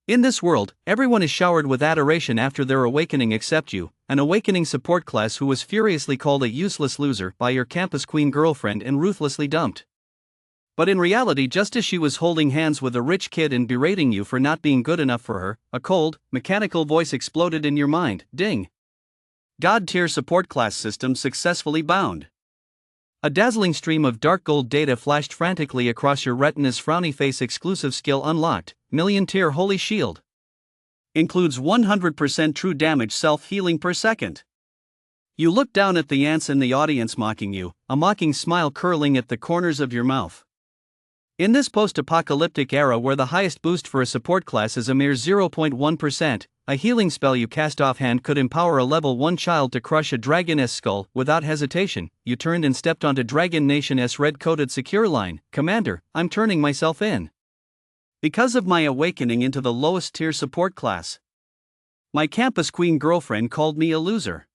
In this world, everyone is showered with adoration after their awakening except you, an awakening support class who was furiously called a useless loser by your campus queen girlfriend and ruthlessly dumped. But in reality, just as she was holding hands with a rich kid and berating you for not being good enough for her, a cold, mechanical voice exploded in your mind. Ding! God-tier support class system successfully bound. A dazzling stream of dark gold data flashed frantically across your retina's frowny face. Exclusive skill unlocked, million-tier holy shield. Includes 100% true damage self-healing per second. You look down at the ants in the audience mocking you, a mocking smile curling at the corners of your mouth. In this post-apocalyptic era where the highest boost for a support class is a mere 0.1%, a healing spell you cast offhand could empower a level 1 child to crush a dragon's skull. Without hesitation, you turned and stepped onto Dragon Nation's red-coated secure line. Commander, I'm turning myself in. Because of my awakening into the lowest tier support class. My campus queen girlfriend called me a loser.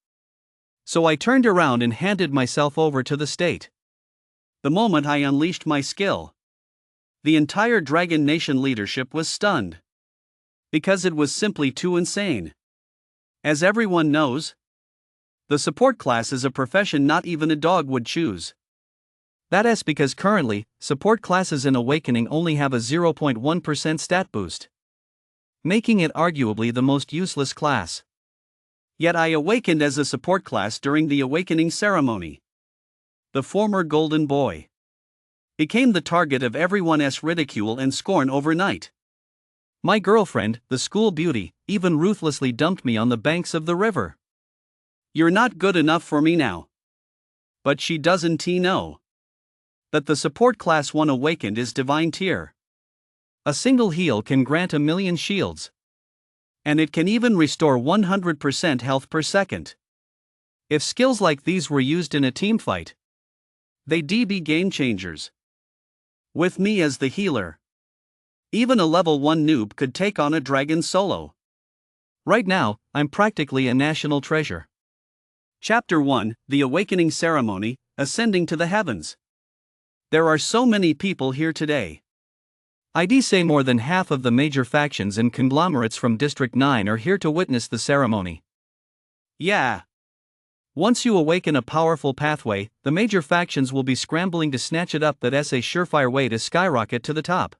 So I turned around and handed myself over to the state. The moment I unleashed my skill, the entire Dragon Nation leadership was stunned. Because it was simply too insane. As everyone knows, the support class is a profession not even a dog would choose. That's because currently, support classes in Awakening only have a 0.1% stat boost, making it arguably the most useless class. Yet I awakened as a support class during the Awakening ceremony. The former Golden Boy became the target of everyone's ridicule and scorn overnight. My girlfriend, the school beauty, even ruthlessly dumped me on the banks of the river. You're not good enough for me now. But she doesn't know that the support class 1 awakened is divine tier. A single heal can grant 1,000,000 shields. And it can even restore 100% health per second. If skills like these were used in a team fight, they'd be game changers. With me as the healer, even a level 1 noob could take on a dragon solo. Right now, I'm practically a national treasure. Chapter 1, The Awakening Ceremony, Ascending to the Heavens. There are so many people here today. I'd say more than half of the major factions and conglomerates from District 9 are here to witness the ceremony. Yeah. Once you awaken a powerful pathway, the major factions will be scrambling to snatch it up. That's a surefire way to skyrocket to the top.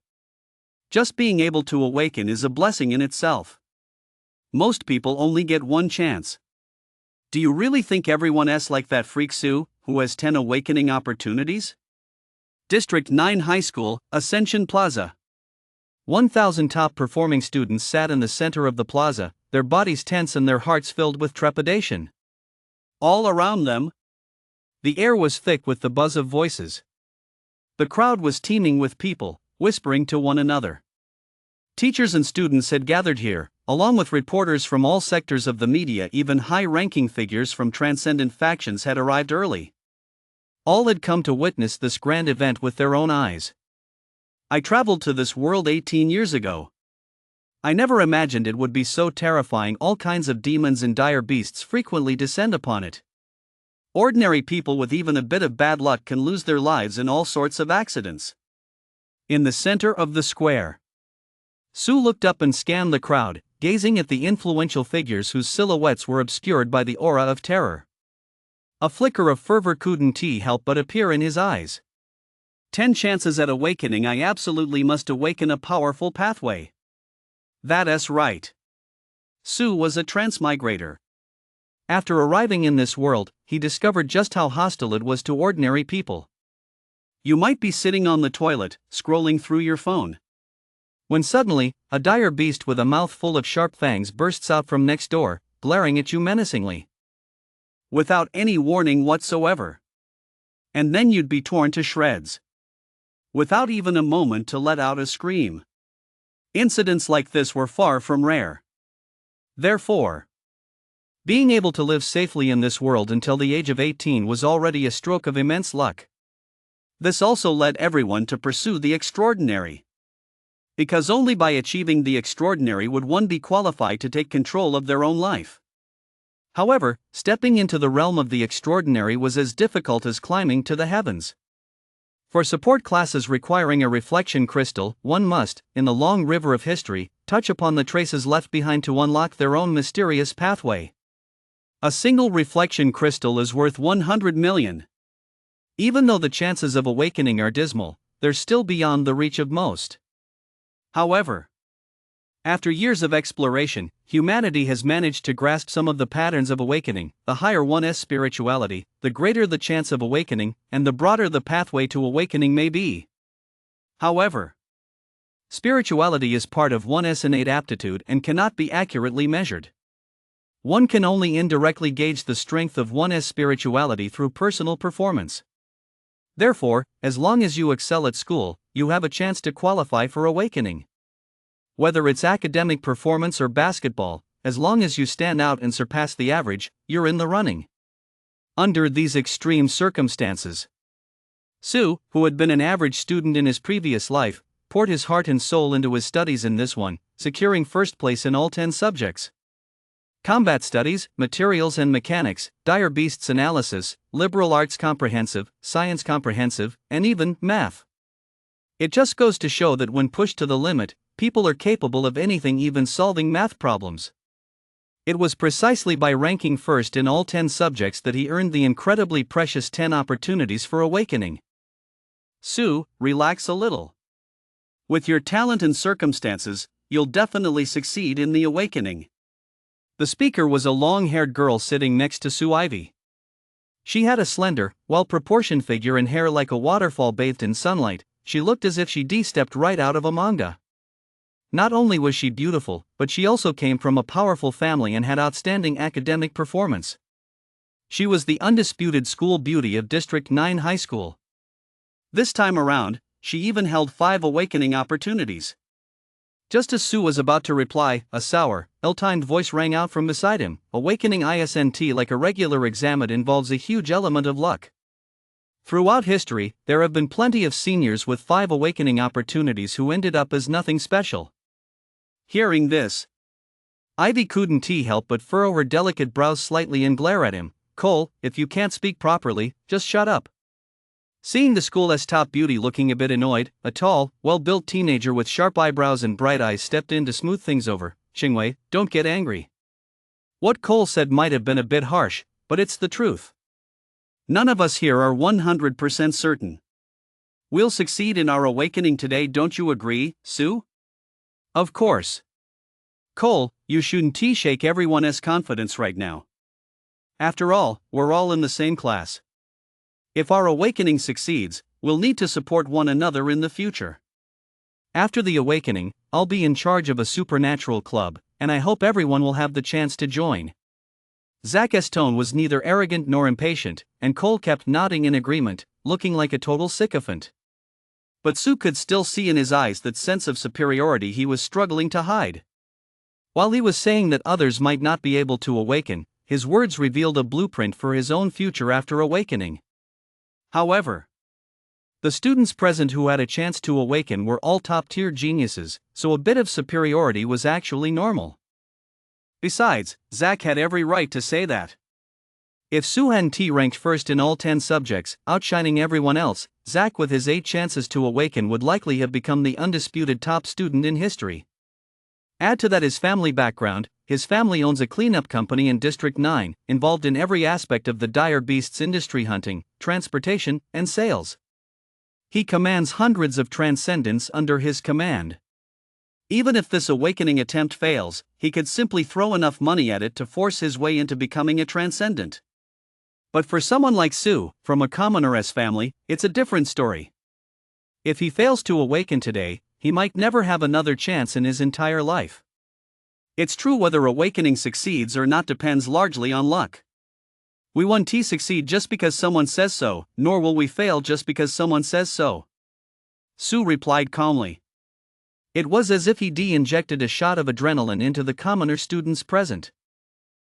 Just being able to awaken is a blessing in itself. Most people only get one chance. Do you really think everyone's like that freak Sue, who has 10 awakening opportunities? District 9 High School, Ascension Plaza. 1,000 top-performing students sat in the center of the plaza, their bodies tense and their hearts filled with trepidation. All around them, the air was thick with the buzz of voices. The crowd was teeming with people, whispering to one another. Teachers and students had gathered here, along with reporters from all sectors of the media. Even high-ranking figures from transcendent factions had arrived early. All had come to witness this grand event with their own eyes. I traveled to this world 18 years ago. I never imagined it would be so terrifying. All kinds of demons and dire beasts frequently descend upon it. Ordinary people with even a bit of bad luck can lose their lives in all sorts of accidents. In the center of the square, Sue looked up and scanned the crowd, gazing at the influential figures whose silhouettes were obscured by the aura of terror. A flicker of fervor couldn't help but appear in his eyes. 10 chances at awakening. I absolutely must awaken a powerful pathway. That's right. Sue was a transmigrator. After arriving in this world, he discovered just how hostile it was to ordinary people. You might be sitting on the toilet, scrolling through your phone, when suddenly, a dire beast with a mouth full of sharp fangs bursts out from next door, glaring at you menacingly. Without any warning whatsoever. And then you'd be torn to shreds. Without even a moment to let out a scream. Incidents like this were far from rare. Therefore, being able to live safely in this world until the age of 18 was already a stroke of immense luck. This also led everyone to pursue the extraordinary. Because only by achieving the extraordinary would one be qualified to take control of their own life. However, stepping into the realm of the extraordinary was as difficult as climbing to the heavens. For support classes requiring a reflection crystal, one must, in the long river of history, touch upon the traces left behind to unlock their own mysterious pathway. A single reflection crystal is worth 100 million. Even though the chances of awakening are dismal, they're still beyond the reach of most. However, after years of exploration, humanity has managed to grasp some of the patterns of awakening. The higher one's spirituality, the greater the chance of awakening, and the broader the pathway to awakening may be. However, spirituality is part of one's innate aptitude and cannot be accurately measured. One can only indirectly gauge the strength of one's spirituality through personal performance. Therefore, as long as you excel at school, you have a chance to qualify for awakening. Whether it's academic performance or basketball, as long as you stand out and surpass the average, you're in the running. Under these extreme circumstances, Sue, who had been an average student in his previous life, poured his heart and soul into his studies in this one, securing first place in all 10 subjects. Combat studies, materials and mechanics, dire beasts analysis, liberal arts comprehensive, science comprehensive, and even math. It just goes to show that when pushed to the limit, people are capable of anything, even solving math problems. It was precisely by ranking first in all 10 subjects that he earned the incredibly precious 10 opportunities for awakening. Sue, relax a little. With your talent and circumstances, you'll definitely succeed in the awakening. The speaker was a long-haired girl sitting next to Sue Ivy. She had a slender, well-proportioned figure and hair like a waterfall bathed in sunlight. She looked as if she'd stepped right out of a manga. Not only was she beautiful, but she also came from a powerful family and had outstanding academic performance. She was the undisputed school beauty of District 9 High School. This time around, she even held 5 awakening opportunities. Just as Sue was about to reply, a sour, ill-timed voice rang out from beside him. Awakening isn't like a regular exam, it involves a huge element of luck. Throughout history, there have been plenty of seniors with 5 awakening opportunities who ended up as nothing special. Hearing this, Ivy couldn't help but furrow her delicate brows slightly and glare at him. Cole, if you can't speak properly, just shut up. Seeing the school's top beauty looking a bit annoyed, a tall, well-built teenager with sharp eyebrows and bright eyes stepped in to smooth things over. Xingwei, don't get angry. What Cole said might have been a bit harsh, but it's the truth. None of us here are 100% certain we'll succeed in our awakening today, don't you agree, Sue? Of course. Cole, you shouldn't shake everyone's confidence right now. After all, we're all in the same class. If our awakening succeeds, we'll need to support one another in the future. After the awakening, I'll be in charge of a supernatural club, and I hope everyone will have the chance to join. Zach's tone was neither arrogant nor impatient, and Cole kept nodding in agreement, looking like a total sycophant. But Sue could still see in his eyes that sense of superiority he was struggling to hide. While he was saying that others might not be able to awaken, his words revealed a blueprint for his own future after awakening. However, the students present who had a chance to awaken were all top-tier geniuses, so a bit of superiority was actually normal. Besides, Zach had every right to say that. If Sue hadn't ranked first in all 10 subjects, outshining everyone else, Zach with his 8 chances to awaken would likely have become the undisputed top student in history. Add to that his family background. His family owns a cleanup company in District 9, involved in every aspect of the dire beasts industry: hunting, transportation, and sales. He commands hundreds of transcendents under his command. Even if this awakening attempt fails, he could simply throw enough money at it to force his way into becoming a transcendent. But for someone like Sue, from a commoner's family, it's a different story. If he fails to awaken today, he might never have another chance in his entire life. It's true, whether awakening succeeds or not depends largely on luck. We won't succeed just because someone says so, nor will we fail just because someone says so. Sue replied calmly. It was as if he injected a shot of adrenaline into the commoner students present.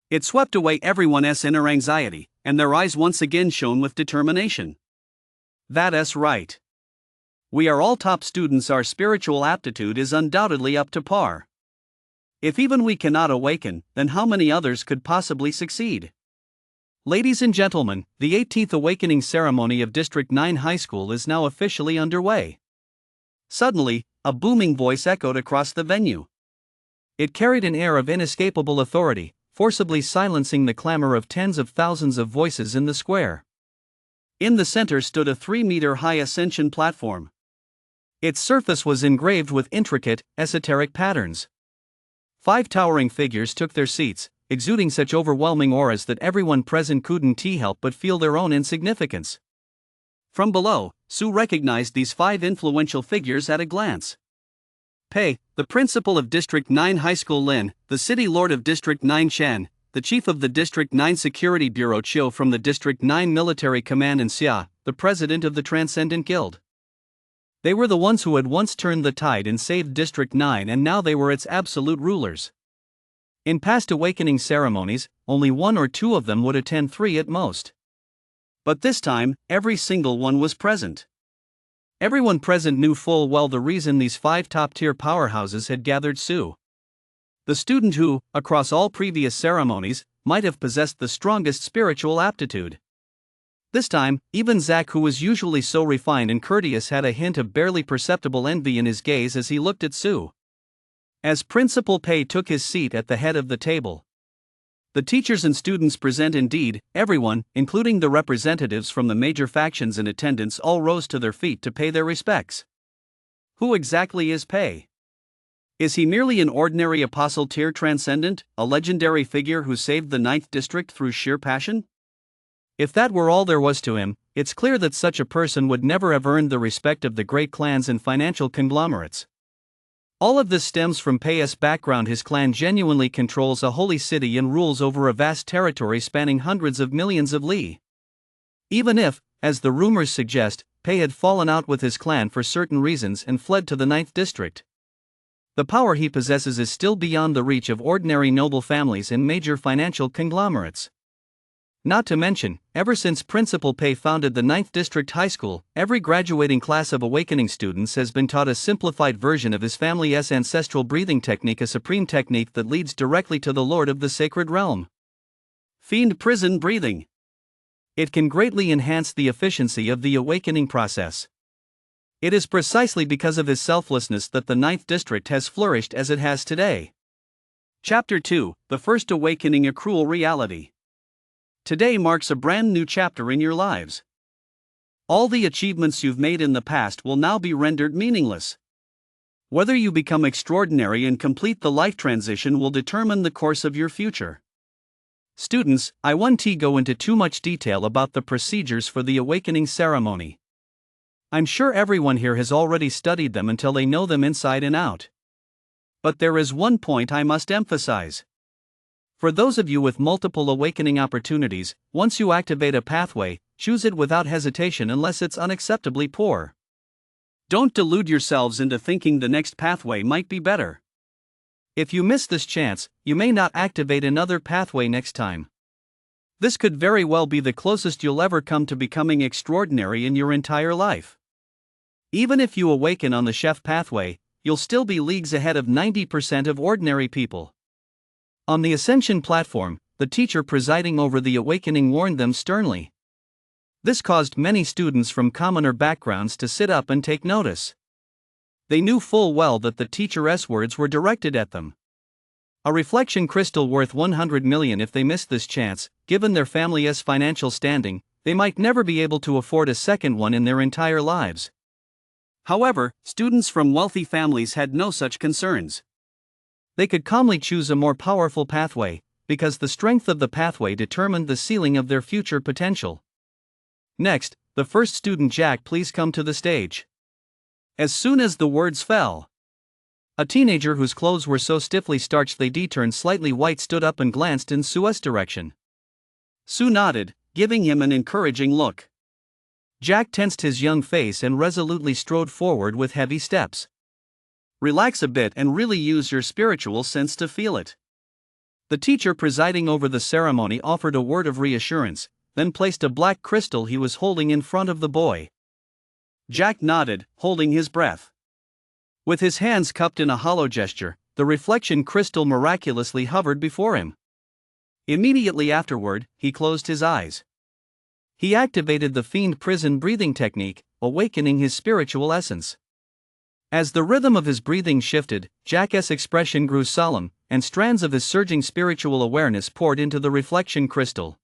It swept away everyone's inner anxiety, and their eyes once again shone with determination. That's right. We are all top students. Our spiritual aptitude is undoubtedly up to par. If even we cannot awaken, then how many others could possibly succeed? Ladies and gentlemen, the 18th awakening ceremony of District 9 High School is now officially underway. Suddenly, a booming voice echoed across the venue. It carried an air of inescapable authority, forcibly silencing the clamor of tens of thousands of voices in the square. In the center stood a 3-meter-high ascension platform. Its surface was engraved with intricate, esoteric patterns. 5 towering figures took their seats, exuding such overwhelming auras that everyone present couldn't help but feel their own insignificance. From below, Sue recognized these 5 influential figures at a glance. Pei, the principal of District 9 High School Lin, the city lord of District 9 Shen, the chief of the District 9 Security Bureau Chiu from the District 9 Military Command and Xia, the president of the Transcendent Guild. They were the ones who had once turned the tide and saved District 9, and now they were its absolute rulers. In past awakening ceremonies, only 1 or 2 of them would attend, 3 at most. But this time, every single one was present. Everyone present knew full well the reason these 5 top-tier powerhouses had gathered Sue. The student who, across all previous ceremonies, might have possessed the strongest spiritual aptitude. This time, even Zach, who was usually so refined and courteous, had a hint of barely perceptible envy in his gaze as he looked at Sue. As Principal Pei took his seat at the head of the table, the teachers and students present, indeed, everyone, including the representatives from the major factions in attendance, all rose to their feet to pay their respects. Who exactly is Pei? Is he merely an ordinary apostle-tier transcendent, a legendary figure who saved the 9th district through sheer passion? If that were all there was to him, it's clear that such a person would never have earned the respect of the great clans and financial conglomerates. All of this stems from Pei's background. His clan genuinely controls a holy city and rules over a vast territory spanning hundreds of millions of li. Even if, as the rumors suggest, Pei had fallen out with his clan for certain reasons and fled to the 9th district, the power he possesses is still beyond the reach of ordinary noble families and major financial conglomerates. Not to mention, ever since Principal Pei founded the 9th District High School, every graduating class of awakening students has been taught a simplified version of his family's ancestral breathing technique, a supreme technique that leads directly to the Lord of the Sacred Realm. Fiend prison breathing. It can greatly enhance the efficiency of the awakening process. It is precisely because of his selflessness that the 9th District has flourished as it has today. Chapter 2, The First Awakening, a Cruel Reality. Today marks a brand new chapter in your lives. All the achievements you've made in the past will now be rendered meaningless. Whether you become extraordinary and complete the life transition will determine the course of your future. Students, I won't go into too much detail about the procedures for the awakening ceremony. I'm sure everyone here has already studied them until they know them inside and out. But there is one point I must emphasize. For those of you with multiple awakening opportunities, once you activate a pathway, choose it without hesitation unless it's unacceptably poor. Don't delude yourselves into thinking the next pathway might be better. If you miss this chance, you may not activate another pathway next time. This could very well be the closest you'll ever come to becoming extraordinary in your entire life. Even if you awaken on the chef pathway, you'll still be leagues ahead of 90% of ordinary people. On the ascension platform, the teacher presiding over the awakening warned them sternly. This caused many students from commoner backgrounds to sit up and take notice. They knew full well that the teacher's words were directed at them. A reflection crystal worth 100 million. If they missed this chance, given their family's financial standing, they might never be able to afford a second one in their entire lives. However, students from wealthy families had no such concerns. They could calmly choose a more powerful pathway, because the strength of the pathway determined the ceiling of their future potential. Next, the first student. Jack, please come to the stage. As soon as the words fell, a teenager whose clothes were so stiffly starched they turned slightly white stood up and glanced in Sue's direction. Sue nodded, giving him an encouraging look. Jack tensed his young face and resolutely strode forward with heavy steps. Relax a bit and really use your spiritual sense to feel it. The teacher presiding over the ceremony offered a word of reassurance, then placed a black crystal he was holding in front of the boy. Jack nodded, holding his breath. With his hands cupped in a hollow gesture, the reflection crystal miraculously hovered before him. Immediately afterward, he closed his eyes. He activated the fiend prison breathing technique, awakening his spiritual essence. As the rhythm of his breathing shifted, Jack's expression grew solemn, and strands of his surging spiritual awareness poured into the reflection crystal.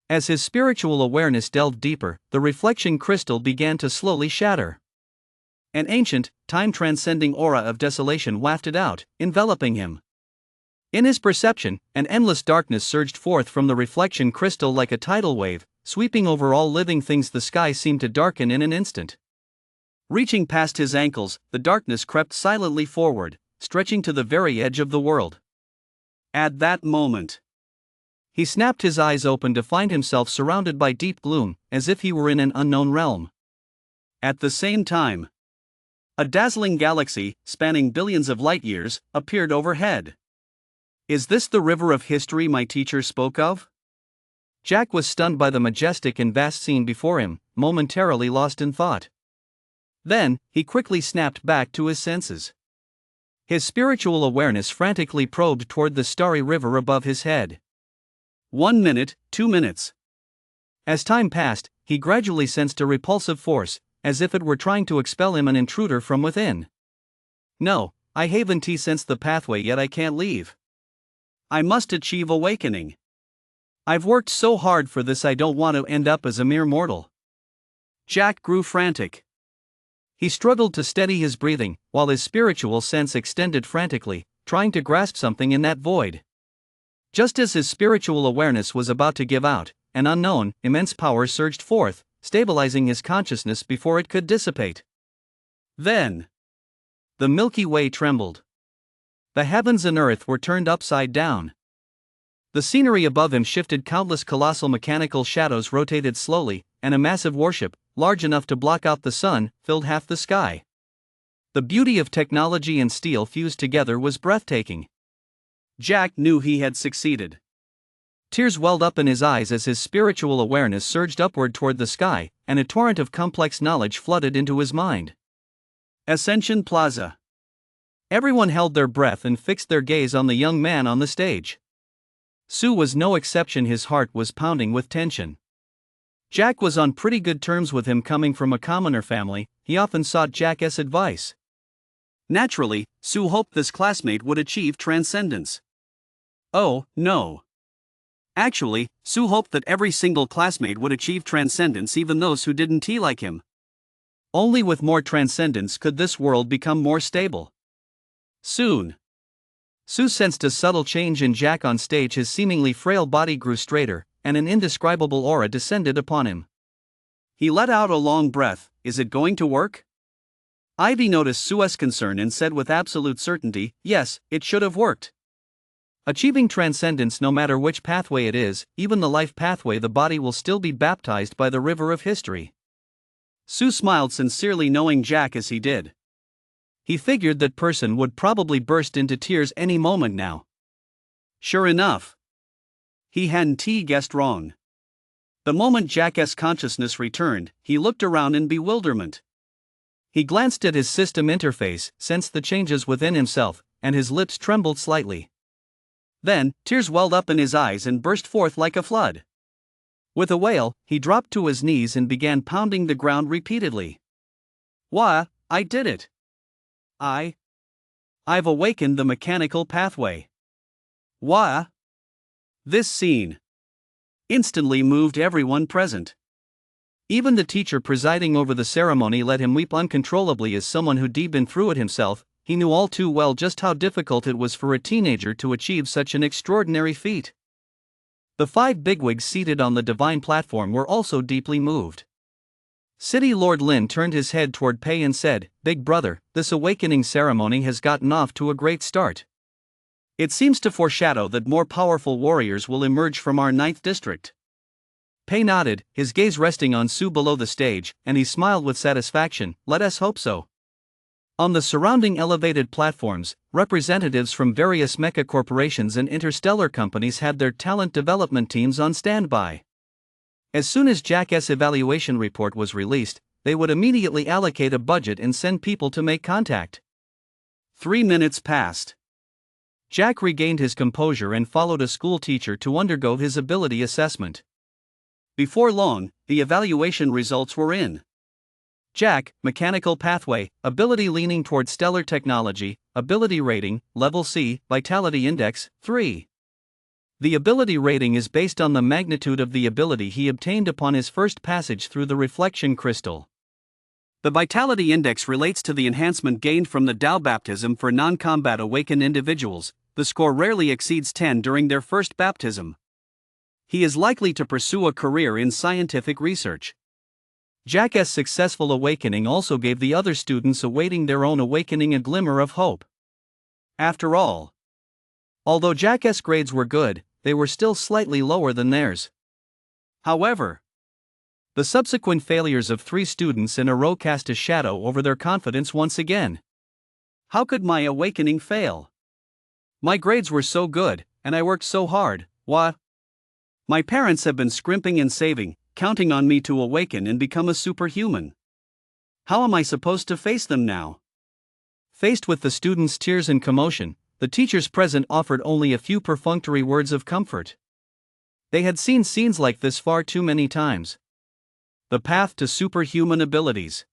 As his spiritual awareness delved deeper, the reflection crystal began to slowly shatter. An ancient, time-transcending aura of desolation wafted out, enveloping him. In his perception, an endless darkness surged forth from the reflection crystal like a tidal wave, sweeping over all living things. The sky seemed to darken in an instant. Reaching past his ankles, the darkness crept silently forward, stretching to the very edge of the world. At that moment, he snapped his eyes open to find himself surrounded by deep gloom, as if he were in an unknown realm. At the same time, a dazzling galaxy, spanning billions of light-years, appeared overhead. Is this the river of history my teacher spoke of? Jack was stunned by the majestic and vast scene before him, momentarily lost in thought. Then, he quickly snapped back to his senses. His spiritual awareness frantically probed toward the starry river above his head. 1 minute, 2 minutes. As time passed, he gradually sensed a repulsive force, as if it were trying to expel him, an intruder from within. No, I haven't sensed the pathway yet. I can't leave. I must achieve awakening. I've worked so hard for this. I don't want to end up as a mere mortal. Jack grew frantic. He struggled to steady his breathing, while his spiritual sense extended frantically, trying to grasp something in that void. Just as his spiritual awareness was about to give out, an unknown, immense power surged forth, stabilizing his consciousness before it could dissipate. Then, the Milky Way trembled. The heavens and earth were turned upside down. The scenery above him shifted. Countless colossal mechanical shadows rotated slowly, and a massive warship, large enough to block out the sun, filled half the sky. The beauty of technology and steel fused together was breathtaking. Jack knew he had succeeded. Tears welled up in his eyes as his spiritual awareness surged upward toward the sky, and a torrent of complex knowledge flooded into his mind. Ascension Plaza. Everyone held their breath and fixed their gaze on the young man on the stage. Sue was no exception. His heart was pounding with tension. Jack was on pretty good terms with him. Coming from a commoner family, he often sought Jack's advice. Naturally, Sue hoped this classmate would achieve transcendence. Oh, no. Actually, Sue hoped that every single classmate would achieve transcendence, even those who didn't like him. Only with more transcendence could this world become more stable. Soon, Sue sensed a subtle change in Jack on stage. His seemingly frail body grew straighter, and an indescribable aura descended upon him. He let out a long breath. Is it going to work? Ivy noticed Sue's concern and said with absolute certainty, yes, it should have worked. Achieving transcendence, no matter which pathway it is, even the life pathway, the body will still be baptized by the river of history. Sue smiled sincerely, knowing Jack as he did. He figured that person would probably burst into tears any moment now. Sure enough, he hadn't guessed wrong. The moment Jack's consciousness returned, he looked around in bewilderment. He glanced at his system interface, sensed the changes within himself, and his lips trembled slightly. Then, tears welled up in his eyes and burst forth like a flood. With a wail, he dropped to his knees and began pounding the ground repeatedly. Wah, I did it. I've awakened the mechanical pathway. Wah. This scene instantly moved everyone present. Even the teacher presiding over the ceremony let him weep uncontrollably. As someone who'd been through it himself, he knew all too well just how difficult it was for a teenager to achieve such an extraordinary feat. The 5 bigwigs seated on the divine platform were also deeply moved. City Lord Lin turned his head toward Pei and said, "Big brother, this awakening ceremony has gotten off to a great start. It seems to foreshadow that more powerful warriors will emerge from our 9th district." Pei nodded, his gaze resting on Sue below the stage, and he smiled with satisfaction. Let us hope so. On the surrounding elevated platforms, representatives from various mecha corporations and interstellar companies had their talent development teams on standby. As soon as Jack's evaluation report was released, they would immediately allocate a budget and send people to make contact. 3 minutes passed. Jack regained his composure and followed a school teacher to undergo his ability assessment. Before long, the evaluation results were in. Jack, mechanical pathway, ability leaning toward stellar technology, ability rating, level C, vitality index, 3. The ability rating is based on the magnitude of the ability he obtained upon his first passage through the reflection crystal. The vitality index relates to the enhancement gained from the Tao baptism for non-combat awakened individuals. The score rarely exceeds 10 during their first baptism. He is likely to pursue a career in scientific research. Jack's successful awakening also gave the other students awaiting their own awakening a glimmer of hope. After all, although Jack's grades were good, they were still slightly lower than theirs. However, the subsequent failures of 3 students in a row cast a shadow over their confidence once again. How could my awakening fail? My grades were so good, and I worked so hard. What? My parents have been scrimping and saving, counting on me to awaken and become a superhuman. How am I supposed to face them now? Faced with the students' tears and commotion, the teachers present offered only a few perfunctory words of comfort. They had seen scenes like this far too many times. The path to superhuman abilities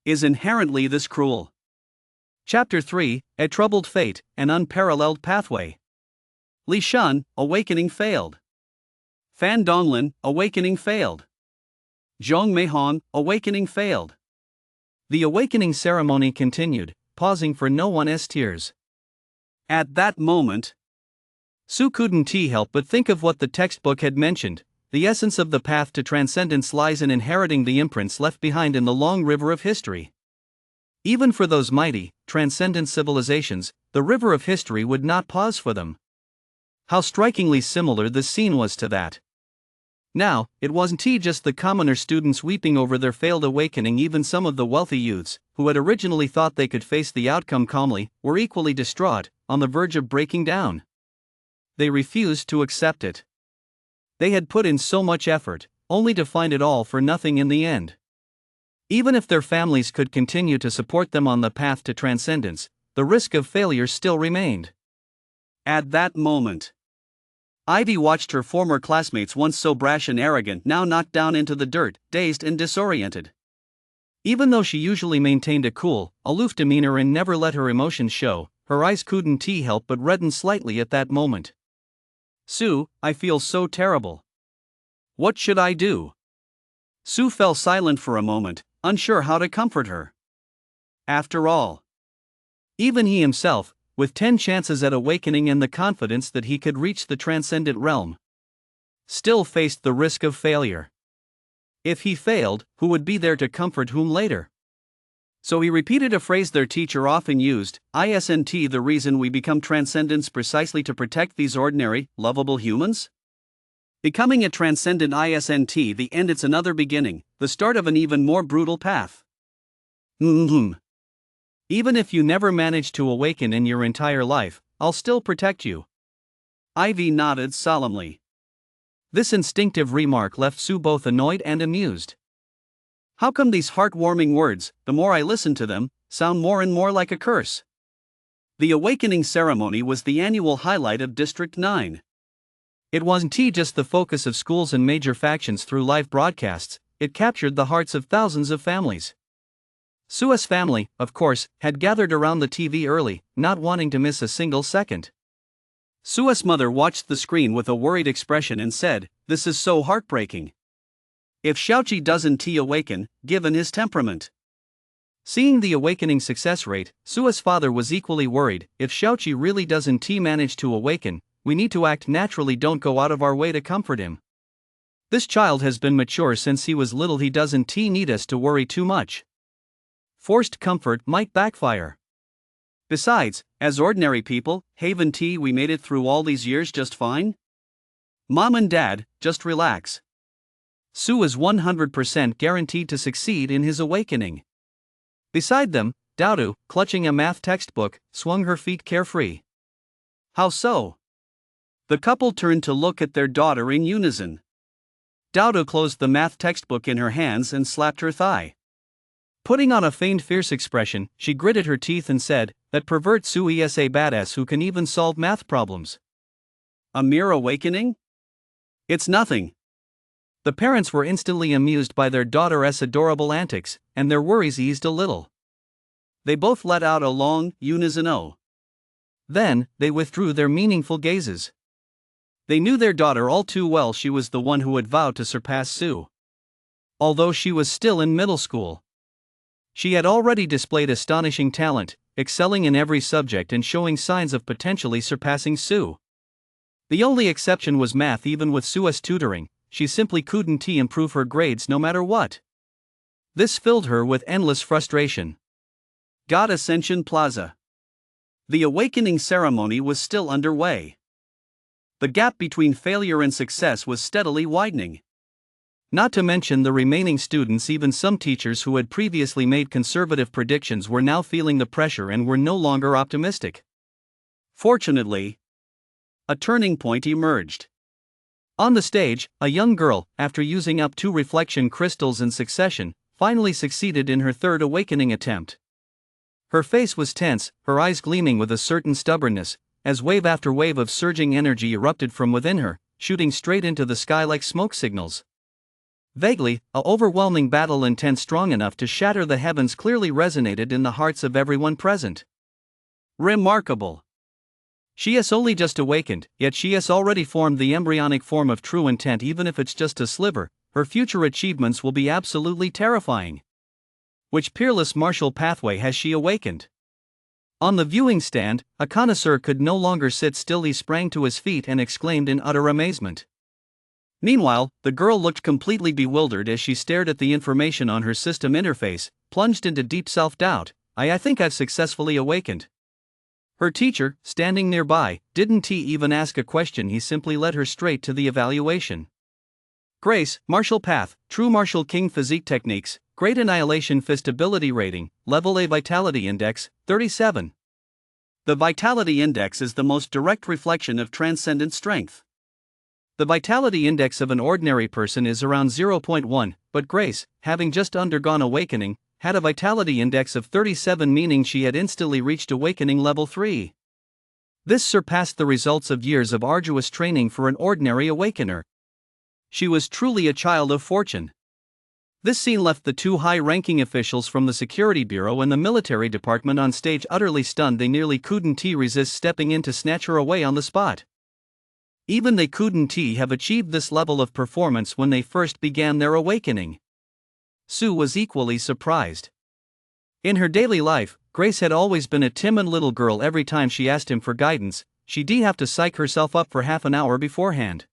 is inherently this cruel. Chapter 3, A Troubled Fate, An Unparalleled Pathway. Li Shun, awakening failed. Fan Donglin, awakening failed. Zhong Meihong, awakening failed. The awakening ceremony continued, pausing for no one's tears. At that moment, Su couldn't help but think of what the textbook had mentioned. The essence of the path to transcendence lies in inheriting the imprints left behind in the long river of history. Even for those mighty, transcendent civilizations, the river of history would not pause for them. How strikingly similar this scene was to that. Now, it wasn't just the commoner students weeping over their failed awakening. Even some of the wealthy youths, who had originally thought they could face the outcome calmly, were equally distraught, on the verge of breaking down. They refused to accept it. They had put in so much effort, only to find it all for nothing in the end. Even if their families could continue to support them on the path to transcendence, the risk of failure still remained. At that moment, Ivy watched her former classmates, once so brash and arrogant, now knocked down into the dirt, dazed and disoriented. Even though she usually maintained a cool, aloof demeanor and never let her emotions show, her eyes couldn't help but redden slightly at that moment. Su, I feel so terrible. What should I do? Su fell silent for a moment, unsure how to comfort her. After all, even he himself, with 10 chances at awakening and the confidence that he could reach the transcendent realm, still faced the risk of failure. If he failed, who would be there to comfort whom later? So he repeated a phrase their teacher often used, "Isn't the reason we become transcendents precisely to protect these ordinary, lovable humans? Becoming a transcendent isn't the end, it's another beginning, the start of an even more brutal path." Even if you never manage to awaken in your entire life, I'll still protect you. Ivy nodded solemnly. This instinctive remark left Su both annoyed and amused. How come these heartwarming words, the more I listen to them, sound more and more like a curse? The awakening ceremony was the annual highlight of District 9. It wasn't just the focus of schools and major factions through live broadcasts, it captured the hearts of thousands of families. Su's family, of course, had gathered around the TV early, not wanting to miss a single second. Su's mother watched the screen with a worried expression and said, "This is so heartbreaking. If Xiaoqi doesn't awaken, given his temperament." Seeing the awakening success rate, Su's father was equally worried. If Xiaoqi really doesn't manage to awaken, we need to act naturally, don't go out of our way to comfort him. This child has been mature since he was little, he doesn't need us to worry too much. Forced comfort might backfire. Besides, as ordinary people, haven't we made it through all these years just fine? Mom and Dad, just relax. Su is 100% guaranteed to succeed in his awakening. Beside them, Daodu, clutching a math textbook, swung her feet carefree. How so? The couple turned to look at their daughter in unison. Daodu closed the math textbook in her hands and slapped her thigh. Putting on a feigned fierce expression, she gritted her teeth and said, that pervert Sue is a badass who can even solve math problems. A mere awakening? It's nothing. The parents were instantly amused by their daughter's adorable antics, and their worries eased a little. They both let out a long, unison "oh." Then, they withdrew their meaningful gazes. They knew their daughter all too well. She was the one who had vowed to surpass Sue. Although she was still in middle school, she had already displayed astonishing talent, excelling in every subject and showing signs of potentially surpassing Sue. The only exception was math. Even with Sue's tutoring, she simply couldn't improve her grades no matter what. This filled her with endless frustration. God Ascension Plaza. The awakening ceremony was still underway. The gap between failure and success was steadily widening. Not to mention the remaining students. Even some teachers who had previously made conservative predictions were now feeling the pressure and were no longer optimistic. Fortunately, a turning point emerged. On the stage, a young girl, after using up 2 reflection crystals in succession, finally succeeded in her third awakening attempt. Her face was tense, her eyes gleaming with a certain stubbornness, as wave after wave of surging energy erupted from within her, shooting straight into the sky like smoke signals. Vaguely, a overwhelming battle intent strong enough to shatter the heavens clearly resonated in the hearts of everyone present. Remarkable. She has only just awakened, yet she has already formed the embryonic form of true intent. Even if it's just a sliver, her future achievements will be absolutely terrifying. Which peerless martial pathway has she awakened? On the viewing stand, a connoisseur could no longer sit still. He sprang to his feet and exclaimed in utter amazement. Meanwhile, the girl looked completely bewildered as she stared at the information on her system interface, plunged into deep self-doubt. I think I've successfully awakened. Her teacher, standing nearby, didn't even ask a question. He simply led her straight to the evaluation. Grace, martial path, true martial king physique techniques, great annihilation fist ability rating, level A vitality index, 37. The vitality index is the most direct reflection of transcendent strength. The vitality index of an ordinary person is around 0.1, but Grace, having just undergone awakening, had a vitality index of 37, meaning she had instantly reached awakening level 3. This surpassed the results of years of arduous training for an ordinary awakener. She was truly a child of fortune. This scene left the 2 high-ranking officials from the Security Bureau and the Military Department on stage utterly stunned. They nearly couldn't resist stepping in to snatch her away on the spot. Even they couldn't have achieved this level of performance when they first began their awakening. Sue was equally surprised. In her daily life, Grace had always been a timid little girl. Every time she asked him for guidance, she'd have to psych herself up for half an hour beforehand.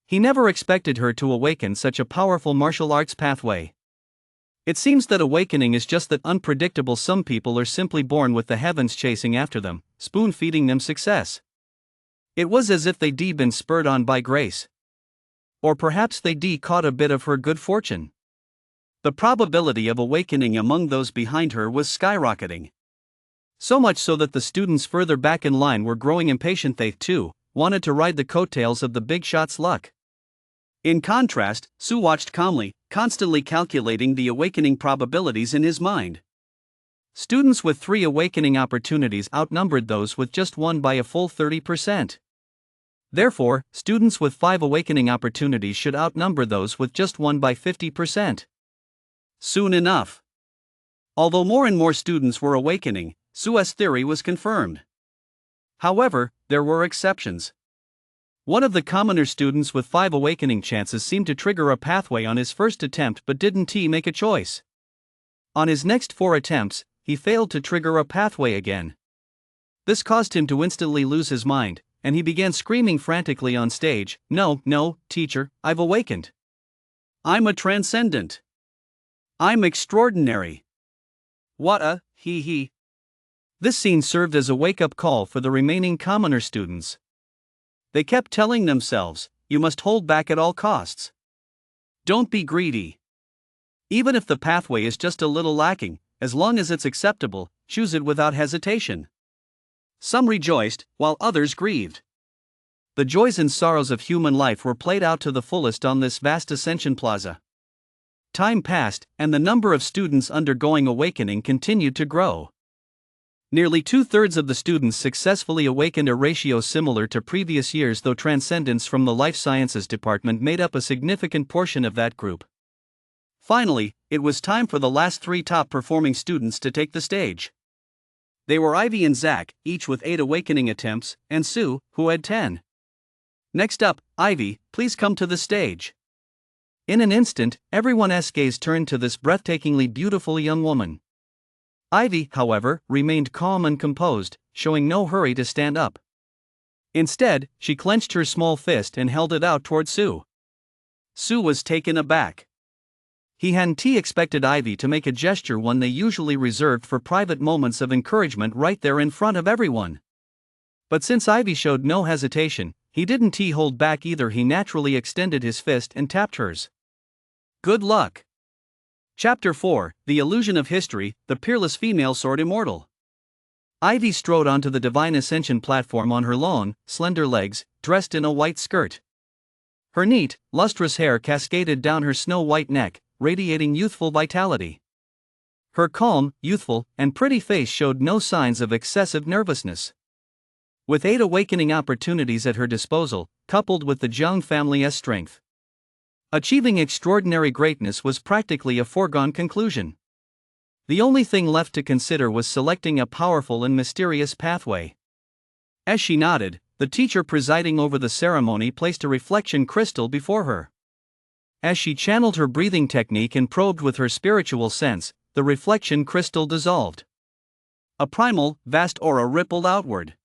He never expected her to awaken such a powerful martial arts pathway. It seems that awakening is just that unpredictable. Some people are simply born with the heavens chasing after them, spoon-feeding them success. It was as if they'd been spurred on by Grace. Or perhaps they'd caught a bit of her good fortune. The probability of awakening among those behind her was skyrocketing. So much so that the students further back in line were growing impatient. They, too, wanted to ride the coattails of the big shot's luck. In contrast, Sue watched calmly, constantly calculating the awakening probabilities in his mind. Students with 3 awakening opportunities outnumbered those with just 1 by a full 30%. Therefore, students with 5 awakening opportunities should outnumber those with just 1 by 50%. Soon enough. Although more and more students were awakening, Sue's theory was confirmed. However, there were exceptions. One of the commoner students with 5 awakening chances seemed to trigger a pathway on his first attempt but didn't make a choice. On his next 4 attempts, he failed to trigger a pathway again. This caused him to instantly lose his mind, and he began screaming frantically on stage, No, teacher, I've awakened. I'm a transcendent. I'm extraordinary. What a, he. This scene served as a wake-up call for the remaining commoner students. They kept telling themselves, you must hold back at all costs. Don't be greedy. Even if the pathway is just a little lacking, as long as it's acceptable, choose it without hesitation. Some rejoiced, while others grieved. The joys and sorrows of human life were played out to the fullest on this vast ascension plaza. Time passed, and the number of students undergoing awakening continued to grow. Nearly two-thirds of the students successfully awakened, a ratio similar to previous years, though transcendents from the life sciences department made up a significant portion of that group. Finally, it was time for the last three top-performing students to take the stage. They were Ivy and Zach, each with 8 awakening attempts, and Sue, who had 10. Next up, Ivy, please come to the stage. In an instant, everyone's gaze turned to this breathtakingly beautiful young woman. Ivy, however, remained calm and composed, showing no hurry to stand up. Instead, she clenched her small fist and held it out toward Sue. Sue was taken aback. He hadn't expected Ivy to make a gesture, one they usually reserved for private moments of encouragement right there in front of everyone. But since Ivy showed no hesitation, he didn't hold back either. He naturally extended his fist and tapped hers. Good luck. Chapter 4, The Illusion of History, the Peerless Female Sword Immortal. Ivy strode onto the Divine Ascension platform on her long, slender legs, dressed in a white skirt. Her neat, lustrous hair cascaded down her snow-white neck, radiating youthful vitality. Her calm, youthful, and pretty face showed no signs of excessive nervousness. With 8 awakening opportunities at her disposal, coupled with the Jiang family's strength, achieving extraordinary greatness was practically a foregone conclusion. The only thing left to consider was selecting a powerful and mysterious pathway. As she nodded, the teacher presiding over the ceremony placed a reflection crystal before her. As she channeled her breathing technique and probed with her spiritual sense, the reflection crystal dissolved. A primal, vast aura rippled outward.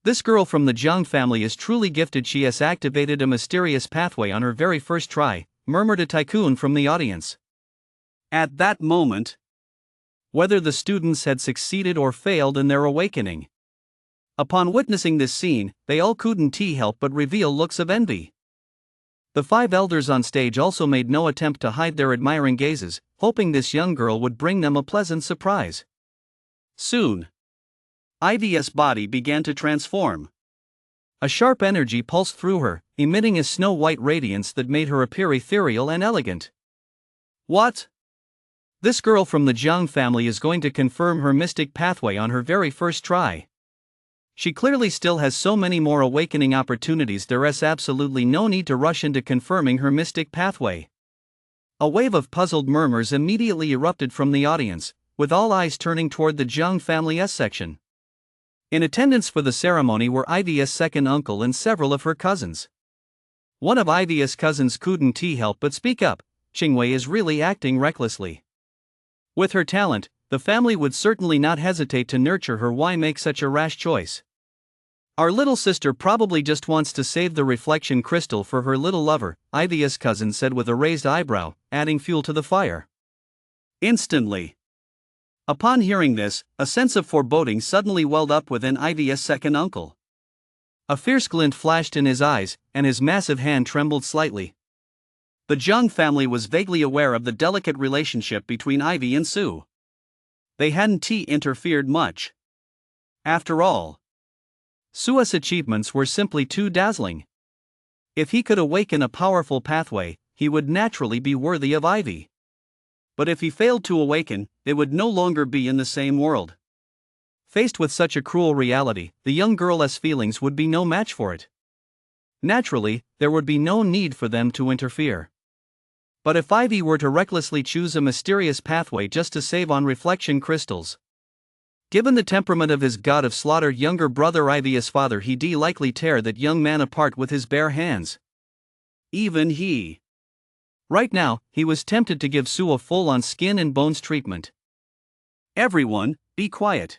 This girl from the Jiang family is truly gifted. She has activated a mysterious pathway on her very first try, murmured a tycoon from the audience. At that moment, whether the students had succeeded or failed in their awakening, upon witnessing this scene, they all couldn't help but reveal looks of envy. The 5 elders on stage also made no attempt to hide their admiring gazes, hoping this young girl would bring them a pleasant surprise. Soon, Ivy's body began to transform. A sharp energy pulsed through her, emitting a snow-white radiance that made her appear ethereal and elegant. What? This girl from the Jiang family is going to confirm her mystic pathway on her very first try. She clearly still has so many more awakening opportunities. There is absolutely no need to rush into confirming her mystic pathway. A wave of puzzled murmurs immediately erupted from the audience, with all eyes turning toward the Jiang family's section. In attendance for the ceremony were Ivy's second uncle and several of her cousins. One of Ivy's cousins couldn't help but speak up. Qingwei is really acting recklessly. With her talent, the family would certainly not hesitate to nurture her. Why make such a rash choice? Our little sister probably just wants to save the reflection crystal for her little lover, Ivy's cousin said with a raised eyebrow, adding fuel to the fire. Instantly, upon hearing this, a sense of foreboding suddenly welled up within Ivy's second uncle. A fierce glint flashed in his eyes, and his massive hand trembled slightly. The Jiang family was vaguely aware of the delicate relationship between Ivy and Sue. They hadn't interfered much. After all, Sue's achievements were simply too dazzling. If he could awaken a powerful pathway, he would naturally be worthy of Ivy. But if he failed to awaken, they would no longer be in the same world. Faced with such a cruel reality, the young girl's feelings would be no match for it. Naturally, there would be no need for them to interfere. But if Ivy were to recklessly choose a mysterious pathway just to save on reflection crystals, given the temperament of his god of slaughter younger brother Ivy's father, he'd likely tear that young man apart with his bare hands. Even he. Right now, he was tempted to give Sue a full-on skin and bones treatment. Everyone, be quiet.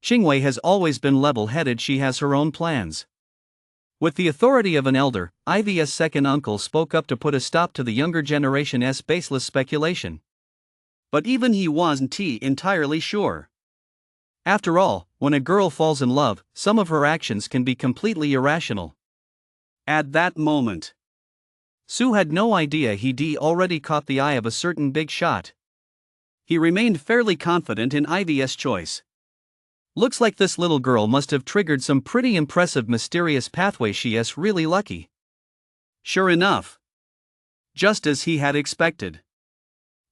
Qingwei has always been level-headed. She has her own plans. With the authority of an elder, Ivy's second uncle spoke up to put a stop to the younger generation's baseless speculation. But even he wasn't entirely sure. After all, when a girl falls in love, some of her actions can be completely irrational. At that moment, Sue had no idea he'd already caught the eye of a certain big shot. He remained fairly confident in Ivy's choice. Looks like this little girl must have triggered some pretty impressive mysterious pathway. She is really lucky. Sure enough, just as he had expected,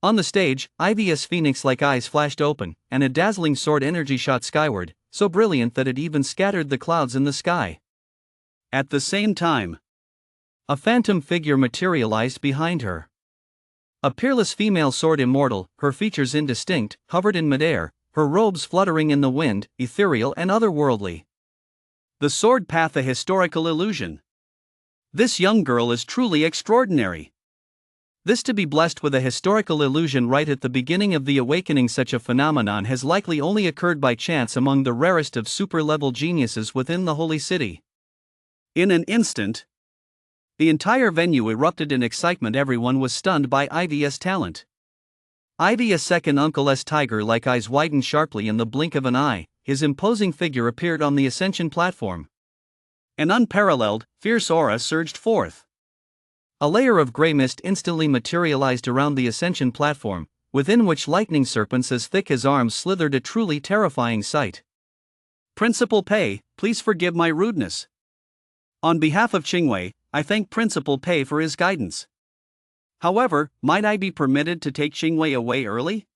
On the stage, Ivy's phoenix-like eyes flashed open, and a dazzling sword energy shot skyward, so brilliant that it even scattered the clouds in the sky. At the same time, a phantom figure materialized behind her. A peerless female sword immortal, her features indistinct, hovered in midair, her robes fluttering in the wind, ethereal and otherworldly. The sword path, a historical illusion. This young girl is truly extraordinary. This to be blessed with a historical illusion right at the beginning of the awakening. Such a phenomenon has likely only occurred by chance among the rarest of super-level geniuses within the holy city. In an instant, the entire venue erupted in excitement. Everyone was stunned by Ivy's talent. Ivy's second uncle's tiger-like eyes widened sharply in the blink of an eye. His imposing figure appeared on the ascension platform. An unparalleled, fierce aura surged forth. A layer of gray mist instantly materialized around the ascension platform, within which lightning serpents as thick as arms slithered, a truly terrifying sight. Principal Pei, please forgive my rudeness. On behalf of Qingwei, I thank Principal Pei for his guidance. However, might I be permitted to take Qingwei away early?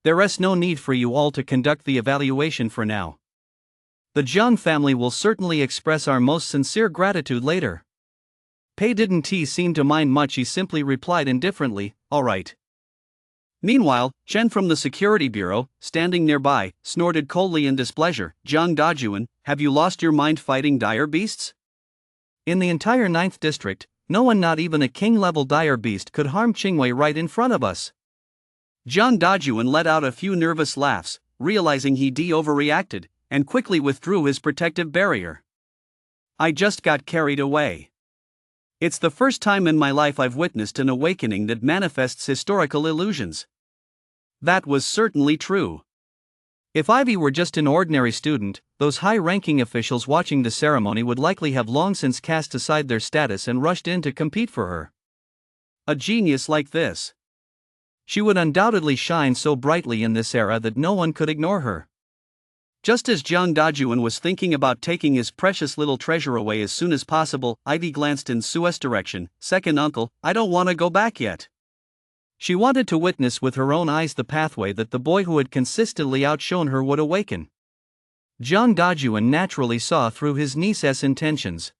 There is no need for you all to conduct the evaluation for now. The Jiang family will certainly express our most sincere gratitude later. Pei didn't seem to mind much. He simply replied indifferently, all right. Meanwhile, Chen from the security bureau, standing nearby, snorted coldly in displeasure. Jiang Dajuan, have you lost your mind fighting dire beasts? In the entire 9th district, no one, not even a king-level dire beast, could harm Qingwei right in front of us. Jiang Dajuan let out a few nervous laughs, realizing he overreacted, and quickly withdrew his protective barrier. I just got carried away. It's the first time in my life I've witnessed an awakening that manifests historical illusions. That was certainly true. If Ivy were just an ordinary student, those high-ranking officials watching the ceremony would likely have long since cast aside their status and rushed in to compete for her. A genius like this, she would undoubtedly shine so brightly in this era that no one could ignore her. Just as Jiang Dajuan was thinking about taking his precious little treasure away as soon as possible, Ivy glanced in Sue's direction. Second uncle, I don't want to go back yet. She wanted to witness with her own eyes the pathway that the boy who had consistently outshone her would awaken. Jiang Dajuan naturally saw through his niece's intentions.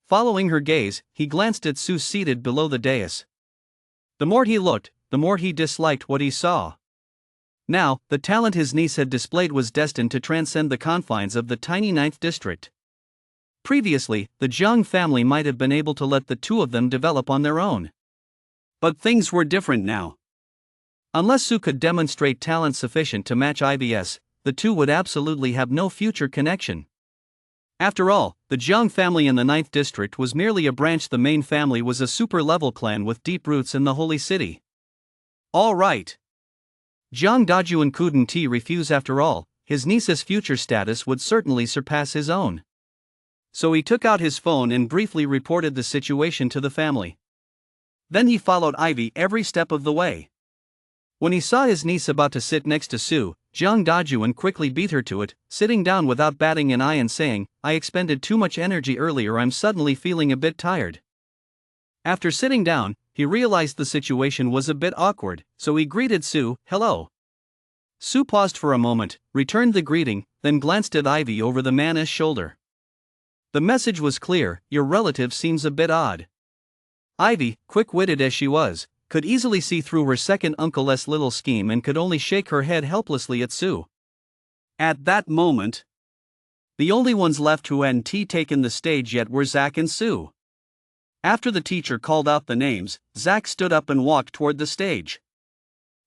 Following her gaze, he glanced at Su seated below the dais. The more he looked, the more he disliked what he saw. Now, the talent his niece had displayed was destined to transcend the confines of the tiny 9th district. Previously, the Jiang family might have been able to let the two of them develop on their own. But things were different now. Unless Su could demonstrate talent sufficient to match IVS, the two would absolutely have no future connection. After all, the Jiang family in the 9th district was merely a branch. The main family was a super-level clan with deep roots in the holy city. All right. Jiang Dajuan couldn't refuse. After all, his niece's future status would certainly surpass his own. So he took out his phone and briefly reported the situation to the family. Then he followed Ivy every step of the way. When he saw his niece about to sit next to Su, Jiang Dajuan quickly beat her to it, sitting down without batting an eye and saying, I expended too much energy earlier. I'm suddenly feeling a bit tired. After sitting down, he realized the situation was a bit awkward, so he greeted Su, hello. Su paused for a moment, returned the greeting, then glanced at Ivy over the man's shoulder. The message was clear, your relative seems a bit odd. Ivy, quick-witted as she was, could easily see through her second uncle's little scheme and could only shake her head helplessly at Su. At that moment, the only ones left who hadn't taken the stage yet were Zack and Su. After the teacher called out the names, Zack stood up and walked toward the stage.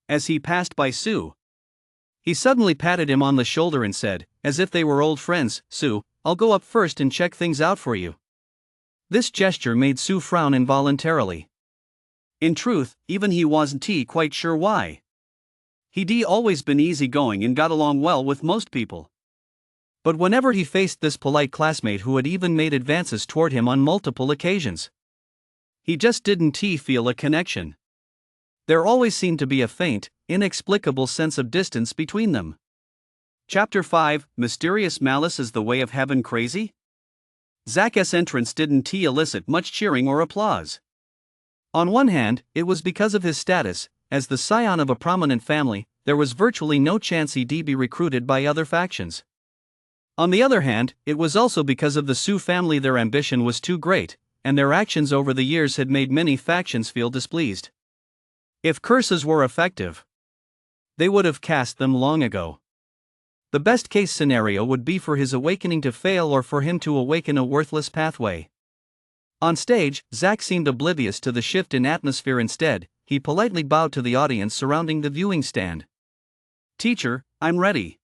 As he passed by Su, he suddenly patted him on the shoulder and said, as if they were old friends, Su, I'll go up first and check things out for you. This gesture made Su frown involuntarily. In truth, even he wasn't quite sure why. He'd always been easygoing and got along well with most people. But whenever he faced this polite classmate who had even made advances toward him on multiple occasions, he just didn't feel a connection. There always seemed to be a faint, inexplicable sense of distance between them. Chapter 5, Mysterious Malice is the Way of Heaven Crazy? Zack's entrance didn't elicit much cheering or applause. On one hand, it was because of his status, as the scion of a prominent family, there was virtually no chance he'd be recruited by other factions. On the other hand, it was also because of the Su family their ambition was too great, and their actions over the years had made many factions feel displeased. If curses were effective, they would have cast them long ago. The best case scenario would be for his awakening to fail or for him to awaken a worthless pathway. On stage, Zack seemed oblivious to the shift in atmosphere. Instead, he politely bowed to the audience surrounding the viewing stand. "Teacher, I'm ready."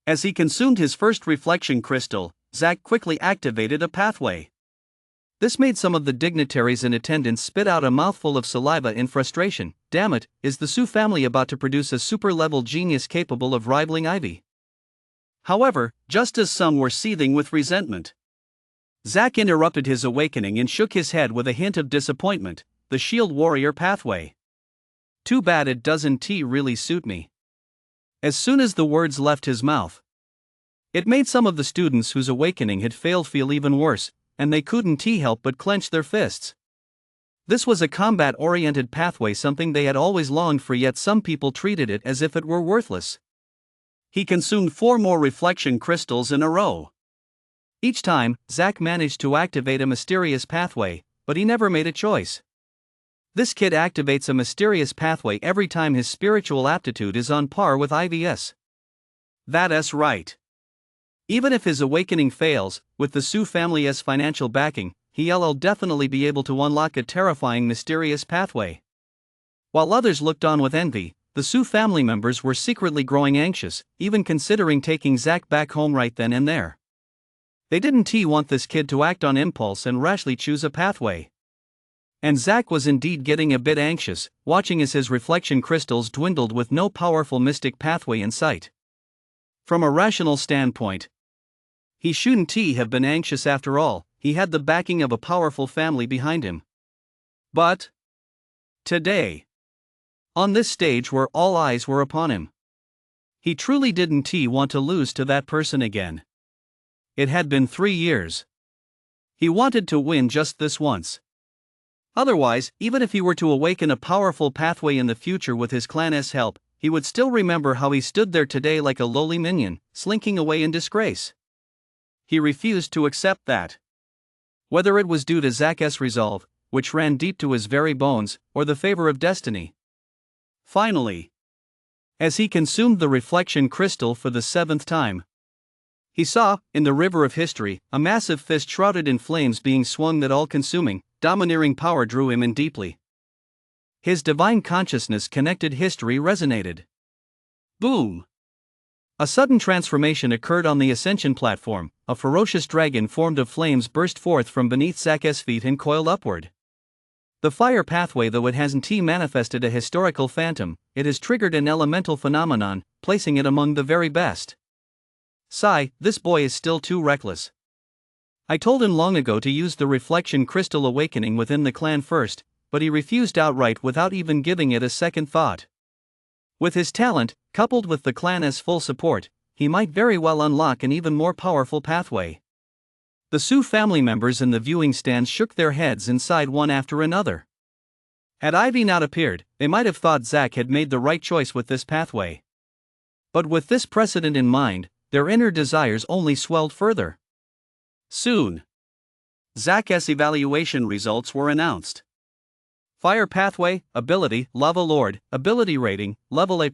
As he consumed his first reflection crystal, Zack quickly activated a pathway. This made some of the dignitaries in attendance spit out a mouthful of saliva in frustration. Damn it, is the Su family about to produce a super-level genius capable of rivaling Ivy? However, just as some were seething with resentment, Zack interrupted his awakening and shook his head with a hint of disappointment. "The Shield Warrior pathway. Too bad it doesn't really suit me." As soon as the words left his mouth, it made some of the students whose awakening had failed feel even worse, and they couldn't help but clench their fists. This was a combat-oriented pathway, something they had always longed for, yet some people treated it as if it were worthless. He consumed 4 more reflection crystals in a row. Each time, Zack managed to activate a mysterious pathway, but he never made a choice. This kid activates a mysterious pathway every time his spiritual aptitude is on par with IVS. That's right. Even if his awakening fails, with the Su family's financial backing, he'll definitely be able to unlock a terrifying mysterious pathway. While others looked on with envy, the Su family members were secretly growing anxious, even considering taking Zack back home right then and there. They didn't want this kid to act on impulse and rashly choose a pathway. And Zack was indeed getting a bit anxious, watching as his reflection crystals dwindled with no powerful mystic pathway in sight. From a rational standpoint, he shouldn't have been anxious after all. He had the backing of a powerful family behind him. But today, on this stage where all eyes were upon him, he truly didn't want to lose to that person again. It had been 3 years. He wanted to win just this once. Otherwise, even if he were to awaken a powerful pathway in the future with his clan's help, he would still remember how he stood there today like a lowly minion, slinking away in disgrace. He refused to accept that. Whether it was due to Zack's resolve, which ran deep to his very bones, or the favor of destiny. Finally, as he consumed the reflection crystal for the 7th time, he saw, in the river of history, a massive fist shrouded in flames being swung. That all-consuming, domineering power drew him in deeply. His divine consciousness connected, history resonated. Boom! A sudden transformation occurred on the ascension platform. A ferocious dragon formed of flames burst forth from beneath Zack's feet and coiled upward. The fire pathway, though it hasn't manifested a historical phantom, it has triggered an elemental phenomenon, placing it among the very best. Sigh, this boy is still too reckless. I told him long ago to use the reflection crystal awakening within the clan first, but he refused outright without even giving it a second thought. With his talent, coupled with the clan's full support, he might very well unlock an even more powerful pathway. The Su family members in the viewing stands shook their heads and sighed one after another. Had Ivy not appeared, they might have thought Zack had made the right choice with this pathway. But with this precedent in mind, their inner desires only swelled further. Soon, Zack's evaluation results were announced. Fire pathway, ability, Lava Lord, ability rating, level A+,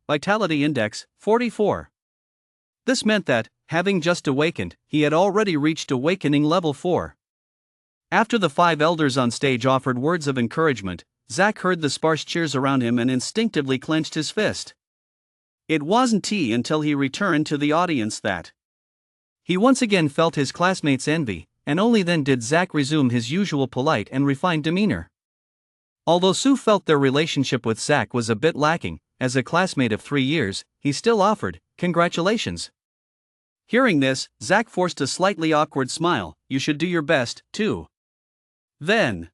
vitality index, 44. This meant that, having just awakened, he had already reached awakening level 4. After the 5 elders on stage offered words of encouragement, Zack heard the sparse cheers around him and instinctively clenched his fist. It wasn't until he returned to the audience that he once again felt his classmates' envy, and only then did Zack resume his usual polite and refined demeanor. Although Su felt their relationship with Zack was a bit lacking, as a classmate of 3 years, he still offered, "Congratulations." Hearing this, Zack forced a slightly awkward smile. "You should do your best, too." Then,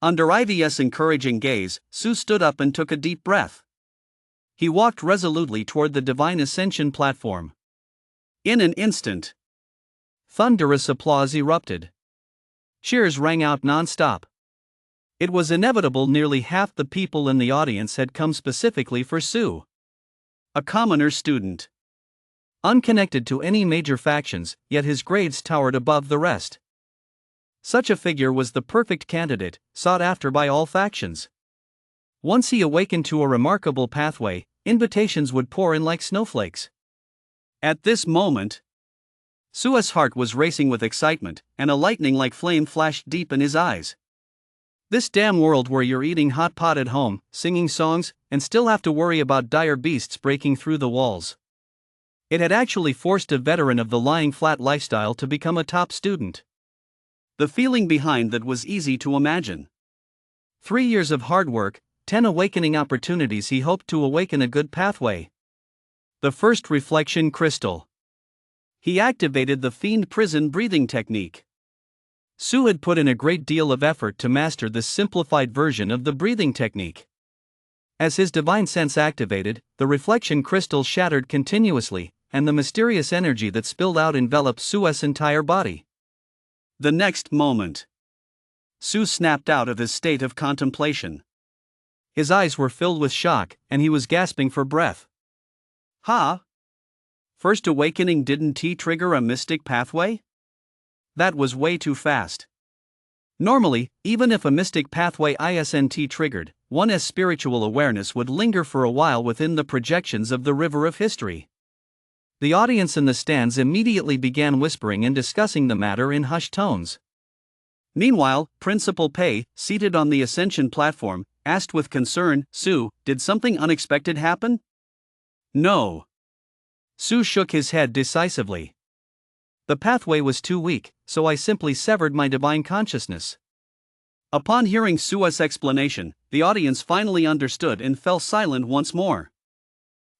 under Ivy's encouraging gaze, Su stood up and took a deep breath. He walked resolutely toward the divine ascension platform. In an instant, thunderous applause erupted. Cheers rang out non-stop. It was inevitable nearly half the people in the audience had come specifically for Sue. A commoner student. Unconnected to any major factions, yet his grades towered above the rest. Such a figure was the perfect candidate, sought after by all factions. Once he awakened to a remarkable pathway, invitations would pour in like snowflakes. At this moment, Sue's heart was racing with excitement, and a lightning-like flame flashed deep in his eyes. This damn world where you're eating hot pot at home, singing songs, and still have to worry about dire beasts breaking through the walls. It had actually forced a veteran of the lying flat lifestyle to become a top student. The feeling behind that was easy to imagine. 3 years of hard work, 10 awakening opportunities. He hoped to awaken a good pathway. The first reflection crystal. He activated the fiend prison breathing technique. Sue had put in a great deal of effort to master this simplified version of the breathing technique. As his divine sense activated, the reflection crystal shattered continuously, and the mysterious energy that spilled out enveloped Sue's entire body. The next moment, Sue snapped out of his state of contemplation. His eyes were filled with shock, and he was gasping for breath. Huh? First awakening didn't trigger a mystic pathway? That was way too fast. Normally, even if a mystic pathway isn't triggered, one's spiritual awareness would linger for a while within the projections of the river of history. The audience in the stands immediately began whispering and discussing the matter in hushed tones. Meanwhile, Principal Pei, seated on the ascension platform, asked with concern, "Sue, did something unexpected happen?" No. Sue shook his head decisively. The pathway was too weak, so I simply severed my divine consciousness. Upon hearing Sue's explanation, the audience finally understood and fell silent once more.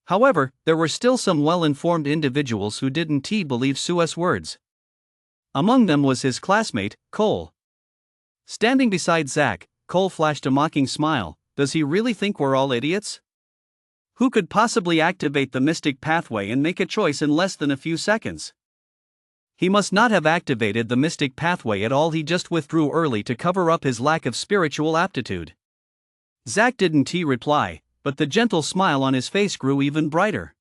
However, there were still some well-informed individuals who didn't believe Sue's words. Among them was his classmate, Cole. Standing beside Zach, Cole flashed a mocking smile. Does he really think we're all idiots? Who could possibly activate the mystic pathway and make a choice in less than a few seconds? He must not have activated the mystic pathway at all. He just withdrew early to cover up his lack of spiritual aptitude. Zach didn't reply, but the gentle smile on his face grew even brighter.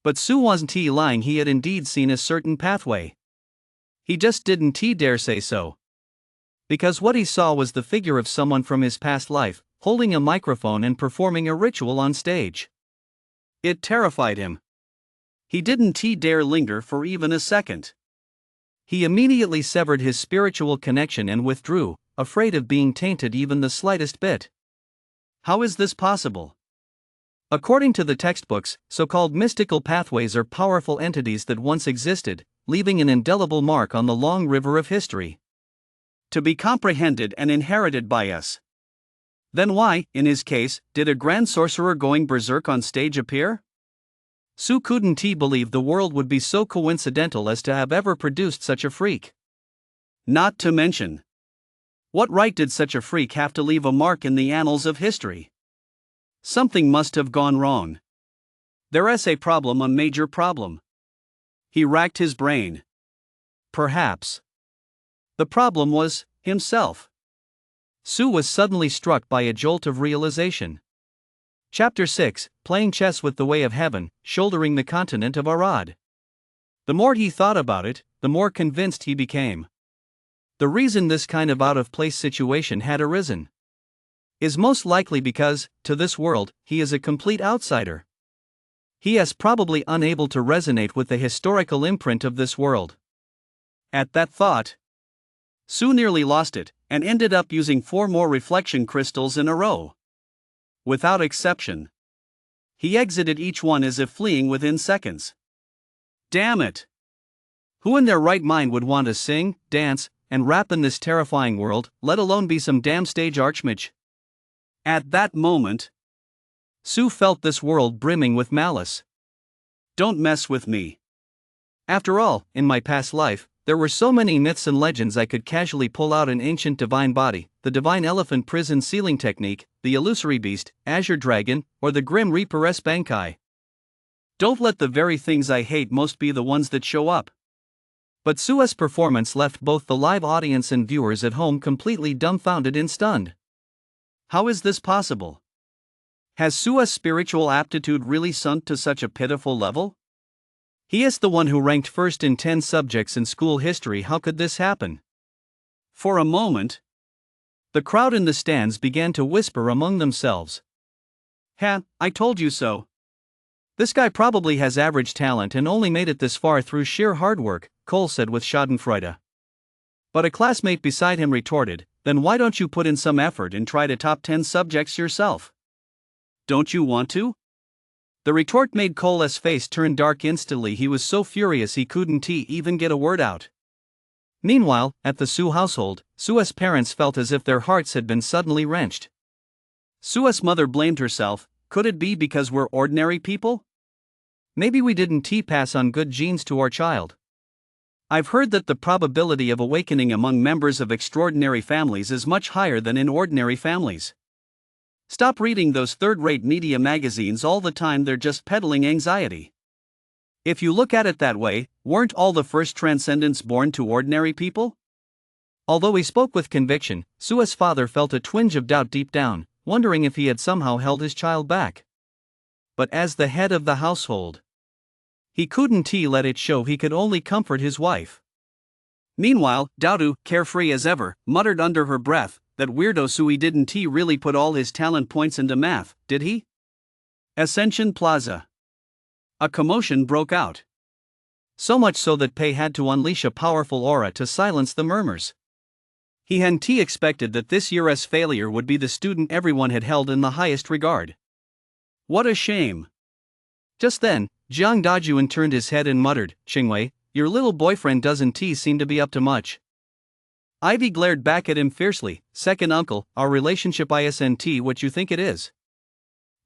But Sue wasn't lying. He had indeed seen a certain pathway. He just didn't dare say so. Because what he saw was the figure of someone from his past life, holding a microphone and performing a ritual on stage. It terrified him. He didn't dare linger for even a second. He immediately severed his spiritual connection and withdrew, afraid of being tainted even the slightest bit. How is this possible? According to the textbooks, so-called mystical pathways are powerful entities that once existed, leaving an indelible mark on the long river of history. To be comprehended and inherited by us. Then why, in his case, did a grand sorcerer going berserk on stage appear? Sue couldn't believe the world would be so coincidental as to have ever produced such a freak. Not to mention, what right did such a freak have to leave a mark in the annals of history? Something must have gone wrong. There's a problem, a major problem. He racked his brain. Perhaps the problem was himself. Sue was suddenly struck by a jolt of realization. Chapter 6, Playing Chess with the Way of Heaven, Shouldering the Continent of Arad. The more he thought about it, the more convinced he became. The reason this kind of out-of-place situation had arisen is most likely because, to this world, he is a complete outsider. He is probably unable to resonate with the historical imprint of this world. At that thought, Sue nearly lost it, and ended up using 4 more reflection crystals in a row. Without exception, he exited each one as if fleeing within seconds. Damn it! Who in their right mind would want to sing, dance, and rap in this terrifying world, let alone be some damn stage archmage? At that moment, Sue felt this world brimming with malice. Don't mess with me. After all, in my past life, there were so many myths and legends I could casually pull out an ancient divine body, the divine elephant prison ceiling technique, the illusory beast, azure dragon, or the grim reaper-esque bankai. Don't let the very things I hate most be the ones that show up. But Sue's performance left both the live audience and viewers at home completely dumbfounded and stunned. How is this possible? Has Sua's spiritual aptitude really sunk to such a pitiful level? He is the one who ranked first in 10 subjects in school history. How could this happen? For a moment, the crowd in the stands began to whisper among themselves. I told you so. This guy probably has average talent and only made it this far through sheer hard work, Cole said with schadenfreude. But a classmate beside him retorted, then why don't you put in some effort and try to top 10 subjects yourself? Don't you want to? The retort made Cole's face turn dark instantly. He was so furious he couldn't even get a word out. Meanwhile, at the Su household, Sua's parents felt as if their hearts had been suddenly wrenched. Sua's mother blamed herself. Could it be because we're ordinary people? Maybe we didn't pass on good genes to our child. I've heard that the probability of awakening among members of extraordinary families is much higher than in ordinary families. Stop reading those third-rate media magazines all the time, they're just peddling anxiety. If you look at it that way, weren't all the first transcendents born to ordinary people? Although he spoke with conviction, Sua's father felt a twinge of doubt deep down, wondering if he had somehow held his child back. But as the head of the household, he couldn't let it show. He could only comfort his wife. Meanwhile, Daudu, carefree as ever, muttered under her breath, that weirdo Sui didn't really put all his talent points into math, did he? Ascension Plaza. A commotion broke out. So much so that Pei had to unleash a powerful aura to silence the murmurs. He hadn't expected that this year's failure would be the student everyone had held in the highest regard. What a shame. Just then, Jiang Dajuan turned his head and muttered, "Qingwei, your little boyfriend doesn't seem to be up to much." Ivy glared back at him fiercely. "Second uncle, our relationship isn't what you think it is."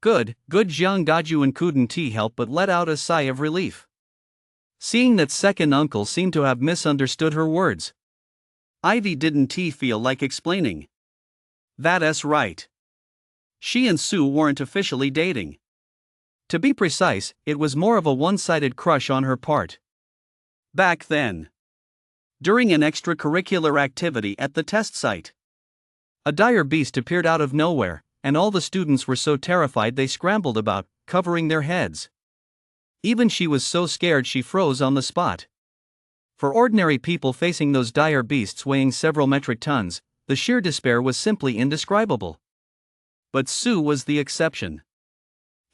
Good, Jiang Dajuan couldn't help but let out a sigh of relief, seeing that second uncle seemed to have misunderstood her words. Ivy didn't feel like explaining. That's right. She and Su weren't officially dating. To be precise, it was more of a one-sided crush on her part. Back then, during an extracurricular activity at the test site, a dire beast appeared out of nowhere, and all the students were so terrified they scrambled about, covering their heads. Even she was so scared she froze on the spot. For ordinary people facing those dire beasts weighing several metric tons, the sheer despair was simply indescribable. But Su was the exception.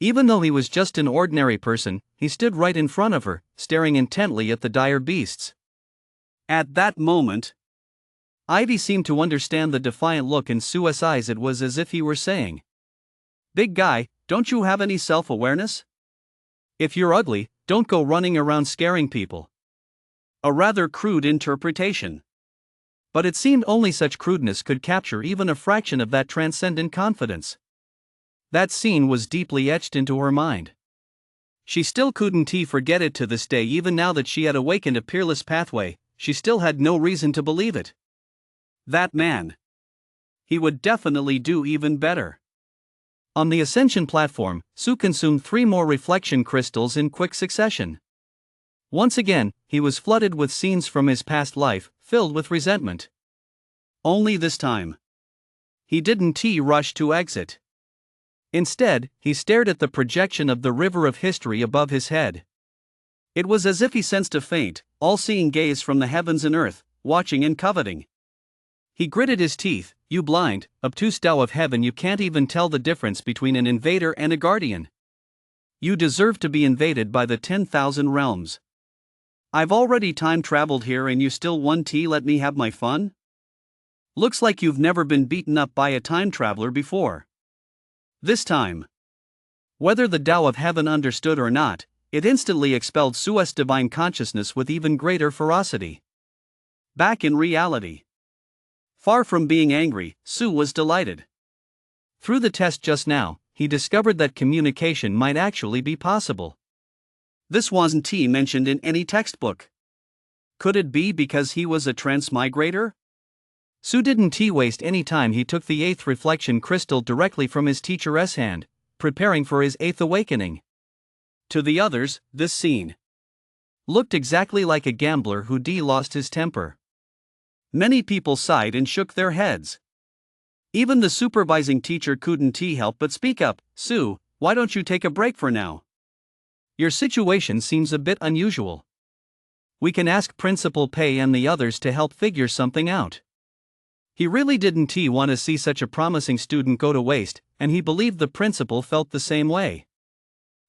Even though he was just an ordinary person, he stood right in front of her, staring intently at the dire beasts. At that moment, Ivy seemed to understand the defiant look in Sua's eyes. It was as if he were saying, "Big guy, don't you have any self-awareness? If you're ugly, don't go running around scaring people." A rather crude interpretation. But it seemed only such crudeness could capture even a fraction of that transcendent confidence. That scene was deeply etched into her mind. She still couldn't forget it to this day. Even now that she had awakened a peerless pathway, she still had no reason to believe it. That man, he would definitely do even better. On the ascension platform, Su consumed 3 more reflection crystals in quick succession. Once again, he was flooded with scenes from his past life, filled with resentment. Only this time, he didn't rush to exit. Instead, he stared at the projection of the river of history above his head. It was as if he sensed a faint, all-seeing gaze from the heavens and earth, watching and coveting. He gritted his teeth. "You blind, obtuse Tao of heaven, you can't even tell the difference between an invader and a guardian. You deserve to be invaded by the 10,000 realms. I've already time-traveled here and you still want to let me have my fun? Looks like you've never been beaten up by a time-traveler before." This time, whether the Tao of heaven understood or not, it instantly expelled Sua's divine consciousness with even greater ferocity. Back in reality, far from being angry, Su was delighted. Through the test just now, he discovered that communication might actually be possible. This wasn't mentioned in any textbook. Could it be because he was a transmigrator? Su didn't waste any time. He took the 8th reflection crystal directly from his teacher's hand, preparing for his 8th awakening. To the others, this scene looked exactly like a gambler who lost his temper. Many people sighed and shook their heads. Even the supervising teacher couldn't help but speak up. Sue, why don't you take a break for now? Your situation seems a bit unusual. We can ask Principal Pei and the others to help figure something out. He really didn't want to see such a promising student go to waste, and he believed the principal felt the same way.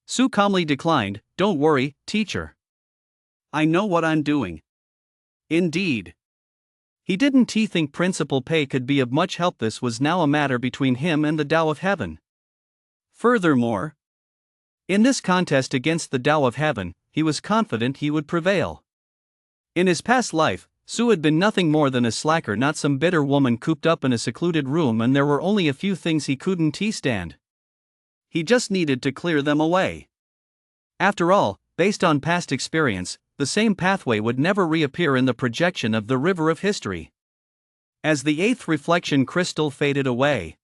Sue calmly declined, "Don't worry, teacher. I know what I'm doing." Indeed. He didn't think Principal Pei could be of much help. This was now a matter between him and the Tao of Heaven. Furthermore, in this contest against the Tao of Heaven, he was confident he would prevail. In his past life, Sue had been nothing more than a slacker, not some bitter woman cooped up in a secluded room, and there were only a few things he couldn't stand. He just needed to clear them away. After all, based on past experience, the same pathway would never reappear in the projection of the river of history. As the eighth reflection crystal faded away,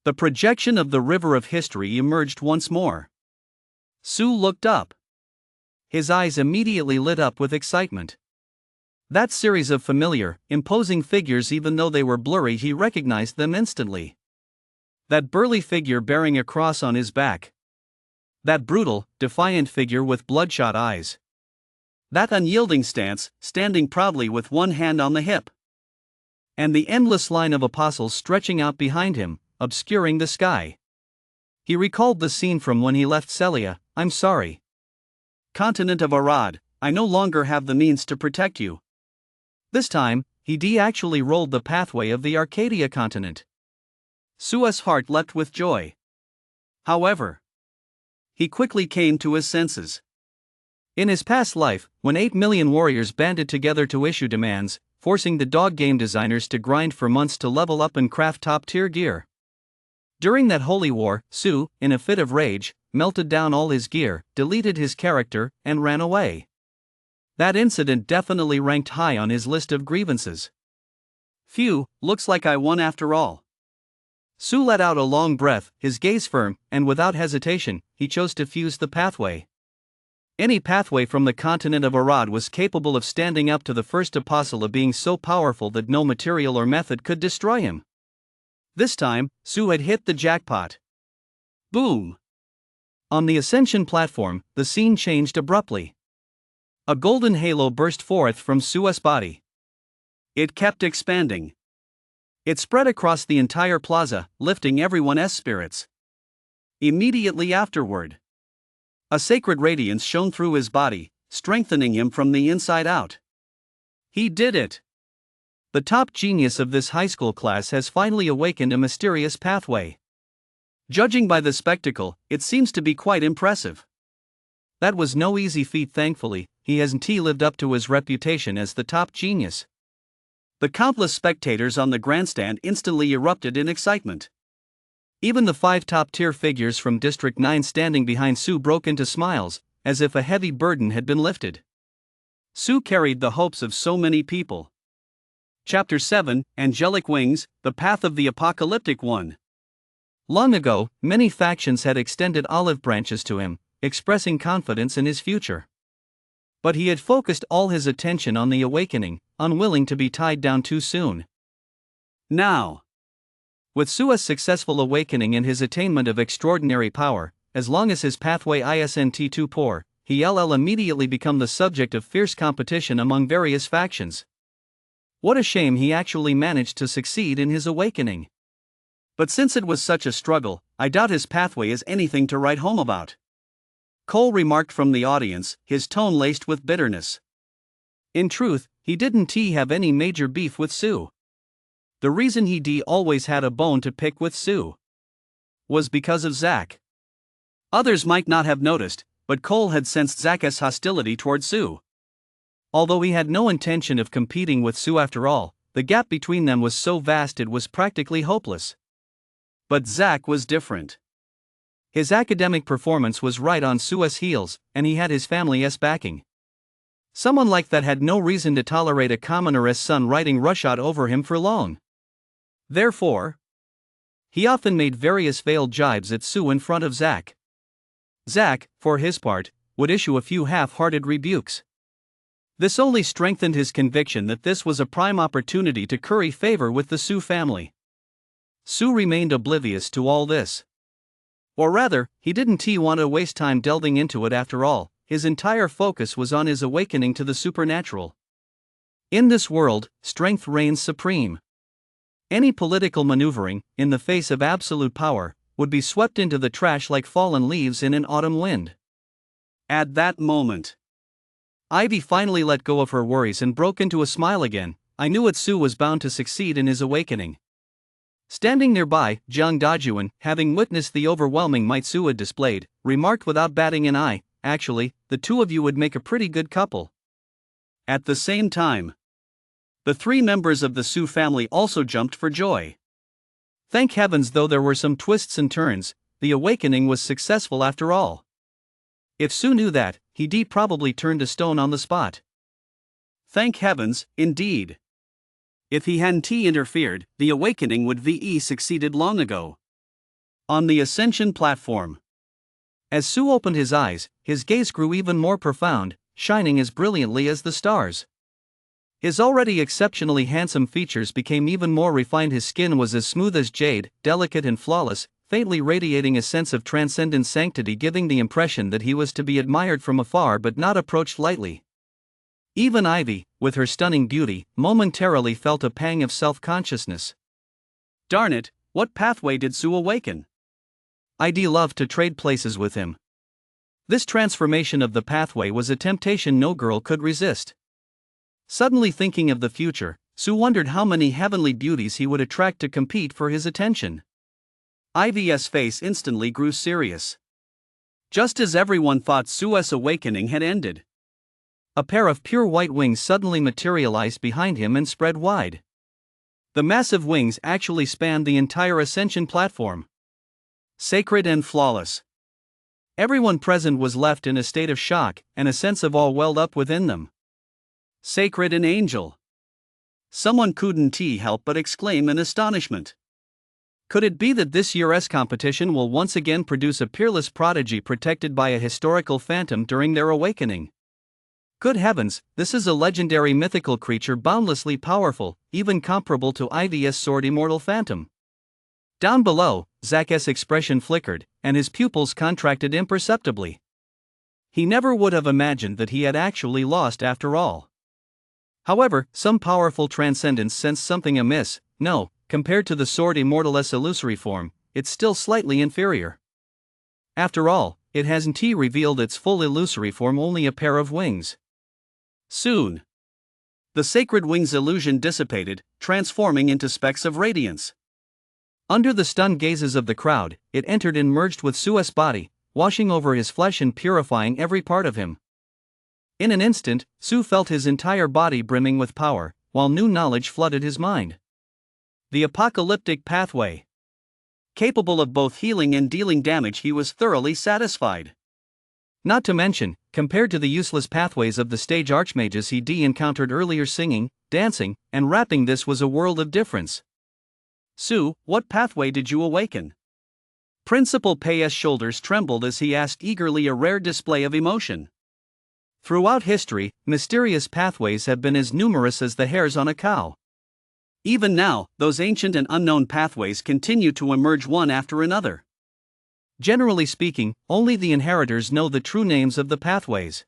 the projection of the river of history emerged once more. Sue looked up. His eyes immediately lit up with excitement. That series of familiar, imposing figures, even though they were blurry, he recognized them instantly. That burly figure bearing a cross on his back. That brutal, defiant figure with bloodshot eyes. That unyielding stance, standing proudly with one hand on the hip. And the endless line of apostles stretching out behind him, obscuring the sky. He recalled the scene from when he left Celia. "I'm sorry. Continent of Arad, I no longer have the means to protect you." This time, he actually rolled the pathway of the Arcadia continent. Sue's heart leapt with joy. However, he quickly came to his senses. In his past life, when 8 million warriors banded together to issue demands, forcing the dog game designers to grind for months to level up and craft top-tier gear. During that holy war, Sue, in a fit of rage, melted down all his gear, deleted his character, and ran away. That incident definitely ranked high on his list of grievances. Phew, looks like I won after all. Sue let out a long breath, his gaze firm, and without hesitation, he chose to fuse the pathway. Any pathway from the continent of Arad was capable of standing up to the first apostle, of being so powerful that no material or method could destroy him. This time, Sue had hit the jackpot. Boom! On the ascension platform, the scene changed abruptly. A golden halo burst forth from Sue's body. It kept expanding. It spread across the entire plaza, lifting everyone's spirits. Immediately afterward, a sacred radiance shone through his body, strengthening him from the inside out. He did it! The top genius of this high school class has finally awakened a mysterious pathway. Judging by the spectacle, it seems to be quite impressive. That was no easy feat. Thankfully, he hasn't lived up to his reputation as the top genius. The countless spectators on the grandstand instantly erupted in excitement. Even the 5 top-tier figures from District 9 standing behind Sue broke into smiles, as if a heavy burden had been lifted. Sue carried the hopes of so many people. Chapter 7, Angelic Wings, The Path of the Apocalyptic One. Long ago, many factions had extended olive branches to him, expressing confidence in his future. But he had focused all his attention on the awakening, unwilling to be tied down too soon. Now, with Sue's successful awakening and his attainment of extraordinary power, as long as his pathway isn't too poor, he'll immediately become the subject of fierce competition among various factions. What a shame he actually managed to succeed in his awakening. But since it was such a struggle, I doubt his pathway is anything to write home about. Cole remarked from the audience, his tone laced with bitterness. In truth, he didn't have any major beef with Sue. The reason he always had a bone to pick with Sue was because of Zack. Others might not have noticed, but Cole had sensed Zack's hostility toward Sue. Although he had no intention of competing with Sue after all, the gap between them was so vast it was practically hopeless. But Zack was different. His academic performance was right on Sue's heels, and he had his family's backing. Someone like that had no reason to tolerate a commoner's son riding roughshod over him for long. Therefore, he often made various veiled jibes at Sue in front of Zack. Zack, for his part, would issue a few half-hearted rebukes. This only strengthened his conviction that this was a prime opportunity to curry favor with the Sue family. Su remained oblivious to all this. Or rather, he didn't want to waste time delving into it after all, his entire focus was on his awakening to the supernatural. In this world, strength reigns supreme. Any political maneuvering, in the face of absolute power, would be swept into the trash like fallen leaves in an autumn wind. At that moment, Ivy finally let go of her worries and broke into a smile again. I knew it, Su was bound to succeed in his awakening. Standing nearby, Jiang Dajuan, having witnessed the overwhelming might Su had displayed, remarked without batting an eye, actually, the two of you would make a pretty good couple. At the same time, the three members of the Su family also jumped for joy. Thank heavens, though there were some twists and turns, the awakening was successful after all. If Su knew that, he'd probably turned to stone on the spot. Thank heavens, indeed. If he hadn't interfered, the awakening would have succeeded long ago. On the ascension platform, as Su opened his eyes, his gaze grew even more profound, shining as brilliantly as the stars. His already exceptionally handsome features became even more refined. His skin was as smooth as jade, delicate and flawless, faintly radiating a sense of transcendent sanctity, giving the impression that he was to be admired from afar but not approached lightly. Even Ivy, with her stunning beauty, momentarily felt a pang of self-consciousness. Darn it, what pathway did Su awaken? I'd love to trade places with him. This transformation of the pathway was a temptation no girl could resist. Suddenly thinking of the future, Su wondered how many heavenly beauties he would attract to compete for his attention. Ivy's face instantly grew serious. Just as everyone thought Su's awakening had ended, a pair of pure white wings suddenly materialized behind him and spread wide. The massive wings actually spanned the entire ascension platform. Sacred and flawless. Everyone present was left in a state of shock, and a sense of awe welled up within them. Sacred and angel. Someone couldn't help but exclaim in astonishment. Could it be that this year's competition will once again produce a peerless prodigy protected by a historical phantom during their awakening? Good heavens, this is a legendary mythical creature boundlessly powerful, even comparable to Ivy's sword immortal phantom. Down below, Zak's expression flickered, and his pupils contracted imperceptibly. He never would have imagined that he had actually lost after all. However, some powerful transcendence sensed something amiss. No, compared to the sword immortal's illusory form, it's still slightly inferior. After all, it hasn't revealed its full illusory form, only a pair of wings. Soon, the sacred wings illusion dissipated, transforming into specks of radiance. Under the stunned gazes of the crowd, it entered and merged with Su's body, washing over his flesh and purifying every part of him. In an instant, Su felt his entire body brimming with power, while new knowledge flooded his mind. The apocalyptic pathway. Capable of both healing and dealing damage, he was thoroughly satisfied. Not to mention, compared to the useless pathways of the stage archmages he'd encountered earlier, singing, dancing, and rapping, this was a world of difference. Su, what pathway did you awaken? Principal Pei's shoulders trembled as he asked eagerly, a rare display of emotion. Throughout history, mysterious pathways have been as numerous as the hairs on a cow. Even now, those ancient and unknown pathways continue to emerge one after another. Generally speaking, only the inheritors know the true names of the pathways.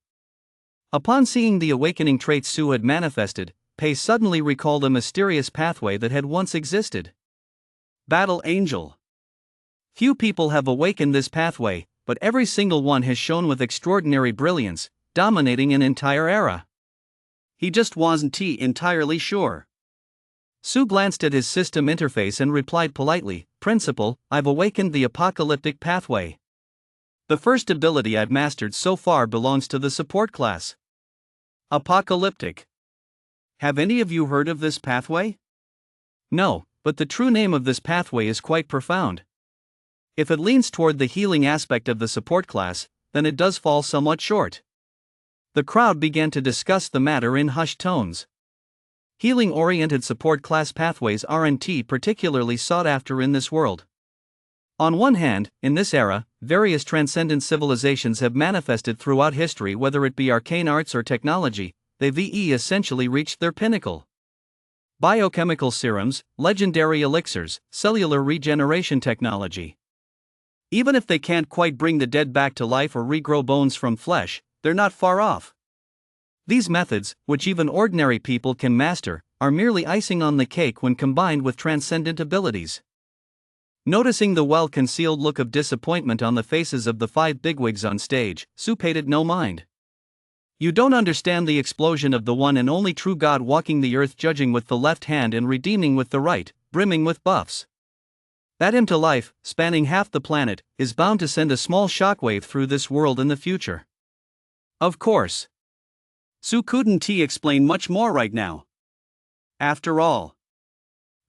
Upon seeing the awakening traits Su had manifested, Pei suddenly recalled a mysterious pathway that had once existed. Battle Angel. Few people have awakened this pathway, but every single one has shone with extraordinary brilliance, dominating an entire era. He just wasn't entirely sure. Su glanced at his system interface and replied politely, Principal, I've awakened the apocalyptic pathway. The first ability I've mastered so far belongs to the support class. Apocalyptic. Have any of you heard of this pathway? No, but the true name of this pathway is quite profound. If it leans toward the healing aspect of the support class, then it does fall somewhat short. The crowd began to discuss the matter in hushed tones. Healing-oriented support class pathways aren't particularly sought after in this world. On one hand, in this era, various transcendent civilizations have manifested throughout history, whether it be arcane arts or technology, they've essentially reached their pinnacle. biochemical serums, legendary elixirs, cellular regeneration technology. Even if they can't quite bring the dead back to life or regrow bones from flesh, they're not far off. These methods, which even ordinary people can master, are merely icing on the cake when combined with transcendent abilities. Noticing the well-concealed look of disappointment on the faces of the 5 bigwigs on stage, Sue paid it no mind. You don't understand the explosion of the one and only true God walking the earth, judging with the left hand and redeeming with the right, brimming with buffs. That him to life, spanning half the planet, is bound to send a small shockwave through this world in the future. Of course. Sue couldn't explain much more right now. After all,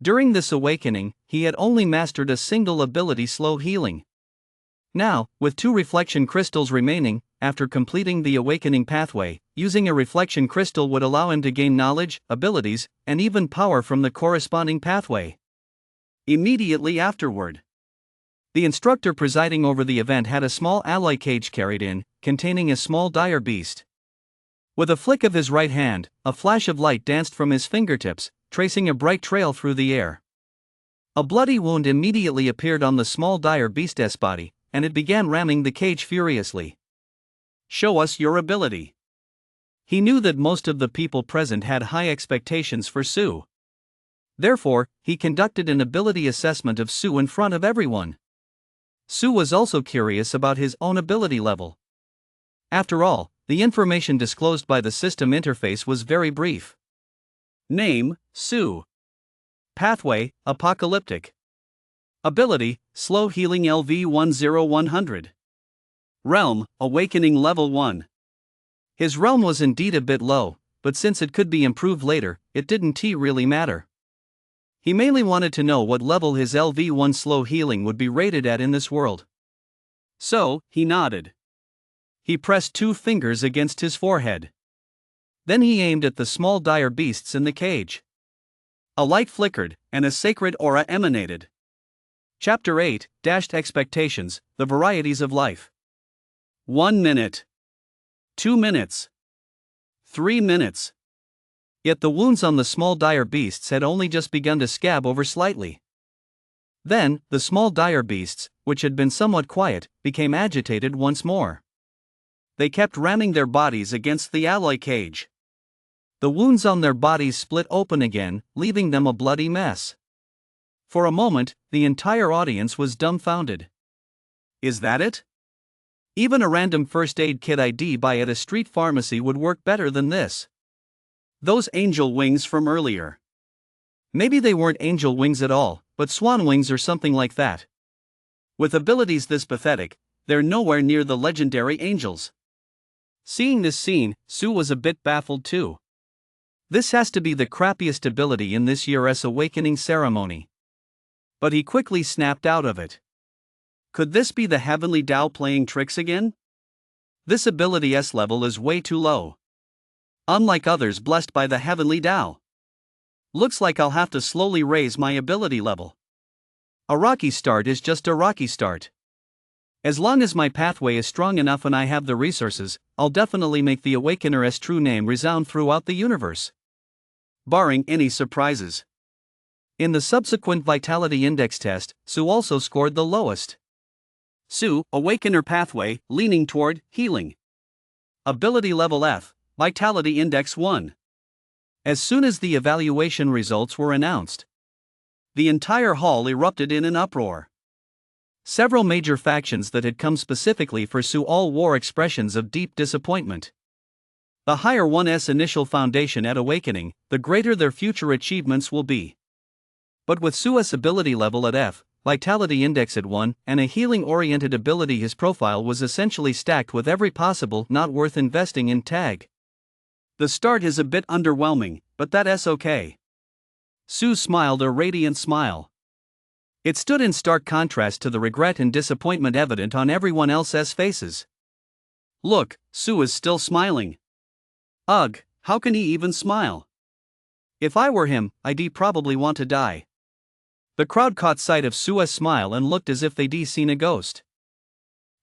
during this awakening, he had only mastered a single ability, slow healing. Now, with 2 reflection crystals remaining, after completing the awakening pathway, using a reflection crystal would allow him to gain knowledge, abilities, and even power from the corresponding pathway. Immediately afterward, the instructor presiding over the event had a small alloy cage carried in, containing a small dire beast. With a flick of his right hand, a flash of light danced from his fingertips, tracing a bright trail through the air. A bloody wound immediately appeared on the small dire beast's body, and it began ramming the cage furiously. Show us your ability. He knew that most of the people present had high expectations for Sue. Therefore, he conducted an ability assessment of Sue in front of everyone. Sue was also curious about his own ability level. After all, the information disclosed by the system interface was very brief. Name, Sue. Pathway, apocalyptic. Ability, slow healing LV10100. Realm, awakening level 1. His realm was indeed a bit low, but since it could be improved later, it didn't really matter. He mainly wanted to know what level his LV1 slow healing would be rated at in this world. So, he nodded. He pressed 2 fingers against his forehead. Then he aimed at the small dire beasts in the cage. A light flickered, and a sacred aura emanated. Chapter 8, Expectations, the Varieties of Life. 1 minute. 2 minutes. 3 minutes. Yet the wounds on the small dire beasts had only just begun to scab over slightly. Then, the small dire beasts, which had been somewhat quiet, became agitated once more. They kept ramming their bodies against the alloy cage. The wounds on their bodies split open again, leaving them a bloody mess. For a moment, the entire audience was dumbfounded. Is that it? Even a random first aid kit I'd buy at a street pharmacy would work better than this. Those angel wings from earlier. Maybe they weren't angel wings at all, but swan wings or something like that. With abilities this pathetic, they're nowhere near the legendary angels. Seeing this scene, Sue was a bit baffled too. This has to be the crappiest ability in this year's awakening ceremony. But he quickly snapped out of it. Could this be the heavenly Tao playing tricks again? This ability's level is way too low. Unlike others blessed by the heavenly Tao. Looks like I'll have to slowly raise my ability level. A rocky start is just a rocky start. As long as my pathway is strong enough and I have the resources, I'll definitely make the Awakener's true name resound throughout the universe. Barring any surprises. In the subsequent Vitality Index test, Sue also scored the lowest. Sue, Awakener pathway, leaning toward healing. Ability level F, Vitality Index 1. As soon as the evaluation results were announced, the entire hall erupted in an uproar. Several major factions that had come specifically for Sue all wore expressions of deep disappointment. The higher one's initial foundation at awakening, the greater their future achievements will be. But with Sue's ability level at F, Vitality Index at 1, and a healing-oriented ability, his profile was essentially stacked with every possible not worth investing in tag. The start is a bit underwhelming, but that's okay. Sue smiled a radiant smile. It stood in stark contrast to the regret and disappointment evident on everyone else's faces. Look, Sue is still smiling. Ugh, how can he even smile? If I were him, I'd probably want to die. The crowd caught sight of Sue's smile and looked as if they'd seen a ghost.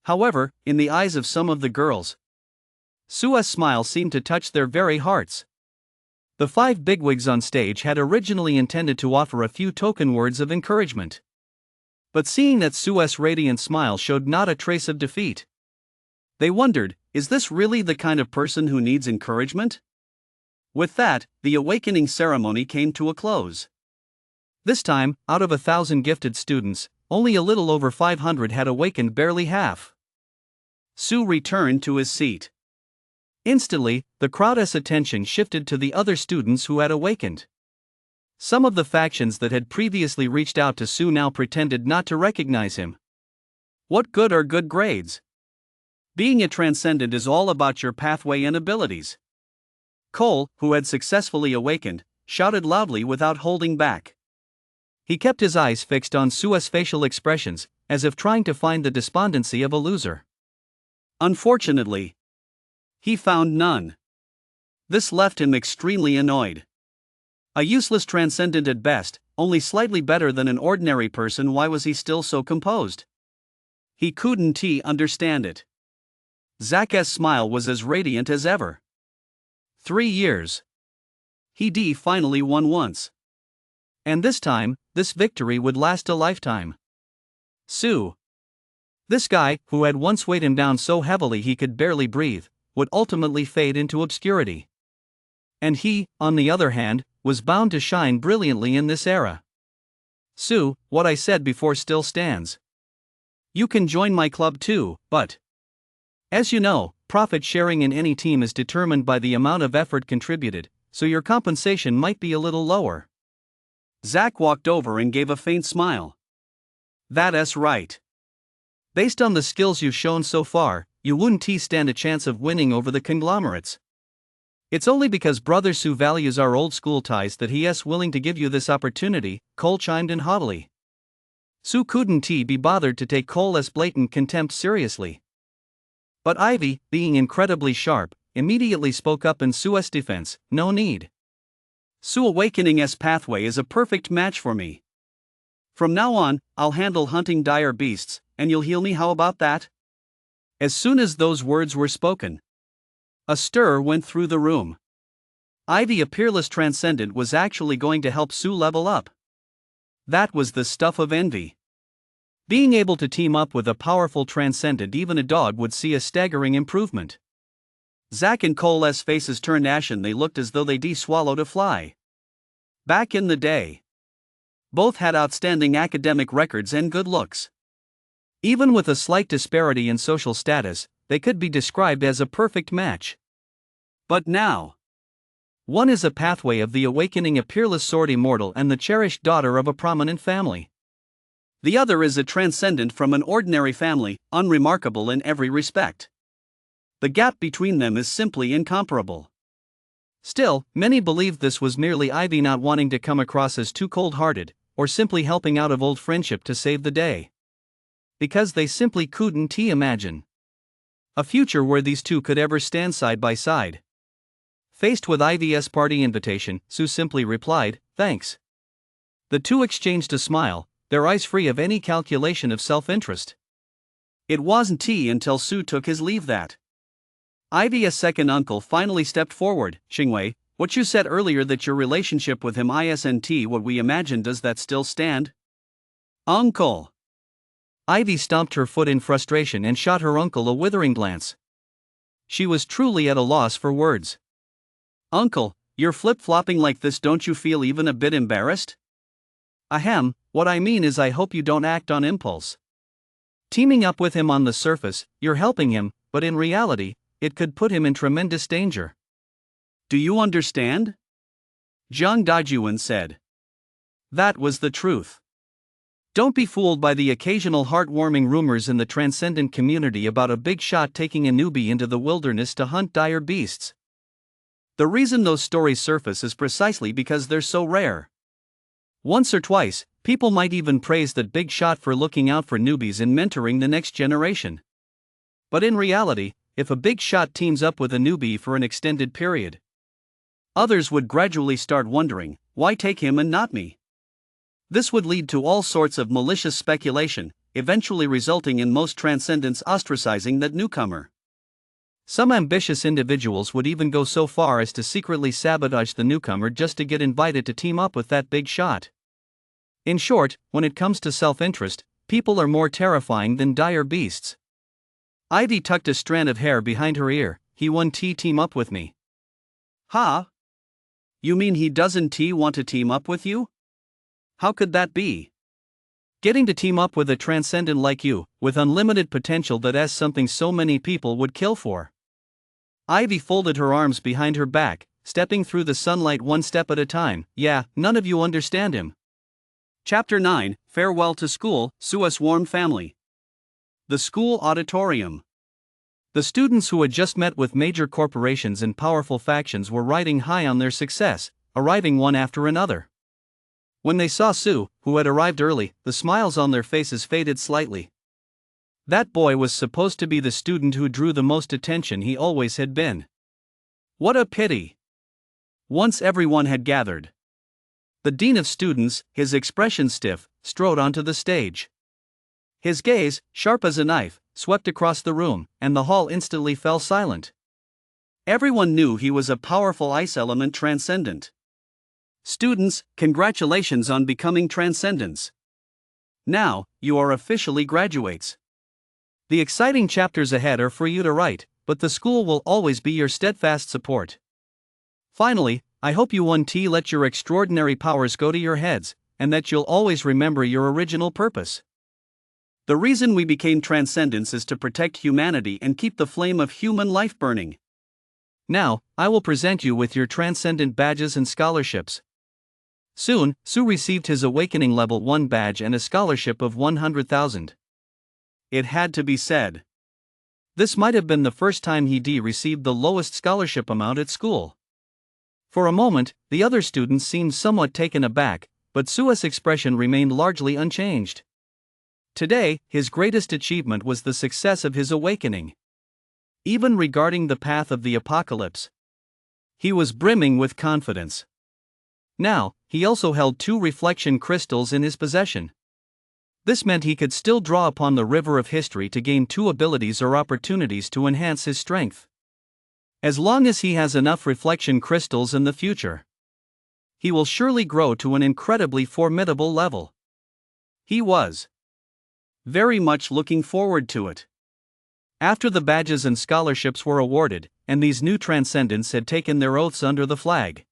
However, in the eyes of some of the girls, Sue's smile seemed to touch their very hearts. The 5 bigwigs on stage had originally intended to offer a few token words of encouragement. But seeing that Sue's radiant smile showed not a trace of defeat, they wondered, is this really the kind of person who needs encouragement? With that, the awakening ceremony came to a close. This time, out of 1,000 gifted students, only a little over 500 had awakened, barely half. Sue returned to his seat. Instantly, the crowd's attention shifted to the other students who had awakened. Some of the factions that had previously reached out to Sue now pretended not to recognize him. What good are good grades? Being a transcendent is all about your pathway and abilities. Cole, who had successfully awakened, shouted loudly without holding back. He kept his eyes fixed on Sue's facial expressions, as if trying to find the despondency of a loser. Unfortunately, he found none. This left him extremely annoyed. A useless transcendent at best, only slightly better than an ordinary person. Why was he still so composed? He couldn't understand it. Zach's smile was as radiant as ever. 3 years. He finally won once. And this time, this victory would last a lifetime. Sue. This guy, who had once weighed him down so heavily he could barely breathe, would ultimately fade into obscurity. And he, on the other hand, was bound to shine brilliantly in this era. Sue, what I said before still stands. You can join my club too, but as you know, profit sharing in any team is determined by the amount of effort contributed, so your compensation might be a little lower. Zach walked over and gave a faint smile. That's right. Based on the skills you've shown so far, you wouldn't stand a chance of winning over the conglomerates. It's only because Brother Sue values our old school ties that he is willing to give you this opportunity, Cole chimed in haughtily. Sue couldn't be bothered to take Cole's blatant contempt seriously. But Ivy, being incredibly sharp, immediately spoke up in Sue's defense. No need. Sue Awakening's pathway is a perfect match for me. From now on, I'll handle hunting dire beasts, and you'll heal me. How about that? As soon as those words were spoken, a stir went through the room. Ivy, a peerless transcendent, was actually going to help Sue level up. That was the stuff of envy. Being able to team up with a powerful transcendent, even a dog would see a staggering improvement. Zach and Cole's faces turned ashen. They looked as though they'd swallowed a fly. Back in the day, both had outstanding academic records and good looks. Even with a slight disparity in social status, they could be described as a perfect match. But now, one is a pathway of the awakening, a peerless sword immortal and the cherished daughter of a prominent family. The other is a transcendent from an ordinary family, unremarkable in every respect. The gap between them is simply incomparable. Still, many believed this was merely Ivy not wanting to come across as too cold-hearted, or simply helping out of old friendship to save the day. Because they simply couldn't imagine a future where these two could ever stand side by side. Faced with Ivy's party invitation, Sue simply replied, "Thanks." The two exchanged a smile, their eyes free of any calculation of self-interest. It wasn't until Sue took his leave that Ivy's second uncle finally stepped forward. "Xingwei, what you said earlier that your relationship with him isn't what we imagined, does that still stand?" "Uncle." Ivy stomped her foot in frustration and shot her uncle a withering glance. She was truly at a loss for words. "Uncle, you're flip-flopping like this, don't you feel even a bit embarrassed?" "Ahem, what I mean is I hope you don't act on impulse. Teaming up with him on the surface, you're helping him, but in reality, it could put him in tremendous danger." "Do you understand?" Zhang Dajuan said. That was the truth. Don't be fooled by the occasional heartwarming rumors in the transcendent community about a big shot taking a newbie into the wilderness to hunt dire beasts. The reason those stories surface is precisely because they're so rare. Once or twice, people might even praise that big shot for looking out for newbies and mentoring the next generation. But in reality, if a big shot teams up with a newbie for an extended period, others would gradually start wondering, why take him and not me? This would lead to all sorts of malicious speculation, eventually resulting in most transcendents ostracizing that newcomer. Some ambitious individuals would even go so far as to secretly sabotage the newcomer just to get invited to team up with that big shot. In short, when it comes to self-interest, people are more terrifying than dire beasts. Ivy tucked a strand of hair behind her ear. He won't team up with me. Huh? You mean he doesn't want to team up with you? How could that be? Getting to team up with a transcendent like you, with unlimited potential, that's something so many people would kill for. Ivy folded her arms behind her back, stepping through the sunlight one step at a time. Yeah, none of you understand him. Chapter 9, Farewell to School, Sue's Warm Family. The school auditorium. The students who had just met with major corporations and powerful factions were riding high on their success, arriving one after another. When they saw Sue, who had arrived early, the smiles on their faces faded slightly. That boy was supposed to be the student who drew the most attention. He always had been. What a pity. Once everyone had gathered. The dean of students, his expression stiff, strode onto the stage. His gaze, sharp as a knife, swept across the room, and the hall instantly fell silent. Everyone knew he was a powerful ice element transcendent. Students, congratulations on becoming transcendents. Now, you are officially graduates. The exciting chapters ahead are for you to write, but the school will always be your steadfast support. Finally, I hope you won't let your extraordinary powers go to your heads, and that you'll always remember your original purpose. The reason we became transcendents is to protect humanity and keep the flame of human life burning. Now, I will present you with your transcendent badges and scholarships. Soon, Sue received his Awakening Level 1 badge and a scholarship of 100,000. It had to be said. This might have been the first time he received the lowest scholarship amount at school. For a moment, the other students seemed somewhat taken aback, but Sue's expression remained largely unchanged. Today, his greatest achievement was the success of his awakening. Even regarding the path of the apocalypse, he was brimming with confidence. Now, he also held 2 reflection crystals in his possession. This meant he could still draw upon the river of history to gain 2 abilities or opportunities to enhance his strength. As long as he has enough reflection crystals in the future, he will surely grow to an incredibly formidable level. He was very much looking forward to it. After the badges and scholarships were awarded, and these new transcendents had taken their oaths under the flag,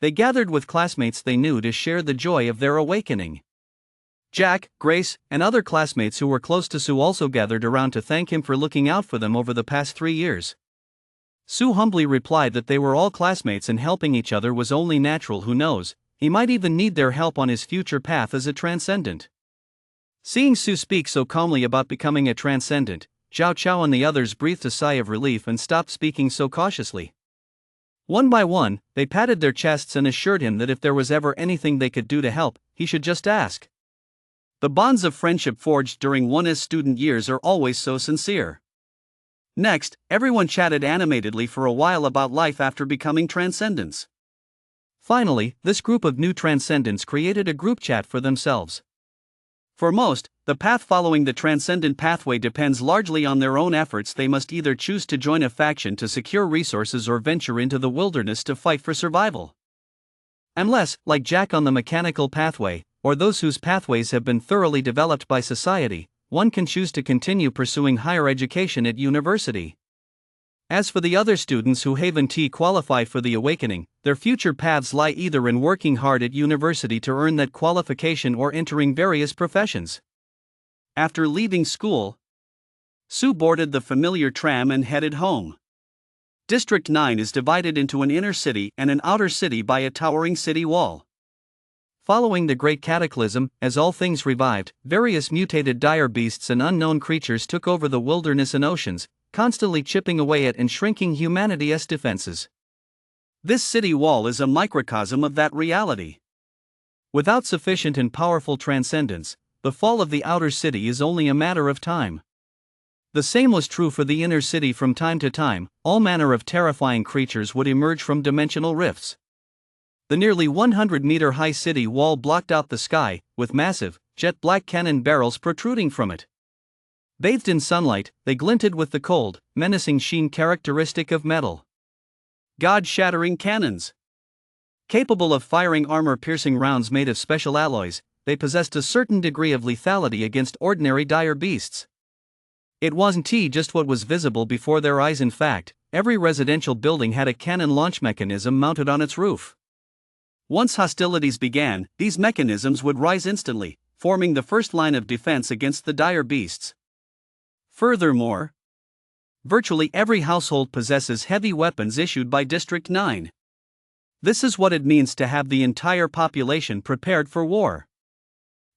they gathered with classmates they knew to share the joy of their awakening. Jack, Grace, and other classmates who were close to Sue also gathered around to thank him for looking out for them over the past 3 years. Sue humbly replied that they were all classmates and helping each other was only natural. Who knows, he might even need their help on his future path as a transcendent. Seeing Sue speak so calmly about becoming a transcendent, Zhao Chao and the others breathed a sigh of relief and stopped speaking so cautiously. One by one, they patted their chests and assured him that if there was ever anything they could do to help, he should just ask. The bonds of friendship forged during one's student years are always so sincere. Next, everyone chatted animatedly for a while about life after becoming transcendents. Finally, this group of new transcendents created a group chat for themselves. For most, the path following the transcendent pathway depends largely on their own efforts. They must either choose to join a faction to secure resources or venture into the wilderness to fight for survival. Unless, like Jack on the mechanical pathway, or those whose pathways have been thoroughly developed by society, one can choose to continue pursuing higher education at university. As for the other students who haven't qualified for the awakening, their future paths lie either in working hard at university to earn that qualification or entering various professions. After leaving school, Sue boarded the familiar tram and headed home. District 9 is divided into an inner city and an outer city by a towering city wall. Following the Great Cataclysm, as all things revived, various mutated dire beasts and unknown creatures took over the wilderness and oceans, constantly chipping away at and shrinking humanity's defenses. This city wall is a microcosm of that reality. Without sufficient and powerful transcendence, the fall of the outer city is only a matter of time. The same was true for the inner city. From time to time, all manner of terrifying creatures would emerge from dimensional rifts. The nearly 100-meter-high city wall blocked out the sky, with massive, jet-black cannon barrels protruding from it. Bathed in sunlight, they glinted with the cold, menacing sheen characteristic of metal. God-shattering cannons. Capable of firing armor-piercing rounds made of special alloys, they possessed a certain degree of lethality against ordinary dire beasts. It wasn't just what was visible before their eyes. In fact, every residential building had a cannon launch mechanism mounted on its roof. Once hostilities began, these mechanisms would rise instantly, forming the first line of defense against the dire beasts. Furthermore, virtually every household possesses heavy weapons issued by District 9. This is what it means to have the entire population prepared for war.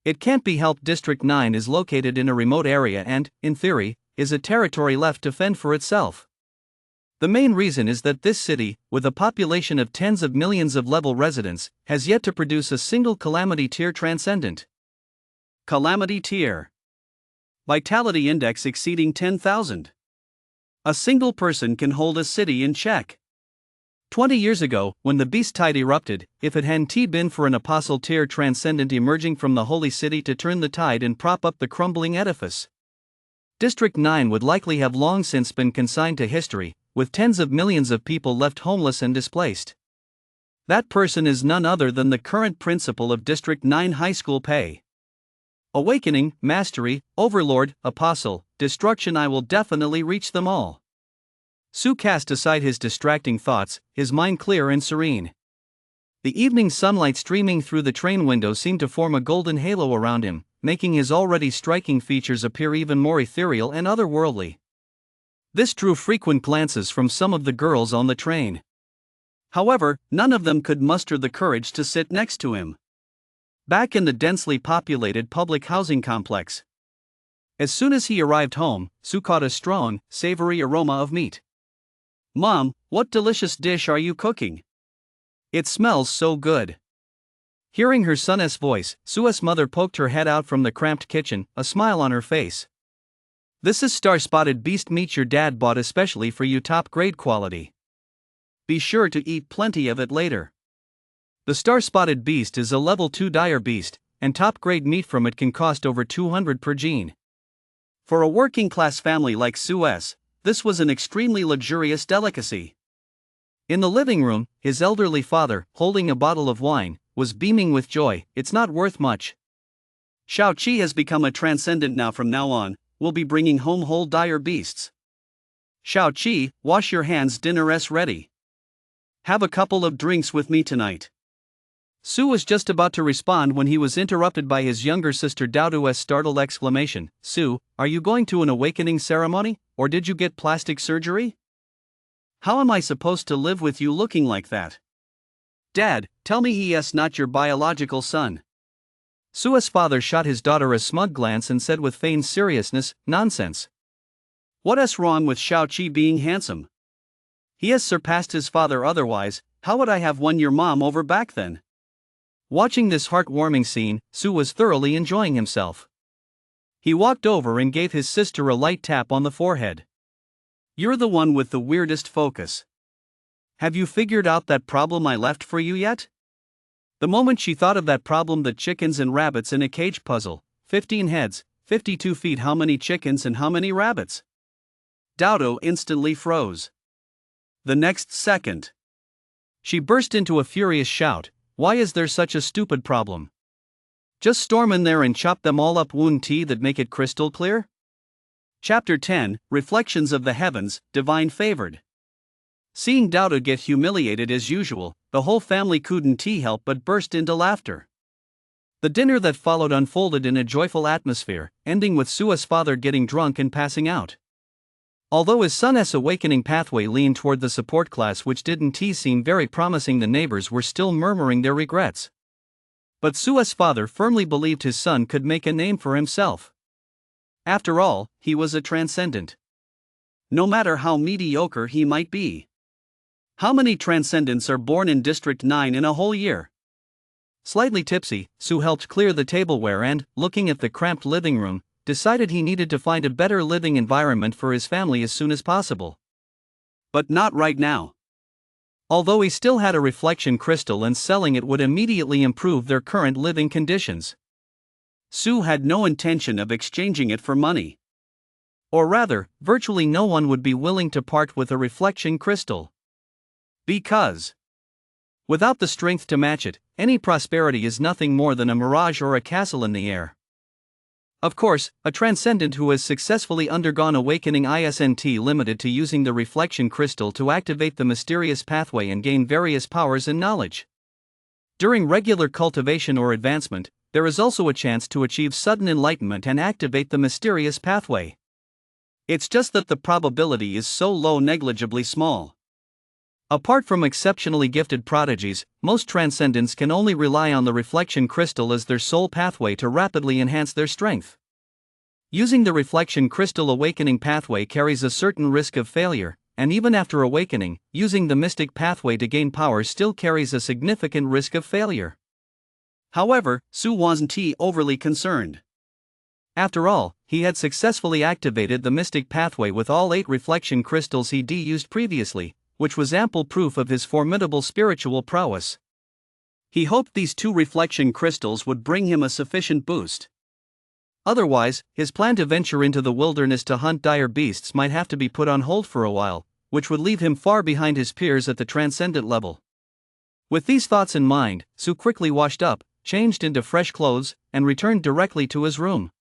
It can't be helped. District 9 is located in a remote area and, in theory, is a territory left to fend for itself. The main reason is that this city, with a population of tens of millions of level residents, has yet to produce a single Calamity Tier transcendent. Calamity Tier. Vitality Index exceeding 10,000. A single person can hold a city in check. 20 years ago, when the beast tide erupted, if it hadn't been for an Apostle Tier transcendent emerging from the Holy City to turn the tide and prop up the crumbling edifice, District 9 would likely have long since been consigned to history, with tens of millions of people left homeless and displaced. That person is none other than the current principal of District 9 High School. Pay. Awakening, mastery, overlord, apostle, destruction. I will definitely reach them all. Su cast aside his distracting thoughts, his mind clear and serene. The evening sunlight streaming through the train window seemed to form a golden halo around him, making his already striking features appear even more ethereal and otherworldly. This drew frequent glances from some of the girls on the train. However, none of them could muster the courage to sit next to him. Back in the densely populated public housing complex, as soon as he arrived home, Su caught a strong, savory aroma of meat. "Mom, what delicious dish are you cooking? It smells so good." Hearing her son's voice, Su's mother poked her head out from the cramped kitchen, a smile on her face. "This is star-spotted beast meat your dad bought especially for you, top-grade quality. Be sure to eat plenty of it later." The star-spotted beast is a level 2 dire beast, and top-grade meat from it can cost over 200 per gene. For a working-class family like Su's, this was an extremely luxurious delicacy. In the living room, his elderly father, holding a bottle of wine, was beaming with joy. "It's not worth much. Shao-Chi has become a transcendent now. From now on, we'll be bringing home whole dire beasts. Shao-Chi, wash your hands, dinner's ready. Have a couple of drinks with me tonight." Su was just about to respond when he was interrupted by his younger sister Daodu's startled exclamation. "Su, are you going to an awakening ceremony, or did you get plastic surgery? How am I supposed to live with you looking like that? Dad, tell me he's not your biological son." Su's father shot his daughter a smug glance and said with feigned seriousness, "Nonsense. What's wrong with Shao-Chi being handsome? He has surpassed his father. Otherwise, how would I have won your mom over back then?" Watching this heartwarming scene, Su was thoroughly enjoying himself. He walked over and gave his sister a light tap on the forehead. "You're the one with the weirdest focus. Have you figured out that problem I left for you yet?" The moment she thought of that problem, the chickens and rabbits in a cage puzzle, 15 heads, 52 feet, how many chickens and how many rabbits? Daodu instantly froze. The next second, she burst into a furious shout. "Why is there such a stupid problem? Just storm in there and chop them all up. Wouldn't that make it crystal clear?" Chapter 10, Reflections of the Heavens, Divine Favored. Seeing Daodu get humiliated as usual, the whole family couldn't help but burst into laughter. The dinner that followed unfolded in a joyful atmosphere, ending with Su's father getting drunk and passing out. Although his son's awakening pathway leaned toward the support class, which didn't seem very promising, the neighbors were still murmuring their regrets. But Su's father firmly believed his son could make a name for himself. After all, he was a transcendent. No matter how mediocre he might be. How many transcendents are born in District 9 in a whole year? Slightly tipsy, Su helped clear the tableware and, looking at the cramped living room, decided he needed to find a better living environment for his family as soon as possible. But not right now. Although he still had a reflection crystal and selling it would immediately improve their current living conditions, Su had no intention of exchanging it for money. Or rather, virtually no one would be willing to part with a reflection crystal. Because, without the strength to match it, any prosperity is nothing more than a mirage or a castle in the air. Of course, a transcendent who has successfully undergone awakening isn't limited to using the reflection crystal to activate the mysterious pathway and gain various powers and knowledge. During regular cultivation or advancement, there is also a chance to achieve sudden enlightenment and activate the mysterious pathway. It's just that the probability is so low, negligibly small. Apart from exceptionally gifted prodigies, most transcendents can only rely on the reflection crystal as their sole pathway to rapidly enhance their strength. Using the reflection crystal awakening pathway carries a certain risk of failure, and even after awakening, using the mystic pathway to gain power still carries a significant risk of failure. However, Su wasn't overly concerned. After all, he had successfully activated the mystic pathway with all 8 reflection crystals he'd used previously, which was ample proof of his formidable spiritual prowess. He hoped these 2 reflection crystals would bring him a sufficient boost. Otherwise, his plan to venture into the wilderness to hunt dire beasts might have to be put on hold for a while, which would leave him far behind his peers at the transcendent level. With these thoughts in mind, Su quickly washed up, changed into fresh clothes, and returned directly to his room.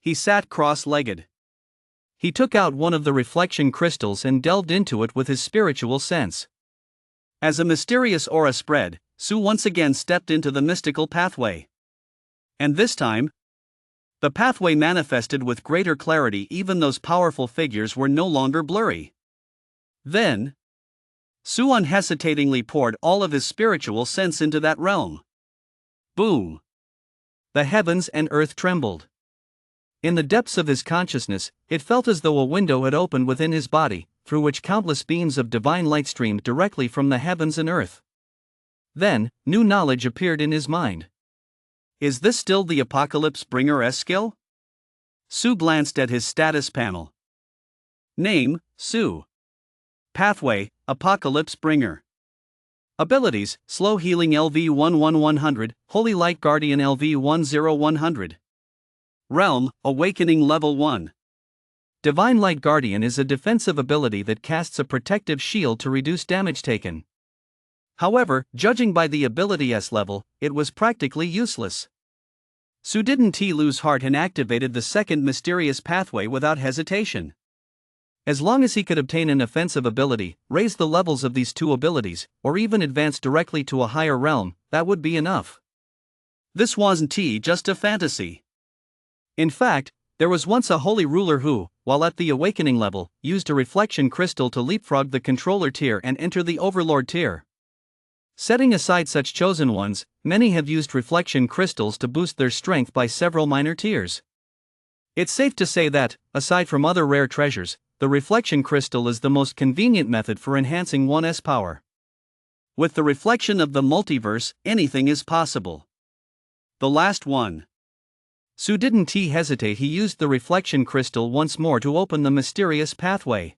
He sat cross-legged. He took out one of the reflection crystals and delved into it with his spiritual sense. As a mysterious aura spread, Su once again stepped into the mystical pathway. And this time, the pathway manifested with greater clarity. Even those powerful figures were no longer blurry. Then, Su unhesitatingly poured all of his spiritual sense into that realm. Boom! The heavens and earth trembled. In the depths of his consciousness, it felt as though a window had opened within his body, through which countless beams of divine light streamed directly from the heavens and earth. Then, new knowledge appeared in his mind. Is this still the Apocalypse Bringer-esque skill? Su glanced at his status panel. Name, Su. Pathway, Apocalypse Bringer. Abilities, Slow Healing LV11100, Holy Light Guardian LV10100. Realm, Awakening Level 1. Divine Light Guardian is a defensive ability that casts a protective shield to reduce damage taken. However, judging by the ability's level, it was practically useless. Su didn't lose heart and activated the second mysterious pathway without hesitation. As long as he could obtain an offensive ability, raise the levels of these 2 abilities, or even advance directly to a higher realm, that would be enough. This wasn't just a fantasy. In fact, there was once a holy ruler who, while at the awakening level, used a reflection crystal to leapfrog the controller tier and enter the overlord tier. Setting aside such chosen ones, many have used reflection crystals to boost their strength by several minor tiers. It's safe to say that, aside from other rare treasures, the reflection crystal is the most convenient method for enhancing one's power. With the reflection of the multiverse, anything is possible. The last one. Su didn't hesitate. He used the reflection crystal once more to open the mysterious pathway.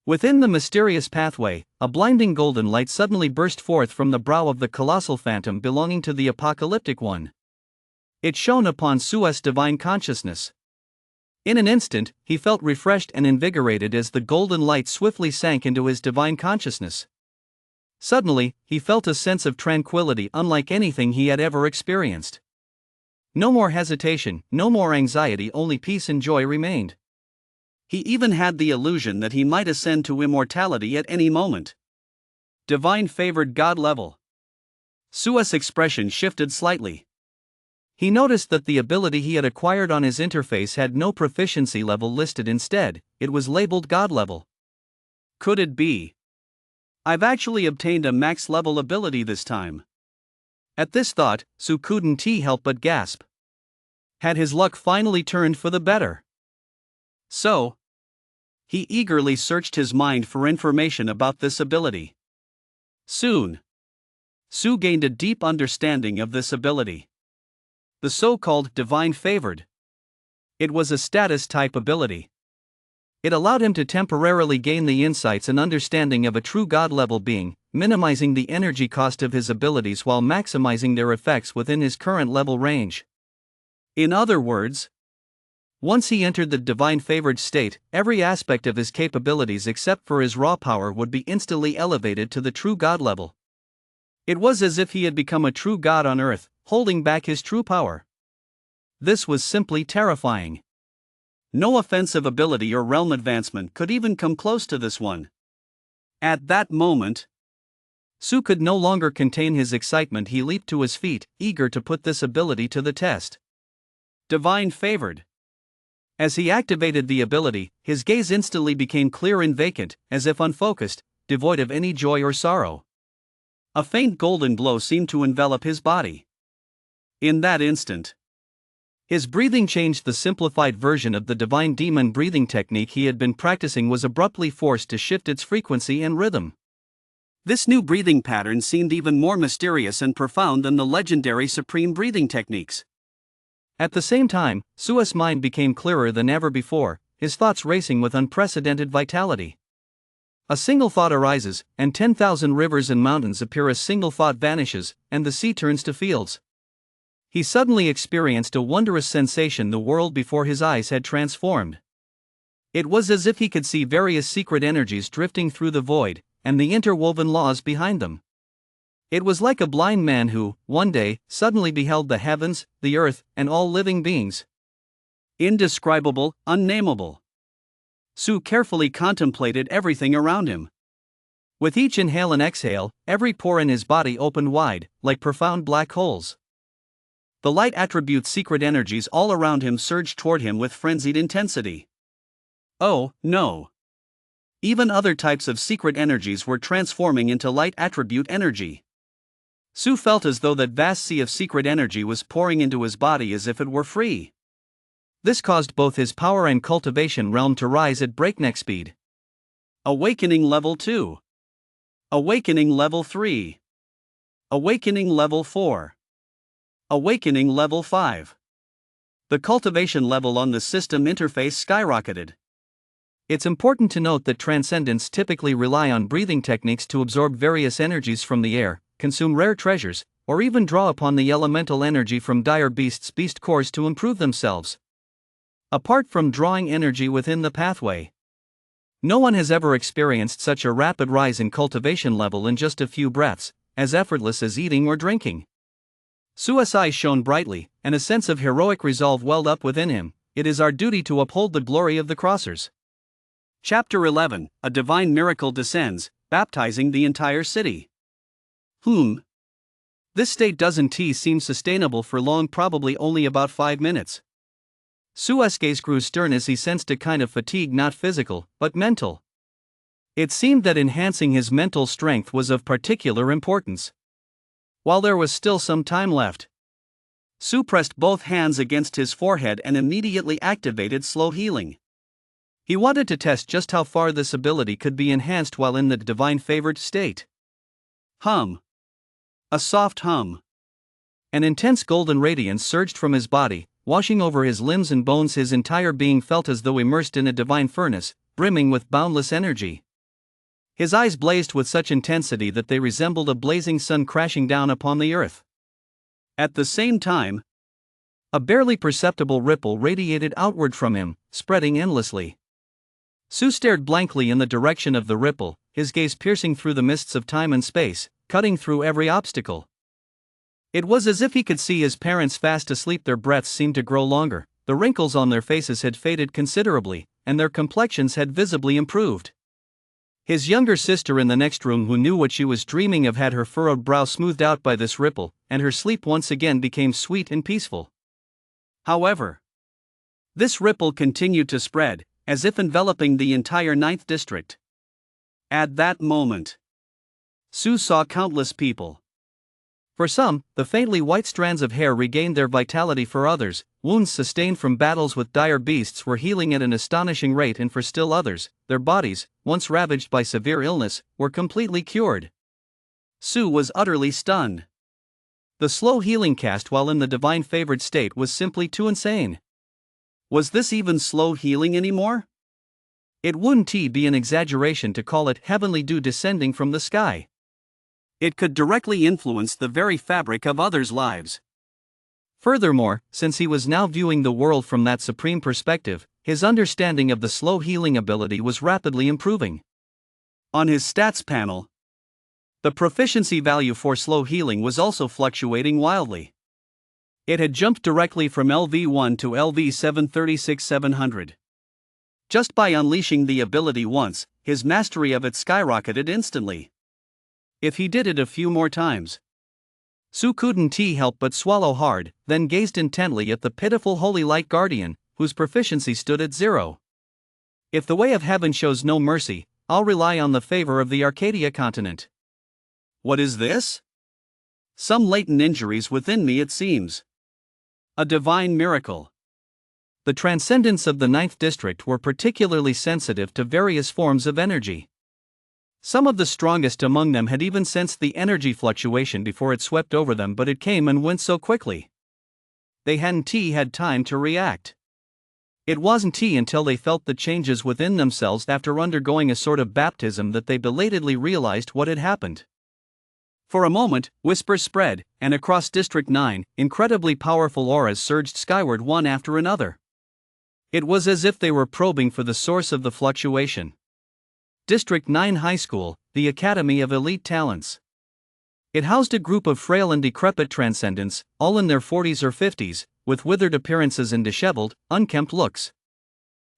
Within the mysterious pathway, a blinding golden light suddenly burst forth from the brow of the colossal phantom belonging to the apocalyptic one. It shone upon Su's divine consciousness. In an instant, he felt refreshed and invigorated as the golden light swiftly sank into his divine consciousness. Suddenly, he felt a sense of tranquility unlike anything he had ever experienced. No more hesitation, no more anxiety, only peace and joy remained. He even had the illusion that he might ascend to immortality at any moment. Divine favored God level. Su's expression shifted slightly. He noticed that the ability he had acquired on his interface had no proficiency level listed. Instead, it was labeled God level. Could it be? I've actually obtained a max level ability this time. At this thought, Su couldn't help but gasp. Had his luck finally turned for the better? So, he eagerly searched his mind for information about this ability. Soon, Su gained a deep understanding of this ability. The so-called Divine Favored. It was a status-type ability. It allowed him to temporarily gain the insights and understanding of a true God-level being, minimizing the energy cost of his abilities while maximizing their effects within his current level range. In other words, Once he entered the divine favored state, every aspect of his capabilities except for his raw power would be instantly elevated to the true God level. It was as if he had become a true God on earth, holding back his true power. This was simply terrifying. No offensive ability or realm advancement could even come close to this one. At that moment, Su could no longer contain his excitement. He leaped to his feet, eager to put this ability to the test. Divine favored. As he activated the ability, his gaze instantly became clear and vacant, as if unfocused, devoid of any joy or sorrow. A faint golden glow seemed to envelop his body. In that instant, his breathing changed. The simplified version of the divine demon breathing technique he had been practicing was abruptly forced to shift its frequency and rhythm. This new breathing pattern seemed even more mysterious and profound than the legendary supreme breathing techniques. At the same time, Su's mind became clearer than ever before, his thoughts racing with unprecedented vitality. A single thought arises, and 10,000 rivers and mountains appear. A single thought vanishes, and the sea turns to fields. He suddenly experienced a wondrous sensation. The world before his eyes had transformed. It was as if he could see various secret energies drifting through the void, and the interwoven laws behind them. It was like a blind man who, one day, suddenly beheld the heavens, the earth, and all living beings. Indescribable, unnameable. Su carefully contemplated everything around him. With each inhale and exhale, every pore in his body opened wide, like profound black holes. The light attribute's secret energies all around him surged toward him with frenzied intensity. Oh, no! Even other types of secret energies were transforming into light attribute energy. Su felt as though that vast sea of secret energy was pouring into his body as if it were free. This caused both his power and cultivation realm to rise at breakneck speed. Awakening level 2. Awakening level 3. Awakening level 4. Awakening level 5. The cultivation level on the system interface skyrocketed. It's important to note that transcendents typically rely on breathing techniques to absorb various energies from the air, consume rare treasures, or even draw upon the elemental energy from dire beast cores to improve themselves. Apart from drawing energy within the pathway, no one has ever experienced such a rapid rise in cultivation level in just a few breaths, as effortless as eating or drinking. Su's eyes shone brightly, and a sense of heroic resolve welled up within him. It is our duty to uphold the glory of the crossers. Chapter 11, A Divine Miracle Descends, Baptizing the Entire City. This state doesn't seem sustainable for long, probably only about 5 minutes. Su's gaze grew stern as he sensed a kind of fatigue, not physical, but mental. It seemed that enhancing his mental strength was of particular importance. While there was still some time left, Su pressed both hands against his forehead and immediately activated slow healing. He wanted to test just how far this ability could be enhanced while in the divine favored state. Hum. A soft hum. An intense golden radiance surged from his body, washing over his limbs and bones. His entire being felt as though immersed in a divine furnace, brimming with boundless energy. His eyes blazed with such intensity that they resembled a blazing sun crashing down upon the earth. At the same time, a barely perceptible ripple radiated outward from him, spreading endlessly. Su stared blankly in the direction of the ripple, his gaze piercing through the mists of time and space, cutting through every obstacle. It was as if he could see his parents fast asleep. Their breaths seemed to grow longer, the wrinkles on their faces had faded considerably, and their complexions had visibly improved. His younger sister in the next room, who knew what she was dreaming of, had her furrowed brow smoothed out by this ripple, and her sleep once again became sweet and peaceful. However, this ripple continued to spread, as if enveloping the entire 9th district. At that moment, Su saw countless people. For some, the faintly white strands of hair regained their vitality. For others, wounds sustained from battles with dire beasts were healing at an astonishing rate, and for still others, their bodies, once ravaged by severe illness, were completely cured. Su was utterly stunned. The slow healing cast while in the divine favored state was simply too insane. Was this even slow healing anymore? It wouldn't be an exaggeration to call it heavenly dew descending from the sky. It could directly influence the very fabric of others' lives. Furthermore, since he was now viewing the world from that supreme perspective, his understanding of the slow healing ability was rapidly improving. On his stats panel, the proficiency value for slow healing was also fluctuating wildly. It had jumped directly from LV1 to LV736-700. Just by unleashing the ability once, his mastery of it skyrocketed instantly. If he did it a few more times, Su couldn't help but swallow hard, then gazed intently at the pitiful Holy Light Guardian, whose proficiency stood at 0. If the way of heaven shows no mercy, I'll rely on the favor of the Arcadia continent. What is this? Some latent injuries within me, it seems. A divine miracle. The transcendents of the 9th district were particularly sensitive to various forms of energy. Some of the strongest among them had even sensed the energy fluctuation before it swept over them, but it came and went so quickly. They hadn't had time to react. It wasn't until they felt the changes within themselves after undergoing a sort of baptism that they belatedly realized what had happened. For a moment, whispers spread, and across District 9, incredibly powerful auras surged skyward one after another. It was as if they were probing for the source of the fluctuation. District 9 High School, the Academy of Elite Talents. It housed a group of frail and decrepit transcendents, all in their 40s or 50s, with withered appearances and disheveled, unkempt looks.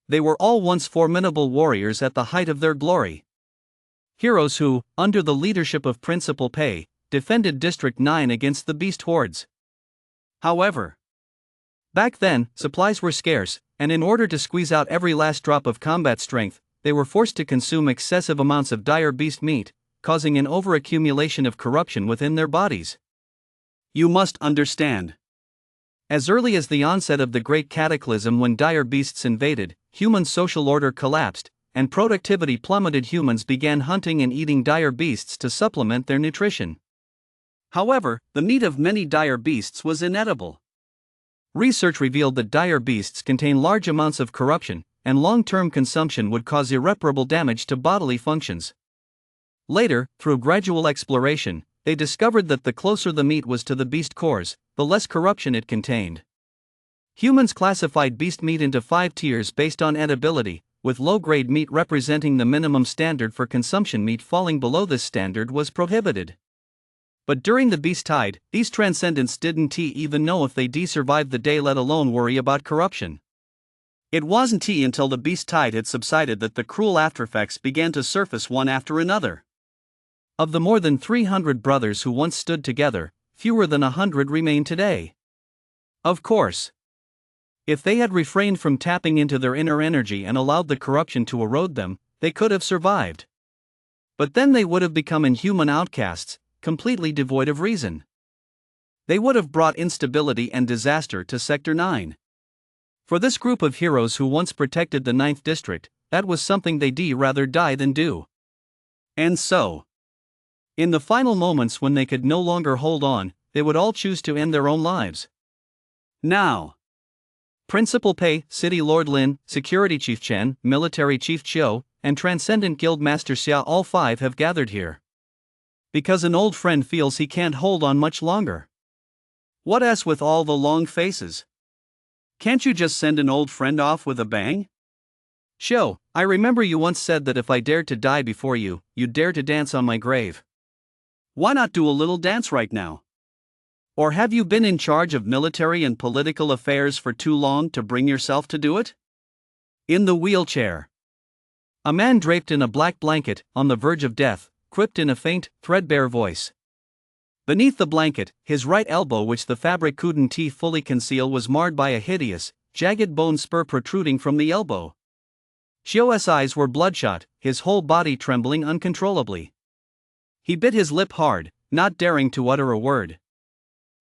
They were all once formidable warriors at the height of their glory. Heroes who, under the leadership of Principal Pei, defended District 9 against the beast hordes. However, back then, supplies were scarce, and in order to squeeze out every last drop of combat strength, they were forced to consume excessive amounts of dire beast meat, causing an overaccumulation of corruption within their bodies. You must understand. As early as the onset of the Great Cataclysm, when dire beasts invaded, human social order collapsed, and productivity plummeted. Humans began hunting and eating dire beasts to supplement their nutrition. However, the meat of many dire beasts was inedible. Research revealed that dire beasts contain large amounts of corruption, and long-term consumption would cause irreparable damage to bodily functions. Later, through gradual exploration, they discovered that the closer the meat was to the beast cores, the less corruption it contained. Humans classified beast meat into 5 tiers based on edibility, with low-grade meat representing the minimum standard for consumption. Meat falling below this standard was prohibited. But during the beast tide, these transcendents didn't even know if they survived the day, let alone worry about corruption. It wasn't until the beast tide had subsided that the cruel aftereffects began to surface one after another. Of the more than 300 brothers who once stood together, fewer than 100 remain today. Of course, if they had refrained from tapping into their inner energy and allowed the corruption to erode them, they could have survived. But then they would have become inhuman outcasts, completely devoid of reason. They would have brought instability and disaster to Sector 9. For this group of heroes who once protected the 9th district, that was something they'd rather die than do. And so, in the final moments when they could no longer hold on, they would all choose to end their own lives. Now, Principal Pei, City Lord Lin, Security Chief Chen, Military Chief Chiu, and Transcendent Guild Master Xia, all 5 have gathered here because an old friend feels he can't hold on much longer. What else with all the long faces? Can't you just send an old friend off with a bang? Xiu, I remember you once said that if I dared to die before you, you'd dare to dance on my grave. Why not do a little dance right now? Or have you been in charge of military and political affairs for too long to bring yourself to do it? In the wheelchair, a man draped in a black blanket, on the verge of death, quipped in a faint, threadbare voice. Beneath the blanket, his right elbow, which the fabric couldn't fully conceal, was marred by a hideous, jagged bone spur protruding from the elbow. Xiu's eyes were bloodshot, his whole body trembling uncontrollably. He bit his lip hard, not daring to utter a word.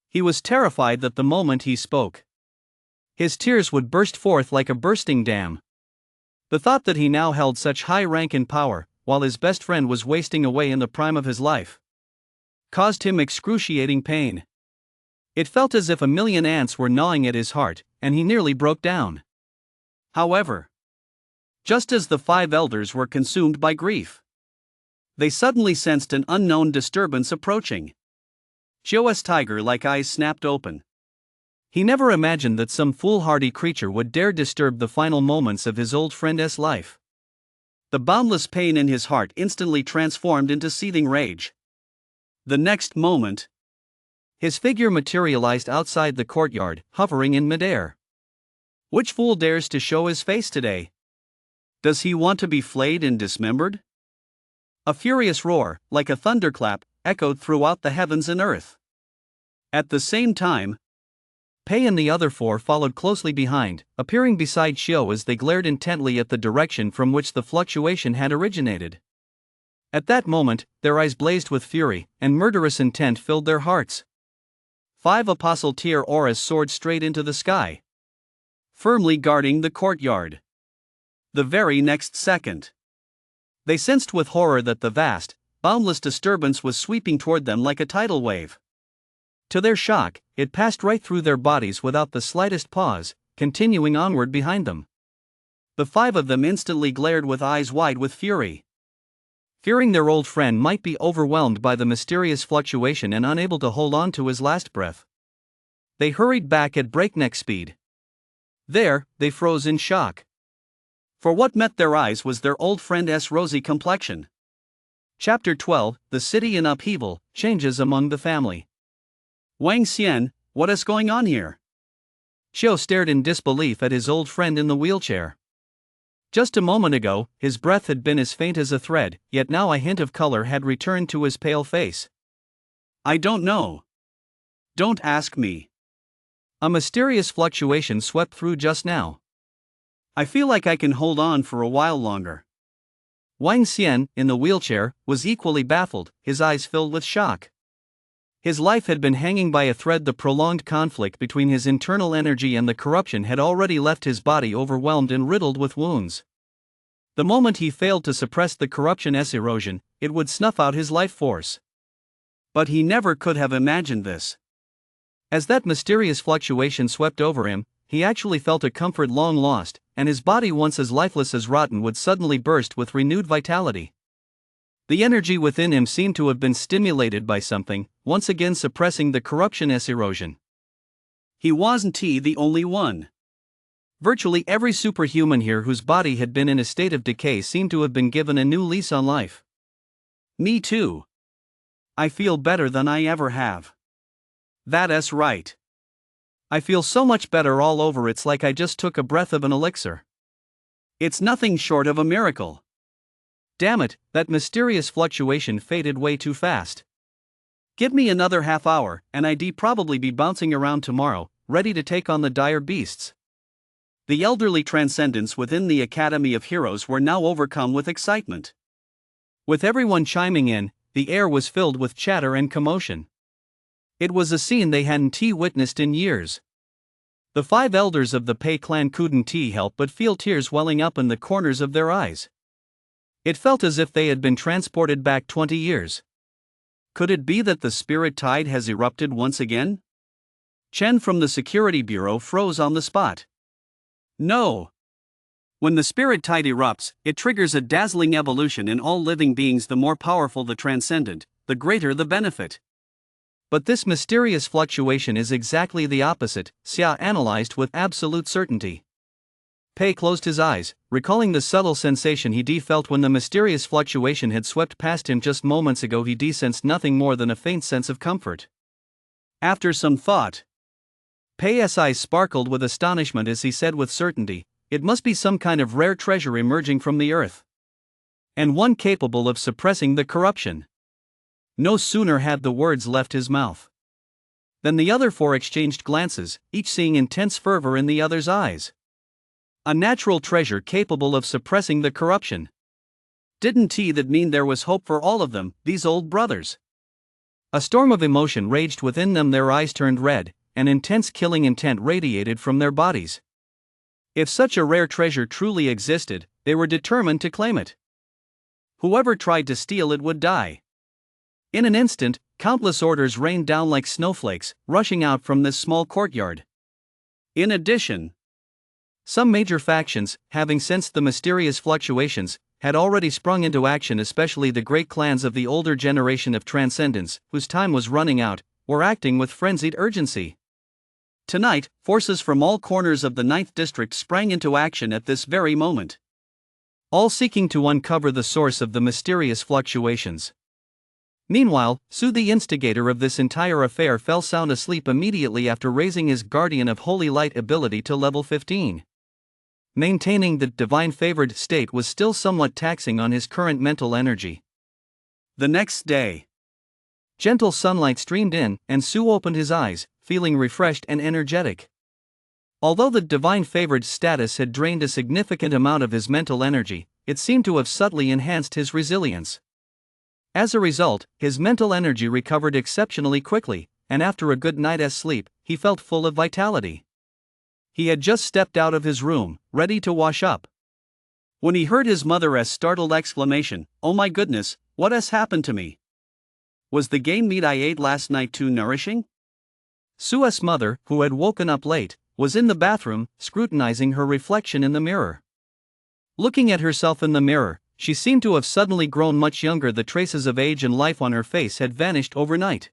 He was terrified that the moment he spoke, his tears would burst forth like a bursting dam. The thought that he now held such high rank and power, while his best friend was wasting away in the prime of his life, caused him excruciating pain. It felt as if a million ants were gnawing at his heart, and he nearly broke down. However, just as the 5 elders were consumed by grief, they suddenly sensed an unknown disturbance approaching. Xiu's tiger-like eyes snapped open. He never imagined that some foolhardy creature would dare disturb the final moments of his old friend's life. The boundless pain in his heart instantly transformed into seething rage. The next moment, his figure materialized outside the courtyard, hovering in midair. Which fool dares to show his face today? Does he want to be flayed and dismembered? A furious roar, like a thunderclap, echoed throughout the heavens and earth. At the same time, Pei and the other four followed closely behind, appearing beside Xiao as they glared intently at the direction from which the fluctuation had originated. At that moment, their eyes blazed with fury, and murderous intent filled their hearts. 5 apostle tier auras soared straight into the sky, firmly guarding the courtyard. The very next second, they sensed with horror that the vast, boundless disturbance was sweeping toward them like a tidal wave. To their shock, it passed right through their bodies without the slightest pause, continuing onward behind them. The 5 of them instantly glared with eyes wide with fury. Fearing their old friend might be overwhelmed by the mysterious fluctuation and unable to hold on to his last breath, they hurried back at breakneck speed. There, they froze in shock. For what met their eyes was their old friend's rosy complexion. Chapter 12, The City in Upheaval, Changes Among the Family. Wang Xian, what is going on here? Xiao stared in disbelief at his old friend in the wheelchair. Just a moment ago, his breath had been as faint as a thread, yet now a hint of color had returned to his pale face. I don't know. Don't ask me. A mysterious fluctuation swept through just now. I feel like I can hold on for a while longer. Wang Xian, in the wheelchair, was equally baffled, his eyes filled with shock. His life had been hanging by a thread. The prolonged conflict between his internal energy and the corruption had already left his body overwhelmed and riddled with wounds. The moment he failed to suppress the corruption's erosion, it would snuff out his life force. But he never could have imagined this. As that mysterious fluctuation swept over him, he actually felt a comfort long lost, and his body once as lifeless as rotten would suddenly burst with renewed vitality. The energy within him seemed to have been stimulated by something, once again suppressing the corruption's erosion. He wasn't the only one. Virtually every superhuman here whose body had been in a state of decay seemed to have been given a new lease on life. Me too. I feel better than I ever have. That's right. I feel so much better all over. It's like I just took a breath of an elixir. It's nothing short of a miracle. Damn it, that mysterious fluctuation faded way too fast. Give me another half hour, and I'd probably be bouncing around tomorrow, ready to take on the dire beasts. The elderly transcendents within the Academy of Heroes were now overcome with excitement. With everyone chiming in, the air was filled with chatter and commotion. It was a scene they hadn't witnessed in years. The 5 elders of the Pei clan couldn't help but feel tears welling up in the corners of their eyes. It felt as if they had been transported back 20 years. Could it be that the spirit tide has erupted once again? Chen from the Security Bureau froze on the spot. No. When the spirit tide erupts, it triggers a dazzling evolution in all living beings. The more powerful the transcendent, the greater the benefit. But this mysterious fluctuation is exactly the opposite, Xia analyzed with absolute certainty. Pei closed his eyes, recalling the subtle sensation he felt when the mysterious fluctuation had swept past him just moments ago. He sensed nothing more than a faint sense of comfort. After some thought, Pei's eyes sparkled with astonishment as he said with certainty, "It must be some kind of rare treasure emerging from the earth. And one capable of suppressing the corruption." No sooner had the words left his mouth than the other 4 exchanged glances, each seeing intense fervor in the other's eyes. A natural treasure capable of suppressing the corruption. Didn't that mean there was hope for all of them, these old brothers? A storm of emotion raged within them. Their eyes turned red, and intense killing intent radiated from their bodies. If such a rare treasure truly existed, they were determined to claim it. Whoever tried to steal it would die. In an instant, countless orders rained down like snowflakes, rushing out from this small courtyard. In addition, some major factions, having sensed the mysterious fluctuations, had already sprung into action. Especially the great clans of the older generation of transcendents, whose time was running out, were acting with frenzied urgency. Tonight, forces from all corners of the Ninth District sprang into action at this very moment, all seeking to uncover the source of the mysterious fluctuations. Meanwhile, Su, the instigator of this entire affair, fell sound asleep immediately after raising his Guardian of Holy Light ability to level 15. Maintaining the divine favored state was still somewhat taxing on his current mental energy. The next day, gentle sunlight streamed in, and Su opened his eyes, feeling refreshed and energetic. Although the divine favored status had drained a significant amount of his mental energy, it seemed to have subtly enhanced his resilience. As a result, his mental energy recovered exceptionally quickly, and after a good night's sleep, he felt full of vitality. He had just stepped out of his room, ready to wash up, when he heard his mother's startled exclamation, "Oh my goodness, what has happened to me? Was the game meat I ate last night too nourishing?" Su's mother, who had woken up late, was in the bathroom, scrutinizing her reflection in the mirror. Looking at herself in the mirror, she seemed to have suddenly grown much younger. The traces of age and life on her face had vanished overnight.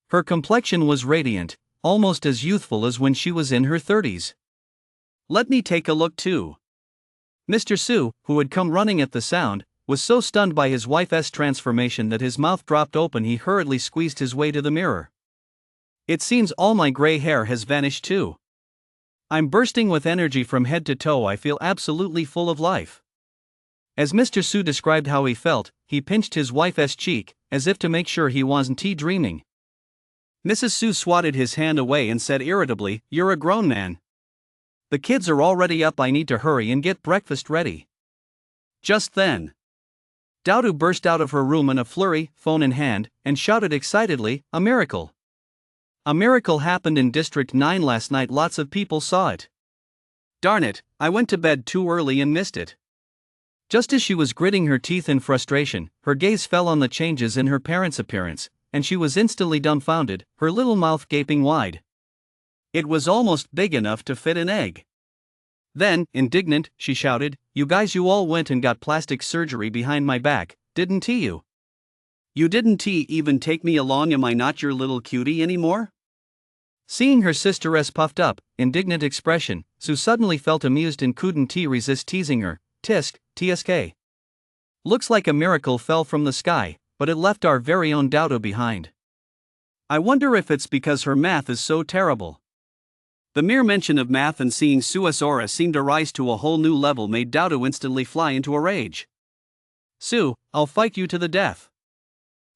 Her complexion was radiant, almost as youthful as when she was in her 30s. "Let me take a look too." Mr. Su, who had come running at the sound, was so stunned by his wife's transformation that his mouth dropped open. He hurriedly squeezed his way to the mirror. "It seems all my gray hair has vanished too. I'm bursting with energy from head to toe. I feel absolutely full of life." As Mr. Su described how he felt, he pinched his wife's cheek, as if to make sure he wasn't dreaming. Mrs. Su swatted his hand away and said irritably, "You're a grown man. The kids are already up. I need to hurry and get breakfast ready." Just then, Daudu burst out of her room in a flurry, phone in hand, and shouted excitedly, "A miracle! A miracle happened in District 9 last night. Lots of people saw it. Darn it, I went to bed too early and missed it." Just as she was gritting her teeth in frustration, her gaze fell on the changes in her parents' appearance, and she was instantly dumbfounded, her little mouth gaping wide. It was almost big enough to fit an egg. Then, indignant, she shouted, you all went and got plastic surgery behind my back, didn't you?" "You didn't even take me along. Am I not your little cutie anymore?" Seeing her sister's puffed up, indignant expression, Su suddenly felt amused and couldn't resist teasing her. "Tsk. Looks like a miracle fell from the sky, but it left our very own Daudu behind. I wonder if it's because her math is so terrible." The mere mention of math and seeing Su's aura seemed to rise to a whole new level made Daudu instantly fly into a rage. "Su, I'll fight you to the death."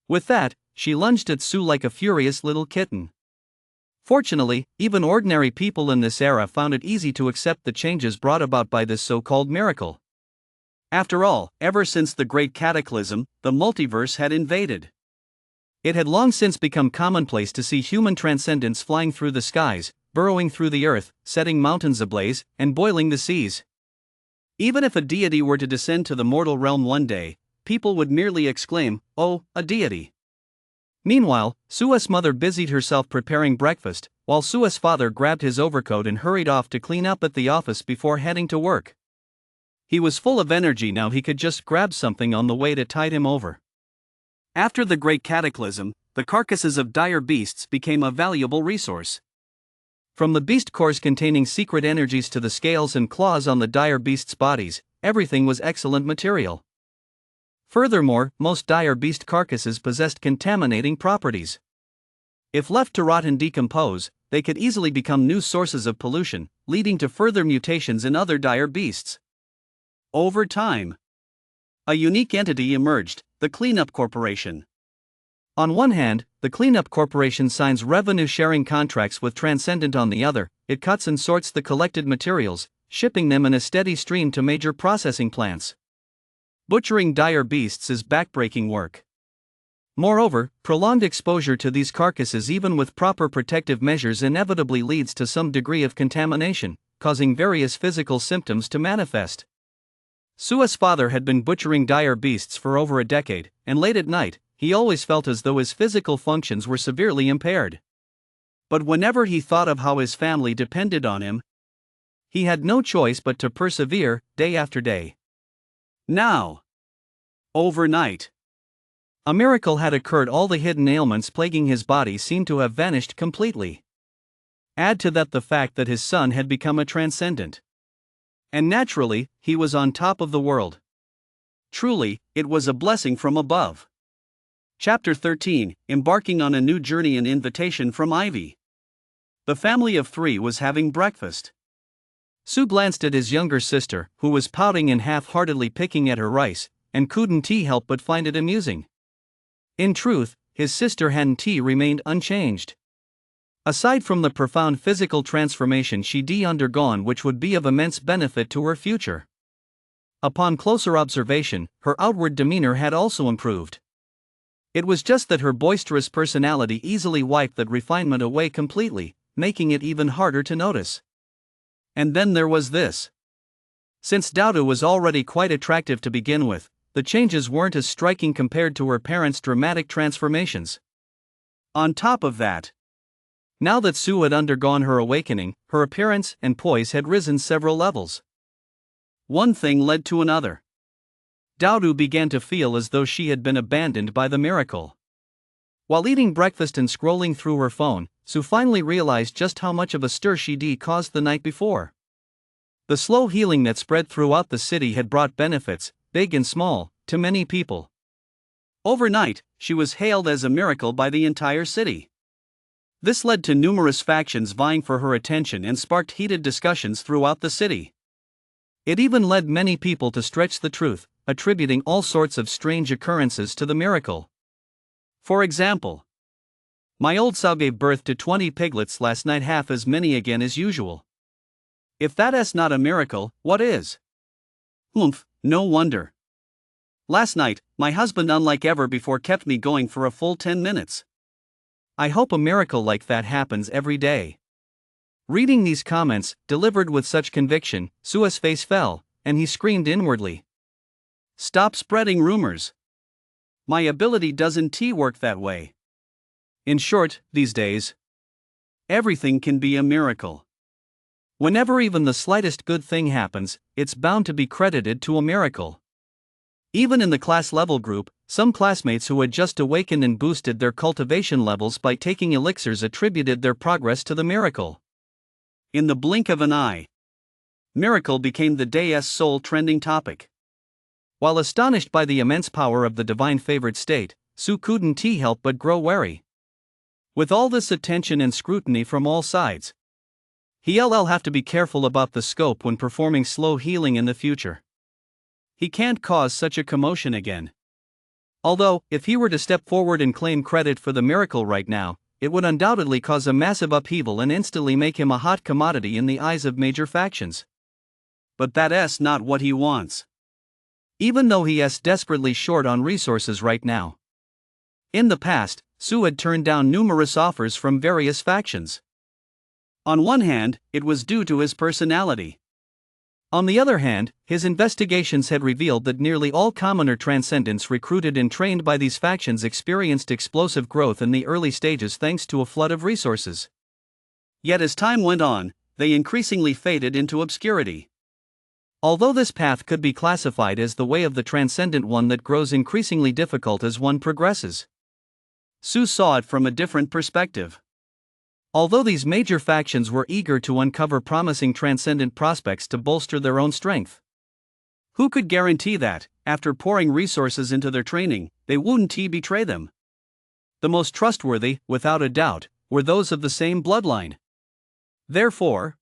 With that, she lunged at Su like a furious little kitten. Fortunately, even ordinary people in this era found it easy to accept the changes brought about by this so-called miracle. After all, ever since the Great Cataclysm, the multiverse had invaded. It had long since become commonplace to see human transcendents flying through the skies, burrowing through the earth, setting mountains ablaze, and boiling the seas. Even if a deity were to descend to the mortal realm one day, people would merely exclaim, "Oh, a deity." Meanwhile, Su's mother busied herself preparing breakfast, while Su's father grabbed his overcoat and hurried off to clean up at the office before heading to work. He was full of energy now. He could just grab something on the way to tide him over. After the Great Cataclysm, the carcasses of dire beasts became a valuable resource. From the beast cores containing secret energies to the scales and claws on the dire beasts' bodies, everything was excellent material. Furthermore, most dire beast carcasses possessed contaminating properties. If left to rot and decompose, they could easily become new sources of pollution, leading to further mutations in other dire beasts. Over time, a unique entity emerged, the Cleanup Corporation. On one hand, the Cleanup Corporation signs revenue-sharing contracts with Transcendent. On the other, it cuts and sorts the collected materials, shipping them in a steady stream to major processing plants. Butchering dire beasts is backbreaking work. Moreover, prolonged exposure to these carcasses, even with proper protective measures, inevitably leads to some degree of contamination, causing various physical symptoms to manifest. Su's father had been butchering dire beasts for over a decade, and late at night, he always felt as though his physical functions were severely impaired. But whenever he thought of how his family depended on him, he had no choice but to persevere, day after day. Now, overnight, a miracle had occurred. All the hidden ailments plaguing his body seemed to have vanished completely. Add to that the fact that his son had become a transcendent. And naturally, he was on top of the world. Truly, it was a blessing from above. Chapter 13, Embarking on a New Journey. An invitation from Ivy. The family of 3 was having breakfast. Sue glanced at his younger sister, who was pouting and half-heartedly picking at her rice, and couldn't help but find it amusing. In truth, his sister hadn't remained unchanged. Aside from the profound physical transformation she'd undergone, which would be of immense benefit to her future. Upon closer observation, her outward demeanor had also improved. It was just that her boisterous personality easily wiped that refinement away completely, making it even harder to notice. And then there was this. Since Doudou was already quite attractive to begin with, the changes weren't as striking compared to her parents' dramatic transformations. On top of that, now that Sue had undergone her awakening, her appearance and poise had risen several levels. One thing led to another. Doudou began to feel as though she had been abandoned by the miracle. While eating breakfast and scrolling through her phone, Sue finally realized just how much of a stir she'd caused the night before. The slow healing that spread throughout the city had brought benefits, big and small, to many people. Overnight, she was hailed as a miracle by the entire city. This led to numerous factions vying for her attention and sparked heated discussions throughout the city. It even led many people to stretch the truth, attributing all sorts of strange occurrences to the miracle. For example, my old sow gave birth to 20 piglets last night, half as many again as usual. If that's not a miracle, what is? No wonder. Last night, my husband, unlike ever before, kept me going for a full 10 minutes. I hope a miracle like that happens every day. Reading these comments, delivered with such conviction, Sue's face fell, and he screamed inwardly. Stop spreading rumors. My ability doesn't work that way. In short, these days, everything can be a miracle. Whenever even the slightest good thing happens, it's bound to be credited to a miracle. Even in the class level group, some classmates who had just awakened and boosted their cultivation levels by taking elixirs attributed their progress to the miracle. In the blink of an eye, miracle became the day's sole trending topic. While astonished by the immense power of the divine favored state, Sue couldn't help but grow wary. With all this attention and scrutiny from all sides, he'll have to be careful about the scope when performing slow healing in the future. He can't cause such a commotion again. Although, if he were to step forward and claim credit for the miracle right now, it would undoubtedly cause a massive upheaval and instantly make him a hot commodity in the eyes of major factions. But that's not what he wants. Even though he's desperately short on resources right now. In the past, Sue had turned down numerous offers from various factions. On one hand, it was due to his personality. On the other hand, his investigations had revealed that nearly all commoner transcendents recruited and trained by these factions experienced explosive growth in the early stages thanks to a flood of resources. Yet as time went on, they increasingly faded into obscurity. Although this path could be classified as the way of the transcendent one that grows increasingly difficult as one progresses, Sue saw it from a different perspective. Although these major factions were eager to uncover promising transcendent prospects to bolster their own strength, who could guarantee that, after pouring resources into their training, they wouldn't betray them? The most trustworthy, without a doubt, were those of the same bloodline. Therefore,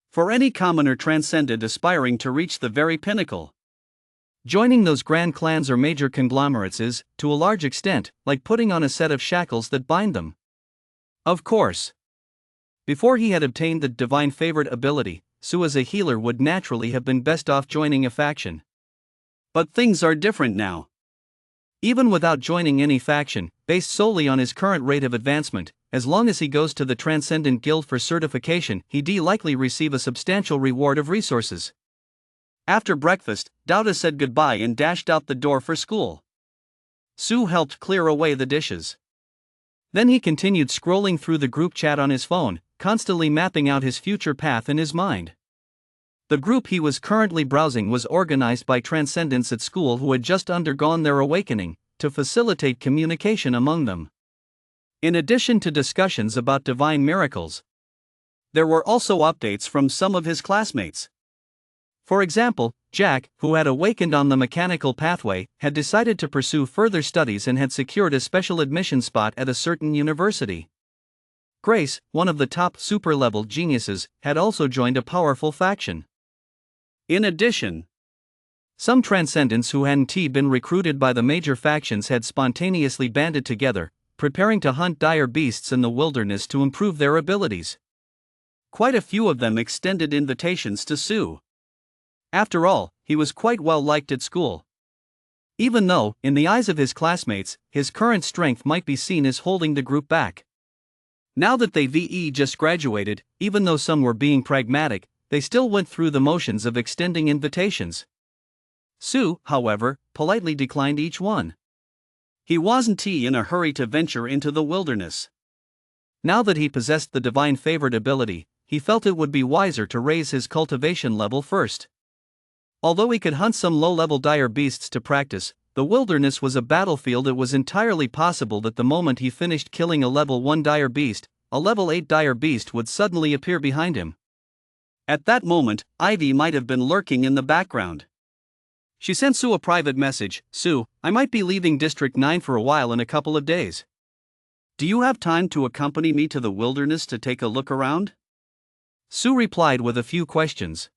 for any commoner transcendent aspiring to reach the very pinnacle, joining those grand clans or major conglomerates is, to a large extent, like putting on a set of shackles that bind them. Of course, before he had obtained the divine favored ability, Sue as a healer would naturally have been best off joining a faction. But things are different now. Even without joining any faction, based solely on his current rate of advancement, as long as he goes to the Transcendent Guild for certification, he'd likely receive a substantial reward of resources. After breakfast, Doudou said goodbye and dashed out the door for school. Sue helped clear away the dishes. Then he continued scrolling through the group chat on his phone, constantly mapping out his future path in his mind. The group he was currently browsing was organized by transcendents at school who had just undergone their awakening, to facilitate communication among them. In addition to discussions about divine miracles, There were also updates from some of his classmates. For example, Jack, who had awakened on the mechanical pathway, had decided to pursue further studies and had secured a special admission spot at a certain university. Grace, one of the top super-level geniuses, had also joined a powerful faction. In addition, some transcendents who hadn't been recruited by the major factions had spontaneously banded together, preparing to hunt dire beasts in the wilderness to improve their abilities. Quite a few of them extended invitations to Sue. After all, he was quite well liked at school. Even though, in the eyes of his classmates, his current strength might be seen as holding the group back. Now that they just graduated, even though some were being pragmatic, they still went through the motions of extending invitations. Sue, however, politely declined each one. He wasn't in a hurry to venture into the wilderness. Now that he possessed the divine favored ability, he felt it would be wiser to raise his cultivation level first. Although he could hunt some low-level dire beasts to practice, the wilderness was a battlefield. It was entirely possible that the moment he finished killing a level 1 dire beast, a level 8 dire beast would suddenly appear behind him. At that moment, Ivy might have been lurking in the background. She sent Sue a private message. "Sue, I might be leaving District 9 for a while in a couple of days. Do you have time to accompany me to the wilderness to take a look around?" Sue replied with a few questions.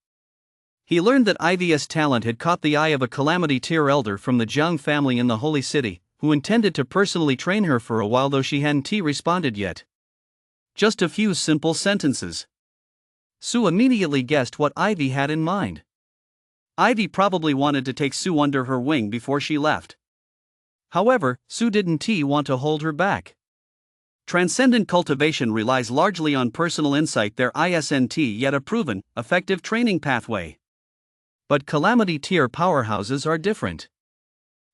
He learned that Ivy's talent had caught the eye of a Calamity tier elder from the Jiang family in the Holy City, who intended to personally train her for a while, though she hadn't responded yet. Just a few simple sentences. Sue immediately guessed what Ivy had in mind. Ivy probably wanted to take Sue under her wing before she left. However, Sue didn't want to hold her back. Transcendent cultivation relies largely on personal insight, there isn't yet a proven, effective training pathway. But Calamity tier powerhouses are different.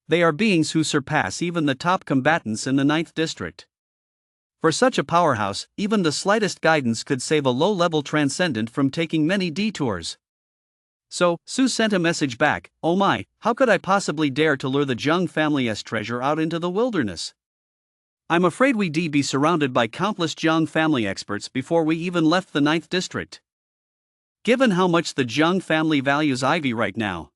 They are beings who surpass even the top combatants in the 9th district. For such a powerhouse, even the slightest guidance could save a low-level transcendent from taking many detours. So, Sue sent a message back, "Oh my, how could I possibly dare to lure the Jiang family's treasure out into the wilderness? I'm afraid we'd be surrounded by countless Jiang family experts before we even left the 9th district. Given how much the Jiang family values Ivy right now.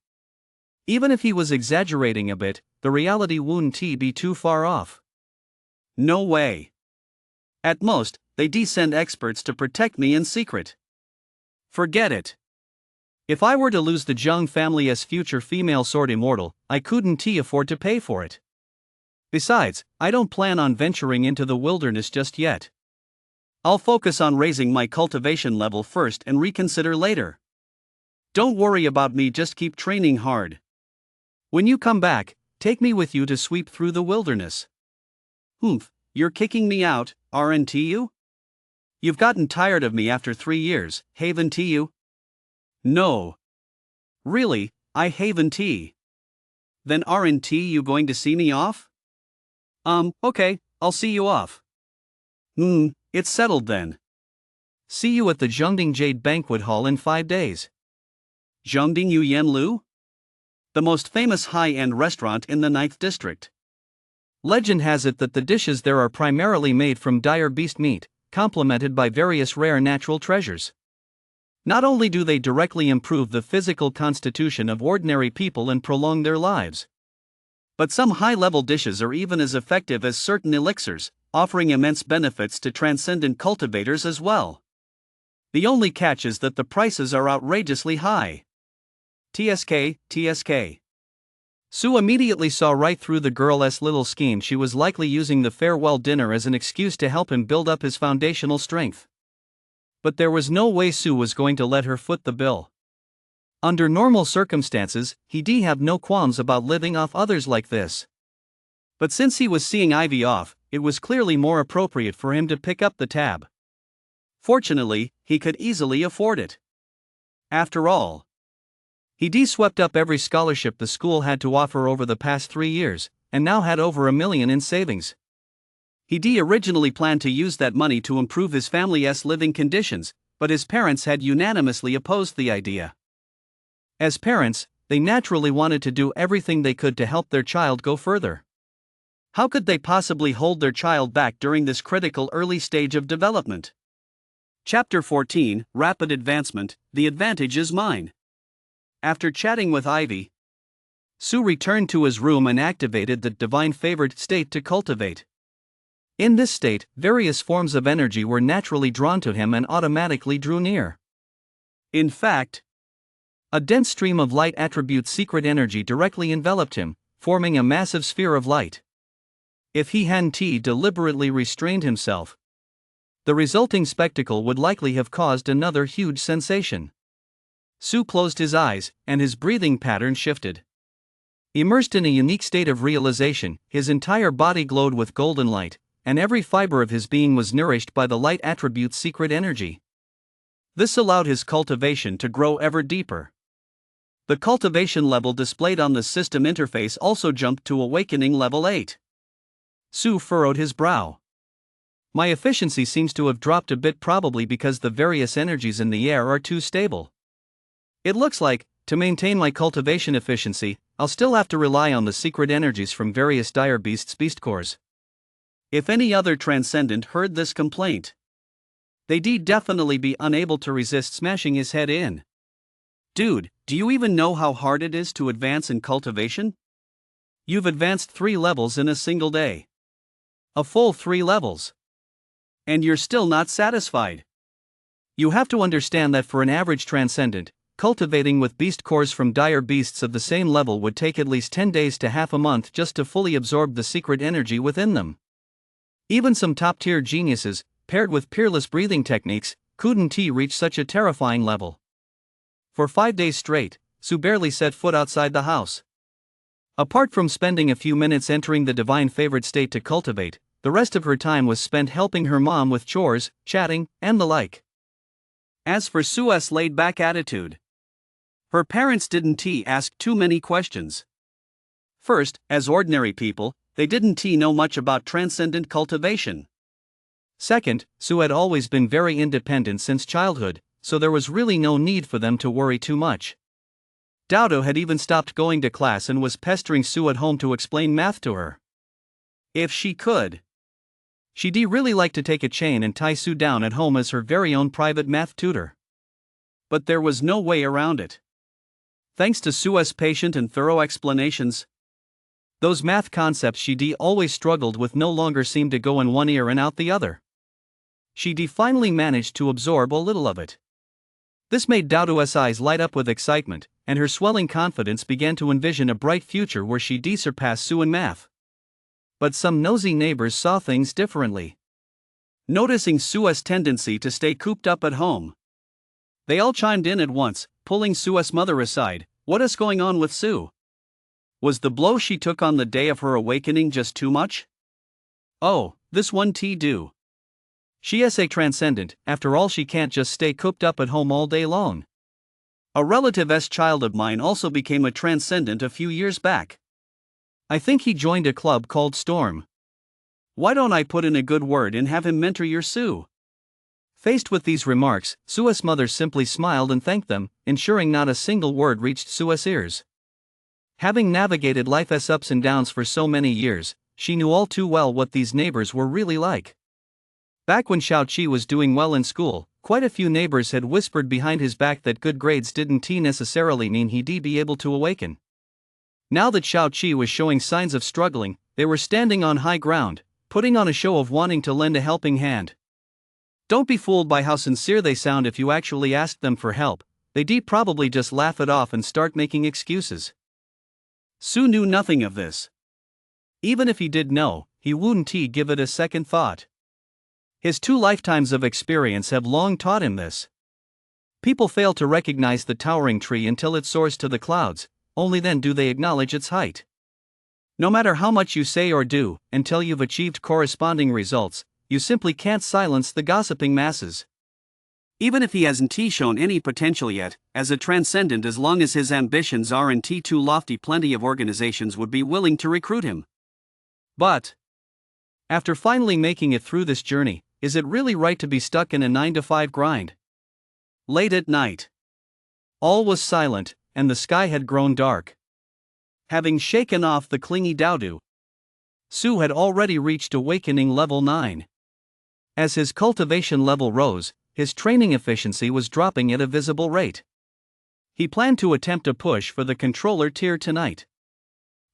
Even if he was exaggerating a bit, the reality wouldn't be too far off. No way. At most, they send experts to protect me in secret. Forget it. If I were to lose the Jiang family's future female sword immortal, I couldn't afford to pay for it. Besides, I don't plan on venturing into the wilderness just yet. I'll focus on raising my cultivation level first and reconsider later. Don't worry about me, just keep training hard. When you come back, take me with you to sweep through the wilderness." "Humph, you're kicking me out, aren't you? You've gotten tired of me after 3 years, haven't you?" "No. Really, I haven't. Then aren't you going to see me off?" Okay, I'll see you off." It's settled then. See you at the Zhongding Jade Banquet Hall in 5 days. Zhongding Yuyanlu? The most famous high-end restaurant in the 9th district. Legend has it that the dishes there are primarily made from dire beast meat, complemented by various rare natural treasures. Not only do they directly improve the physical constitution of ordinary people and prolong their lives, but some high-level dishes are even as effective as certain elixirs, offering immense benefits to transcendent cultivators as well. The only catch is that the prices are outrageously high. TSK. Sue immediately saw right through the girl's little scheme. She was likely using the farewell dinner as an excuse to help him build up his foundational strength. But there was no way Sue was going to let her foot the bill. Under normal circumstances, he'd have no qualms about living off others like this. But since he was seeing Ivy off, it was clearly more appropriate for him to pick up the tab. Fortunately, he could easily afford it. After all, he'd swept up every scholarship the school had to offer over the past 3 years, and now had over $1 million in savings. He'd originally planned to use that money to improve his family's living conditions, but his parents had unanimously opposed the idea. As parents, they naturally wanted to do everything they could to help their child go further. How could they possibly hold their child back during this critical early stage of development? Chapter 14, Rapid Advancement, The Advantage is Mine. After chatting with Ivy, Sue returned to his room and activated the divine favored state to cultivate. In this state, various forms of energy were naturally drawn to him and automatically drew near. In fact, a dense stream of light attribute secret energy directly enveloped him, forming a massive sphere of light. If he hadn't deliberately restrained himself, the resulting spectacle would likely have caused another huge sensation. Sue closed his eyes, and his breathing pattern shifted. Immersed in a unique state of realization, his entire body glowed with golden light, and every fiber of his being was nourished by the light attribute's secret energy. This allowed his cultivation to grow ever deeper. The cultivation level displayed on the system interface also jumped to Awakening Level 8. Sue furrowed his brow. My efficiency seems to have dropped a bit, probably because the various energies in the air are too stable. It looks like, to maintain my cultivation efficiency, I'll still have to rely on the secret energies from various dire beasts' beast cores. If any other transcendent heard this complaint, they'd definitely be unable to resist smashing his head in. Dude, do you even know how hard it is to advance in cultivation? You've advanced 3 levels in a single day. A full 3 levels. And you're still not satisfied. You have to understand that for an average transcendent, cultivating with beast cores from dire beasts of the same level would take at least 10 days to half a month just to fully absorb the secret energy within them. Even some top-tier geniuses, paired with peerless breathing techniques, couldn't reach such a terrifying level. For 5 days straight, Sue barely set foot outside the house. Apart from spending a few minutes entering the divine favored state to cultivate, the rest of her time was spent helping her mom with chores, chatting, and the like. As for Sue's laid-back attitude, her parents didn't ask too many questions. First, as ordinary people, they didn't know much about transcendent cultivation. Second, Sue had always been very independent since childhood, so there was really no need for them to worry too much. Dodo had even stopped going to class and was pestering Sue at home to explain math to her. If she could, she'd really like to take a chain and tie Sue down at home as her very own private math tutor. But there was no way around it. Thanks to Sue's patient and thorough explanations, those math concepts she'd always struggled with no longer seemed to go in one ear and out the other. She'd finally managed to absorb a little of it. This made Dodo's eyes light up with excitement, and her swelling confidence began to envision a bright future where she'd surpass Sue in math. But some nosy neighbors saw things differently. Noticing Sue's tendency to stay cooped up at home, they all chimed in at once, pulling Sue's mother aside. What is going on with Sue? Was the blow she took on the day of her awakening just too much? Oh, this one do. She is a transcendent, after all. She can't just stay cooped up at home all day long. A relative's child of mine also became a transcendent a few years back. I think he joined a club called Storm. Why don't I put in a good word and have him mentor your Sue? Faced with these remarks, Sue's mother simply smiled and thanked them, ensuring not a single word reached Sue's ears. Having navigated life's ups and downs for so many years, she knew all too well what these neighbors were really like. Back when Xiao-Chi was doing well in school, quite a few neighbors had whispered behind his back that good grades didn't necessarily mean he'd be able to awaken. Now that Xiao-Chi was showing signs of struggling, they were standing on high ground, putting on a show of wanting to lend a helping hand. Don't be fooled by how sincere they sound. If you actually asked them for help, they'd probably just laugh it off and start making excuses. Sue knew nothing of this. Even if he did know, he wouldn't give it a second thought. His 2 lifetimes of experience have long taught him this. People fail to recognize the towering tree until it soars to the clouds. Only then do they acknowledge its height. No matter how much you say or do, until you've achieved corresponding results, you simply can't silence the gossiping masses. Even if he hasn't shown any potential yet, as a transcendent, as long as his ambitions aren't too lofty, plenty of organizations would be willing to recruit him. But after finally making it through this journey, is it really right to be stuck in a 9-to-5 grind? Late at night, all was silent, and the sky had grown dark. Having shaken off the clingy Dodo, Sue had already reached Awakening Level 9. As his cultivation level rose, his training efficiency was dropping at a visible rate. He planned to attempt a push for the controller tier tonight.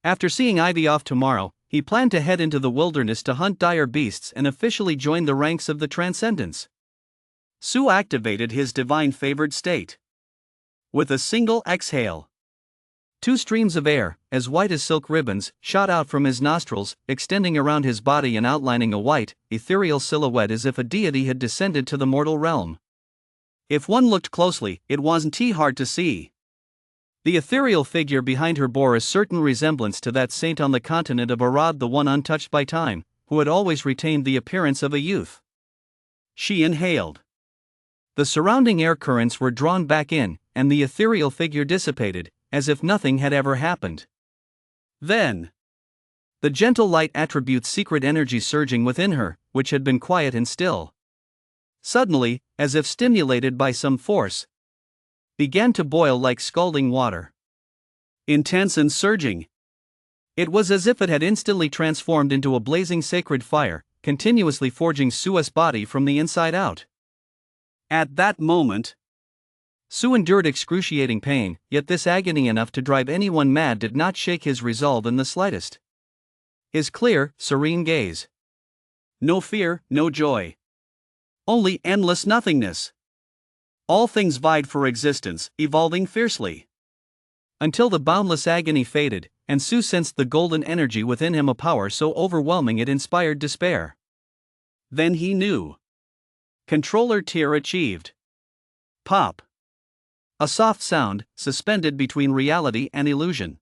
After seeing Ivy off tomorrow, he planned to head into the wilderness to hunt dire beasts and officially join the ranks of the Transcendents. Su activated his divine favored state. With a single exhale, 2 streams of air, as white as silk ribbons, shot out from his nostrils, extending around his body and outlining a white, ethereal silhouette as if a deity had descended to the mortal realm. If one looked closely, it wasn't too hard to see. The ethereal figure behind her bore a certain resemblance to that saint on the continent of Arad, the one untouched by time, who had always retained the appearance of a youth. She inhaled. The surrounding air currents were drawn back in, and the ethereal figure dissipated, as if nothing had ever happened. Then, the gentle light attributes secret energy surging within her, which had been quiet and still. Suddenly, as if stimulated by some force, began to boil like scalding water. Intense and surging. It was as if it had instantly transformed into a blazing sacred fire, continuously forging Su's body from the inside out. At that moment, Su endured excruciating pain, yet this agony enough to drive anyone mad did not shake his resolve in the slightest. His clear, serene gaze. No fear, no joy. Only endless nothingness. All things vied for existence, evolving fiercely. Until the boundless agony faded, and Su sensed the golden energy within him, a power so overwhelming it inspired despair. Then he knew. Controller tier achieved. Pop. A soft sound, suspended between reality and illusion.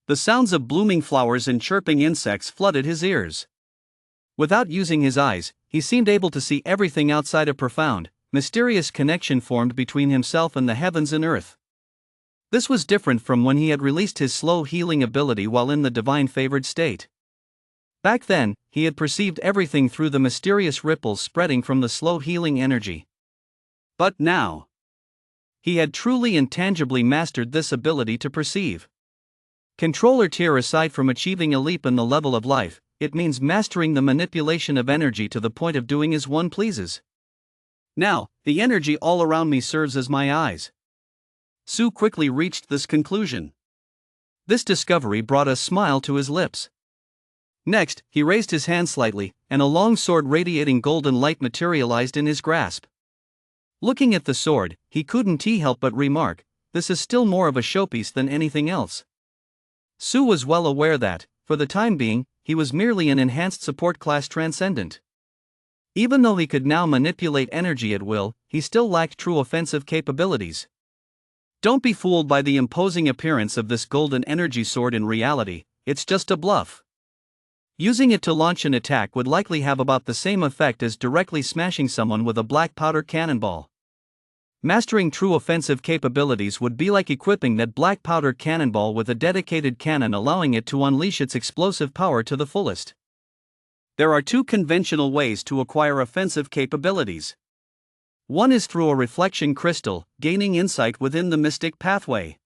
The sounds of blooming flowers and chirping insects flooded his ears. Without using his eyes, he seemed able to see everything outside a profound, mysterious connection formed between himself and the heavens and earth. This was different from when he had released his slow healing ability while in the divine favored state. Back then, he had perceived everything through the mysterious ripples spreading from the slow healing energy. But now, he had truly and tangibly mastered this ability to perceive. Controller tier, aside from achieving a leap in the level of life, it means mastering the manipulation of energy to the point of doing as one pleases. Now, the energy all around me serves as my eyes. Su quickly reached this conclusion. This discovery brought a smile to his lips. Next, he raised his hand slightly, and a long sword radiating golden light materialized in his grasp. Looking at the sword, he couldn't help but remark, "This is still more of a showpiece than anything else." Su was well aware that, for the time being, he was merely an enhanced support class transcendent. Even though he could now manipulate energy at will, he still lacked true offensive capabilities. Don't be fooled by the imposing appearance of this golden energy sword. In reality, it's just a bluff. Using it to launch an attack would likely have about the same effect as directly smashing someone with a black powder cannonball. Mastering true offensive capabilities would be like equipping that black powder cannonball with a dedicated cannon, allowing it to unleash its explosive power to the fullest. There are 2 conventional ways to acquire offensive capabilities. One is through a reflection crystal, gaining insight within the mystic pathway.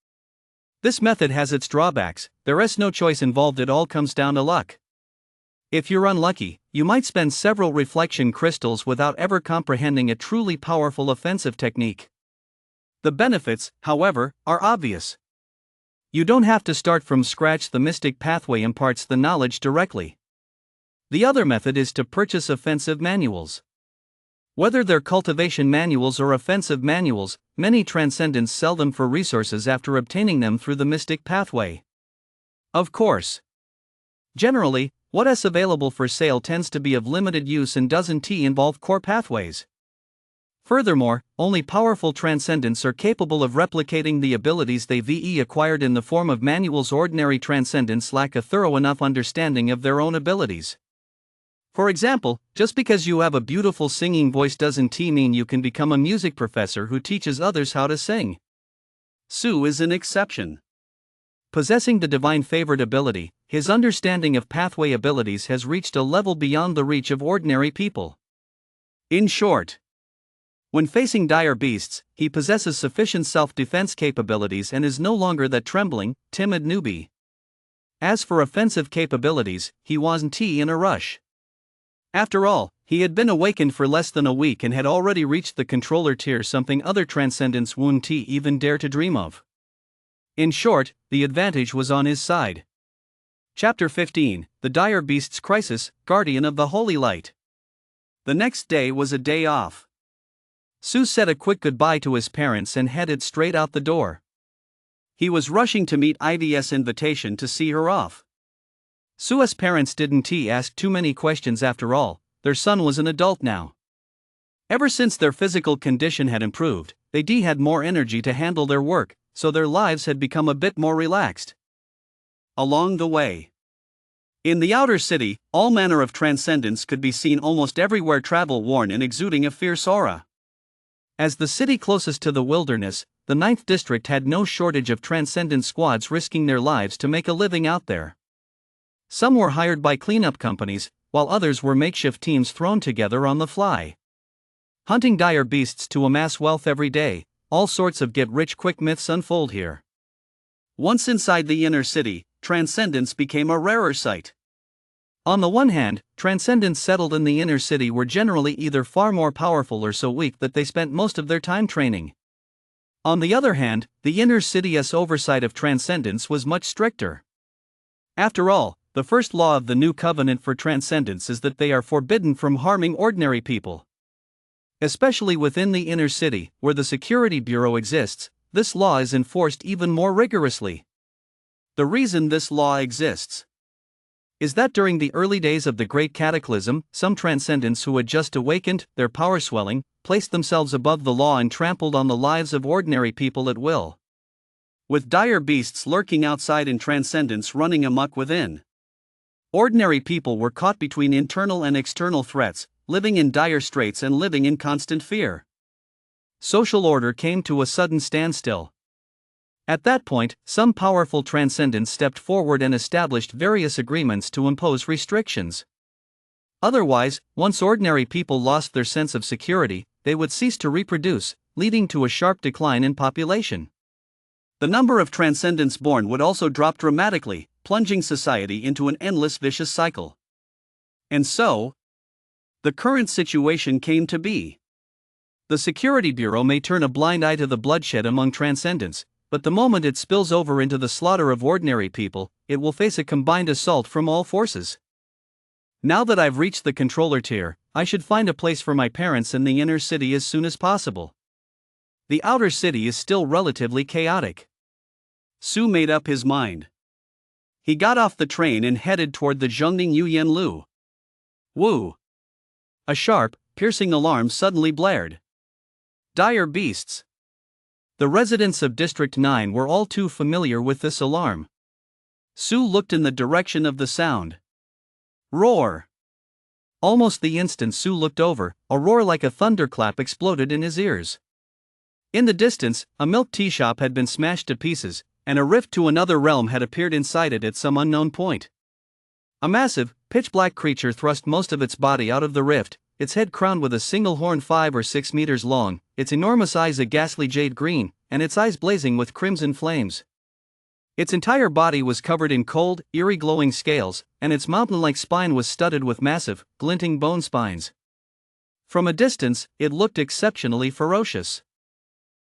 This method has its drawbacks. There is no choice involved, it all comes down to luck. If you're unlucky, you might spend several reflection crystals without ever comprehending a truly powerful offensive technique. The benefits, however, are obvious. You don't have to start from scratch. The mystic pathway imparts the knowledge directly. The other method is to purchase offensive manuals. Whether they're cultivation manuals or offensive manuals, many transcendents sell them for resources after obtaining them through the mystic pathway. Of course, generally, what is available for sale tends to be of limited use and doesn't involve core pathways. Furthermore, only powerful transcendents are capable of replicating the abilities they've acquired in the form of manuals. Ordinary transcendents lack a thorough enough understanding of their own abilities. For example, just because you have a beautiful singing voice doesn't mean you can become a music professor who teaches others how to sing. Su is an exception. Possessing the divine favored ability, his understanding of pathway abilities has reached a level beyond the reach of ordinary people. In short, when facing dire beasts, he possesses sufficient self-defense capabilities and is no longer that trembling, timid newbie. As for offensive capabilities, he wasn't in a rush. After all, He had been awakened for less than a week and had already reached the controller tier, something other transcendents wouldn't even dare to dream of. In short, the advantage was on his side. Chapter 15, The Dire Beast's Crisis, Guardian of the Holy Light. The next day was a day off. Su said a quick goodbye to his parents and headed straight out the door. He was rushing to meet Ivy's invitation to see her off. Su's parents didn't ask too many questions after all, their son was an adult now. Ever since their physical condition had improved, they had more energy to handle their work, so their lives had become a bit more relaxed. Along the way, in the outer city, all manner of transcendents could be seen almost everywhere, travel worn and exuding a fierce aura. As the city closest to the wilderness, the 9th District had no shortage of transcendent squads risking their lives to make a living out there. Some were hired by cleanup companies, while others were makeshift teams thrown together on the fly. Hunting dire beasts to amass wealth every day, all sorts of get-rich-quick myths unfold here. Once inside the inner city, transcendents became a rarer sight. On the one hand, transcendents settled in the inner city were generally either far more powerful or so weak that they spent most of their time training. On the other hand, the inner city's oversight of transcendence was much stricter. After all, the first law of the new covenant for transcendents is that they are forbidden from harming ordinary people. Especially within the inner city, where the security bureau exists, this law is enforced even more rigorously. The reason this law exists is that during the early days of the Great Cataclysm, some transcendents who had just awakened, their power swelling, placed themselves above the law and trampled on the lives of ordinary people at will. With dire beasts lurking outside and transcendents running amok within, ordinary people were caught between internal and external threats, living in dire straits and living in constant fear. Social order came to a sudden standstill. At that point, some powerful transcendents stepped forward and established various agreements to impose restrictions. Otherwise, once ordinary people lost their sense of security, they would cease to reproduce, leading to a sharp decline in population. The number of transcendents born would also drop dramatically, plunging society into an endless vicious cycle. And so, the current situation came to be. The Security Bureau may turn a blind eye to the bloodshed among transcendents, but the moment it spills over into the slaughter of ordinary people, it will face a combined assault from all forces. Now that I've reached the controller tier, I should find a place for my parents in the inner city as soon as possible. The outer city is still relatively chaotic. Su made up his mind. He got off the train and headed toward the Zhongning Yuyanlu. Woo! A sharp, piercing alarm suddenly blared. Dire beasts! The residents of District 9 were all too familiar with this alarm. Su looked in the direction of the sound. Roar! Almost the instant Su looked over, a roar like a thunderclap exploded in his ears. In the distance, a milk tea shop had been smashed to pieces, and a rift to another realm had appeared inside it at some unknown point. A massive, pitch-black creature thrust most of its body out of the rift, its head crowned with a single horn 5 or 6 meters long, its enormous eyes a ghastly jade green, and its eyes blazing with crimson flames. Its entire body was covered in cold, eerie glowing scales, and its mountain-like spine was studded with massive, glinting bone spines. From a distance, it looked exceptionally ferocious.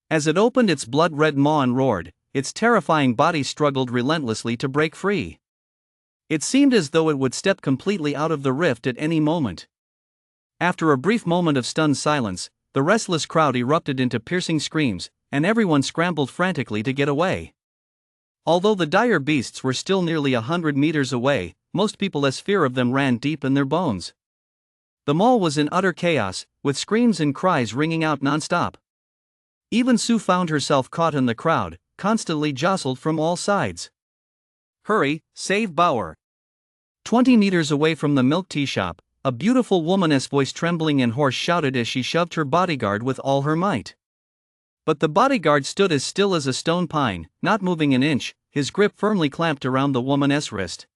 As it opened its blood-red maw and roared, its terrifying body struggled relentlessly to break free. It seemed as though it would step completely out of the rift at any moment. After a brief moment of stunned silence, the restless crowd erupted into piercing screams, and everyone scrambled frantically to get away. Although the dire beasts were still nearly 100 meters away, most people's fear of them ran deep in their bones. The mall was in utter chaos, with screams and cries ringing out non-stop. Even Su found herself caught in the crowd, constantly jostled from all sides. Hurry, save Bauer! 20 meters away from the milk tea shop, a beautiful woman's voice trembling and hoarse shouted as she shoved her bodyguard with all her might. But the bodyguard stood as still as a stone pine, not moving an inch, his grip firmly clamped around the woman's wrist.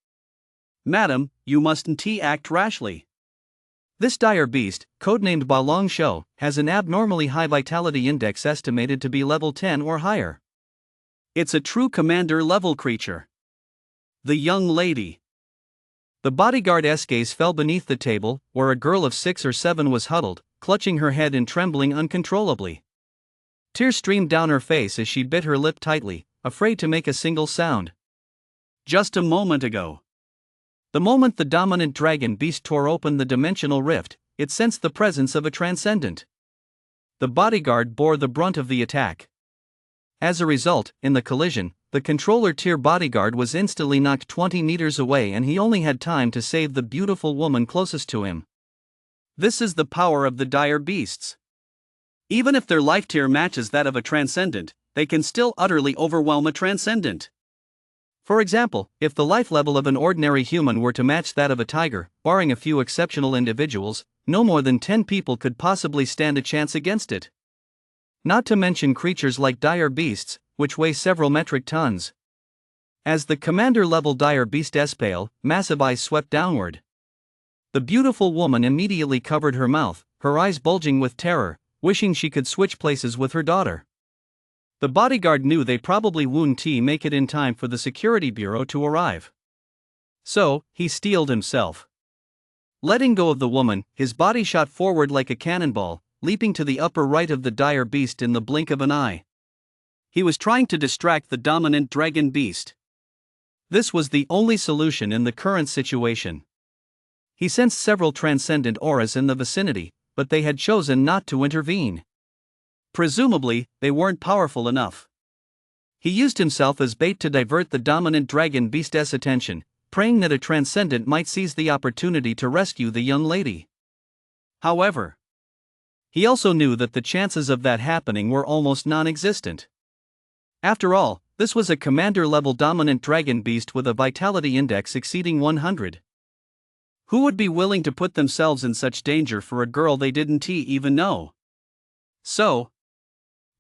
Madam, you mustn't act rashly. This dire beast, codenamed Balong Shou, has an abnormally high vitality index estimated to be level 10 or higher. It's a true commander-level creature. The young lady. The bodyguard's gaze fell beneath the table, where a girl of 6 or 7 was huddled, clutching her head and trembling uncontrollably. Tears streamed down her face as she bit her lip tightly, afraid to make a single sound. Just a moment ago. The moment the dominant dragon beast tore open the dimensional rift, it sensed the presence of a transcendent. The bodyguard bore the brunt of the attack. As a result, in the collision, the controller tier bodyguard was instantly knocked 20 meters away and he only had time to save the beautiful woman closest to him. This is the power of the dire beasts. Even if their life tier matches that of a transcendent, they can still utterly overwhelm a transcendent. For example, if the life level of an ordinary human were to match that of a tiger, barring a few exceptional individuals, no more than 10 people could possibly stand a chance against it. Not to mention creatures like dire beasts, which weigh several metric tons. As the commander-level dire beast espale, massive eyes swept downward. The beautiful woman immediately covered her mouth, her eyes bulging with terror, wishing she could switch places with her daughter. The bodyguard knew they probably wouldn't make it in time for the security bureau to arrive. So, he steeled himself. Letting go of the woman, his body shot forward like a cannonball, leaping to the upper right of the dire beast in the blink of an eye. He was trying to distract the dominant dragon beast. This was the only solution in the current situation. He sensed several transcendent auras in the vicinity, but they had chosen not to intervene. Presumably, they weren't powerful enough. He used himself as bait to divert the dominant dragon beast's attention, praying that a transcendent might seize the opportunity to rescue the young lady. However, he also knew that the chances of that happening were almost non-existent. After all, this was a commander-level dominant dragon beast with a vitality index exceeding 100. Who would be willing to put themselves in such danger for a girl they didn't even know? So,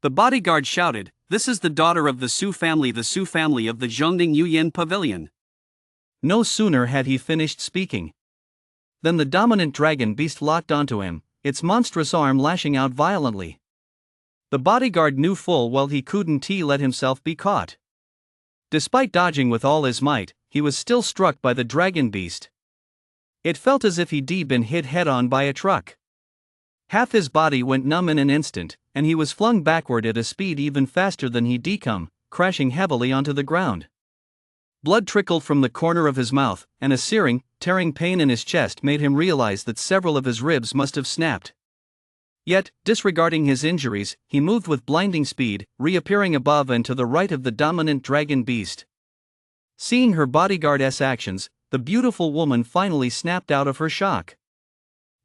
the bodyguard shouted, "This is the daughter of the Su family of the Zhongning Yuyan Pavilion." No sooner had he finished speaking than the dominant dragon beast locked onto him, its monstrous arm lashing out violently. The bodyguard knew full well he couldn't let himself be caught. Despite dodging with all his might, he was still struck by the dragon beast. It felt as if he'd been hit head-on by a truck. Half his body went numb in an instant, and he was flung backward at a speed even faster than he'd come, crashing heavily onto the ground. Blood trickled from the corner of his mouth, and a searing, tearing pain in his chest made him realize that several of his ribs must have snapped. Yet, disregarding his injuries, he moved with blinding speed, reappearing above and to the right of the dominant dragon beast. Seeing her bodyguard's actions, the beautiful woman finally snapped out of her shock.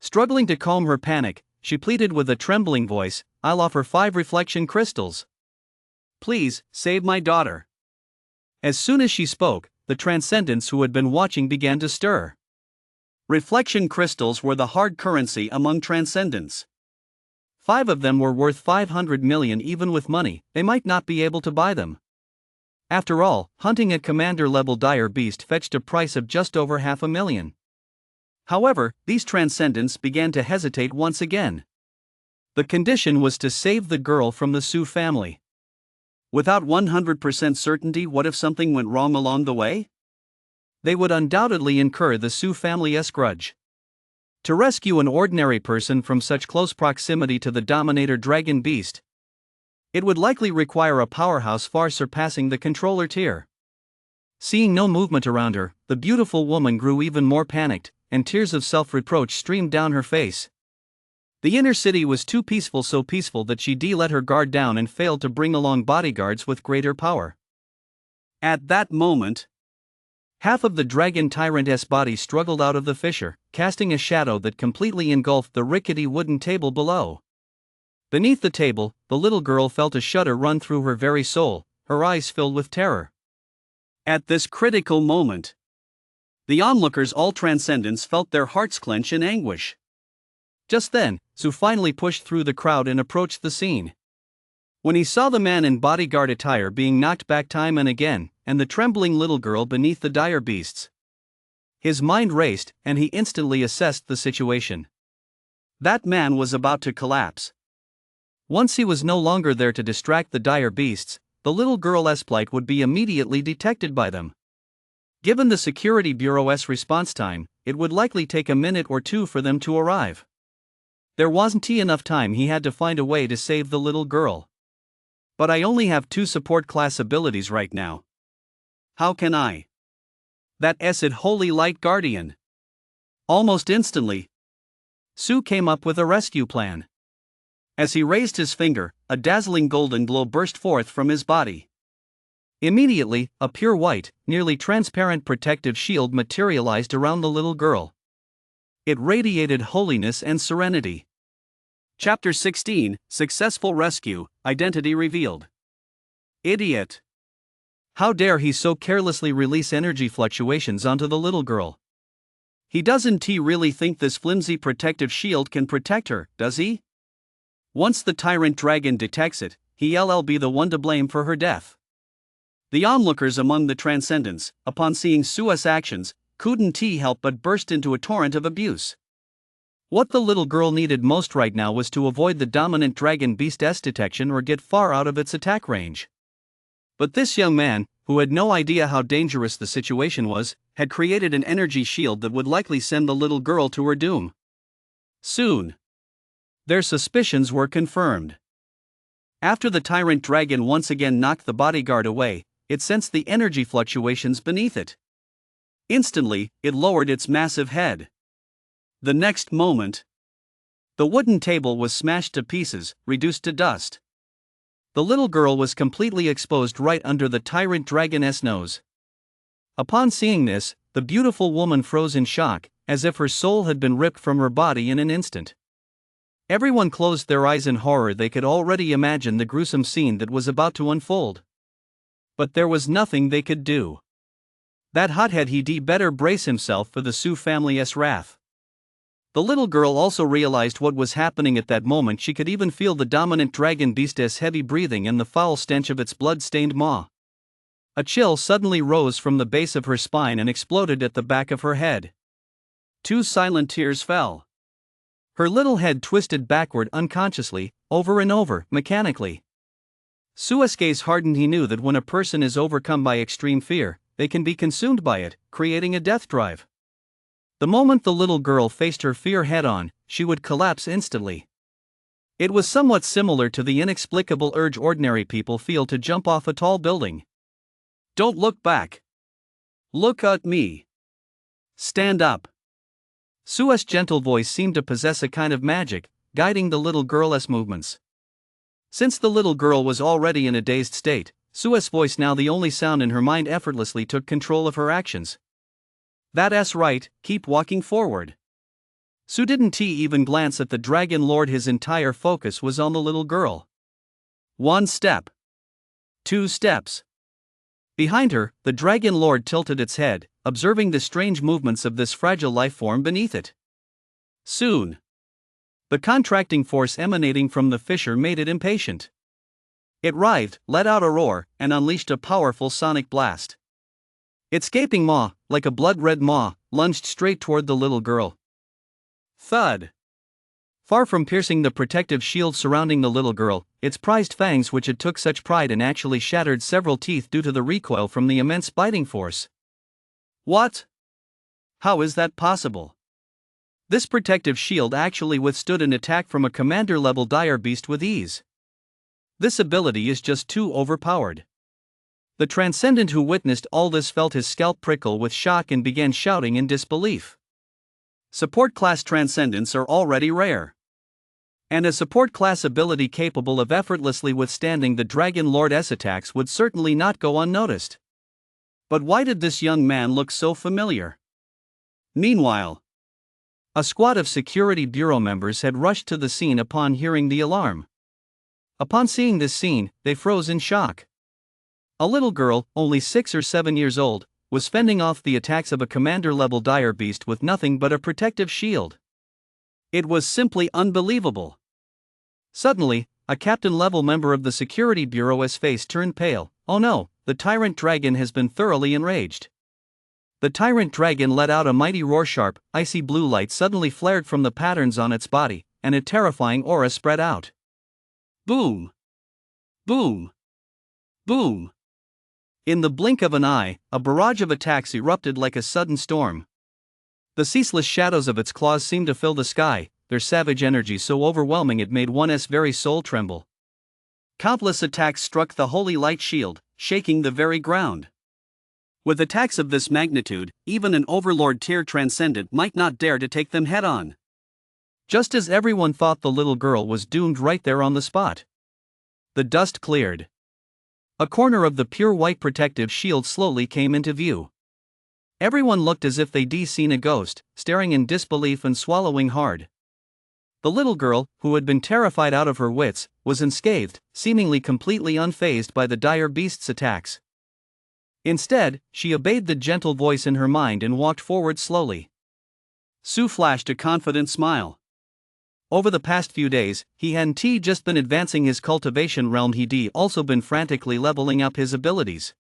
Struggling to calm her panic, she pleaded with a trembling voice, "I'll offer 5 reflection crystals. Please, save my daughter." As soon as she spoke, the transcendents who had been watching began to stir. Reflection crystals were the hard currency among transcendents. 5 of them were worth 500 million. Even with money, they might not be able to buy them. After all, hunting a commander-level dire beast fetched a price of just over 500,000. However, these transcendents began to hesitate once again. The condition was to save the girl from the Su family. Without 100% certainty, what if something went wrong along the way? They would undoubtedly incur the Su family's grudge. To rescue an ordinary person from such close proximity to the dominator dragon beast, it would likely require a powerhouse far surpassing the controller tier. Seeing no movement around her, the beautiful woman grew even more panicked, and tears of self-reproach streamed down her face. The inner city was too peaceful, so peaceful that she let her guard down and failed to bring along bodyguards with greater power. At that moment, half of the dragon tyrant's body struggled out of the fissure, casting a shadow that completely engulfed the rickety wooden table below. Beneath the table, the little girl felt a shudder run through her very soul, her eyes filled with terror. At this critical moment, the onlookers, all transcendents, felt their hearts clench in anguish. Just then, Su finally pushed through the crowd and approached the scene. When he saw the man in bodyguard attire being knocked back time and again, and the trembling little girl beneath the dire beasts, his mind raced, and he instantly assessed the situation. That man was about to collapse. Once he was no longer there to distract the dire beasts, the little girl's plight would be immediately detected by them. Given the Security Bureau's response time, it would likely take a minute or two for them to arrive. There wasn't enough time. He had to find a way to save the little girl. But I only have 2 support class abilities right now. How can I? That's it, Holy Light Guardian. Almost instantly, Sue came up with a rescue plan. As he raised his finger, a dazzling golden glow burst forth from his body. Immediately, a pure white, nearly transparent protective shield materialized around the little girl. It radiated holiness and serenity. Chapter 16, Successful Rescue, Identity Revealed. Idiot! How dare he so carelessly release energy fluctuations onto the little girl? He doesn't really think this flimsy protective shield can protect her, does he? Once the tyrant dragon detects it, he'll be the one to blame for her death. The onlookers among the Transcendents, upon seeing Sue's actions, couldn't help but burst into a torrent of abuse. What the little girl needed most right now was to avoid the dominant dragon beast's detection or get far out of its attack range. But this young man, who had no idea how dangerous the situation was, had created an energy shield that would likely send the little girl to her doom. Soon, their suspicions were confirmed. After the tyrant dragon once again knocked the bodyguard away, it sensed the energy fluctuations beneath it. Instantly, it lowered its massive head. The next moment, the wooden table was smashed to pieces, reduced to dust. The little girl was completely exposed right under the tyrant dragon's nose. Upon seeing this, the beautiful woman froze in shock, as if her soul had been ripped from her body in an instant. Everyone closed their eyes in horror. They could already imagine the gruesome scene that was about to unfold. But there was nothing they could do. That hothead he'd better brace himself for the Sue family's wrath. The little girl also realized what was happening at that moment. She could even feel the dominant dragon beast's heavy breathing and the foul stench of its blood-stained maw. A chill suddenly rose from the base of her spine and exploded at the back of her head. 2 silent tears fell. Her little head twisted backward unconsciously, over and over, mechanically. Sue's gaze hardened. He knew that when a person is overcome by extreme fear, they can be consumed by it, creating a death drive. The moment the little girl faced her fear head-on, she would collapse instantly. It was somewhat similar to the inexplicable urge ordinary people feel to jump off a tall building. Don't look back. Look at me. Stand up. Sue's gentle voice seemed to possess a kind of magic, guiding the little girl's movements. Since the little girl was already in a dazed state, Sue's voice, now the only sound in her mind, effortlessly took control of her actions. That's right, keep walking forward. Sue didn't even glance at the Dragon Lord. His entire focus was on the little girl. 1 step. 2 steps. Behind her, the Dragon Lord tilted its head, observing the strange movements of this fragile life form beneath it. Soon, the contracting force emanating from the fissure made it impatient. It writhed, let out a roar, and unleashed a powerful sonic blast. Its gaping maw, like a blood-red maw, lunged straight toward the little girl. Thud! Far from piercing the protective shield surrounding the little girl, its prized fangs, which it took such pride in, actually shattered several teeth due to the recoil from the immense biting force. What? How is that possible? This protective shield actually withstood an attack from a commander-level dire beast with ease. This ability is just too overpowered. The Transcendent who witnessed all this felt his scalp prickle with shock and began shouting in disbelief. Support class Transcendents are already rare. And a support class ability capable of effortlessly withstanding the Dragon Lord's attacks would certainly not go unnoticed. But why did this young man look so familiar? Meanwhile, a squad of Security Bureau members had rushed to the scene upon hearing the alarm. Upon seeing this scene, they froze in shock. A little girl, only 6 or 7 years old, was fending off the attacks of a commander-level dire beast with nothing but a protective shield. It was simply unbelievable. Suddenly, a captain-level member of the Security Bureau's face turned pale. Oh no, the tyrant dragon has been thoroughly enraged. The tyrant dragon let out a mighty roar. Sharp, icy blue light suddenly flared from the patterns on its body, and a terrifying aura spread out. Boom! Boom! Boom! In the blink of an eye, a barrage of attacks erupted like a sudden storm. The ceaseless shadows of its claws seemed to fill the sky, their savage energy so overwhelming it made one's very soul tremble. Countless attacks struck the holy light shield, shaking the very ground. With attacks of this magnitude, even an overlord tier transcendent might not dare to take them head-on. Just as everyone thought the little girl was doomed right there on the spot. The dust cleared. A corner of the pure white protective shield slowly came into view. Everyone looked as if they'd seen a ghost, staring in disbelief and swallowing hard. The little girl, who had been terrified out of her wits, was unscathed, seemingly completely unfazed by the dire beast's attacks. Instead, she obeyed the gentle voice in her mind and walked forward slowly. Su flashed a confident smile. Over the past few days, he hadn't just been advancing his cultivation realm, he'd also been frantically leveling up his abilities.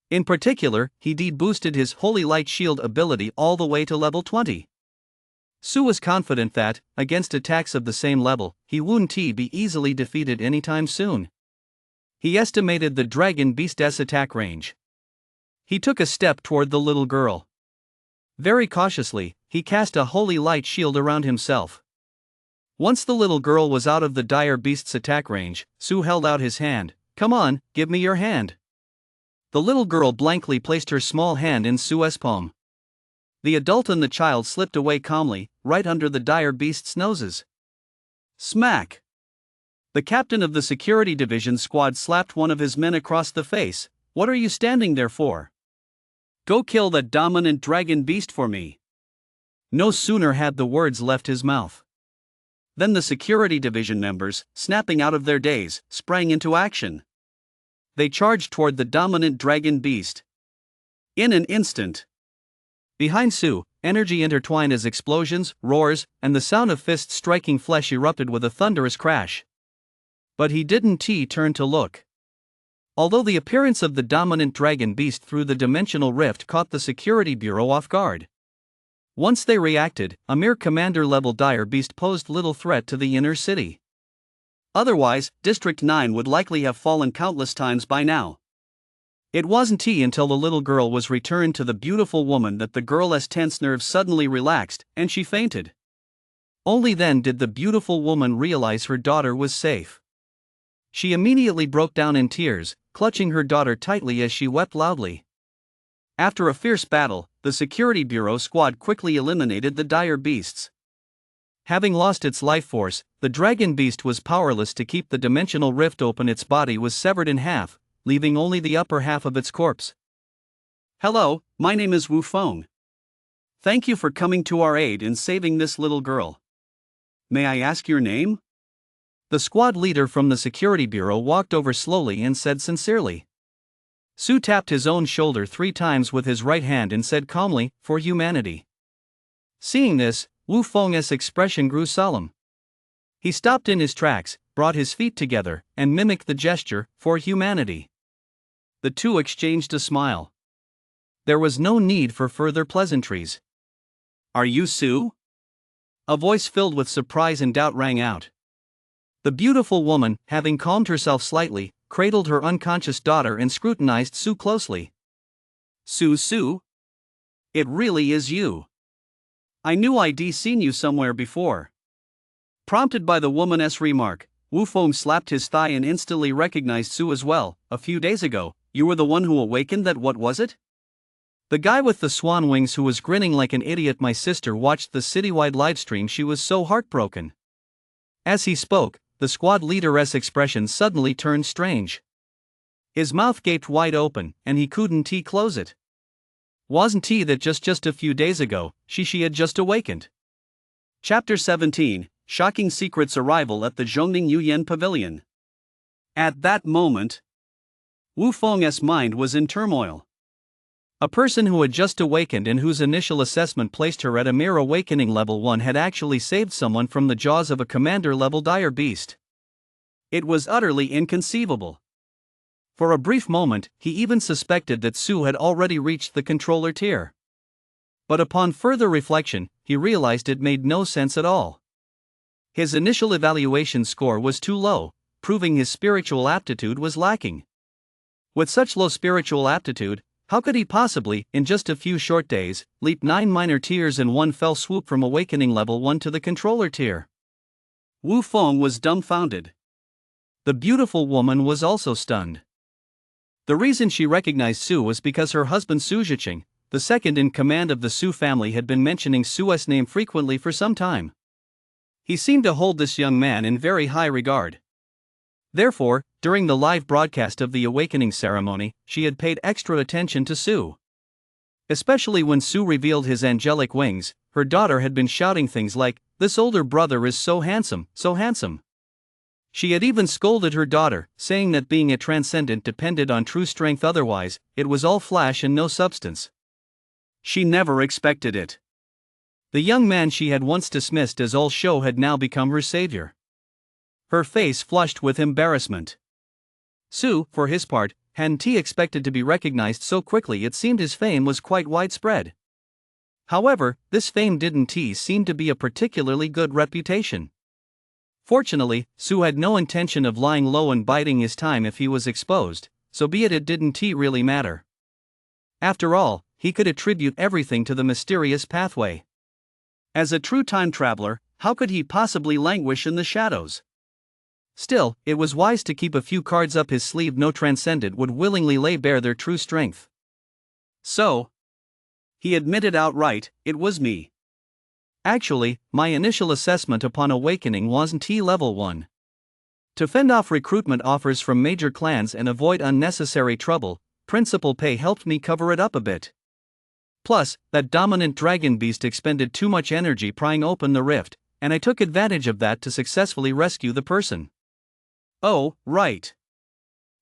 In particular, he'd boosted his Holy Light Shield ability all the way to level 20. Su was confident that, against attacks of the same level, he wouldn't be easily defeated anytime soon. He estimated the dragon beast's attack range. He took a step toward the little girl. Very cautiously, he cast a holy light shield around himself. Once the little girl was out of the dire beast's attack range, Su held out his hand. "Come on, give me your hand." The little girl blankly placed her small hand in Su's palm. The adult and the child slipped away calmly, right under the dire beast's noses. Smack! The captain of the security division squad slapped one of his men across the face. "What are you standing there for? Go kill that dominant dragon beast for me." No sooner had the words left his mouth than the security division members, snapping out of their daze, sprang into action. They charged toward the dominant dragon beast. In an instant, behind Su, energy intertwined as explosions, roars, and the sound of fists striking flesh erupted with a thunderous crash. But he didn't turn to look. Although the appearance of the dominant dragon beast through the dimensional rift caught the security bureau off guard. Once they reacted, a mere commander-level dire beast posed little threat to the inner city. Otherwise, District 9 would likely have fallen countless times by now. It wasn't until the little girl was returned to the beautiful woman that the girl's tense nerves suddenly relaxed, and she fainted. Only then did the beautiful woman realize her daughter was safe. She immediately broke down in tears, clutching her daughter tightly as she wept loudly. After a fierce battle, the Security Bureau squad quickly eliminated the dire beasts. Having lost its life force, the dragon beast was powerless to keep the dimensional rift open. Its body was severed in half, leaving only the upper half of its corpse. "Hello, my name is Wu Feng. Thank you for coming to our aid in saving this little girl. May I ask your name?" The squad leader from the Security Bureau walked over slowly and said sincerely. Su tapped his own shoulder 3 times with his right hand and said calmly, "For humanity." Seeing this, Wu Feng's expression grew solemn. He stopped in his tracks, brought his feet together, and mimicked the gesture, "For humanity." The two exchanged a smile. There was no need for further pleasantries. "Are you Su?" A voice filled with surprise and doubt rang out. The beautiful woman, having calmed herself slightly, cradled her unconscious daughter and scrutinized Su closely. Su? It really is you. I knew I'd seen you somewhere before." Prompted by the woman's remark, Wu Feng slapped his thigh and instantly recognized Su as well. "A few days ago, you were the one who awakened that, what was it? The guy with the swan wings who was grinning like an idiot." My sister watched the citywide livestream. She was so heartbroken. As he spoke, the squad leader's expression suddenly turned strange. His mouth gaped wide open, and he couldn't close it. Wasn't that just a few days ago, she had just awakened? Chapter 17, Shocking Secrets. Arrival at the Zhongning Yuyan Pavilion. At that moment, Wu Feng's mind was in turmoil. A person who had just awakened and whose initial assessment placed her at a mere awakening level 1 had actually saved someone from the jaws of a commander-level dire beast. It was utterly inconceivable. For a brief moment, he even suspected that Su had already reached the controller tier. But upon further reflection, he realized it made no sense at all. His initial evaluation score was too low, proving his spiritual aptitude was lacking. With such low spiritual aptitude, how could he possibly, in just a few short days, leap 9 minor tiers in one fell swoop from awakening level 1 to the controller tier? Wu Feng was dumbfounded. The beautiful woman was also stunned. The reason she recognized Su was because her husband Su Zhiqing, the second in command of the Su family, had been mentioning Su's name frequently for some time. He seemed to hold this young man in very high regard. Therefore, during the live broadcast of the awakening ceremony, she had paid extra attention to Su. Especially when Su revealed his angelic wings, her daughter had been shouting things like, "This older brother is so handsome, so handsome." She had even scolded her daughter, saying that being a transcendent depended on true strength, otherwise, it was all flash and no substance. She never expected it. The young man she had once dismissed as all show had now become her savior. Her face flushed with embarrassment. Su, for his part, hadn't expected to be recognized so quickly. It seemed his fame was quite widespread. However, this fame didn't seem to be a particularly good reputation. Fortunately, Su had no intention of lying low and biding his time if he was exposed, so be it didn't really matter. After all, he could attribute everything to the mysterious pathway. As a true time traveler, how could he possibly languish in the shadows? Still, it was wise to keep a few cards up his sleeve. No transcendent would willingly lay bare their true strength. So, he admitted outright, "It was me. Actually, my initial assessment upon awakening wasn't level 1. To fend off recruitment offers from major clans and avoid unnecessary trouble, Principal Pei helped me cover it up a bit. Plus, that dominant dragon beast expended too much energy prying open the rift, and I took advantage of that to successfully rescue the person." "Oh, right.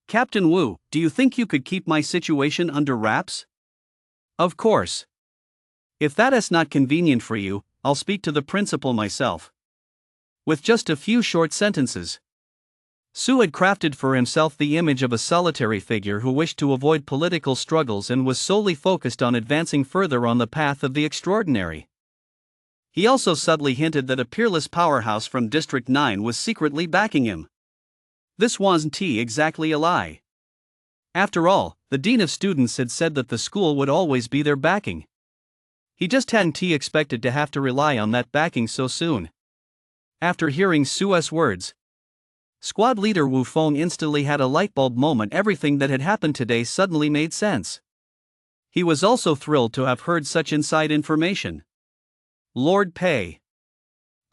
Captain Wu, do you think you could keep my situation under wraps?" "Of course. If that is not convenient for you, I'll speak to the principal myself." With just a few short sentences, Su had crafted for himself the image of a solitary figure who wished to avoid political struggles and was solely focused on advancing further on the path of the extraordinary. He also subtly hinted that a peerless powerhouse from District 9 was secretly backing him. This wasn't exactly a lie. After all, the dean of students had said that the school would always be their backing. He just hadn't expected to have to rely on that backing so soon. After hearing Su's words, squad leader Wu Feng instantly had a lightbulb moment. Everything that had happened today suddenly made sense. He was also thrilled to have heard such inside information. Lord Pei,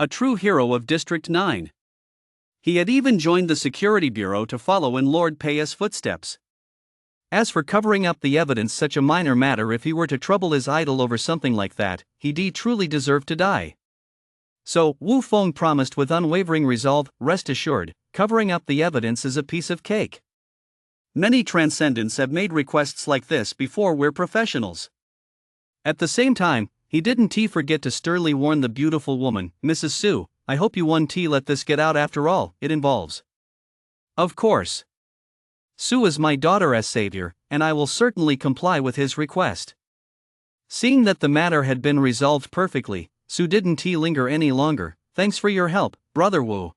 a true hero of District 9. He had even joined the security bureau to follow in Lord Pei's footsteps. As for covering up the evidence, such a minor matter. If he were to trouble his idol over something like that, he truly deserved to die. So, Wu Feng promised with unwavering resolve, "Rest assured, covering up the evidence is a piece of cake. Many transcendents have made requests like this before. We're professionals." At the same time, he didn't forget to sternly warn the beautiful woman, "Mrs. Su, I hope you won't let this get out. After all, it involves." "Of course. Su is my daughter as savior, and I will certainly comply with his request." Seeing that the matter had been resolved perfectly, Su didn't linger any longer. "Thanks for your help, Brother Wu.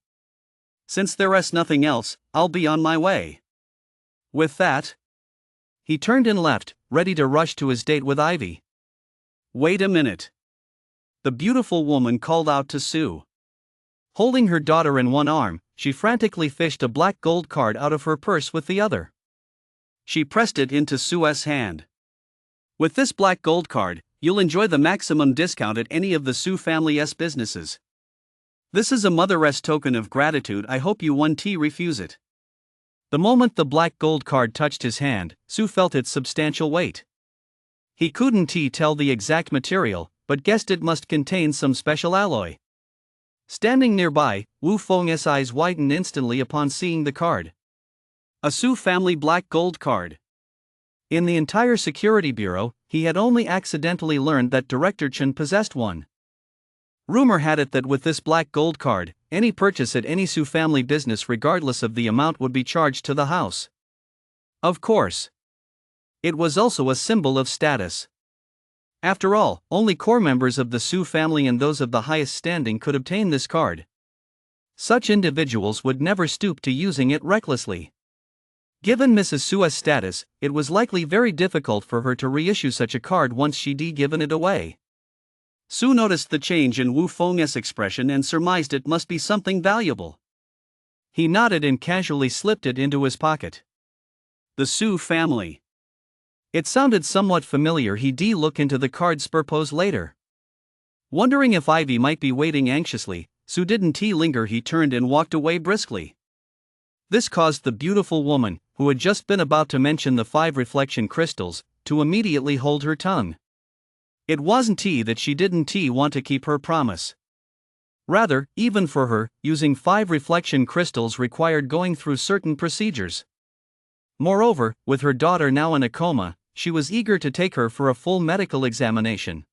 Since there is nothing else, I'll be on my way." With that, he turned and left, ready to rush to his date with Ivy. "Wait a minute." The beautiful woman called out to Su. Holding her daughter in one arm, she frantically fished a black gold card out of her purse with the other. She pressed it into Su's hand. "With this black gold card, you'll enjoy the maximum discount at any of the Su family's businesses. This is a mother's token of gratitude. I hope you won't refuse it." The moment the black gold card touched his hand, Su felt its substantial weight. He couldn't tell the exact material, but guessed it must contain some special alloy. Standing nearby, Wu Feng's eyes widened instantly upon seeing the card. A Su family black gold card. In the entire security bureau, he had only accidentally learned that Director Chen possessed one. Rumor had it that with this black gold card, any purchase at any Su family business regardless of the amount would be charged to the house. Of course, it was also a symbol of status. After all, only core members of the Su family and those of the highest standing could obtain this card. Such individuals would never stoop to using it recklessly. Given Mrs. Su's status, it was likely very difficult for her to reissue such a card once she'd given it away. Su noticed the change in Wu Feng's expression and surmised it must be something valuable. He nodded and casually slipped it into his pocket. The Su family. It sounded somewhat familiar. He'd look into the card's purpose later. Wondering if Ivy might be waiting anxiously, Su didn't linger. He turned and walked away briskly. This caused the beautiful woman, who had just been about to mention the 5 reflection crystals, to immediately hold her tongue. It wasn't that she didn't want to keep her promise. Rather, even for her, using 5 reflection crystals required going through certain procedures. Moreover, with her daughter now in a coma, she was eager to take her for a full medical examination.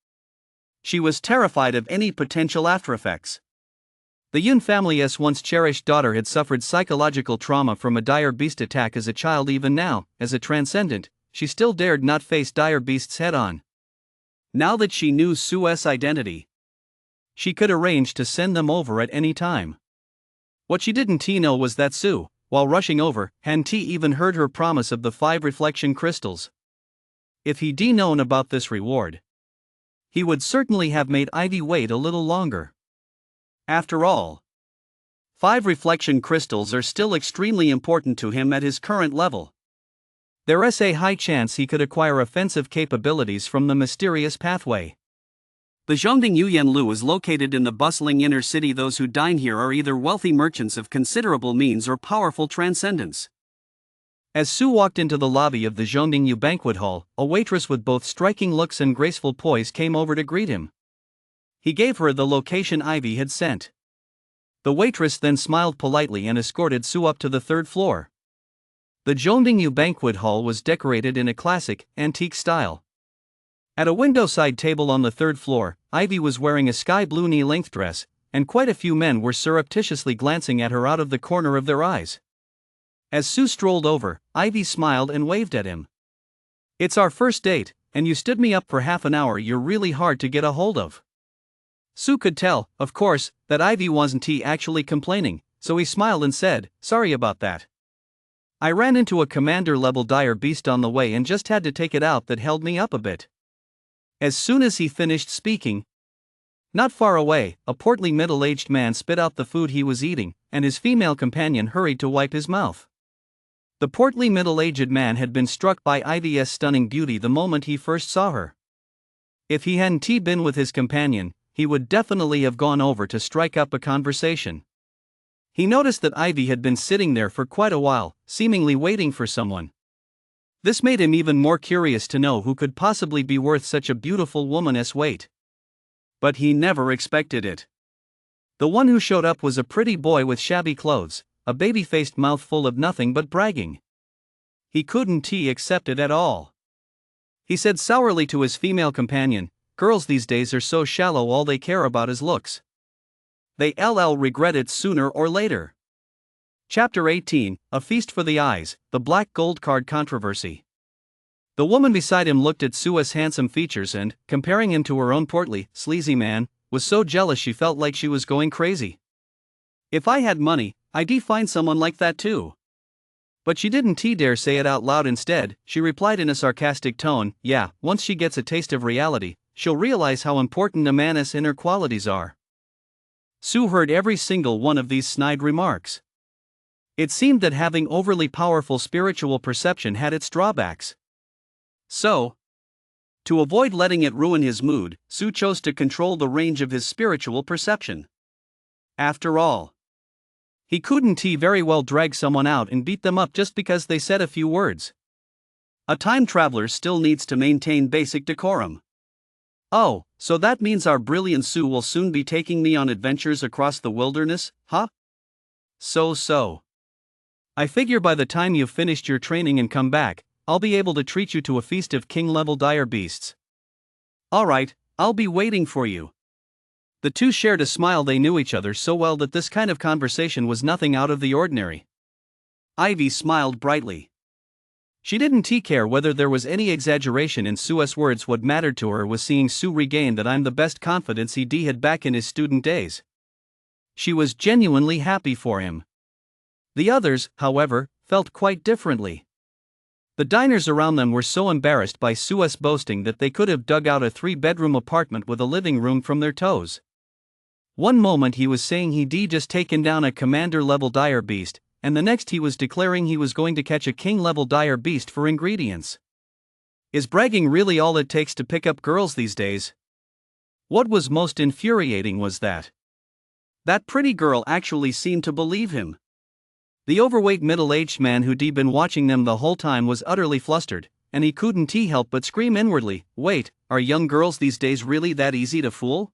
She was terrified of any potential aftereffects. The Yun family's once cherished daughter had suffered psychological trauma from a dire beast attack as a child. Even now, as a transcendent, she still dared not face dire beasts head-on. Now that she knew Su's identity, she could arrange to send them over at any time. What she didn't know was that Su, while rushing over, hadn't even heard her promise of the 5 reflection crystals. If he'd known about this reward, he would certainly have made Ivy wait a little longer. After all, 5 reflection crystals are still extremely important to him at his current level. There's a high chance he could acquire offensive capabilities from the mysterious pathway. The Zhongding Yuyanlu is located in the bustling inner city. Those who dine here are either wealthy merchants of considerable means or powerful transcendents. As Su walked into the lobby of the Zhongding Yu banquet hall, a waitress with both striking looks and graceful poise came over to greet him. He gave her the location Ivy had sent. The waitress then smiled politely and escorted Su up to the 3rd floor. The Zhongding Yu banquet hall was decorated in a classic, antique style. At a window-side table on the 3rd floor, Ivy was wearing a sky blue knee-length dress, and quite a few men were surreptitiously glancing at her out of the corner of their eyes. As Su strolled over, Ivy smiled and waved at him. "It's our first date, and you stood me up for half an hour. You're really hard to get a hold of." Su could tell, of course, that Ivy wasn't actually complaining, so he smiled and said, "Sorry about that. I ran into a commander-level dire beast on the way and just had to take it out. That held me up a bit." As soon as he finished speaking, not far away, a portly middle-aged man spit out the food he was eating, and his female companion hurried to wipe his mouth. The portly middle-aged man had been struck by Ivy's stunning beauty the moment he first saw her. If he hadn't been with his companion, he would definitely have gone over to strike up a conversation. He noticed that Ivy had been sitting there for quite a while, seemingly waiting for someone. This made him even more curious to know who could possibly be worth such a beautiful woman's weight. But he never expected it. The one who showed up was a pretty boy with shabby clothes, a baby-faced mouth full of nothing but bragging. He couldn't accept it at all. He said sourly to his female companion, "Girls these days are so shallow, all they care about is looks. They'll regret it sooner or later." Chapter 18, A Feast for the Eyes, The Black Gold Card Controversy. The woman beside him looked at Su's handsome features and, comparing him to her own portly, sleazy man, was so jealous she felt like she was going crazy. "If I had money, I'd find someone like that too." But she didn't dare say it out loud. Instead, she replied in a sarcastic tone, "Yeah, once she gets a taste of reality, she'll realize how important a man's inner qualities are." Su heard every single one of these snide remarks. It seemed that having overly powerful spiritual perception had its drawbacks. So, to avoid letting it ruin his mood, Su chose to control the range of his spiritual perception. After all, he couldn't very well drag someone out and beat them up just because they said a few words. A time traveler still needs to maintain basic decorum. "Oh, so that means our brilliant Su will soon be taking me on adventures across the wilderness, huh? So. I figure by the time you've finished your training and come back, I'll be able to treat you to a feast of king-level dire beasts." "Alright, I'll be waiting for you." The two shared a smile. They knew each other so well that this kind of conversation was nothing out of the ordinary. Ivy smiled brightly. She didn't care whether there was any exaggeration in Su's words. What mattered to her was seeing Su regain that the best confidence he'd had back in his student days. She was genuinely happy for him. The others, however, felt quite differently. The diners around them were so embarrassed by Sue's boasting that they could have dug out a 3-bedroom apartment with a living room from their toes. One moment he was saying he'd just taken down a commander-level dire beast, and the next he was declaring he was going to catch a king-level dire beast for ingredients. Is bragging really all it takes to pick up girls these days? What was most infuriating was that pretty girl actually seemed to believe him. The overweight middle-aged man who'd been watching them the whole time was utterly flustered, and he couldn't help but scream inwardly, "Wait, are young girls these days really that easy to fool?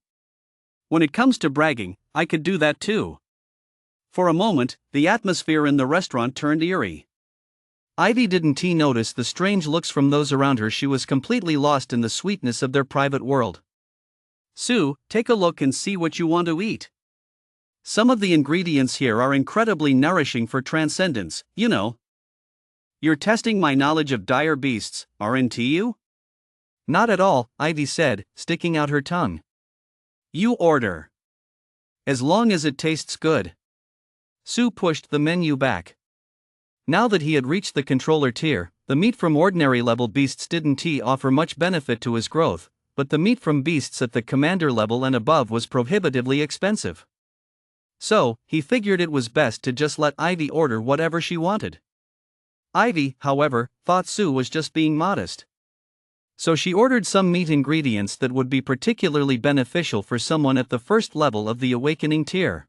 When it comes to bragging, I could do that too." For a moment, the atmosphere in the restaurant turned eerie. Ivy didn't notice the strange looks from those around her. She was completely lost in the sweetness of their private world. "Sue, take a look and see what you want to eat. Some of the ingredients here are incredibly nourishing for transcendence, you know." "You're testing my knowledge of dire beasts, aren't you?" "Not at all," Ivy said, sticking out her tongue. "You order. As long as it tastes good." Sue pushed the menu back. Now that he had reached the controller tier, the meat from ordinary level beasts didn't offer much benefit to his growth, but the meat from beasts at the commander level and above was prohibitively expensive. So, he figured it was best to just let Ivy order whatever she wanted. Ivy, however, thought Sue was just being modest. So she ordered some meat ingredients that would be particularly beneficial for someone at the first level of the awakening tier.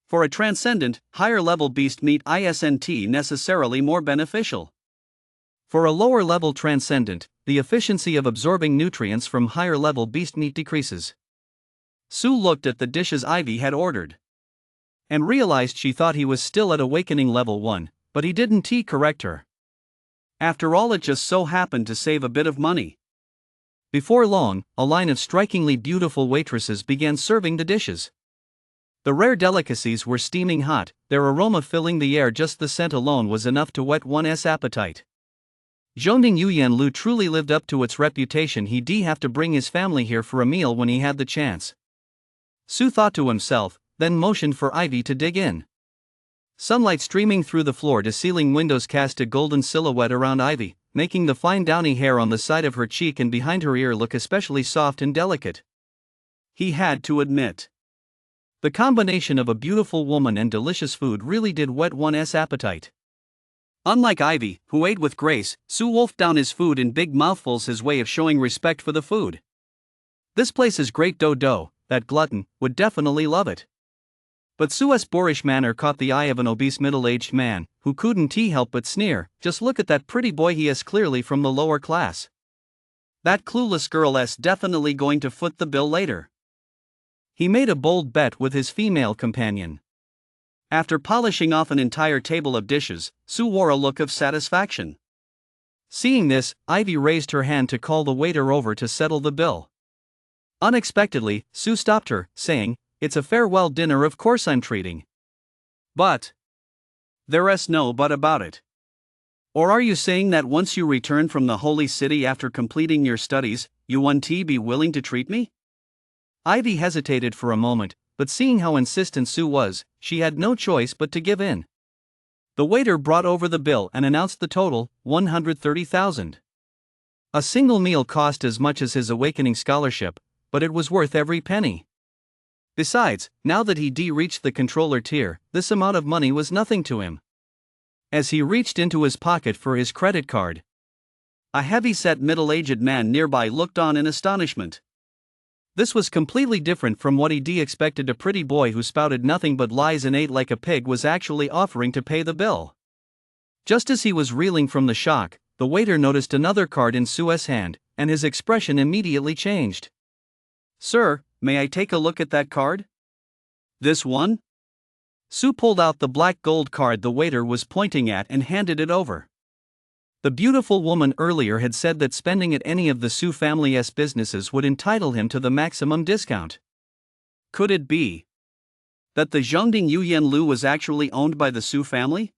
For a transcendent, higher-level beast meat isn't necessarily more beneficial. For a lower-level transcendent, the efficiency of absorbing nutrients from higher-level beast meat decreases. Sue looked at the dishes Ivy had ordered and realized she thought he was still at awakening level 1, but he didn't correct her. After all, it just so happened to save a bit of money. Before long, a line of strikingly beautiful waitresses began serving the dishes. The rare delicacies were steaming hot, their aroma filling the air. Just the scent alone was enough to whet one's appetite. Zhongding Yuyanlu truly lived up to its reputation. He'd have to bring his family here for a meal when he had the chance. Sue thought to himself, then motioned for Ivy to dig in. Sunlight streaming through the floor-to-ceiling windows cast a golden silhouette around Ivy, making the fine downy hair on the side of her cheek and behind her ear look especially soft and delicate. He had to admit, the combination of a beautiful woman and delicious food really did whet one's appetite. Unlike Ivy, who ate with grace, Sue wolfed down his food in big mouthfuls, his way of showing respect for the food. This place is great. Dodo, that glutton, would definitely love it. But Sue's boorish manner caught the eye of an obese middle-aged man, who couldn't help but sneer. "Just look at that pretty boy, he is clearly from the lower class. That clueless girl's definitely going to foot the bill later." He made a bold bet with his female companion. After polishing off an entire table of dishes, Sue wore a look of satisfaction. Seeing this, Ivy raised her hand to call the waiter over to settle the bill. Unexpectedly, Sue stopped her, saying, "It's a farewell dinner, of course I'm treating." "But there's no but about it. Or are you saying that once you return from the holy city after completing your studies, you won't be willing to treat me?" Ivy hesitated for a moment, but seeing how insistent Sue was, she had no choice but to give in. The waiter brought over the bill and announced the total, 130,000. A single meal cost as much as his awakening scholarship, but it was worth every penny. Besides, now that he'd reached the controller tier, this amount of money was nothing to him. As he reached into his pocket for his credit card, a heavy-set middle-aged man nearby looked on in astonishment. This was completely different from what he'd expected. A pretty boy who spouted nothing but lies and ate like a pig was actually offering to pay the bill. Just as he was reeling from the shock, the waiter noticed another card in Sue's hand, and his expression immediately changed. "Sir, may I take a look at that card?" "This one?" Sue pulled out the black gold card the waiter was pointing at and handed it over. The beautiful woman earlier had said that spending at any of the Sue family's businesses would entitle him to the maximum discount. Could it be that the Zhongding Yuyanlu was actually owned by the Sue family?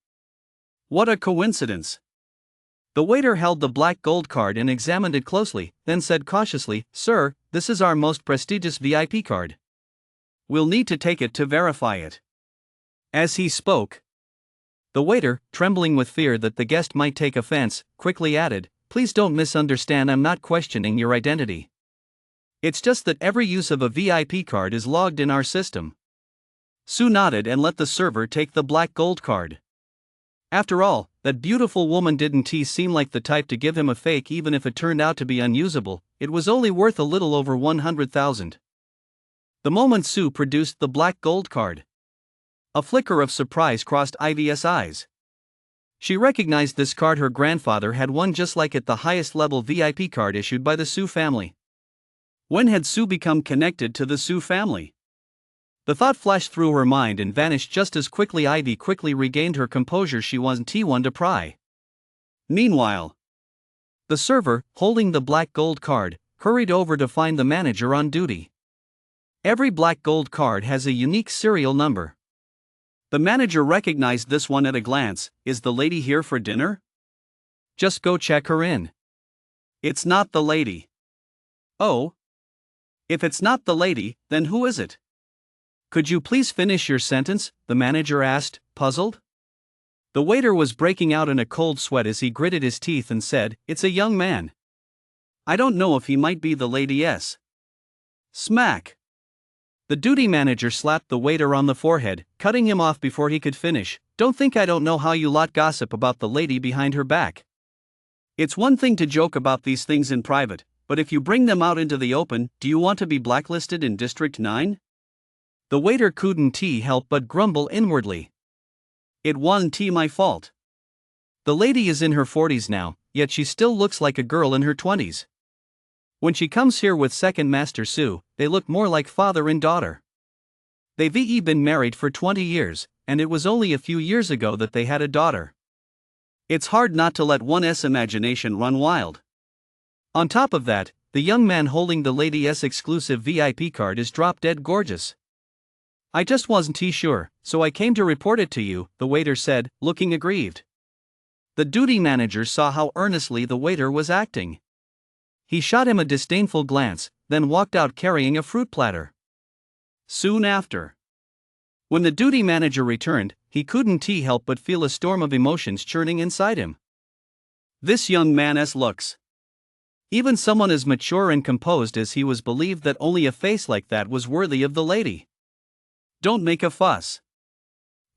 What a coincidence! The waiter held the black gold card and examined it closely, then said cautiously, "Sir, this is our most prestigious VIP card. We'll need to take it to verify it." As he spoke, The waiter, trembling with fear that the guest might take offense, quickly added, "Please don't misunderstand, I'm not questioning your identity. It's just that every use of a VIP card is logged in our system." Sue nodded and let the server take the black gold card. After all, that beautiful woman didn't seem like the type to give him a fake even if it turned out to be unusable. It was only worth a little over 100,000. The moment Sue produced the black gold card, a flicker of surprise crossed Ivy's eyes. She recognized this card her grandfather had won just like it, the highest level VIP card issued by the Sue family. When had Sue become connected to the Sue family? The thought flashed through her mind and vanished just as quickly. Ivy quickly regained her composure. She wasn't one to pry. Meanwhile, the server, holding the black gold card, hurried over to find the manager on duty. Every black gold card has a unique serial number. The manager recognized this one at a glance. "Is the lady here for dinner?" "Just go check her in." "It's not the lady." "Oh? If it's not the lady, then who is it?" "Could you please finish your sentence?" the manager asked, puzzled. The waiter was breaking out in a cold sweat as he gritted his teeth and said, "It's a young man. I don't know if he might be the lady's." Smack! The duty manager slapped the waiter on the forehead, cutting him off before he could finish. "Don't think I don't know how you lot gossip about the lady behind her back. It's one thing to joke about these things in private, but if you bring them out into the open, do you want to be blacklisted in District 9? The waiter couldn't help but grumble inwardly. "It wasn't my fault. The lady is in her 40s now, yet she still looks like a girl in her 20s. When she comes here with second master Sue, they look more like father and daughter. They've been married for 20 years, and it was only a few years ago that they had a daughter. It's hard not to let one's imagination run wild. On top of that, the young man holding the lady's exclusive VIP card is drop-dead gorgeous. I just wasn't sure, so I came to report it to you," the waiter said, looking aggrieved. The duty manager saw how earnestly the waiter was acting. He shot him a disdainful glance, then walked out carrying a fruit platter. Soon after, when the duty manager returned, he couldn't help but feel a storm of emotions churning inside him. This young man's looks. Even someone as mature and composed as he was believed that only a face like that was worthy of the lady. "Don't make a fuss.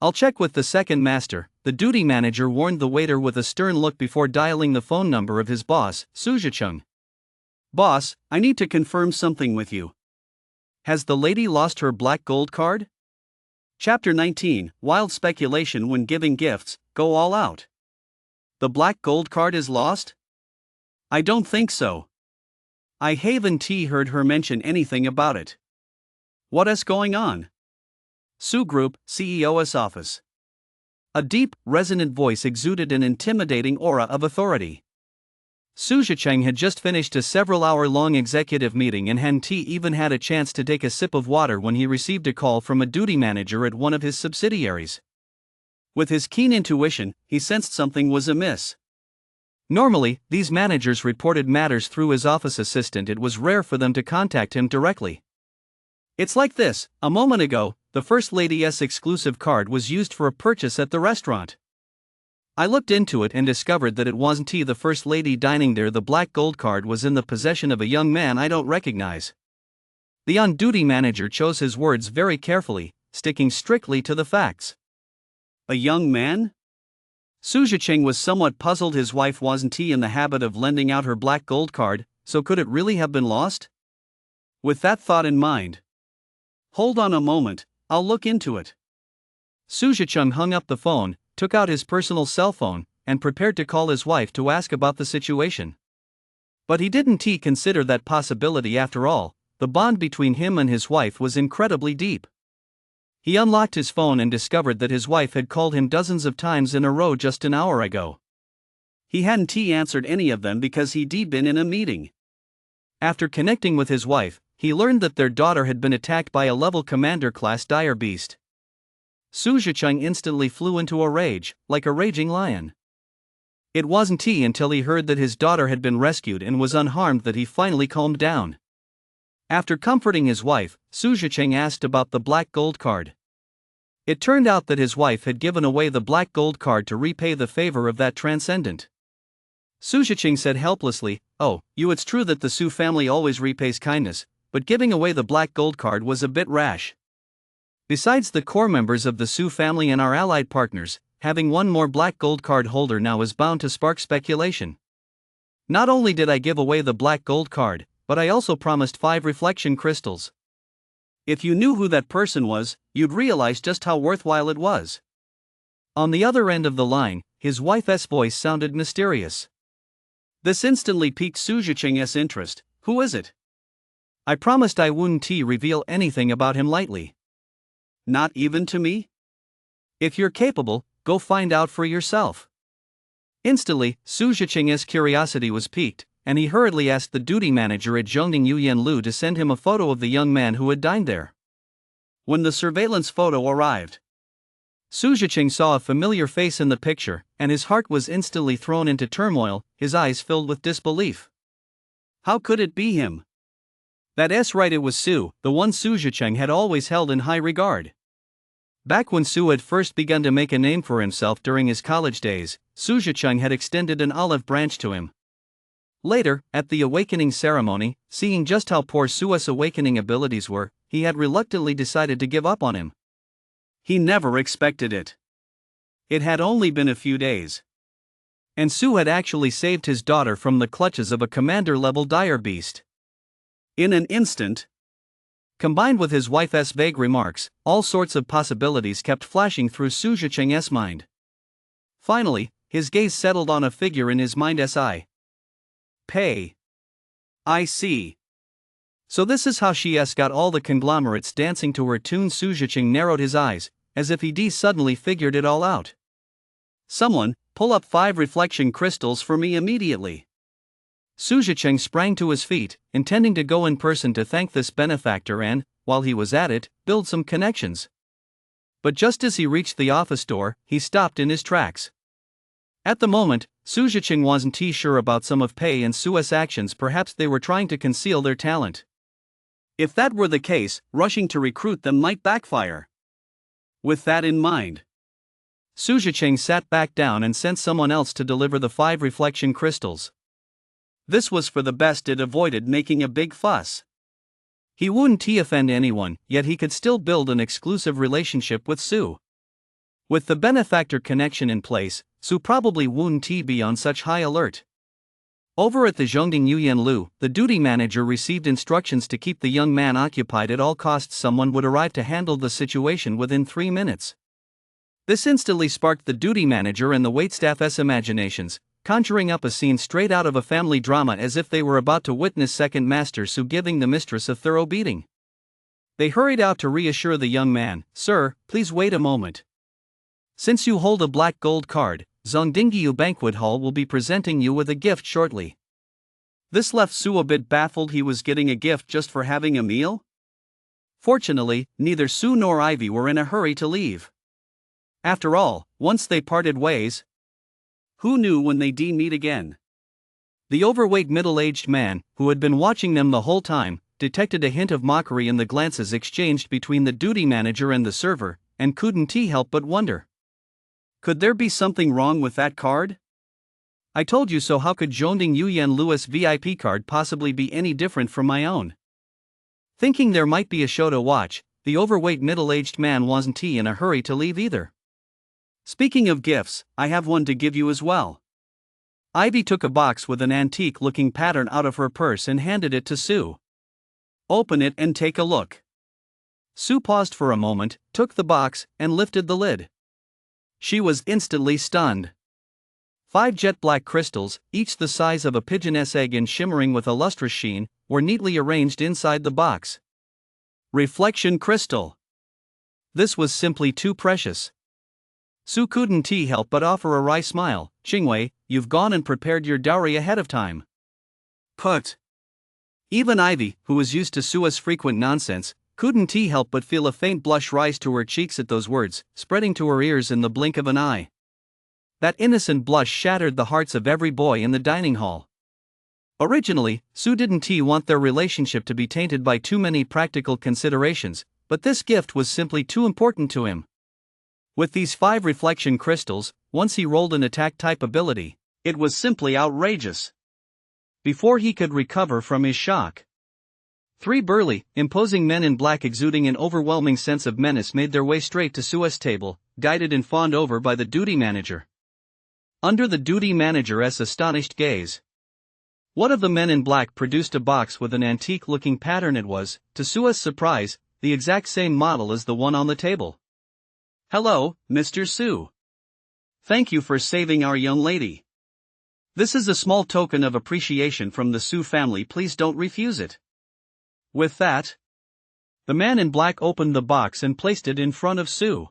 I'll check with the second master," the duty manager warned the waiter with a stern look before dialing the phone number of his boss, Sujachung. "Boss, I need to confirm something with you. Has the lady lost her black gold card?" Chapter 19, Wild Speculation When Giving Gifts, Go All Out. The black gold card is lost? I don't think so. I haven't heard her mention anything about it. What is going on? Sue Group, CEO's office. A deep, resonant voice exuded an intimidating aura of authority. Su Zhicheng had just finished a several-hour-long executive meeting and hadn't even had a chance to take a sip of water when he received a call from a duty manager at one of his subsidiaries. With his keen intuition, he sensed something was amiss. Normally, these managers reported matters through his office assistant. It was rare for them to contact him directly. "It's like this: a moment ago, the First Lady's exclusive card was used for a purchase at the restaurant. I looked into it and discovered that it wasn't the First Lady dining there. The black gold card was in the possession of a young man I don't recognize." The on-duty manager chose his words very carefully, sticking strictly to the facts. A young man? Su Zhicheng was somewhat puzzled. His wife wasn't in the habit of lending out her black gold card, so could it really have been lost? With that thought in mind, "Hold on a moment, I'll look into it." Su Zhicheng hung up the phone, took out his personal cell phone, and prepared to call his wife to ask about the situation. But he didn't consider that possibility. After all, the bond between him and his wife was incredibly deep. He unlocked his phone and discovered that his wife had called him dozens of times in a row just an hour ago. He hadn't answered any of them because he'd been in a meeting. After connecting with his wife, he learned that their daughter had been attacked by a level commander-class dire beast. Su Zhicheng instantly flew into a rage, like a raging lion. It wasn't until he heard that his daughter had been rescued and was unharmed that he finally calmed down. After comforting his wife, Su Zhicheng asked about the black gold card. It turned out that his wife had given away the black gold card to repay the favor of that transcendent. Su Zhiqing said helplessly, "Oh, it's true that the Su family always repays kindness, but giving away the black gold card was a bit rash. Besides the core members of the Su family and our allied partners, having one more black gold card holder now is bound to spark speculation. Not only did I give away the black gold card, but I also promised 5 reflection crystals. If you knew who that person was, you'd realize just how worthwhile it was." On the other end of the line, his wife's voice sounded mysterious. This instantly piqued Su Zhiqing's interest. "Who is it?" "I promised I wouldn't reveal anything about him lightly." "Not even to me?" "If you're capable, go find out for yourself." Instantly, Su Zhiqing's curiosity was piqued, and he hurriedly asked the duty manager at Zhongding Yuyanlu to send him a photo of the young man who had dined there. When the surveillance photo arrived, Su Zhiqing saw a familiar face in the picture, and his heart was instantly thrown into turmoil, his eyes filled with disbelief. How could it be him? That's right, it was Su, the one Su Zhiqing had always held in high regard. Back when Su had first begun to make a name for himself during his college days, Su Zhiqing had extended an olive branch to him. Later, at the awakening ceremony, seeing just how poor Su's awakening abilities were, he had reluctantly decided to give up on him. He never expected it. It had only been a few days, and Su had actually saved his daughter from the clutches of a commander-level dire beast. In an instant, combined with his wife's vague remarks, all sorts of possibilities kept flashing through Su Zhiqing's mind. Finally, his gaze settled on a figure in his mind's eye. Pei. I see. So this is how she's got all the conglomerates dancing to her tune. Su Zhiqing narrowed his eyes, as if he'd suddenly figured it all out. "Someone, pull up 5 reflection crystals for me immediately." Su Zhiqing sprang to his feet, intending to go in person to thank this benefactor and, while he was at it, build some connections. But just as he reached the office door, he stopped in his tracks. At the moment, Su Zhiqing wasn't sure about some of Pei and Su's actions. Perhaps they were trying to conceal their talent. If that were the case, rushing to recruit them might backfire. With that in mind, Su Zhiqing sat back down and sent someone else to deliver the 5 reflection crystals. This was for the best. It avoided making a big fuss. He wouldn't offend anyone, yet he could still build an exclusive relationship with Su. With the benefactor connection in place, Su probably wouldn't be on such high alert. Over at the Zhongding Yuyanlu, the duty manager received instructions to keep the young man occupied at all costs. Someone would arrive to handle the situation within 3 minutes. This instantly sparked the duty manager and the waitstaff's imaginations, conjuring up a scene straight out of a family drama, as if they were about to witness second master Su giving the mistress a thorough beating. They hurried out to reassure the young man. "Sir, please wait a moment. Since you hold a black gold card, Zhongdingyu Banquet Hall will be presenting you with a gift shortly." This left Su a bit baffled. He was getting a gift just for having a meal? Fortunately, neither Su nor Ivy were in a hurry to leave. After all, once they parted ways, who knew when they'd meet again? The overweight middle-aged man, who had been watching them the whole time, detected a hint of mockery in the glances exchanged between the duty manager and the server, and couldn't help but wonder. Could there be something wrong with that card? "I told you so. How could Zhongding Yuyanlu's VIP card possibly be any different from my own?" Thinking there might be a show to watch, the overweight middle-aged man wasn't in a hurry to leave either. "Speaking of gifts, I have one to give you as well." Ivy took a box with an antique-looking pattern out of her purse and handed it to Su. "Open it and take a look." Su paused for a moment, took the box, and lifted the lid. She was instantly stunned. 5 jet black crystals, each the size of a pigeon's egg and shimmering with a lustrous sheen, were neatly arranged inside the box. Reflection crystal. This was simply too precious. Su couldn't help but offer a wry smile. "Qingwei, you've gone and prepared your dowry ahead of time." Put. Even Ivy, who was used to Su's frequent nonsense, couldn't help but feel a faint blush rise to her cheeks at those words, spreading to her ears in the blink of an eye. That innocent blush shattered the hearts of every boy in the dining hall. Originally, Su didn't want their relationship to be tainted by too many practical considerations, but this gift was simply too important to him. With these 5 reflection crystals, once he rolled an attack-type ability, it was simply outrageous. Before he could recover from his shock, 3 burly, imposing men in black exuding an overwhelming sense of menace made their way straight to Su's table, guided and fawned over by the duty manager. Under the duty manager's astonished gaze, one of the men in black produced a box with an antique-looking pattern. It was, to Su's surprise, the exact same model as the one on the table. "Hello, Mr. Su. Thank you for saving our young lady. This is a small token of appreciation from the Su family. Please don't refuse it." With that, the man in black opened the box and placed it in front of Su.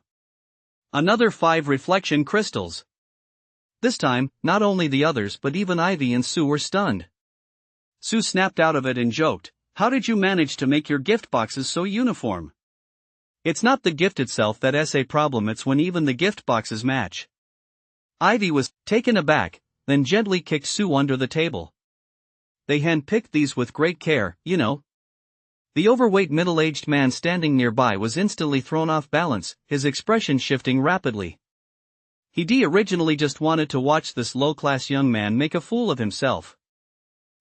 Another 5 reflection crystals. This time, not only the others but even Ivy and Su were stunned. Su snapped out of it and joked, "How did you manage to make your gift boxes so uniform? It's not the gift itself that's a problem, it's when even the gift boxes match." Ivy was taken aback, then gently kicked Su under the table. "They hand-picked these with great care, you know." The overweight middle-aged man standing nearby was instantly thrown off balance, his expression shifting rapidly. He originally just wanted to watch this low-class young man make a fool of himself.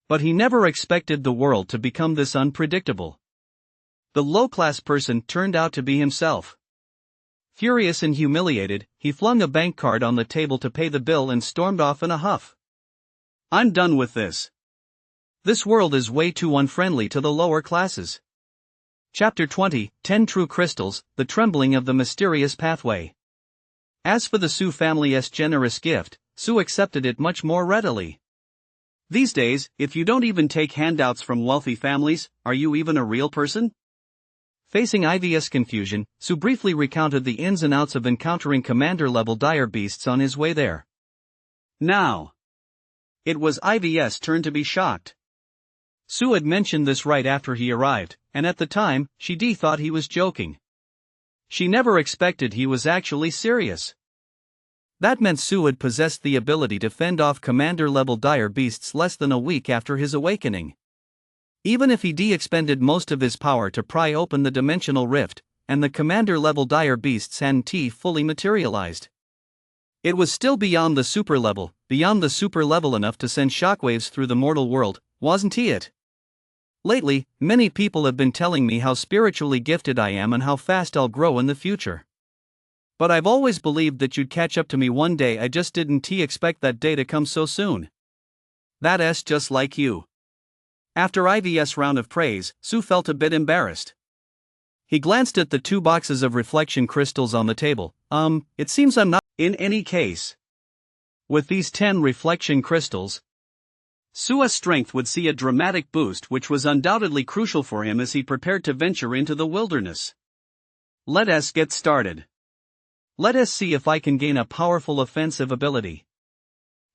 But he never expected the world to become this unpredictable. The low-class person turned out to be himself. Furious and humiliated, he flung a bank card on the table to pay the bill and stormed off in a huff. "I'm done with this. This world is way too unfriendly to the lower classes." Chapter 20, 10 True Crystals, The Trembling of the Mysterious Pathway. As for the Su family's generous gift, Su accepted it much more readily. These days, if you don't even take handouts from wealthy families, are you even a real person? Facing Ivy's confusion, Su briefly recounted the ins and outs of encountering commander-level dire beasts on his way there. Now, it was Ivy's turn to be shocked. Su had mentioned this right after he arrived, and at the time, she thought he was joking. She never expected he was actually serious. That meant Su had possessed the ability to fend off commander-level dire beasts less than a week after his awakening. Even if he expended most of his power to pry open the dimensional rift, and the commander-level dire beasts hadn't fully materialized, it was still beyond the super level enough to send shockwaves through the mortal world, wasn't it? Lately, many people have been telling me how spiritually gifted I am and how fast I'll grow in the future. But I've always believed that you'd catch up to me one day. I just didn't expect that day to come so soon. That's just like you. After Ivy's round of praise, Su felt a bit embarrassed. He glanced at the 2 boxes of reflection crystals on the table. It seems I'm not. In any case, with these 10 reflection crystals, Su's strength would see a dramatic boost, which was undoubtedly crucial for him as he prepared to venture into the wilderness. Let us get started. Let us see if I can gain a powerful offensive ability.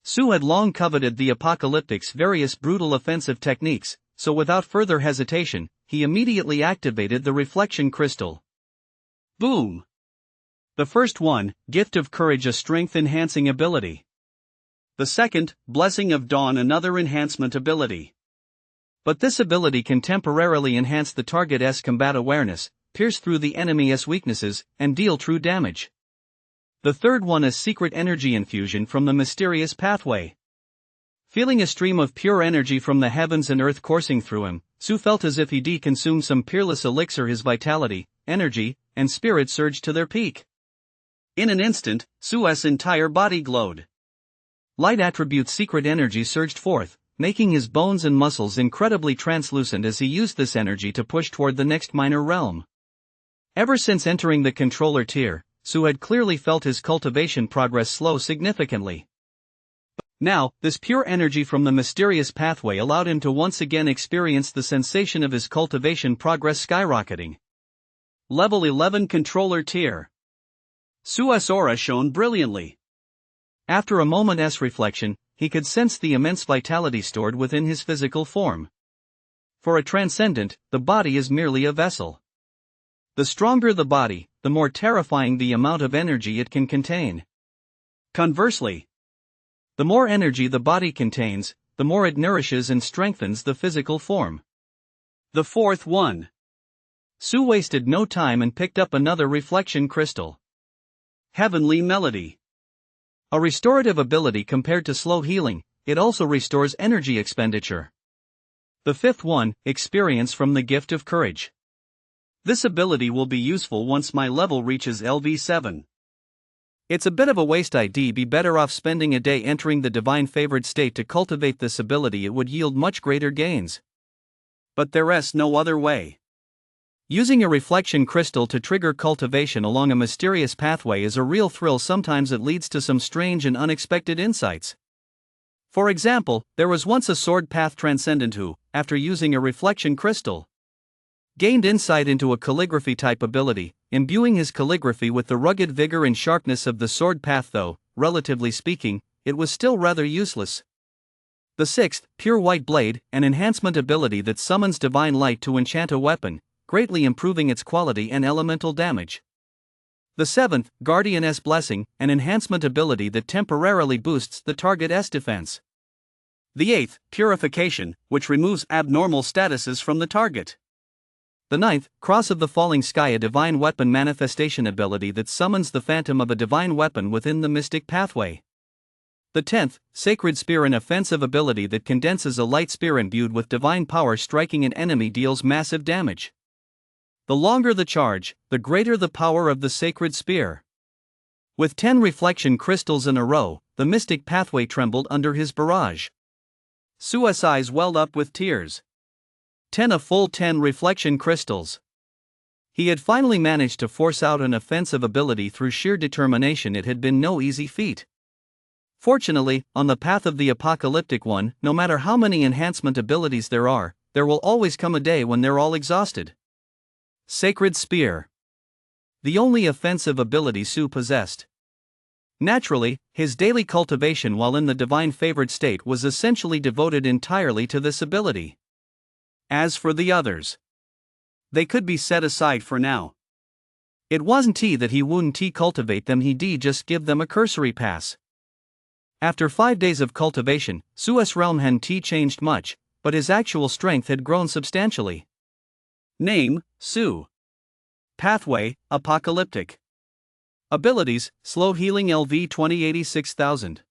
Su had long coveted the apocalyptic's various brutal offensive techniques, so without further hesitation, he immediately activated the reflection crystal. Boom! The first one, Gift of Courage, a strength-enhancing ability. The second, Blessing of Dawn, another enhancement ability. But this ability can temporarily enhance the target's combat awareness, pierce through the enemy's weaknesses, and deal true damage. The third one is Secret Energy Infusion from the Mysterious Pathway. Feeling a stream of pure energy from the heavens and earth coursing through him, Su felt as if he consumed some peerless elixir. His vitality, energy, and spirit surged to their peak. In an instant, Su's entire body glowed. Light attribute secret energy surged forth, making his bones and muscles incredibly translucent as he used this energy to push toward the next minor realm. Ever since entering the controller tier, Su had clearly felt his cultivation progress slow significantly. Now, this pure energy from the mysterious pathway allowed him to once again experience the sensation of his cultivation progress skyrocketing. Level 11 controller tier. Su's aura shone brilliantly. After a moment's reflection, he could sense the immense vitality stored within his physical form. For a transcendent, the body is merely a vessel. The stronger the body, the more terrifying the amount of energy it can contain. Conversely, the more energy the body contains, the more it nourishes and strengthens the physical form. The fourth one. Su wasted no time and picked up another reflection crystal. Heavenly melody. A restorative ability compared to slow healing, it also restores energy expenditure. The fifth one, experience from the gift of courage. This ability will be useful once my level reaches LV7. It's a bit of a waste. I'd be better off spending a day entering the divine favored state to cultivate this ability. It would yield much greater gains. But there's no other way. Using a reflection crystal to trigger cultivation along a mysterious pathway is a real thrill. Sometimes it leads to some strange and unexpected insights. For example, there was once a sword path transcendent who, after using a reflection crystal, gained insight into a calligraphy type ability, imbuing his calligraphy with the rugged vigor and sharpness of the sword path, though, relatively speaking, it was still rather useless. The sixth, pure white blade, an enhancement ability that summons divine light to enchant a weapon, greatly improving its quality and elemental damage. The seventh, guardian's blessing, an enhancement ability that temporarily boosts the target's defense. The eighth, purification, which removes abnormal statuses from the target. The ninth, Cross of the Falling Sky, a divine weapon manifestation ability that summons the phantom of a divine weapon within the mystic pathway. The 10th, Sacred Spear, an offensive ability that condenses a light spear imbued with divine power, striking an enemy deals massive damage. The longer the charge, the greater the power of the Sacred Spear. With 10 reflection crystals in a row, the mystic pathway trembled under his barrage. Su's eyes welled up with tears. 10, a full 10 reflection crystals. He had finally managed to force out an offensive ability through sheer determination. It had been no easy feat. Fortunately, on the path of the apocalyptic one, no matter how many enhancement abilities there will always come a day when they're all exhausted. Sacred Spear. The only offensive ability Su possessed. Naturally, his daily cultivation while in the divine favored state was essentially devoted entirely to this ability. As for the others, they could be set aside for now. It wasn't that he wouldn't cultivate them, he'd just give them a cursory pass. After 5 days of cultivation, Su's realm hadn't changed much, but his actual strength had grown substantially. Name, Su. Pathway, apocalyptic. Abilities, slow healing LV 2086,000.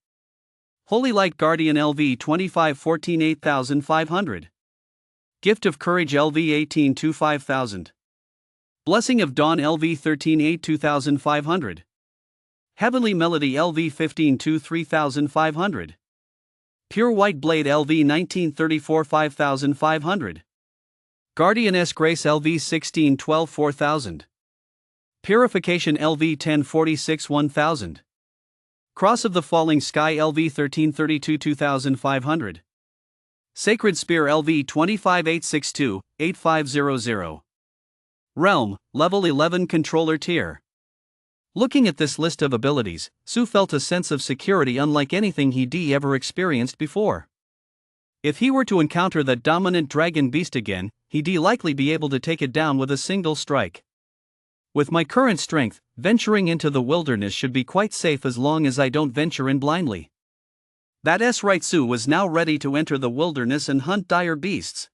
Holy Light Guardian LV 2514 8500. Gift of Courage LV 1825,000. Blessing of Dawn LV 13 2500. Heavenly Melody LV 15 3500. Pure White Blade LV 1934 5500. Guardianess Grace LV 1612 4000. Purification LV 1046 1000. Cross of the Falling Sky LV 1332 2500. Sacred Spear LV 25862 8500. Realm, Level 11 Controller Tier. Looking at this list of abilities, Su felt a sense of security unlike anything he'd ever experienced before. If he were to encounter that dominant dragon beast again, he'd likely be able to take it down with a single strike. With my current strength, venturing into the wilderness should be quite safe as long as I don't venture in blindly. That's right, Su was now ready to enter the wilderness and hunt dire beasts.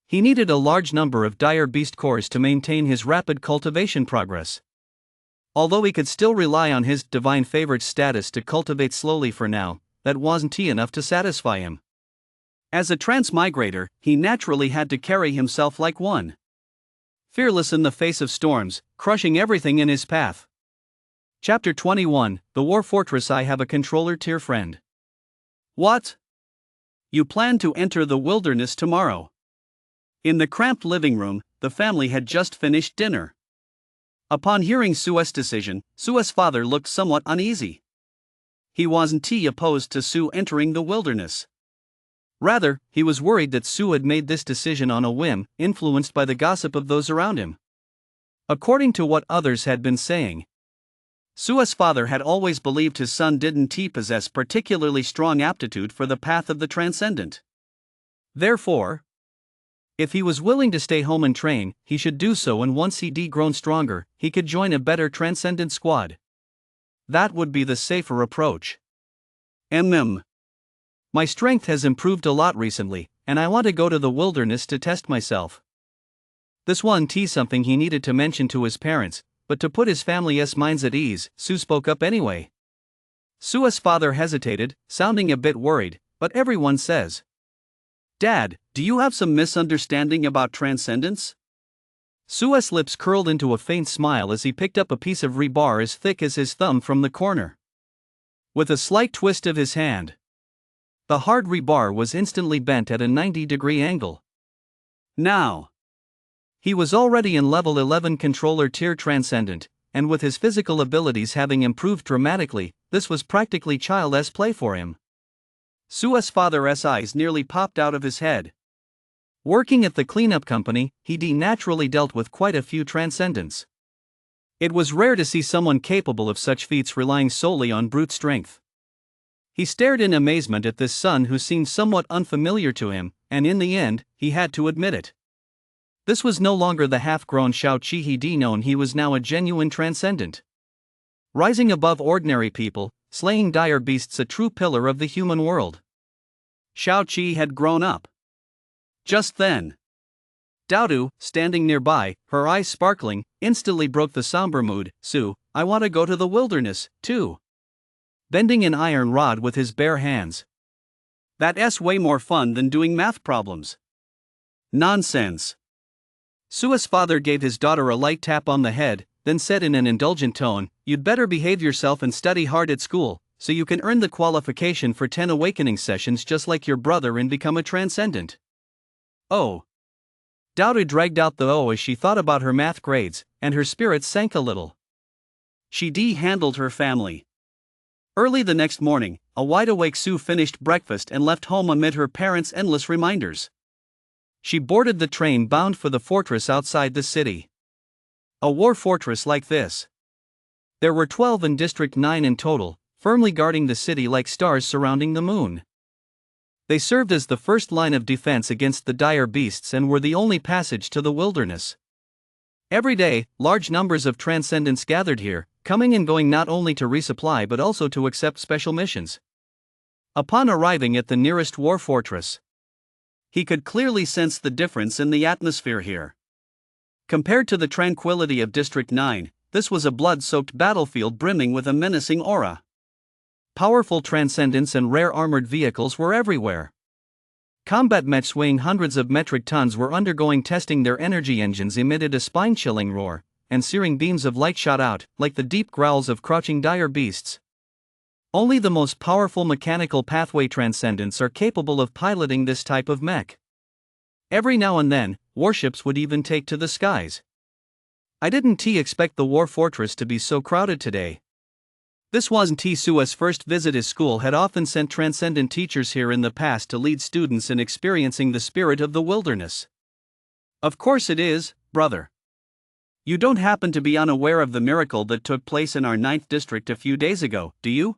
He needed a large number of dire beast cores to maintain his rapid cultivation progress. Although he could still rely on his divine favorite status to cultivate slowly for now, that wasn't enough to satisfy him. As a transmigrator, he naturally had to carry himself like one. Fearless in the face of storms, crushing everything in his path. Chapter 21, The War Fortress. I have a controller tier friend. What? You plan to enter the wilderness tomorrow? In the cramped living room, the family had just finished dinner. Upon hearing Su's decision, Su's father looked somewhat uneasy. He wasn't opposed to Su entering the wilderness. Rather, he was worried that Su had made this decision on a whim, influenced by the gossip of those around him. According to what others had been saying, Su's father had always believed his son didn't possess particularly strong aptitude for the path of the transcendent. Therefore, if he was willing to stay home and train, he should do so, and once he'd grown stronger, he could join a better transcendent squad. That would be the safer approach. My strength has improved a lot recently, and I want to go to the wilderness to test myself. This one something he needed to mention to his parents, but to put his family's minds at ease, Su spoke up anyway. Su's father hesitated, sounding a bit worried, but everyone says, "Dad, do you have some misunderstanding about transcendence?" Su's lips curled into a faint smile as he picked up a piece of rebar as thick as his thumb from the corner. With a slight twist of his hand, the hard rebar was instantly bent at a 90-degree angle. Now, he was already in level 11 controller tier transcendent, and with his physical abilities having improved dramatically, this was practically child's play for him. Su's father's eyes nearly popped out of his head. Working at the cleanup company, he naturally dealt with quite a few transcendents. It was rare to see someone capable of such feats relying solely on brute strength. He stared in amazement at this son who seemed somewhat unfamiliar to him, and in the end, he had to admit it. This was no longer the half-grown Shao Qi he'd known. He was now a genuine transcendent. Rising above ordinary people, slaying dire beasts, a true pillar of the human world. Shao Qi had grown up. Just then, Daodu, standing nearby, her eyes sparkling, instantly broke the somber mood. "Su, I want to go to the wilderness, too." Bending an iron rod with his bare hands. "That's way more fun than doing math problems." "Nonsense." Su's father gave his daughter a light tap on the head, then said in an indulgent tone, "You'd better behave yourself and study hard at school, so you can earn the qualification for 10 awakening sessions just like your brother and become a transcendent." "Oh." Daodu dragged out the O as she thought about her math grades, and her spirits sank a little. She handled her family. Early the next morning, a wide-awake Su finished breakfast and left home amid her parents' endless reminders. She boarded the train bound for the fortress outside the city. A war fortress like this. There were 12 in District 9 in total, firmly guarding the city like stars surrounding the moon. They served as the first line of defense against the dire beasts and were the only passage to the wilderness. Every day, large numbers of transcendents gathered here, coming and going not only to resupply but also to accept special missions. Upon arriving at the nearest war fortress, he could clearly sense the difference in the atmosphere here. Compared to the tranquility of District 9, this was a blood-soaked battlefield brimming with a menacing aura. Powerful transcendents and rare armored vehicles were everywhere. Combat mechs weighing hundreds of metric tons were undergoing testing. Their energy engines emitted a spine-chilling roar, and searing beams of light shot out, like the deep growls of crouching dire beasts. Only the most powerful mechanical pathway transcendents are capable of piloting this type of mech. Every now and then, warships would even take to the skies. I didn't expect the war fortress to be so crowded today. This wasn't Su's first visit. His school had often sent transcendent teachers here in the past to lead students in experiencing the spirit of the wilderness. Of course it is, brother. You don't happen to be unaware of the miracle that took place in our 9th district a few days ago, do you?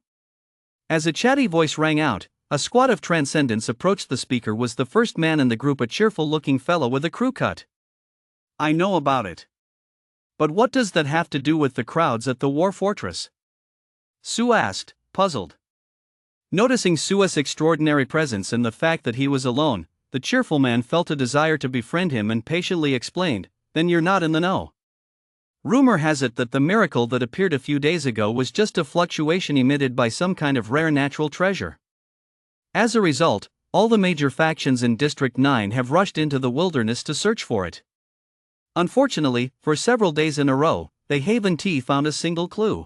As a chatty voice rang out, a squad of transcendents approached the speaker. Was the first man in the group a cheerful-looking fellow with a crew cut? I know about it. But what does that have to do with the crowds at the war fortress? Su asked, puzzled. Noticing Su's extraordinary presence and the fact that he was alone, the cheerful man felt a desire to befriend him and patiently explained, "Then you're not in the know. Rumor has it that the miracle that appeared a few days ago was just a fluctuation emitted by some kind of rare natural treasure. As a result, all the major factions in District 9 have rushed into the wilderness to search for it. Unfortunately, for several days in a row, they haven't found a single clue.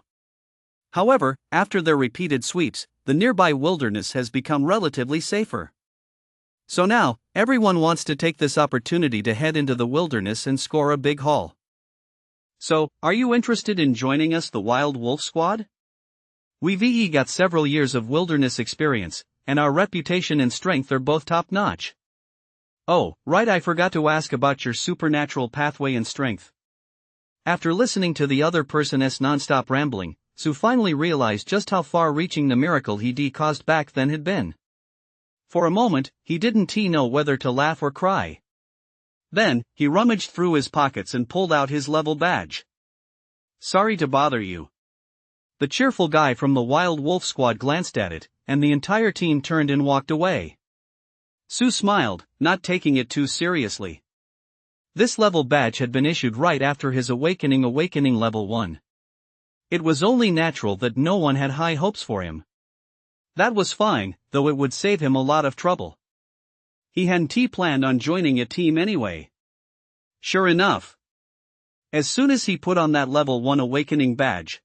However, after their repeated sweeps, the nearby wilderness has become relatively safer. So now, everyone wants to take this opportunity to head into the wilderness and score a big haul. So, are you interested in joining us, the Wild Wolf Squad? We've got several years of wilderness experience, and our reputation and strength are both top-notch. Oh, right, I forgot to ask about your supernatural pathway and strength." After listening to the other person's non-stop rambling, Su finally realized just how far-reaching the miracle he'd caused back then had been. For a moment, he didn't know whether to laugh or cry. Then, he rummaged through his pockets and pulled out his level badge. "Sorry to bother you." The cheerful guy from the Wild Wolf Squad glanced at it, and the entire team turned and walked away. Su smiled, not taking it too seriously. This level badge had been issued right after his awakening level 1. It was only natural that no one had high hopes for him. That was fine, though it would save him a lot of trouble. He hadn't planned on joining a team anyway. Sure enough, as soon as he put on that level 1 awakening badge,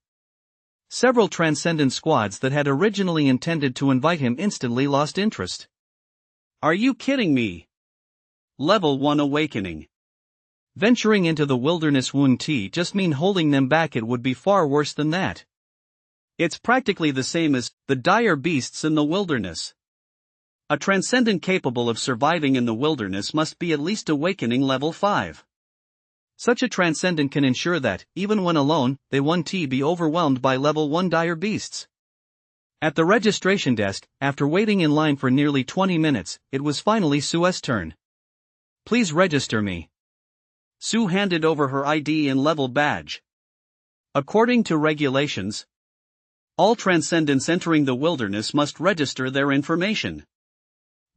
several transcendent squads that had originally intended to invite him instantly lost interest. Are you kidding me? Level 1 awakening. Venturing into the wilderness wouldn't just mean holding them back, it would be far worse than that. It's practically the same as the dire beasts in the wilderness. A transcendent capable of surviving in the wilderness must be at least awakening level 5. Such a transcendent can ensure that, even when alone, they won't be overwhelmed by level 1 dire beasts. At the registration desk, after waiting in line for nearly 20 minutes, it was finally Sue's turn. Please register me. Sue handed over her ID and level badge. According to regulations, all transcendents entering the wilderness must register their information.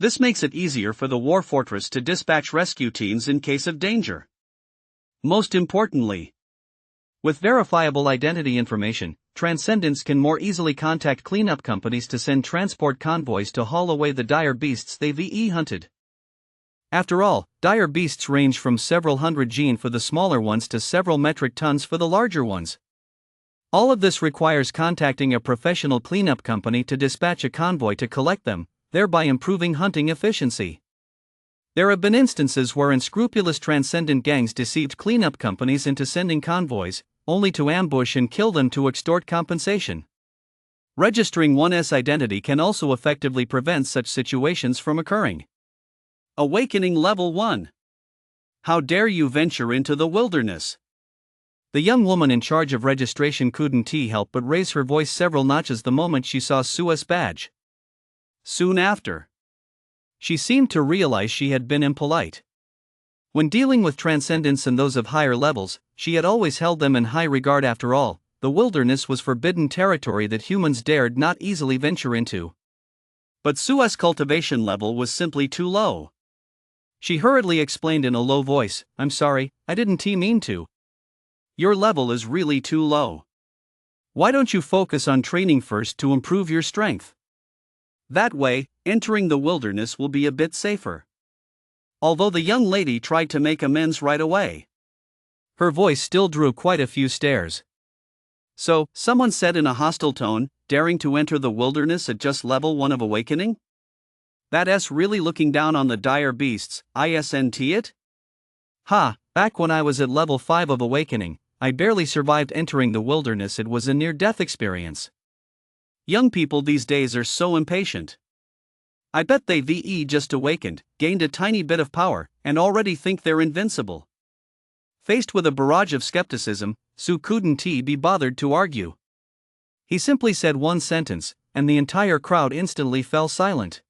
This makes it easier for the War Fortress to dispatch rescue teams in case of danger. Most importantly, with verifiable identity information, transcendents can more easily contact cleanup companies to send transport convoys to haul away the dire beasts they've hunted. After all, dire beasts range from several hundred gene for the smaller ones to several metric tons for the larger ones. All of this requires contacting a professional cleanup company to dispatch a convoy to collect them, thereby improving hunting efficiency. There have been instances where unscrupulous transcendent gangs deceived cleanup companies into sending convoys, only to ambush and kill them to extort compensation. Registering one's identity can also effectively prevent such situations from occurring. Awakening level 1. How dare you venture into the wilderness? The young woman in charge of registration couldn't help but raise her voice several notches the moment she saw Sue's badge. Soon after, she seemed to realize she had been impolite. When dealing with transcendents and those of higher levels, she had always held them in high regard. After all, the wilderness was forbidden territory that humans dared not easily venture into. But Sue's cultivation level was simply too low. She hurriedly explained in a low voice, "I'm sorry, I didn't mean to. Your level is really too low. Why don't you focus on training first to improve your strength? That way, entering the wilderness will be a bit safer." Although the young lady tried to make amends right away, her voice still drew quite a few stares. "So," someone said in a hostile tone, "daring to enter the wilderness at just level 1 of awakening? That's really looking down on the dire beasts, isn't it?" "Ha, back when I was at level 5 of awakening, I barely survived entering the wilderness. It was a near-death experience." Young people these days are so impatient. I bet they've just awakened, gained a tiny bit of power, and already think they're invincible. Faced with a barrage of skepticism, Sue couldn't be bothered to argue. He simply said one sentence, and the entire crowd instantly fell silent.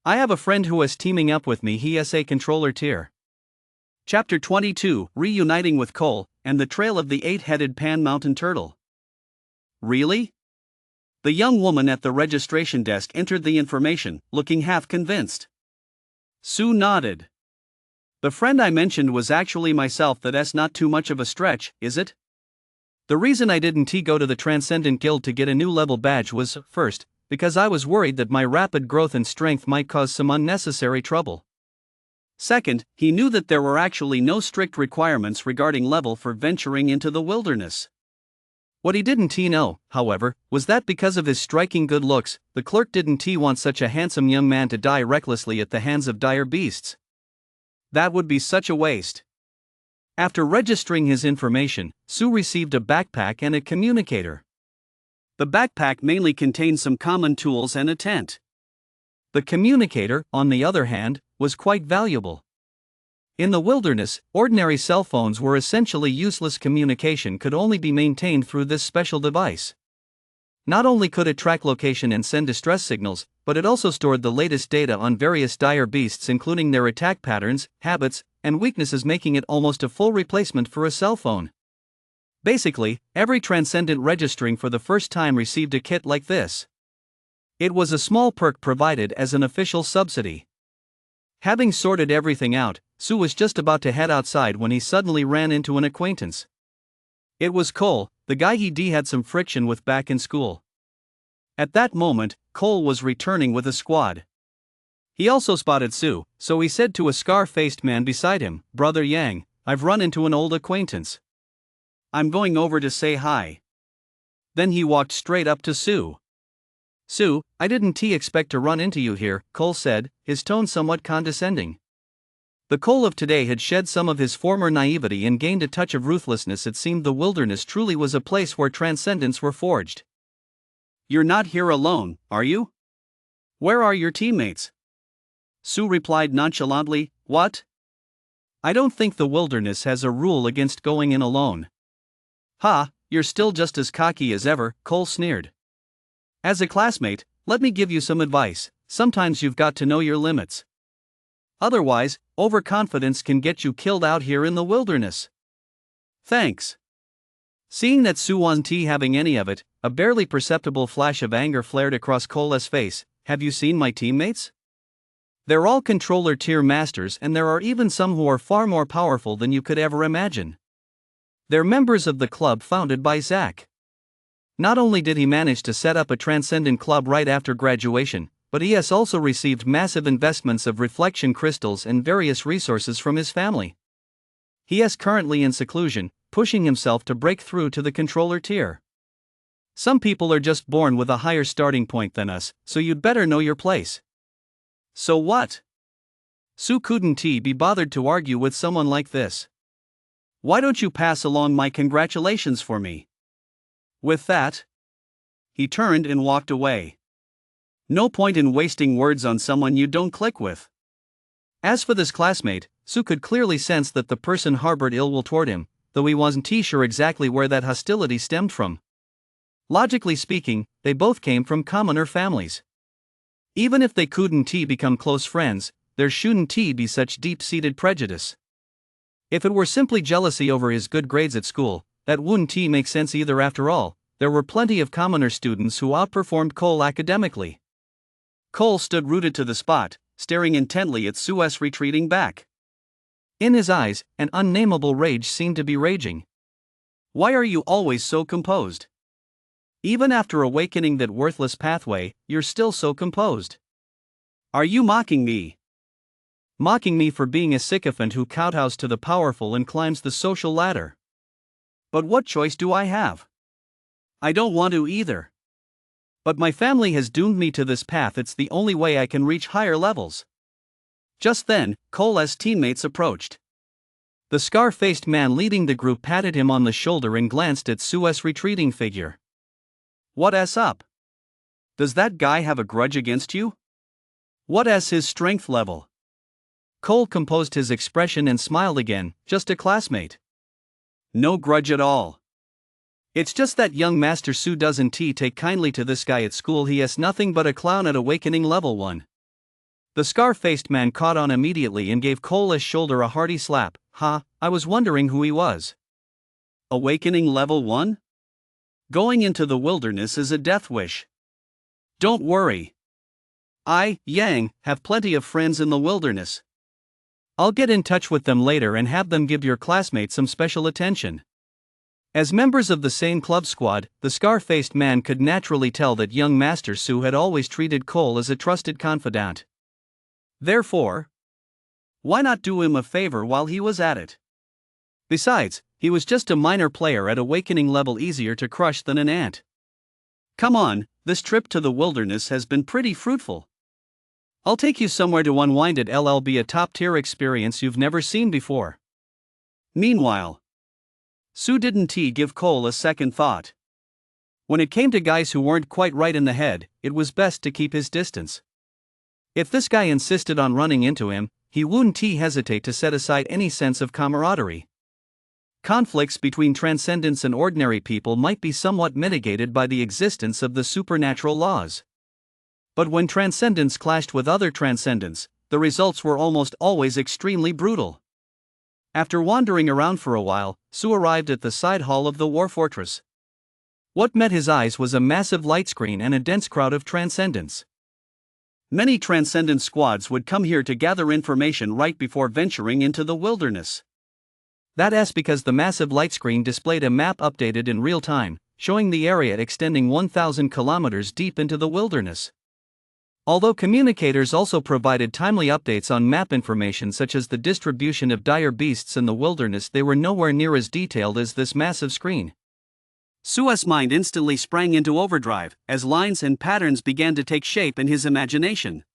"I have a friend who is teaming up with me. He is a controller tier." Chapter 22, Reuniting with Cole, and the Trail of the Eight-Headed Pan Mountain Turtle. Really? The young woman at the registration desk entered the information, looking half convinced. Sue nodded. "The friend I mentioned was actually myself. That's not too much of a stretch, is it? The reason I didn't go to the Transcendent Guild to get a new level badge was, first, because I was worried that my rapid growth and strength might cause some unnecessary trouble. Second, he knew that there were actually no strict requirements regarding level for venturing into the wilderness. What he didn't know, however, was that because of his striking good looks, the clerk didn't want such a handsome young man to die recklessly at the hands of dire beasts. That would be such a waste." After registering his information, Sue received a backpack and a communicator. The backpack mainly contained some common tools and a tent. The communicator, on the other hand, was quite valuable. In the wilderness, ordinary cell phones were essentially useless. Communication could only be maintained through this special device. Not only could it track location and send distress signals, but it also stored the latest data on various dire beasts, including their attack patterns, habits, and weaknesses, making it almost a full replacement for a cell phone. Basically, every transcendent registering for the first time received a kit like this. It was a small perk provided as an official subsidy. Having sorted everything out, Sue was just about to head outside when he suddenly ran into an acquaintance. It was Cole, the guy he'd had some friction with back in school. At that moment, Cole was returning with a squad. He also spotted Sue, so he said to a scar-faced man beside him, "Brother Yang, I've run into an old acquaintance. I'm going over to say hi." Then he walked straight up to Sue. "Sue, I didn't expect to run into you here," Cole said, his tone somewhat condescending. The Cole of today had shed some of his former naivety and gained a touch of ruthlessness. It seemed the wilderness truly was a place where transcendents were forged. "You're not here alone, are you? Where are your teammates?" Sue replied nonchalantly, "What? I don't think the wilderness has a rule against going in alone." "Ha, you're still just as cocky as ever," Cole sneered. "As a classmate, let me give you some advice. Sometimes you've got to know your limits. Otherwise, overconfidence can get you killed out here in the wilderness." "Thanks." Seeing that Sue wasn't having any of it, a barely perceptible flash of anger flared across Cole's face. "Have you seen my teammates? They're all controller tier masters, and there are even some who are far more powerful than you could ever imagine. They're members of the club founded by Zach. Not only did he manage to set up a transcendent club right after graduation, but he has also received massive investments of reflection crystals and various resources from his family. He is currently in seclusion, pushing himself to break through to the controller tier. Some people are just born with a higher starting point than us, so you'd better know your place." "So what?" Sue couldn't be bothered to argue with someone like this. "Why don't you pass along my congratulations for me?" With that, he turned and walked away. No point in wasting words on someone you don't click with. As for this classmate, Sue could clearly sense that the person harbored ill will toward him, though he wasn't sure exactly where that hostility stemmed from. Logically speaking, they both came from commoner families. Even if they couldn't become close friends, there shouldn't be such deep-seated prejudice. If it were simply jealousy over his good grades at school, that wouldn't make sense either. After all, there were plenty of commoner students who outperformed Cole academically. Cole stood rooted to the spot, staring intently at Sue's retreating back. In his eyes, an unnameable rage seemed to be raging. "Why are you always so composed? Even after awakening that worthless pathway, you're still so composed. Are you mocking me? Mocking me for being a sycophant who kowtows to the powerful and climbs the social ladder? But what choice do I have? I don't want to either. But my family has doomed me to this path. It's the only way I can reach higher levels." Just then, Cole's teammates approached. The scar-faced man leading the group patted him on the shoulder and glanced at Sue's retreating figure. "What's up? Does that guy have a grudge against you? What's his strength level?" Cole composed his expression and smiled again. "Just a classmate. No grudge at all. It's just that young Master Sue doesn't take kindly to this guy at school. He is nothing but a clown at awakening level 1. The scar-faced man caught on immediately and gave Cole's shoulder a hearty slap. "Ha, I was wondering who he was. Awakening level 1? Going into the wilderness is a death wish. Don't worry. I, Yang, have plenty of friends in the wilderness. I'll get in touch with them later and have them give your classmate some special attention." As members of the same club squad, the scar-faced man could naturally tell that young Master Sue had always treated Cole as a trusted confidant. Therefore, why not do him a favor while he was at it? Besides, he was just a minor player at awakening level, easier to crush than an ant. "Come on, this trip to the wilderness has been pretty fruitful. I'll take you somewhere to unwind. It'll be a top-tier experience you've never seen before." Meanwhile, Sue didn't give Cole a second thought. When it came to guys who weren't quite right in the head, it was best to keep his distance. If this guy insisted on running into him, he wouldn't hesitate to set aside any sense of camaraderie. Conflicts between transcendents and ordinary people might be somewhat mitigated by the existence of the supernatural laws. But when transcendents clashed with other transcendents, the results were almost always extremely brutal. After wandering around for a while, Sue arrived at the side hall of the war fortress. What met his eyes was a massive light screen and a dense crowd of transcendents. Many Transcendence squads would come here to gather information right before venturing into the wilderness. That's because the massive light screen displayed a map updated in real time, showing the area extending 1,000 kilometers deep into the wilderness. Although communicators also provided timely updates on map information such as the distribution of dire beasts in the wilderness, they were nowhere near as detailed as this massive screen. Su's mind instantly sprang into overdrive as lines and patterns began to take shape in his imagination.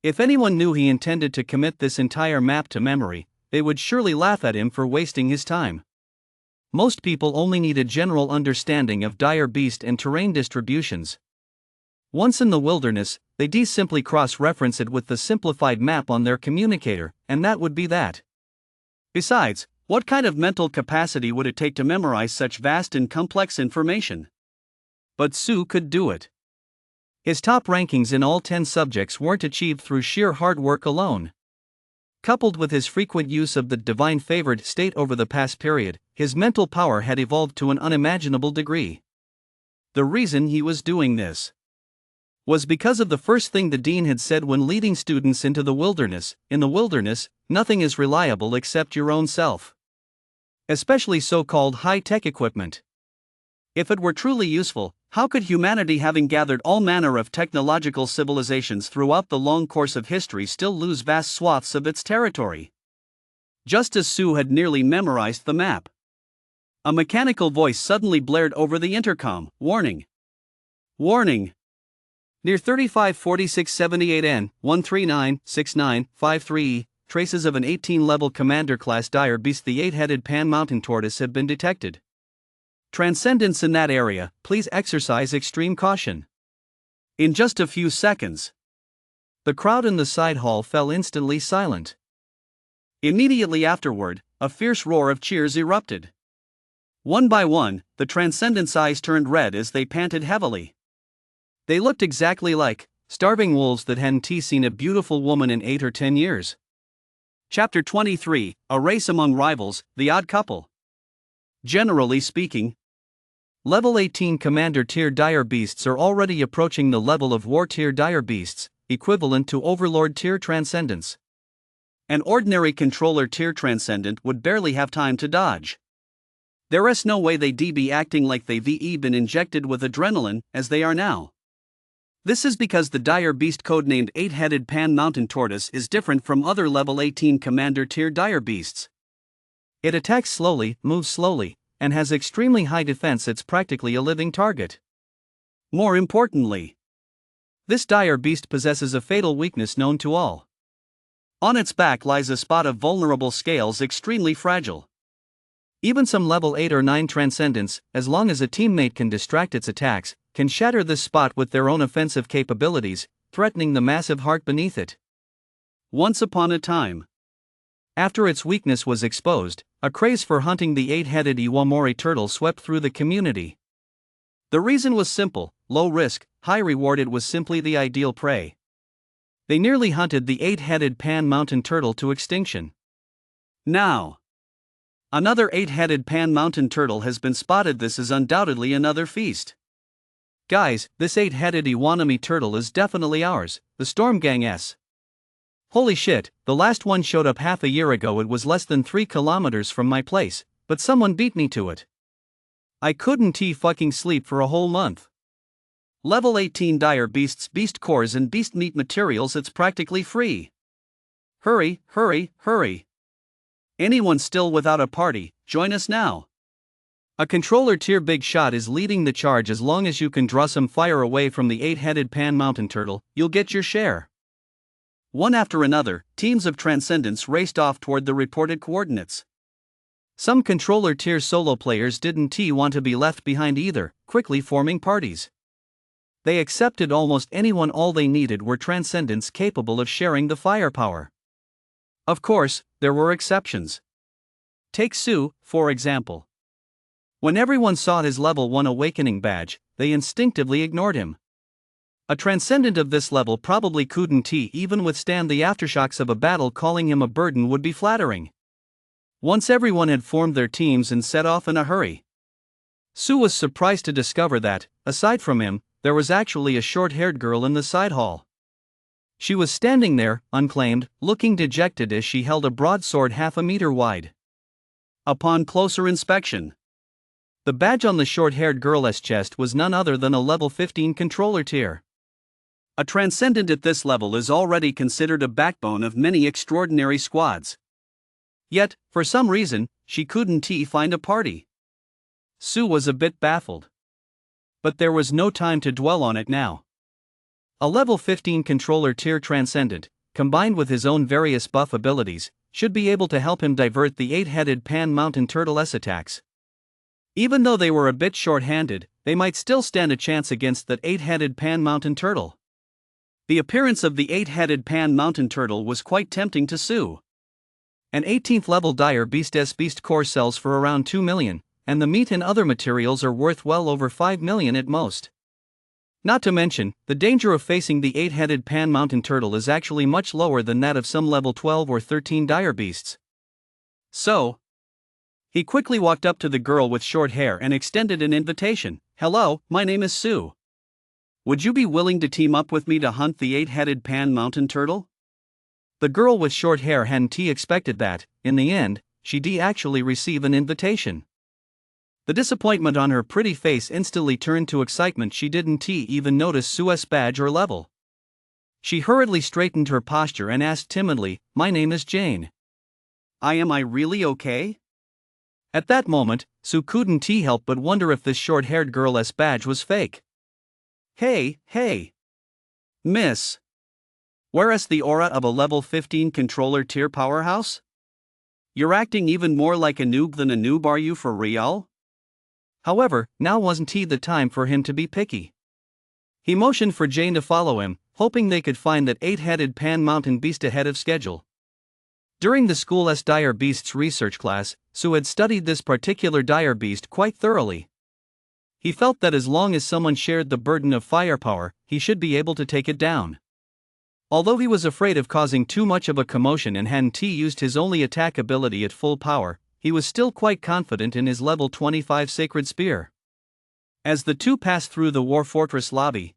If anyone knew he intended to commit this entire map to memory, they would surely laugh at him for wasting his time. Most people only need a general understanding of dire beast and terrain distributions. Once in the wilderness, they simply cross-reference it with the simplified map on their communicator, and that would be that. Besides, what kind of mental capacity would it take to memorize such vast and complex information? But Su could do it. His top rankings in all 10 subjects weren't achieved through sheer hard work alone. Coupled with his frequent use of the divine favored state over the past period, his mental power had evolved to an unimaginable degree. The reason he was doing this was because of the first thing the dean had said when leading students into the wilderness: in the wilderness, nothing is reliable except your own self. Especially so-called high-tech equipment. If it were truly useful, how could humanity, having gathered all manner of technological civilizations throughout the long course of history, still lose vast swaths of its territory? Just as Su had nearly memorized the map, a mechanical voice suddenly blared over the intercom: warning! Warning! Near 354678N, 1396953E, traces of an 18-level commander-class dire beast, the 8-headed pan-mountain tortoise, have been detected. Transcendence in that area, please exercise extreme caution. In just a few seconds, the crowd in the side hall fell instantly silent. Immediately afterward, a fierce roar of cheers erupted. One by one, the Transcendence eyes turned red as they panted heavily. They looked exactly like starving wolves that hadn't seen a beautiful woman in 8 or 10 years. Chapter 23, A Race Among Rivals, The Odd Couple. Generally speaking, Level 18 Commander Tier Dire Beasts are already approaching the level of War Tier Dire Beasts, equivalent to Overlord Tier Transcendence. An ordinary Controller Tier Transcendent would barely have time to dodge. There's no way they'd be acting like they've been injected with adrenaline, as they are now. This is because the dire beast codenamed 8-headed pan-mountain tortoise is different from other level 18 commander tier dire beasts. It attacks slowly, moves slowly, and has extremely high defense. It's practically a living target. More importantly, this dire beast possesses a fatal weakness known to all. On its back lies a spot of vulnerable scales, extremely fragile. Even some level 8 or 9 transcendents, as long as a teammate can distract its attacks, can shatter this spot with their own offensive capabilities, threatening the massive heart beneath it. Once upon a time, after its weakness was exposed, a craze for hunting the 8-headed Iwamori turtle swept through the community. The reason was simple: low risk, high reward. It was simply the ideal prey. They nearly hunted the 8-headed pan-mountain turtle to extinction. Now, another 8-headed pan-mountain turtle has been spotted. This is undoubtedly another feast. Guys, this 8-headed Iwanami turtle is definitely ours, the Storm Gang's. Holy shit, the last one showed up half a year ago. It was less than 3 kilometers from my place, but someone beat me to it. I couldn't fucking sleep for a whole month. Level 18 dire beasts, beast cores and beast meat materials. It's practically free. Hurry, hurry, hurry. Anyone still without a party, join us now. A controller tier big shot is leading the charge. As long as you can draw some fire away from the 8-headed pan-mountain turtle, you'll get your share. One after another, teams of Transcendents raced off toward the reported coordinates. Some controller tier solo players didn't want to be left behind either, quickly forming parties. They accepted almost anyone. All they needed were Transcendents capable of sharing the firepower. Of course, there were exceptions. Take Su, for example. When everyone saw his level 1 awakening badge, they instinctively ignored him. A transcendent of this level probably couldn't even withstand the aftershocks of a battle. Calling him a burden would be flattering. Once everyone had formed their teams and set off in a hurry, Su was surprised to discover that, aside from him, there was actually a short-haired girl in the side hall. She was standing there, unclaimed, looking dejected as she held a broadsword half a meter wide. Upon closer inspection, the badge on the short-haired girl's chest was none other than a level 15 controller tier. A transcendent at this level is already considered a backbone of many extraordinary squads. Yet, for some reason, she couldn't find a party. Sue was a bit baffled. But there was no time to dwell on it now. A level 15 controller tier transcendent, combined with his own various buff abilities, should be able to help him divert the 8-headed Pan Mountain Turtle's attacks. Even though they were a bit short-handed, they might still stand a chance against that 8-headed Pan Mountain Turtle. The appearance of the 8-headed Pan Mountain Turtle was quite tempting to Sue. An 18th level Dire Beast's Beast Core sells for around 2 million, and the meat and other materials are worth well over 5 million at most. Not to mention, the danger of facing the 8-headed Pan Mountain Turtle is actually much lower than that of some level 12 or 13 Dire Beasts. So, he quickly walked up to the girl with short hair and extended an invitation. "Hello, my name is Sue. Would you be willing to team up with me to hunt the 8-headed Pan Mountain Turtle?" The girl with short hair hadn't expected that, in the end, she'd actually receive an invitation. The disappointment on her pretty face instantly turned to excitement. She didn't even notice Sue's badge or level. She hurriedly straightened her posture and asked timidly, "My name is Jane." Am I really okay?" At that moment, Sue couldn't help but wonder if this short-haired girl's badge was fake. Hey, miss. Where's the aura of a level 15 controller tier powerhouse? You're acting even more like a noob than a noob, are you for real? However, now wasn't the time for him to be picky. He motioned for Jane to follow him, hoping they could find that 8-headed Pan Mountain Beast ahead of schedule. During the school's Dire Beasts research class, Sue had studied this particular Dire Beast quite thoroughly. He felt that as long as someone shared the burden of firepower, he should be able to take it down. Although he was afraid of causing too much of a commotion and hadn't used his only attack ability at full power, he was still quite confident in his level 25 Sacred Spear. As the two passed through the War Fortress lobby,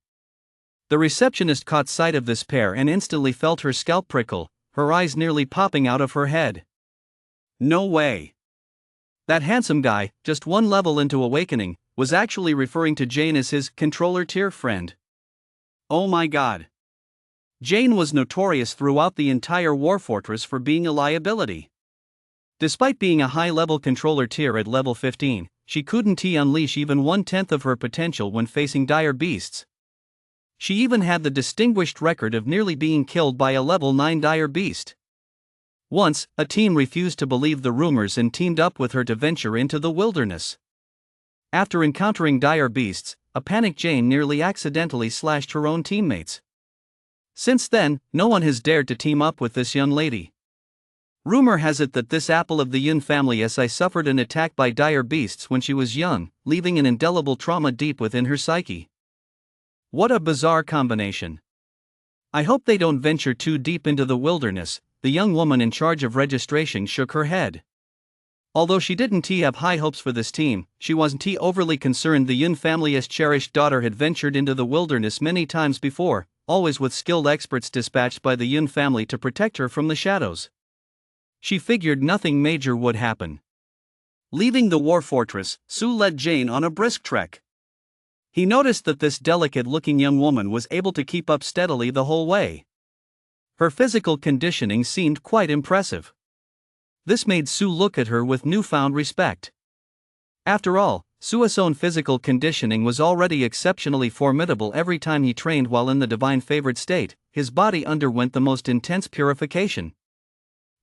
the receptionist caught sight of this pair and instantly felt her scalp prickle, her eyes nearly popping out of her head. No way. That handsome guy, just one level into Awakening, was actually referring to Jane as his controller tier friend. Oh my god. Jane was notorious throughout the entire War Fortress for being a liability. Despite being a high-level controller tier at level 15, she couldn't unleash even 1/10 of her potential when facing Dire Beasts. She even had the distinguished record of nearly being killed by a level 9 Dire Beast. Once, a team refused to believe the rumors and teamed up with her to venture into the wilderness. After encountering Dire Beasts, a panicked Jane nearly accidentally slashed her own teammates. Since then, no one has dared to team up with this young lady. Rumor has it that this apple of the Yun family suffered an attack by Dire Beasts when she was young, leaving an indelible trauma deep within her psyche. What a bizarre combination. I hope they don't venture too deep into the wilderness. The young woman in charge of registration shook her head. Although she didn't have high hopes for this team, she wasn't overly concerned. The Yun family's cherished daughter had ventured into the wilderness many times before, always with skilled experts dispatched by the Yun family to protect her from the shadows. She figured nothing major would happen. Leaving the War Fortress, Sue led Jane on a brisk trek. He noticed that this delicate-looking young woman was able to keep up steadily the whole way. Her physical conditioning seemed quite impressive. This made Sue look at her with newfound respect. After all, Sue's own physical conditioning was already exceptionally formidable. Every time he trained while in the divine favored state, his body underwent the most intense purification.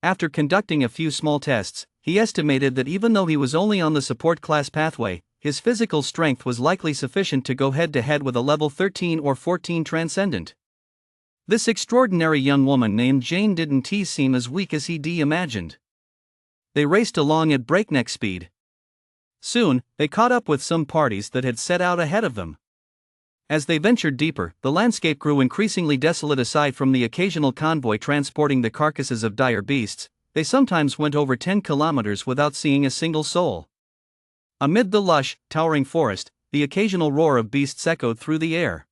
After conducting a few small tests, he estimated that even though he was only on the support class pathway, his physical strength was likely sufficient to go head-to-head with a level 13 or 14 transcendent. This extraordinary young woman named Jane didn't seem as weak as he'd imagined. They raced along at breakneck speed. Soon, they caught up with some parties that had set out ahead of them. As they ventured deeper, the landscape grew increasingly desolate. Aside from the occasional convoy transporting the carcasses of Dire Beasts, they sometimes went over 10 kilometers without seeing a single soul. Amid the lush, towering forest, the occasional roar of beasts echoed through the air.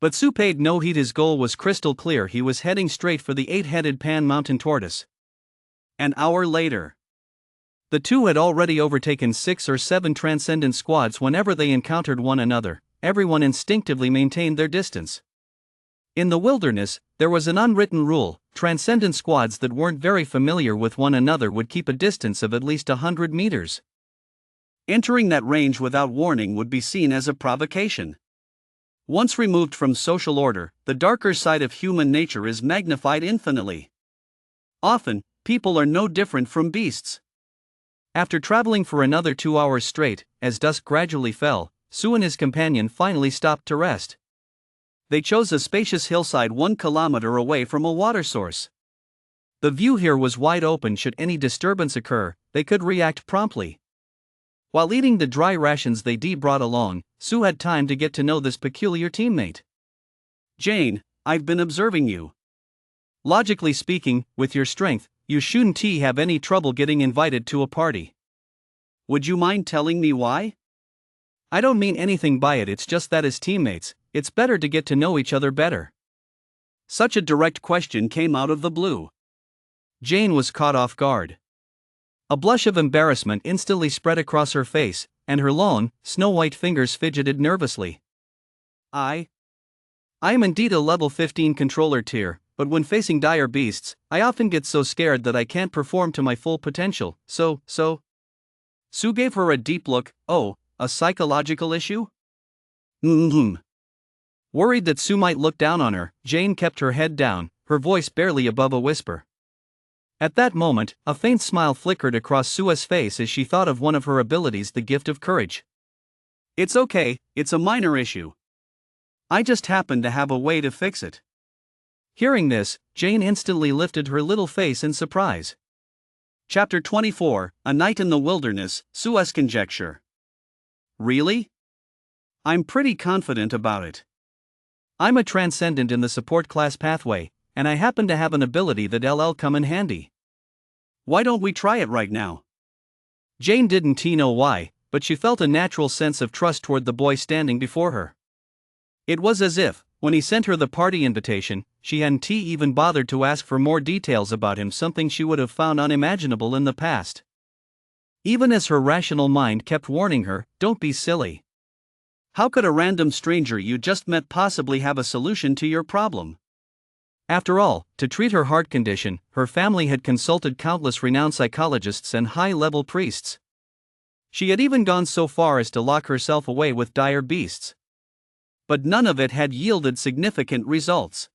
But Sue paid no heed. His goal was crystal clear. He was heading straight for the 8-headed Pan Mountain tortoise. An hour later, the two had already overtaken 6 or 7 transcendent squads. Whenever they encountered one another, everyone instinctively maintained their distance. In the wilderness, there was an unwritten rule: transcendent squads that weren't very familiar with one another would keep a distance of at least 100 meters. Entering that range without warning would be seen as a provocation. Once removed from social order, the darker side of human nature is magnified infinitely. Often, people are no different from beasts. After traveling for another 2 hours straight, as dusk gradually fell, Sue and his companion finally stopped to rest. They chose a spacious hillside 1 kilometer away from a water source. The view here was wide open. Should any disturbance occur, they could react promptly. While eating the dry rations they brought along, Sue had time to get to know this peculiar teammate. "Jane, I've been observing you. Logically speaking, with your strength, you shouldn't have any trouble getting invited to a party. Would you mind telling me why?" "I don't mean anything by it. It's just that as teammates, it's better to get to know each other better." Such a direct question came out of the blue. Jane was caught off guard. A blush of embarrassment instantly spread across her face, and her long, snow-white fingers fidgeted nervously. I am indeed a level 15 controller tier, but when facing dire beasts, I often get so scared that I can't perform to my full potential, so. Sue gave her a deep look. "Oh, a psychological issue?" Worried that Sue might look down on her, Jane kept her head down, her voice barely above a whisper. At that moment, a faint smile flickered across Sue's face as she thought of one of her abilities, the gift of courage. "It's okay, it's a minor issue. I just happen to have a way to fix it." Hearing this, Jane instantly lifted her little face in surprise. Chapter 24, A Night in the Wilderness, Sue's Conjecture. "Really? I'm pretty confident about it. I'm a transcendent in the support class pathway, and I happen to have an ability that'll come in handy. Why don't we try it right now?" Jane didn't know why, but she felt a natural sense of trust toward the boy standing before her. It was as if, when he sent her the party invitation, she hadn't even bothered to ask for more details about him, something she would have found unimaginable in the past. Even as her rational mind kept warning her, "Don't be silly. How could a random stranger you just met possibly have a solution to your problem?" After all, to treat her heart condition, her family had consulted countless renowned psychologists and high-level priests. She had even gone so far as to lock herself away with dire beasts. But none of it had yielded significant results.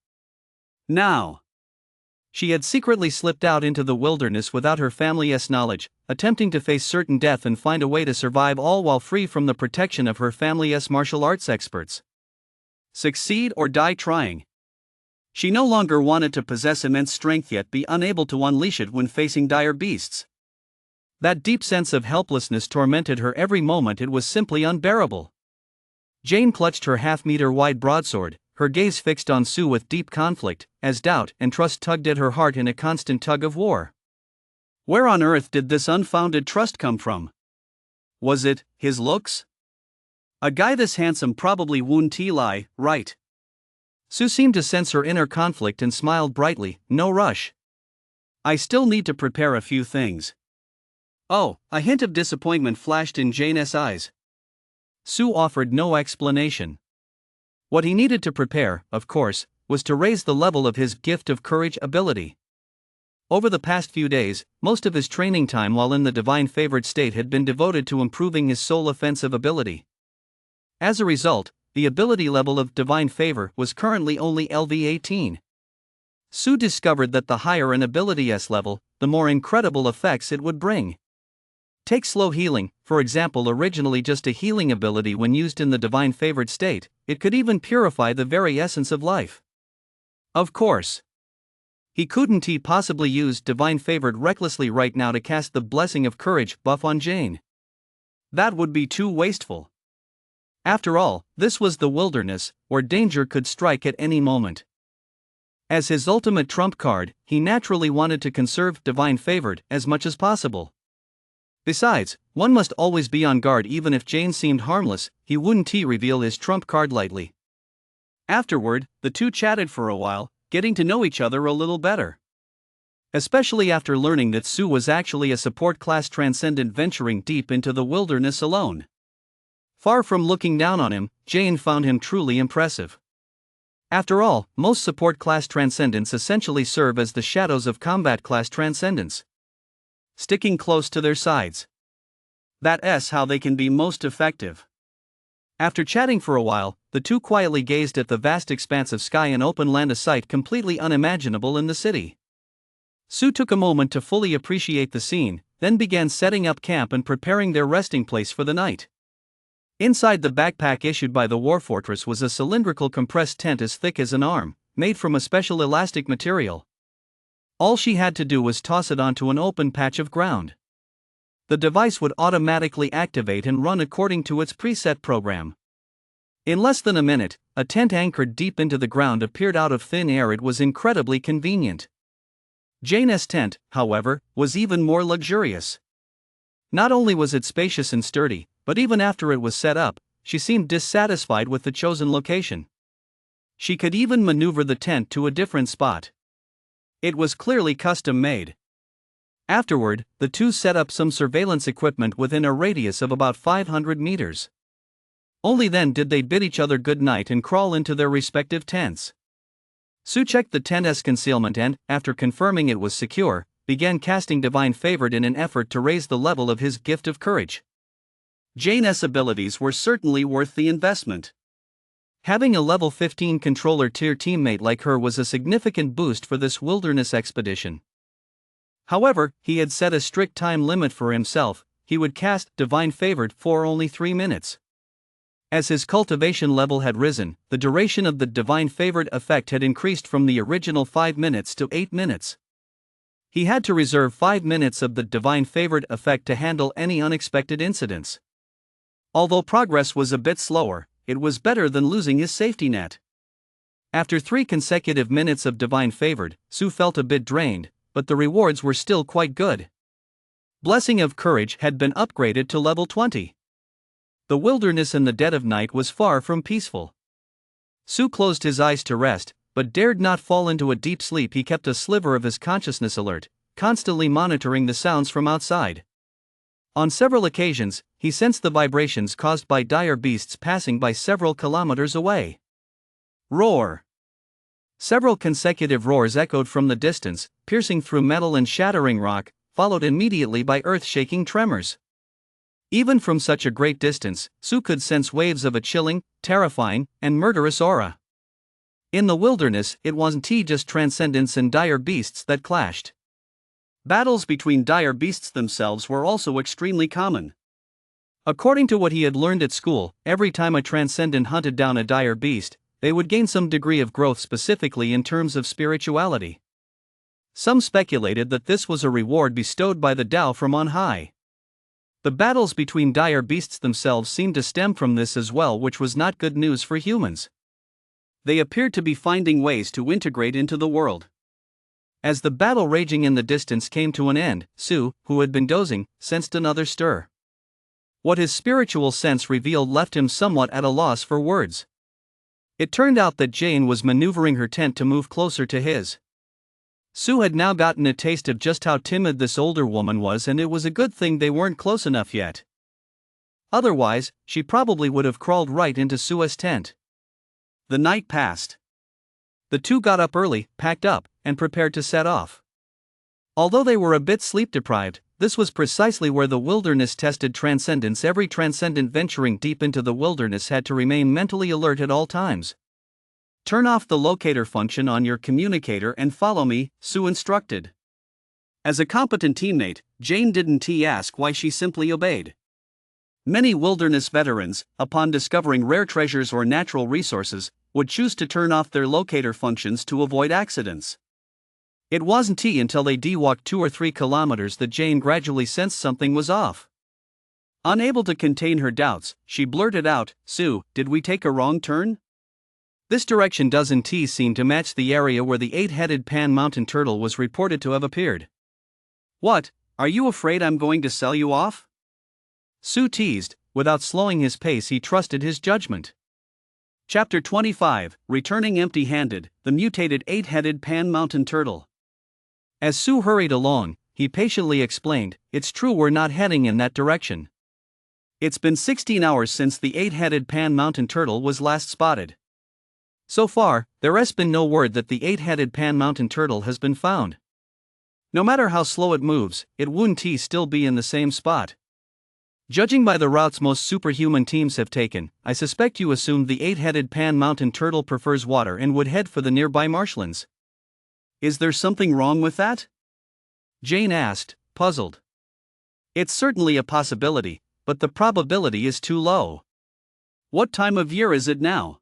Now, she had secretly slipped out into the wilderness without her family's knowledge, attempting to face certain death and find a way to survive, all while free from the protection of her family's martial arts experts. Succeed or die trying. She no longer wanted to possess immense strength yet be unable to unleash it when facing dire beasts. That deep sense of helplessness tormented her every moment. It was simply unbearable. Jane clutched her half-meter-wide broadsword, her gaze fixed on Sue with deep conflict, as doubt and trust tugged at her heart in a constant tug of war. Where on earth did this unfounded trust come from? Was it his looks? A guy this handsome probably wouldn't lie, right? Sue seemed to sense her inner conflict and smiled brightly. "No rush. I still need to prepare a few things." Oh, a hint of disappointment flashed in Jane's eyes. Sue offered no explanation. What he needed to prepare, of course, was to raise the level of his gift of courage ability. Over the past few days, most of his training time while in the divine favored state had been devoted to improving his soul offensive ability. As a result, the ability level of divine favor was currently only LV18. Sue discovered that the higher an ability's level, the more incredible effects it would bring. Take slow healing, for example. Originally just a healing ability, when used in the divine favored state, it could even purify the very essence of life. Of course, he couldn't possibly use divine favored recklessly right now to cast the blessing of courage buff on Jane. That would be too wasteful. After all, this was the wilderness, where danger could strike at any moment. As his ultimate trump card, he naturally wanted to conserve divine favored as much as possible. Besides, one must always be on guard. Even if Jane seemed harmless, he wouldn't reveal his trump card lightly. Afterward, the two chatted for a while, getting to know each other a little better. Especially after learning that Sue was actually a support class transcendent venturing deep into the wilderness alone. Far from looking down on him, Jane found him truly impressive. After all, most support class transcendents essentially serve as the shadows of combat class transcendents, sticking close to their sides. That's how they can be most effective. After chatting for a while, the two quietly gazed at the vast expanse of sky and open land, a sight completely unimaginable in the city. Sue took a moment to fully appreciate the scene, then began setting up camp and preparing their resting place for the night. Inside the backpack issued by the War Fortress was a cylindrical compressed tent as thick as an arm, made from a special elastic material. All she had to do was toss it onto an open patch of ground. The device would automatically activate and run according to its preset program. In less than a minute, a tent anchored deep into the ground appeared out of thin air. It was incredibly convenient. Jane's tent, however, was even more luxurious. Not only was it spacious and sturdy, but even after it was set up, she seemed dissatisfied with the chosen location. She could even maneuver the tent to a different spot. It was clearly custom made. Afterward, the two set up some surveillance equipment within a radius of about 500 meters. Only then did they bid each other good night and crawl into their respective tents. Sue checked the tent's concealment and, after confirming it was secure, began casting Divine Favored in an effort to raise the level of his gift of courage. Jane's abilities were certainly worth the investment. Having a level 15 controller tier teammate like her was a significant boost for this wilderness expedition. However, he had set a strict time limit for himself. He would cast Divine Favored for only 3 minutes. As his cultivation level had risen, the duration of the Divine Favored effect had increased from the original 5 minutes to 8 minutes. He had to reserve 5 minutes of the Divine Favored effect to handle any unexpected incidents. Although progress was a bit slower, it was better than losing his safety net. After 3 consecutive minutes of Divine Favored, Sue felt a bit drained, but the rewards were still quite good. Blessing of Courage had been upgraded to level 20. The wilderness in the dead of night was far from peaceful. Sue closed his eyes to rest, but dared not fall into a deep sleep. He kept a sliver of his consciousness alert, constantly monitoring the sounds from outside. On several occasions, he sensed the vibrations caused by dire beasts passing by several kilometers away. Roar! Several consecutive roars echoed from the distance, piercing through metal and shattering rock, followed immediately by earth-shaking tremors. Even from such a great distance, Sue could sense waves of a chilling, terrifying, and murderous aura. In the wilderness, it wasn't just transcendence and dire beasts that clashed. Battles between dire beasts themselves were also extremely common. According to what he had learned at school, every time a transcendent hunted down a dire beast, they would gain some degree of growth, specifically in terms of spirituality. Some speculated that this was a reward bestowed by the Tao from on high. The battles between dire beasts themselves seemed to stem from this as well, which was not good news for humans. They appeared to be finding ways to integrate into the world. As the battle raging in the distance came to an end, Sue, who had been dozing, sensed another stir. What his spiritual sense revealed left him somewhat at a loss for words. It turned out that Jane was maneuvering her tent to move closer to his. Sue had now gotten a taste of just how timid this older woman was, and it was a good thing they weren't close enough yet. Otherwise, she probably would have crawled right into Sue's tent. The night passed. The two got up early, packed up, and prepared to set off. Although they were a bit sleep-deprived, this was precisely where the wilderness tested transcendence. Every transcendent venturing deep into the wilderness had to remain mentally alert at all times. Turn off the locator function on your communicator and follow me, Sue instructed. As a competent teammate, Jane didn't ask why, she simply obeyed. Many wilderness veterans, upon discovering rare treasures or natural resources, would choose to turn off their locator functions to avoid accidents. It wasn't until they walked 2 or 3 kilometers that Jane gradually sensed something was off. Unable to contain her doubts, she blurted out, "Sue, did we take a wrong turn? This direction doesn't seem to match the area where the 8-headed pan mountain turtle was reported to have appeared." "What, are you afraid I'm going to sell you off?" Sue teased. Without slowing his pace, he trusted his judgment. Chapter 25, Returning Empty-Handed, the Mutated Eight-Headed Pan Mountain Turtle. As Sue hurried along, he patiently explained, "It's true, we're not heading in that direction. It's been 16 hours since the eight-headed Pan Mountain Turtle was last spotted. So far, there's been no word that the eight-headed Pan Mountain Turtle has been found. No matter how slow it moves, it wouldn't still be in the same spot. Judging by the routes most superhuman teams have taken, I suspect you assumed the eight-headed Pan Mountain Turtle prefers water and would head for the nearby marshlands. Is there something wrong with that?" Jane asked, puzzled. "It's certainly a possibility, but the probability is too low. What time of year is it now?"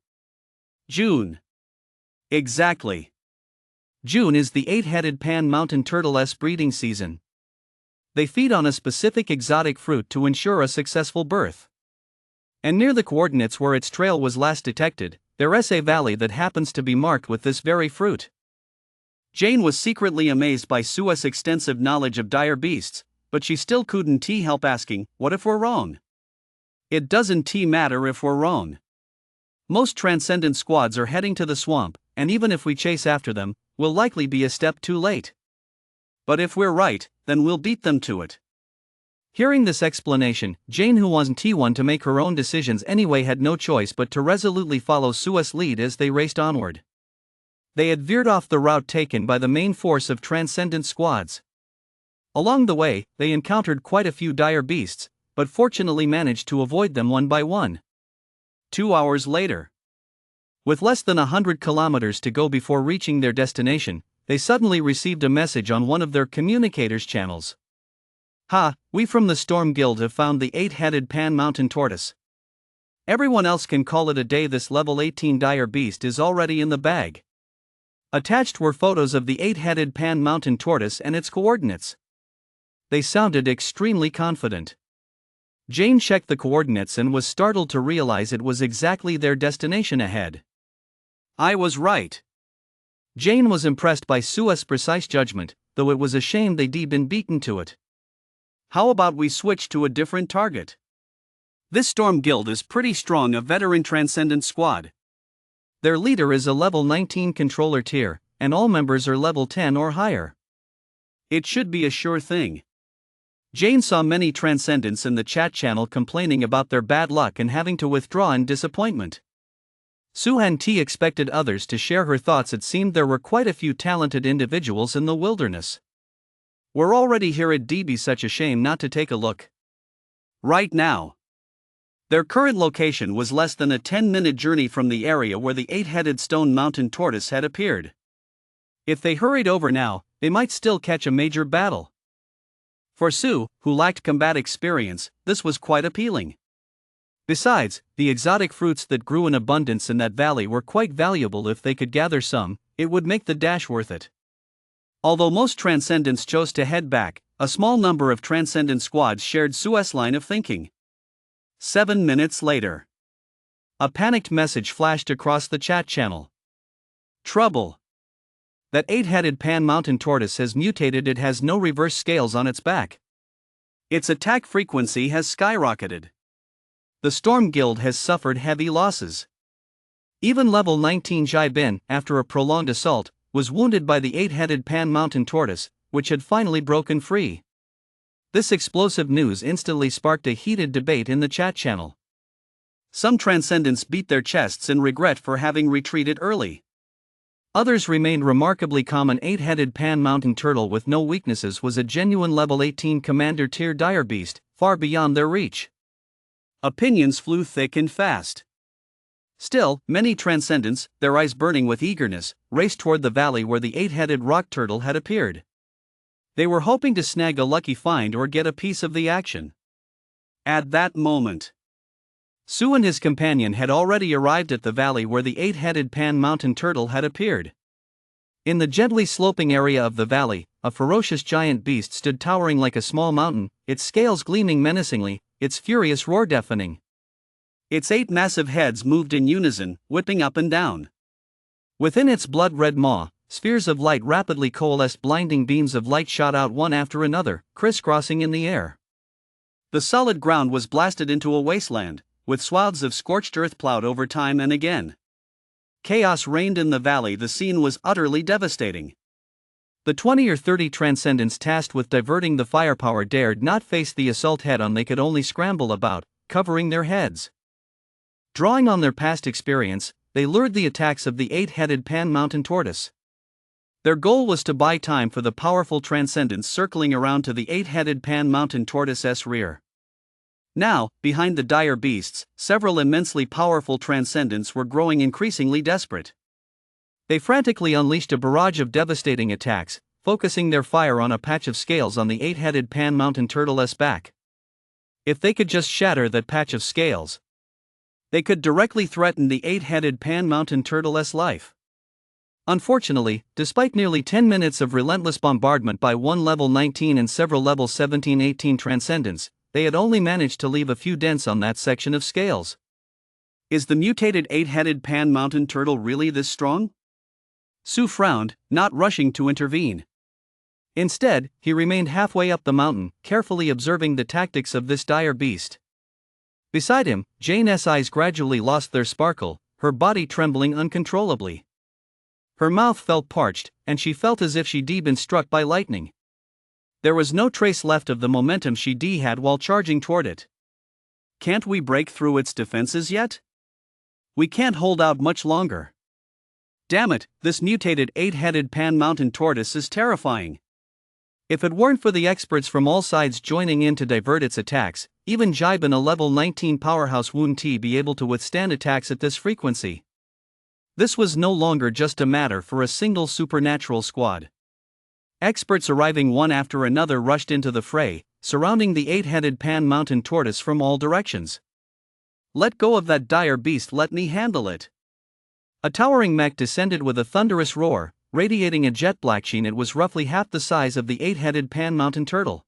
"June." "Exactly. June is the eight-headed Pan Mountain Turtle's breeding season. They feed on a specific exotic fruit to ensure a successful birth. And near the coordinates where its trail was last detected, there's a valley that happens to be marked with this very fruit." Jane was secretly amazed by Sue's extensive knowledge of dire beasts, but she still couldn't help asking, "What if we're wrong?" "It doesn't matter if we're wrong. Most transcendent squads are heading to the swamp, and even if we chase after them, we'll likely be a step too late. But if we're right, then we'll beat them to it." Hearing this explanation, Jane, who wasn't one to make her own decisions anyway, had no choice but to resolutely follow Sue's lead as they raced onward. They had veered off the route taken by the main force of transcendent squads. Along the way, they encountered quite a few dire beasts, but fortunately managed to avoid them one by one. 2 hours later, with less than 100 kilometers to go before reaching their destination, they suddenly received a message on one of their communicators' channels. "Ha, we from the Storm Guild have found the eight-headed Pan Mountain Tortoise. Everyone else can call it a day. This level 18 dire beast is already in the bag." Attached were photos of the eight-headed Pan Mountain Tortoise and its coordinates. They sounded extremely confident. Jane checked the coordinates and was startled to realize it was exactly their destination ahead. "I was right." Jane was impressed by Sue's precise judgment, though it was a shame they'd been beaten to it. "How about we switch to a different target? This Storm Guild is pretty strong, a veteran transcendent squad. Their leader is a level 19 controller tier, and all members are level 10 or higher. It should be a sure thing." Jane saw many transcendents in the chat channel complaining about their bad luck and having to withdraw in disappointment. Sue hadn't expected others to share her thoughts. It seemed there were quite a few talented individuals in the wilderness. "We're already here, it'd be such a shame not to take a look." Right now. Their current location was less than a 10-minute journey from the area where the eight-headed Stone Mountain Tortoise had appeared. If they hurried over now, they might still catch a major battle. For Sue, who lacked combat experience, this was quite appealing. Besides, the exotic fruits that grew in abundance in that valley were quite valuable. If they could gather some, it would make the dash worth it. Although most transcendents chose to head back, a small number of transcendent squads shared Sue's line of thinking. 7 minutes later, a panicked message flashed across the chat channel. "Trouble! That eight-headed Pan Mountain Tortoise has mutated. It has no reverse scales on its back. Its attack frequency has skyrocketed. The Storm Guild has suffered heavy losses. Even level 19 Jai Bin, after a prolonged assault, was wounded by the eight-headed Pan Mountain Tortoise, which had finally broken free." This explosive news instantly sparked a heated debate in the chat channel. Some transcendents beat their chests in regret for having retreated early. Others remained remarkably calm. An eight-headed Pan Mountain Turtle with no weaknesses was a genuine level 18 commander tier dire beast, far beyond their reach. Opinions flew thick and fast. Still, many transcendents, their eyes burning with eagerness, raced toward the valley where the eight-headed rock turtle had appeared. They were hoping to snag a lucky find or get a piece of the action. At that moment, Sue and his companion had already arrived at the valley where the eight-headed Pan Mountain Turtle had appeared. In the gently sloping area of the valley, a ferocious giant beast stood towering like a small mountain, its scales gleaming menacingly, its furious roar deafening. Its 8 massive heads moved in unison, whipping up and down. Within its blood-red maw, spheres of light rapidly coalesced. Blinding beams of light shot out one after another, crisscrossing in the air. The solid ground was blasted into a wasteland, with swaths of scorched earth plowed over time and again. Chaos reigned in the valley. The scene was utterly devastating. The 20 or 30 transcendents tasked with diverting the firepower dared not face the assault head-on. They could only scramble about, covering their heads. Drawing on their past experience, they lured the attacks of the 8-headed pan-mountain tortoise. Their goal was to buy time for the powerful transcendents circling around to the 8-headed pan-mountain tortoise's rear. Now, behind the dire beasts, several immensely powerful transcendents were growing increasingly desperate. They frantically unleashed a barrage of devastating attacks, focusing their fire on a patch of scales on the 8-headed pan-mountain turtle's back. If they could just shatter that patch of scales, they could directly threaten the 8-headed pan-mountain turtle's life. Unfortunately, despite nearly 10 minutes of relentless bombardment by one level 19 and several level 17-18 transcendents, they had only managed to leave a few dents on that section of scales. Is the mutated 8-headed pan-mountain turtle really this strong? Sue frowned, not rushing to intervene. Instead, he remained halfway up the mountain, carefully observing the tactics of this dire beast. Beside him, Jane's eyes gradually lost their sparkle, her body trembling uncontrollably. Her mouth felt parched, and she felt as if she'd been struck by lightning. There was no trace left of the momentum she'd had while charging toward it. Can't we break through its defenses yet? We can't hold out much longer. Damn it, this mutated 8-headed pan-mountain tortoise is terrifying. If it weren't for the experts from all sides joining in to divert its attacks, even Jibin, a level 19 powerhouse, wouldn't be able to withstand attacks at this frequency. This was no longer just a matter for a single supernatural squad. Experts arriving one after another rushed into the fray, surrounding the 8-headed pan-mountain tortoise from all directions. Let go of that dire beast, let me handle it. A towering mech descended with a thunderous roar, radiating a jet-black sheen. It was roughly half the size of the 8-headed pan-mountain turtle.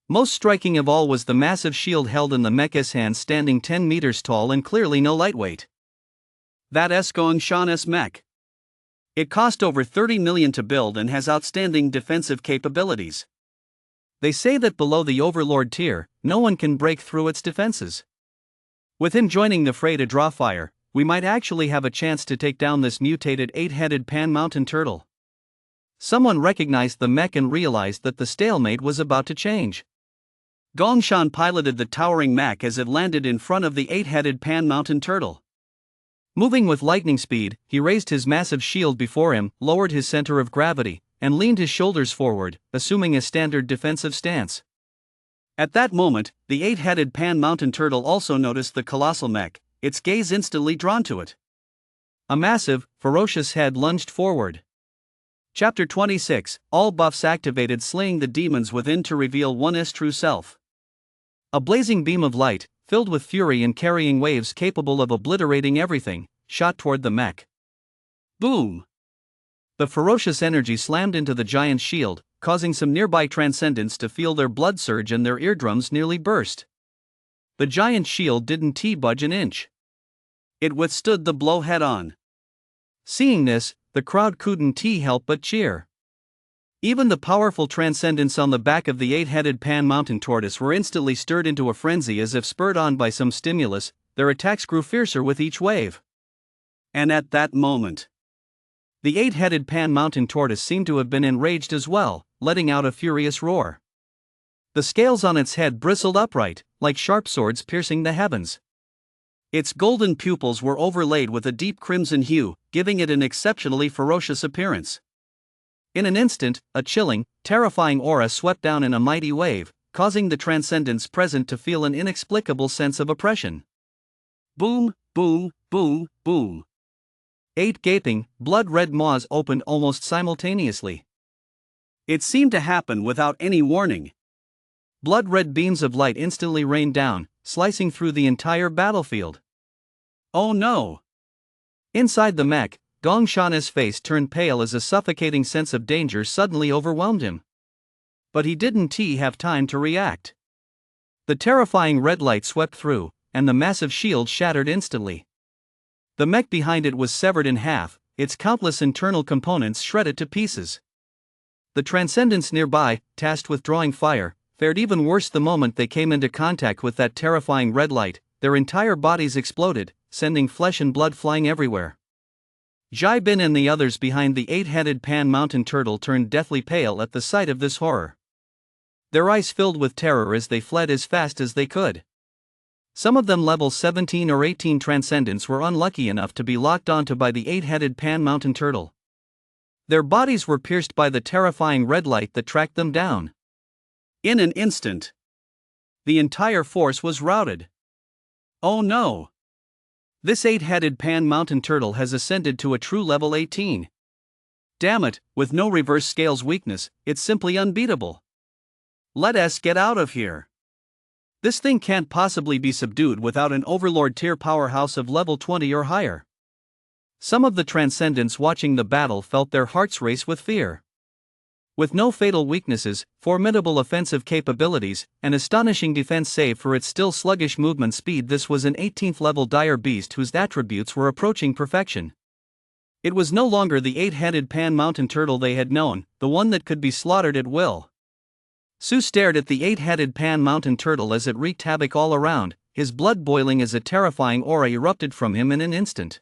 Most striking of all was the massive shield held in the mech's hand, standing 10 meters tall and clearly no lightweight. That Gong Shan's mech. It cost over 30 million to build and has outstanding defensive capabilities. They say that below the Overlord tier, no one can break through its defenses. With him joining the fray to draw fire, we might actually have a chance to take down this mutated 8-headed pan-mountain turtle. Someone recognized the mech and realized that the stalemate was about to change. Gongshan piloted the towering mech as it landed in front of the 8-headed pan-mountain turtle. Moving with lightning speed, he raised his massive shield before him, lowered his center of gravity, and leaned his shoulders forward, assuming a standard defensive stance. At that moment, the 8-headed pan-mountain turtle also noticed the colossal mech, its gaze instantly drawn to it. A massive, ferocious head lunged forward. Chapter 26, all buffs activated, slaying the demons within to reveal one's true self. A blazing beam of light, filled with fury and carrying waves capable of obliterating everything, shot toward the mech. Boom! The ferocious energy slammed into the giant's shield, causing some nearby transcendents to feel their blood surge and their eardrums nearly burst. The giant's shield didn't budge an inch. It withstood the blow head-on. Seeing this, the crowd couldn't help but cheer. Even the powerful transcendents on the back of the 8-headed pan-mountain tortoise were instantly stirred into a frenzy. As if spurred on by some stimulus, their attacks grew fiercer with each wave. And at that moment, the 8-headed pan-mountain tortoise seemed to have been enraged as well, letting out a furious roar. The scales on its head bristled upright, like sharp swords piercing the heavens. Its golden pupils were overlaid with a deep crimson hue, giving it an exceptionally ferocious appearance. In an instant, a chilling, terrifying aura swept down in a mighty wave, causing the transcendents present to feel an inexplicable sense of oppression. Boom, boom, boom, boom. 8 gaping, blood-red maws opened almost simultaneously. It seemed to happen without any warning. Blood-red beams of light instantly rained down, slicing through the entire battlefield. Oh no! Inside the mech, Gong Shan's face turned pale as a suffocating sense of danger suddenly overwhelmed him. But he didn't have time to react. The terrifying red light swept through, and the massive shield shattered instantly. The mech behind it was severed in half, its countless internal components shredded to pieces. The transcendents nearby, tasked with drawing fire, fared even worse the moment they came into contact with that terrifying red light, their entire bodies exploded, sending flesh and blood flying everywhere. Jai Bin and the others behind the 8-headed pan mountain turtle turned deathly pale at the sight of this horror. Their eyes filled with terror as they fled as fast as they could. Some of them level 17 or 18 transcendents were unlucky enough to be locked onto by the 8-headed pan mountain turtle. Their bodies were pierced by the terrifying red light that tracked them down. In an instant, the entire force was routed. Oh no! This 8-headed pan mountain turtle has ascended to a true level 18. Damn it, with no reverse scales weakness, it's simply unbeatable. Let us get out of here. This thing can't possibly be subdued without an overlord tier powerhouse of level 20 or higher. Some of the transcendents watching the battle felt their hearts race with fear. With no fatal weaknesses, formidable offensive capabilities, and astonishing defense save for its still sluggish movement speed, this was an 18th level dire beast whose attributes were approaching perfection. It was no longer the 8-headed pan mountain turtle they had known, the one that could be slaughtered at will. Su stared at the 8-headed pan mountain turtle as it wreaked havoc all around, his blood boiling as a terrifying aura erupted from him in an instant.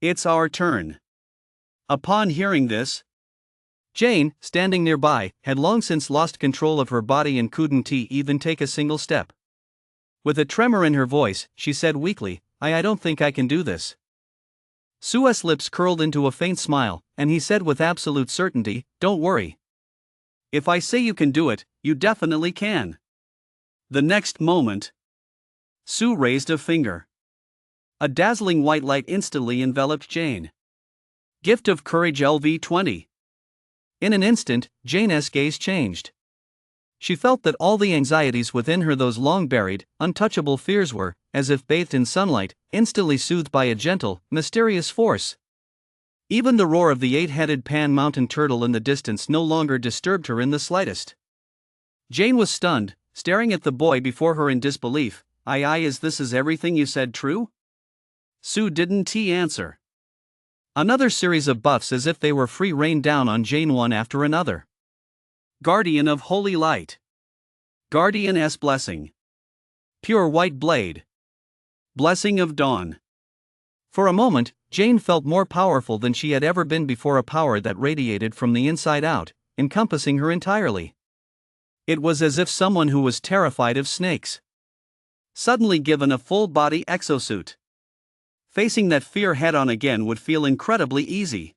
It's our turn. Upon hearing this, Jane, standing nearby, had long since lost control of her body and couldn't even take a single step. With a tremor in her voice, she said weakly, I don't think I can do this. Su's lips curled into a faint smile, and he said with absolute certainty, don't worry. If I say you can do it, you definitely can. The next moment, Su raised a finger. A dazzling white light instantly enveloped Jane. Gift of Courage LV20. In an instant, Jane's gaze changed. She felt that all the anxieties within her, those long-buried, untouchable fears were, as if bathed in sunlight, instantly soothed by a gentle, mysterious force. Even the roar of the 8-headed pan mountain turtle in the distance no longer disturbed her in the slightest. Jane was stunned, staring at the boy before her in disbelief. Is this everything you said true? Su didn't answer. Another series of buffs as if they were free rained down on Jane one after another. Guardian of Holy Light. Guardian's Blessing. Pure White Blade. Blessing of Dawn. For a moment, Jane felt more powerful than she had ever been before, a power that radiated from the inside out, encompassing her entirely. It was as if someone who was terrified of snakes suddenly given a full-body exosuit. Facing that fear head-on again would feel incredibly easy.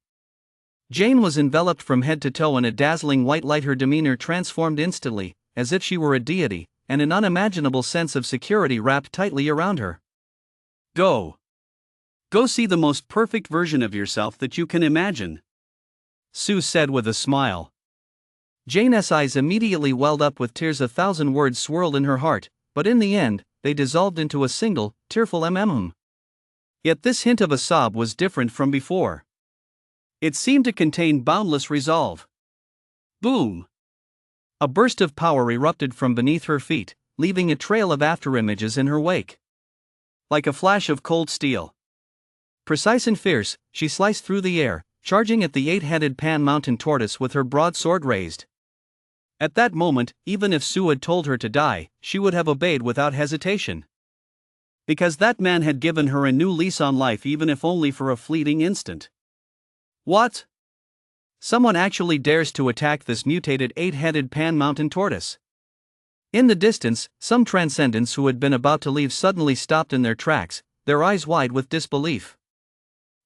Jane was enveloped from head to toe in a dazzling white light. Her demeanor transformed instantly, as if she were a deity, and an unimaginable sense of security wrapped tightly around her. Go. Go see the most perfect version of yourself that you can imagine, Su said with a smile. Jane's eyes immediately welled up with tears. 1,000 words swirled in her heart, but in the end, they dissolved into a single, tearful Yet this hint of a sob was different from before. It seemed to contain boundless resolve. Boom! A burst of power erupted from beneath her feet, leaving a trail of afterimages in her wake. Like a flash of cold steel, precise and fierce, she sliced through the air, charging at the 8-headed pan mountain tortoise with her broadsword raised. At that moment, even if Su had told her to die, she would have obeyed without hesitation. Because that man had given her a new lease on life, even if only for a fleeting instant. What? Someone actually dares to attack this mutated 8-headed pan mountain tortoise. In the distance, some transcendents who had been about to leave suddenly stopped in their tracks, their eyes wide with disbelief.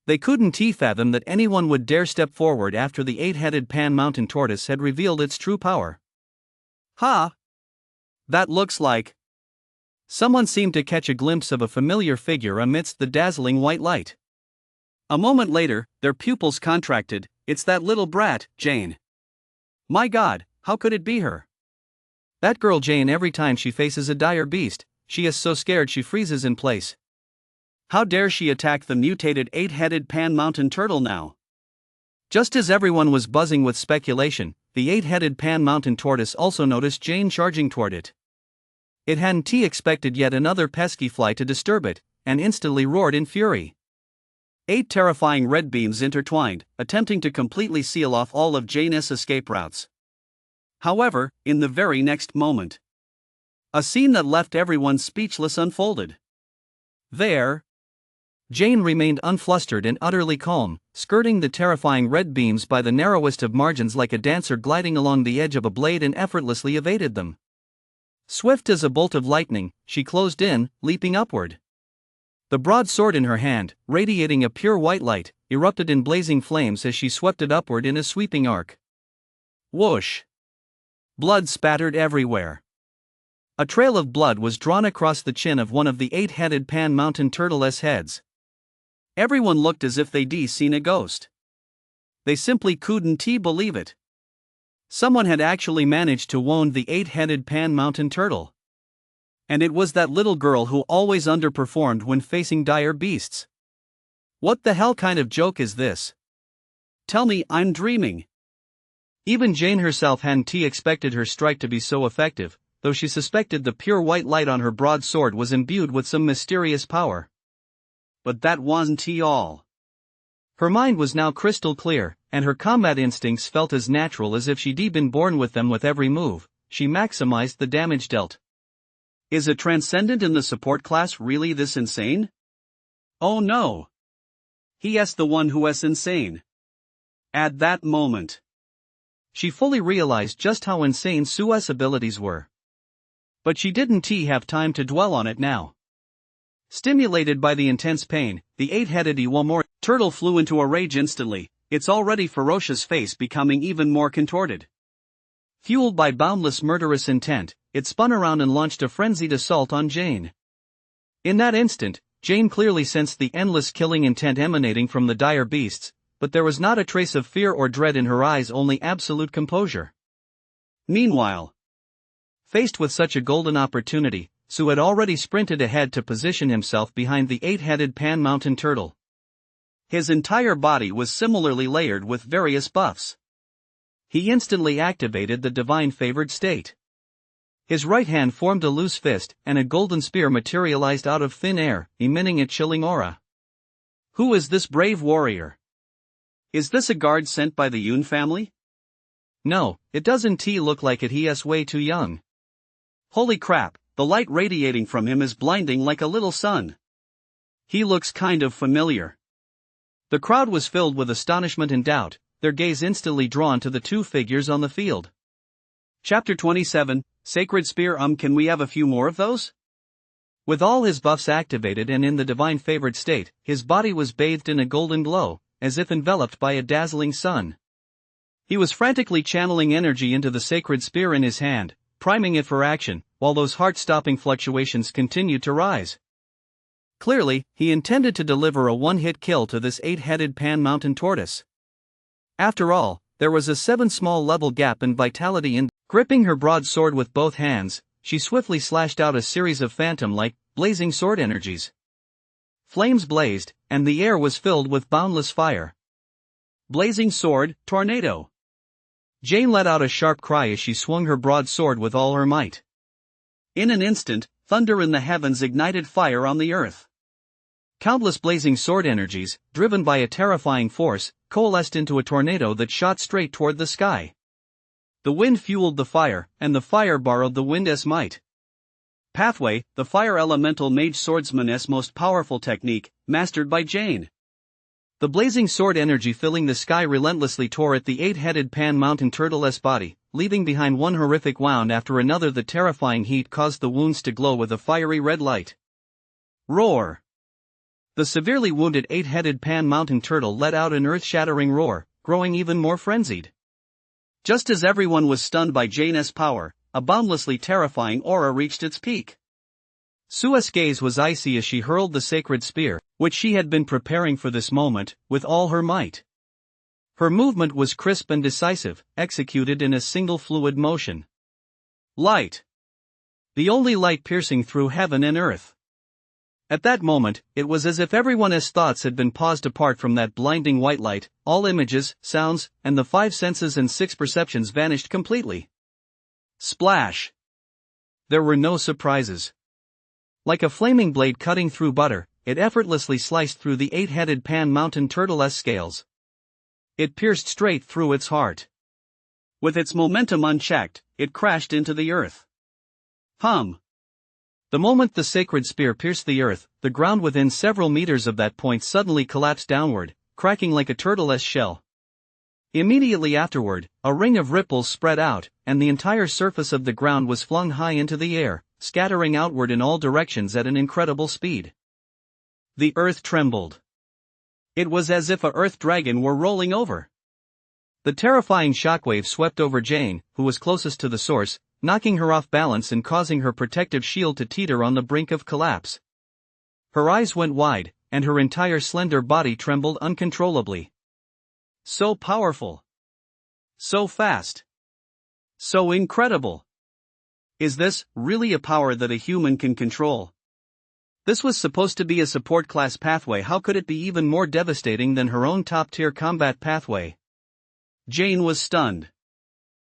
They couldn't fathom that anyone would dare step forward after the 8-headed pan mountain tortoise had revealed its true power. That looks like... Someone seemed to catch a glimpse of a familiar figure amidst the dazzling white light. A moment later, their pupils contracted. It's that little brat, Jane. My God, how could it be her? That girl Jane, every time she faces a dire beast, she is so scared she freezes in place. How dare she attack the mutated 8-headed pan mountain turtle now? Just as everyone was buzzing with speculation, the 8-headed pan mountain tortoise also noticed Jane charging toward it. It hadn't expected yet another pesky fly to disturb it, and instantly roared in fury. 8 terrifying red beams intertwined, attempting to completely seal off all of Jane's escape routes. However, in the very next moment, a scene that left everyone speechless unfolded. There, Jane remained unflustered and utterly calm, skirting the terrifying red beams by the narrowest of margins like a dancer gliding along the edge of a blade, and effortlessly evaded them. Swift as a bolt of lightning, she closed in, leaping upward. The broadsword in her hand, radiating a pure white light, erupted in blazing flames as she swept it upward in a sweeping arc. Whoosh! Blood spattered everywhere. A trail of blood was drawn across the chin of one of the 8-headed Pan Mountain Turtle's heads. Everyone looked as if they'd seen a ghost. They simply couldn't believe it. Someone had actually managed to wound the 8-headed Pan Mountain Turtle. And it was that little girl who always underperformed when facing dire beasts. What the hell kind of joke is this? Tell me I'm dreaming. Even Jane herself hadn't expected her strike to be so effective, though she suspected the pure white light on her broadsword was imbued with some mysterious power. But that wasn't all. Her mind was now crystal clear, and her combat instincts felt as natural as if she'd been born with them. With every move, she maximized the damage dealt. Is a transcendent in the support class really this insane? Oh no. He's the one who is insane. At that moment, she fully realized just how insane Sue's abilities were. But she didn't have time to dwell on it now. Stimulated by the intense pain, the 8-headed Iwamori turtle flew into a rage instantly, its already ferocious face becoming even more contorted. Fueled by boundless murderous intent, it spun around and launched a frenzied assault on Jane. In that instant, Jane clearly sensed the endless killing intent emanating from the dire beasts, but there was not a trace of fear or dread in her eyes, only absolute composure. Meanwhile, faced with such a golden opportunity, Sue had already sprinted ahead to position himself behind the 8-headed Pan Mountain Turtle. His entire body was similarly layered with various buffs. He instantly activated the divine favored state. His right hand formed a loose fist, and a golden spear materialized out of thin air, emitting a chilling aura. Who is this brave warrior? Is this a guard sent by the Yun family? No, it doesn't look like it. He is way too young. Holy crap, the light radiating from him is blinding like a little sun. He looks kind of familiar. The crowd was filled with astonishment and doubt, their gaze instantly drawn to the two figures on the field. Chapter 27, Sacred Spear. Can we have a few more of those? With all his buffs activated and in the divine favored state, his body was bathed in a golden glow, as if enveloped by a dazzling sun. He was frantically channeling energy into the sacred spear in his hand, priming it for action, while those heart-stopping fluctuations continued to rise. Clearly, he intended to deliver a one-hit kill to this 8-headed Pan Mountain Tortoise. After all, there was a 7-small-level gap in vitality in. Gripping her broadsword with both hands, she swiftly slashed out a series of phantom-like, blazing sword energies. Flames blazed, and the air was filled with boundless fire. Blazing sword, tornado. Jane let out a sharp cry as she swung her broadsword with all her might. In an instant, thunder in the heavens ignited fire on the earth. Countless blazing sword energies, driven by a terrifying force, coalesced into a tornado that shot straight toward the sky. The wind fueled the fire, and the fire borrowed the wind's might. Pathway, the fire elemental mage swordsman's most powerful technique, mastered by Jane. The blazing sword energy filling the sky relentlessly tore at the 8-headed Pan Mountain Turtle's body, leaving behind one horrific wound after another. The terrifying heat caused the wounds to glow with a fiery red light. Roar! The severely wounded 8-headed Pan Mountain Turtle let out an earth-shattering roar, growing even more frenzied. Just as everyone was stunned by Jane's power, a boundlessly terrifying aura reached its peak. Sue's gaze was icy as she hurled the sacred spear, which she had been preparing for this moment, with all her might. Her movement was crisp and decisive, executed in a single fluid motion. Light. The only light piercing through heaven and earth. At that moment, it was as if everyone's thoughts had been paused. Apart from that blinding white light, all images, sounds, and the 5 senses and 6 perceptions vanished completely. Splash! There were no surprises. Like a flaming blade cutting through butter, it effortlessly sliced through the 8-headed Pan Mountain Turtle's scales. It pierced straight through its heart. With its momentum unchecked, it crashed into the earth. The moment the sacred spear pierced the earth, the ground within several meters of that point suddenly collapsed downward, cracking like a turtle's shell. Immediately afterward, a ring of ripples spread out, and the entire surface of the ground was flung high into the air, scattering outward in all directions at an incredible speed. The earth trembled. It was as if a earth dragon were rolling over. The terrifying shockwave swept over Jane, who was closest to the source, knocking her off balance and causing her protective shield to teeter on the brink of collapse. Her eyes went wide, and her entire slender body trembled uncontrollably. So powerful. So fast. So incredible. Is this really a power that a human can control? This was supposed to be a support class pathway. How could it be even more devastating than her own top-tier combat pathway? Jane was stunned.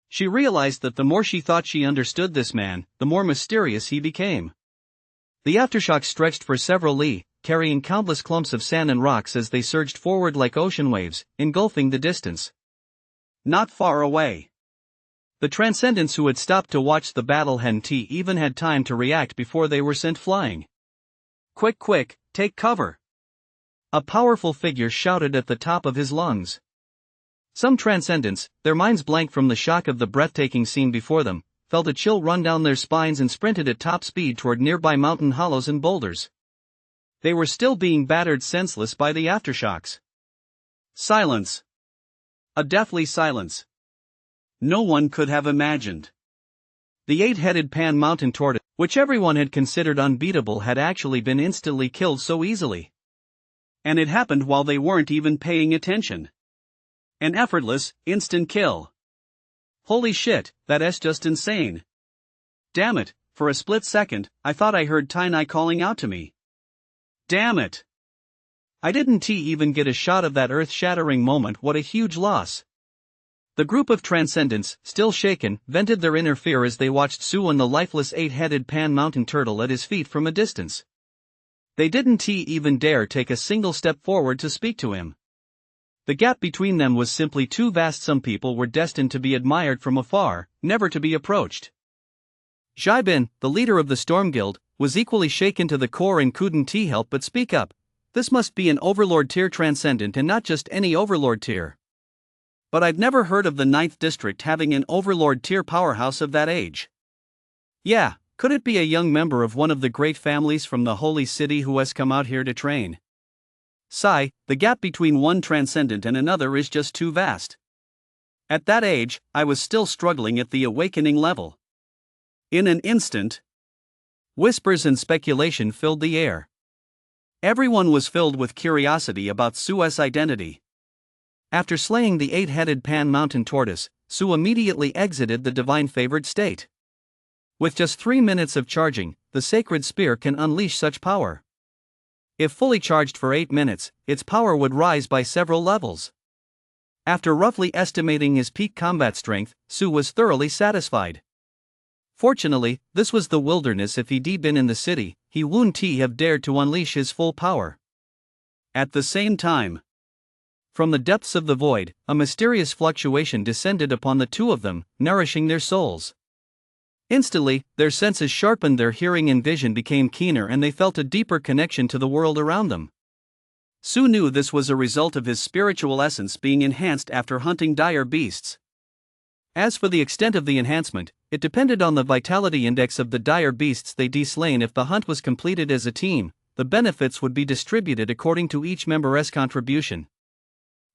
She realized that the more she thought she understood this man, the more mysterious he became. The aftershock stretched for several li, carrying countless clumps of sand and rocks as they surged forward like ocean waves, engulfing the distance. Not far away. The Transcendents who had stopped to watch the battle hadn't even had time to react before they were sent flying. Quick, quick, take cover! A powerful figure shouted at the top of his lungs. Some Transcendents, their minds blank from the shock of the breathtaking scene before them, felt a chill run down their spines and sprinted at top speed toward nearby mountain hollows and boulders. They were still being battered senseless by the aftershocks. Silence. A deathly silence. No one could have imagined. The 8-headed Pan Mountain tortoise, which everyone had considered unbeatable, had actually been instantly killed so easily. And it happened while they weren't even paying attention. An effortless, instant kill. Holy shit, that's just insane. Damn it, for a split second, I thought I heard Tainai calling out to me. Damn it! I didn't even get a shot of that earth-shattering moment. What a huge loss. The group of Transcendents, still shaken, vented their inner fear as they watched Su and the lifeless 8-headed Pan Mountain turtle at his feet from a distance. They didn't even dare take a single step forward to speak to him. The gap between them was simply too vast. Some people were destined to be admired from afar, never to be approached. Jaibin, the leader of the Storm Guild, was equally shaken to the core and couldn't help but speak up. This must be an Overlord tier Transcendent and not just any Overlord tier. But I've never heard of the 9th District having an Overlord tier powerhouse of that age. Yeah, could it be a young member of one of the great families from the Holy City who has come out here to train? Sigh, the gap between one Transcendent and another is just too vast. At that age, I was still struggling at the awakening level. In an instant, whispers and speculation filled the air. Everyone was filled with curiosity about Su's identity. After slaying the 8-headed Pan Mountain tortoise, Su immediately exited the divine-favored state. With just 3 minutes of charging, the sacred spear can unleash such power. If fully charged for 8 minutes, its power would rise by several levels. After roughly estimating his peak combat strength, Su was thoroughly satisfied. Fortunately, this was the wilderness. If he'd been in the city, he wouldn't have dared to unleash his full power. At the same time, from the depths of the void, a mysterious fluctuation descended upon the two of them, nourishing their souls. Instantly, their senses sharpened, their hearing and vision became keener, and they felt a deeper connection to the world around them. Su knew this was a result of his spiritual essence being enhanced after hunting dire beasts. As for the extent of the enhancement, it depended on the vitality index of the dire beasts they'd slain. If the hunt was completed as a team, the benefits would be distributed according to each member's contribution.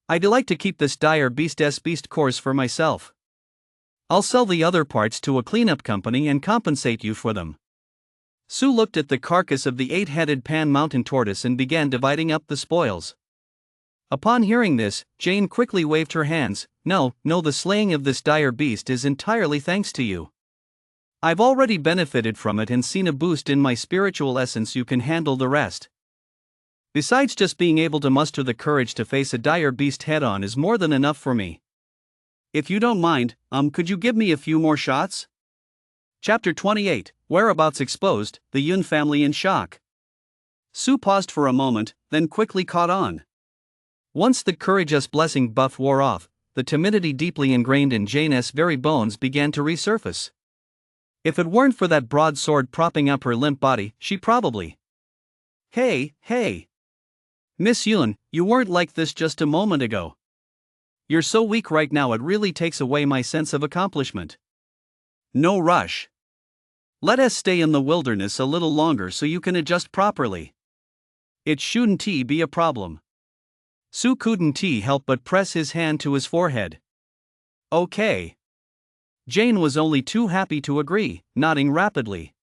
I'd like to keep this dire beast's beast cores for myself. I'll sell the other parts to a cleanup company and compensate you for them. Su looked at the carcass of the 8-headed Pan Mountain tortoise and began dividing up the spoils. Upon hearing this, Jane quickly waved her hands. No, the slaying of this dire beast is entirely thanks to you. I've already benefited from it and seen a boost in my spiritual essence. You can handle the rest. Besides, just being able to muster the courage to face a dire beast head-on is more than enough for me. If you don't mind, could you give me a few more shots? Chapter 28, Whereabouts Exposed, the Yun family in shock. Su paused for a moment, then quickly caught on. Once the courageous blessing buff wore off, the timidity deeply ingrained in Jane's very bones began to resurface. If it weren't for that broadsword propping up her limp body, she probably. Hey. Miss Yun, you weren't like this just a moment ago. You're so weak right now it really takes away my sense of accomplishment. No rush. Let us stay in the wilderness a little longer so you can adjust properly. It shouldn't be a problem. Su couldn't help but press his hand to his forehead. Okay. Jane was only too happy to agree, nodding rapidly.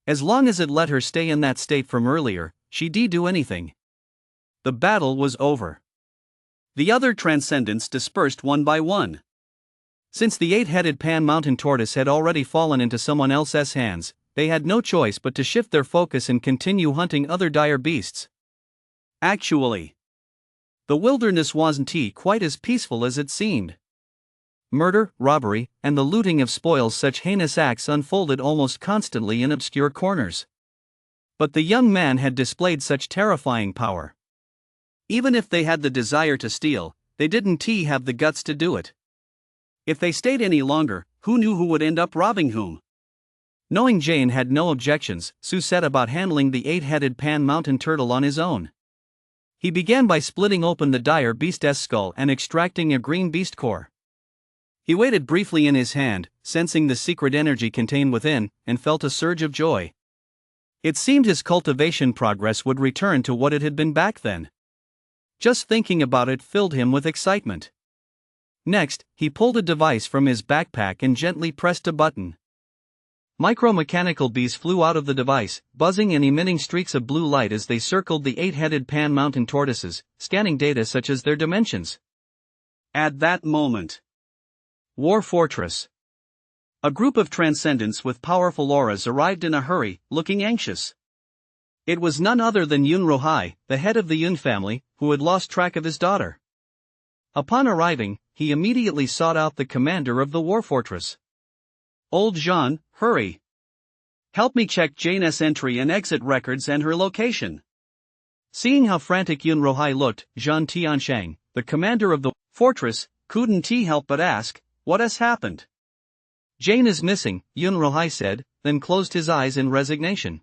As long as it let her stay in that state from earlier, she'd do anything. The battle was over. The other transcendents dispersed one by one. Since the 8-headed Pan Mountain Tortoise had already fallen into someone else's hands, they had no choice but to shift their focus and continue hunting other dire beasts. Actually, the wilderness wasn't quite as peaceful as it seemed. Murder, robbery, and the looting of spoils, such heinous acts unfolded almost constantly in obscure corners. But the young man had displayed such terrifying power. Even if they had the desire to steal, they didn't have the guts to do it. If they stayed any longer, who knew who would end up robbing whom? Knowing Jane had no objections, Su set about handling the 8-headed Pan Mountain Turtle on his own. He began by splitting open the dire beast's skull and extracting a green beast core. He waited briefly in his hand, sensing the secret energy contained within, and felt a surge of joy. It seemed his cultivation progress would return to what it had been back then. Just thinking about it filled him with excitement. Next, he pulled a device from his backpack and gently pressed a button. Micromechanical bees flew out of the device, buzzing and emitting streaks of blue light as they circled the 8-headed Pan Mountain Tortoises, scanning data such as their dimensions. At that moment, War Fortress. A group of transcendents with powerful auras arrived in a hurry, looking anxious. It was none other than Yun Rohai, the head of the Yun family, who had lost track of his daughter. Upon arriving, he immediately sought out the commander of the War Fortress. Old Jean, hurry. Help me check Jane's entry and exit records and her location. Seeing how frantic Yun Rohai looked, Jean Tianshang, the commander of the fortress, couldn't help but ask, what has happened? Jane is missing, Yun Rohai said, then closed his eyes in resignation.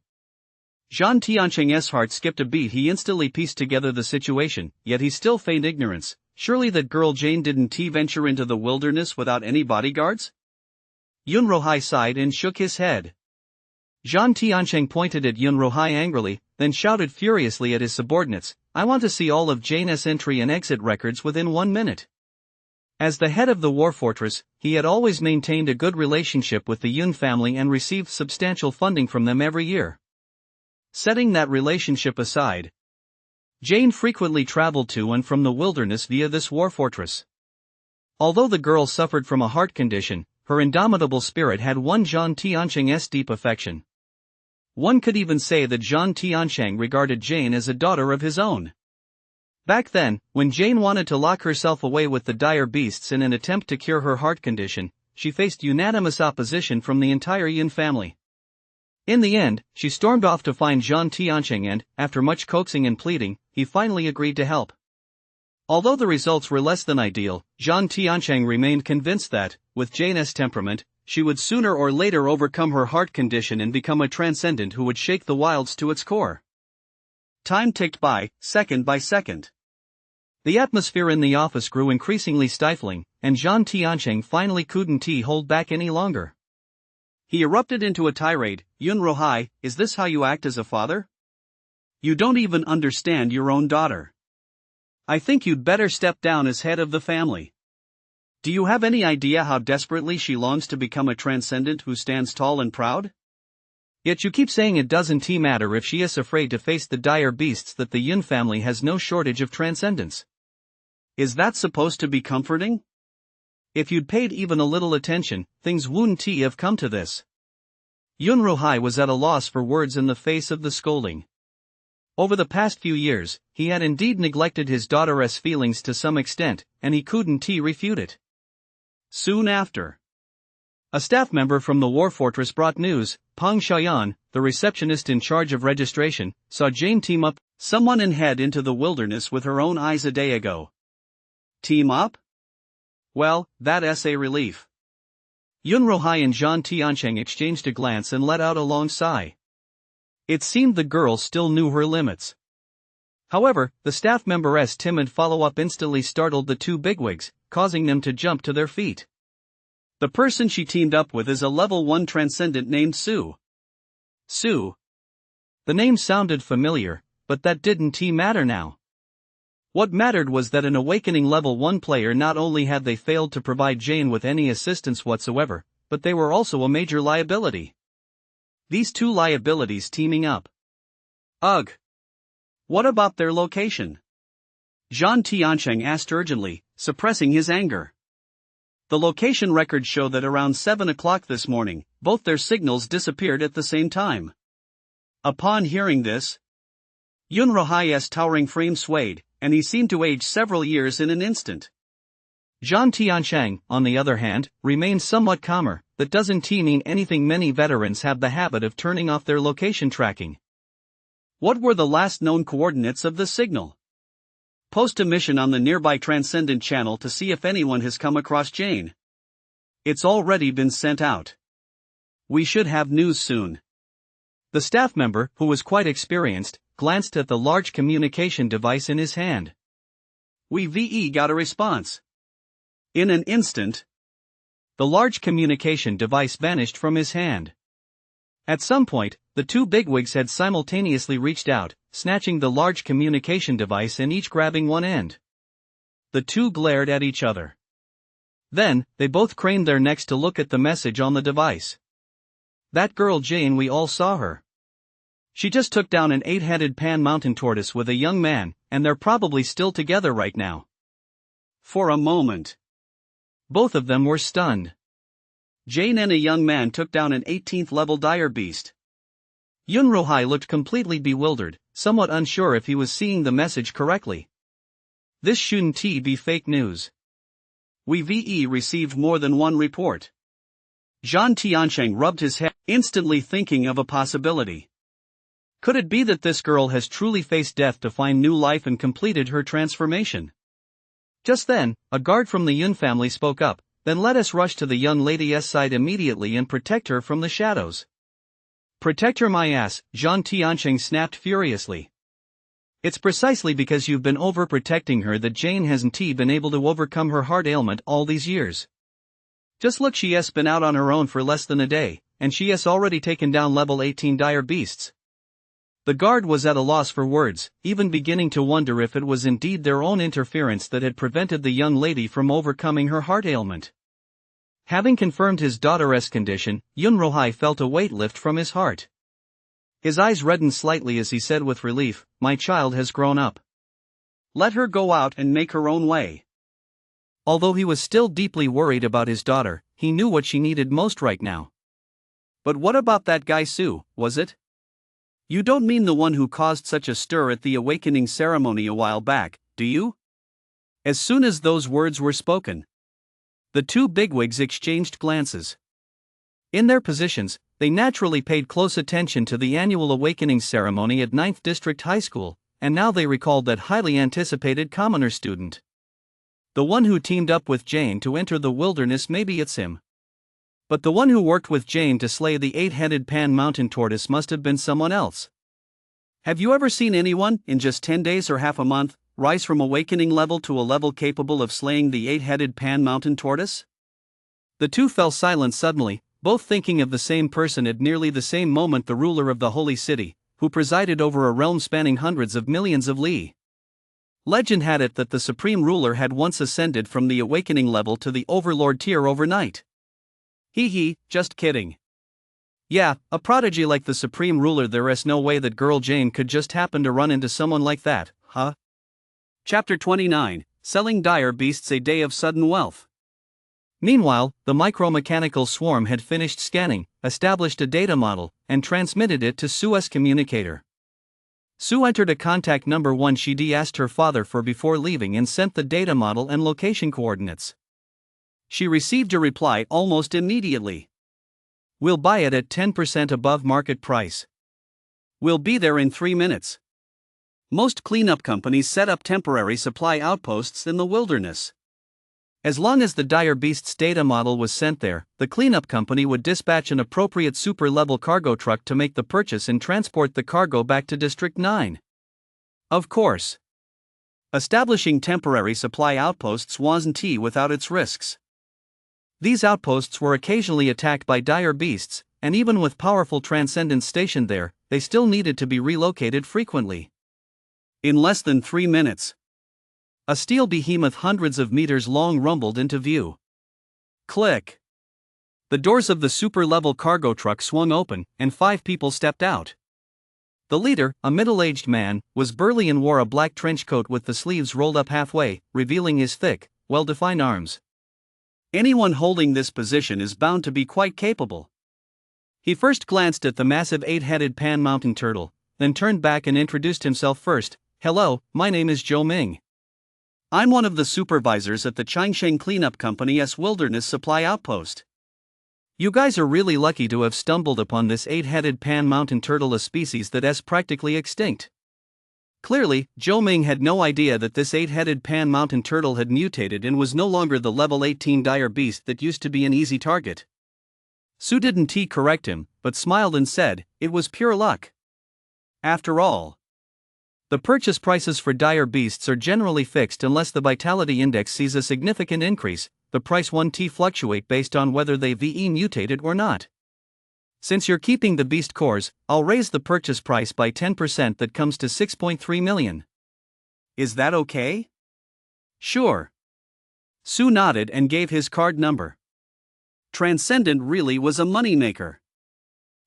Jean Tianshang's heart skipped a beat. He instantly pieced together the situation, yet he still feigned ignorance. Surely that girl Jane didn't venture into the wilderness without any bodyguards? Yun Rohai sighed and shook his head. Jean Tianshang pointed at Yun Rohai angrily, then shouted furiously at his subordinates, I want to see all of Jane's entry and exit records within 1 minute. As the head of the War Fortress, he had always maintained a good relationship with the Yun family and received substantial funding from them every year. Setting that relationship aside, Jane frequently traveled to and from the wilderness via this war fortress. Although the girl suffered from a heart condition, her indomitable spirit had won Jean Tianshang's deep affection. One could even say that Jean Tianshang regarded Jane as a daughter of his own. Back then, when Jane wanted to lock herself away with the dire beasts in an attempt to cure her heart condition, she faced unanimous opposition from the entire Yun family. In the end, she stormed off to find Jean Tianshang and, after much coaxing and pleading, he finally agreed to help. Although the results were less than ideal, Jean Tianshang remained convinced that, with Jane's temperament, she would sooner or later overcome her heart condition and become a transcendent who would shake the wilds to its core. Time ticked by, second by second. The atmosphere in the office grew increasingly stifling, and Jean Tianshang finally couldn't hold back any longer. He erupted into a tirade, Yun Rohai, is this how you act as a father? You don't even understand your own daughter. I think you'd better step down as head of the family. Do you have any idea how desperately she longs to become a transcendent who stands tall and proud? Yet you keep saying it doesn't matter if she is afraid to face the dire beasts, that the Yun family has no shortage of transcendents. Is that supposed to be comforting? If you'd paid even a little attention, things wouldn't have come to this. Yun Rohai was at a loss for words in the face of the scolding. Over the past few years, he had indeed neglected his daughter's feelings to some extent, and he couldn't refute it. Soon after, a staff member from the War Fortress brought news. Peng Xiaoyan, the receptionist in charge of registration, saw Jane team up someone and head into the wilderness with her own eyes a day ago. Team up? Well, that's a relief. Yun Rohai and Zhang Tiancheng exchanged a glance and let out a long sigh. It seemed the girl still knew her limits. However, the staff member's timid follow-up instantly startled the two bigwigs, causing them to jump to their feet. The person she teamed up with is a level 1 transcendent named Su. Su. The name sounded familiar, but that didn't matter now. What mattered was that an awakening level 1 player not only had they failed to provide Jane with any assistance whatsoever, but they were also a major liability. These two liabilities teaming up. Ugh. What about their location? Zhang Tiancheng asked urgently, suppressing his anger. The location records show that around 7 o'clock this morning, both their signals disappeared at the same time. Upon hearing this, Yun Rohai's towering frame swayed, and he seemed to age several years in an instant. Zhang Tiancheng, on the other hand, remained somewhat calmer. That doesn't mean anything. Many veterans have the habit of turning off their location tracking. What were the last known coordinates of the signal? Post a mission on the nearby Transcendent channel to see if anyone has come across Jane. It's already been sent out. We should have news soon. The staff member, who was quite experienced, glanced at the large communication device in his hand. We got a response. In an instant, the large communication device vanished from his hand. At some point, the two bigwigs had simultaneously reached out, snatching the large communication device and each grabbing one end. The two glared at each other. Then, they both craned their necks to look at the message on the device. That girl Jane, we all saw her. She just took down an 8-headed pan mountain tortoise with a young man, and they're probably still together right now. For a moment, both of them were stunned. Jane and a young man took down an 18th level dire beast. Yun Rohai looked completely bewildered, somewhat unsure if he was seeing the message correctly. This shouldn't be fake news. We received more than one report. Zhang Tiancheng rubbed his head, instantly thinking of a possibility. Could it be that this girl has truly faced death to find new life and completed her transformation? Just then, a guard from the Yun family spoke up. Then let us rush to the young lady's side immediately and protect her from the shadows. Protect her, my ass, Zhang Tiancheng snapped furiously. It's precisely because you've been overprotecting her that Jane hasn't been able to overcome her heart ailment all these years. Just look, she has been out on her own for less than a day, and she has already taken down level 18 dire beasts. The guard was at a loss for words, even beginning to wonder if it was indeed their own interference that had prevented the young lady from overcoming her heart ailment. Having confirmed his daughter's condition, Yun Rohai felt a weight lift from his heart. His eyes reddened slightly as he said with relief, "My child has grown up. Let her go out and make her own way." Although he was still deeply worried about his daughter, he knew what she needed most right now. But what about that guy Su, was it? You don't mean the one who caused such a stir at the awakening ceremony a while back, do you? As soon as those words were spoken, the two bigwigs exchanged glances. In their positions, they naturally paid close attention to the annual awakening ceremony at 9th District High School, and now they recalled that highly anticipated commoner student. The one who teamed up with Jane to enter the wilderness, maybe it's him. But the one who worked with Jane to slay the 8-headed pan mountain tortoise must have been someone else. Have you ever seen anyone, in just 10 days or half a month, rise from awakening level to a level capable of slaying the 8-headed pan mountain tortoise? The two fell silent suddenly, both thinking of the same person at nearly the same moment, the ruler of the holy city, who presided over a realm spanning hundreds of millions of li. Legend had it that the supreme ruler had once ascended from the awakening level to the overlord tier overnight. Just kidding. Yeah, a prodigy like the supreme ruler, there's no way that girl Jane could just happen to run into someone like that, huh? Chapter 29, Selling Dire Beasts, a Day of Sudden Wealth. Meanwhile, the micromechanical swarm had finished scanning, established a data model, and transmitted it to Su's communicator. Su entered a contact number 1 she'd asked her father for before leaving and sent the data model and location coordinates. She received a reply almost immediately. "We'll buy it at 10% above market price. We'll be there in 3 minutes." Most cleanup companies set up temporary supply outposts in the wilderness. As long as the dire beast's data model was sent there, the cleanup company would dispatch an appropriate super-level cargo truck to make the purchase and transport the cargo back to District 9. Of course, establishing temporary supply outposts wasn't without its risks. These outposts were occasionally attacked by dire beasts, and even with powerful transcendents stationed there, they still needed to be relocated frequently. In less than 3 minutes, a steel behemoth hundreds of meters long rumbled into view. Click! The doors of the super-level cargo truck swung open, and 5 people stepped out. The leader, a middle-aged man, was burly and wore a black trench coat with the sleeves rolled up halfway, revealing his thick, well-defined arms. Anyone holding this position is bound to be quite capable. He first glanced at the massive 8-headed pan mountain turtle, then turned back and introduced himself first. "Hello, my name is Zhou Ming. I'm one of the supervisors at the Changsheng Cleanup Company's Wilderness Supply Outpost. You guys are really lucky to have stumbled upon this 8-headed pan mountain turtle, a species that is practically extinct." Clearly, Zhou Ming had no idea that this 8-headed pan mountain turtle had mutated and was no longer the level 18 dire beast that used to be an easy target. Su didn't correct him, but smiled and said, "It was pure luck. After all, the purchase prices for dire beasts are generally fixed unless the vitality index sees a significant increase. The price won't fluctuate based on whether they VE mutated or not. Since you're keeping the beast cores, I'll raise the purchase price by 10%, that comes to 6.3 million. Is that okay?" "Sure." Su nodded and gave his card number. Transcendent really was a moneymaker.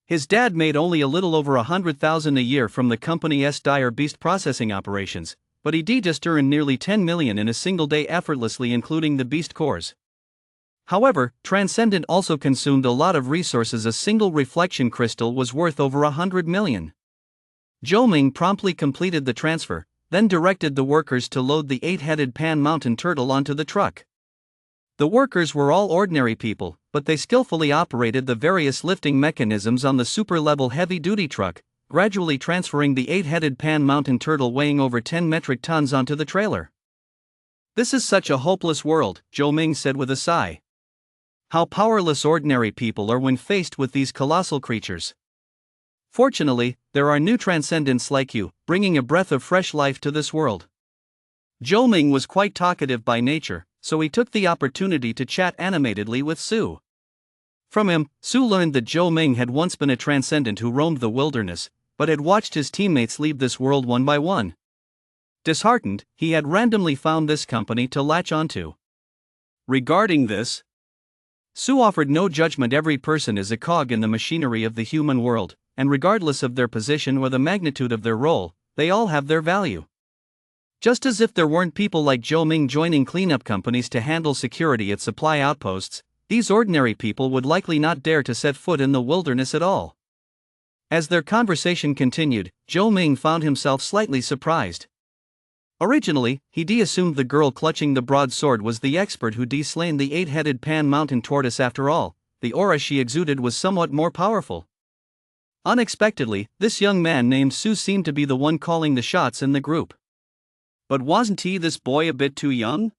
His dad made only a little over 100,000 a year from the company's dire beast processing operations, but he just earned nearly 10 million in a single day effortlessly, including the beast cores. However, Transcendent also consumed a lot of resources. A single reflection crystal was worth over 100 million. Zhou Ming promptly completed the transfer, then directed the workers to load the 8-headed pan mountain turtle onto the truck. The workers were all ordinary people, but they skillfully operated the various lifting mechanisms on the super-level heavy-duty truck, gradually transferring the 8-headed pan mountain turtle weighing over 10 metric tons onto the trailer. "This is such a hopeless world," Zhou Ming said with a sigh. "How powerless ordinary people are when faced with these colossal creatures. Fortunately, there are new transcendents like you, bringing a breath of fresh life to this world." Zhou Ming was quite talkative by nature, so he took the opportunity to chat animatedly with Su. From him, Su learned that Zhou Ming had once been a transcendent who roamed the wilderness, but had watched his teammates leave this world one by one. Disheartened, he had randomly found this company to latch onto. Regarding this, Su offered no judgment. Every person is a cog in the machinery of the human world, and regardless of their position or the magnitude of their role, they all have their value. Just as if there weren't people like Zhou Ming joining cleanup companies to handle security at supply outposts, these ordinary people would likely not dare to set foot in the wilderness at all. As their conversation continued, Zhou Ming found himself slightly surprised. Originally, he assumed the girl clutching the broadsword was the expert who slain the 8-headed pan mountain tortoise. After all, the aura she exuded was somewhat more powerful. Unexpectedly, this young man named Su seemed to be the one calling the shots in the group. But wasn't this boy a bit too young?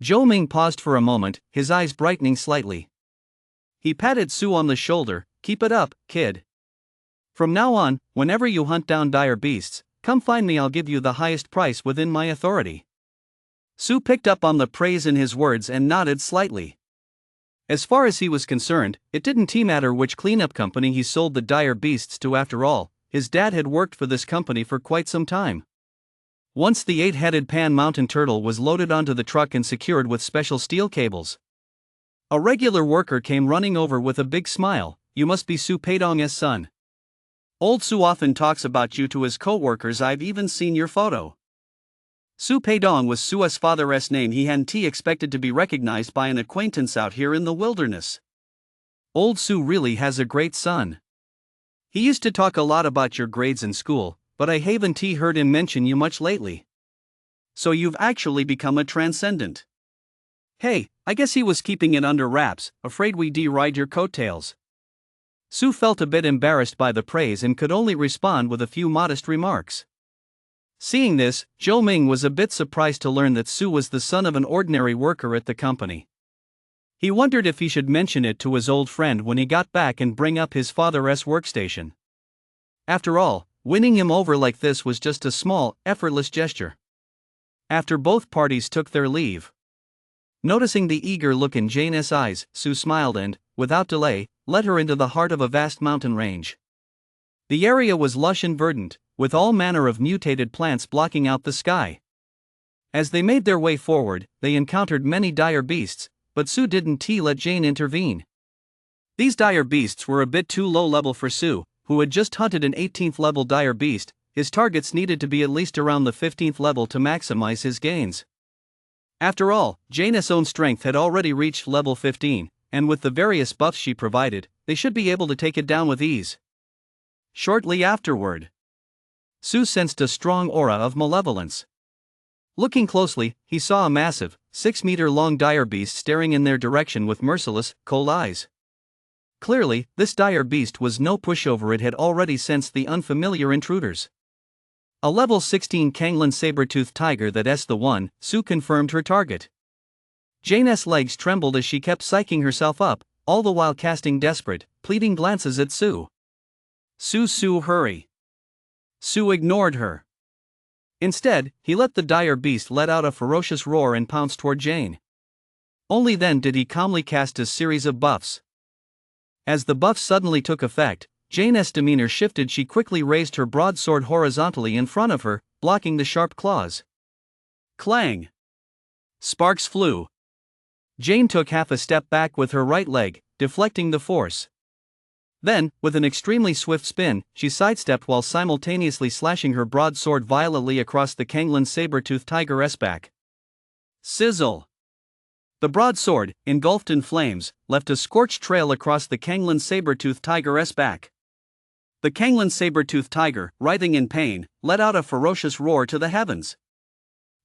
Zhou Ming paused for a moment, his eyes brightening slightly. He patted Su on the shoulder. "Keep it up, kid. From now on, whenever you hunt down dire beasts, come find me. I'll give you the highest price within my authority." Su picked up on the praise in his words and nodded slightly. As far as he was concerned, it didn't matter which cleanup company he sold the dire beasts to. After all, his dad had worked for this company for quite some time. Once the 8-headed pan mountain turtle was loaded onto the truck and secured with special steel cables, a regular worker came running over with a big smile. "You must be Su Peidong's son. Old Su often talks about you to his co-workers. I've even seen your photo." Su Peidong was Su's father's name. He hadn't expected to be recognized by an acquaintance out here in the wilderness. "Old Su really has a great son. He used to talk a lot about your grades in school, but I haven't heard him mention you much lately. So you've actually become a transcendent. Hey, I guess he was keeping it under wraps, afraid we ride your coattails." Su felt a bit embarrassed by the praise and could only respond with a few modest remarks. Seeing this, Zhou Ming was a bit surprised to learn that Su was the son of an ordinary worker at the company. He wondered if he should mention it to his old friend when he got back and bring up his father's workstation. After all, winning him over like this was just a small, effortless gesture. After both parties took their leave, noticing the eager look in Jane's eyes, Su smiled and, without delay, led her into the heart of a vast mountain range. The area was lush and verdant, with all manner of mutated plants blocking out the sky. As they made their way forward, they encountered many dire beasts, but Su didn't let Jane intervene. These dire beasts were a bit too low level for Su, who had just hunted an 18th level dire beast. His targets needed to be at least around the 15th level to maximize his gains. After all, Jane's own strength had already reached level 15, and with the various buffs she provided, they should be able to take it down with ease. Shortly afterward, Su sensed a strong aura of malevolence. Looking closely, he saw a massive, 6-meter-long dire beast staring in their direction with merciless, cold eyes. Clearly, this dire beast was no pushover. It had already sensed the unfamiliar intruders. A level 16 Kanglan saber-toothed tiger, that's the one, Su confirmed her target. Jane's legs trembled as she kept psyching herself up, all the while casting desperate, pleading glances at Su. Su, hurry. Su ignored her. Instead, he let the dire beast let out a ferocious roar and pounce toward Jane. Only then did he calmly cast a series of buffs. As the buffs suddenly took effect, Jane's demeanor shifted. She quickly raised her broadsword horizontally in front of her, blocking the sharp claws. Clang! Sparks flew. Jane took half a step back with her right leg, deflecting the force. Then, with an extremely swift spin, she sidestepped while simultaneously slashing her broadsword violently across the Kanglan saber-toothed tiger's back. Sizzle! The broadsword, engulfed in flames, left a scorched trail across the Kanglan saber-toothed tiger's back. The Kanglan saber-toothed tiger, writhing in pain, let out a ferocious roar to the heavens.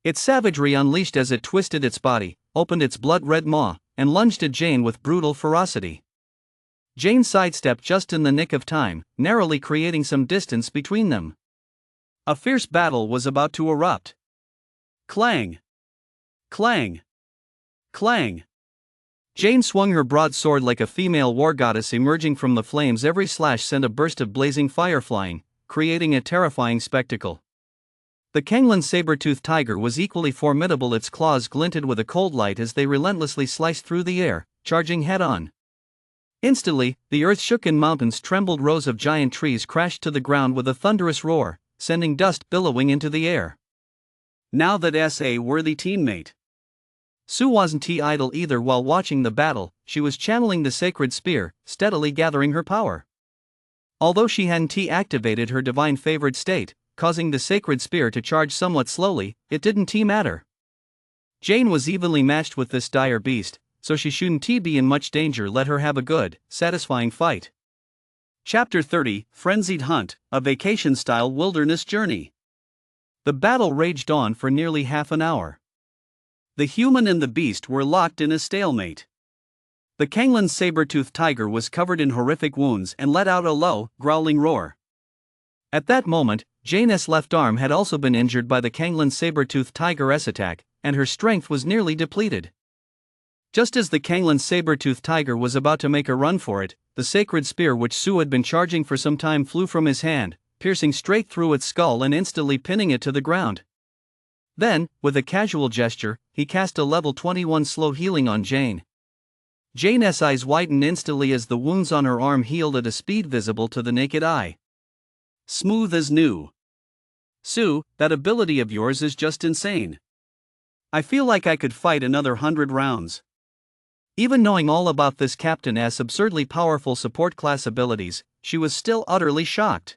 Its savagery unleashed as it twisted its body, opened its blood-red maw, and lunged at Jane with brutal ferocity. Jane sidestepped just in the nick of time, narrowly creating some distance between them. A fierce battle was about to erupt. Clang! Clang! Clang! Jane swung her broadsword like a female war goddess emerging from the flames. Every slash sent a burst of blazing fire flying, creating a terrifying spectacle. The Kanglan saber-toothed tiger was equally formidable. Its claws glinted with a cold light as they relentlessly sliced through the air, charging head-on. Instantly, the earth shook and mountains trembled. Rows of giant trees crashed to the ground with a thunderous roar, sending dust billowing into the air. Now that's a worthy teammate. Su wasn't idle either. While watching the battle, she was channeling the sacred spear, steadily gathering her power. Although she hadn't activated her divine favored state, causing the sacred spear to charge somewhat slowly, it didn't matter. Jane was evenly matched with this dire beast, so she shouldn't be in much danger. Let her have a good, satisfying fight. Chapter 30, Frenzied Hunt, a Vacation-Style Wilderness Journey. The battle raged on for nearly half an hour. The human and the beast were locked in a stalemate. The Kanglan saber-toothed tiger was covered in horrific wounds and let out a low, growling roar. At that moment, Jane's left arm had also been injured by the Kanglan saber-toothed tiger's attack, and her strength was nearly depleted. Just as the Kanglan saber-toothed tiger was about to make a run for it, the sacred spear which Su had been charging for some time flew from his hand, piercing straight through its skull and instantly pinning it to the ground. Then, with a casual gesture, he cast a level 21 slow healing on Jane. Jane's eyes widened instantly as the wounds on her arm healed at a speed visible to the naked eye. Smooth as new. Su, that ability of yours is just insane. I feel like I could fight another 100 rounds. Even knowing all about this captain's absurdly powerful support class abilities, she was still utterly shocked.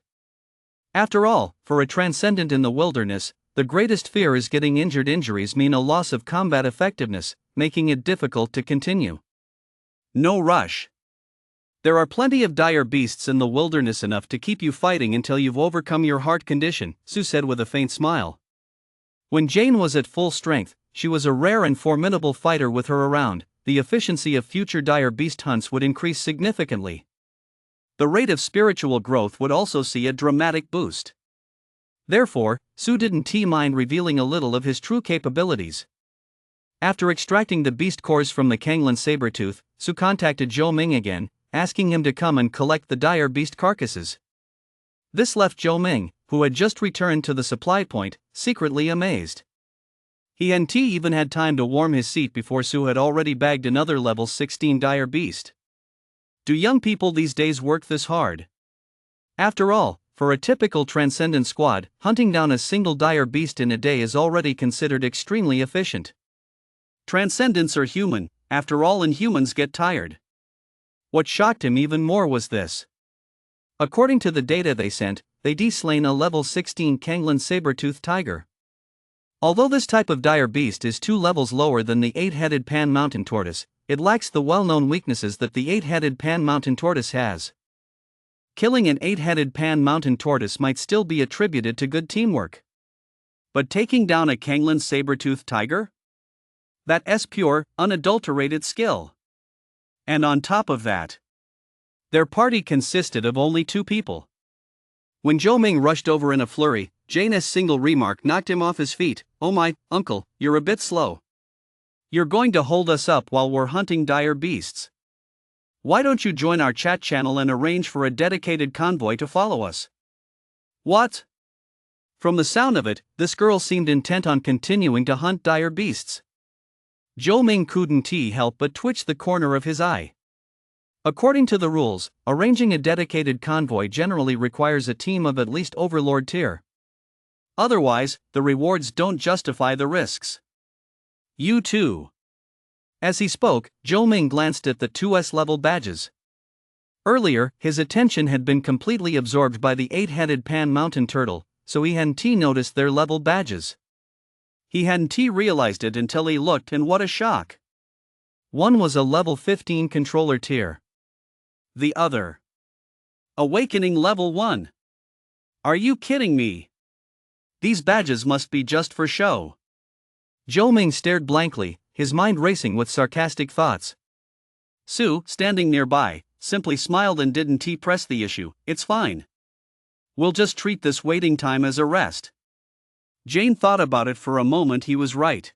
After all, for a transcendent in the wilderness, the greatest fear is getting injured. Injuries mean a loss of combat effectiveness, making it difficult to continue. No rush. There are plenty of dire beasts in the wilderness, enough to keep you fighting until you've overcome your heart condition, Su said with a faint smile. When Jane was at full strength, she was a rare and formidable fighter. With her around, the efficiency of future dire beast hunts would increase significantly. The rate of spiritual growth would also see a dramatic boost. Therefore, Su didn't mind revealing a little of his true capabilities. After extracting the beast cores from the Kanglan Sabertooth, Su contacted Zhou Ming again, asking him to come and collect the dire beast carcasses. This left Zhou Ming, who had just returned to the supply point, secretly amazed. He hadn't even had time to warm his seat before Su had already bagged another level 16 dire beast. Do young people these days work this hard? After all, for a typical Transcendent squad, hunting down a single dire beast in a day is already considered extremely efficient. Transcendents are human, after all, and humans get tired. What shocked him even more was this. According to the data they sent, they'd slain a level 16 Kanglan Sabertooth tiger. Although this type of dire beast is 2 levels lower than the 8-headed Pan Mountain tortoise, it lacks the well-known weaknesses that the 8-headed Pan Mountain tortoise has. Killing an 8-headed Pan Mountain tortoise might still be attributed to good teamwork. But taking down a Kanglan Sabertooth tiger? That's pure, unadulterated skill. And on top of that, their party consisted of only 2 people. When Zhou Ming rushed over in a flurry, Jane's single remark knocked him off his feet. "Oh my, uncle, you're a bit slow. You're going to hold us up while we're hunting dire beasts. Why don't you join our chat channel and arrange for a dedicated convoy to follow us?" What? From the sound of it, this girl seemed intent on continuing to hunt dire beasts. Zhou Ming couldn't help but twitch the corner of his eye. According to the rules, arranging a dedicated convoy generally requires a team of at least Overlord tier. Otherwise, the rewards don't justify the risks. You too. As he spoke, Zhou Ming glanced at the 2S level badges. Earlier, his attention had been completely absorbed by the 8-headed Pan Mountain turtle, so he hadn't noticed their level badges. He hadn't realized it until he looked, and what a shock! One was a level 15 controller tier. The other, Awakening level 1. Are you kidding me? These badges must be just for show. Zhou Ming stared blankly, his mind racing with sarcastic thoughts. Su, standing nearby, simply smiled and didn't press the issue. "It's fine. We'll just treat this waiting time as a rest." Jane thought about it for a moment. He was right.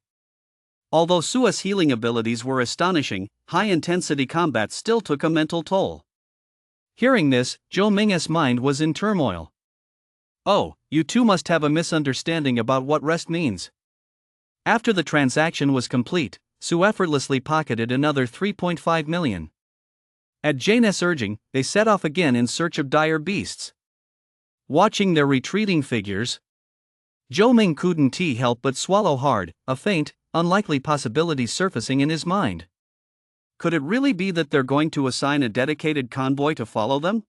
Although Su's healing abilities were astonishing, high-intensity combat still took a mental toll. Hearing this, Zhou Ming's mind was in turmoil. Oh, you two must have a misunderstanding about what rest means. After the transaction was complete, Su effortlessly pocketed another 3.5 million. At Jane's urging, they set off again in search of dire beasts. Watching their retreating figures, Zhou Ming couldn't help but swallow hard, a faint, unlikely possibility surfacing in his mind. Could it really be that they're going to assign a dedicated convoy to follow them?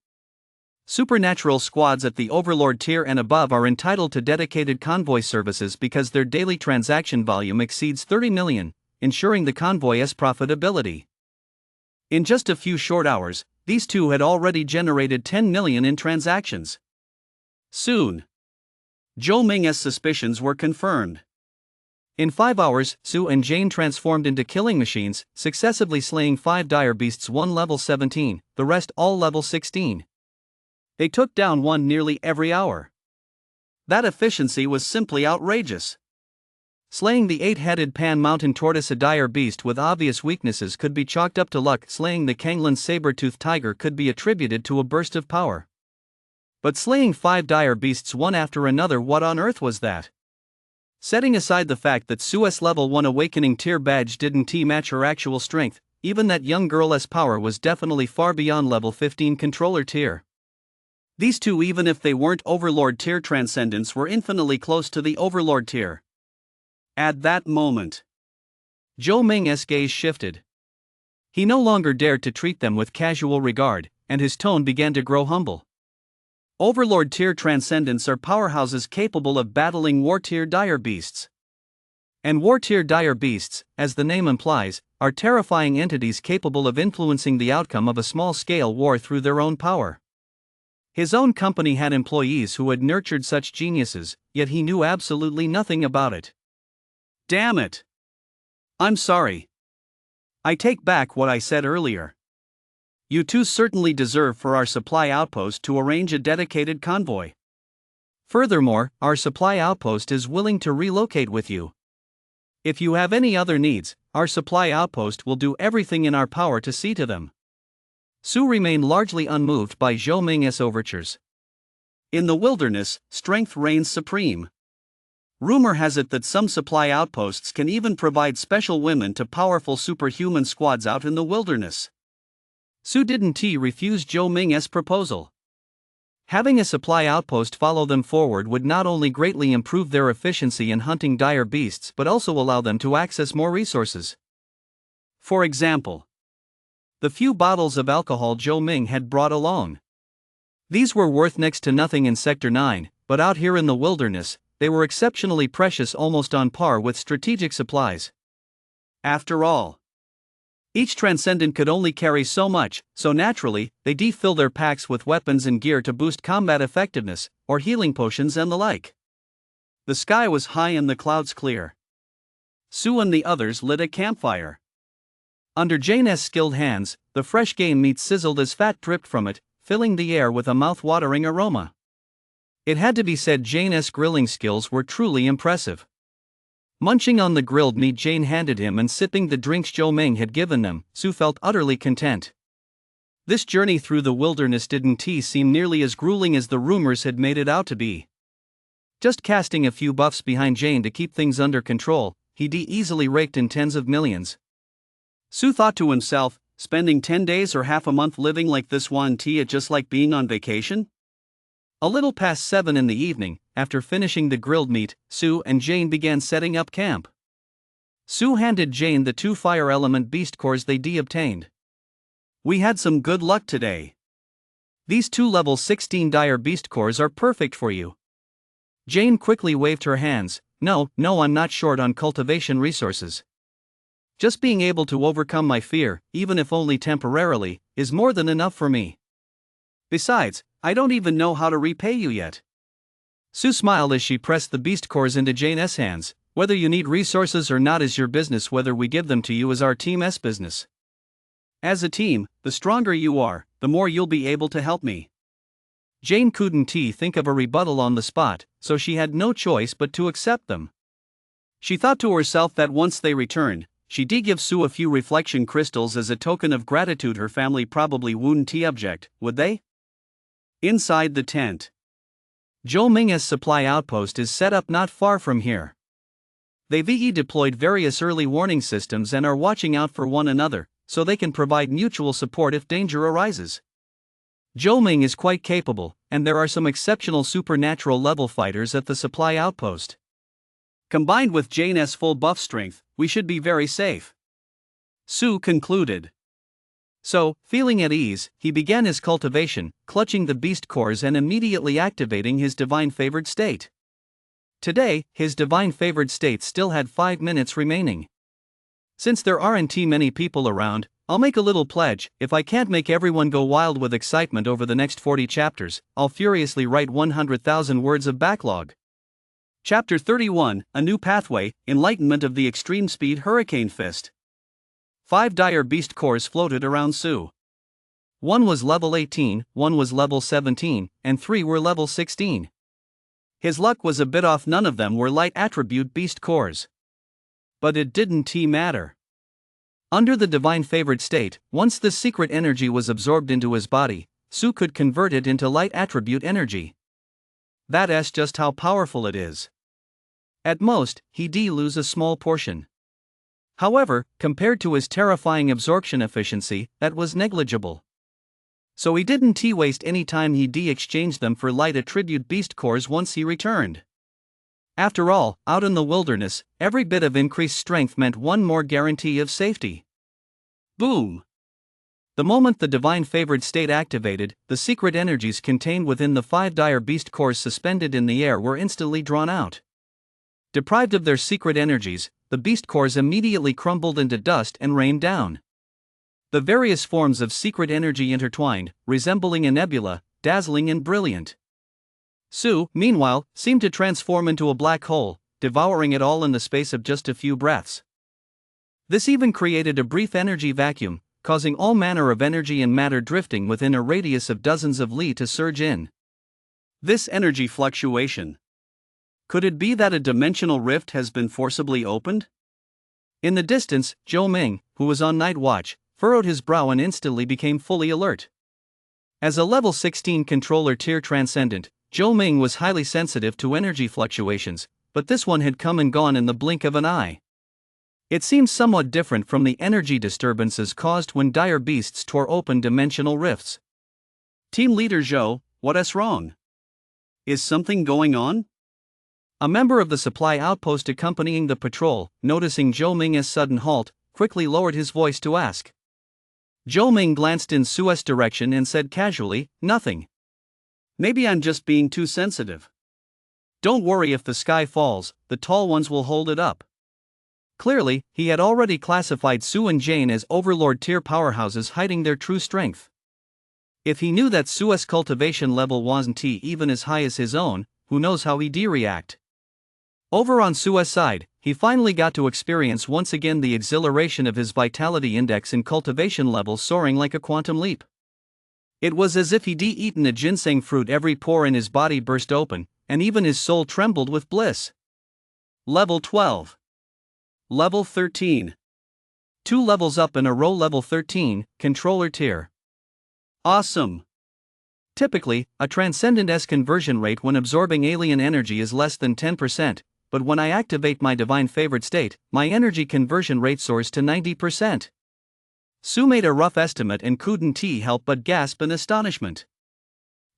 Supernatural squads at the Overlord tier and above are entitled to dedicated convoy services because their daily transaction volume exceeds 30 million, ensuring the convoy's profitability. In just a few short hours, these two had already generated 10 million in transactions. Soon, Zhou Ming's suspicions were confirmed. In 5 hours, Su and Jane transformed into killing machines, successively slaying 5 dire beasts, one level 17, the rest all level 16. They took down one nearly every hour. That efficiency was simply outrageous. Slaying the 8-headed Pan Mountain tortoise, a dire beast with obvious weaknesses, could be chalked up to luck. Slaying the Kanglan Sabertooth tiger could be attributed to a burst of power. But slaying 5 dire beasts one after another, what on earth was that? Setting aside the fact that Su's level 1 awakening tier badge didn't match her actual strength, even that young girl's power was definitely far beyond level 15 controller tier. These two, even if they weren't Overlord tier transcendents, were infinitely close to the Overlord tier. At that moment, Zhou Ming's gaze shifted. He no longer dared to treat them with casual regard, and his tone began to grow humble. Overlord tier transcendents are powerhouses capable of battling war tier dire beasts. And war tier dire beasts, as the name implies, are terrifying entities capable of influencing the outcome of a small-scale war through their own power. His own company had employees who had nurtured such geniuses, yet he knew absolutely nothing about it. Damn it! I'm sorry. I take back what I said earlier. You two certainly deserve for our supply outpost to arrange a dedicated convoy. Furthermore, our supply outpost is willing to relocate with you. If you have any other needs, our supply outpost will do everything in our power to see to them. Su remained largely unmoved by Zhou Ming's overtures. In the wilderness, strength reigns supreme. Rumor has it that some supply outposts can even provide special women to powerful superhuman squads out in the wilderness. Su didn't refuse Zhou Ming's proposal. Having a supply outpost follow them forward would not only greatly improve their efficiency in hunting dire beasts but also allow them to access more resources. For example, the few bottles of alcohol Zhou Ming had brought along. These were worth next to nothing in Sector 9, but out here in the wilderness, they were exceptionally precious, almost on par with strategic supplies. After all, each transcendent could only carry so much, so naturally, they fill their packs with weapons and gear to boost combat effectiveness, or healing potions and the like. The sky was high and the clouds clear. Su and the others lit a campfire. Under Jane's skilled hands, the fresh game meat sizzled as fat dripped from it, filling the air with a mouth-watering aroma. It had to be said Jane's grilling skills were truly impressive. Munching on the grilled meat Jane handed him and sipping the drinks Zhou Ming had given them, Su felt utterly content. This journey through the wilderness didn't seem nearly as grueling as the rumors had made it out to be. Just casting a few buffs behind Jane to keep things under control, he easily raked in tens of millions. Su thought to himself, spending 10 days or half a month living like this won't it just like being on vacation? A little past 7 in the evening, after finishing the grilled meat, Su and Jane began setting up camp. Su handed Jane the 2 fire element beast cores they obtained. We had some good luck today. These 2 level 16 dire beast cores are perfect for you. Jane quickly waved her hands. No, I'm not short on cultivation resources. Just being able to overcome my fear, even if only temporarily, is more than enough for me. Besides, I don't even know how to repay you yet. Su smiled as she pressed the beast cores into Jane's hands. Whether you need resources or not is your business, whether we give them to you is our team's business. As a team, the stronger you are, the more you'll be able to help me. Jane couldn't think of a rebuttal on the spot, so she had no choice but to accept them. She thought to herself that once they returned, she'd give Su a few reflection crystals as a token of gratitude. Her family probably wouldn't object, would they? Inside the tent, Zhou Ming's supply outpost is set up not far from here. They've deployed various early warning systems and are watching out for one another, so they can provide mutual support if danger arises. Zhou Ming is quite capable, and there are some exceptional supernatural level fighters at the supply outpost. Combined with Jane's full buff strength, we should be very safe. Su concluded. So, feeling at ease, he began his cultivation, clutching the beast cores and immediately activating his divine favored state. Today, his divine favored state still had 5 minutes remaining. Since there aren't many people around, I'll make a little pledge. If I can't make everyone go wild with excitement over the next 40 chapters, I'll furiously write 100,000 words of backlog. Chapter 31, A New Pathway, Enlightenment of the Extreme Speed Hurricane Fist. 5 dire beast cores floated around Su. 1 was level 18, 1 was level 17, and 3 were level 16. His luck was a bit off, none of them were light attribute beast cores. But it didn't matter. Under the divine favored state, once the secret energy was absorbed into his body, Su could convert it into light attribute energy. That's just how powerful it is. At most, he'd lose a small portion. However, compared to his terrifying absorption efficiency, that was negligible. So he didn't waste any time. He'd exchange them for light attribute beast cores once he returned. After all, out in the wilderness, every bit of increased strength meant one more guarantee of safety. Boom! The moment the divine favored state activated, the secret energies contained within the 5 dire beast cores suspended in the air were instantly drawn out. Deprived of their secret energies, the beast cores immediately crumbled into dust and rained down. The various forms of secret energy intertwined, resembling a nebula, dazzling and brilliant. Su, meanwhile, seemed to transform into a black hole, devouring it all in the space of just a few breaths. This even created a brief energy vacuum, causing all manner of energy and matter drifting within a radius of dozens of li to surge in. This energy fluctuation. Could it be that a dimensional rift has been forcibly opened? In the distance, Zhou Ming, who was on night watch, furrowed his brow and instantly became fully alert. As a level 16 controller tier transcendent, Zhou Ming was highly sensitive to energy fluctuations, but this one had come and gone in the blink of an eye. It seems somewhat different from the energy disturbances caused when dire beasts tore open dimensional rifts. Team leader Zhou, what's wrong? Is something going on? A member of the supply outpost accompanying the patrol, noticing Zhou Ming's sudden halt, quickly lowered his voice to ask. Zhou Ming glanced in Su's direction and said casually, "Nothing. Maybe I'm just being too sensitive. Don't worry, if the sky falls, the tall ones will hold it up." Clearly, he had already classified Su and Jane as overlord tier powerhouses hiding their true strength. If he knew that Su's cultivation level wasn't even as high as his own, who knows how he'd react. Over on Su's side, he finally got to experience once again the exhilaration of his vitality index and cultivation level soaring like a quantum leap. It was as if he'd eaten a ginseng fruit. Every pore in his body burst open, and even his soul trembled with bliss. Level 12. Level 13. 2 levels up in a row. Level 13, controller tier. Awesome. Typically, a Transcendent-S conversion rate when absorbing alien energy is less than 10%, but when I activate my divine favored state, my energy conversion rate soars to 90%. Su made a rough estimate and couldn't help but gasp in astonishment.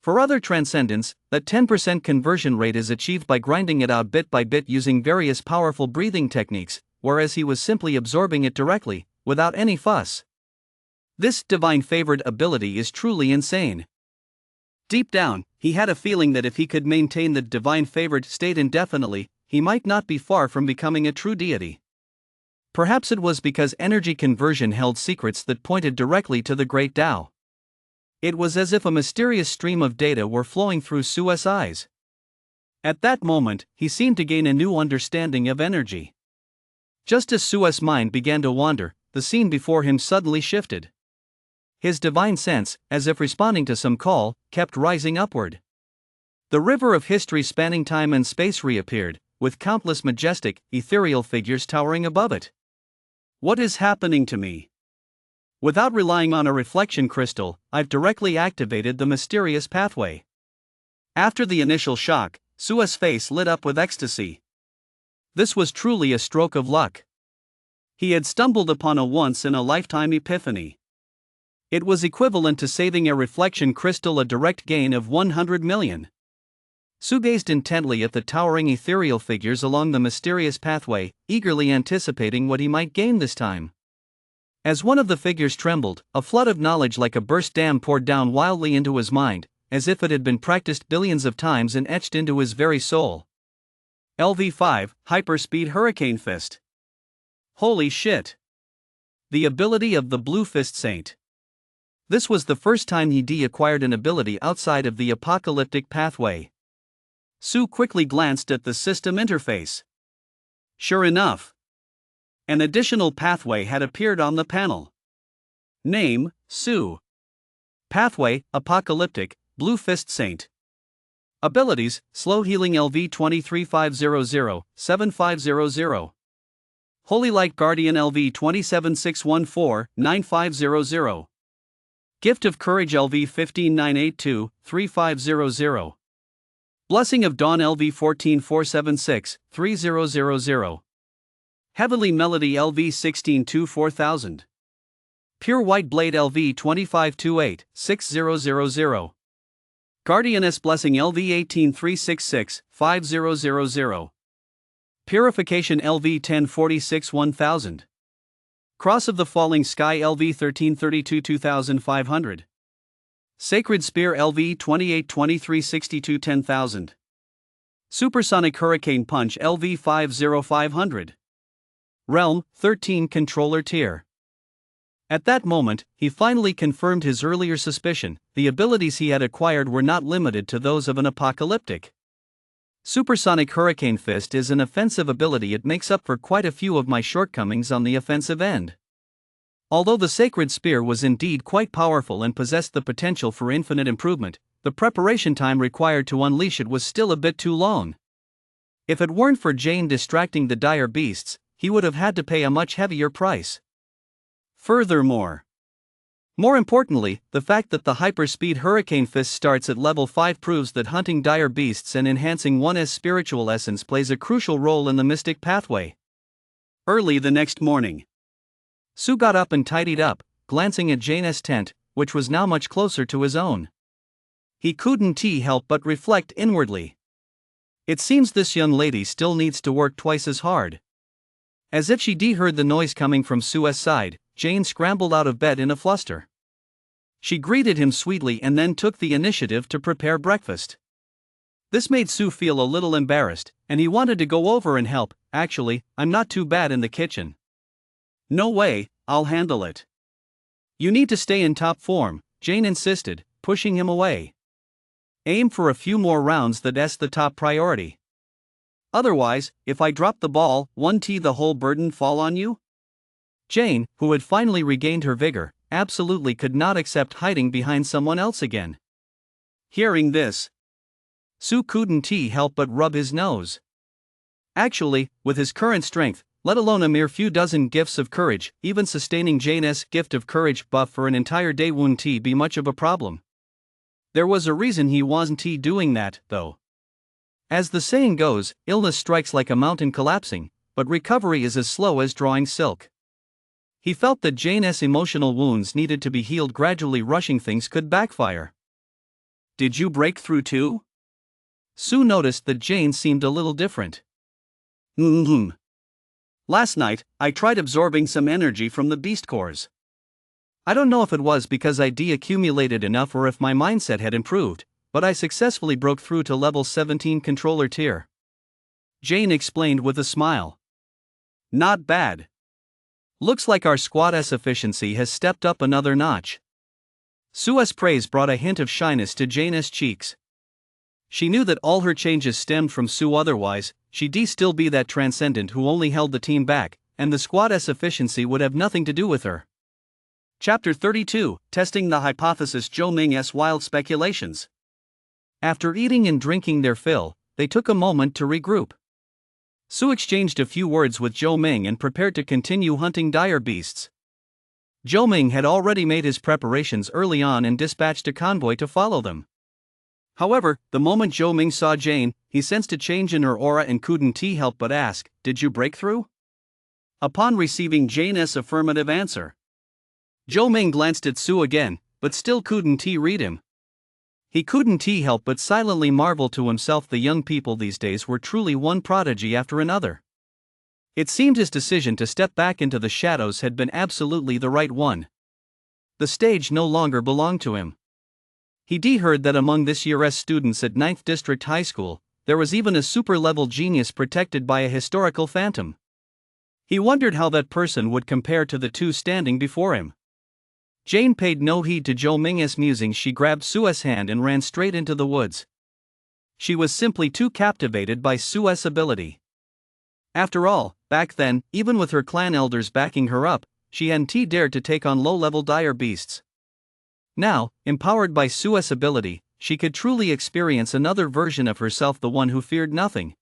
For other transcendents, that 10% conversion rate is achieved by grinding it out bit by bit using various powerful breathing techniques, whereas he was simply absorbing it directly, without any fuss. This divine favored ability is truly insane. Deep down, he had a feeling that if he could maintain the divine favored state indefinitely, he might not be far from becoming a true deity. Perhaps it was because energy conversion held secrets that pointed directly to the great Tao. It was as if a mysterious stream of data were flowing through Su's eyes. At that moment, he seemed to gain a new understanding of energy. Just as Su's mind began to wander, the scene before him suddenly shifted. His divine sense, as if responding to some call, kept rising upward. The river of history spanning time and space reappeared, with countless majestic, ethereal figures towering above it. What is happening to me? Without relying on a reflection crystal, I've directly activated the mysterious pathway. After the initial shock, Su's face lit up with ecstasy. This was truly a stroke of luck. He had stumbled upon a once-in-a-lifetime epiphany. It was equivalent to saving a reflection crystal a direct gain of 100 million. Su gazed intently at the towering ethereal figures along the mysterious pathway, eagerly anticipating what he might gain this time. As one of the figures trembled, a flood of knowledge like a burst dam poured down wildly into his mind, as if it had been practiced billions of times and etched into his very soul. LV5, Hyperspeed Hurricane Fist. Holy shit! The ability of the Blue Fist Saint. This was the first time he acquired an ability outside of the apocalyptic pathway. Su quickly glanced at the system interface. Sure enough, an additional pathway had appeared on the panel. Name, Su. Pathway, Apocalyptic, Blue Fist Saint. Abilities, Slow Healing LV 23500, 7500. Holy Light Guardian LV 27614, 9500. Gift of Courage LV 15982, 3500. Blessing of Dawn LV 14476, 3000. Heavenly Melody LV 1624000. Pure White Blade LV 2528, 6000. Guardianess Blessing LV 18366, 5000. Purification LV 1046 1000. Cross of the Falling Sky LV 1332 2500. Sacred Spear LV 282362 10000. Supersonic Hurricane Punch LV 50500. Realm 13 Controller Tier. At that moment, he finally confirmed his earlier suspicion: the abilities he had acquired were not limited to those of an apocalyptic. Supersonic Hurricane Fist is an offensive ability. It makes up for quite a few of my shortcomings on the offensive end. Although the Sacred Spear was indeed quite powerful and possessed the potential for infinite improvement, the preparation time required to unleash it was still a bit too long. If it weren't for Jane distracting the dire beasts, he would have had to pay a much heavier price. Furthermore, more importantly, the fact that the hyperspeed Hurricane Fist starts at level 5 proves that hunting dire beasts and enhancing one's spiritual essence plays a crucial role in the mystic pathway. Early the next morning, Sue got up and tidied up, glancing at Jane's tent, which was now much closer to his own. He couldn't help but reflect inwardly. It seems this young lady still needs to work twice as hard. As if she heard the noise coming from Sue's side, Jane scrambled out of bed in a fluster. She greeted him sweetly and then took the initiative to prepare breakfast. This made Sue feel a little embarrassed, and he wanted to go over and help. Actually, I'm not too bad in the kitchen. No way, I'll handle it. You need to stay in top form, Jane insisted, pushing him away. Aim for a few more rounds, that's the top priority. Otherwise, if I drop the ball, won't the whole burden fall on you? Jane, who had finally regained her vigor, absolutely could not accept hiding behind someone else again. Hearing this, Sue couldn't help but rub his nose. Actually, with his current strength, let alone a mere few dozen gifts of courage, even sustaining Jane's gift of courage buff for an entire day wouldn't be much of a problem. There was a reason he wasn't doing that, though. As the saying goes, illness strikes like a mountain collapsing, but recovery is as slow as drawing silk. He felt that Jane's emotional wounds needed to be healed gradually. Rushing things could backfire. Did you break through too? Sue noticed that Jane seemed a little different. Last night, I tried absorbing some energy from the beast cores. I don't know if it was because I accumulated enough or if my mindset had improved, but I successfully broke through to level 17 controller tier. Jane explained with a smile. Not bad. Looks like our squad's efficiency has stepped up another notch. Sue's praise brought a hint of shyness to Jane's cheeks. She knew that all her changes stemmed from Sue, otherwise, she'd still be that transcendent who only held the team back, and the squad's efficiency would have nothing to do with her. Chapter 32, Testing the Hypothesis. Zhou Ming's Wild Speculations. After eating and drinking their fill, they took a moment to regroup. Sue exchanged a few words with Zhou Ming and prepared to continue hunting dire beasts. Zhou Ming had already made his preparations early on and dispatched a convoy to follow them. However, the moment Zhou Ming saw Jane, he sensed a change in her aura and couldn't help but ask, "Did you break through?" Upon receiving Jane's affirmative answer, Zhou Ming glanced at Sue again, but still couldn't read him. He couldn't help but silently marvel to himself. The young people these days were truly one prodigy after another. It seemed his decision to step back into the shadows had been absolutely the right one. The stage no longer belonged to him. He heard that among this year's students at 9th District High School, there was even a super-level genius protected by a historical phantom. He wondered how that person would compare to the two standing before him. Jane paid no heed to Zhou Ming's musings. She grabbed Sue's hand and ran straight into the woods. She was simply too captivated by Sue's ability. After all, back then, even with her clan elders backing her up, she hadn't dared to take on low-level dire beasts. Now, empowered by Sue's ability, she could truly experience another version of herself, the one who feared nothing.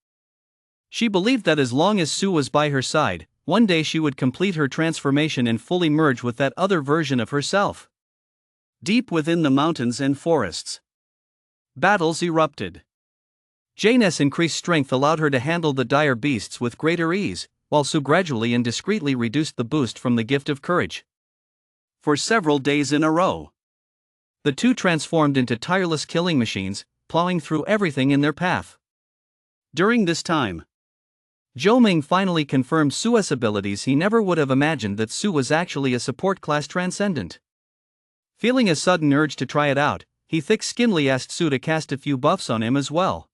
She believed that as long as Sue was by her side, one day she would complete her transformation and fully merge with that other version of herself. Deep within the mountains and forests, battles erupted. Jane's increased strength allowed her to handle the dire beasts with greater ease, while Sue gradually and discreetly reduced the boost from the gift of courage. For several days in a row, the two transformed into tireless killing machines, plowing through everything in their path. During this time, Zhou Ming finally confirmed Sue's abilities. He never would have imagined that Sue was actually a support class transcendent. Feeling a sudden urge to try it out, he thick-skinnedly asked Sue to cast a few buffs on him as well.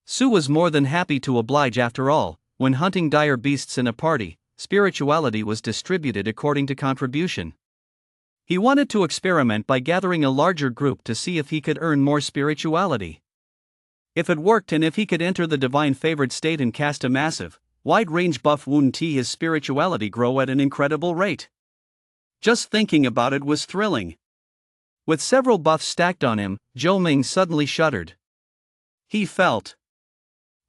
Sue was more than happy to oblige. After all, when hunting dire beasts in a party, spirituality was distributed according to contribution. He wanted to experiment by gathering a larger group to see if he could earn more spirituality. If it worked and if he could enter the divine favored state and cast a massive, wide-range buff, wouldn't his spirituality grow at an incredible rate? Just thinking about it was thrilling. With several buffs stacked on him, Zhou Ming suddenly shuddered. He felt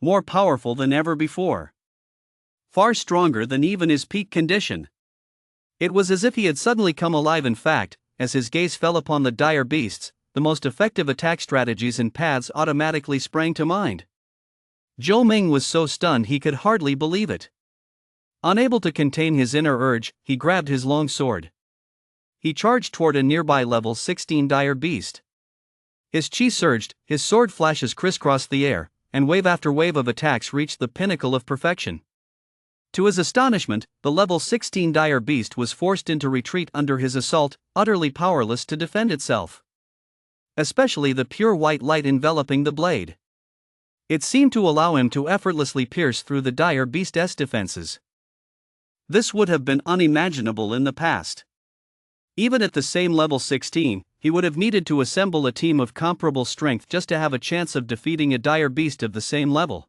more powerful than ever before. Far stronger than even his peak condition. It was as if he had suddenly come alive. In fact, as his gaze fell upon the dire beasts, the most effective attack strategies and paths automatically sprang to mind. Zhou Ming was so stunned he could hardly believe it. Unable to contain his inner urge, he grabbed his long sword. He charged toward a nearby level 16 dire beast. His chi surged, his sword flashes crisscrossed the air, and wave after wave of attacks reached the pinnacle of perfection. To his astonishment, the level 16 dire beast was forced into retreat under his assault, utterly powerless to defend itself. Especially the pure white light enveloping the blade. It seemed to allow him to effortlessly pierce through the dire beast's defenses. This would have been unimaginable in the past. Even at the same level 16, he would have needed to assemble a team of comparable strength just to have a chance of defeating a dire beast of the same level.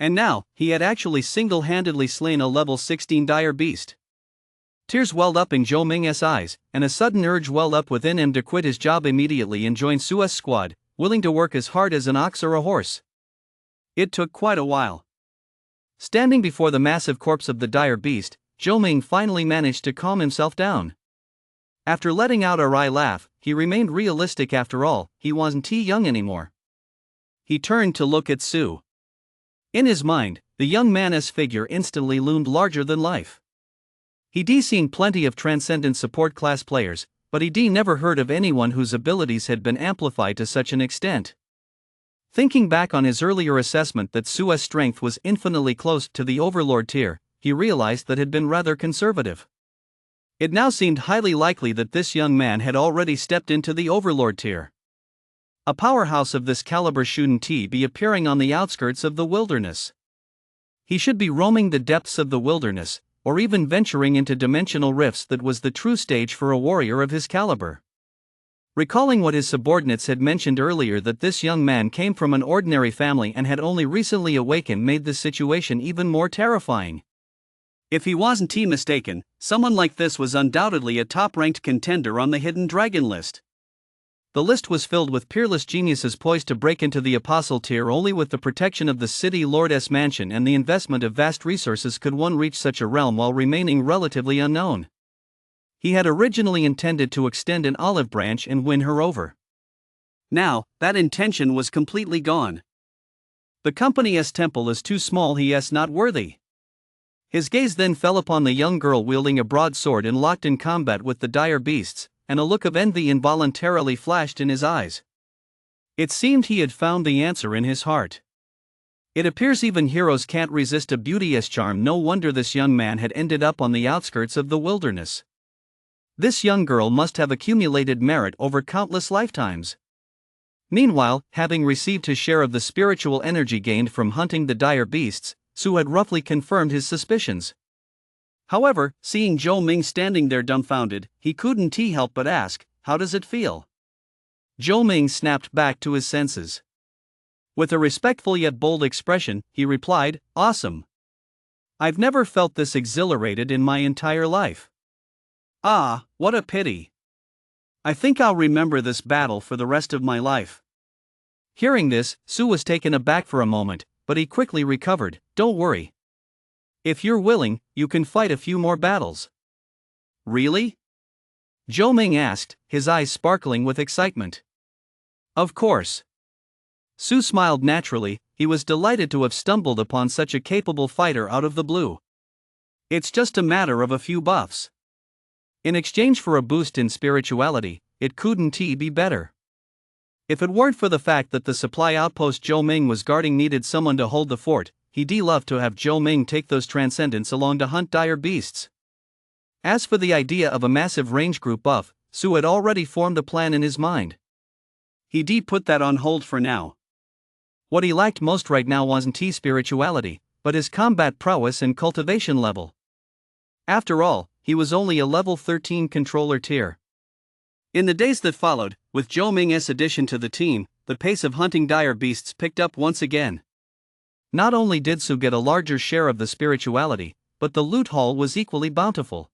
And now, he had actually single-handedly slain a level 16 dire beast. Tears welled up in Zhou Ming's eyes, and a sudden urge welled up within him to quit his job immediately and join Su's squad, willing to work as hard as an ox or a horse. It took quite a while. Standing before the massive corpse of the dire beast, Zhou Ming finally managed to calm himself down. After letting out a wry laugh, he remained realistic. After all, he wasn't too young anymore. He turned to look at Su. In his mind, the young man's figure instantly loomed larger than life. He'd seen plenty of transcendent support class players, but he'd never heard of anyone whose abilities had been amplified to such an extent. Thinking back on his earlier assessment that Su's strength was infinitely close to the overlord tier, he realized that had been rather conservative. It now seemed highly likely that this young man had already stepped into the overlord tier. A powerhouse of this caliber shouldn't be appearing on the outskirts of the wilderness. He should be roaming the depths of the wilderness, or even venturing into dimensional rifts. That was the true stage for a warrior of his caliber. Recalling what his subordinates had mentioned earlier, that this young man came from an ordinary family and had only recently awakened, made this situation even more terrifying. If he wasn't mistaken, someone like this was undoubtedly a top-ranked contender on the Hidden Dragon list. The list was filled with peerless geniuses poised to break into the apostle tier. Only with the protection of the city lord's mansion and the investment of vast resources could one reach such a realm while remaining relatively unknown. He had originally intended to extend an olive branch and win her over. Now, that intention was completely gone. The company's temple is too small, he's not worthy. His gaze then fell upon the young girl wielding a broadsword and locked in combat with the dire beasts, and a look of envy involuntarily flashed in his eyes. It seemed he had found the answer in his heart. It appears even heroes can't resist a beauteous charm. No wonder this young man had ended up on the outskirts of the wilderness. This young girl must have accumulated merit over countless lifetimes. Meanwhile, having received his share of the spiritual energy gained from hunting the dire beasts, Su had roughly confirmed his suspicions. However, seeing Zhou Ming standing there dumbfounded, he couldn't help but ask, "How does it feel?" Zhou Ming snapped back to his senses. With a respectful yet bold expression, he replied, "Awesome. I've never felt this exhilarated in my entire life. Ah, what a pity. I think I'll remember this battle for the rest of my life." Hearing this, Su was taken aback for a moment, but he quickly recovered. "Don't worry. If you're willing, you can fight a few more battles." "Really?" Zhou Ming asked, his eyes sparkling with excitement. "Of course." Su smiled naturally. He was delighted to have stumbled upon such a capable fighter out of the blue. "It's just a matter of a few buffs. In exchange for a boost in spirituality, it couldn't be better. If it weren't for the fact that the supply outpost Zhou Ming was guarding needed someone to hold the fort, he'd love to have Zhou Ming take those transcendents along to hunt dire beasts." As for the idea of a massive range group buff, Su had already formed a plan in his mind. He'd put that on hold for now. What he lacked most right now wasn't spirituality, but his combat prowess and cultivation level. After all, he was only a level 13 controller tier. In the days that followed, with Zhou Ming's addition to the team, the pace of hunting dire beasts picked up once again. Not only did Su get a larger share of the spirituality, but the loot haul was equally bountiful.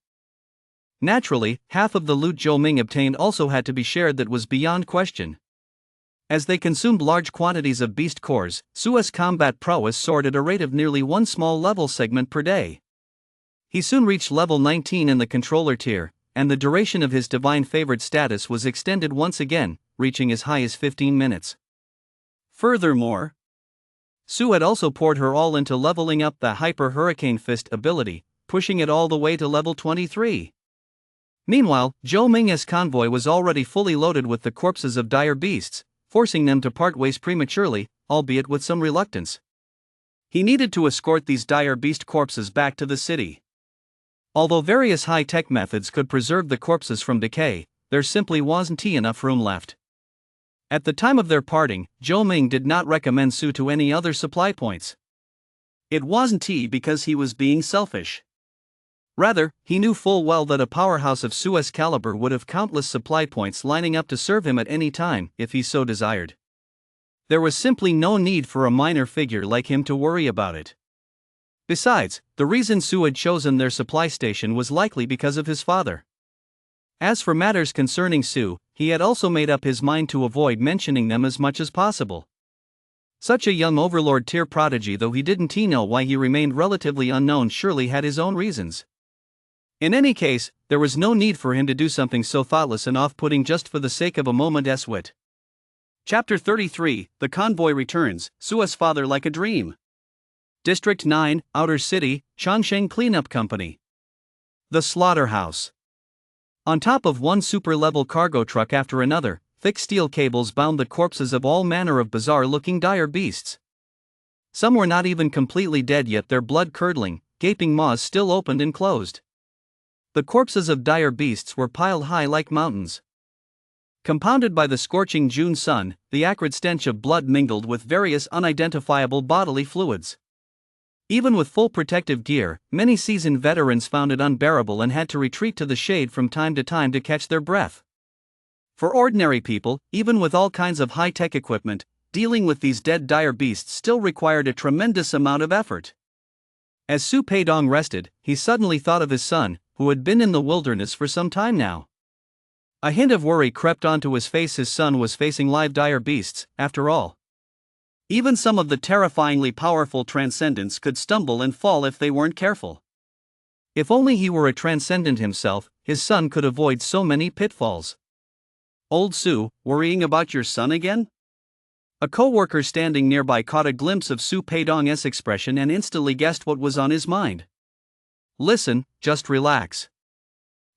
Naturally, half of the loot Zhou Ming obtained also had to be shared, that was beyond question. As they consumed large quantities of beast cores, Su's combat prowess soared at a rate of nearly one small level segment per day. He soon reached level 19 in the controller tier, and the duration of his divine favored status was extended once again, reaching as high as 15 minutes. Furthermore, Su had also poured her all into leveling up the Hyper Hurricane Fist ability, pushing it all the way to level 23. Meanwhile, Zhou Ming's convoy was already fully loaded with the corpses of dire beasts, forcing them to part ways prematurely, albeit with some reluctance. He needed to escort these dire beast corpses back to the city. Although various high-tech methods could preserve the corpses from decay, there simply wasn't enough room left. At the time of their parting, Zhou Ming did not recommend Su to any other supply points. It wasn't because he was being selfish. Rather, he knew full well that a powerhouse of Su's caliber would have countless supply points lining up to serve him at any time, if he so desired. There was simply no need for a minor figure like him to worry about it. Besides, the reason Su had chosen their supply station was likely because of his father. As for matters concerning Su, he had also made up his mind to avoid mentioning them as much as possible. Such a young overlord tier prodigy, though he didn't know why he remained relatively unknown, surely had his own reasons. In any case, there was no need for him to do something so thoughtless and off-putting just for the sake of a moment's wit. Chapter 33, The Convoy Returns, Su's Father Like a Dream. District 9, Outer City, Changsheng Cleanup Company. The Slaughterhouse. On top of one super-level cargo truck after another, thick steel cables bound the corpses of all manner of bizarre-looking dire beasts. Some were not even completely dead yet, their blood-curdling, gaping maws still opened and closed. The corpses of dire beasts were piled high like mountains. Compounded by the scorching June sun, the acrid stench of blood mingled with various unidentifiable bodily fluids. Even with full protective gear, many seasoned veterans found it unbearable and had to retreat to the shade from time to time to catch their breath. For ordinary people, even with all kinds of high-tech equipment, dealing with these dead dire beasts still required a tremendous amount of effort. As Su Peidong rested, he suddenly thought of his son, who had been in the wilderness for some time now. A hint of worry crept onto his face. His son was facing live dire beasts, after all. Even some of the terrifyingly powerful transcendents could stumble and fall if they weren't careful. If only he were a transcendent himself, his son could avoid so many pitfalls. Old Su, worrying about your son again? A co-worker standing nearby caught a glimpse of Su Peidong's expression and instantly guessed what was on his mind. Listen, just relax.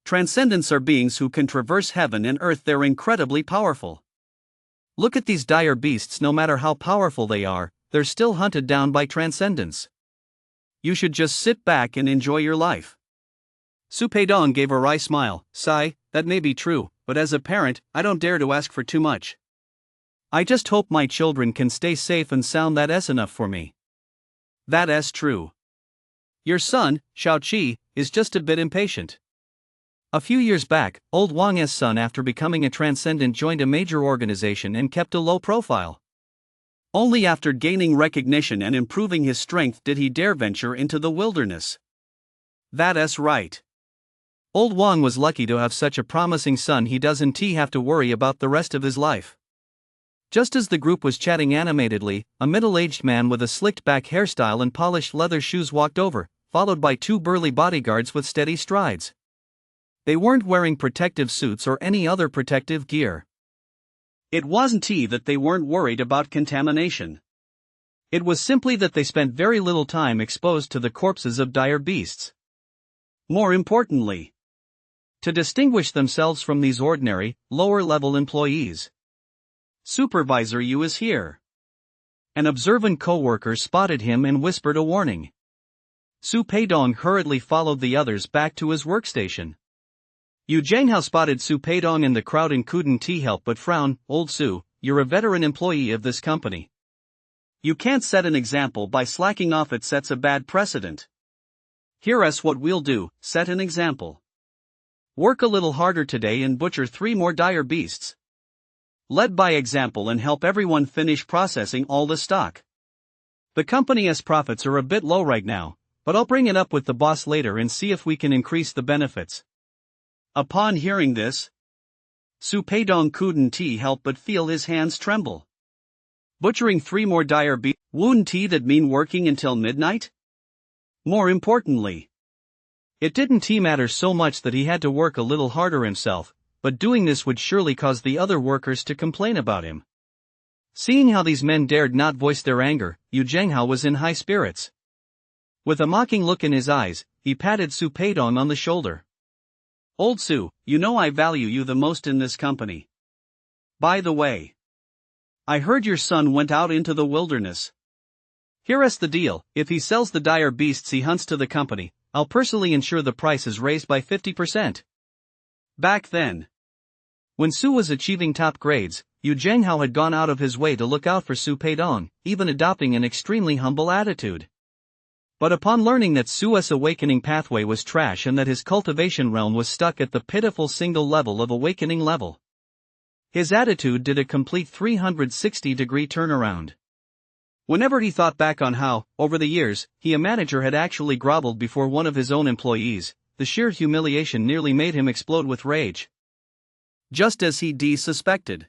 Transcendents are beings who can traverse heaven and earth. They're incredibly powerful. Look at these dire beasts. No matter how powerful they are, they're still hunted down by transcendents. You should just sit back and enjoy your life. Su Peidong gave a wry smile. Sigh, that may be true, but as a parent, I don't dare to ask for too much. I just hope my children can stay safe and sound. That's enough for me. That's true. Your son, Xiao Qi, is just a bit impatient. A few years back, old Wang's son, after becoming a transcendent, joined a major organization and kept a low profile. Only after gaining recognition and improving his strength did he dare venture into the wilderness. That's right. Old Wang was lucky to have such a promising son. He doesn't have to worry about the rest of his life. Just as the group was chatting animatedly, a middle-aged man with a slicked-back hairstyle and polished leather shoes walked over, followed by two burly bodyguards with steady strides. They weren't wearing protective suits or any other protective gear. It wasn't that they weren't worried about contamination. It was simply that they spent very little time exposed to the corpses of dire beasts. More importantly, to distinguish themselves from these ordinary, lower-level employees. Supervisor Yu is here. An observant co-worker spotted him and whispered a warning. Su Peidong hurriedly followed the others back to his workstation. Yu Zhanghao spotted Su Peidong in the crowd and couldn't help but frown. Old Su, you're a veteran employee of this company. You can't set an example by slacking off. It sets a bad precedent. Here's what we'll do, set an example. Work a little harder today and butcher 3 more dire beasts. Lead by example and help everyone finish processing all the stock. The company's profits are a bit low right now, but I'll bring it up with the boss later and see if we can increase the benefits. Upon hearing this, Su Peidong couldn't help but feel his hands tremble. Butchering 3 more dire beasts, wouldn't that mean working until midnight? More importantly, it didn't matter so much that he had to work a little harder himself, but doing this would surely cause the other workers to complain about him. Seeing how these men dared not voice their anger, Yu Zhenghao was in high spirits. With a mocking look in his eyes, he patted Su Peidong on the shoulder. "Old Su, you know I value you the most in this company. By the way, I heard your son went out into the wilderness. Here's the deal: if he sells the dire beasts he hunts to the company, I'll personally ensure the price is raised by 50%. Back then, when Su was achieving top grades, Yu Zhenghao had gone out of his way to look out for Su Peidong, even adopting an extremely humble attitude. But upon learning that Su's awakening pathway was trash and that his cultivation realm was stuck at the pitiful single level of awakening level, his attitude did a complete 360-degree turnaround. Whenever he thought back on how, over the years, a manager had actually groveled before one of his own employees, the sheer humiliation nearly made him explode with rage. Just as he suspected.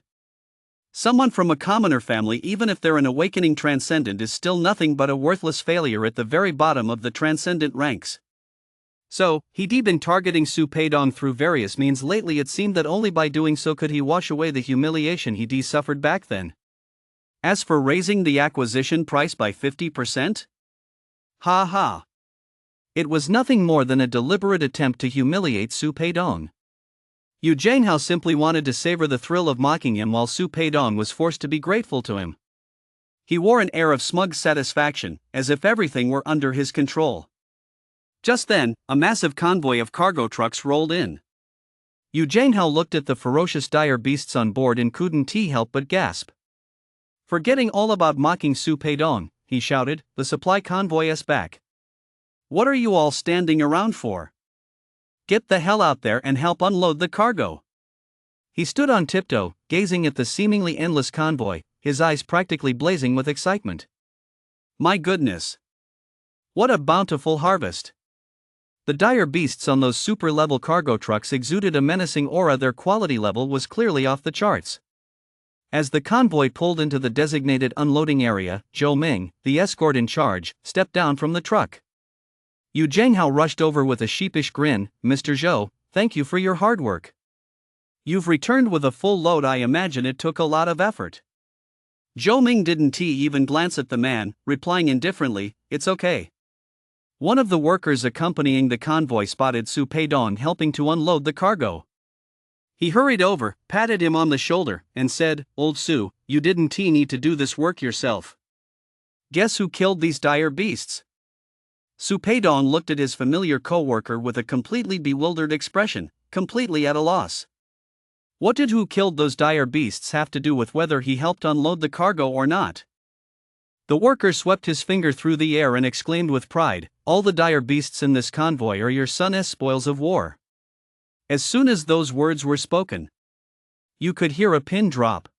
Someone from a commoner family, even if they're an awakening transcendent, is still nothing but a worthless failure at the very bottom of the transcendent ranks. So, he'd been targeting Su Peidong through various means lately. It seemed that only by doing so could he wash away the humiliation he'd suffered back then. As for raising the acquisition price by 50%? Ha ha. It was nothing more than a deliberate attempt to humiliate Su Peidong. Yu Zhenghao simply wanted to savor the thrill of mocking him while Su Peidong was forced to be grateful to him. He wore an air of smug satisfaction, as if everything were under his control. Just then, a massive convoy of cargo trucks rolled in. Yu Zhenghao looked at the ferocious dire beasts on board and couldn't help but gasp. Forgetting all about mocking Su Peidong, he shouted, "The supply convoy is back. What are you all standing around for? Get the hell out there and help unload the cargo." He stood on tiptoe, gazing at the seemingly endless convoy, his eyes practically blazing with excitement. My goodness! What a bountiful harvest! The dire beasts on those super-level cargo trucks exuded a menacing aura. Their quality level was clearly off the charts. As the convoy pulled into the designated unloading area, Zhou Ming, the escort in charge, stepped down from the truck. Yu Zhenghao rushed over with a sheepish grin. "Mr. Zhou, thank you for your hard work. You've returned with a full load. I imagine it took a lot of effort." Zhou Ming didn't even glance at the man, replying indifferently, "It's okay." One of the workers accompanying the convoy spotted Su Peidong helping to unload the cargo. He hurried over, patted him on the shoulder, and said, "Old Su, you didn't need to do this work yourself. Guess who killed these dire beasts?" Su Peidong looked at his familiar co-worker with a completely bewildered expression, completely at a loss. What did who killed those dire beasts have to do with whether he helped unload the cargo or not? The worker swept his finger through the air and exclaimed with pride, "All the dire beasts in this convoy are your son's spoils of war." As soon as those words were spoken, you could hear a pin drop.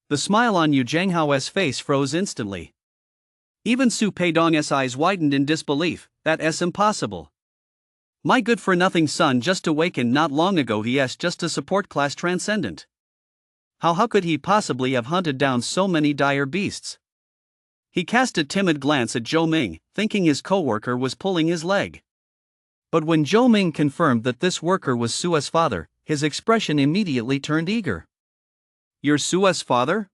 The smile on Yu Zhenghao's face froze instantly. Even Su Peidong's eyes widened in disbelief. That's impossible. My good-for-nothing son just awakened not long ago. He's just a support class transcendent. How could he possibly have hunted down so many dire beasts? He cast a timid glance at Zhou Ming, thinking his co-worker was pulling his leg. But when Zhou Ming confirmed that this worker was Su's father, his expression immediately turned eager. "You're Su's father?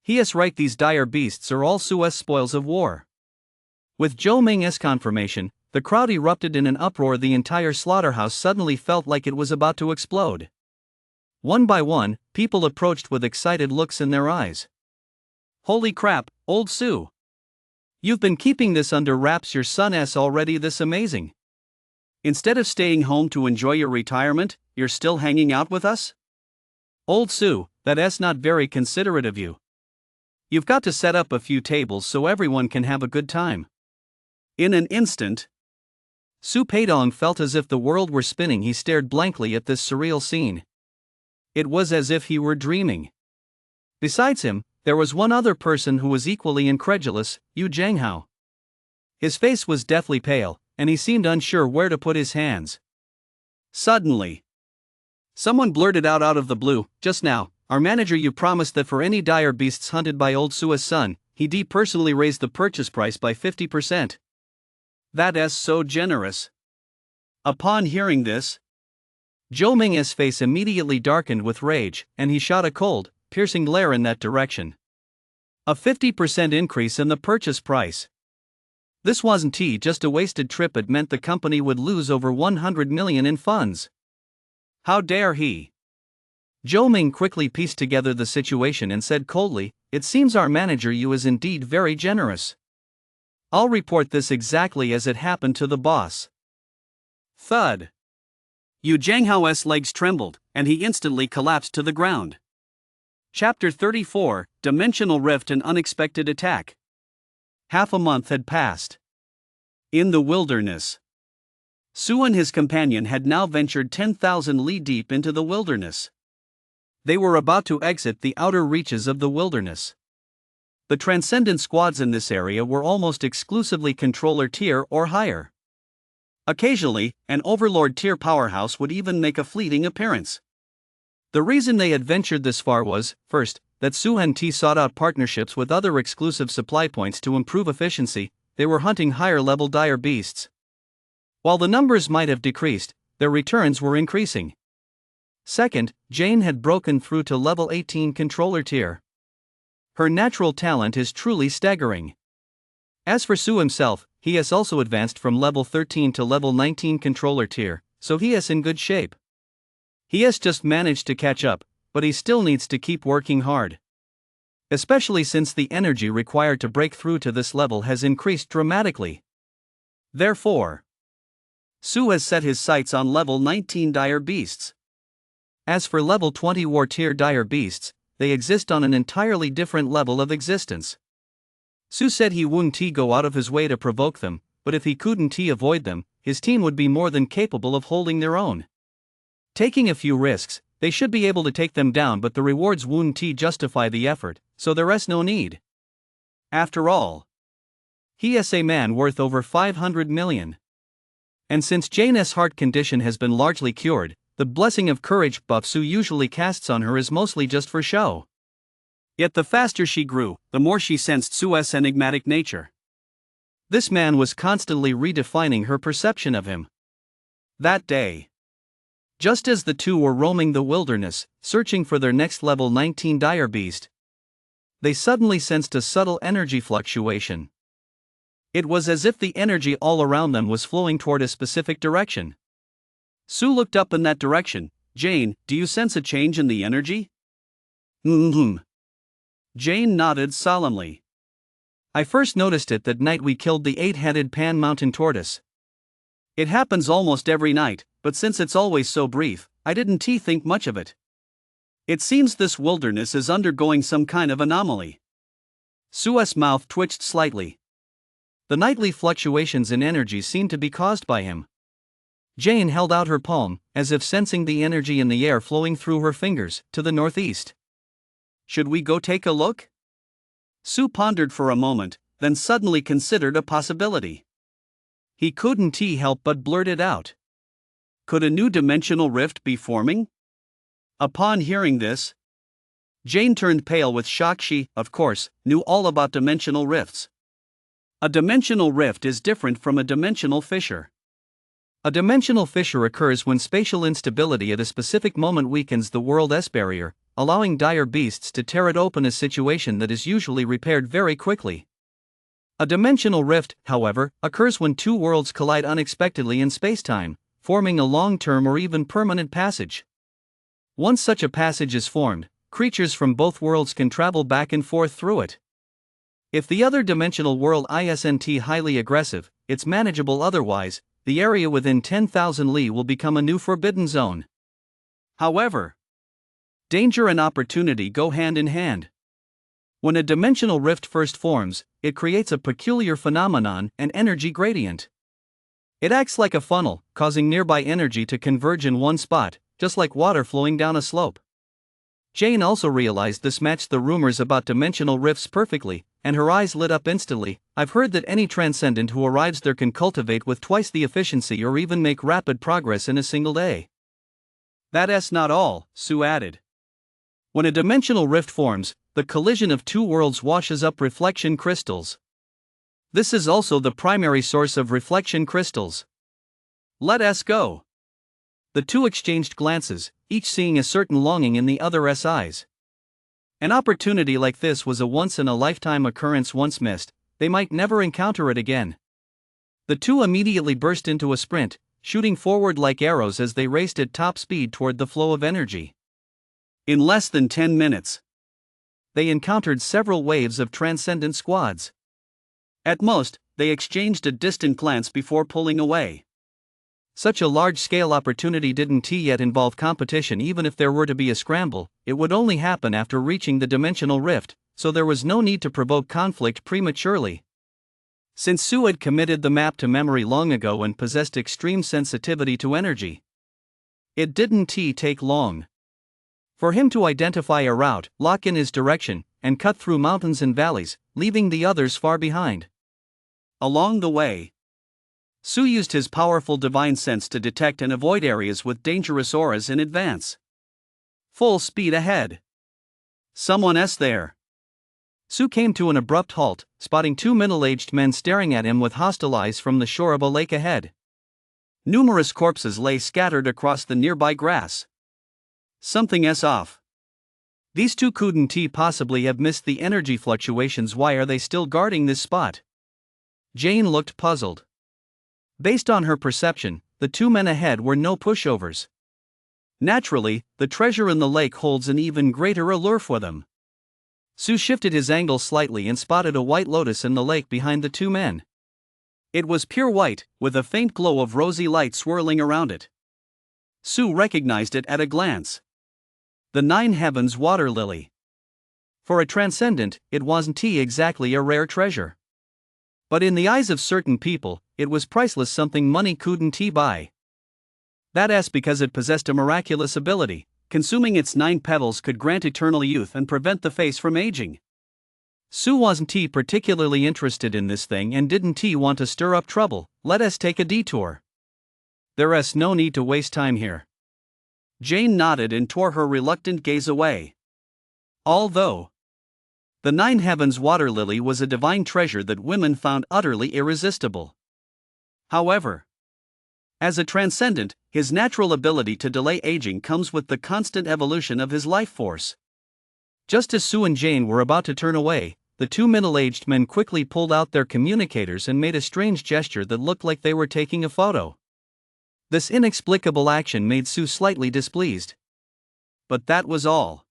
He's right, these dire beasts are all Su's spoils of war." With Zhou Ming's confirmation, the crowd erupted in an uproar. The entire slaughterhouse suddenly felt like it was about to explode. One by one, people approached with excited looks in their eyes. "Holy crap, Old Su! You've been keeping this under wraps. Your son's already this amazing. Instead of staying home to enjoy your retirement, you're still hanging out with us? Old Su, that's not very considerate of you. You've got to set up a few tables so everyone can have a good time." In an instant, Su Peidong felt as if the world were spinning. He stared blankly at this surreal scene. It was as if he were dreaming. Besides him, there was one other person who was equally incredulous, Yu Zhenghao. His face was deathly pale, and he seemed unsure where to put his hands. Suddenly, someone blurted out of the blue, "Just now, our manager, you promised that for any dire beasts hunted by old Sua's son, he'd personally raise the purchase price by 50%. That's so generous." Upon hearing this, Zhou Ming's face immediately darkened with rage, and he shot a cold, piercing glare in that direction. A 50% increase in the purchase price. This wasn't just a wasted trip, it meant the company would lose over 100 million in funds. How dare he? Zhou Ming quickly pieced together the situation and said coldly, "It seems our manager Yu is indeed very generous. I'll report this exactly as it happened to the boss." Thud. Yu Zhanghao's legs trembled, and he instantly collapsed to the ground. Chapter 34, Dimensional Rift and Unexpected Attack. Half a month had passed. In the wilderness. Su and his companion had now ventured 10,000 li deep into the wilderness. They were about to exit the outer reaches of the wilderness. The Transcendent squads in this area were almost exclusively controller tier or higher. Occasionally, an overlord tier powerhouse would even make a fleeting appearance. The reason they had ventured this far was, first, that Su and T sought out partnerships with other exclusive supply points to improve efficiency. They were hunting higher-level dire beasts. While the numbers might have decreased, their returns were increasing. Second, Jane had broken through to level 18 controller tier. Her natural talent is truly staggering. As for Su himself, he has also advanced from level 13 to level 19 controller tier, so he is in good shape. He has just managed to catch up, but he still needs to keep working hard. Especially since the energy required to break through to this level has increased dramatically. Therefore, Su has set his sights on level 19 dire beasts. As for level 20 war tier dire beasts, they exist on an entirely different level of existence. Su said he wouldn't go out of his way to provoke them, but if he couldn't avoid them, his team would be more than capable of holding their own. Taking a few risks, they should be able to take them down, but the rewards wouldn't justify the effort, so there is no need. After all, he is a man worth over 500 million. And since Jane's heart condition has been largely cured, the blessing of courage buff Su usually casts on her is mostly just for show. Yet the faster she grew, the more she sensed Su's enigmatic nature. This man was constantly redefining her perception of him. That day, just as the two were roaming the wilderness, searching for their next level 19 dire beast, they suddenly sensed a subtle energy fluctuation. It was as if the energy all around them was flowing toward a specific direction. Su looked up in that direction. "Jane, do you sense a change in the energy?" Jane nodded solemnly. "I first noticed it that night we killed the 8-headed Pan Mountain tortoise. It happens almost every night, but since it's always so brief, I didn't think much of it. It seems this wilderness is undergoing some kind of anomaly." Su's mouth twitched slightly. The nightly fluctuations in energy seemed to be caused by him. Jane held out her palm, as if sensing the energy in the air flowing through her fingers, to the northeast. "Should we go take a look?" Su pondered for a moment, then suddenly considered a possibility. He couldn't help but blurt it out. Could a new dimensional rift be forming? Upon hearing this, Jane turned pale with shock. She, of course, knew all about dimensional rifts. A dimensional rift is different from a dimensional fissure. A dimensional fissure occurs when spatial instability at a specific moment weakens the world's barrier, allowing dire beasts to tear it open, a situation that is usually repaired very quickly. A dimensional rift, however, occurs when two worlds collide unexpectedly in spacetime, forming a long-term or even permanent passage. Once such a passage is formed, creatures from both worlds can travel back and forth through it. If the other dimensional world isn't highly aggressive, it's manageable. Otherwise, the area within 10,000 li will become a new forbidden zone. However, danger and opportunity go hand in hand. When a dimensional rift first forms, it creates a peculiar phenomenon, an energy gradient. It acts like a funnel, causing nearby energy to converge in one spot, just like water flowing down a slope. Jane also realized this matched the rumors about dimensional rifts perfectly, and her eyes lit up instantly. I've heard that any transcendent who arrives there can cultivate with twice the efficiency or even make rapid progress in a single day. That's not all, Sue added. When a dimensional rift forms, the collision of two worlds washes up reflection crystals. This is also the primary source of reflection crystals. Let us go. The two exchanged glances, each seeing a certain longing in the other's eyes. An opportunity like this was a once-in-a-lifetime occurrence once missed. They might never encounter it again. The two immediately burst into a sprint, shooting forward like arrows as they raced at top speed toward the flow of energy. In less than 10 minutes, they encountered several waves of transcendent squads. At most, they exchanged a distant glance before pulling away. Such a large-scale opportunity didn't yet involve competition. Even if there were to be a scramble, it would only happen after reaching the dimensional rift, so there was no need to provoke conflict prematurely. Since Sue had committed the map to memory long ago and possessed extreme sensitivity to energy, it didn't take long for him to identify a route, lock in his direction, and cut through mountains and valleys, leaving the others far behind. Along the way, Sue used his powerful divine sense to detect and avoid areas with dangerous auras in advance. Full speed ahead. Someone's there. Sue came to an abrupt halt, spotting two middle-aged men staring at him with hostile eyes from the shore of a lake ahead. Numerous corpses lay scattered across the nearby grass. Something's off. These two couldn't possibly have missed the energy fluctuations. Why are they still guarding this spot? Jane looked puzzled. Based on her perception, the two men ahead were no pushovers. Naturally, the treasure in the lake holds an even greater allure for them. Sue shifted his angle slightly and spotted a white lotus in the lake behind the two men. It was pure white, with a faint glow of rosy light swirling around it. Sue recognized it at a glance. The Nine Heavens water lily. For a transcendent, it wasn't exactly a rare treasure. But in the eyes of certain people, it was priceless, something money couldn't buy. That's because it possessed a miraculous ability. Consuming its 9 petals could grant eternal youth and prevent the face from aging. Sue wasn't particularly interested in this thing and didn't want to stir up trouble. Let us take a detour. There's no need to waste time here. Jane nodded and tore her reluctant gaze away. Although the Nine Heavens water lily was a divine treasure that women found utterly irresistible. However, as a transcendent, his natural ability to delay aging comes with the constant evolution of his life force. Just as Sue and Jane were about to turn away, the two middle-aged men quickly pulled out their communicators and made a strange gesture that looked like they were taking a photo. This inexplicable action made Sue slightly displeased. But that was all.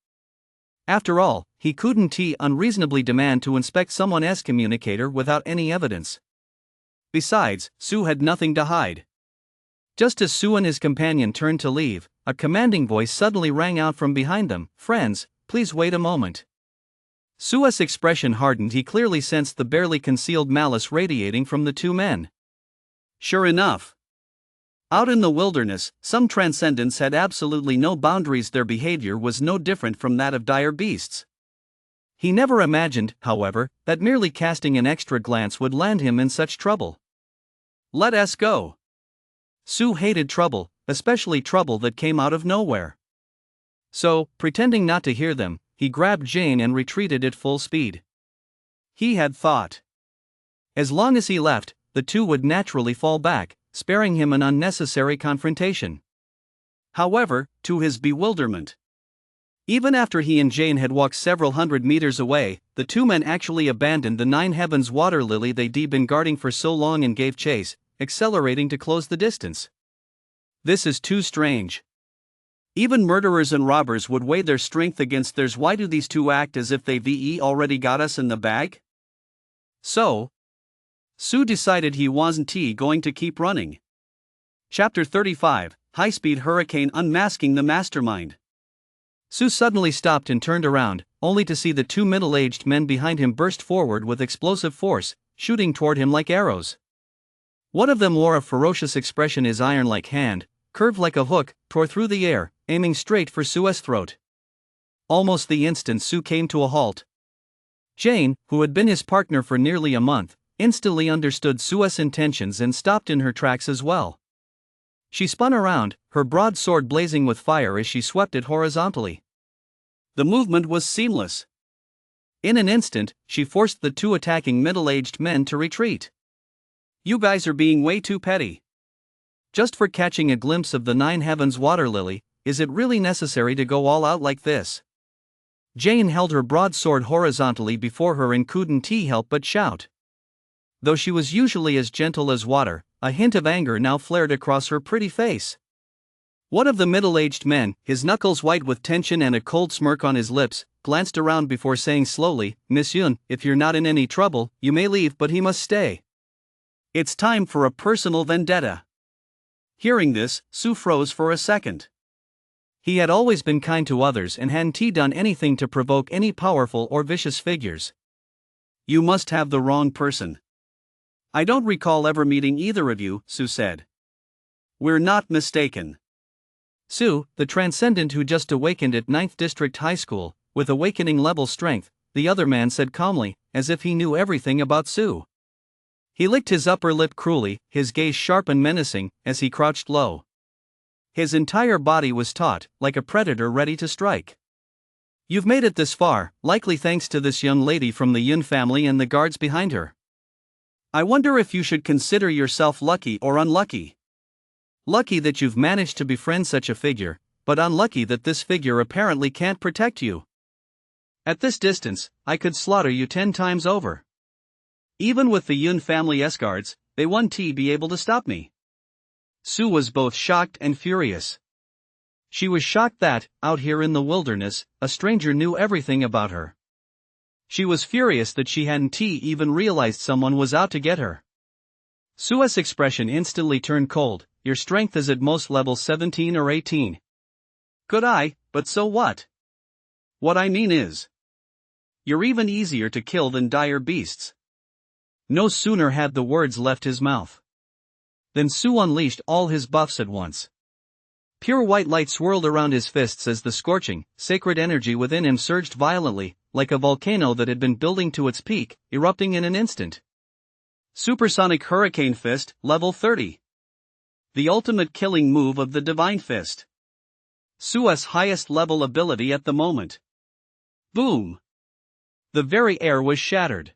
After all, he couldn't unreasonably demand to inspect someone's communicator without any evidence. Besides, Sue had nothing to hide. Just as Sue and his companion turned to leave, a commanding voice suddenly rang out from behind them. "Friends, please wait a moment." Sue's expression hardened. He clearly sensed the barely concealed malice radiating from the two men. Sure enough, out in the wilderness, some transcendents had absolutely no boundaries. Their behavior was no different from that of dire beasts. He never imagined, however, that merely casting an extra glance would land him in such trouble. Let us go. Sue hated trouble, especially trouble that came out of nowhere. So, pretending not to hear them, he grabbed Jane and retreated at full speed. He had thought, as long as he left, the two would naturally fall back, sparing him an unnecessary confrontation. However, to his bewilderment, even after he and Jane had walked several hundred meters away, the two men actually abandoned the Nine Heavens water lily they'd been guarding for so long and gave chase, accelerating to close the distance. This is too strange. Even murderers and robbers would weigh their strength against theirs. Why do these two act as if they've already got us in the bag? So, Sue decided he wasn't going to keep running. Chapter 35, High-Speed Hurricane Unmasking the Mastermind. Sue suddenly stopped and turned around, only to see the two middle-aged men behind him burst forward with explosive force, shooting toward him like arrows. One of them wore a ferocious expression. His iron-like hand, curved like a hook, tore through the air, aiming straight for Sue's throat. Almost the instant Sue came to a halt, Jane, who had been his partner for nearly a month, instantly understood Sue's intentions and stopped in her tracks as well. She spun around, her broadsword blazing with fire as she swept it horizontally. The movement was seamless. In an instant, she forced the two attacking middle-aged men to retreat. You guys are being way too petty. Just for catching a glimpse of the nine heavens water lily, is it really necessary to go all out like this? Jane held her broadsword horizontally before her and couldn't help but shout. Though she was usually as gentle as water, a hint of anger now flared across her pretty face. One of the middle-aged men, his knuckles white with tension and a cold smirk on his lips, glanced around before saying slowly, "Miss Yun, if you're not in any trouble, you may leave, but he must stay. It's time for a personal vendetta." Hearing this, Sue froze for a second. He had always been kind to others and hadn't done anything to provoke any powerful or vicious figures. You must have the wrong person. I don't recall ever meeting either of you, Sue said. We're not mistaken. Sue, the transcendent who just awakened at 9th District High School, with awakening level strength, the other man said calmly, as if he knew everything about Sue. He licked his upper lip cruelly, his gaze sharp and menacing, as he crouched low. His entire body was taut, like a predator ready to strike. You've made it this far, likely thanks to this young lady from the Yun family and the guards behind her. I wonder if you should consider yourself lucky or unlucky. Lucky that you've managed to befriend such a figure, but unlucky that this figure apparently can't protect you. At this distance, I could slaughter you 10 times over. Even with the Yun family escorts, they won't be able to stop me. Sue was both shocked and furious. She was shocked that, out here in the wilderness, a stranger knew everything about her. She was furious that she hadn't even realized someone was out to get her. Sue's expression instantly turned cold. Your strength is at most level 17 or 18. Good eye, but so what? What I mean is, you're even easier to kill than dire beasts. No sooner had the words left his mouth than Sue unleashed all his buffs at once. Pure white light swirled around his fists as the scorching, sacred energy within him surged violently, like a volcano that had been building to its peak, erupting in an instant. Supersonic Hurricane Fist, level 30. The ultimate killing move of the Divine Fist. Sue's highest level ability at the moment. Boom! The very air was shattered.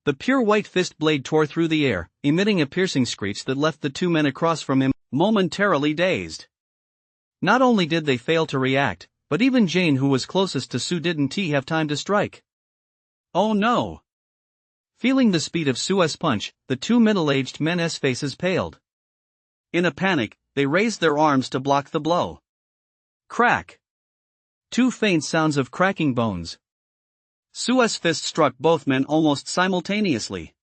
The pure white fist blade tore through the air, emitting a piercing screech that left the two men across from him momentarily dazed. Not only did they fail to react, but even Jane, who was closest to Sue, didn't have time to strike. Oh no! Feeling the speed of Sue's punch, the two middle-aged men's faces paled. In a panic, they raised their arms to block the blow. Crack! Two faint sounds of cracking bones. Sue's fist struck both men almost simultaneously.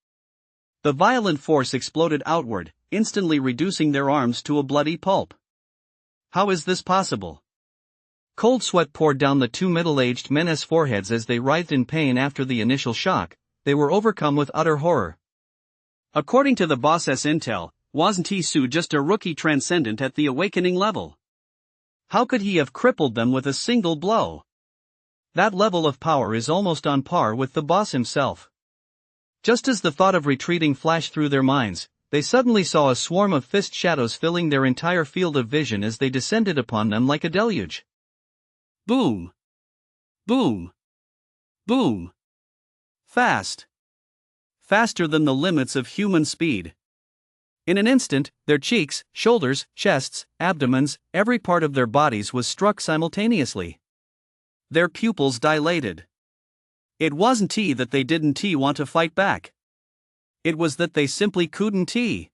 The violent force exploded outward, instantly reducing their arms to a bloody pulp. How is this possible? Cold sweat poured down the two middle-aged men's foreheads as they writhed in pain after the initial shock. They were overcome with utter horror. According to the boss's intel, wasn't Sue just a rookie transcendent at the awakening level? How could he have crippled them with a single blow? That level of power is almost on par with the boss himself. Just as the thought of retreating flashed through their minds, they suddenly saw a swarm of fist shadows filling their entire field of vision as they descended upon them like a deluge. Boom! Boom! Boom! Fast! Faster than the limits of human speed. In an instant, their cheeks, shoulders, chests, abdomens, every part of their bodies was struck simultaneously. Their pupils dilated. It wasn't that they didn't want to fight back. It was that they simply couldn't. The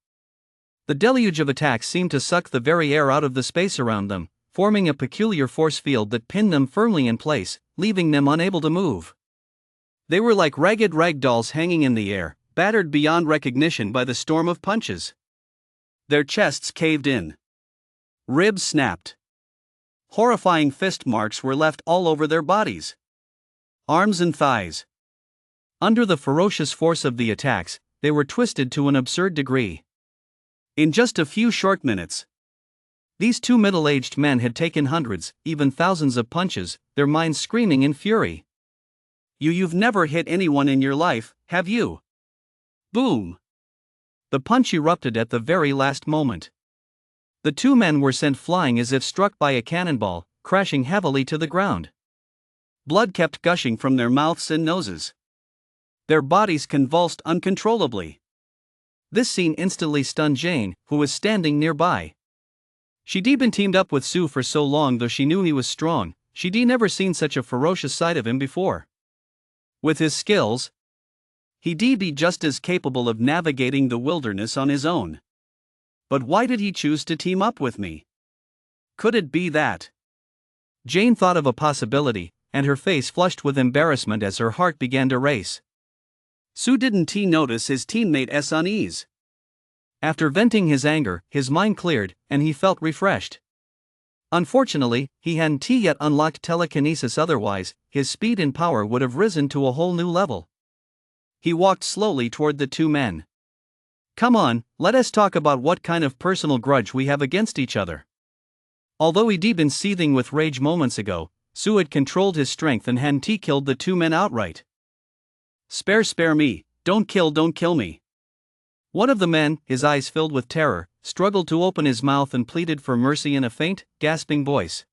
deluge of attacks seemed to suck the very air out of the space around them, forming a peculiar force field that pinned them firmly in place, leaving them unable to move. They were like ragged rag dolls hanging in the air, battered beyond recognition by the storm of punches. Their chests caved in. Ribs snapped. Horrifying fist marks were left all over their bodies. Arms and thighs. Under the ferocious force of the attacks, they were twisted to an absurd degree. In just a few short minutes, these two middle-aged men had taken hundreds, even thousands of punches, their minds screaming in fury. You've never hit anyone in your life, have you? Boom! The punch erupted at the very last moment. The two men were sent flying as if struck by a cannonball, crashing heavily to the ground. Blood kept gushing from their mouths and noses. Their bodies convulsed uncontrollably. This scene instantly stunned Jane, who was standing nearby. She'd been teamed up with Sue for so long, though she knew he was strong, she'd never seen such a ferocious side of him before. With his skills, he'd be just as capable of navigating the wilderness on his own. But why did he choose to team up with me? Could it be that? Jane thought of a possibility, and her face flushed with embarrassment as her heart began to race. Sue didn't notice his teammate's unease. After venting his anger, his mind cleared, and he felt refreshed. Unfortunately, he hadn't yet unlocked telekinesis, otherwise, his speed and power would have risen to a whole new level. He walked slowly toward the two men. Come on, let us talk about what kind of personal grudge we have against each other. Although he'd been seething with rage moments ago, Sue had controlled his strength and hadn't killed the two men outright. Spare me, don't kill me. One of the men, his eyes filled with terror, struggled to open his mouth and pleaded for mercy in a faint, gasping voice.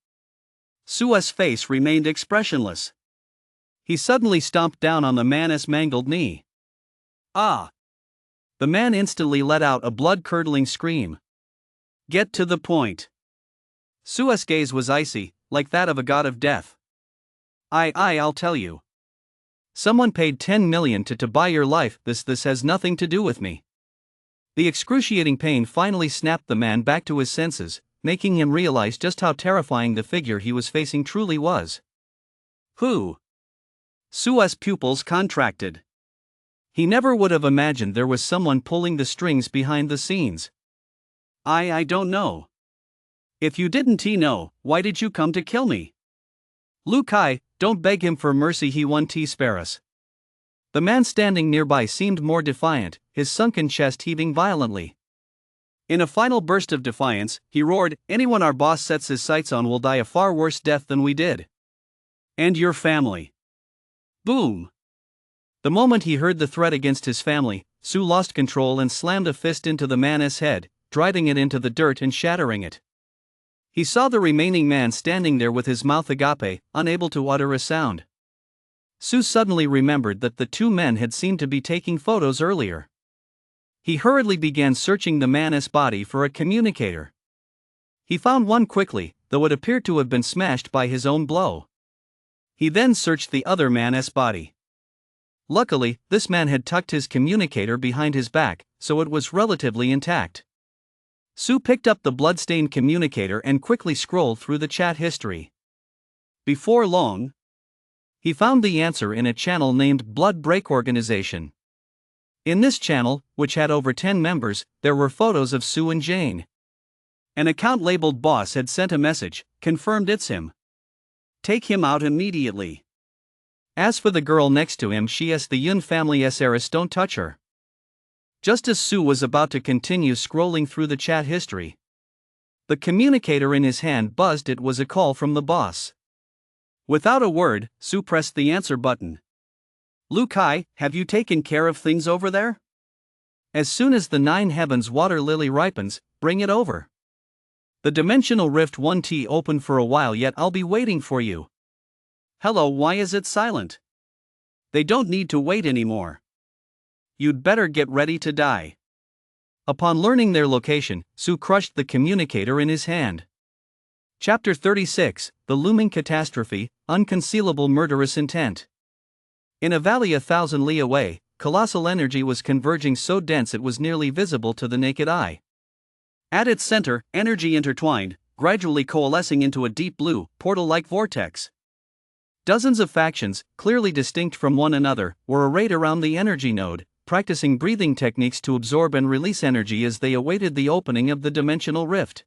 Sue's face remained expressionless. He suddenly stomped down on the man's mangled knee. Ah! The man instantly let out a blood-curdling scream. Get to the point. Sue's gaze was icy, like that of a god of death. I'll tell you. Someone paid 10 million to buy your life. This has nothing to do with me. The excruciating pain finally snapped the man back to his senses, making him realize just how terrifying the figure he was facing truly was. Who? Sue's pupils contracted. He never would have imagined there was someone pulling the strings behind the scenes. I don't know. If you didn't know, why did you come to kill me? Lukai, don't beg him for mercy, he won't spare us. The man standing nearby seemed more defiant, his sunken chest heaving violently. In a final burst of defiance, he roared, anyone our boss sets his sights on will die a far worse death than we did. And your family. Boom! The moment he heard the threat against his family, Sue lost control and slammed a fist into the man's head, driving it into the dirt and shattering it. He saw the remaining man standing there with his mouth agape, unable to utter a sound. Sue suddenly remembered that the two men had seemed to be taking photos earlier. He hurriedly began searching the man's body for a communicator. He found one quickly, though it appeared to have been smashed by his own blow. He then searched the other man's body. Luckily, this man had tucked his communicator behind his back, so it was relatively intact. Sue picked up the bloodstained communicator and quickly scrolled through the chat history. Before long, he found the answer in a channel named Blood Break Organization. In this channel, which had over 10 members, there were photos of Sue and Jane. An account labeled Boss had sent a message, confirmed it's him. Take him out immediately. As for the girl next to him, she's the Yun family's heiress, don't touch her. Just as Sue was about to continue scrolling through the chat history, the communicator in his hand buzzed. It was a call from the boss. Without a word, Sue pressed the answer button. Lukai, have you taken care of things over there? As soon as the 9 heavens water lily ripens, bring it over. The dimensional rift won't open for a while yet, I'll be waiting for you. Hello, why is it silent? They don't need to wait anymore. You'd better get ready to die. Upon learning their location, Sue crushed the communicator in his hand. Chapter 36, The Looming Catastrophe, Unconcealable Murderous Intent. In a valley 1,000 li away, colossal energy was converging so dense it was nearly visible to the naked eye. At its center, energy intertwined, gradually coalescing into a deep blue, portal-like vortex. Dozens of factions, clearly distinct from one another, were arrayed around the energy node, practicing breathing techniques to absorb and release energy as they awaited the opening of the dimensional rift.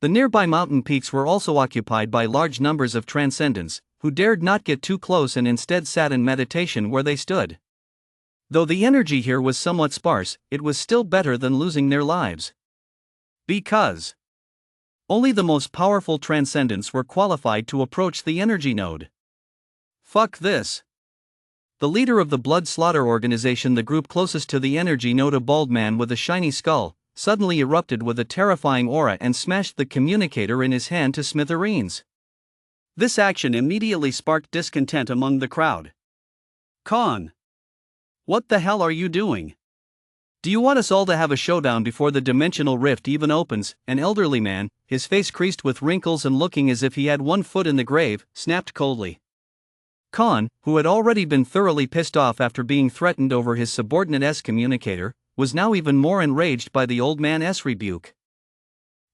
The nearby mountain peaks were also occupied by large numbers of transcendents, who dared not get too close and instead sat in meditation where they stood. Though the energy here was somewhat sparse, it was still better than losing their lives. Because only the most powerful transcendents were qualified to approach the energy node. Fuck this. The leader of the blood slaughter organization, the group closest to the energy node, a bald man with a shiny skull, suddenly erupted with a terrifying aura and smashed the communicator in his hand to smithereens. This action immediately sparked discontent among the crowd. Khan, what the hell are you doing? Do you want us all to have a showdown before the dimensional rift even opens? An elderly man, his face creased with wrinkles and looking as if he had one foot in the grave, snapped coldly. Khan, who had already been thoroughly pissed off after being threatened over his subordinate's communicator, was now even more enraged by the old man's rebuke.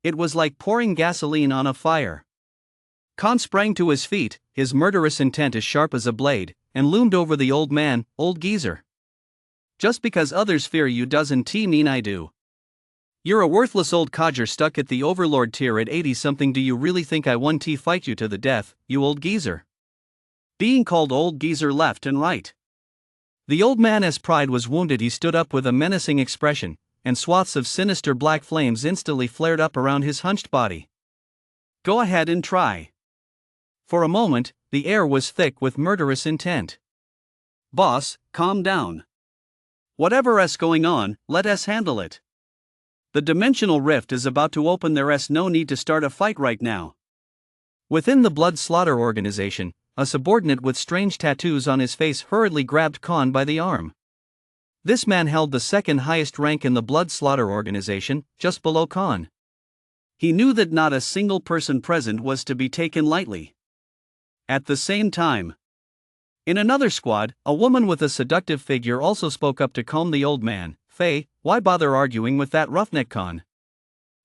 It was like pouring gasoline on a fire. Khan sprang to his feet, his murderous intent as sharp as a blade, and loomed over the old man. Old geezer. Just because others fear you doesn't mean I do. You're a worthless old codger stuck at the overlord tier at 80-something. Do you really think I want to fight you to the death, you old geezer? Being called old geezer left and right. The old man's pride was wounded. He stood up with a menacing expression, and swaths of sinister black flames instantly flared up around his hunched body. Go ahead and try. For a moment, the air was thick with murderous intent. Boss, calm down. Whatever's going on, let us handle it. The dimensional rift is about to open. There's no need to start a fight right now. Within the blood slaughter organization, a subordinate with strange tattoos on his face hurriedly grabbed Khan by the arm. This man held the second highest rank in the blood slaughter organization, just below Khan. He knew that not a single person present was to be taken lightly. At the same time, in another squad, a woman with a seductive figure also spoke up to calm the old man. Faye, why bother arguing with that roughneck, Khan?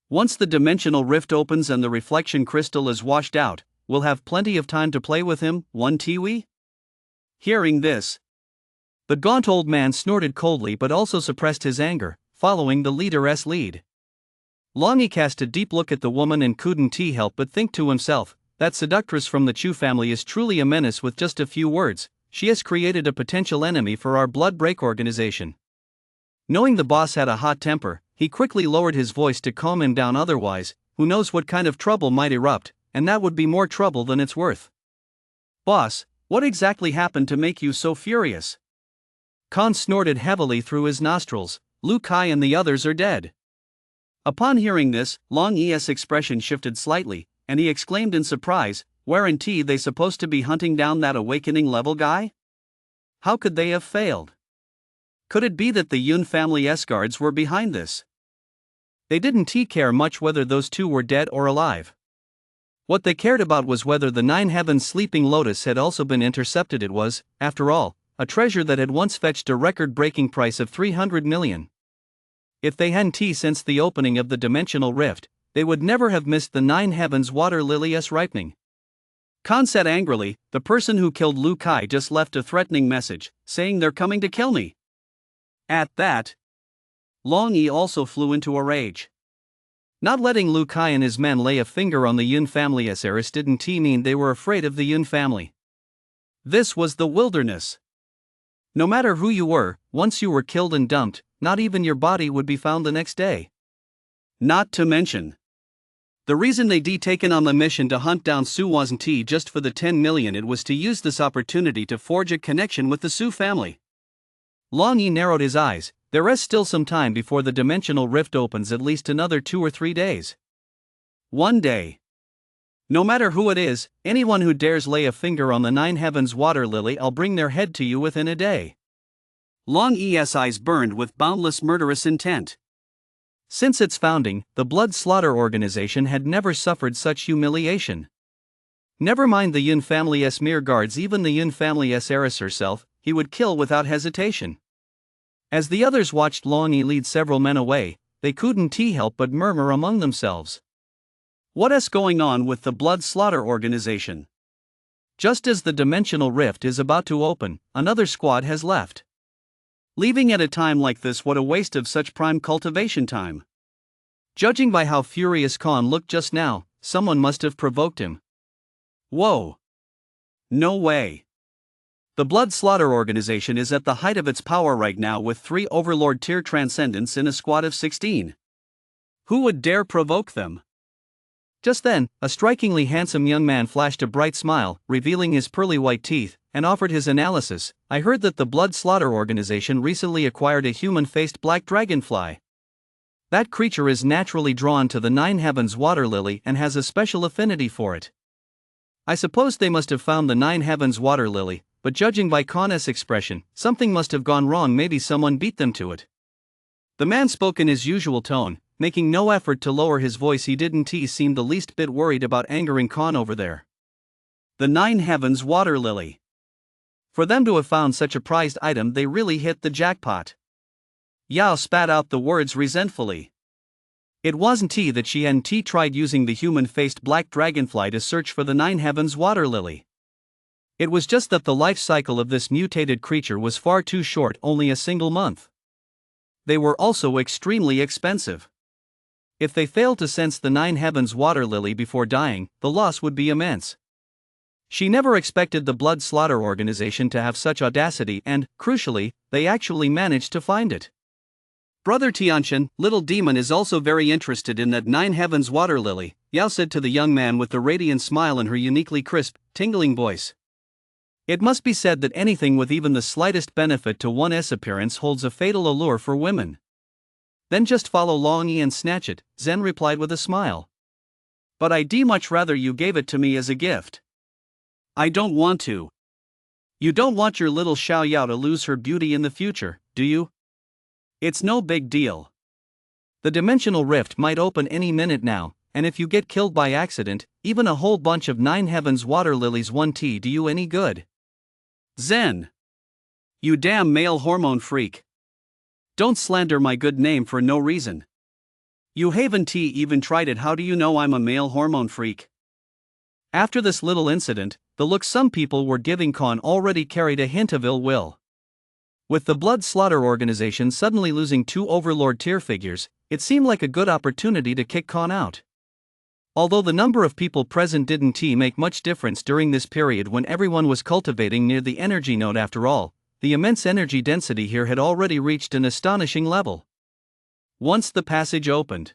Once the dimensional rift opens and the reflection crystal is washed out, we'll have plenty of time to play with him, one Tiwi? Hearing this, the gaunt old man snorted coldly but also suppressed his anger, following the leader's lead. Longy cast a deep look at the woman and couldn't help but think to himself, that seductress from the Chu family is truly a menace. With just a few words, she has created a potential enemy for our blood break organization. Knowing the boss had a hot temper, he quickly lowered his voice to calm him down. Otherwise, who knows what kind of trouble might erupt, and that would be more trouble than it's worth. Boss, what exactly happened to make you so furious? Khan snorted heavily through his nostrils. Lu Kai and the others are dead. Upon hearing this, Long E's expression shifted slightly, and he exclaimed in surprise, weren't they supposed to be hunting down that awakening level guy? How could they have failed? Could it be that the Yun family's guards were behind this? They didn't care much whether those two were dead or alive. What they cared about was whether the Nine Heavens Sleeping Lotus had also been intercepted. It was, after all, a treasure that had once fetched a record-breaking price of 300 million. If they hadn't since the opening of the dimensional rift, they would never have missed the Nine Heavens water lily's ripening. Khan said angrily, the person who killed Lu Kai just left a threatening message, saying they're coming to kill me. At that, Long E also flew into a rage. Not letting Lu Kai and his men lay a finger on the Yun family's heiress didn't mean they were afraid of the Yun family. This was the wilderness. No matter who you were, once you were killed and dumped, not even your body would be found the next day. Not to mention, the reason they'd taken on the mission to hunt down Su wasn't just for the 10 million. It was to use this opportunity to forge a connection with the Su family. Long E narrowed his eyes. There is still some time before the dimensional rift opens, at least another 2 or 3 days. One day. No matter who it is, anyone who dares lay a finger on the Nine Heavens water lily, I'll bring their head to you within a day. Long E's eyes burned with boundless murderous intent. Since its founding, the Blood Slaughter Organization had never suffered such humiliation. Never mind the Yun family's mere guards, even the Yun family's heiress herself, he would kill without hesitation. As the others watched Long E lead several men away, they couldn't help but murmur among themselves. What's going on with the Blood Slaughter Organization? Just as the dimensional rift is about to open, another squad has left. Leaving at a time like this, what a waste of such prime cultivation time. Judging by how furious Khan looked just now, someone must have provoked him. Whoa. No way. The Blood Slaughter Organization is at the height of its power right now with 3 Overlord tier transcendents in a squad of 16. Who would dare provoke them? Just then, a strikingly handsome young man flashed a bright smile, revealing his pearly white teeth, and offered his analysis. I heard that the Blood Slaughter Organization recently acquired a human-faced black dragonfly. That creature is naturally drawn to the Nine Heavens water lily and has a special affinity for it. I suppose they must have found the Nine Heavens water lily, but judging by Connor's expression, something must have gone wrong. Maybe someone beat them to it. The man spoke in his usual tone, making no effort to lower his voice. He didn't seem the least bit worried about angering Con over there. The Nine Heavens water lily. For them to have found such a prized item, they really hit the jackpot. Yao spat out the words resentfully. It wasn't that she hadn't tried using the human-faced black dragonfly to search for the Nine Heavens water lily. It was just that the life cycle of this mutated creature was far too short, only a single month. They were also extremely expensive. If they failed to sense the Nine Heavens water lily before dying, the loss would be immense. She never expected the Blood Slaughter Organization to have such audacity and, crucially, they actually managed to find it. Brother Tianxian, little demon is also very interested in that Nine Heavens water lily, Yao said to the young man with the radiant smile in her uniquely crisp, tingling voice. It must be said that anything with even the slightest benefit to one's appearance holds a fatal allure for women. Then just follow Long Yi and snatch it, Zen replied with a smile. But I'd much rather you gave it to me as a gift. I don't want to. You don't want your little Xiao Yao to lose her beauty in the future, do you? It's no big deal. The dimensional rift might open any minute now, and if you get killed by accident, even a whole bunch of Nine Heavens water lilies won't do you any good. Zen! You damn male hormone freak. Don't slander my good name for no reason. You haven't even tried it. How do you know I'm a male hormone freak? After this little incident, the look some people were giving Con already carried a hint of ill will. With the Blood Slaughter Organization suddenly losing 2 Overlord tier figures, it seemed like a good opportunity to kick Con out. Although the number of people present didn't make much difference during this period when everyone was cultivating near the energy node. After all, the immense energy density here had already reached an astonishing level. Once the passage opened,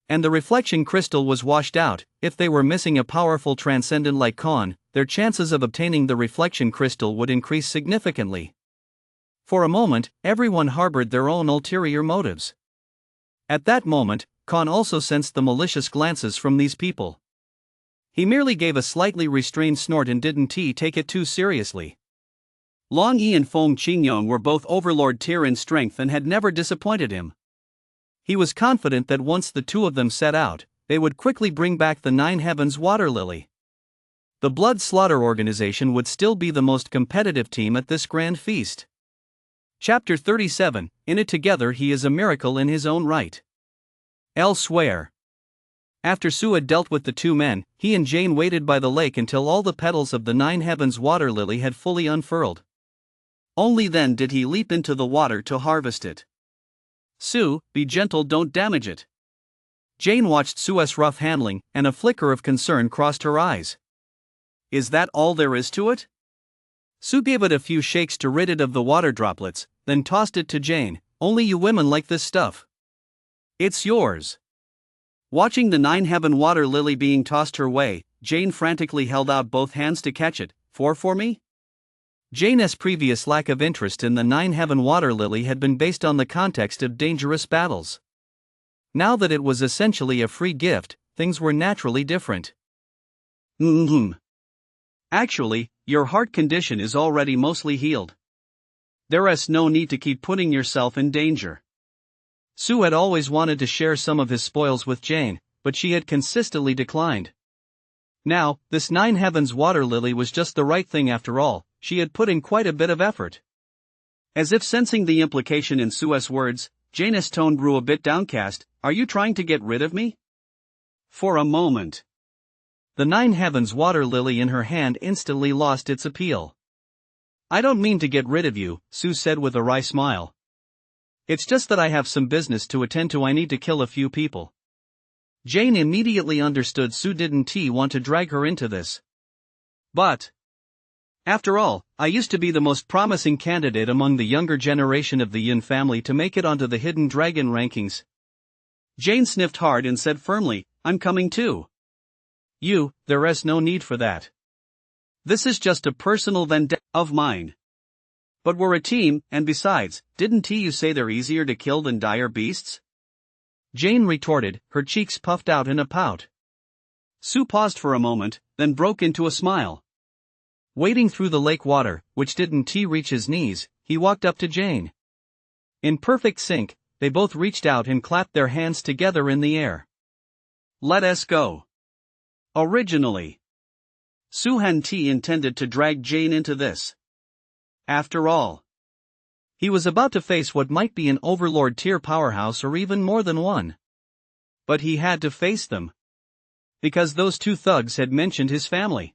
and the reflection crystal was washed out, if they were missing a powerful transcendent like Con, their chances of obtaining the reflection crystal would increase significantly. For a moment, everyone harbored their own ulterior motives. At that moment, Con also sensed the malicious glances from these people. He merely gave a slightly restrained snort and didn't take it too seriously. Long Yi and Feng Qingyong were both Overlord tier in strength and had never disappointed him. He was confident that once the two of them set out, they would quickly bring back the Nine Heavens water lily. The Blood Slaughter Organization would still be the most competitive team at this grand feast. Chapter 37, In it together he is a miracle in his own right. Elsewhere. After Su had dealt with the 2 men, he and Jane waited by the lake until all the petals of the Nine Heavens water lily had fully unfurled. Only then did he leap into the water to harvest it. Su, be gentle, don't damage it. Jane watched Su's rough handling, and a flicker of concern crossed her eyes. Is that all there is to it? Su gave it a few shakes to rid it of the water droplets, then tossed it to Jane. Only you women like this stuff. It's yours. Watching the Nine Heaven water lily being tossed her way, Jane frantically held out both hands to catch it. For me? Jane's previous lack of interest in the Nine Heaven water lily had been based on the context of dangerous battles. Now that it was essentially a free gift, things were naturally different. Actually, your heart condition is already mostly healed. There's no need to keep putting yourself in danger. Su had always wanted to share some of his spoils with Jane, but she had consistently declined. Now, this Nine Heavens water lily was just the right thing after all. She had put in quite a bit of effort. As if sensing the implication in Su's words, Jane's tone grew a bit downcast. Are you trying to get rid of me? For a moment. The Nine Heavens water lily in her hand instantly lost its appeal. I don't mean to get rid of you, Su said with a wry smile. It's just that I have some business to attend to. I need to kill a few people. Jane immediately understood Su didn't want to drag her into this. But after all, I used to be the most promising candidate among the younger generation of the Yin family to make it onto the Hidden Dragon rankings. Jane sniffed hard and said firmly, I'm coming too. There's no need for that. This is just a personal vendetta of mine. But we're a team, and besides, didn't you say they're easier to kill than dire beasts? Jane retorted, her cheeks puffed out in a pout. Sue paused for a moment, then broke into a smile. Wading through the lake water, which didn't reach his knees, he walked up to Jane. In perfect sync, they both reached out and clapped their hands together in the air. Let us go. Originally, Sue hadn't intended to drag Jane into this. After all, he was about to face what might be an overlord tier powerhouse or even more than one. But he had to face them. Because those two thugs had mentioned his family.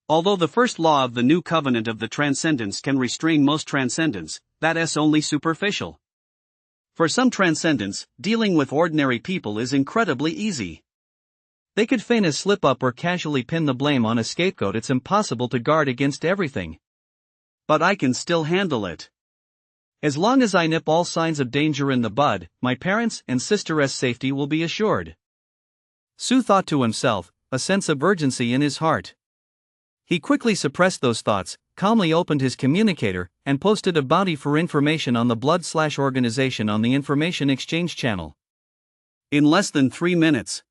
Although the first law of the new covenant of the Transcendence can restrain most transcendence, that is only superficial. For some transcendents, dealing with ordinary people is incredibly easy. They could feign a slip-up or casually pin the blame on a scapegoat. It's impossible to guard against everything. But I can still handle it. As long as I nip all signs of danger in the bud, my parents' and sister's safety will be assured. Sue thought to himself, a sense of urgency in his heart. He quickly suppressed those thoughts, calmly opened his communicator, and posted a bounty for information on the Blood/organization on the Information Exchange channel. In less than 3 minutes,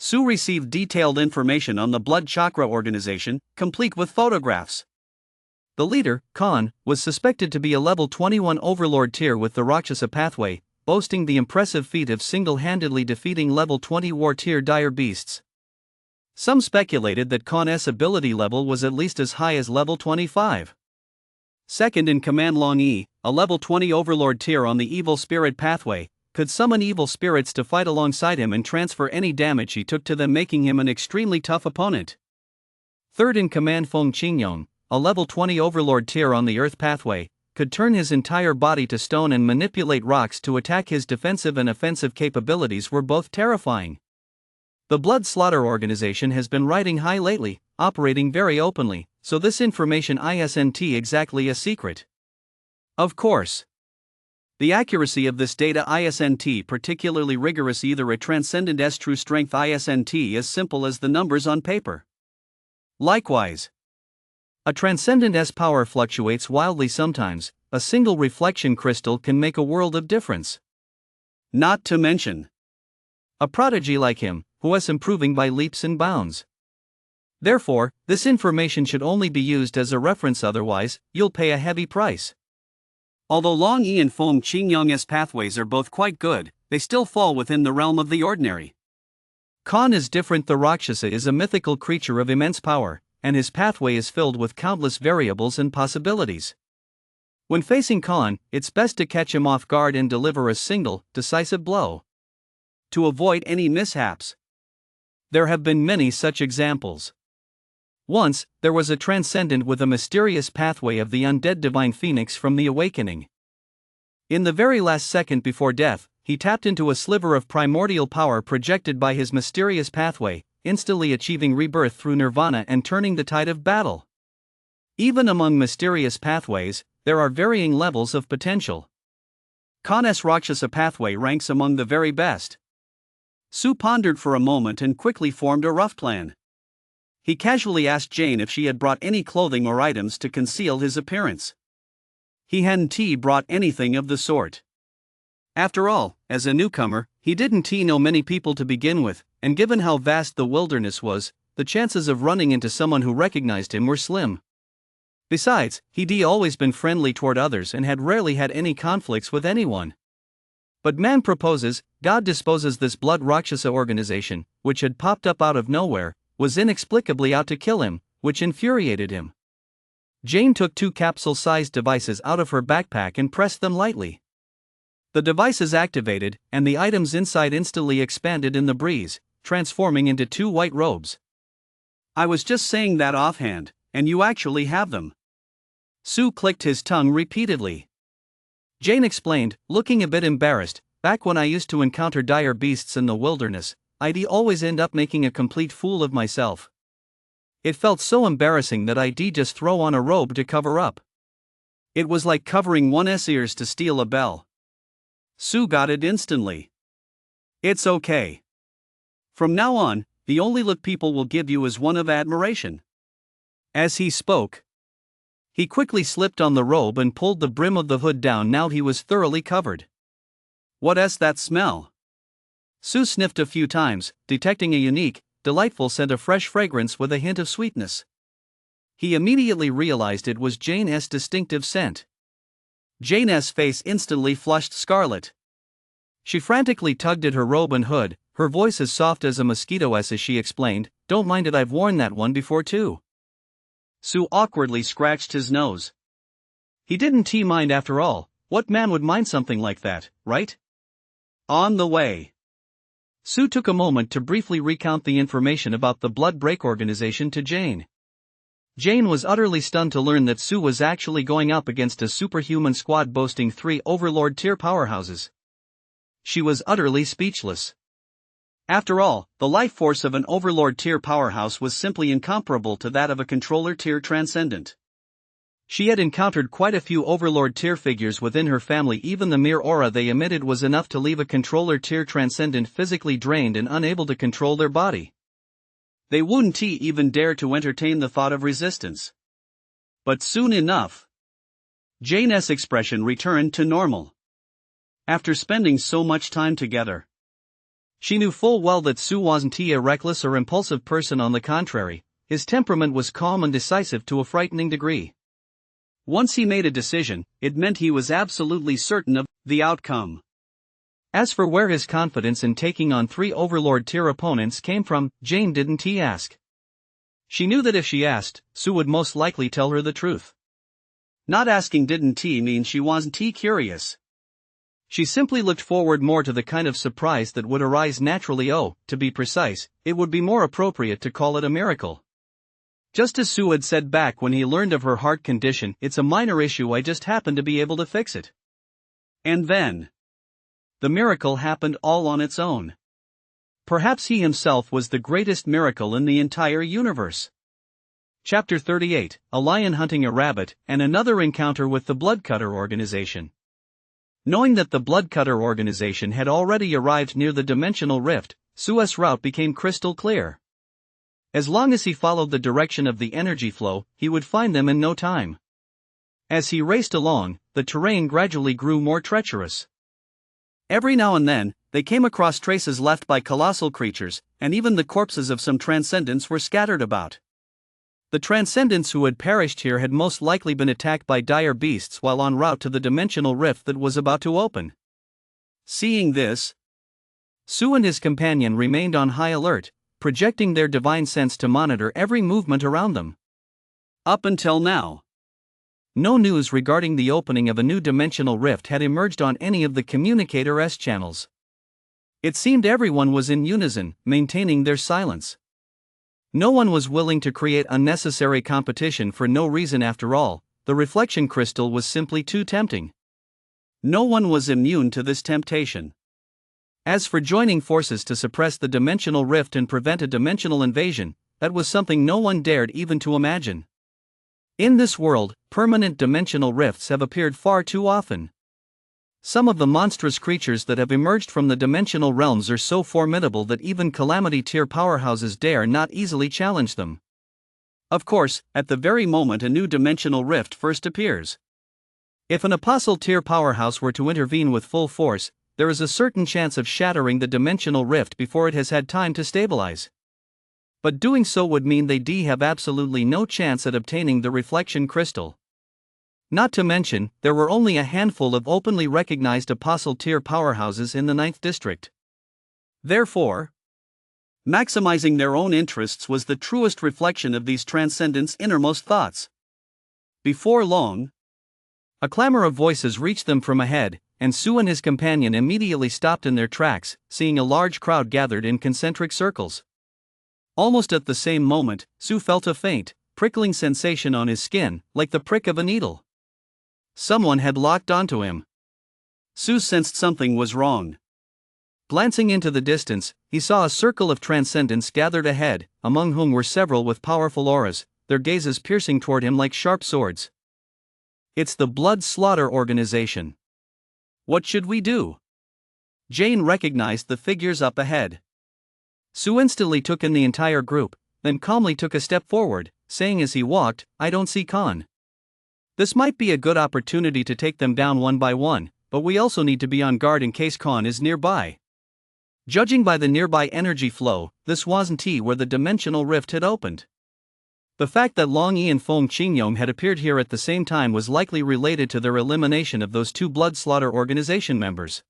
Sue received detailed information on the Blood Chakra organization, complete with photographs. The leader, Khan, was suspected to be a level 21 overlord tier with the Rakshasa pathway, boasting the impressive feat of single-handedly defeating level 20 war tier dire beasts. Some speculated that Khan's ability level was at least as high as level 25. Second in command Long Yi, a level 20 overlord tier on the evil spirit pathway, could summon evil spirits to fight alongside him and transfer any damage he took to them, making him an extremely tough opponent. Third in command Feng Qingyong, a level 20 overlord tier on the earth pathway, could turn his entire body to stone and manipulate rocks to attack. His defensive and offensive capabilities were both terrifying. The Blood Slaughter organization has been riding high lately, operating very openly, so this information isn't exactly a secret. Of course. The accuracy of this data isn't particularly rigorous either. A Transcendent's true strength isn't as simple as the numbers on paper. Likewise, a Transcendent's power fluctuates wildly sometimes. A single reflection crystal can make a world of difference. Not to mention a prodigy like him, who is improving by leaps and bounds. Therefore, this information should only be used as a reference, otherwise, you'll pay a heavy price. Although Long Yi and Feng Qingyong's pathways are both quite good, they still fall within the realm of the ordinary. Khan is different. The Rakshasa is a mythical creature of immense power, and his pathway is filled with countless variables and possibilities. When facing Khan, it's best to catch him off guard and deliver a single, decisive blow. To avoid any mishaps. There have been many such examples. Once, there was a transcendent with a mysterious pathway of the undead divine phoenix from the awakening. In the very last second before death, he tapped into a sliver of primordial power projected by his mysterious pathway, instantly achieving rebirth through nirvana and turning the tide of battle. Even among mysterious pathways, there are varying levels of potential. Khan's Rakshasa pathway ranks among the very best. Sue pondered for a moment and quickly formed a rough plan. He casually asked Jane if she had brought any clothing or items to conceal his appearance. He hadn't brought anything of the sort. After all, as a newcomer, he didn't know many people to begin with, and given how vast the wilderness was, the chances of running into someone who recognized him were slim. Besides, he'd always been friendly toward others and had rarely had any conflicts with anyone. But man proposes, God disposes. This Blood Rakshasa organization, which had popped up out of nowhere, was inexplicably out to kill him, which infuriated him. Jane took 2 capsule-sized devices out of her backpack and pressed them lightly. The devices activated, and the items inside instantly expanded in the breeze, transforming into 2 white robes. I was just saying that offhand, and you actually have them. Sue clicked his tongue repeatedly. Jane explained, looking a bit embarrassed, back when I used to encounter dire beasts in the wilderness, I'd always end up making a complete fool of myself. It felt so embarrassing that I'd just throw on a robe to cover up. It was like covering one's ears to steal a bell. Sue got it instantly. It's okay. From now on, the only look people will give you is one of admiration." As he spoke, he quickly slipped on the robe and pulled the brim of the hood down. Now he was thoroughly covered. "What's that smell?" Sue sniffed a few times, detecting a unique, delightful scent of fresh fragrance with a hint of sweetness. He immediately realized it was Jane's distinctive scent. Jane's face instantly flushed scarlet. She frantically tugged at her robe and hood, her voice as soft as a mosquito's as she explained, "Don't mind it, I've worn that one before too." Sue awkwardly scratched his nose. He didn't mind after all. What man would mind something like that, right? On the way, Sue took a moment to briefly recount the information about the Blood Break organization to Jane. Jane was utterly stunned to learn that Sue was actually going up against a superhuman squad boasting 3 Overlord tier powerhouses. She was utterly speechless. After all, the life force of an Overlord tier powerhouse was simply incomparable to that of a Controller tier transcendent. She had encountered quite a few Overlord tier figures within her family. Even the mere aura they emitted was enough to leave a Controller tier transcendent physically drained and unable to control their body. They wouldn't even dare to entertain the thought of resistance. But soon enough, Jane's expression returned to normal. After spending so much time together, she knew full well that Sue wasn't a reckless or impulsive person. On the contrary, his temperament was calm and decisive to a frightening degree. Once he made a decision, it meant he was absolutely certain of the outcome. As for where his confidence in taking on 3 Overlord tier opponents came from, Jane didn't ask. She knew that if she asked, Sue would most likely tell her the truth. Not asking didn't mean she wasn't curious. She simply looked forward more to the kind of surprise that would arise naturally. To be precise, it would be more appropriate to call it a miracle. Just as Sue had said back when he learned of her heart condition, "It's a minor issue, I just happen to be able to fix it." And then, the miracle happened all on its own. Perhaps he himself was the greatest miracle in the entire universe. Chapter 38, A Lion Hunting a Rabbit, and Another Encounter with the Bloodcutter Organization. Knowing that the Bloodcutter Organization had already arrived near the dimensional rift, Sue's route became crystal clear. As long as he followed the direction of the energy flow, he would find them in no time. As he raced along, the terrain gradually grew more treacherous. Every now and then, they came across traces left by colossal creatures, and even the corpses of some transcendents were scattered about. The transcendents who had perished here had most likely been attacked by dire beasts while en route to the dimensional rift that was about to open. Seeing this, Sue and his companion remained on high alert, projecting their divine sense to monitor every movement around them. Up until now, no news regarding the opening of a new dimensional rift had emerged on any of the communicator channels. It seemed everyone was in unison, maintaining their silence. No one was willing to create unnecessary competition for no reason. After all, the reflection crystal was simply too tempting. No one was immune to this temptation. As for joining forces to suppress the dimensional rift and prevent a dimensional invasion, that was something no one dared even to imagine. In this world, permanent dimensional rifts have appeared far too often. Some of the monstrous creatures that have emerged from the dimensional realms are so formidable that even Calamity tier powerhouses dare not easily challenge them. Of course, at the very moment a new dimensional rift first appears, if an Apostle tier powerhouse were to intervene with full force, there is a certain chance of shattering the dimensional rift before it has had time to stabilize. But doing so would mean they'd have absolutely no chance at obtaining the reflection crystal. Not to mention, there were only a handful of openly recognized Apostle tier powerhouses in the 9th district. Therefore, maximizing their own interests was the truest reflection of these transcendents' innermost thoughts. Before long, a clamor of voices reached them from ahead, and Sue and his companion immediately stopped in their tracks, seeing a large crowd gathered in concentric circles. Almost at the same moment, Sue felt a faint, prickling sensation on his skin, like the prick of a needle. Someone had locked onto him. Sue sensed something was wrong. Glancing into the distance, he saw a circle of transcendents gathered ahead, among whom were several with powerful auras, their gazes piercing toward him like sharp swords. "It's the Blood Slaughter Organization. What should we do?" Jane recognized the figures up ahead. Su instantly took in the entire group, then calmly took a step forward, saying as he walked, "I don't see Khan. This might be a good opportunity to take them down one by one, but we also need to be on guard in case Khan is nearby." Judging by the nearby energy flow, this wasn't where the dimensional rift had opened. The fact that Long Yi and Feng Qingyong had appeared here at the same time was likely related to their elimination of those two blood slaughter organization members.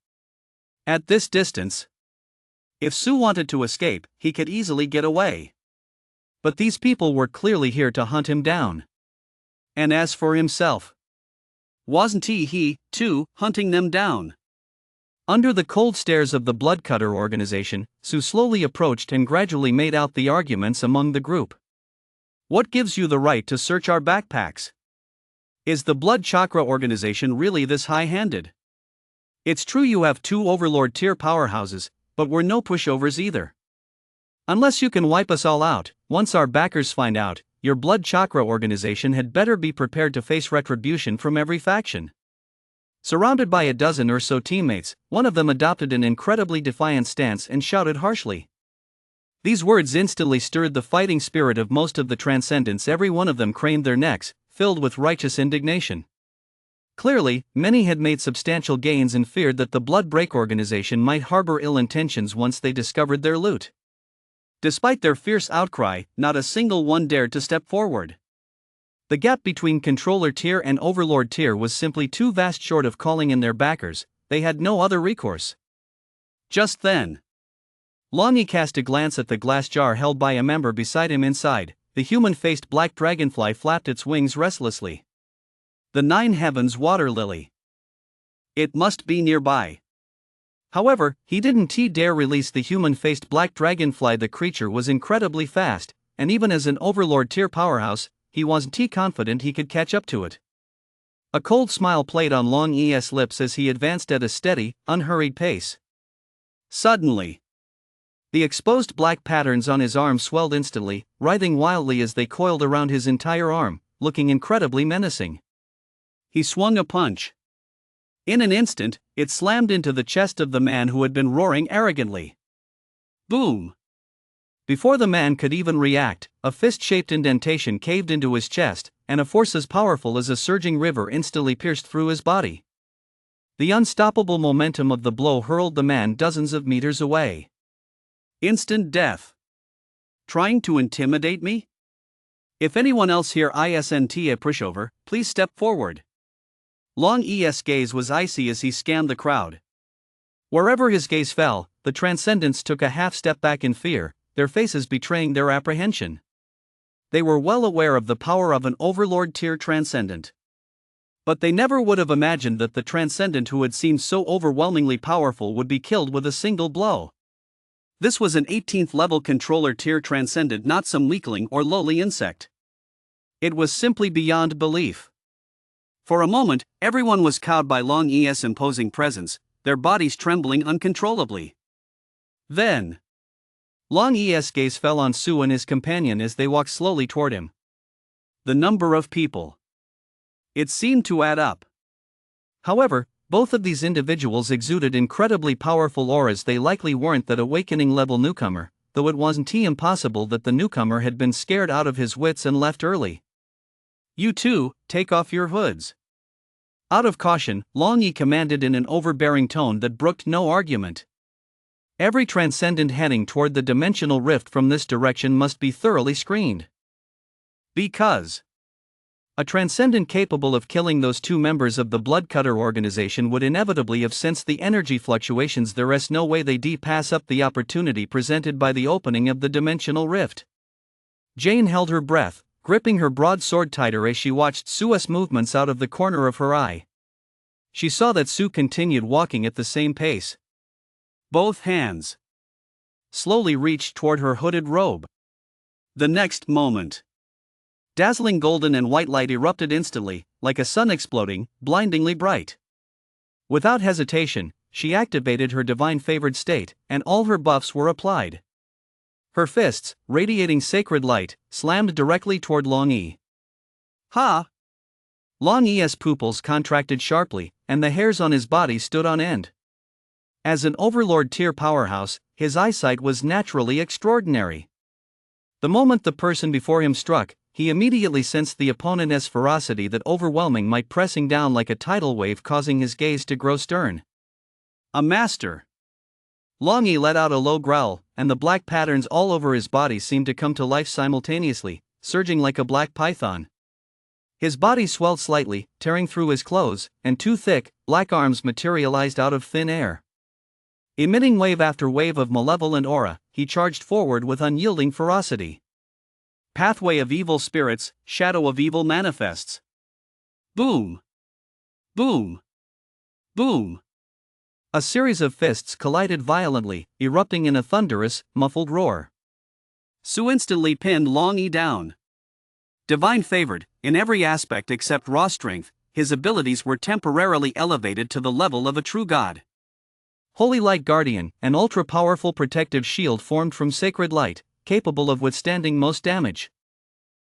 At this distance, if Su wanted to escape, he could easily get away. But these people were clearly here to hunt him down. And as for himself, wasn't he, too, hunting them down? Under the cold stares of the Bloodcutter organization, Su slowly approached and gradually made out the arguments among the group. "What gives you the right to search our backpacks? Is the Blood Chakra organization really this high-handed? It's true you have two Overlord tier powerhouses, but we're no pushovers either. Unless you can wipe us all out, once our backers find out, your Blood Chakra organization had better be prepared to face retribution from every faction." Surrounded by a dozen or so teammates, one of them adopted an incredibly defiant stance and shouted harshly. These words instantly stirred the fighting spirit of most of the Transcendents. Every one of them craned their necks, filled with righteous indignation. Clearly, many had made substantial gains and feared that the Bloodbreak organization might harbor ill intentions once they discovered their loot. Despite their fierce outcry, not a single one dared to step forward. The gap between Controller tier and Overlord tier was simply too vast. Short of calling in their backers, they had no other recourse. Just then, Long Yi cast a glance at the glass jar held by a member beside him. Inside, the human-faced black dragonfly flapped its wings restlessly. The Nine Heavens water lily. It must be nearby. However, he didn't dare release the human-faced black dragonfly. The creature was incredibly fast, and even as an Overlord tier powerhouse, he wasn't confident he could catch up to it. A cold smile played on Long Yi's lips as he advanced at a steady, unhurried pace. Suddenly, the exposed black patterns on his arm swelled instantly, writhing wildly as they coiled around his entire arm, looking incredibly menacing. He swung a punch. In an instant, it slammed into the chest of the man who had been roaring arrogantly. Boom! Before the man could even react, a fist-shaped indentation caved into his chest, and a force as powerful as a surging river instantly pierced through his body. The unstoppable momentum of the blow hurled the man dozens of meters away. Instant death. Trying to intimidate me? If anyone else here isn't a pushover, please step forward. Long Yi's gaze was icy as he scanned the crowd. Wherever his gaze fell, the Transcendents took a half step back in fear, their faces betraying their apprehension. They were well aware of the power of an Overlord tier Transcendent. But they never would have imagined that the Transcendent who had seemed so overwhelmingly powerful would be killed with a single blow. This was an 18th level Controller tier Transcendent, not some weakling or lowly insect. It was simply beyond belief. For a moment, everyone was cowed by Long Yi's imposing presence, their bodies trembling uncontrollably. Then, Long Yi's gaze fell on Su and his companion as they walked slowly toward him. The number of people. It seemed to add up. However, both of these individuals exuded incredibly powerful auras. They likely weren't that awakening-level newcomer, though it wasn't impossible that the newcomer had been scared out of his wits and left early. "You two, take off your hoods." Out of caution, Long Yi commanded in an overbearing tone that brooked no argument. Every Transcendent heading toward the dimensional rift from this direction must be thoroughly screened. Because a Transcendent capable of killing those two members of the Bloodcutter organization would inevitably have sensed the energy fluctuations. There's no way they'd pass up the opportunity presented by the opening of the dimensional rift. Jane held her breath, gripping her broadsword tighter as she watched Su's movements out of the corner of her eye. She saw that Su continued walking at the same pace. Both hands slowly reached toward her hooded robe. The next moment, dazzling golden and white light erupted instantly, like a sun exploding, blindingly bright. Without hesitation, she activated her divine favored state, and all her buffs were applied. Her fists, radiating sacred light, slammed directly toward Long Yi. Ha! Long Yi's pupils contracted sharply, and the hairs on his body stood on end. As an Overlord tier powerhouse, his eyesight was naturally extraordinary. The moment the person before him struck, he immediately sensed the opponent's ferocity that overwhelming might pressing down like a tidal wave, causing his gaze to grow stern. A master. Long Yi let out a low growl, and the black patterns all over his body seemed to come to life simultaneously, surging like a black python. His body swelled slightly, tearing through his clothes, and two thick, black arms materialized out of thin air. Emitting wave after wave of malevolent aura, he charged forward with unyielding ferocity. Pathway of evil spirits, shadow of evil manifests. Boom! Boom! Boom! A series of fists collided violently, erupting in a thunderous, muffled roar. Su instantly pinned Long Yi down. Divine favored, in every aspect except raw strength, his abilities were temporarily elevated to the level of a true god. Holy Light Guardian, an ultra-powerful protective shield formed from sacred light, capable of withstanding most damage.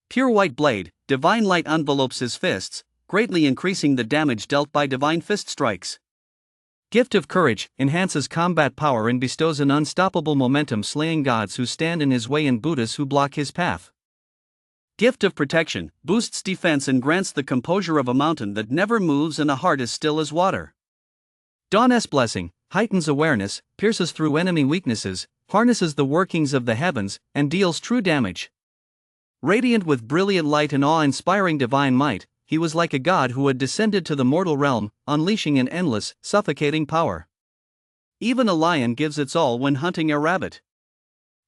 Pure white blade, divine light envelopes his fists, greatly increasing the damage dealt by divine fist strikes. Gift of Courage, enhances combat power and bestows an unstoppable momentum, slaying gods who stand in his way and Buddhas who block his path. Gift of Protection, boosts defense and grants the composure of a mountain that never moves and a heart as still as water. Dawn's Blessing, heightens awareness, pierces through enemy weaknesses, harnesses the workings of the heavens, and deals true damage. Radiant with brilliant light and awe-inspiring divine might, he was like a god who had descended to the mortal realm, unleashing an endless, suffocating power. Even a lion gives its all when hunting a rabbit.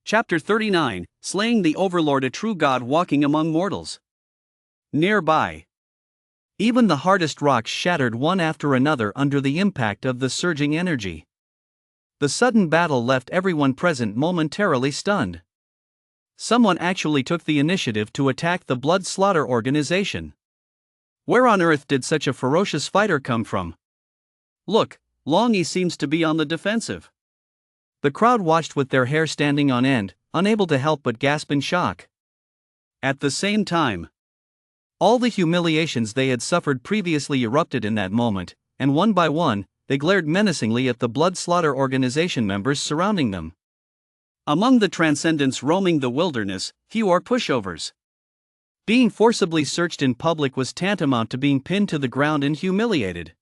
Chapter 39, Slaying the Overlord, a true god walking among mortals. Nearby. Even the hardest rocks shattered one after another under the impact of the surging energy. The sudden battle left everyone present momentarily stunned. Someone actually took the initiative to attack the Blood Slaughter organization. Where on earth did such a ferocious fighter come from? Look, Long Yi seems to be on the defensive. The crowd watched with their hair standing on end, unable to help but gasp in shock. At the same time, all the humiliations they had suffered previously erupted in that moment, and one by one, they glared menacingly at the Blood Slaughter organization members surrounding them. Among the transcendents roaming the wilderness, few are pushovers. Being forcibly searched in public was tantamount to being pinned to the ground and humiliated.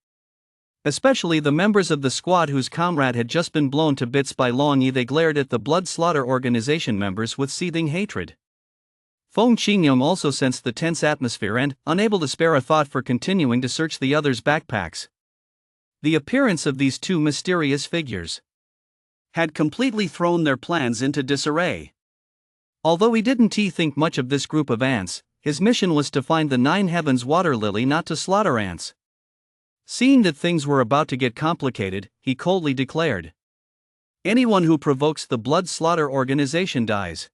Especially the members of the squad whose comrade had just been blown to bits by Long Yi. They glared at the Blood Slaughter organization members with seething hatred. Feng Qingyong also sensed the tense atmosphere and, unable to spare a thought for continuing to search the others' backpacks. The appearance of these two mysterious figures had completely thrown their plans into disarray. Although he didn't think much of this group of ants, his mission was to find the Nine Heavens water lily, not to slaughter ants. Seeing that things were about to get complicated, he coldly declared, "Anyone who provokes the Blood Slaughter organization dies."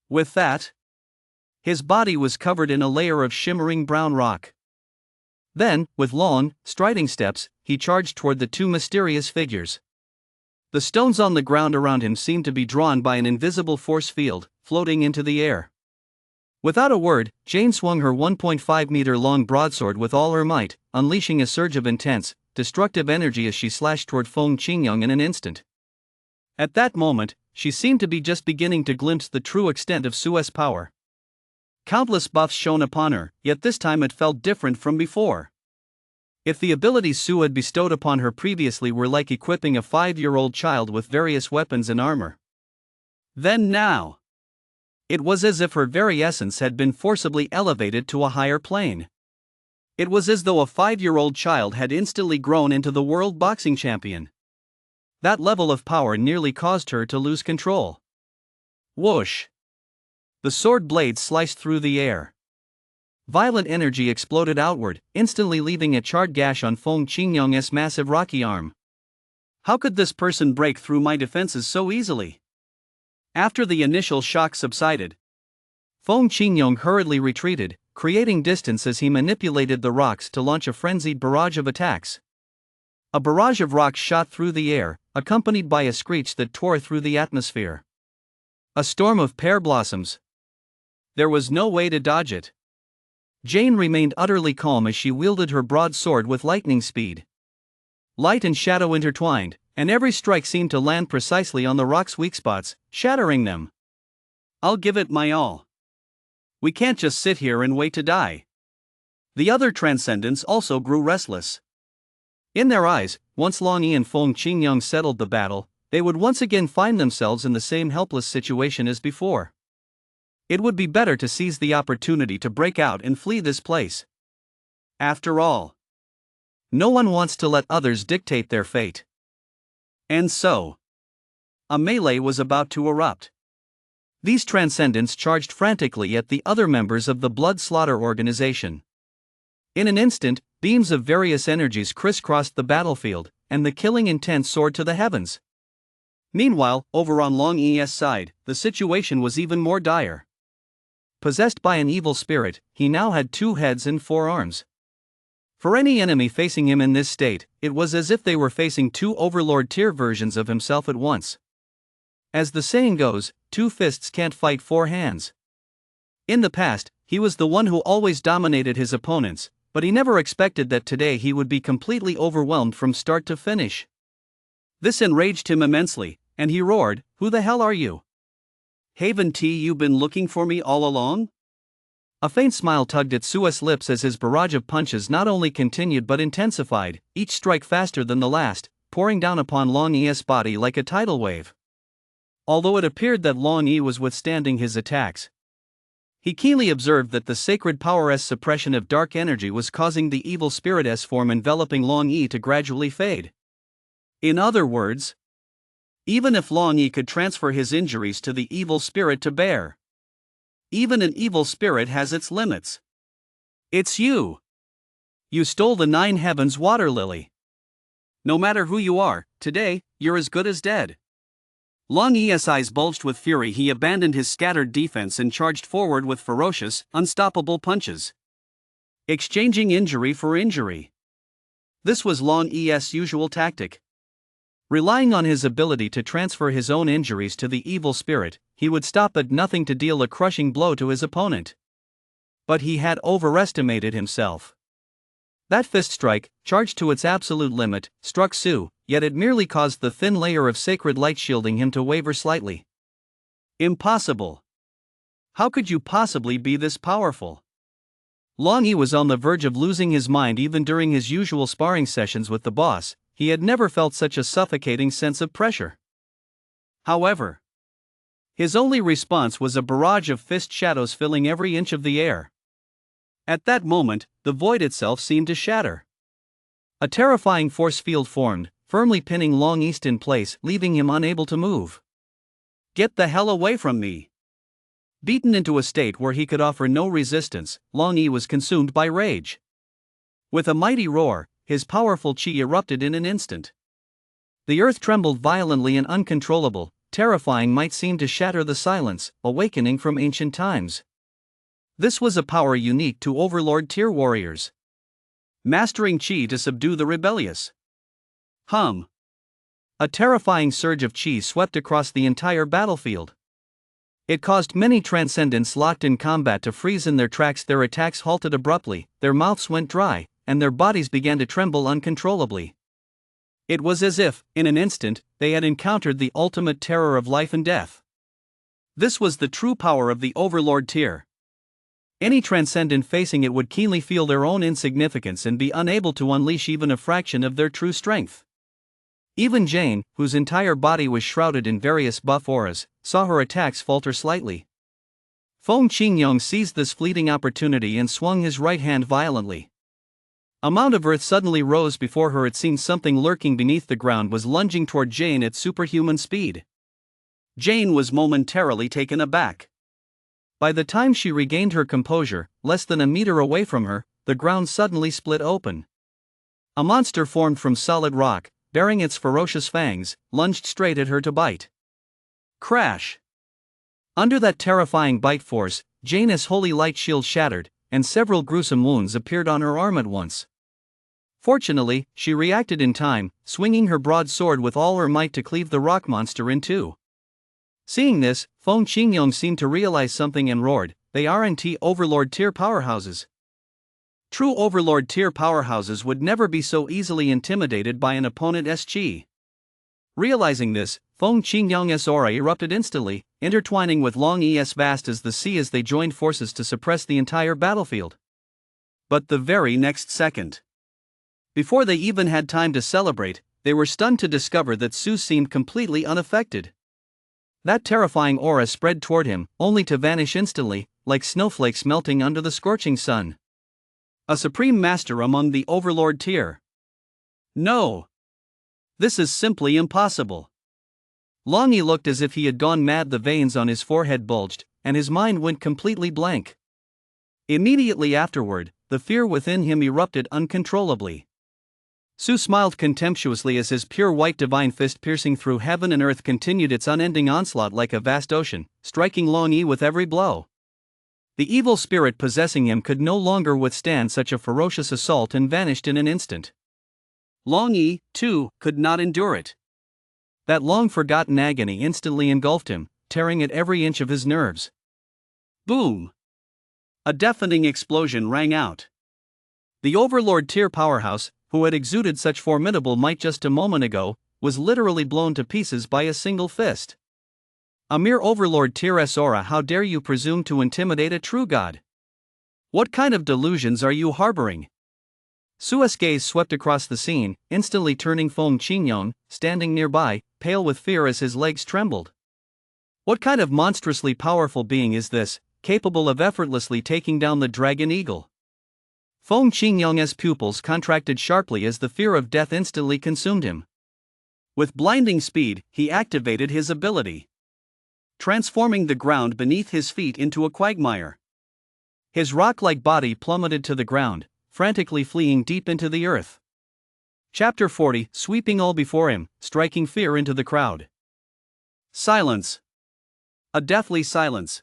With that, his body was covered in a layer of shimmering brown rock. Then, with long, striding steps, he charged toward the two mysterious figures. The stones on the ground around him seemed to be drawn by an invisible force field, floating into the air. Without a word, Jane swung her 1.5-meter-long broadsword with all her might, unleashing a surge of intense, destructive energy as she slashed toward Feng Qingyong in an instant. At that moment, she seemed to be just beginning to glimpse the true extent of Su's power. Countless buffs shone upon her, yet this time it felt different from before. If the abilities Su had bestowed upon her previously were like equipping a 5-year-old child with various weapons and armor, then now, it was as if her very essence had been forcibly elevated to a higher plane. It was as though a 5-year-old child had instantly grown into the world boxing champion. That level of power nearly caused her to lose control. Whoosh! The sword blade sliced through the air. Violent energy exploded outward, instantly leaving a charred gash on Feng Qingyong's massive rocky arm. How could this person break through my defenses so easily? After the initial shock subsided, Feng Qingyong hurriedly retreated, creating distance as he manipulated the rocks to launch a frenzied barrage of attacks. A barrage of rocks shot through the air, accompanied by a screech that tore through the atmosphere. A storm of pear blossoms. There was no way to dodge it. Jane remained utterly calm as she wielded her broadsword with lightning speed. Light and shadow intertwined, and every strike seemed to land precisely on the rock's weak spots, shattering them. I'll give it my all. We can't just sit here and wait to die. The other transcendents also grew restless. In their eyes, once Long Yi and Feng Qingyang settled the battle, they would once again find themselves in the same helpless situation as before. It would be better to seize the opportunity to break out and flee this place. After all, no one wants to let others dictate their fate. And so, a melee was about to erupt. These transcendents charged frantically at the other members of the Blood Slaughter organization. In an instant, beams of various energies crisscrossed the battlefield, and the killing intent soared to the heavens. Meanwhile, over on Long Yi's side, the situation was even more dire. Possessed by an evil spirit, he now had 2 heads and 4 arms. For any enemy facing him in this state, it was as if they were facing 2 Overlord tier versions of himself at once. As the saying goes, 2 fists can't fight 4 hands. In the past, he was the one who always dominated his opponents, but he never expected that today he would be completely overwhelmed from start to finish. This enraged him immensely, and he roared, "Who the hell are you? Haven't you been looking for me all along?" A faint smile tugged at Su's lips as his barrage of punches not only continued but intensified, each strike faster than the last, pouring down upon Long Yi's body like a tidal wave. Although it appeared that Long Yi was withstanding his attacks, he keenly observed that the sacred power's suppression of dark energy was causing the evil spirit's form enveloping Long Yi to gradually fade. In other words, even if Long Yi could transfer his injuries to the evil spirit to bear, even an evil spirit has its limits. It's you. You stole the 9 heavens water lily. No matter who you are, today, you're as good as dead. Long Yi's eyes bulged with fury. He abandoned his scattered defense and charged forward with ferocious, unstoppable punches, exchanging injury for injury. This was Long Yi's usual tactic. Relying on his ability to transfer his own injuries to the evil spirit, he would stop at nothing to deal a crushing blow to his opponent. But he had overestimated himself. That fist strike, charged to its absolute limit, struck Su, yet it merely caused the thin layer of sacred light shielding him to waver slightly. Impossible. How could you possibly be this powerful? Long Yi was on the verge of losing his mind even during his usual sparring sessions with the boss. He had never felt such a suffocating sense of pressure. However, his only response was a barrage of fist shadows filling every inch of the air. At that moment, the void itself seemed to shatter. A terrifying force field formed, firmly pinning Long Yi in place, leaving him unable to move. "Get the hell away from me!" Beaten into a state where he could offer no resistance, Long Yi was consumed by rage. With a mighty roar, his powerful chi erupted in an instant. The earth trembled violently and uncontrollable, terrifying might seem to shatter the silence, awakening from ancient times. This was a power unique to Overlord tier warriors. Mastering chi to subdue the rebellious. A terrifying surge of chi swept across the entire battlefield. It caused many transcendents locked in combat to freeze in their tracks. Their attacks halted abruptly, their mouths went dry, and their bodies began to tremble uncontrollably. It was as if, in an instant, they had encountered the ultimate terror of life and death. This was the true power of the Overlord tier. Any transcendent facing it would keenly feel their own insignificance and be unable to unleash even a fraction of their true strength. Even Jane, whose entire body was shrouded in various buff auras, saw her attacks falter slightly. Feng Qingyang seized this fleeting opportunity and swung his right hand violently. A mound of earth suddenly rose before her. It seemed something lurking beneath the ground was lunging toward Jane at superhuman speed. Jane was momentarily taken aback. By the time she regained her composure, less than a meter away from her, the ground suddenly split open. A monster formed from solid rock, bearing its ferocious fangs, lunged straight at her to bite. Crash! Under that terrifying bite force, Jane's holy light shield shattered, and several gruesome wounds appeared on her arm at once. Fortunately, she reacted in time, swinging her broadsword with all her might to cleave the rock monster in two. Seeing this, Feng Qingyong seemed to realize something and roared, "They aren't Overlord tier powerhouses." True Overlord tier powerhouses would never be so easily intimidated by an opponent's chi. Realizing this, Feng Qingyang's aura erupted instantly, intertwining with Long Yi as vast as the sea as they joined forces to suppress the entire battlefield. But the very next second, before they even had time to celebrate, they were stunned to discover that Su seemed completely unaffected. That terrifying aura spread toward him, only to vanish instantly, like snowflakes melting under the scorching sun. A supreme master among the overlord tier. No! This is simply impossible. Long Yi looked as if he had gone mad. The veins on his forehead bulged, and his mind went completely blank. Immediately afterward, the fear within him erupted uncontrollably. Su smiled contemptuously as his pure white divine fist piercing through heaven and earth continued its unending onslaught like a vast ocean, striking Long Yi with every blow. The evil spirit possessing him could no longer withstand such a ferocious assault and vanished in an instant. Long Yi, too, could not endure it. That long-forgotten agony instantly engulfed him, tearing at every inch of his nerves. Boom! A deafening explosion rang out. The Overlord tier powerhouse, who had exuded such formidable might just a moment ago, was literally blown to pieces by a single fist. A mere Overlord tier's aura, how dare you presume to intimidate a true god? What kind of delusions are you harboring? Su's gaze swept across the scene, instantly turning Feng Qingyang, standing nearby, pale with fear as his legs trembled. What kind of monstrously powerful being is this, capable of effortlessly taking down the dragon eagle? Feng Qingyang's pupils contracted sharply as the fear of death instantly consumed him. With blinding speed, he activated his ability, transforming the ground beneath his feet into a quagmire. His rock-like body plummeted to the ground, frantically fleeing deep into the earth. Chapter 40, sweeping all before him, striking fear into the crowd. Silence. A deathly silence.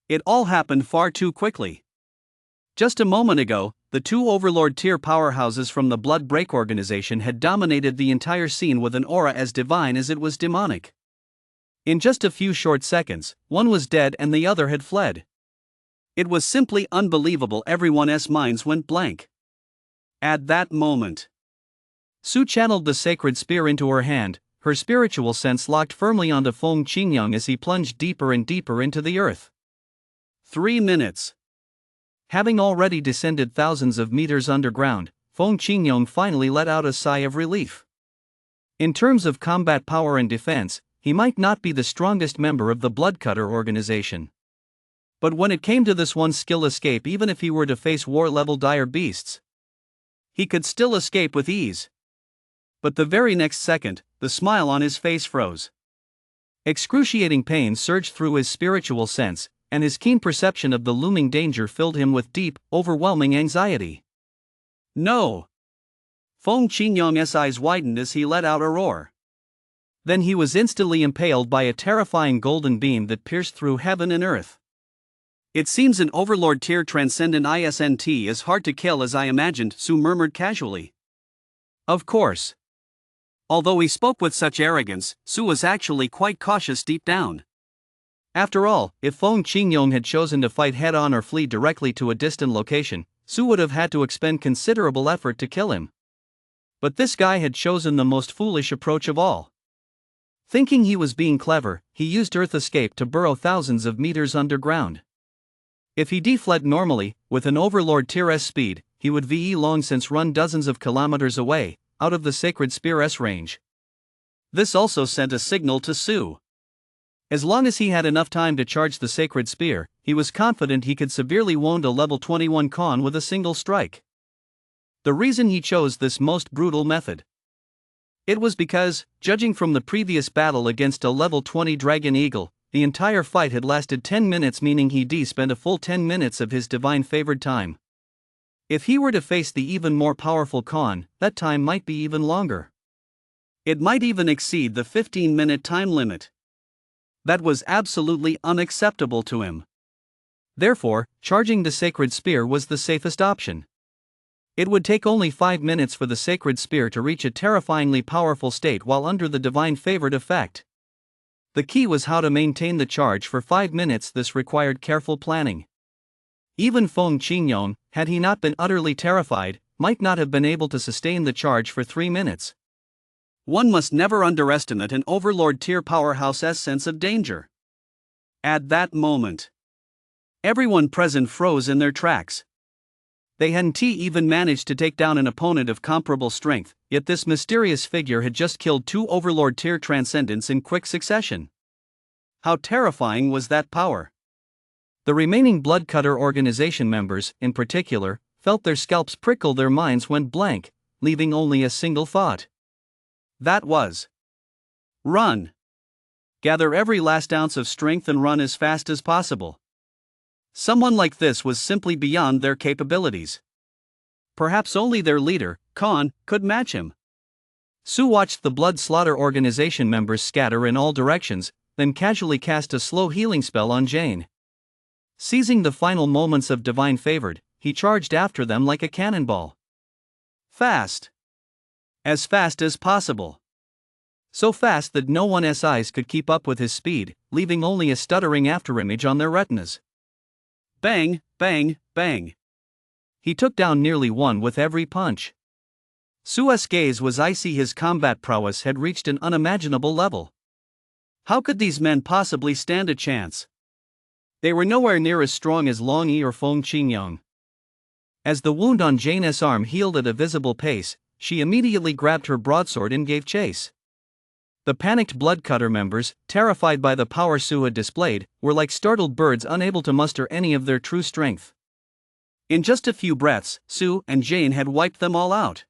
It all happened far too quickly. Just a moment ago, the two Overlord tier powerhouses from the Blood Break organization had dominated the entire scene with an aura as divine as it was demonic. In just a few short seconds, one was dead and the other had fled. It was simply unbelievable. Everyone's minds went blank. At that moment, Su channeled the sacred spear into her hand, her spiritual sense locked firmly onto Feng Qingyang as he plunged deeper and deeper into the earth. 3 minutes. Having already descended thousands of meters underground, Feng Qingyang finally let out a sigh of relief. In terms of combat power and defense, he might not be the strongest member of the Bloodcutter organization. But when it came to this one skill escape, even if he were to face war-level dire beasts, he could still escape with ease. But the very next second, the smile on his face froze. Excruciating pain surged through his spiritual sense, and his keen perception of the looming danger filled him with deep, overwhelming anxiety. No! Feng Qingyang's eyes widened as he let out a roar. Then he was instantly impaled by a terrifying golden beam that pierced through heaven and earth. It seems an Overlord tier transcendent isn't as hard to kill as I imagined, Su murmured casually. Of course. Although he spoke with such arrogance, Su was actually quite cautious deep down. After all, if Feng Qingyang had chosen to fight head-on or flee directly to a distant location, Su would have had to expend considerable effort to kill him. But this guy had chosen the most foolish approach of all. Thinking he was being clever, he used Earth escape to burrow thousands of meters underground. If he defled normally, with an Overlord tier's speed, he would long since run dozens of kilometers away, out of the Sacred Spear's range. This also sent a signal to Su. As long as he had enough time to charge the Sacred Spear, he was confident he could severely wound a level 21 Khan with a single strike. The reason he chose this most brutal method, it was because, judging from the previous battle against a level 20 Dragon Eagle, the entire fight had lasted 10 minutes, meaning he'd spent a full 10 minutes of his divine favored time. If he were to face the even more powerful Khan, that time might be even longer. It might even exceed the 15-minute time limit. That was absolutely unacceptable to him. Therefore, charging the Sacred Spear was the safest option. It would take only 5 minutes for the Sacred Spear to reach a terrifyingly powerful state while under the divine favored effect. The key was how to maintain the charge for 5 minutes. This required careful planning. Even Feng Qingyang, had he not been utterly terrified, might not have been able to sustain the charge for 3 minutes. One must never underestimate an overlord tier powerhouse's sense of danger. At that moment, everyone present froze in their tracks. They hadn't even managed to take down an opponent of comparable strength, yet this mysterious figure had just killed two overlord tier transcendents in quick succession. How terrifying was that power? The remaining Bloodcutter organization members, in particular, felt their scalps prickle, their minds went blank, leaving only a single thought. That was: run. Gather every last ounce of strength and run as fast as possible. Someone like this was simply beyond their capabilities. Perhaps only their leader, Khan, could match him. Sue watched the Blood Slaughter organization members scatter in all directions, then casually cast a slow healing spell on Jane. Seizing the final moments of divine favored, he charged after them like a cannonball. Fast. As fast as possible. So fast that no one's eyes could keep up with his speed, leaving only a stuttering afterimage on their retinas. Bang, bang, bang. He took down nearly one with every punch. Sue's gaze was icy, his combat prowess had reached an unimaginable level. How could these men possibly stand a chance? They were nowhere near as strong as Long Yi or Feng Qingyang. As the wound on Jane's arm healed at a visible pace, she immediately grabbed her broadsword and gave chase. The panicked Bloodcutter members, terrified by the power Sue had displayed, were like startled birds unable to muster any of their true strength. In just a few breaths, Sue and Jane had wiped them all out.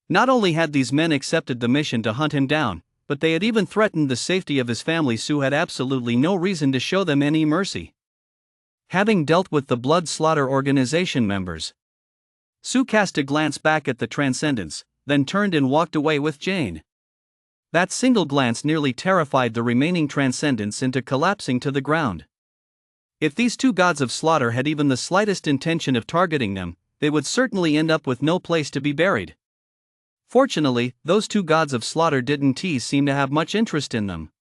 Not only had these men accepted the mission to hunt him down, but they had even threatened the safety of his family. Sue had absolutely no reason to show them any mercy. Having dealt with the Blood Slaughter organization members, Sue cast a glance back at the Transcendents, then turned and walked away with Jane. That single glance nearly terrified the remaining Transcendents into collapsing to the ground. If these two gods of slaughter had even the slightest intention of targeting them, they would certainly end up with no place to be buried. Fortunately, those two gods of slaughter didn't seem to have much interest in them.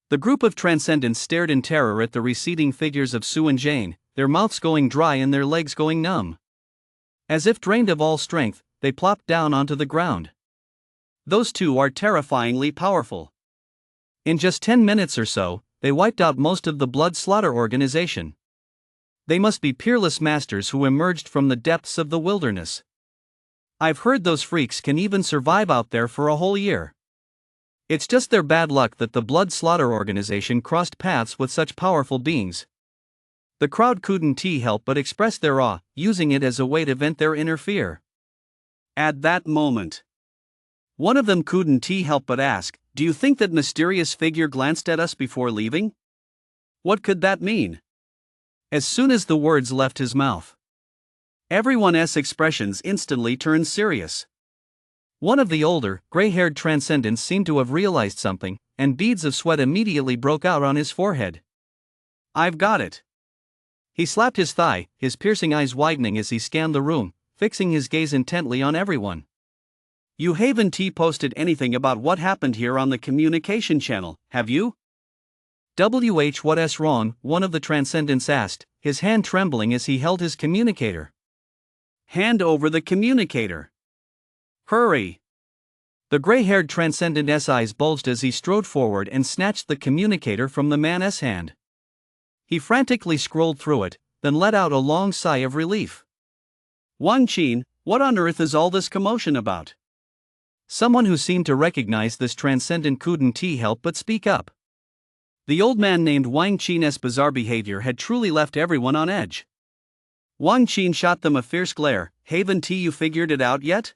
The group of Transcendents stared in terror at the receding figures of Sue and Jane, their mouths going dry and their legs going numb. As if drained of all strength, they plopped down onto the ground. Those two are terrifyingly powerful. In just 10 minutes or so, they wiped out most of the Blood Slaughter organization. They must be peerless masters who emerged from the depths of the wilderness. I've heard those freaks can even survive out there for a whole year. It's just their bad luck that the Blood Slaughter organization crossed paths with such powerful beings. The crowd couldn't help but express their awe, using it as a way to vent their inner fear. At that moment, one of them couldn't help but ask, "Do you think that mysterious figure glanced at us before leaving?" What could that mean? As soon as the words left his mouth, everyone's expressions instantly turned serious. One of the older, gray-haired Transcendents seemed to have realized something, and beads of sweat immediately broke out on his forehead. "I've got it." He slapped his thigh, his piercing eyes widening as he scanned the room, fixing his gaze intently on everyone. "You haven't posted anything about what happened here on the communication channel, have you?" What's wrong? One of the Transcendents asked, his hand trembling as he held his communicator. "Hand over the communicator. Hurry." The gray-haired Transcendent's eyes bulged as he strode forward and snatched the communicator from the man's hand. He frantically scrolled through it, then let out a long sigh of relief. "Wang Qin, what on earth is all this commotion about?" Someone who seemed to recognize this Transcendent couldn't help but speak up. The old man named Wang Qin's bizarre behavior had truly left everyone on edge. Wang Qin shot them a fierce glare. "Haven't you figured it out yet?"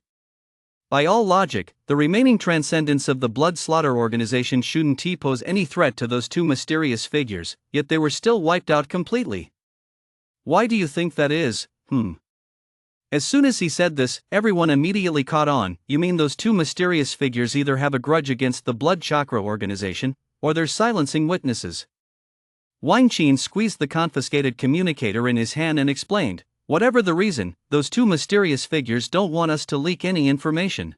By all logic, the remaining Transcendents of the Blood Slaughter organization shouldn't pose any threat to those two mysterious figures, yet they were still wiped out completely. Why do you think that is? As soon as he said this, everyone immediately caught on. You mean those two mysterious figures either have a grudge against the Blood Chakra organization, or they're silencing witnesses. Wang Qin squeezed the confiscated communicator in his hand and explained, "Whatever the reason, those two mysterious figures don't want us to leak any information."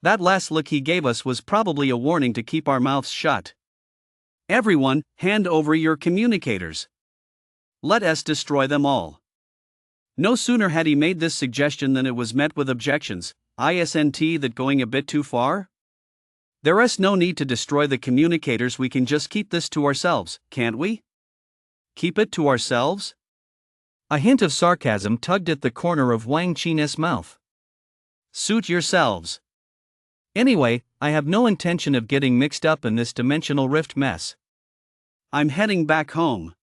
That last look he gave us was probably a warning to keep our mouths shut. "Everyone, hand over your communicators. Let us destroy them all." No sooner had he made this suggestion than it was met with objections. Isn't that going a bit too far? There's no need to destroy the communicators, we can just keep this to ourselves, can't we? Keep it to ourselves? A hint of sarcasm tugged at the corner of Wang Qin's mouth. Suit yourselves. Anyway, I have no intention of getting mixed up in this dimensional rift mess. I'm heading back home.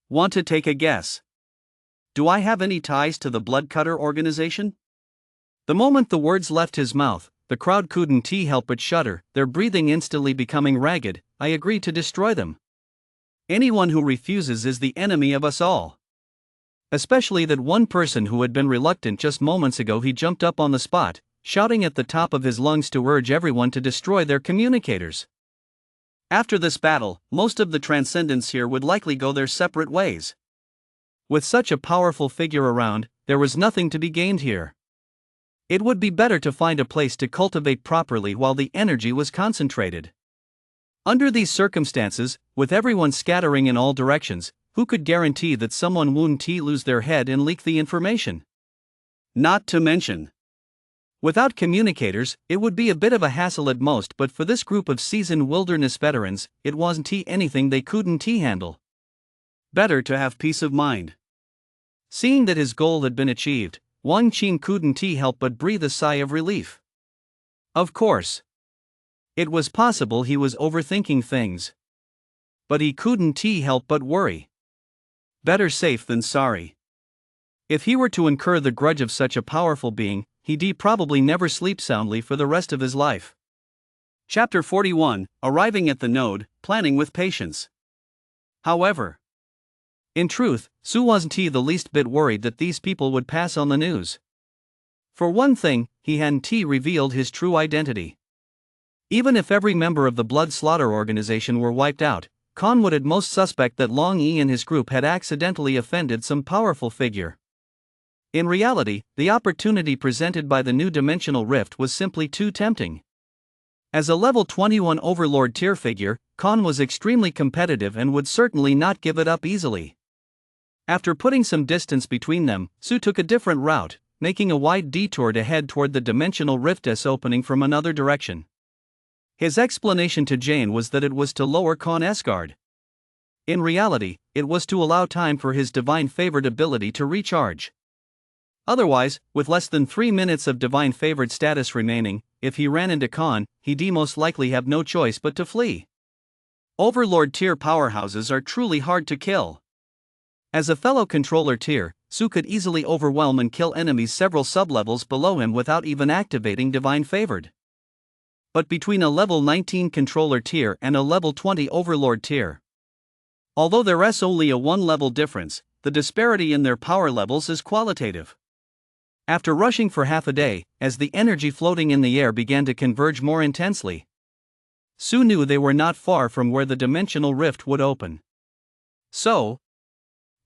Want to take a guess? Do I have any ties to the Bloodcutter organization? The moment the words left his mouth, the crowd couldn't help but shudder, their breathing instantly becoming ragged. I agree to destroy them. Anyone who refuses is the enemy of us all. Especially that one person who had been reluctant just moments ago. He jumped up on the spot, shouting at the top of his lungs to urge everyone to destroy their communicators. After this battle, most of the transcendents here would likely go their separate ways. With such a powerful figure around, there was nothing to be gained here. It would be better to find a place to cultivate properly while the energy was concentrated. Under these circumstances, with everyone scattering in all directions, who could guarantee that someone wouldn't lose their head and leak the information? Not to mention, without communicators, it would be a bit of a hassle at most, but for this group of seasoned wilderness veterans, it wasn't anything they couldn't handle. Better to have peace of mind. Seeing that his goal had been achieved, Wang Qin couldn't help but breathe a sigh of relief. Of course, it was possible he was overthinking things. But he couldn't help but worry. Better safe than sorry. If he were to incur the grudge of such a powerful being, he'd probably never sleep soundly for the rest of his life. Chapter 41, Arriving at the Node, Planning with Patience. However, in truth, Su wasn't the least bit worried that these people would pass on the news. For one thing, he hadn't revealed his true identity. Even if every member of the Blood Slaughter organization were wiped out, Khan would at most suspect that Long Yi and his group had accidentally offended some powerful figure. In reality, the opportunity presented by the new dimensional rift was simply too tempting. As a level 21 overlord tier figure, Khan was extremely competitive and would certainly not give it up easily. After putting some distance between them, Su took a different route, making a wide detour to head toward the dimensional rift's opening from another direction. His explanation to Jane was that it was to lower Khan's guard. In reality, it was to allow time for his divine favored ability to recharge. Otherwise, with less than 3 minutes of divine favored status remaining, if he ran into Khan, he'd most likely have no choice but to flee. Overlord tier powerhouses are truly hard to kill. As a fellow controller tier, Su could easily overwhelm and kill enemies several sublevels below him without even activating divine favored. But between a level 19 controller tier and a level 20 overlord tier, although there's only a 1-level difference, the disparity in their power levels is qualitative. After rushing for half a day, as the energy floating in the air began to converge more intensely, Su knew they were not far from where the dimensional rift would open. So,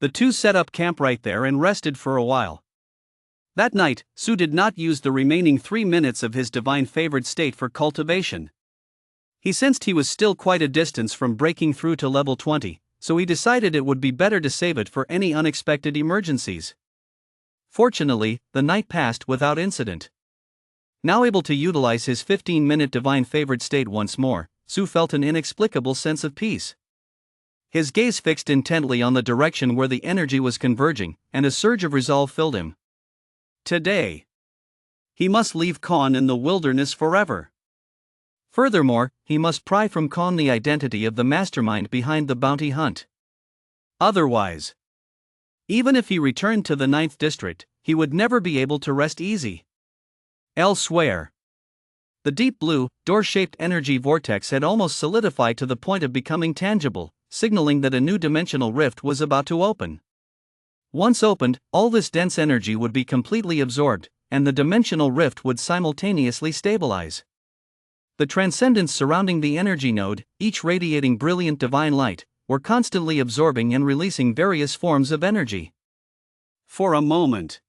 the two set up camp right there and rested for a while. That night, Su did not use the remaining 3 minutes of his divine favored state for cultivation. He sensed he was still quite a distance from breaking through to level 20, so he decided it would be better to save it for any unexpected emergencies. Fortunately, the night passed without incident. Now able to utilize his 15-minute divine favored state once more, Su felt an inexplicable sense of peace. His gaze fixed intently on the direction where the energy was converging, and a surge of resolve filled him. Today, he must leave Khan in the wilderness forever. Furthermore, he must pry from Khan the identity of the mastermind behind the bounty hunt. Otherwise, even if he returned to the 9th district, he would never be able to rest easy. Elsewhere, the deep blue, door-shaped energy vortex had almost solidified to the point of becoming tangible, signaling that a new dimensional rift was about to open. Once opened, all this dense energy would be completely absorbed, and the dimensional rift would simultaneously stabilize. The transcendents surrounding the energy node, each radiating brilliant divine light, were constantly absorbing and releasing various forms of energy. For a moment,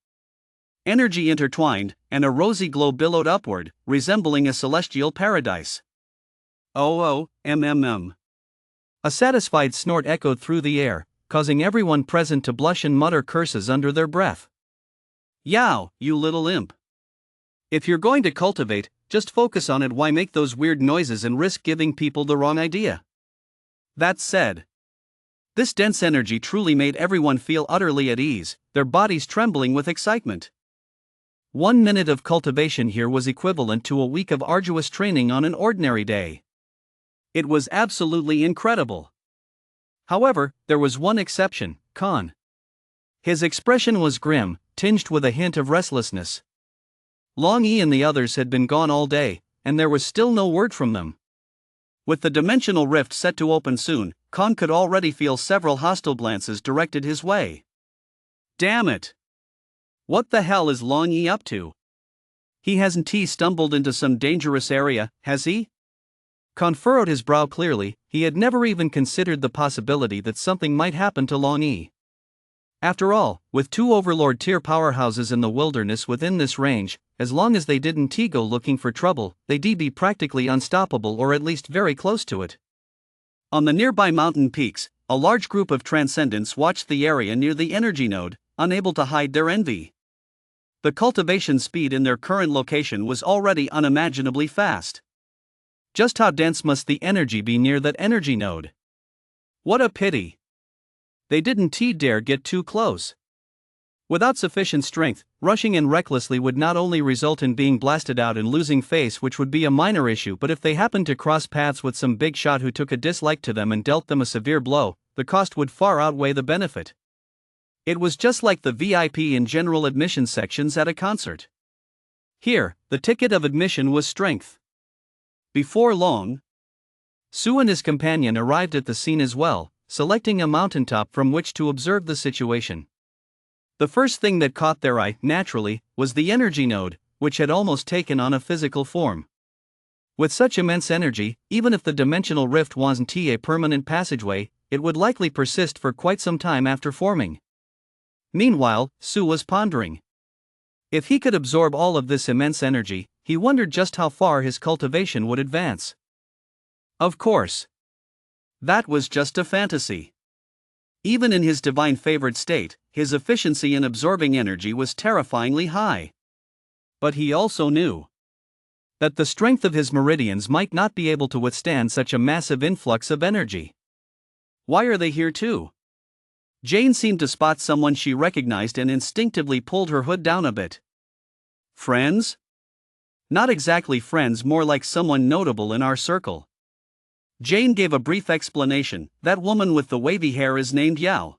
energy intertwined, and a rosy glow billowed upward, resembling a celestial paradise. Oh, a satisfied snort echoed through the air, causing everyone present to blush and mutter curses under their breath. Yow, you little imp. If you're going to cultivate, just focus on it. Why make those weird noises and risk giving people the wrong idea? That said, this dense energy truly made everyone feel utterly at ease, their bodies trembling with excitement. 1 minute of cultivation here was equivalent to a week of arduous training on an ordinary day. It was absolutely incredible. However, there was one exception, Khan. His expression was grim, tinged with a hint of restlessness. Long Yi and the others had been gone all day, and there was still no word from them. With the dimensional rift set to open soon, Khan could already feel several hostile glances directed his way. Damn it! What the hell is Long Yi up to? He hasn't stumbled into some dangerous area, has he? Khan furrowed his brow clearly. He had never even considered the possibility that something might happen to Long Yi. After all, with 2 overlord tier powerhouses in the wilderness within this range, as long as they didn't go looking for trouble, they'd be practically unstoppable, or at least very close to it. On the nearby mountain peaks, a large group of transcendents watched the area near the energy node, unable to hide their envy. The cultivation speed in their current location was already unimaginably fast. Just how dense must the energy be near that energy node? What a pity! They didn't dare get too close. Without sufficient strength, rushing in recklessly would not only result in being blasted out and losing face, which would be a minor issue, but if they happened to cross paths with some big shot who took a dislike to them and dealt them a severe blow, the cost would far outweigh the benefit. It was just like the VIP and general admission sections at a concert. Here, the ticket of admission was strength. Before long, Su and his companion arrived at the scene as well, selecting a mountaintop from which to observe the situation. The first thing that caught their eye, naturally, was the energy node, which had almost taken on a physical form. With such immense energy, even if the dimensional rift wasn't a permanent passageway, it would likely persist for quite some time after forming. Meanwhile, Su was pondering. If he could absorb all of this immense energy, he wondered just how far his cultivation would advance. Of course, that was just a fantasy. Even in his divine favored state, his efficiency in absorbing energy was terrifyingly high. But he also knew that the strength of his meridians might not be able to withstand such a massive influx of energy. Why are they here too? Jane seemed to spot someone she recognized and instinctively pulled her hood down a bit. Friends? Not exactly friends, more like someone notable in our circle. Jane gave a brief explanation. That woman with the wavy hair is named Yao.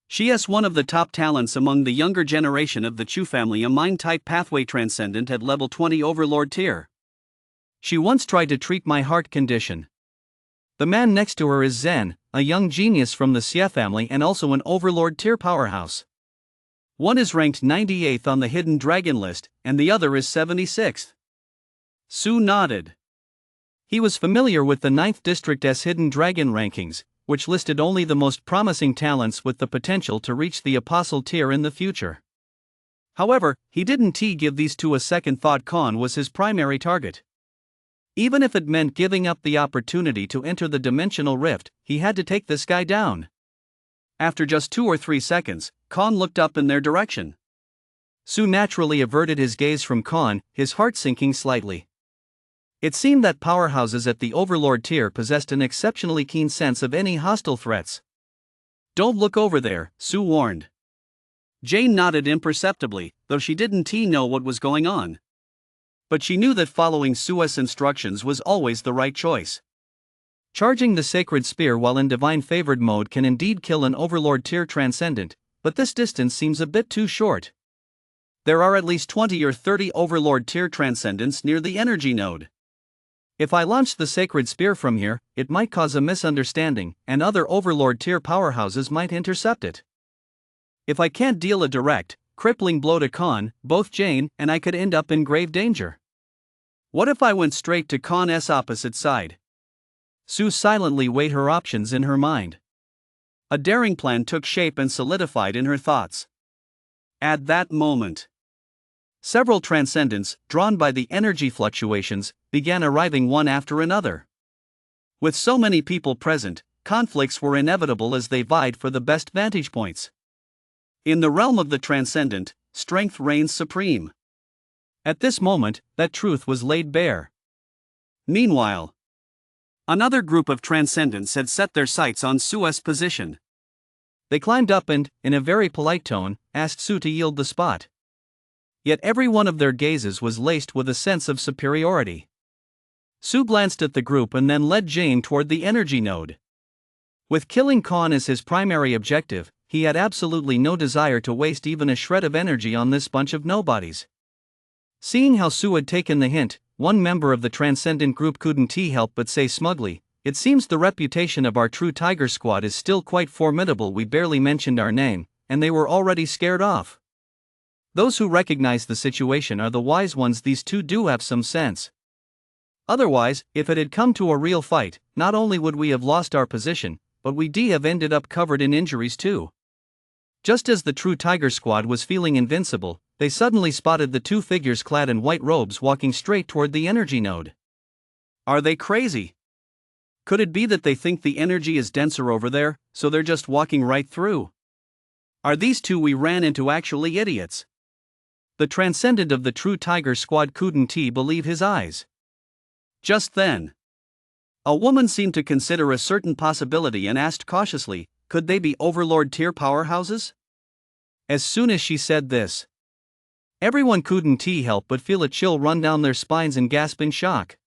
She is one of the top talents among the younger generation of the Chu family, a mind-type pathway transcendent at level 20 overlord tier. She once tried to treat my heart condition. The man next to her is Zen, a young genius from the Xie family and also an overlord tier powerhouse. One is ranked 98th on the hidden dragon list, and the other is 76th. Su nodded. He was familiar with the 9th District's hidden dragon rankings, which listed only the most promising talents with the potential to reach the apostle tier in the future. However, he didn't give these two a second thought. Khan was his primary target. Even if it meant giving up the opportunity to enter the dimensional rift, he had to take this guy down. After just 2 or 3 seconds, Khan looked up in their direction. Su naturally averted his gaze from Khan, his heart sinking slightly. It seemed that powerhouses at the overlord tier possessed an exceptionally keen sense of any hostile threats. Don't look over there, Su warned. Jane nodded imperceptibly, though she didn't know what was going on. But she knew that following Su's instructions was always the right choice. Charging the sacred spear while in divine favored mode can indeed kill an overlord tier transcendent, but this distance seems a bit too short. There are at least 20 or 30 overlord tier transcendents near the energy node. If I launch the sacred spear from here, it might cause a misunderstanding, and other overlord tier powerhouses might intercept it. If I can't deal a direct, crippling blow to Khan, both Jane and I could end up in grave danger. What if I went straight to Khan's opposite side? Su silently weighed her options in her mind. A daring plan took shape and solidified in her thoughts. At that moment, several transcendents, drawn by the energy fluctuations, began arriving one after another. With so many people present, conflicts were inevitable as they vied for the best vantage points. In the realm of the transcendent, strength reigns supreme. At this moment, that truth was laid bare. Meanwhile, another group of transcendents had set their sights on Sue's position. They climbed up and, in a very polite tone, asked Sue to yield the spot. Yet every one of their gazes was laced with a sense of superiority. Sue glanced at the group and then led Jane toward the energy node. With killing Khan as his primary objective, he had absolutely no desire to waste even a shred of energy on this bunch of nobodies. Seeing how Sue had taken the hint, one member of the transcendent group couldn't help but say smugly, "It seems the reputation of our true Tiger Squad is still quite formidable. We barely mentioned our name, and they were already scared off." Those who recognize the situation are the wise ones. These two do have some sense. Otherwise, if it had come to a real fight, not only would we have lost our position, but we'd have ended up covered in injuries too. Just as the true Tiger Squad was feeling invincible, they suddenly spotted the two figures clad in white robes walking straight toward the energy node. Are they crazy? Could it be that they think the energy is denser over there, so they're just walking right through? Are these two we ran into actually idiots? The transcendent of the true Tiger Squad couldn't believe his eyes. Just then, a woman seemed to consider a certain possibility and asked cautiously, could they be Overlord tier powerhouses? As soon as she said this, everyone couldn't help but feel a chill run down their spines and gasp in shock.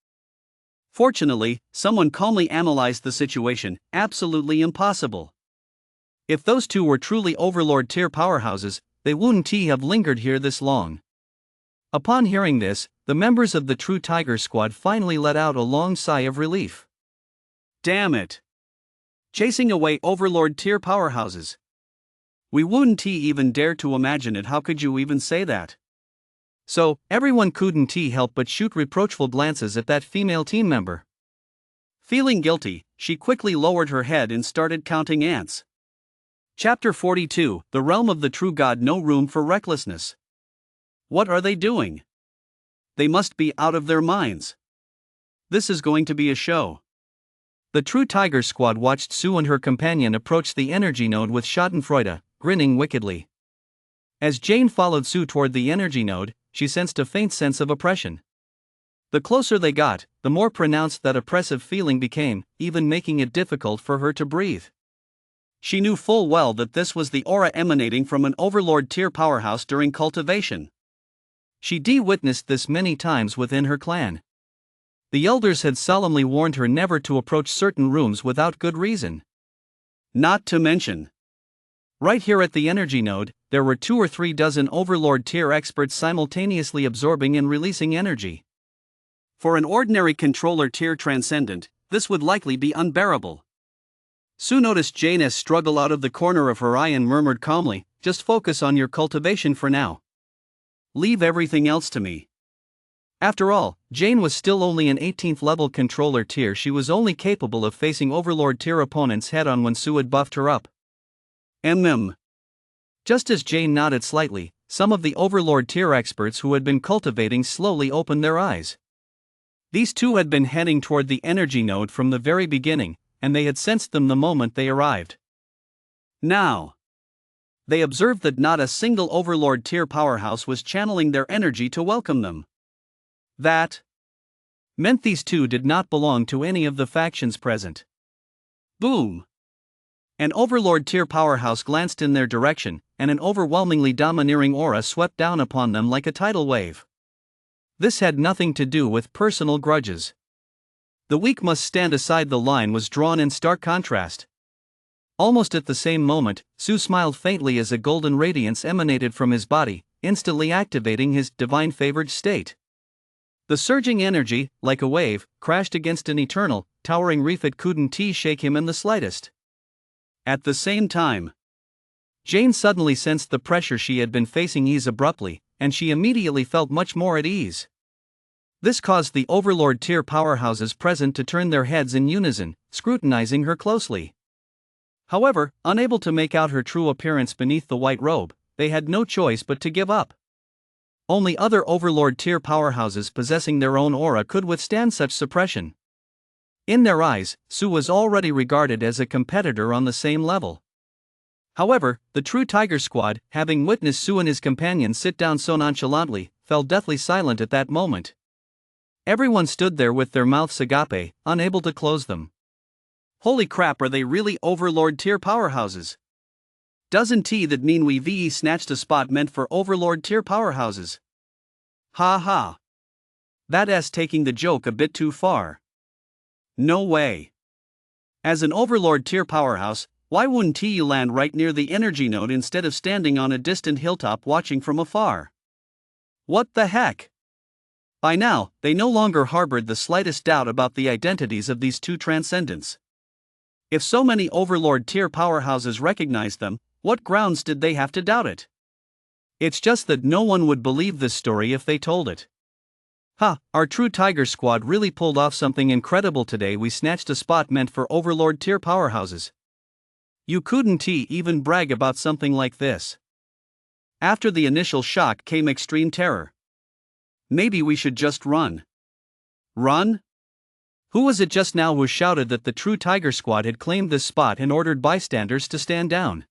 Fortunately, someone calmly analyzed the situation. Absolutely impossible. If those two were truly Overlord tier powerhouses, they wouldn't have lingered here this long. Upon hearing this, the members of the true Tiger Squad finally let out a long sigh of relief. Damn it! Chasing away Overlord tier powerhouses. We wouldn't even dare to imagine it. How could you even say that? So, everyone couldn't help but shoot reproachful glances at that female team member. Feeling guilty, she quickly lowered her head and started counting ants. Chapter 42, The Realm of the True God. No room for recklessness. What are they doing? They must be out of their minds. This is going to be a show. The true Tiger Squad watched Sue and her companion approach the energy node with schadenfreude, grinning wickedly. As Jane followed Sue toward the energy node, she sensed a faint sense of oppression. The closer they got, the more pronounced that oppressive feeling became, even making it difficult for her to breathe. She knew full well that this was the aura emanating from an Overlord tier powerhouse during cultivation. She'd witnessed this many times within her clan. The elders had solemnly warned her never to approach certain rooms without good reason. Not to mention, right here at the energy node, there were 2 or 3 dozen Overlord tier experts simultaneously absorbing and releasing energy. For an ordinary controller tier transcendent, this would likely be unbearable. Sue noticed Jane struggle out of the corner of her eye and murmured calmly, "Just focus on your cultivation for now. Leave everything else to me." After all, Jane was still only an 18th level controller tier. She was only capable of facing Overlord tier opponents head on when Sue had buffed her up. Just as Jane nodded slightly, some of the Overlord tier experts who had been cultivating slowly opened their eyes. These two had been heading toward the energy node from the very beginning, and they had sensed them the moment they arrived. Now, they observed that not a single Overlord tier powerhouse was channeling their energy to welcome them. That meant these two did not belong to any of the factions present. Boom! An Overlord tier powerhouse glanced in their direction, and an overwhelmingly domineering aura swept down upon them like a tidal wave. This had nothing to do with personal grudges. The weak must stand aside. The line was drawn in stark contrast. Almost at the same moment, Sue smiled faintly as a golden radiance emanated from his body, instantly activating his divine favored state. The surging energy, like a wave, crashed against an eternal, towering reef. It couldn't shake him in the slightest. At the same time, Jane suddenly sensed the pressure she had been facing ease abruptly, and she immediately felt much more at ease. This caused the Overlord tier powerhouses present to turn their heads in unison, scrutinizing her closely. However, unable to make out her true appearance beneath the white robe, they had no choice but to give up. Only other Overlord tier powerhouses possessing their own aura could withstand such suppression. In their eyes, Sue was already regarded as a competitor on the same level. However, the true Tiger Squad, having witnessed Sue and his companions sit down so nonchalantly, fell deathly silent at that moment. Everyone stood there with their mouths agape, unable to close them. Holy crap, are they really Overlord tier powerhouses? Doesn't that mean we VE snatched a spot meant for Overlord tier powerhouses? Ha ha. That's taking the joke a bit too far. No way. As an Overlord tier powerhouse, why wouldn't you land right near the energy node instead of standing on a distant hilltop watching from afar? What the heck? By now, they no longer harbored the slightest doubt about the identities of these two transcendents. If so many Overlord tier powerhouses recognized them, what grounds did they have to doubt it? It's just that no one would believe this story if they told it. Ha, our true Tiger Squad really pulled off something incredible today. We snatched a spot meant for Overlord tier powerhouses. You couldn't even brag about something like this. After the initial shock came extreme terror. Maybe we should just run. Run? Who was it just now who shouted that the true Tiger Squad had claimed this spot and ordered bystanders to stand down?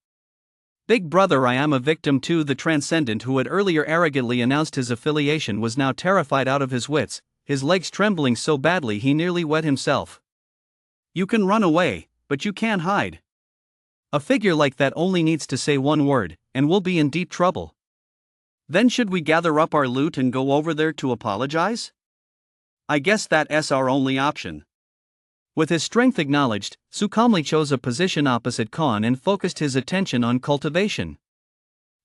Big brother, I am a victim too. The transcendent who had earlier arrogantly announced his affiliation was now terrified out of his wits, his legs trembling so badly he nearly wet himself. You can run away, but you can't hide. A figure like that only needs to say one word, and we'll be in deep trouble. Then should we gather up our loot and go over there to apologize? I guess that's our only option. With his strength acknowledged, Su calmly chose a position opposite Khan and focused his attention on cultivation.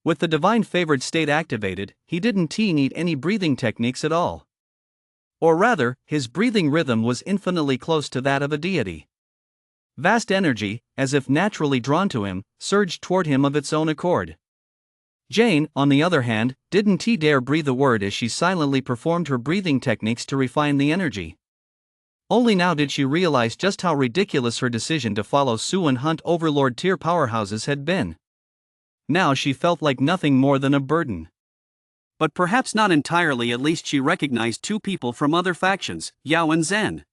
With the divine favored state activated, he didn't need any breathing techniques at all. Or rather, his breathing rhythm was infinitely close to that of a deity. Vast energy, as if naturally drawn to him, surged toward him of its own accord. Jane, on the other hand, didn't dare breathe a word as she silently performed her breathing techniques to refine the energy. Only now did she realize just how ridiculous her decision to follow Su and hunt Overlord tier powerhouses had been. Now she felt like nothing more than a burden. But perhaps not entirely. At least she recognized two people from other factions, Yao and Zen.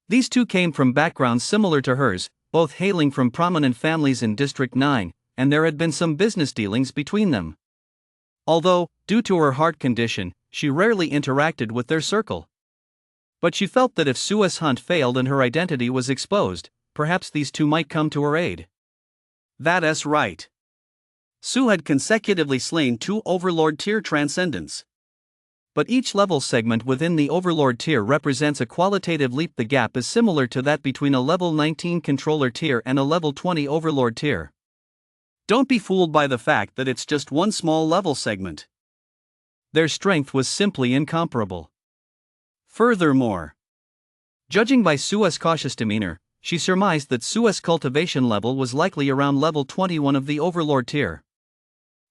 These two came from backgrounds similar to hers, both hailing from prominent families in District 9, and there had been some business dealings between them. Although, due to her heart condition, she rarely interacted with their circle. But she felt that if Su's hunt failed and her identity was exposed, perhaps these two might come to her aid. That's right. Su had consecutively slain two Overlord tier transcendents. But each level segment within the Overlord tier represents a qualitative leap. The gap is similar to that between a level 19 controller tier and a level 20 Overlord tier. Don't be fooled by the fact that it's just one small level segment. Their strength was simply incomparable. Furthermore, judging by Su's cautious demeanor, she surmised that Su's cultivation level was likely around level 21 of the Overlord tier.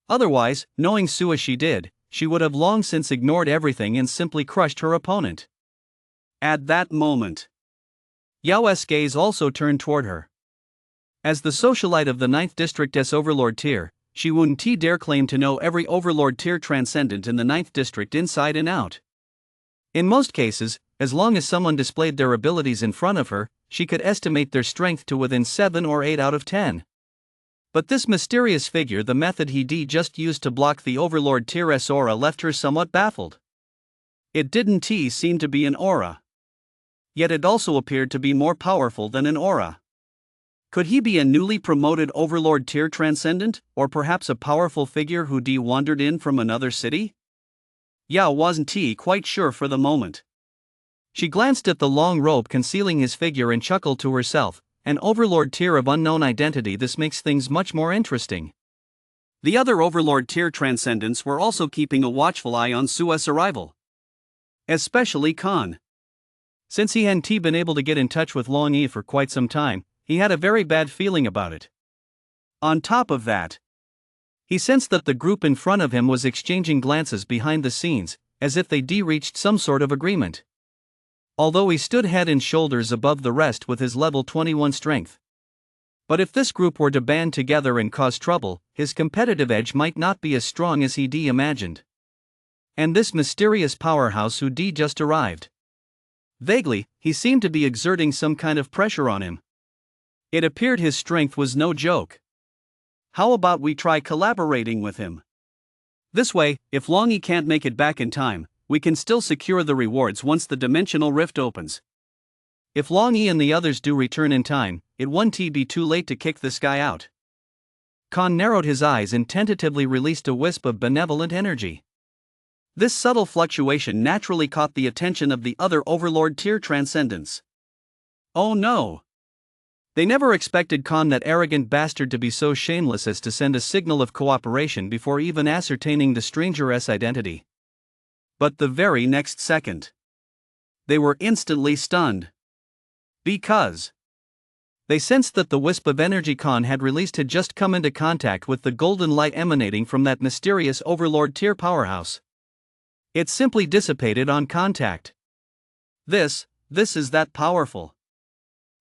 Otherwise, knowing Su as she did, she would have long since ignored everything and simply crushed her opponent. At that moment, Yao's gaze also turned toward her. As the socialite of the 9th District's Overlord tier, she wouldn't dare claim to know every Overlord tier transcendent in the 9th District inside and out. In most cases, as long as someone displayed their abilities in front of her, she could estimate their strength to within 7 or 8 out of 10. But this mysterious figure, the method he just used to block the Overlord tier's aura, left her somewhat baffled. It didn't seem to be an aura. Yet it also appeared to be more powerful than an aura. Could he be a newly promoted Overlord tier transcendent, or perhaps a powerful figure who wandered in from another city? Yao wasn't quite sure for the moment. She glanced at the long robe concealing his figure and chuckled to herself, an Overlord tier of unknown identity. This makes things much more interesting. The other Overlord tier transcendents were also keeping a watchful eye on Su's arrival. Especially Khan. Since he hadn't been able to get in touch with Long Yi for quite some time, he had a very bad feeling about it. On top of that, he sensed that the group in front of him was exchanging glances behind the scenes, as if they reached some sort of agreement. Although he stood head and shoulders above the rest with his level 21 strength. But if this group were to band together and cause trouble, his competitive edge might not be as strong as he imagined. And this mysterious powerhouse who just arrived. Vaguely, he seemed to be exerting some kind of pressure on him. It appeared his strength was no joke. How about we try collaborating with him? This way, if Longy can't make it back in time, we can still secure the rewards once the dimensional rift opens. If Longy and the others do return in time, it won't be too late to kick this guy out. Khan narrowed his eyes and tentatively released a wisp of benevolent energy. This subtle fluctuation naturally caught the attention of the other Overlord tier transcendents. Oh no! They never expected Khan, that arrogant bastard, to be so shameless as to send a signal of cooperation before even ascertaining the stranger's identity. But the very next second, they were instantly stunned. Because they sensed that the wisp of energy Khan had released had just come into contact with the golden light emanating from that mysterious Overlord tier powerhouse. It simply dissipated on contact. This is that powerful.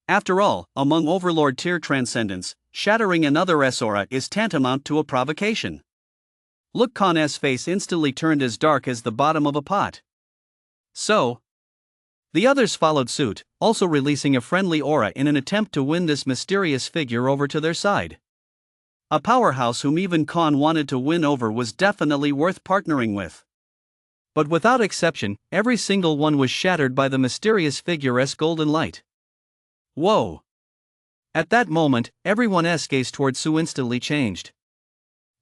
After all, among Overlord tier transcendents, shattering another aura is tantamount to a provocation. Look, Khan's face instantly turned as dark as the bottom of a pot. So, the others followed suit, also releasing a friendly aura in an attempt to win this mysterious figure over to their side. A powerhouse whom even Khan wanted to win over was definitely worth partnering with. But without exception, every single one was shattered by the mysterious figure's golden light. Whoa! At that moment, everyone's gaze towards Su instantly changed.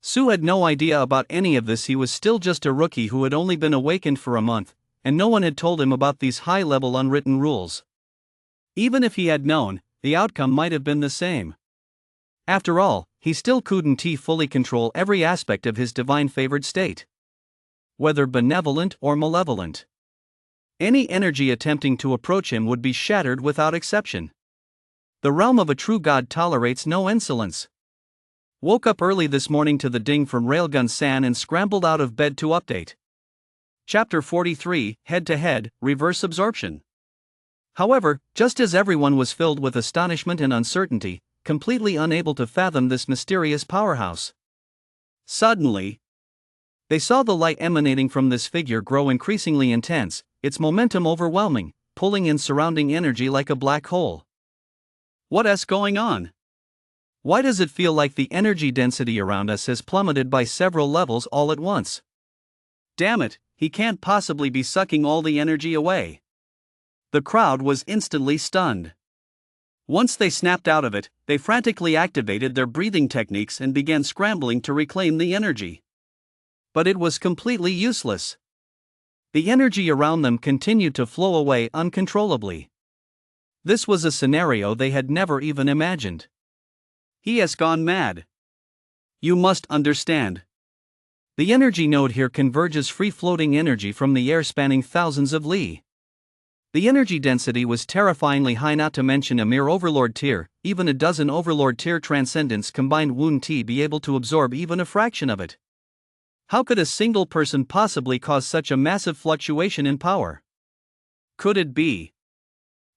Su had no idea about any of this. He was still just a rookie who had only been awakened for a month, and no one had told him about these high-level unwritten rules. Even if he had known, the outcome might have been the same. After all, he still couldn't fully control every aspect of his divine-favored state, whether benevolent or malevolent. Any energy attempting to approach him would be shattered without exception. The realm of a true god tolerates no insolence. Woke up early this morning to the ding from Railgun San and scrambled out of bed to update. Chapter 43, Head-to-Head, Reverse Absorption. However, just as everyone was filled with astonishment and uncertainty, completely unable to fathom this mysterious powerhouse, suddenly, they saw the light emanating from this figure grow increasingly intense, its momentum overwhelming, pulling in surrounding energy like a black hole. What's going on? Why does it feel like the energy density around us has plummeted by several levels all at once? Damn it, he can't possibly be sucking all the energy away. The crowd was instantly stunned. Once they snapped out of it, they frantically activated their breathing techniques and began scrambling to reclaim the energy. But it was completely useless. The energy around them continued to flow away uncontrollably. This was a scenario they had never even imagined. He has gone mad. You must understand. The energy node here converges free-floating energy from the air spanning thousands of li. The energy density was terrifyingly high, not to mention a mere Overlord tier. Even a dozen Overlord tier transcendents combined wouldn't be able to absorb even a fraction of it. How could a single person possibly cause such a massive fluctuation in power? Could it be?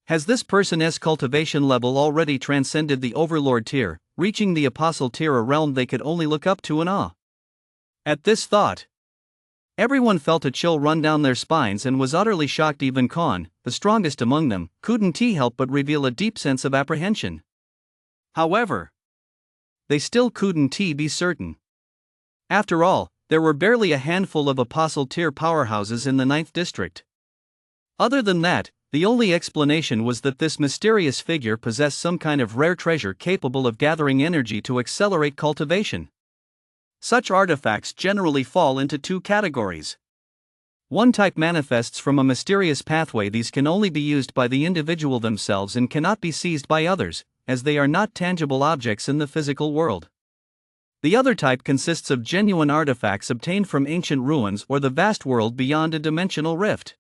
Has this person's cultivation level already transcended the Overlord tier, reaching the Apostle tier, a realm they could only look up to in awe? At this thought, everyone felt a chill run down their spines and was utterly shocked. Even Khan, the strongest among them, couldn't help but reveal a deep sense of apprehension. However, they still couldn't be certain. After all, there were barely a handful of Apostle tier powerhouses in the 9th district. Other than that, the only explanation was that this mysterious figure possessed some kind of rare treasure capable of gathering energy to accelerate cultivation. Such artifacts generally fall into two categories. One type manifests from a mysterious pathway. These can only be used by the individual themselves and cannot be seized by others, as they are not tangible objects in the physical world. The other type consists of genuine artifacts obtained from ancient ruins or the vast world beyond a dimensional rift.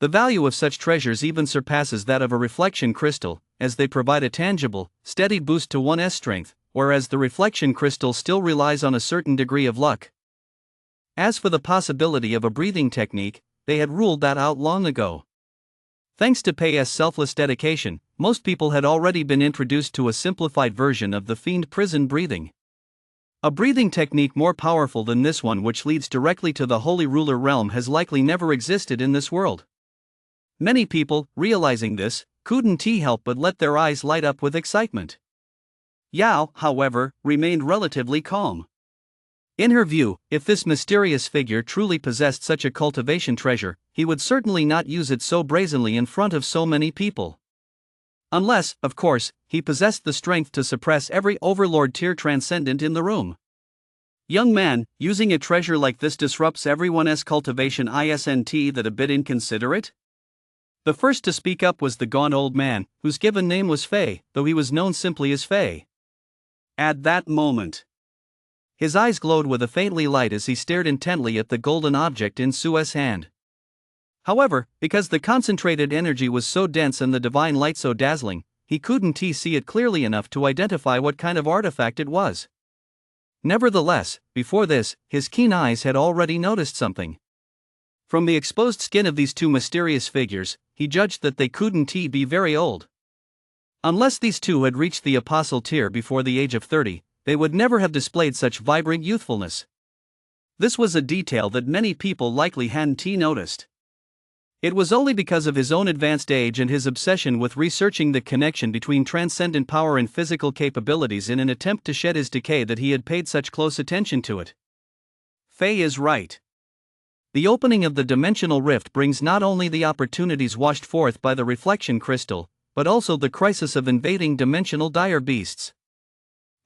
The value of such treasures even surpasses that of a reflection crystal, as they provide a tangible, steady boost to one's strength, whereas the reflection crystal still relies on a certain degree of luck. As for the possibility of a breathing technique, they had ruled that out long ago. Thanks to Pei's selfless dedication, most people had already been introduced to a simplified version of the fiend prison breathing. A breathing technique more powerful than this one, which leads directly to the Holy Ruler realm, has likely never existed in this world. Many people, realizing this, couldn't help but let their eyes light up with excitement. Yao, however, remained relatively calm. In her view, if this mysterious figure truly possessed such a cultivation treasure, he would certainly not use it so brazenly in front of so many people. Unless, of course, he possessed the strength to suppress every overlord tier transcendent in the room. Young man, using a treasure like this disrupts everyone's cultivation, isn't that a bit inconsiderate? The first to speak up was the gaunt old man, whose given name was Fei, though he was known simply as Fei. At that moment, his eyes glowed with a faintly light as he stared intently at the golden object in Sue's hand. However, because the concentrated energy was so dense and the divine light so dazzling, he couldn't see it clearly enough to identify what kind of artifact it was. Nevertheless, before this, his keen eyes had already noticed something. From the exposed skin of these two mysterious figures, he judged that they couldn't be very old. Unless these two had reached the apostle tier before the age of 30, they would never have displayed such vibrant youthfulness. This was a detail that many people likely hadn't noticed. It was only because of his own advanced age and his obsession with researching the connection between transcendent power and physical capabilities in an attempt to shed his decay that he had paid such close attention to it. Fei is right. The opening of the dimensional rift brings not only the opportunities washed forth by the reflection crystal, but also the crisis of invading dimensional dire beasts.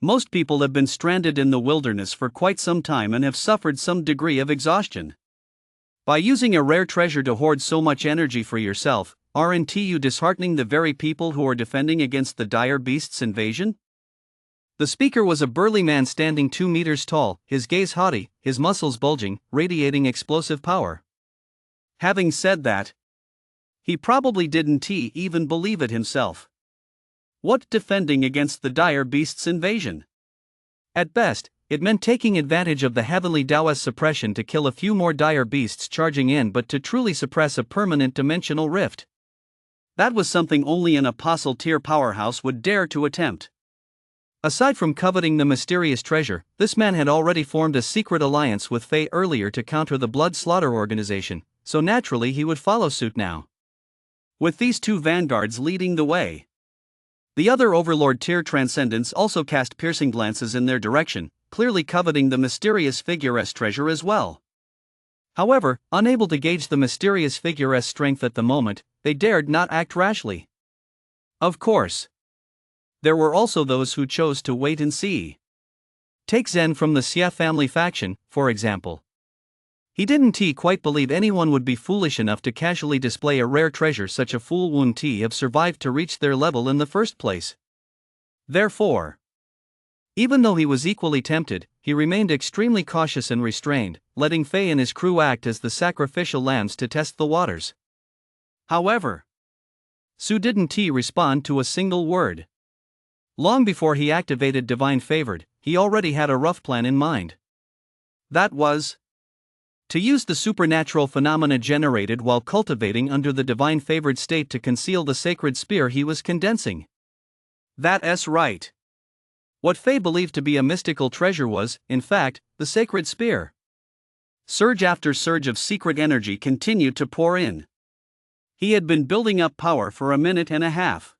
Most people have been stranded in the wilderness for quite some time and have suffered some degree of exhaustion. By using a rare treasure to hoard so much energy for yourself, aren't you disheartening the very people who are defending against the dire beast's invasion? The speaker was a burly man standing 2 meters tall, his gaze haughty, his muscles bulging, radiating explosive power. Having said that, he probably didn't even believe it himself. What defending against the dire beast's invasion? At best, it meant taking advantage of the heavenly Taoist suppression to kill a few more dire beasts charging in, but to truly suppress a permanent dimensional rift. That was something only an apostle tier powerhouse would dare to attempt. Aside from coveting the mysterious treasure, this man had already formed a secret alliance with Fei earlier to counter the Blood Slaughter organization, so naturally he would follow suit now. With these two vanguards leading the way, the other overlord tier transcendents also cast piercing glances in their direction, clearly coveting the mysterious figure's treasure as well. However, unable to gauge the mysterious figure's strength at the moment, they dared not act rashly. Of course, there were also those who chose to wait and see. Take Zen from the Xia family faction, for example. He didn't quite believe anyone would be foolish enough to casually display a rare treasure. Such a fool wouldn't have survived to reach their level in the first place. Therefore, even though he was equally tempted, he remained extremely cautious and restrained, letting Fei and his crew act as the sacrificial lambs to test the waters. However, Su didn't respond to a single word. Long before he activated Divine Favored, he already had a rough plan in mind. That was to use the supernatural phenomena generated while cultivating under the Divine Favored state to conceal the sacred spear he was condensing. That's right. What Fei believed to be a mystical treasure was, in fact, the sacred spear. Surge after surge of secret energy continued to pour in. He had been building up power for a minute and a half.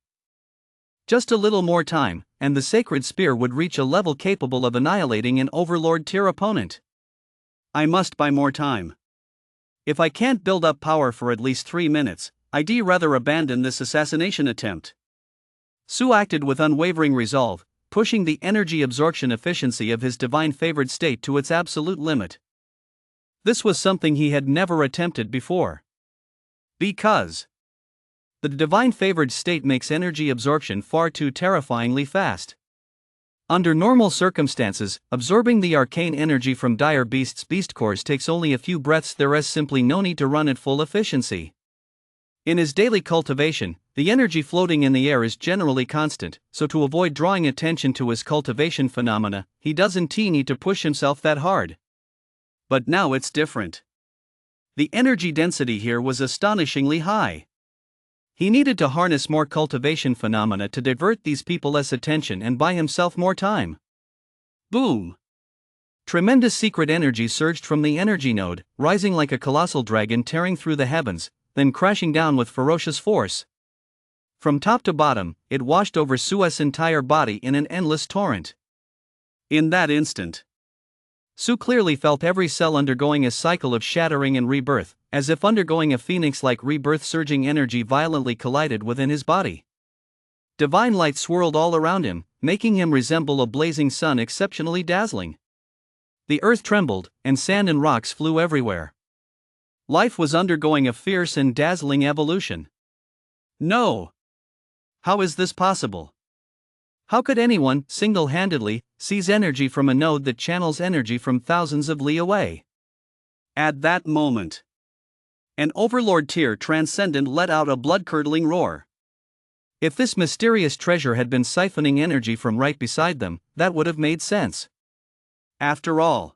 Just a little more time, and the sacred spear would reach a level capable of annihilating an overlord tier opponent. I must buy more time. If I can't build up power for at least 3 minutes, I'd rather abandon this assassination attempt. Su acted with unwavering resolve, pushing the energy absorption efficiency of his divine favored state to its absolute limit. This was something he had never attempted before. Because the divine favored state makes energy absorption far too terrifyingly fast. Under normal circumstances, absorbing the arcane energy from dire beasts' beast cores takes only a few breaths. There is simply no need to run at full efficiency. In his daily cultivation, the energy floating in the air is generally constant, so to avoid drawing attention to his cultivation phenomena, he doesn't need to push himself that hard. But now it's different. The energy density here was astonishingly high. He needed to harness more cultivation phenomena to divert these people's attention and buy himself more time. Boom! Tremendous secret energy surged from the energy node, rising like a colossal dragon tearing through the heavens, then crashing down with ferocious force. From top to bottom, it washed over Su's entire body in an endless torrent. In that instant, Su clearly felt every cell undergoing a cycle of shattering and rebirth, as if undergoing a phoenix-like rebirth. Surging energy violently collided within his body. Divine light swirled all around him, making him resemble a blazing sun, exceptionally dazzling. The earth trembled, and sand and rocks flew everywhere. Life was undergoing a fierce and dazzling evolution. No! How is this possible? How could anyone, single-handedly, seize energy from a node that channels energy from thousands of li away? At that moment, an overlord tier transcendent let out a blood-curdling roar. If this mysterious treasure had been siphoning energy from right beside them, that would have made sense. After all,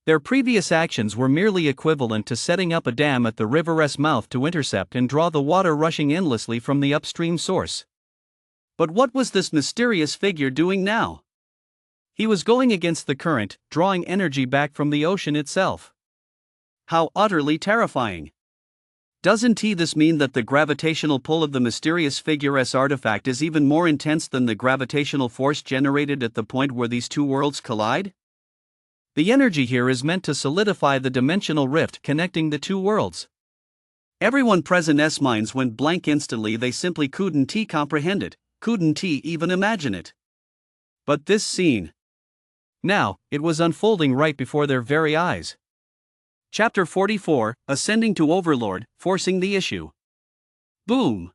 their previous actions were merely equivalent to setting up a dam at the river's mouth to intercept and draw the water rushing endlessly from the upstream source. But what was this mysterious figure doing now? He was going against the current, drawing energy back from the ocean itself. How utterly terrifying! Doesn't this mean that the gravitational pull of the mysterious figure's artifact is even more intense than the gravitational force generated at the point where these two worlds collide? The energy here is meant to solidify the dimensional rift connecting the two worlds. Everyone present's minds went blank instantly. They simply couldn't comprehend it, couldn't even imagine it. But this scene, now, it was unfolding right before their very eyes. Chapter 44, Ascending to Overlord, Forcing the Issue. Boom!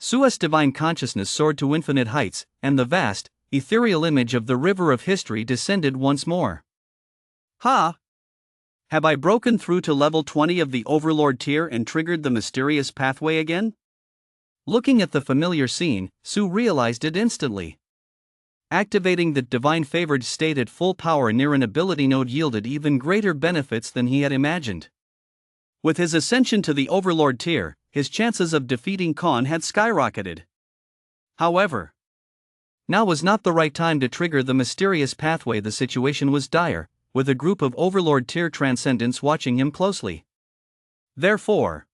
Su's divine consciousness soared to infinite heights, and the vast, ethereal image of the river of history descended once more. Ha! Have I broken through to level 20 of the Overlord tier and triggered the mysterious pathway again? Looking at the familiar scene, Su realized it instantly. Activating the divine favored state at full power near an ability node yielded even greater benefits than he had imagined. With his ascension to the Overlord tier, his chances of defeating Khan had skyrocketed. However, now was not the right time to trigger the mysterious pathway. The situation was dire, with a group of Overlord tier transcendents watching him closely. Therefore,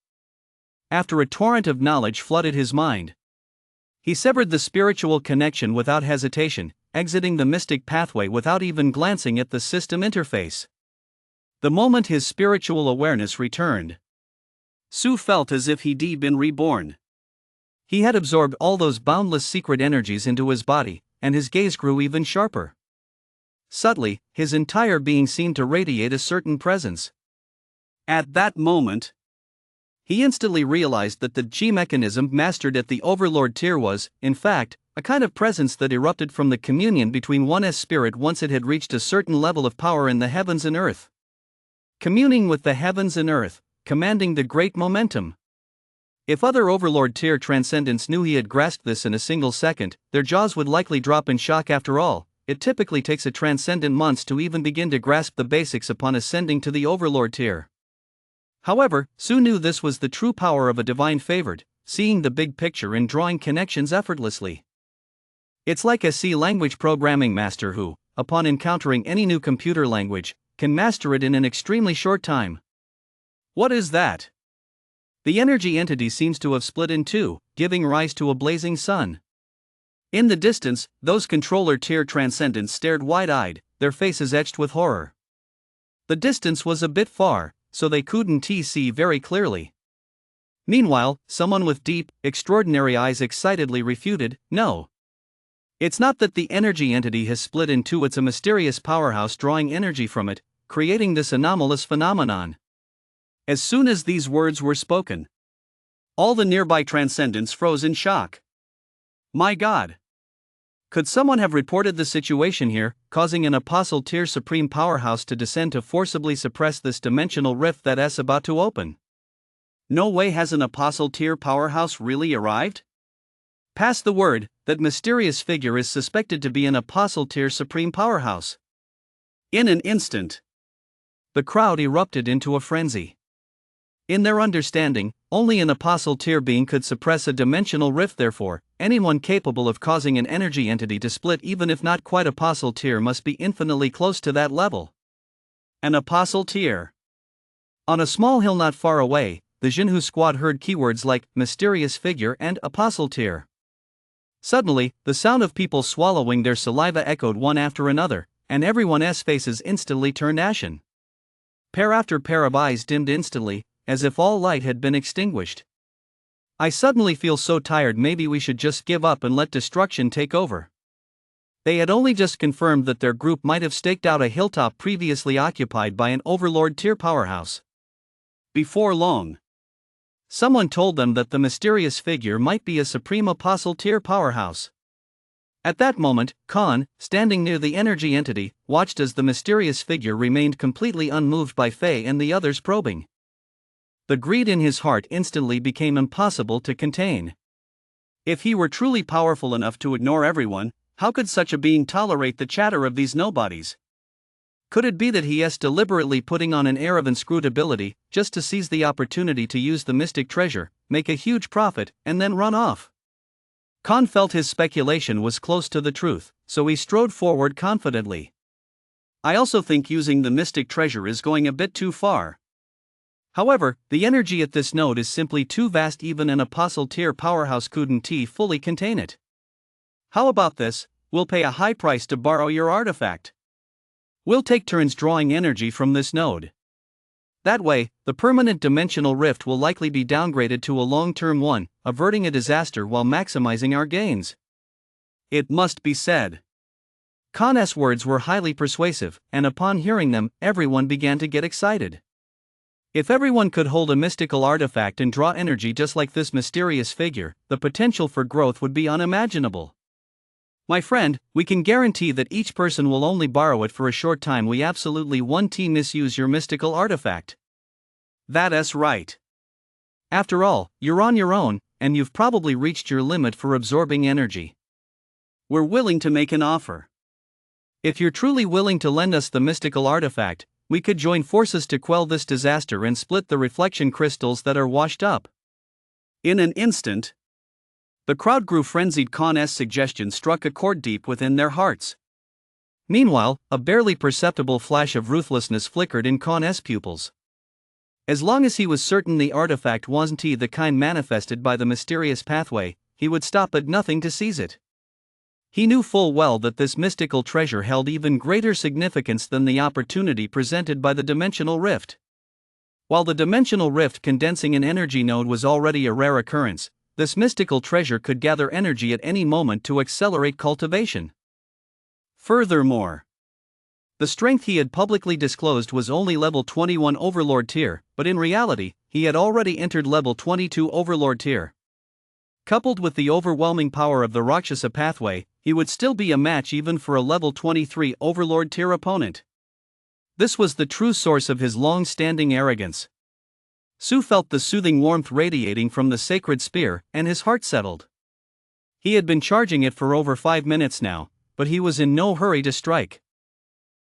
after a torrent of knowledge flooded his mind, he severed the spiritual connection without hesitation, exiting the mystic pathway without even glancing at the system interface. The moment his spiritual awareness returned, Su felt as if he'd been reborn. He had absorbed all those boundless secret energies into his body, and his gaze grew even sharper. Subtly, his entire being seemed to radiate a certain presence. At that moment, he instantly realized that the G mechanism mastered at the Overlord tier was, in fact, a kind of presence that erupted from the communion between one's spirit once it had reached a certain level of power in the heavens and earth. Communing with the heavens and earth, commanding the great momentum. If other Overlord tier transcendents knew he had grasped this in a single second, their jaws would likely drop in shock. After all, it typically takes a transcendent months to even begin to grasp the basics upon ascending to the Overlord tier. However, Su knew this was the true power of a divine favored, seeing the big picture and drawing connections effortlessly. It's like a C-language programming master who, upon encountering any new computer language, can master it in an extremely short time. What is that? The energy entity seems to have split in two, giving rise to a blazing sun. In the distance, those controller tier transcendents stared wide-eyed, their faces etched with horror. The distance was a bit far, so they couldn't see very clearly. Meanwhile, someone with deep, extraordinary eyes excitedly refuted, "No. It's not that the energy entity has split in two, it's a mysterious powerhouse drawing energy from it, creating this anomalous phenomenon." As soon as these words were spoken, all the nearby transcendents froze in shock. My God! Could someone have reported the situation here, causing an apostle tier supreme powerhouse to descend to forcibly suppress this dimensional rift that's about to open? No way. Has an apostle tier powerhouse really arrived? Pass the word, that mysterious figure is suspected to be an apostle tier supreme powerhouse. In an instant, the crowd erupted into a frenzy. In their understanding, only an apostle tier being could suppress a dimensional rift. Therefore, anyone capable of causing an energy entity to split, even if not quite apostle tier, must be infinitely close to that level. An apostle tier. On a small hill not far away, the Jinhu squad heard keywords like mysterious figure and apostle tier. Suddenly, the sound of people swallowing their saliva echoed one after another, and everyone's faces instantly turned ashen. Pair after pair of eyes dimmed instantly, as if all light had been extinguished. I suddenly feel so tired, maybe we should just give up and let destruction take over. They had only just confirmed that their group might have staked out a hilltop previously occupied by an overlord tier powerhouse. Before long, someone told them that the mysterious figure might be a supreme apostle tier powerhouse. At that moment, Khan, standing near the energy entity, watched as the mysterious figure remained completely unmoved by Faye and the others probing. The greed in his heart instantly became impossible to contain. If he were truly powerful enough to ignore everyone, how could such a being tolerate the chatter of these nobodies? Could it be that he is deliberately putting on an air of inscrutability, just to seize the opportunity to use the mystic treasure, make a huge profit, and then run off? Khan felt his speculation was close to the truth, so he strode forward confidently. I also think using the mystic treasure is going a bit too far. However, the energy at this node is simply too vast, even an apostle tier powerhouse couldn't fully contain it. How about this? We'll pay a high price to borrow your artifact. We'll take turns drawing energy from this node. That way, the permanent dimensional rift will likely be downgraded to a long-term one, averting a disaster while maximizing our gains. It must be said. Khan's words were highly persuasive, and upon hearing them, everyone began to get excited. If everyone could hold a mystical artifact and draw energy just like this mysterious figure, the potential for growth would be unimaginable. My friend, we can guarantee that each person will only borrow it for a short time. We absolutely won't misuse your mystical artifact. That's right. After all, you're on your own, and you've probably reached your limit for absorbing energy. We're willing to make an offer. If you're truly willing to lend us the mystical artifact, we could join forces to quell this disaster and split the reflection crystals that are washed up. In an instant, the crowd grew frenzied. Khan's suggestion struck a chord deep within their hearts. Meanwhile, a barely perceptible flash of ruthlessness flickered in Khan's pupils. As long as he was certain the artifact wasn't the kind manifested by the mysterious pathway, he would stop at nothing to seize it. He knew full well that this mystical treasure held even greater significance than the opportunity presented by the dimensional rift. While the dimensional rift condensing an energy node was already a rare occurrence, this mystical treasure could gather energy at any moment to accelerate cultivation. Furthermore, the strength he had publicly disclosed was only level 21 Overlord tier, but in reality, he had already entered level 22 Overlord tier. Coupled with the overwhelming power of the Rakshasa pathway, he would still be a match even for a level 23 Overlord tier opponent. This was the true source of his long-standing arrogance. Su felt the soothing warmth radiating from the sacred spear, and his heart settled. He had been charging it for over 5 minutes now, but he was in no hurry to strike.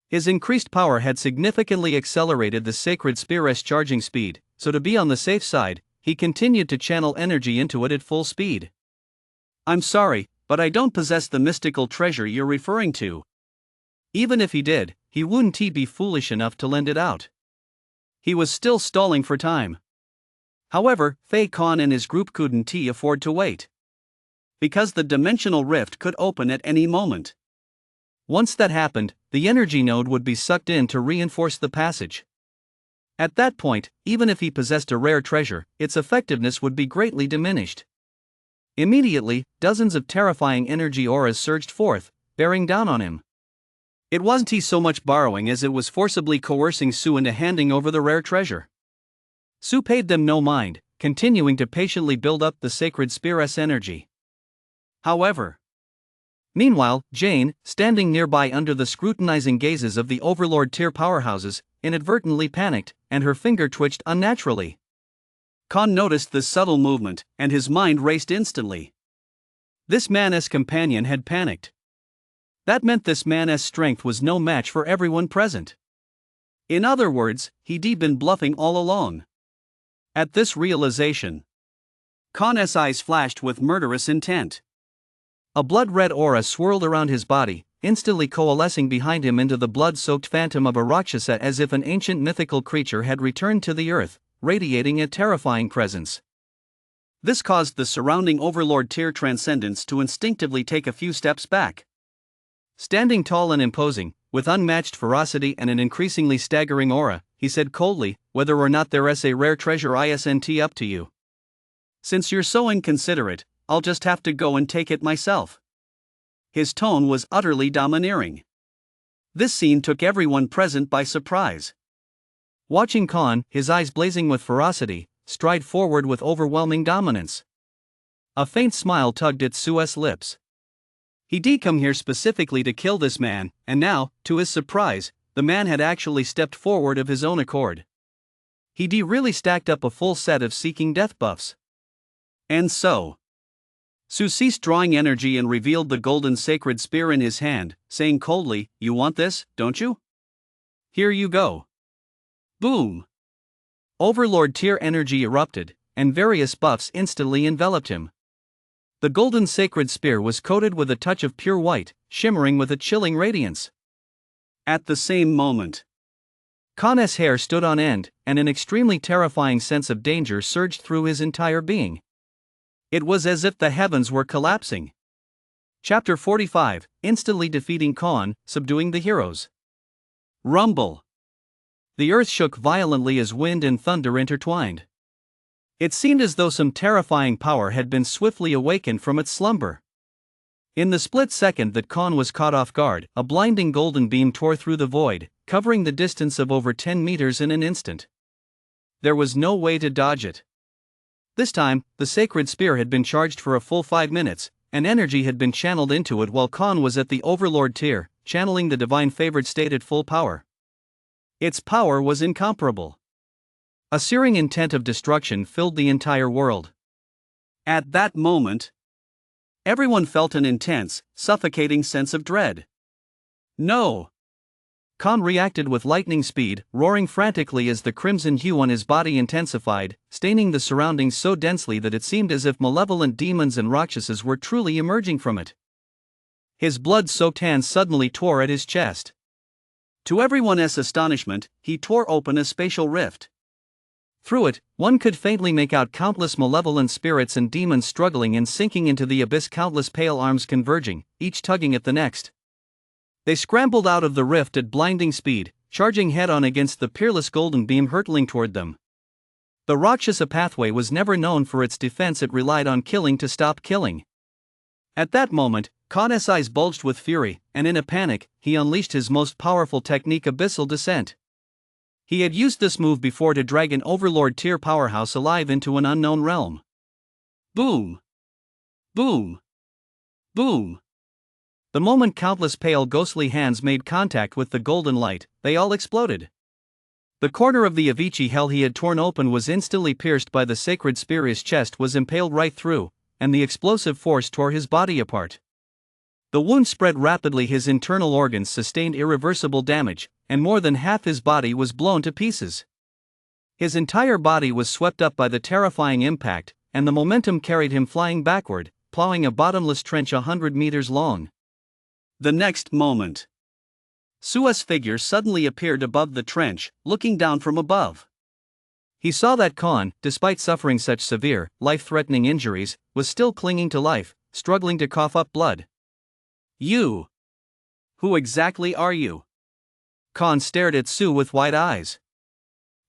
His increased power had significantly accelerated the sacred spear's charging speed, so to be on the safe side, he continued to channel energy into it at full speed. I'm sorry, but I don't possess the mystical treasure you're referring to. Even if he did, he wouldn't be foolish enough to lend it out. He was still stalling for time. However, Faye Khan and his group couldn't afford to wait. Because the dimensional rift could open at any moment. Once that happened, the energy node would be sucked in to reinforce the passage. At that point, even if he possessed a rare treasure, its effectiveness would be greatly diminished. Immediately, dozens of terrifying energy auras surged forth, bearing down on him. It wasn't so much borrowing as it was forcibly coercing Su into handing over the rare treasure. Su paid them no mind, continuing to patiently build up the sacred spear's energy. Meanwhile, Jane, standing nearby under the scrutinizing gazes of the Overlord tier powerhouses, inadvertently panicked, and her finger twitched unnaturally. Khan noticed this subtle movement, and his mind raced instantly. This man's companion had panicked. That meant this man's strength was no match for everyone present. In other words, he'd been bluffing all along. At this realization, Khan's eyes flashed with murderous intent. A blood-red aura swirled around his body, instantly coalescing behind him into the blood-soaked phantom of a Rakshasa, as if an ancient mythical creature had returned to the earth, radiating a terrifying presence. This caused the surrounding Overlord tier transcendents to instinctively take a few steps back. Standing tall and imposing, with unmatched ferocity and an increasingly staggering aura, he said coldly, "Whether or not there's a rare treasure isn't up to you. Since you're so inconsiderate, I'll just have to go and take it myself." His tone was utterly domineering. This scene took everyone present by surprise. Watching Khan, his eyes blazing with ferocity, stride forward with overwhelming dominance. A faint smile tugged at Su's lips. He'd come here specifically to kill this man, and now, to his surprise, the man had actually stepped forward of his own accord. He'd really stacked up a full set of seeking death buffs. And so, Su ceased drawing energy and revealed the golden sacred spear in his hand, saying coldly, "You want this, don't you? Here you go." Boom! Overlord tier energy erupted, and various buffs instantly enveloped him. The golden sacred spear was coated with a touch of pure white, shimmering with a chilling radiance. At the same moment, Khan's hair stood on end, and an extremely terrifying sense of danger surged through his entire being. It was as if the heavens were collapsing. Chapter 45, Instantly Defeating Khan, Subduing the Heroes. Rumble. The earth shook violently as wind and thunder intertwined. It seemed as though some terrifying power had been swiftly awakened from its slumber. In the split second that Khan was caught off guard, a blinding golden beam tore through the void, covering the distance of over 10 meters in an instant. There was no way to dodge it. This time, the sacred spear had been charged for a full 5 minutes, and energy had been channeled into it while Khan was at the Overlord tier, channeling the divine favored state at full power. Its power was incomparable. A searing intent of destruction filled the entire world. At that moment, everyone felt an intense, suffocating sense of dread. No! Khan reacted with lightning speed, roaring frantically as the crimson hue on his body intensified, staining the surroundings so densely that it seemed as if malevolent demons and Rakshasas were truly emerging from it. His blood-soaked hands suddenly tore at his chest. To everyone's astonishment, he tore open a spatial rift. Through it, one could faintly make out countless malevolent spirits and demons struggling and sinking into the abyss, countless pale arms converging, each tugging at the next. They scrambled out of the rift at blinding speed, charging head-on against the peerless golden beam hurtling toward them. The Rakshasa pathway was never known for its defense. It relied on killing to stop killing. At that moment, Khan's eyes bulged with fury, and in a panic, he unleashed his most powerful technique, Abyssal Descent. He had used this move before to drag an Overlord tier powerhouse alive into an unknown realm. Boom! Boom! Boom! The moment countless pale ghostly hands made contact with the golden light, they all exploded. The corner of the Avicii hell he had torn open was instantly pierced by the sacred spear. His chest was impaled right through, and the explosive force tore his body apart. The wound spread rapidly, his internal organs sustained irreversible damage, and more than half his body was blown to pieces. His entire body was swept up by the terrifying impact, and the momentum carried him flying backward, plowing a bottomless trench 100 meters long. The next moment, Su's figure suddenly appeared above the trench, looking down from above. He saw that Khan, despite suffering such severe, life-threatening injuries, was still clinging to life, struggling to cough up blood. "You! Who exactly are you?" Khan stared at Su with wide eyes.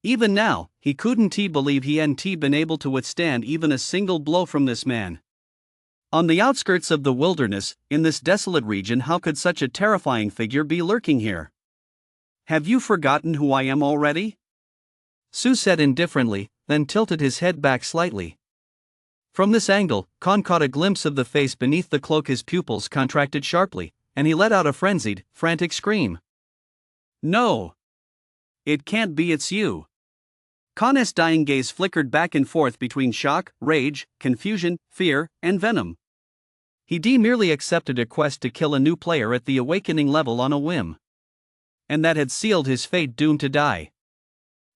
Even now, he couldn't believe he hadn't been able to withstand even a single blow from this man. On the outskirts of the wilderness, in this desolate region, how could such a terrifying figure be lurking here? "Have you forgotten who I am already?" Su said indifferently, then tilted his head back slightly. From this angle, Khan caught a glimpse of the face beneath the cloak. His pupils contracted sharply, and he let out a frenzied, frantic scream. "No! It can't be, it's you!" Khan's dying gaze flickered back and forth between shock, rage, confusion, fear, and venom. He'd merely accepted a quest to kill a new player at the awakening level on a whim. And that had sealed his fate, doomed to die.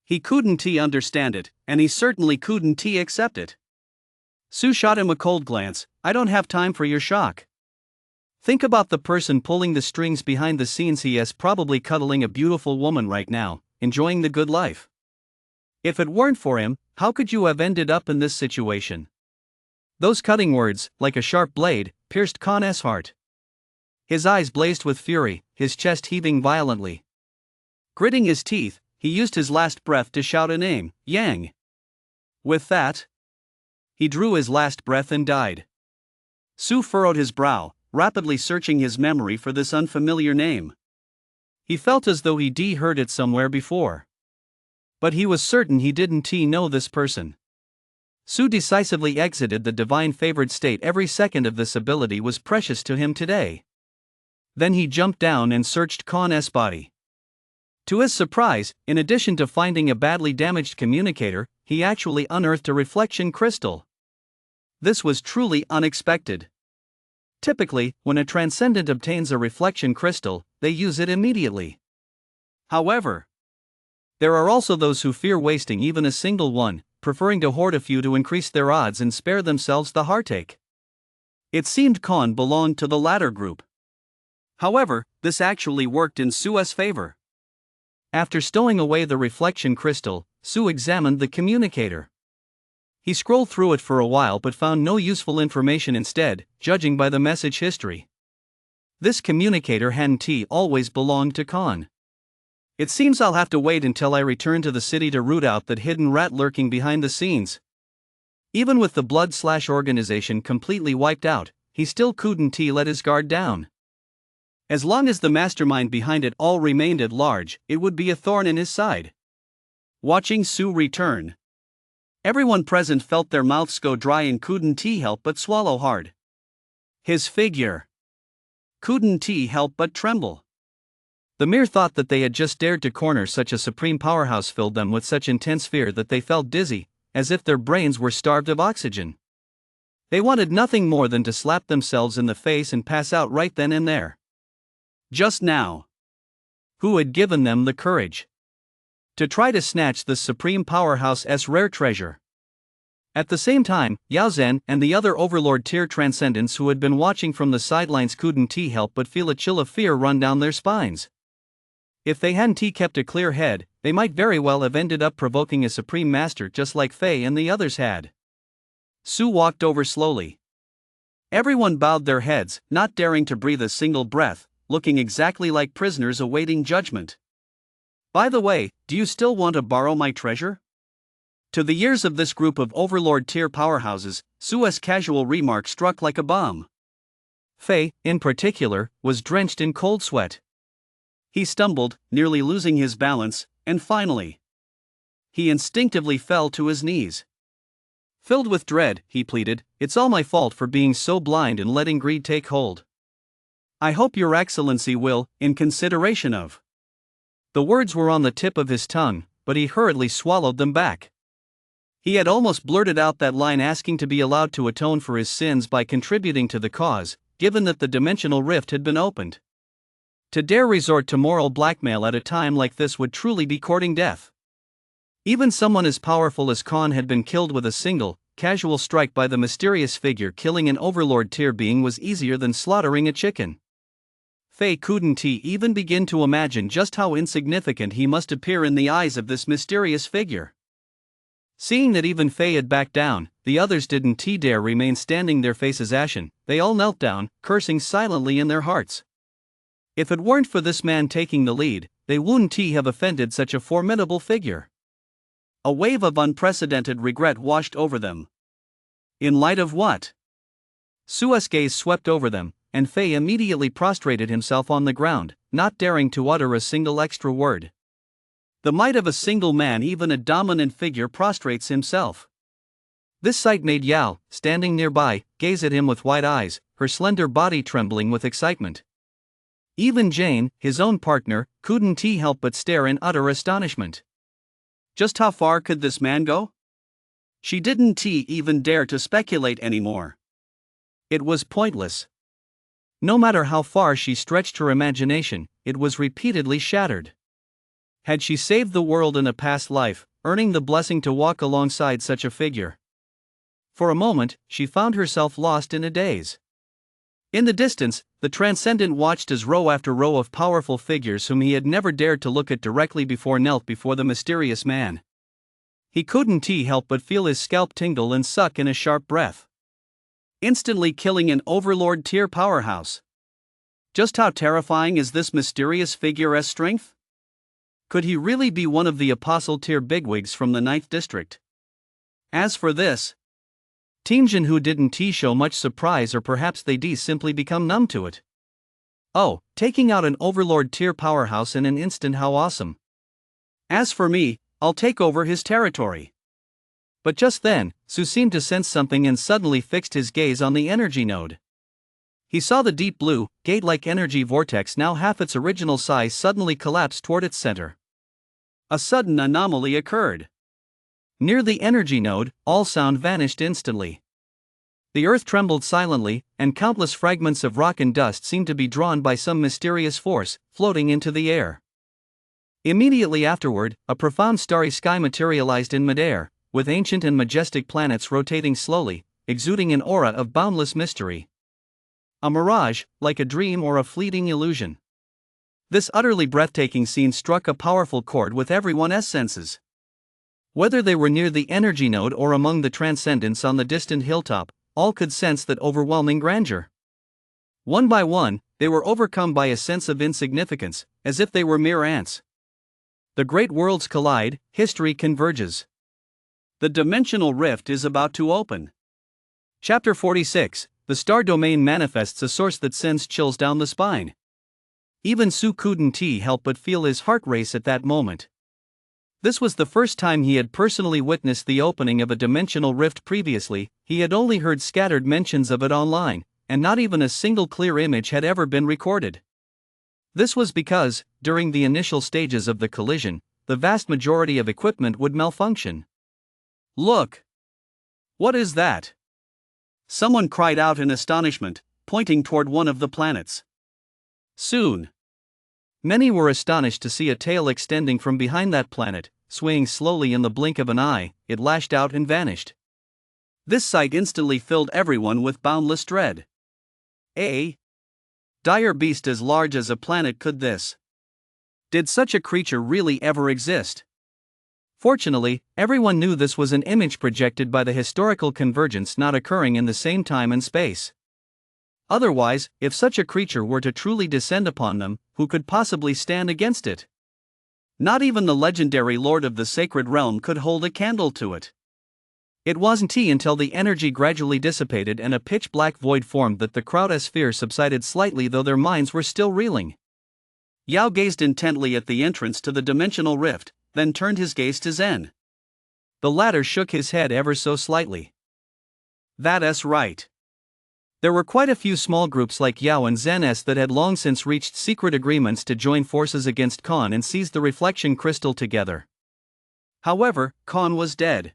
He couldn't understand it, and he certainly couldn't accept it. Su shot him a cold glance. "I don't have time for your shock. Think about the person pulling the strings behind the scenes. He is probably cuddling a beautiful woman right now, enjoying the good life. If it weren't for him, how could you have ended up in this situation?" Those cutting words, like a sharp blade, pierced Khan's heart. His eyes blazed with fury, his chest heaving violently. Gritting his teeth, he used his last breath to shout a name, Yang. With that, he drew his last breath and died. Su furrowed his brow, rapidly searching his memory for this unfamiliar name. He felt as though he'd heard it somewhere before. But he was certain he didn't know this person. Su decisively exited the divine favored state. Every second of this ability was precious to him today. Then he jumped down and searched Khan's body. To his surprise, in addition to finding a badly damaged communicator, he actually unearthed a reflection crystal. This was truly unexpected. Typically, when a transcendent obtains a reflection crystal, they use it immediately. However, there are also those who fear wasting even a single one, preferring to hoard a few to increase their odds and spare themselves the heartache. It seemed Khan belonged to the latter group. However, this actually worked in Su's favor. After stowing away the reflection crystal, Su examined the communicator. He scrolled through it for a while but found no useful information instead, judging by the message history. This communicator hadn't always belonged to Khan. It seems I'll have to wait until I return to the city to root out that hidden rat lurking behind the scenes. Even with the blood/organization completely wiped out, he still couldn't let his guard down. As long as the mastermind behind it all remained at large, it would be a thorn in his side. Watching Su return, everyone present felt their mouths go dry and couldn't help but swallow hard. His figure couldn't help but tremble. The mere thought that they had just dared to corner such a supreme powerhouse filled them with such intense fear that they felt dizzy, as if their brains were starved of oxygen. They wanted nothing more than to slap themselves in the face and pass out right then and there. Just now, who had given them the courage to try to snatch this supreme powerhouse's rare treasure? At the same time, Yao Zhen and the other overlord tier transcendents who had been watching from the sidelines couldn't help but feel a chill of fear run down their spines. If they hadn't kept a clear head, they might very well have ended up provoking a supreme master just like Fei and the others had. Su walked over slowly. Everyone bowed their heads, not daring to breathe a single breath, looking exactly like prisoners awaiting judgment. By the way, do you still want to borrow my treasure? To the ears of this group of overlord tier powerhouses, Su's casual remark struck like a bomb. Fei, in particular, was drenched in cold sweat. He stumbled, nearly losing his balance, and finally, he instinctively fell to his knees. Filled with dread, he pleaded, "It's all my fault for being so blind and letting greed take hold. I hope Your Excellency will, in consideration of." The words were on the tip of his tongue, but he hurriedly swallowed them back. He had almost blurted out that line asking to be allowed to atone for his sins by contributing to the cause, given that the dimensional rift had been opened. To dare resort to moral blackmail at a time like this would truly be courting death. Even someone as powerful as Khan had been killed with a single, casual strike by the mysterious figure. Killing an overlord tier being was easier than slaughtering a chicken. Fei couldn't even begin to imagine just how insignificant he must appear in the eyes of this mysterious figure. Seeing that even Fei had backed down, the others didn't dare remain standing, their faces ashen. They all knelt down, cursing silently in their hearts. If it weren't for this man taking the lead, they wouldn't have offended such a formidable figure. A wave of unprecedented regret washed over them. In light of what? Su's gaze swept over them, and Fei immediately prostrated himself on the ground, not daring to utter a single extra word. The might of a single man, even a dominant figure, prostrates himself. This sight made Yao, standing nearby, gaze at him with wide eyes, her slender body trembling with excitement. Even Jane, his own partner, couldn't help but stare in utter astonishment. Just how far could this man go? She didn't even dare to speculate anymore. It was pointless. No matter how far she stretched her imagination, it was repeatedly shattered. Had she saved the world in a past life, earning the blessing to walk alongside such a figure? For a moment, she found herself lost in a daze. In the distance, the Transcendent watched as row after row of powerful figures whom he had never dared to look at directly before knelt before the mysterious man. He couldn't help but feel his scalp tingle and suck in a sharp breath. Instantly killing an overlord tier powerhouse. Just how terrifying is this mysterious figure's strength? Could he really be one of the apostle-tier bigwigs from the 9th District? As for this, Team Jinhu didn't show much surprise, or perhaps they simply become numb to it. Oh, taking out an overlord-tier powerhouse in an instant, how awesome. As for me, I'll take over his territory. But just then, Su seemed to sense something and suddenly fixed his gaze on the energy node. He saw the deep blue, gate-like energy vortex, now half its original size, suddenly collapse toward its center. A sudden anomaly occurred. Near the energy node, all sound vanished instantly. The earth trembled silently, and countless fragments of rock and dust seemed to be drawn by some mysterious force, floating into the air. Immediately afterward, a profound starry sky materialized in midair, with ancient and majestic planets rotating slowly, exuding an aura of boundless mystery. A mirage, like a dream or a fleeting illusion. This utterly breathtaking scene struck a powerful chord with everyone's senses. Whether they were near the energy node or among the transcendents on the distant hilltop, all could sense that overwhelming grandeur. One by one, they were overcome by a sense of insignificance, as if they were mere ants. The great worlds collide, history converges. The dimensional rift is about to open. Chapter 46. The star domain manifests a source that sends chills down the spine. Even Su couldn't help but feel his heart race at that moment. This was the first time he had personally witnessed the opening of a dimensional rift. Previously, he had only heard scattered mentions of it online, and not even a single clear image had ever been recorded. This was because, during the initial stages of the collision, the vast majority of equipment would malfunction. Look! What is that? Someone cried out in astonishment, pointing toward one of the planets. Soon, many were astonished to see a tail extending from behind that planet, swaying slowly. In the blink of an eye, it lashed out and vanished. This sight instantly filled everyone with boundless dread. A dire beast as large as a planet. Could this? Did such a creature really ever exist? Fortunately, everyone knew this was an image projected by the historical convergence, not occurring in the same time and space. Otherwise, if such a creature were to truly descend upon them, who could possibly stand against it? Not even the legendary Lord of the Sacred Realm could hold a candle to it. It wasn't until the energy gradually dissipated and a pitch-black void formed that the crowd's fear subsided slightly, though their minds were still reeling. Yao gazed intently at the entrance to the dimensional rift, then turned his gaze to Zen. The latter shook his head ever so slightly. That's right. There were quite a few small groups like Yao and Zen's that had long since reached secret agreements to join forces against Khan and seize the reflection crystal together. However, Khan was dead.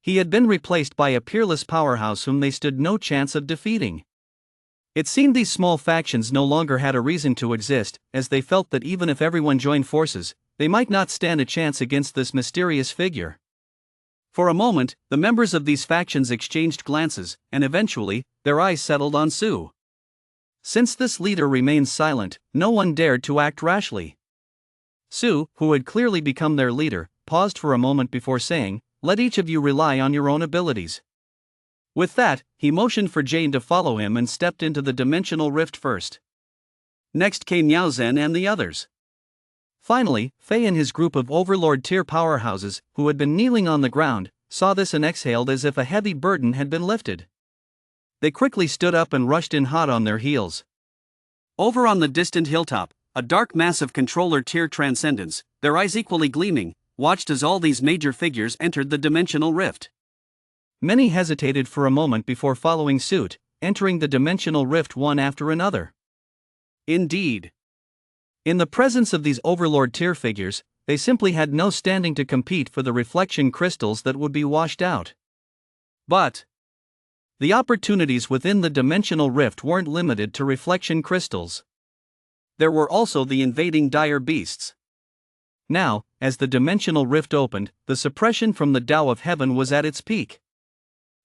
He had been replaced by a peerless powerhouse whom they stood no chance of defeating. It seemed these small factions no longer had a reason to exist, as they felt that even if everyone joined forces, they might not stand a chance against this mysterious figure. For a moment, the members of these factions exchanged glances, and eventually, their eyes settled on Su. Since this leader remained silent, no one dared to act rashly. Su, who had clearly become their leader, paused for a moment before saying, "Let each of you rely on your own abilities." With that, he motioned for Jane to follow him and stepped into the dimensional rift first. Next came Yao Zhen and the others. Finally, Fei and his group of overlord-tier powerhouses, who had been kneeling on the ground, saw this and exhaled as if a heavy burden had been lifted. They quickly stood up and rushed in hot on their heels. Over on the distant hilltop, a dark mass of controller-tier transcendents, their eyes equally gleaming, watched as all these major figures entered the dimensional rift. Many hesitated for a moment before following suit, entering the dimensional rift one after another. Indeed, in the presence of these overlord-tier figures, they simply had no standing to compete for the reflection crystals that would be washed out. But the opportunities within the dimensional rift weren't limited to reflection crystals. There were also the invading dire beasts. Now, as the dimensional rift opened, the suppression from the Tao of Heaven was at its peak.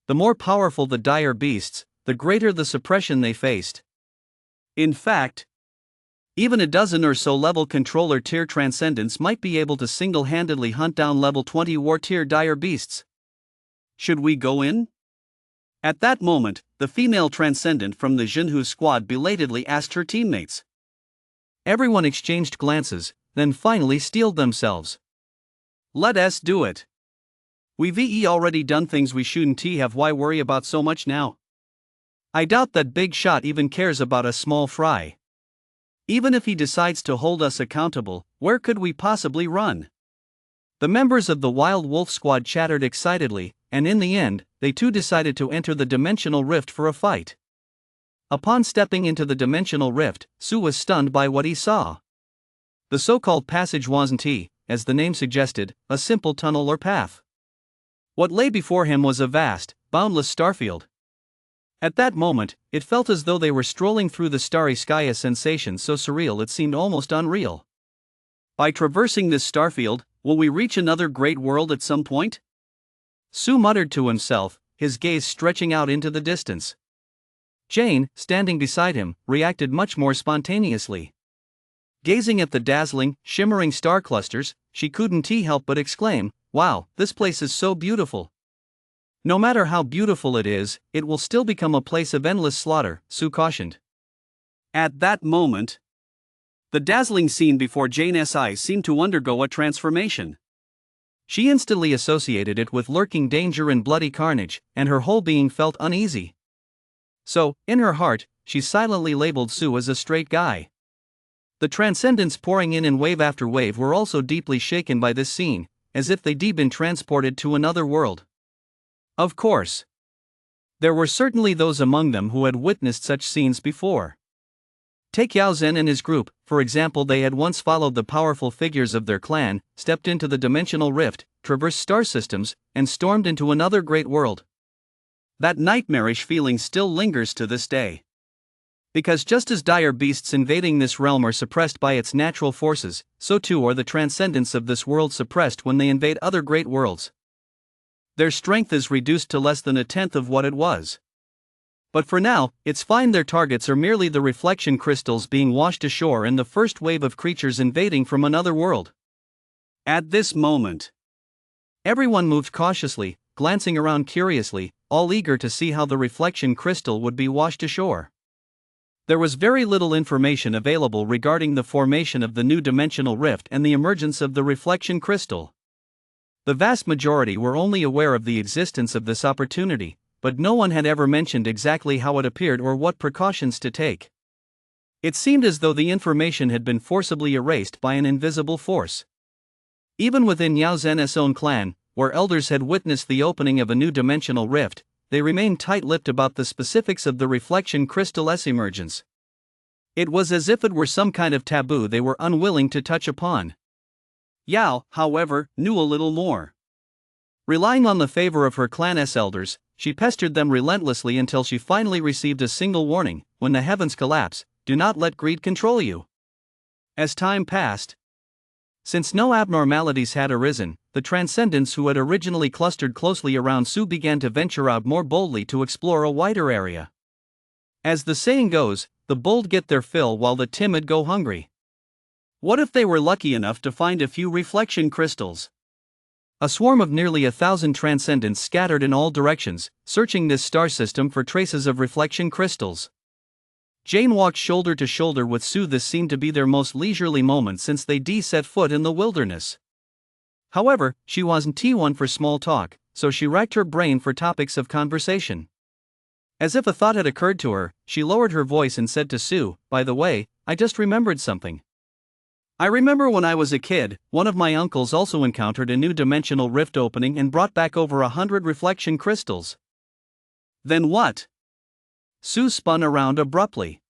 The more powerful the dire beasts, the greater the suppression they faced. In fact, even a dozen or so level controller tier transcendents might be able to single-handedly hunt down level 20 war tier dire beasts. Should we go in? At that moment, the female transcendent from the Jinhu squad belatedly asked her teammates. Everyone exchanged glances, then finally steeled themselves. Let us do it. We've already done things we shouldn't have, why worry about so much now? I doubt that Big Shot even cares about a small fry. Even if he decides to hold us accountable, where could we possibly run? The members of the Wild Wolf squad chattered excitedly, and in the end, they too decided to enter the dimensional rift for a fight. Upon stepping into the dimensional rift, Su was stunned by what he saw. The so-called passage wasn't, as the name suggested, a simple tunnel or path. What lay before him was a vast, boundless starfield. At that moment, it felt as though they were strolling through the starry sky, a sensation so surreal it seemed almost unreal. By traversing this starfield, will we reach another great world at some point? Su muttered to himself, his gaze stretching out into the distance. Jane, standing beside him, reacted much more spontaneously. Gazing at the dazzling, shimmering star clusters, she couldn't help but exclaim, "Wow, this place is so beautiful." "No matter how beautiful it is, it will still become a place of endless slaughter," Su cautioned. At that moment, the dazzling scene before Jane's eyes seemed to undergo a transformation. She instantly associated it with lurking danger and bloody carnage, and her whole being felt uneasy. So, in her heart, she silently labeled Su as a straight guy. The transcendents pouring in wave after wave were also deeply shaken by this scene, as if they'd been transported to another world. Of course, there were certainly those among them who had witnessed such scenes before. Take Yao Zhen and his group, for example. They had once followed the powerful figures of their clan, stepped into the dimensional rift, traversed star systems, and stormed into another great world. That nightmarish feeling still lingers to this day. Because just as dire beasts invading this realm are suppressed by its natural forces, so too are the transcendents of this world suppressed when they invade other great worlds. Their strength is reduced to less than a tenth of what it was. But for now, it's fine. Their targets are merely the reflection crystals being washed ashore and the first wave of creatures invading from another world. At this moment, everyone moved cautiously, glancing around curiously, all eager to see how the reflection crystal would be washed ashore. There was very little information available regarding the formation of the new dimensional rift and the emergence of the reflection crystal. The vast majority were only aware of the existence of this opportunity, but no one had ever mentioned exactly how it appeared or what precautions to take. It seemed as though the information had been forcibly erased by an invisible force. Even within Yao Zhen's own clan, where elders had witnessed the opening of a new dimensional rift, they remained tight-lipped about the specifics of the reflection crystal's emergence. It was as if it were some kind of taboo they were unwilling to touch upon. Yao, however, knew a little more. Relying on the favor of her clan's elders, she pestered them relentlessly until she finally received a single warning: when the heavens collapse, do not let greed control you. As time passed, since no abnormalities had arisen, the transcendents who had originally clustered closely around Su began to venture out more boldly to explore a wider area. As the saying goes, the bold get their fill while the timid go hungry. What if they were lucky enough to find a few reflection crystals? A swarm of nearly 1,000 transcendents scattered in all directions, searching this star system for traces of reflection crystals. Jane walked shoulder to shoulder with Su. This seemed to be their most leisurely moment since they'd set foot in the wilderness. However, she wasn't one for small talk, so she racked her brain for topics of conversation. As if a thought had occurred to her, she lowered her voice and said to Su, "By the way, I just remembered something. I remember when I was a kid, one of my uncles also encountered a new dimensional rift opening and brought back over 100 reflection crystals." Then what? Su spun around abruptly.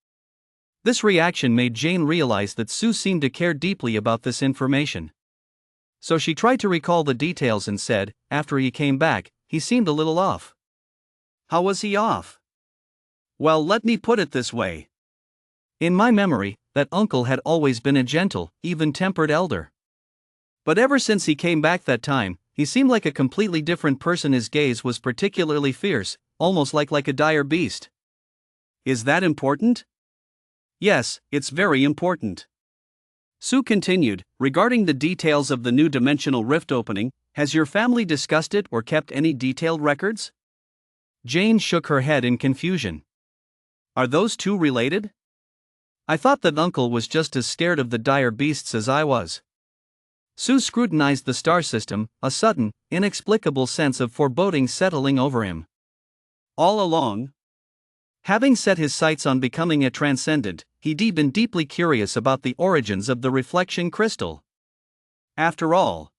This reaction made Jane realize that Su seemed to care deeply about this information. So she tried to recall the details and said, "After he came back, he seemed a little off." "How was he off?" "Well, let me put it this way. In my memory, that uncle had always been a gentle, even-tempered elder. But ever since he came back that time, he seemed like a completely different person. His gaze was particularly fierce, almost like a dire beast." "Is that important?" "Yes, it's very important." Su continued, "Regarding the details of the new dimensional rift opening, has your family discussed it or kept any detailed records?" Jane shook her head in confusion. Are those two related? I thought that Uncle was just as scared of the dire beasts as I was. Sue scrutinized the star system, a sudden, inexplicable sense of foreboding settling over him. All along, having set his sights on becoming a transcendent, he'd been deeply curious about the origins of the reflection crystal. After all,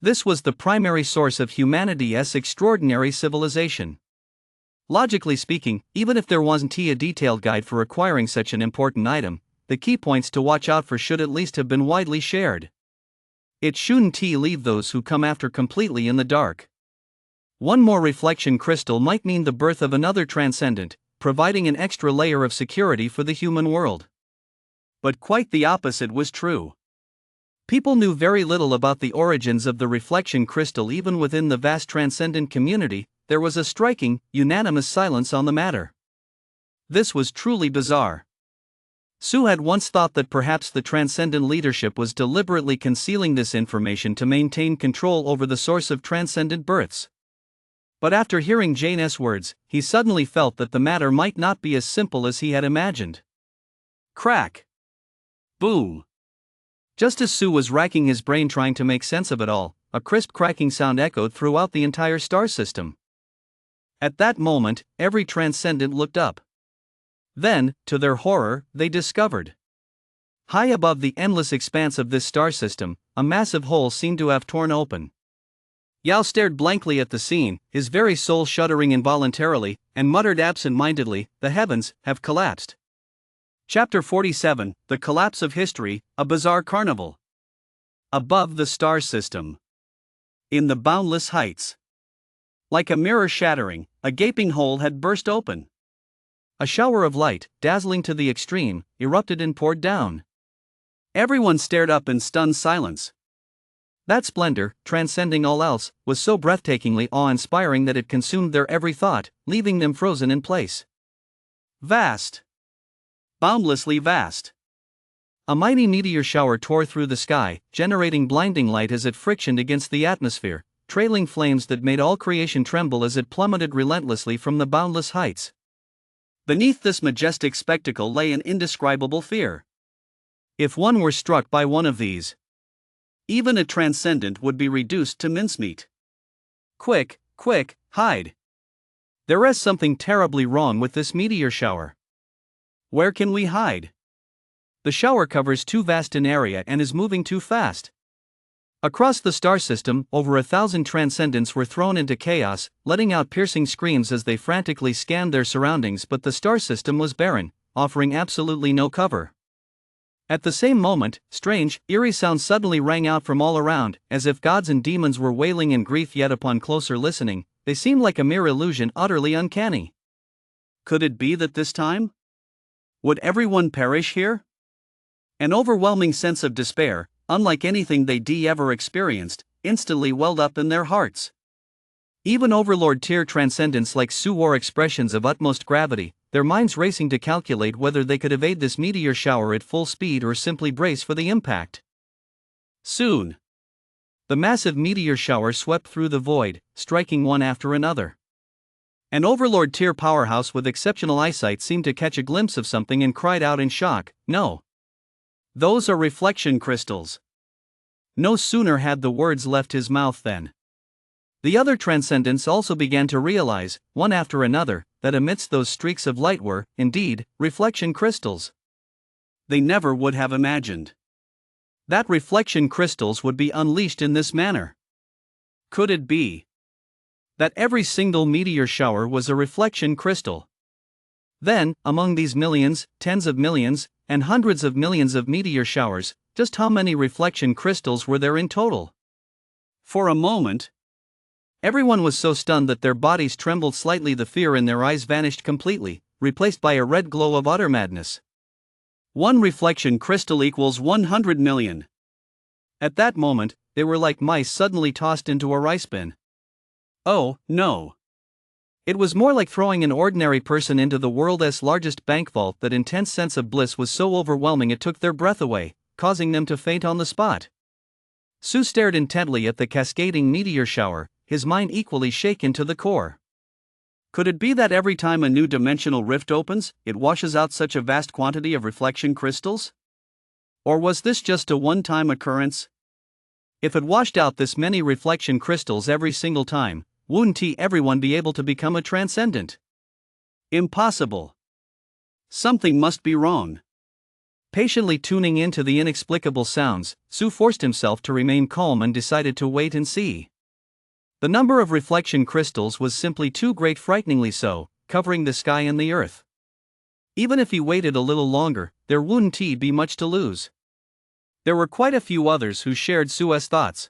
this was the primary source of humanity's extraordinary civilization. Logically speaking, even if there wasn't a detailed guide for acquiring such an important item, the key points to watch out for should at least have been widely shared. It shouldn't leave those who come after completely in the dark. One more reflection crystal might mean the birth of another transcendent, providing an extra layer of security for the human world. But quite the opposite was true. People knew very little about the origins of the reflection crystal. Even within the vast transcendent community, there was a striking, unanimous silence on the matter. This was truly bizarre. Sue had once thought that perhaps the transcendent leadership was deliberately concealing this information to maintain control over the source of transcendent births. But after hearing Jane's words, he suddenly felt that the matter might not be as simple as he had imagined. Crack! Boom! Just as Sue was racking his brain trying to make sense of it all, a crisp cracking sound echoed throughout the entire star system. At that moment, every transcendent looked up. Then, to their horror, they discovered. High above the endless expanse of this star system, a massive hole seemed to have torn open. Yao stared blankly at the scene, his very soul shuddering involuntarily, and muttered absent-mindedly, "The heavens have collapsed." Chapter 47, The Collapse of History, A Bizarre Carnival. Above the star system. In the boundless heights. Like a mirror shattering, a gaping hole had burst open. A shower of light, dazzling to the extreme, erupted and poured down. Everyone stared up in stunned silence. That splendor, transcending all else, was so breathtakingly awe-inspiring that it consumed their every thought, leaving them frozen in place. Vast. Boundlessly vast. A mighty meteor shower tore through the sky, generating blinding light as it frictioned against the atmosphere, trailing flames that made all creation tremble as it plummeted relentlessly from the boundless heights. Beneath this majestic spectacle lay an indescribable fear. If one were struck by one of these, even a transcendent would be reduced to mincemeat. Quick, quick, hide! There is something terribly wrong with this meteor shower. Where can we hide? The shower covers too vast an area and is moving too fast. Across the star system, over 1,000 transcendents were thrown into chaos, letting out piercing screams as they frantically scanned their surroundings, but the star system was barren, offering absolutely no cover. At the same moment, strange, eerie sounds suddenly rang out from all around, as if gods and demons were wailing in grief, yet upon closer listening, they seemed like a mere illusion, utterly uncanny. Could it be that this time? Would everyone perish here? An overwhelming sense of despair, unlike anything they'd ever experienced, instantly welled up in their hearts. Even overlord-tier transcendents like Sue wore expressions of utmost gravity, their minds racing to calculate whether they could evade this meteor shower at full speed or simply brace for the impact. Soon, the massive meteor shower swept through the void, striking one after another. An overlord-tier powerhouse with exceptional eyesight seemed to catch a glimpse of something and cried out in shock, "No! Those are reflection crystals." No sooner had the words left his mouth than the other transcendents also began to realize, one after another, that amidst those streaks of light were, indeed, reflection crystals. They never would have imagined that reflection crystals would be unleashed in this manner. Could it be that every single meteor shower was a reflection crystal? Then, among these millions, tens of millions, and hundreds of millions of meteor showers, just how many reflection crystals were there in total? For a moment, everyone was so stunned that their bodies trembled slightly. The fear in their eyes vanished completely, replaced by a red glow of utter madness. One reflection crystal equals 100 million. At that moment, they were like mice suddenly tossed into a rice bin. Oh, no. It was more like throwing an ordinary person into the world's largest bank vault. That intense sense of bliss was so overwhelming it took their breath away, causing them to faint on the spot. Sue stared intently at the cascading meteor shower, his mind equally shaken to the core. Could it be that every time a new dimensional rift opens, it washes out such a vast quantity of reflection crystals? Or was this just a one-time occurrence? If it washed out this many reflection crystals every single time, wouldn't everyone be able to become a transcendent? Impossible. Something must be wrong. Patiently tuning into the inexplicable sounds, Su forced himself to remain calm and decided to wait and see. The number of reflection crystals was simply too great, frighteningly so, covering the sky and the earth. Even if he waited a little longer, there wouldn't be much to lose. There were quite a few others who shared Su's thoughts.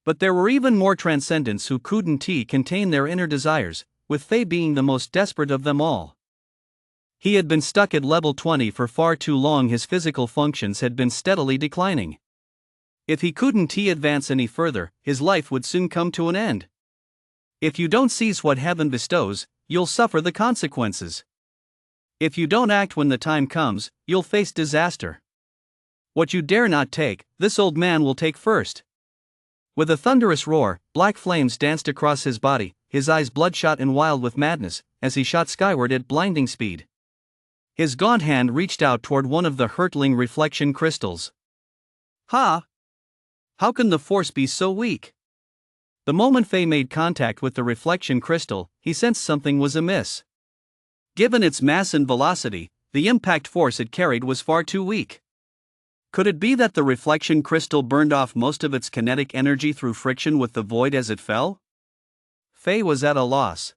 But there were even more transcendents who couldn't contain their inner desires, with Faye being the most desperate of them all. He had been stuck at level 20 for far too long. His physical functions had been steadily declining. If he couldn't advance any further, his life would soon come to an end. If you don't seize what heaven bestows, you'll suffer the consequences. If you don't act when the time comes, you'll face disaster. What you dare not take, this old man will take first. With a thunderous roar, black flames danced across his body, his eyes bloodshot and wild with madness, as he shot skyward at blinding speed. His gaunt hand reached out toward one of the hurtling reflection crystals. Ha! How can the force be so weak? The moment Faye made contact with the reflection crystal, he sensed something was amiss. Given its mass and velocity, the impact force it carried was far too weak. Could it be that the reflection crystal burned off most of its kinetic energy through friction with the void as it fell? Faye was at a loss.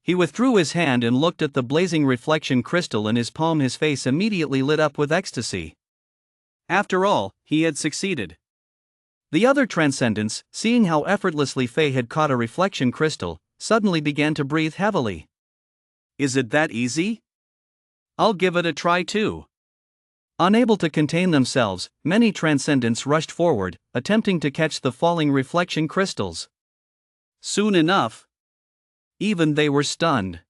He withdrew his hand and looked at the blazing reflection crystal in his palm. His face immediately lit up with ecstasy. After all, he had succeeded. The other transcendents, seeing how effortlessly Faye had caught a reflection crystal, suddenly began to breathe heavily. Is it that easy? I'll give it a try too. Unable to contain themselves, many transcendents rushed forward, attempting to catch the falling reflection crystals. Soon enough, even they were stunned.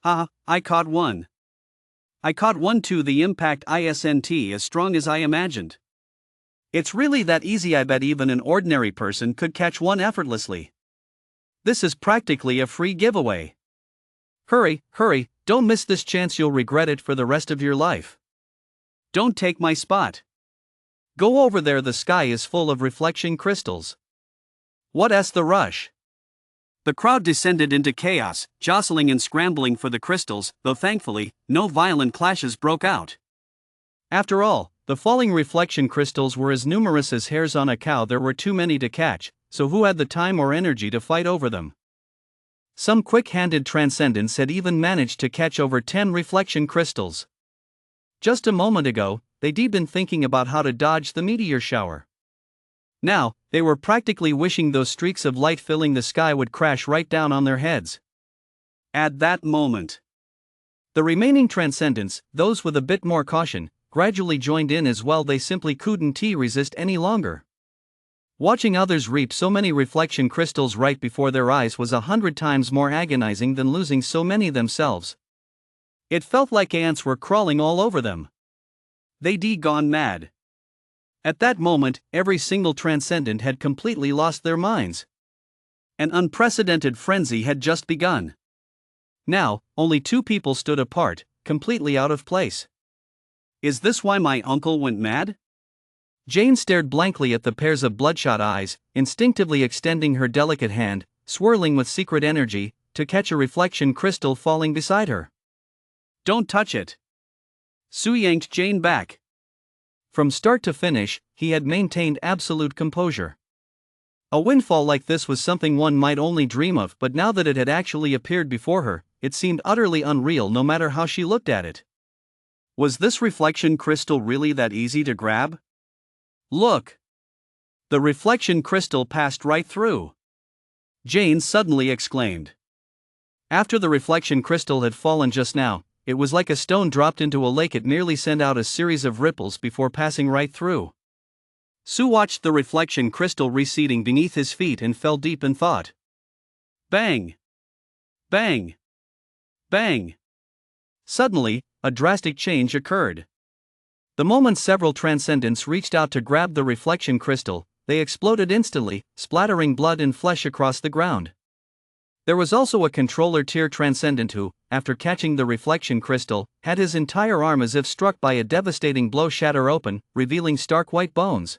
I caught one. I caught one too. The impact isn't as strong as I imagined. It's really that easy. I bet even an ordinary person could catch one effortlessly. This is practically a free giveaway. Hurry, don't miss this chance. You'll regret it for the rest of your life. Don't take my spot. Go over there. The sky is full of reflection crystals. What's the rush? The crowd descended into chaos, jostling and scrambling for the crystals, though thankfully, no violent clashes broke out. After all, the falling reflection crystals were as numerous as hairs on a cow. There were too many to catch, so who had the time or energy to fight over them? Some quick-handed transcendents had even managed to catch over 10 reflection crystals. Just a moment ago, they'd been thinking about how to dodge the meteor shower. Now, they were practically wishing those streaks of light filling the sky would crash right down on their heads. At that moment, the remaining transcendents, those with a bit more caution, gradually joined in as well. They simply couldn't resist any longer. Watching others reap so many reflection crystals right before their eyes was 100 times more agonizing than losing so many themselves. It felt like ants were crawling all over them. They'd gone mad. At that moment, every single transcendent had completely lost their minds. An unprecedented frenzy had just begun. Now, only two people stood apart, completely out of place. Is this why my uncle went mad? Jane stared blankly at the pairs of bloodshot eyes, instinctively extending her delicate hand, swirling with secret energy, to catch a reflection crystal falling beside her. Don't touch it. Su yanked Jane back. From start to finish, he had maintained absolute composure. A windfall like this was something one might only dream of, but now that it had actually appeared before her, it seemed utterly unreal no matter how she looked at it. Was this reflection crystal really that easy to grab? Look! The reflection crystal passed right through. Jane suddenly exclaimed. After the reflection crystal had fallen just now, it was like a stone dropped into a lake. It merely sent out a series of ripples before passing right through. Su watched the reflection crystal receding beneath his feet and fell deep in thought. Bang! Bang! Bang! Suddenly, a drastic change occurred. The moment several transcendents reached out to grab the reflection crystal, they exploded instantly, splattering blood and flesh across the ground. There was also a controller tier transcendent who, after catching the reflection crystal, had his entire arm as if struck by a devastating blow shatter open, revealing stark white bones.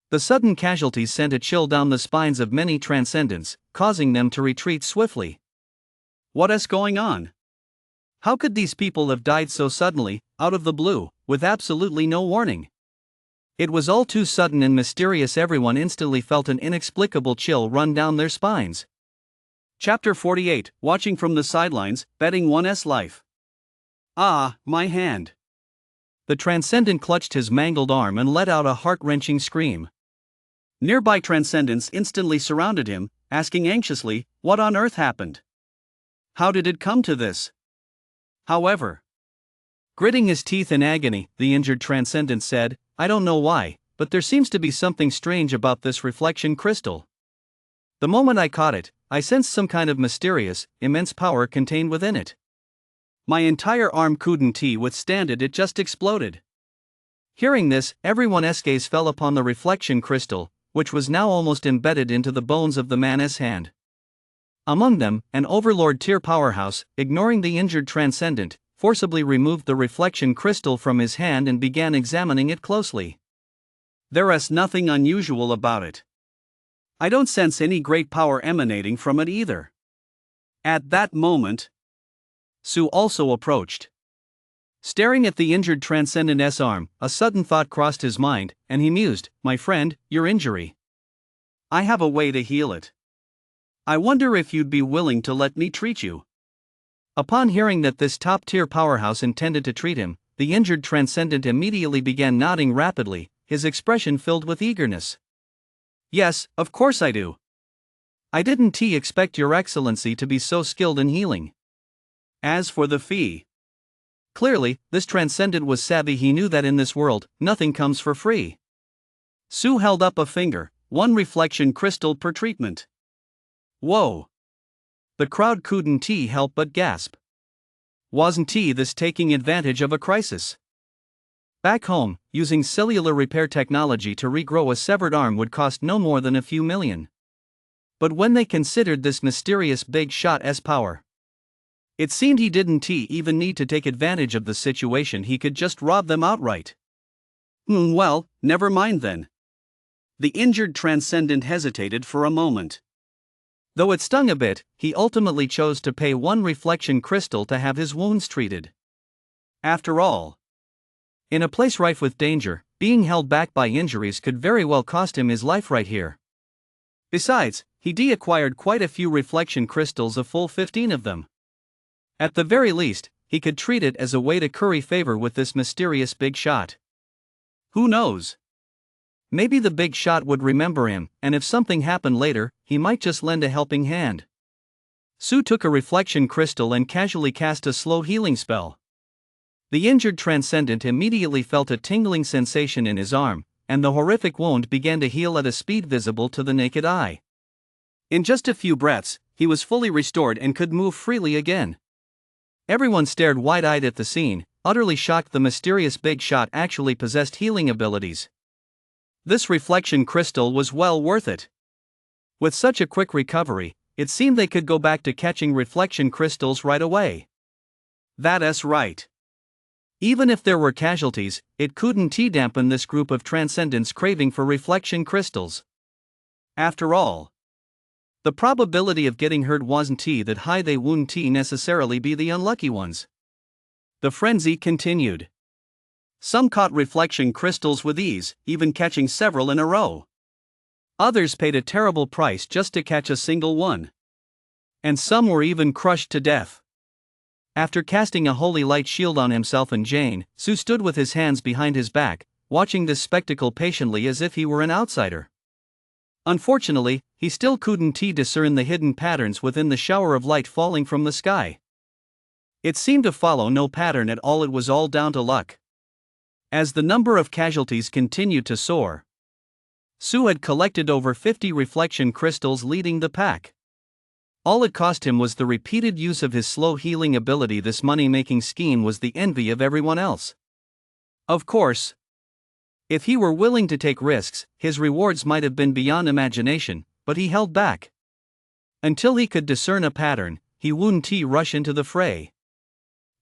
The sudden casualties sent a chill down the spines of many transcendents, causing them to retreat swiftly. What is going on? How could these people have died so suddenly, out of the blue, with absolutely no warning? It was all too sudden and mysterious. Everyone instantly felt an inexplicable chill run down their spines. Chapter 48, Watching from the Sidelines, Betting One's Life. Ah, my hand. The transcendent clutched his mangled arm and let out a heart-wrenching scream. Nearby transcendents instantly surrounded him, asking anxiously, what on earth happened? How did it come to this? However, gritting his teeth in agony, the injured transcendent said, I don't know why, but there seems to be something strange about this reflection crystal. The moment I caught it, I sensed some kind of mysterious, immense power contained within it. My entire arm couldn't withstand it, it just exploded. Hearing this, everyone's gaze fell upon the reflection crystal, which was now almost embedded into the bones of the man's hand. Among them, an overlord tier powerhouse, ignoring the injured transcendent, forcibly removed the reflection crystal from his hand and began examining it closely. There is nothing unusual about it. I don't sense any great power emanating from it either. At that moment, Su also approached. Staring at the injured transcendent's arm, a sudden thought crossed his mind, and he mused, my friend, your injury. I have a way to heal it. I wonder if you'd be willing to let me treat you. Upon hearing that this top-tier powerhouse intended to treat him, the injured transcendent immediately began nodding rapidly, his expression filled with eagerness. Yes, of course I do. I didn't expect your excellency to be so skilled in healing. As for the fee. Clearly, this transcendent was savvy. He knew that in this world, nothing comes for free. Su held up a finger, one reflection crystal per treatment. Whoa! The crowd couldn't help but gasp. Wasn't this taking advantage of a crisis? Back home, using cellular repair technology to regrow a severed arm would cost no more than a few million. But when they considered this mysterious big shot's power, it seemed he didn't even need to take advantage of the situation. He could just rob them outright. Well, never mind then. The injured transcendent hesitated for a moment. Though it stung a bit, he ultimately chose to pay one reflection crystal to have his wounds treated. After all, in a place rife with danger, being held back by injuries could very well cost him his life right here. Besides, he acquired quite a few reflection crystals, a full 15 of them. At the very least, he could treat it as a way to curry favor with this mysterious big shot. Who knows? Maybe the big shot would remember him, and if something happened later, he might just lend a helping hand. Su took a reflection crystal and casually cast a slow healing spell. The injured transcendent immediately felt a tingling sensation in his arm, and the horrific wound began to heal at a speed visible to the naked eye. In just a few breaths, he was fully restored and could move freely again. Everyone stared wide-eyed at the scene, utterly shocked. The mysterious big shot actually possessed healing abilities. This reflection crystal was well worth it. With such a quick recovery, it seemed they could go back to catching reflection crystals right away. That is right. Even if there were casualties, it couldn't dampen this group of transcendents craving for reflection crystals. After all, the probability of getting hurt wasn't that high. They wouldn't necessarily be the unlucky ones. The frenzy continued. Some caught reflection crystals with ease, even catching several in a row. Others paid a terrible price just to catch a single one. And some were even crushed to death. After casting a holy light shield on himself and Jane, Su stood with his hands behind his back, watching this spectacle patiently as if he were an outsider. Unfortunately, he still couldn't discern the hidden patterns within the shower of light falling from the sky. It seemed to follow no pattern at all. It was all down to luck. As the number of casualties continued to soar, Su had collected over 50 reflection crystals, leading the pack. All it cost him was the repeated use of his slow healing ability. This money-making scheme was the envy of everyone else. Of course, if he were willing to take risks, his rewards might have been beyond imagination, but he held back. Until he could discern a pattern, he wouldn't rush into the fray.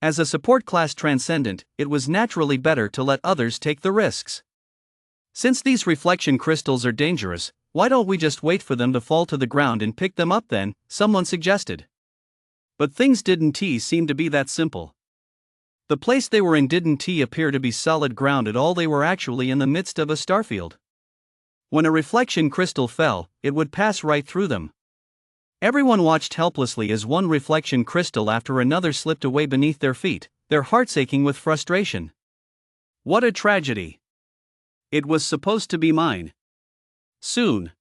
As a support class transcendent, it was naturally better to let others take the risks. Since these reflection crystals are dangerous, why don't we just wait for them to fall to the ground and pick them up then, someone suggested. But things didn't seem to be that simple. The place they were in didn't appear to be solid ground at all. They were actually in the midst of a starfield. When a reflection crystal fell, it would pass right through them. Everyone watched helplessly as one reflection crystal after another slipped away beneath their feet, their hearts aching with frustration. What a tragedy! It was supposed to be mine. Soon.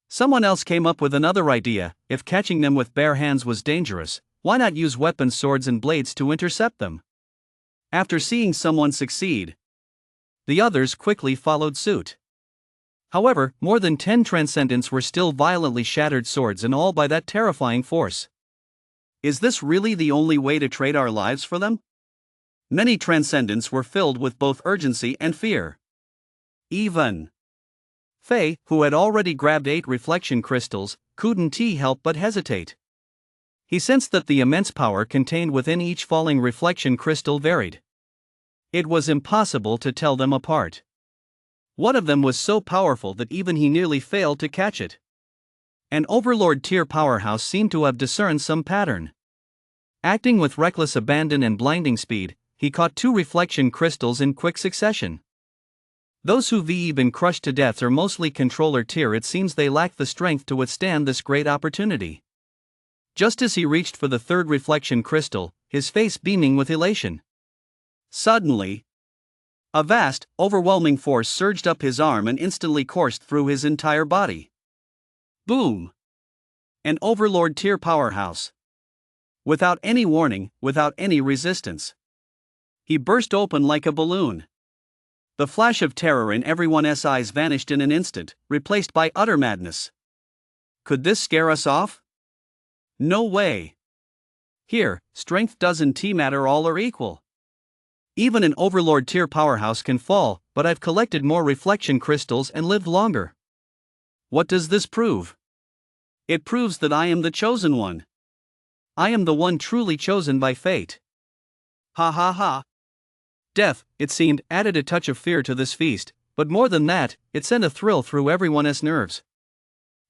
Someone else came up with another idea. If catching them with bare hands was dangerous, why not use weapons, swords and blades to intercept them? After seeing someone succeed, the others quickly followed suit. However, more than 10 transcendents were still violently shattered, swords and all, by that terrifying force. Is this really the only way to trade our lives for them? Many transcendents were filled with both urgency and fear. Even Faye, who had already grabbed 8 reflection crystals, couldn't help but hesitate. He sensed that the immense power contained within each falling reflection crystal varied. It was impossible to tell them apart. One of them was so powerful that even he nearly failed to catch it. An overlord tier powerhouse seemed to have discerned some pattern. Acting with reckless abandon and blinding speed, he caught 2 reflection crystals in quick succession. Those who've been crushed to death are mostly controller tier. It seems they lack the strength to withstand this great opportunity. Just as he reached for the 3rd reflection crystal, his face beaming with elation, suddenly, a vast, overwhelming force surged up his arm and instantly coursed through his entire body. Boom! An overlord tier powerhouse. Without any warning, without any resistance, he burst open like a balloon. The flash of terror in everyone's eyes vanished in an instant, replaced by utter madness. Could this scare us off? No way. Here, strength doesn't matter, all are equal. Even an overlord tier powerhouse can fall, but I've collected more reflection crystals and lived longer. What does this prove? It proves that I am the chosen one. I am the one truly chosen by fate. Ha ha ha. Death, it seemed, added a touch of fear to this feast, but more than that, it sent a thrill through everyone's nerves.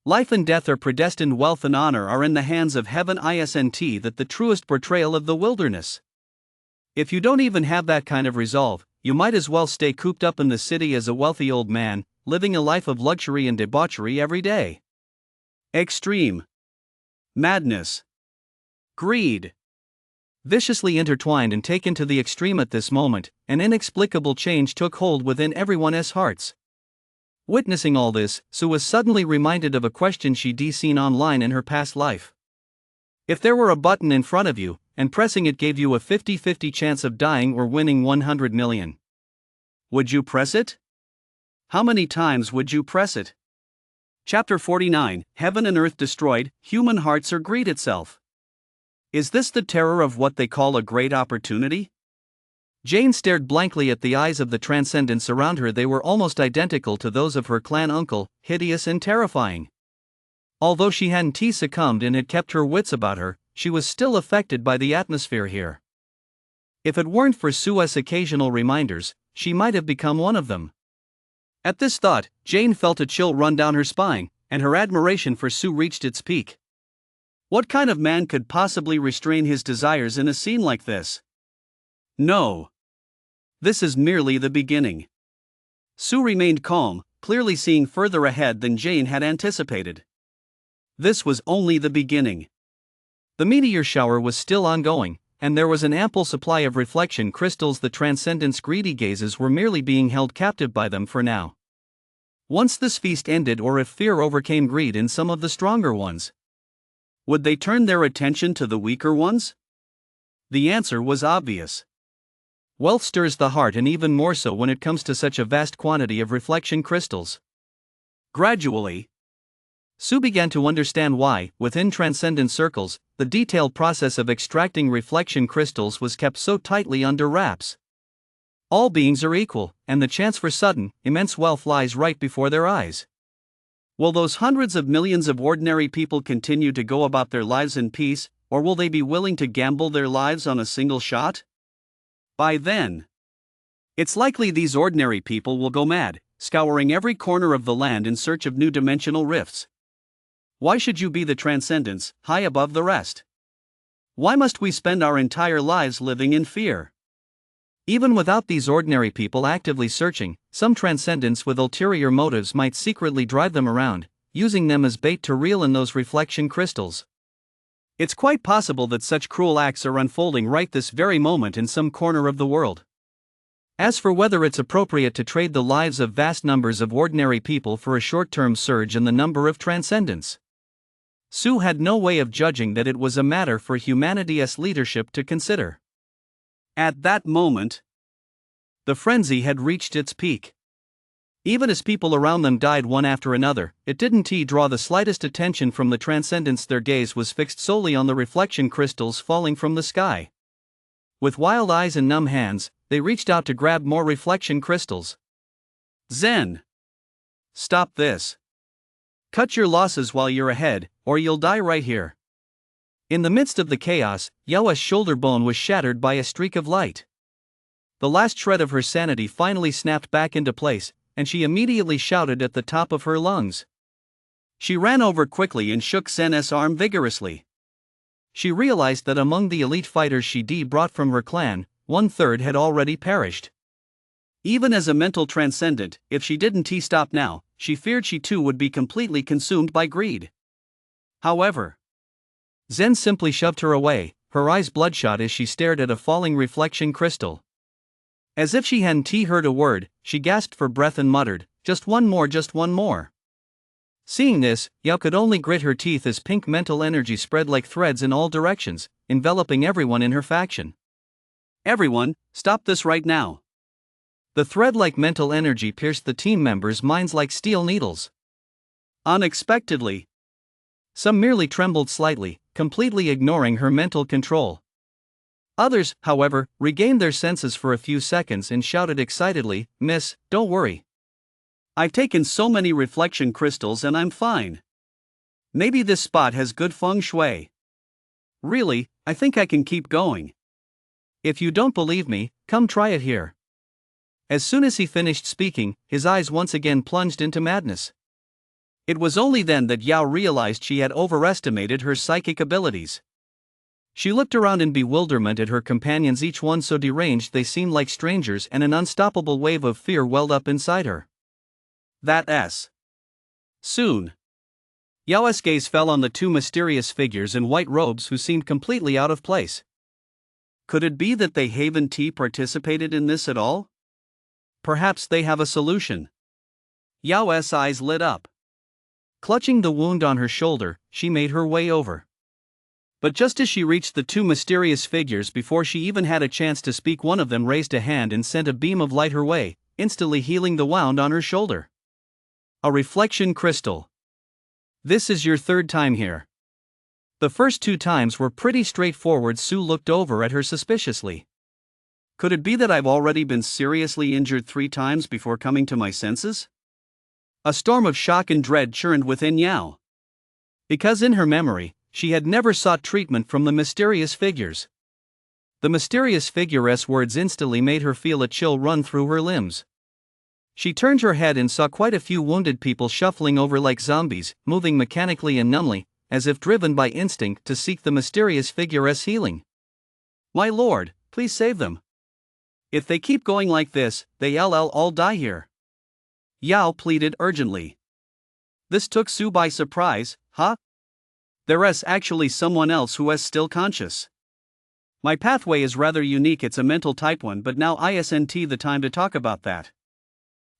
Life and death are predestined, wealth and honor are in the hands of heaven. Isn't that the truest portrayal of the wilderness? If you don't even have that kind of resolve, you might as well stay cooped up in the city as a wealthy old man, living a life of luxury and debauchery every day. Extreme madness, greed, viciously intertwined and taken to the extreme at this moment, an inexplicable change took hold within everyone's hearts. Witnessing all this, Sue was suddenly reminded of a question she'd seen online in her past life. If there were a button in front of you, and pressing it gave you a 50-50 chance of dying or winning 100 million, would you press it? How many times would you press it? Chapter 49, Heaven and Earth Destroyed, Human Hearts or Greed Itself. Is this the terror of what they call a great opportunity? Jane stared blankly at the eyes of the transcendents around her. They were almost identical to those of her clan uncle, hideous and terrifying. Although she hadn't succumbed and had kept her wits about her, she was still affected by the atmosphere here. If it weren't for Sue's occasional reminders, she might have become one of them. At this thought, Jane felt a chill run down her spine, and her admiration for Sue reached its peak. What kind of man could possibly restrain his desires in a scene like this? No. This is merely the beginning. Sue remained calm, clearly seeing further ahead than Jane had anticipated. This was only the beginning. The meteor shower was still ongoing, and there was an ample supply of reflection crystals. The transcendents' greedy gazes were merely being held captive by them for now. Once this feast ended, or if fear overcame greed in some of the stronger ones, would they turn their attention to the weaker ones? The answer was obvious. Wealth stirs the heart, and even more so when it comes to such a vast quantity of reflection crystals. Gradually, Sue began to understand why, within transcendent circles, the detailed process of extracting reflection crystals was kept so tightly under wraps. All beings are equal, and the chance for sudden, immense wealth lies right before their eyes. Will those hundreds of millions of ordinary people continue to go about their lives in peace, or will they be willing to gamble their lives on a single shot? By then, it's likely these ordinary people will go mad, scouring every corner of the land in search of new dimensional rifts. Why should you be the transcendence, high above the rest? Why must we spend our entire lives living in fear? Even without these ordinary people actively searching, some transcendents with ulterior motives might secretly drive them around, using them as bait to reel in those reflection crystals. It's quite possible that such cruel acts are unfolding right this very moment in some corner of the world. As for whether it's appropriate to trade the lives of vast numbers of ordinary people for a short-term surge in the number of transcendents, Sue had no way of judging that it was a matter for humanity's leadership to consider. At that moment, the frenzy had reached its peak. Even as people around them died one after another, it didn't draw the slightest attention from the transcendents. Their gaze was fixed solely on the reflection crystals falling from the sky. With wild eyes and numb hands, they reached out to grab more reflection crystals. Zen! Stop this. Cut your losses while you're ahead, or you'll die right here. In the midst of the chaos, Yao's shoulder bone was shattered by a streak of light. The last shred of her sanity finally snapped back into place, and she immediately shouted at the top of her lungs. She ran over quickly and shook Zen's arm vigorously. She realized that among the elite fighters she brought from her clan, 1/3 had already perished. Even as a mental transcendent, if she didn't stop now, she feared she too would be completely consumed by greed. However, Zen simply shoved her away, her eyes bloodshot as she stared at a falling reflection crystal. As if she hadn't heard a word, she gasped for breath and muttered, "Just one more, just one more." Seeing this, Yao could only grit her teeth as pink mental energy spread like threads in all directions, enveloping everyone in her faction. "Everyone, stop this right now." The thread-like mental energy pierced the team members' minds like steel needles. Unexpectedly, some merely trembled slightly, completely ignoring her mental control. Others, however, regained their senses for a few seconds and shouted excitedly, "Miss, don't worry. I've taken so many reflection crystals and I'm fine. Maybe this spot has good feng shui. Really, I think I can keep going. If you don't believe me, come try it here." As soon as he finished speaking, his eyes once again plunged into madness. It was only then that Yao realized she had overestimated her psychic abilities. She looked around in bewilderment at her companions, each one so deranged they seemed like strangers, and an unstoppable wave of fear welled up inside her. Soon, Yao's gaze fell on the two mysterious figures in white robes who seemed completely out of place. Could it be that they haven't participated in this at all? Perhaps they have a solution. Yao's eyes lit up. Clutching the wound on her shoulder, she made her way over. But just as she reached the two mysterious figures, before she even had a chance to speak, one of them raised a hand and sent a beam of light her way, instantly healing the wound on her shoulder. A reflection crystal. This is your third time here. The first 2 times were pretty straightforward. Sue looked over at her suspiciously. Could it be that I've already been seriously injured 3 times before coming to my senses? A storm of shock and dread churned within Yao. Because in her memory, she had never sought treatment from the mysterious figures. The mysterious figure's words instantly made her feel a chill run through her limbs. She turned her head and saw quite a few wounded people shuffling over like zombies, moving mechanically and numbly, as if driven by instinct to seek the mysterious figure's healing. "My lord, please save them. If they keep going like this, they'll all die here," Yao pleaded urgently. This took Sue by surprise. "Huh? There's actually someone else who is still conscious. My pathway is rather unique, it's a mental type one, but now isn't the time to talk about that.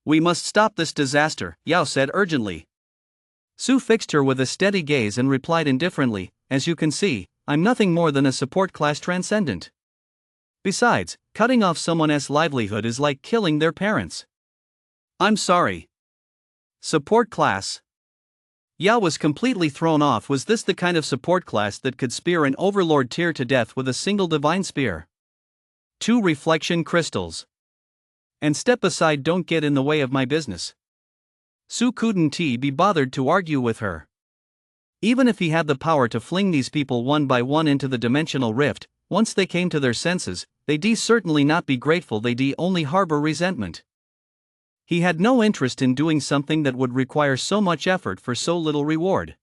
We must stop this disaster," Yao said urgently. Sue fixed her with a steady gaze and replied indifferently, "As you can see, I'm nothing more than a support class transcendent. Besides, cutting off someone's livelihood is like killing their parents." "I'm sorry. Support class?" Yao was completely thrown off. Was this the kind of support class that could spear an overlord tier to death with a single divine spear? 2 reflection crystals. And step aside, don't get in the way of my business. Su couldn't be bothered to argue with her. Even if he had the power to fling these people one by one into the dimensional rift, once they came to their senses, they'd certainly not be grateful, they'd only harbor resentment. He had no interest in doing something that would require so much effort for so little reward.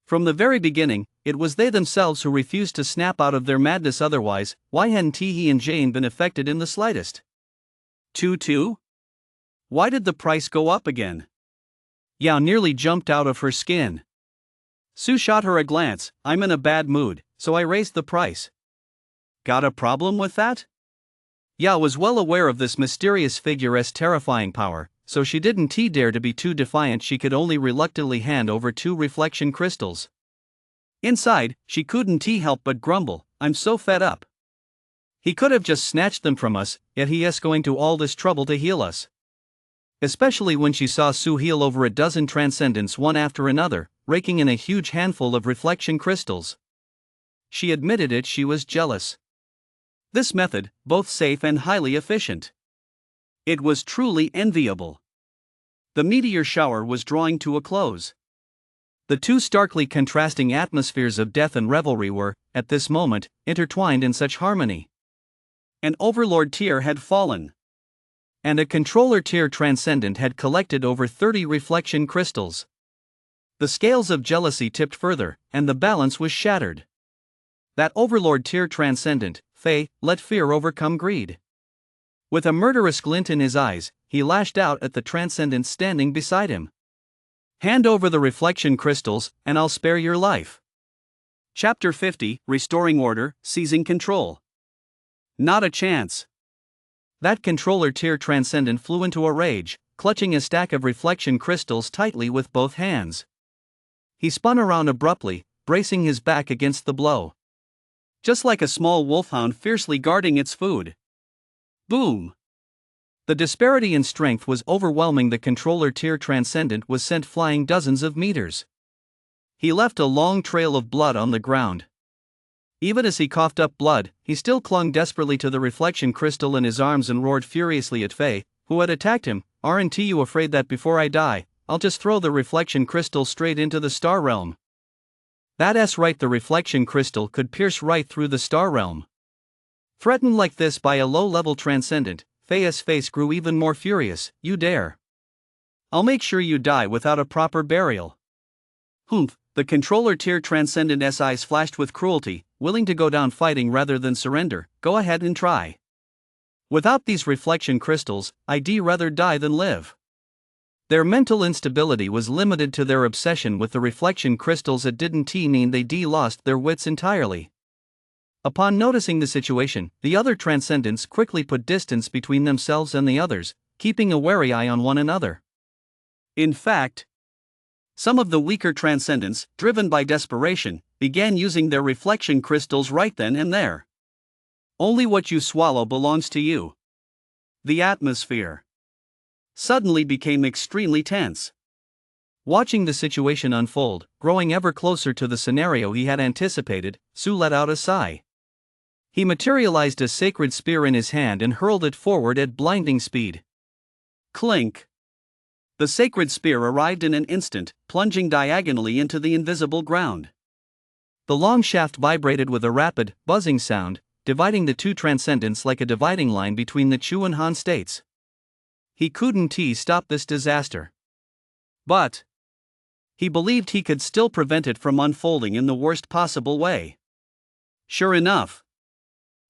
From the very beginning, it was they themselves who refused to snap out of their madness, otherwise, why hadn't he and Jane been affected in the slightest? 2-2? Why did the price go up again? Yao nearly jumped out of her skin. Su shot her a glance. I'm in a bad mood, so I raised the price. Got a problem with that? Yao was well aware of this mysterious figure's terrifying power, so she didn't dare to be too defiant. She could only reluctantly hand over 2 reflection crystals. Inside, she couldn't help but grumble, I'm so fed up. He could have just snatched them from us, yet he is going to all this trouble to heal us. Especially when she saw Su heal over a dozen transcendents one after another, raking in a huge handful of reflection crystals. She admitted it, she was jealous. This method, both safe and highly efficient. It was truly enviable. The meteor shower was drawing to a close. The 2 starkly contrasting atmospheres of death and revelry were, at this moment, intertwined in such harmony. An overlord tier had fallen. And a controller tier transcendent had collected over 30 reflection crystals. The scales of jealousy tipped further, and the balance was shattered. That overlord tier transcendent, Fei, let fear overcome greed. With a murderous glint in his eyes, he lashed out at the transcendent standing beside him. Hand over the reflection crystals, and I'll spare your life. Chapter 50, Restoring Order, Seizing Control. Not a chance. That controller tier transcendent flew into a rage, clutching a stack of reflection crystals tightly with both hands. He spun around abruptly, bracing his back against the blow. Just like a small wolfhound fiercely guarding its food. Boom! The disparity in strength was overwhelming. The controller tier transcendent was sent flying dozens of meters. He left a long trail of blood on the ground. Even as he coughed up blood, he still clung desperately to the reflection crystal in his arms and roared furiously at Fei, who had attacked him. Aren't you afraid that before I die, I'll just throw the reflection crystal straight into the star realm? That's right, the reflection crystal could pierce right through the star realm. Threatened like this by a low-level transcendent, Fei's face grew even more furious. You dare? I'll make sure you die without a proper burial. Humph, the controller tier transcendent's eyes flashed with cruelty, willing to go down fighting rather than surrender. Go ahead and try. Without these reflection crystals, I'd rather die than live. Their mental instability was limited to their obsession with the reflection crystals. It didn't mean they'd lost their wits entirely. Upon noticing the situation, the other transcendents quickly put distance between themselves and the others, keeping a wary eye on one another. In fact, some of the weaker transcendents, driven by desperation, began using their reflection crystals right then and there. Only what you swallow belongs to you. The atmosphere suddenly became extremely tense. Watching the situation unfold, growing ever closer to the scenario he had anticipated, Su let out a sigh. He materialized a sacred spear in his hand and hurled it forward at blinding speed. Clink! The sacred spear arrived in an instant, plunging diagonally into the invisible ground. The long shaft vibrated with a rapid, buzzing sound, dividing the 2 transcendents like a dividing line between the Chu and Han states. He couldn't stop this disaster. But he believed he could still prevent it from unfolding in the worst possible way. Sure enough.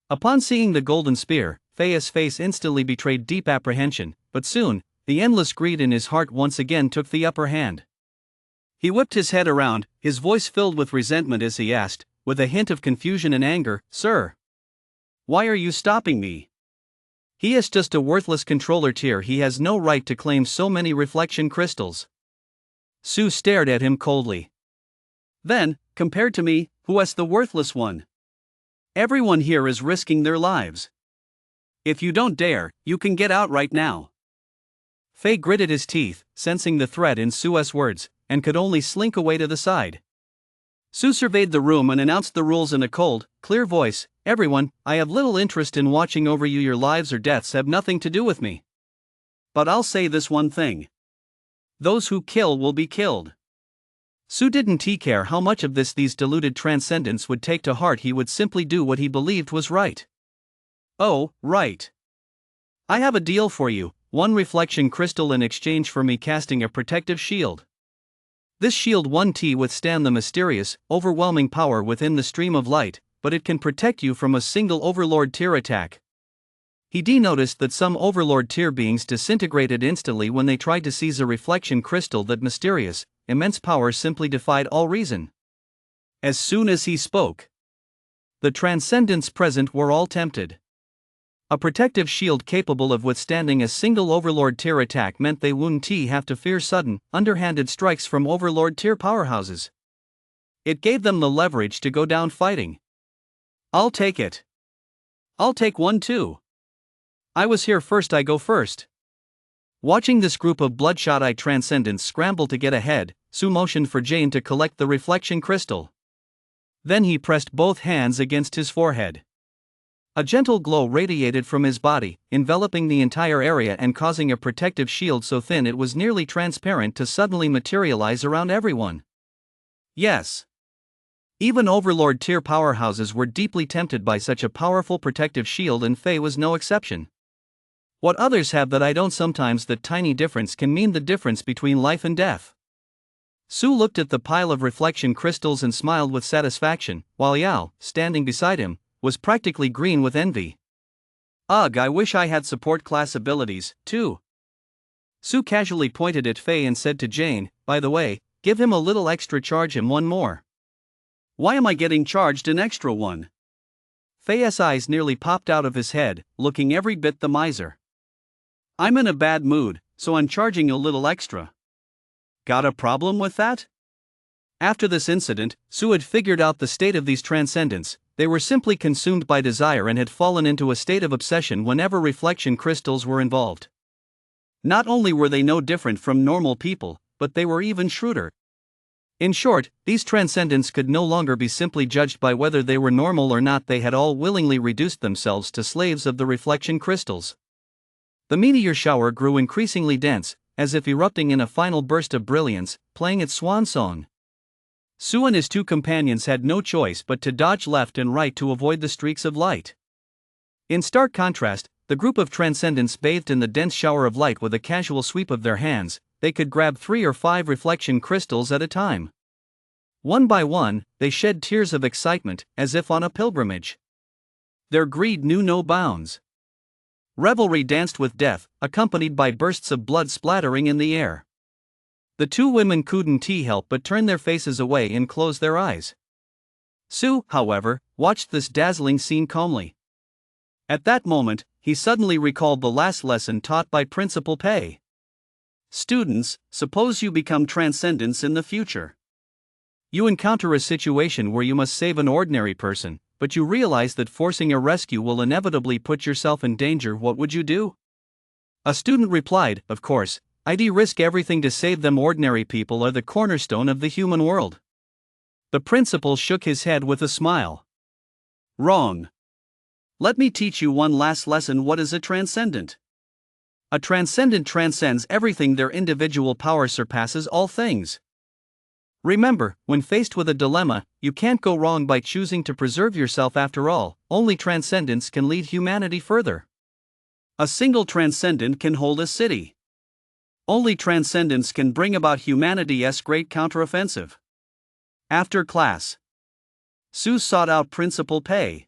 Upon seeing the golden spear, Fei's face instantly betrayed deep apprehension, but soon, the endless greed in his heart once again took the upper hand. He whipped his head around, his voice filled with resentment as he asked, with a hint of confusion and anger, Sir, why are you stopping me? He is just a worthless controller tier. He has no right to claim so many reflection crystals. Su stared at him coldly. Then, compared to me, who is the worthless one? Everyone here is risking their lives. If you don't dare, you can get out right now. Fei gritted his teeth, sensing the threat in Su's words, and could only slink away to the side. Su surveyed the room and announced the rules in a cold, clear voice. Everyone, I have little interest in watching over you. Your lives or deaths have nothing to do with me. But I'll say this one thing. Those who kill will be killed. Su didn't care how much of these deluded transcendents would take to heart. He would simply do what he believed was right. Oh, right. I have a deal for you, one reflection crystal in exchange for me casting a protective shield. This shield won't withstand the mysterious, overwhelming power within the stream of light, but it can protect you from a single Overlord tier attack. He noticed that some Overlord tier beings disintegrated instantly when they tried to seize a reflection crystal. That mysterious, immense power simply defied all reason. As soon as he spoke, the transcendents present were all tempted. A protective shield capable of withstanding a single Overlord tier attack meant they wouldn't have to fear sudden, underhanded strikes from Overlord tier powerhouses. It gave them the leverage to go down fighting. I'll take it. I'll take one too. I was here first, I go first. Watching this group of bloodshot-eyed transcendents scramble to get ahead, Su motioned for Jane to collect the reflection crystal. Then he pressed both hands against his forehead. A gentle glow radiated from his body, enveloping the entire area and causing a protective shield so thin it was nearly transparent to suddenly materialize around everyone. Yes. Even Overlord tier powerhouses were deeply tempted by such a powerful protective shield, and Faye was no exception. What others have that I don't, sometimes that tiny difference can mean the difference between life and death. Su looked at the pile of reflection crystals and smiled with satisfaction, while Yao, standing beside him, was practically green with envy. Ugh, I wish I had support class abilities, too. Su casually pointed at Faye and said to Jane, by the way, give him a little extra, charge him one more. Why am I getting charged an extra one? Faye's eyes nearly popped out of his head, looking every bit the miser. I'm in a bad mood, so I'm charging a little extra. Got a problem with that? After this incident, Su had figured out the state of these transcendents. They were simply consumed by desire and had fallen into a state of obsession whenever reflection crystals were involved. Not only were they no different from normal people, but they were even shrewder. In short, these transcendents could no longer be simply judged by whether they were normal or not. They had all willingly reduced themselves to slaves of the reflection crystals. The meteor shower grew increasingly dense, as if erupting in a final burst of brilliance, playing its swan song. Su and his two companions had no choice but to dodge left and right to avoid the streaks of light. In stark contrast, the group of transcendents bathed in the dense shower of light. With a casual sweep of their hands, they could grab 3 or 5 reflection crystals at a time. One by one, they shed tears of excitement, as if on a pilgrimage. Their greed knew no bounds. Revelry danced with death, accompanied by bursts of blood splattering in the air. The two women couldn't help but turn their faces away and close their eyes. Su, however, watched this dazzling scene calmly. At that moment, he suddenly recalled the last lesson taught by Principal Pei. Students, suppose you become transcendents in the future. You encounter a situation where you must save an ordinary person, but you realize that forcing a rescue will inevitably put yourself in danger. What would you do? A student replied, of course, I'd risk everything to save them. Ordinary people are the cornerstone of the human world. The principal shook his head with a smile. Wrong. Let me teach you one last lesson. What is a transcendent? A transcendent transcends everything. Their individual power surpasses all things. Remember, when faced with a dilemma, you can't go wrong by choosing to preserve yourself. After all, only transcendence can lead humanity further. A single transcendent can hold a city. Only transcendence can bring about humanity's great counteroffensive. After class, Su sought out Principal Pei.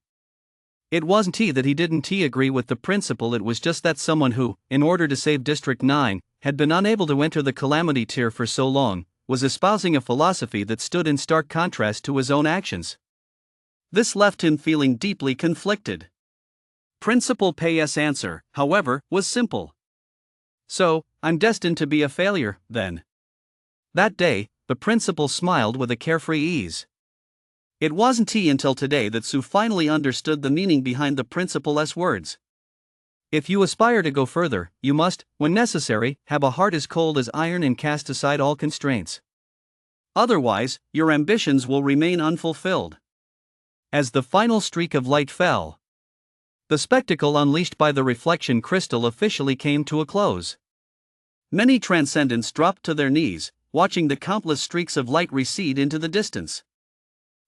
It wasn't that he didn't agree with the principal, it was just that someone who, in order to save District 9, had been unable to enter the Calamity tier for so long, was espousing a philosophy that stood in stark contrast to his own actions. This left him feeling deeply conflicted. Principal Pei's answer, however, was simple. So, I'm destined to be a failure, then. That day, the principal smiled with a carefree ease. It wasn't until today that Su finally understood the meaning behind the principal's words. If you aspire to go further, you must, when necessary, have a heart as cold as iron and cast aside all constraints. Otherwise, your ambitions will remain unfulfilled. As the final streak of light fell, the spectacle unleashed by the reflection crystal officially came to a close. Many transcendents dropped to their knees, watching the countless streaks of light recede into the distance.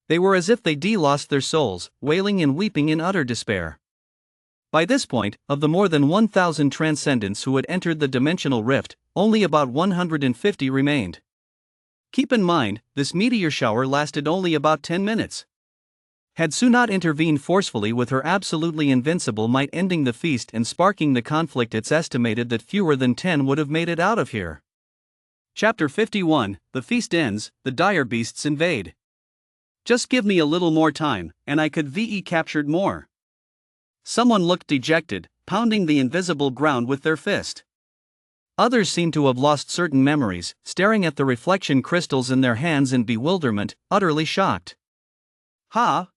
They were as if they'd lost their souls, wailing and weeping in utter despair. By this point, of the more than 1,000 transcendents who had entered the dimensional rift, only about 150 remained. Keep in mind, this meteor shower lasted only about 10 minutes. Had Su not intervened forcefully with her absolutely invincible might, ending the feast and sparking the conflict, it's estimated that fewer than 10 would have made it out of here. Chapter 51, The feast ends, the dire beasts invade. Just give me a little more time, and I could ve captured more. Someone looked dejected, pounding the invisible ground with their fist. Others seemed to have lost certain memories, staring at the reflection crystals in their hands in bewilderment, utterly shocked. Ha!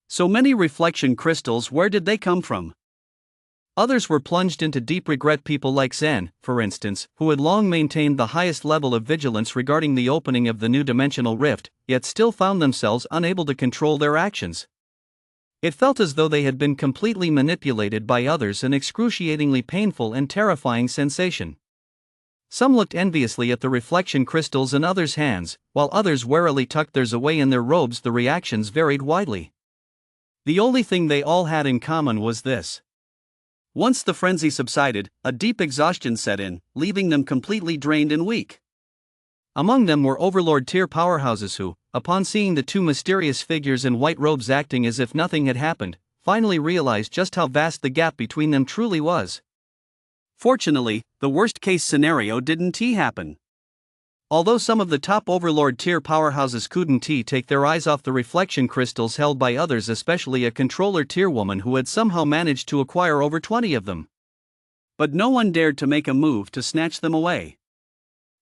So many reflection crystals, where did they come from? Others were plunged into deep regret, people like Zen, for instance, who had long maintained the highest level of vigilance regarding the opening of the new dimensional rift, yet still found themselves unable to control their actions. It felt as though they had been completely manipulated by others, an excruciatingly painful and terrifying sensation. Some looked enviously at the reflection crystals in others' hands, while others warily tucked theirs away in their robes. The reactions varied widely. The only thing they all had in common was this. Once the frenzy subsided, a deep exhaustion set in, leaving them completely drained and weak. Among them were Overlord tier powerhouses who, upon seeing the two mysterious figures in white robes acting as if nothing had happened, finally realized just how vast the gap between them truly was. Fortunately, the worst-case scenario didn't happen. Although some of the top Overlord tier powerhouses couldn't take their eyes off the reflection crystals held by others, especially a controller tier woman who had somehow managed to acquire over 20 of them. But no one dared to make a move to snatch them away.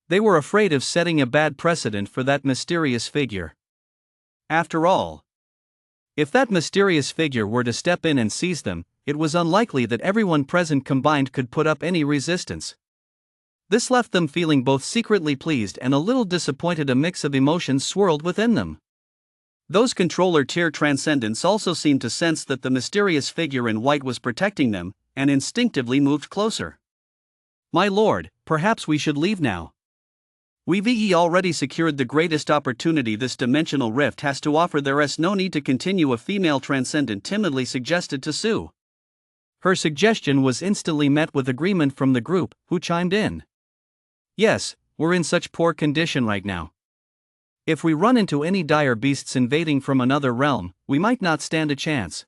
They were afraid of setting a bad precedent for that mysterious figure. After all, if that mysterious figure were to step in and seize them, it was unlikely that everyone present combined could put up any resistance. This left them feeling both secretly pleased and a little disappointed. A mix of emotions swirled within them. Those controller tier transcendents also seemed to sense that the mysterious figure in white was protecting them, and instinctively moved closer. My lord, perhaps we should leave now. We've already secured the greatest opportunity this dimensional rift has to offer. There's no need to continue, a female transcendent timidly suggested to Su. Her suggestion was instantly met with agreement from the group, who chimed in. Yes, we're in such poor condition right now. If we run into any dire beasts invading from another realm, we might not stand a chance.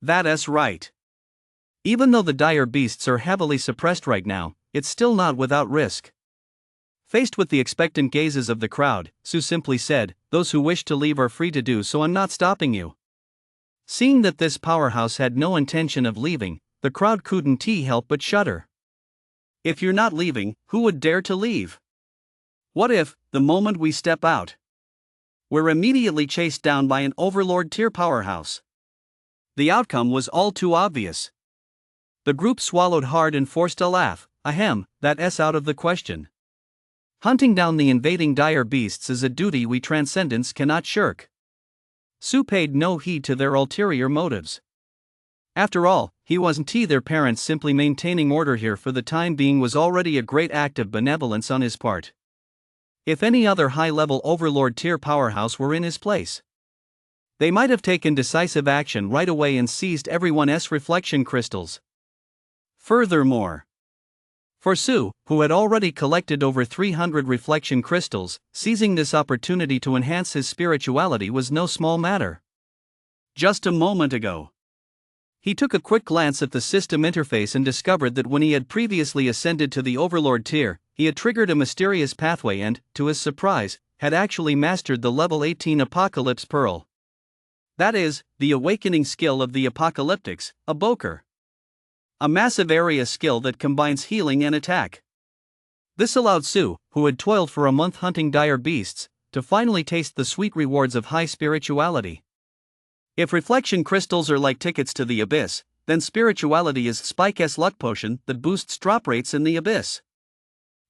That's right. Even though the dire beasts are heavily suppressed right now, it's still not without risk. Faced with the expectant gazes of the crowd, Su simply said, "Those who wish to leave are free to do so, I'm not stopping you." Seeing that this powerhouse had no intention of leaving, the crowd couldn't help but shudder. If you're not leaving, who would dare to leave? What if, the moment we step out, we're immediately chased down by an Overlord tier powerhouse? The outcome was all too obvious. The group swallowed hard and forced a laugh. Ahem, that's out of the question. Hunting down the invading dire beasts is a duty we transcendents cannot shirk. Su paid no heed to their ulterior motives. After all, he wasn't their parents. Simply maintaining order here for the time being was already a great act of benevolence on his part. If any other high-level Overlord tier powerhouse were in his place, they might have taken decisive action right away and seized everyone's reflection crystals. Furthermore, for Su, who had already collected over 300 reflection crystals, seizing this opportunity to enhance his spirituality was no small matter. Just a moment ago, he took a quick glance at the system interface and discovered that when he had previously ascended to the Overlord tier, he had triggered a mysterious pathway and, to his surprise, had actually mastered the level 18 Apocalypse Pearl. That is, the awakening skill of the Apocalyptics, a Boker. A massive area skill that combines healing and attack. This allowed Su, who had toiled for a month hunting dire beasts, to finally taste the sweet rewards of high spirituality. If reflection crystals are like tickets to the abyss, then spirituality is Spike's luck potion that boosts drop rates in the abyss.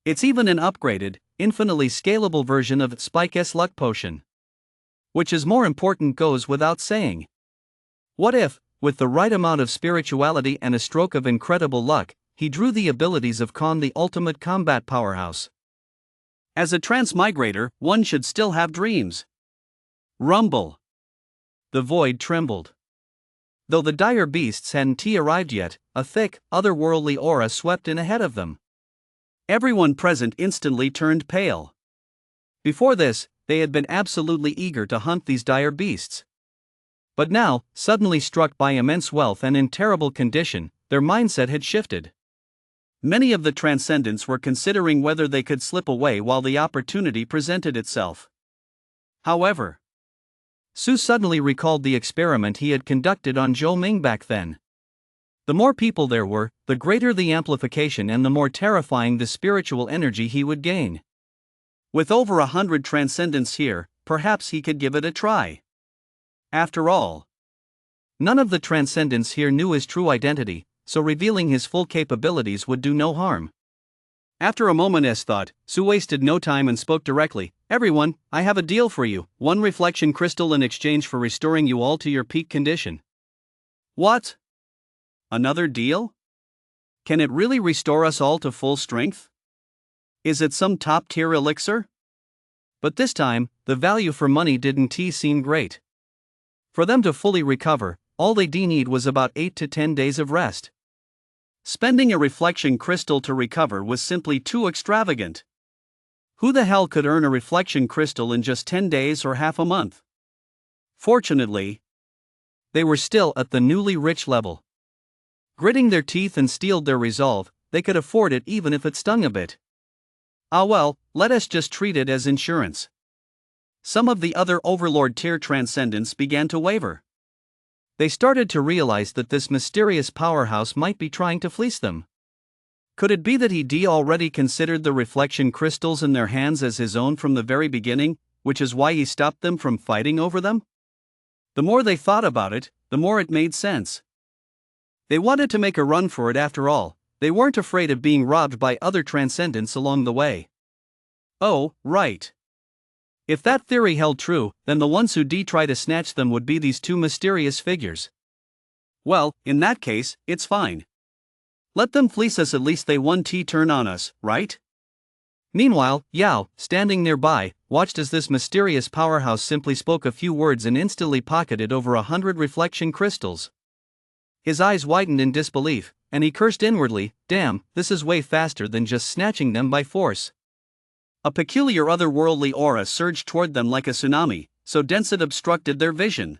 It's even an upgraded, infinitely scalable version of Spike's luck potion. Which is more important goes without saying. What if, with the right amount of spirituality and a stroke of incredible luck, he drew the abilities of Khan, the ultimate combat powerhouse. As a transmigrator, one should still have dreams. Rumble. The void trembled. Though the dire beasts hadn't arrived yet, a thick, otherworldly aura swept in ahead of them. Everyone present instantly turned pale. Before this, they had been absolutely eager to hunt these dire beasts. But now, suddenly struck by immense wealth and in terrible condition, their mindset had shifted. Many of the transcendents were considering whether they could slip away while the opportunity presented itself. However, Su suddenly recalled the experiment he had conducted on Zhou Ming back then. The more people there were, the greater the amplification and the more terrifying the spiritual energy he would gain. With over 100 transcendents here, perhaps he could give it a try. After all, none of the transcendents here knew his true identity, so revealing his full capabilities would do no harm. After a moment's thought, Su wasted no time and spoke directly. "Everyone, I have a deal for you, 1 reflection crystal in exchange for restoring you all to your peak condition." What? Another deal? Can it really restore us all to full strength? Is it some top-tier elixir? But this time, the value for money didn't seem great. For them to fully recover, all they need was about 8 to 10 days of rest. Spending a reflection crystal to recover was simply too extravagant. Who the hell could earn a reflection crystal in just 10 days or half a month? Fortunately, they were still at the newly rich level. Gritting their teeth and steeled their resolve, they could afford it even if it stung a bit. Ah well, let us just treat it as insurance. Some of the other overlord tier transcendents began to waver. They started to realize that this mysterious powerhouse might be trying to fleece them. Could it be that he already considered the reflection crystals in their hands as his own from the very beginning, which is why he stopped them from fighting over them? The more they thought about it, the more it made sense. They wanted to make a run for it after all. They weren't afraid of being robbed by other transcendents along the way. Oh, right. If that theory held true, then the ones who try to snatch them would be these 2 mysterious figures. Well, in that case, it's fine. Let them fleece us, at least they won turn on us, right? Meanwhile, Yao, standing nearby, watched as this mysterious powerhouse simply spoke a few words and instantly pocketed over 100 reflection crystals. His eyes widened in disbelief, and he cursed inwardly, "Damn, this is way faster than just snatching them by force." A peculiar otherworldly aura surged toward them like a tsunami, so dense it obstructed their vision.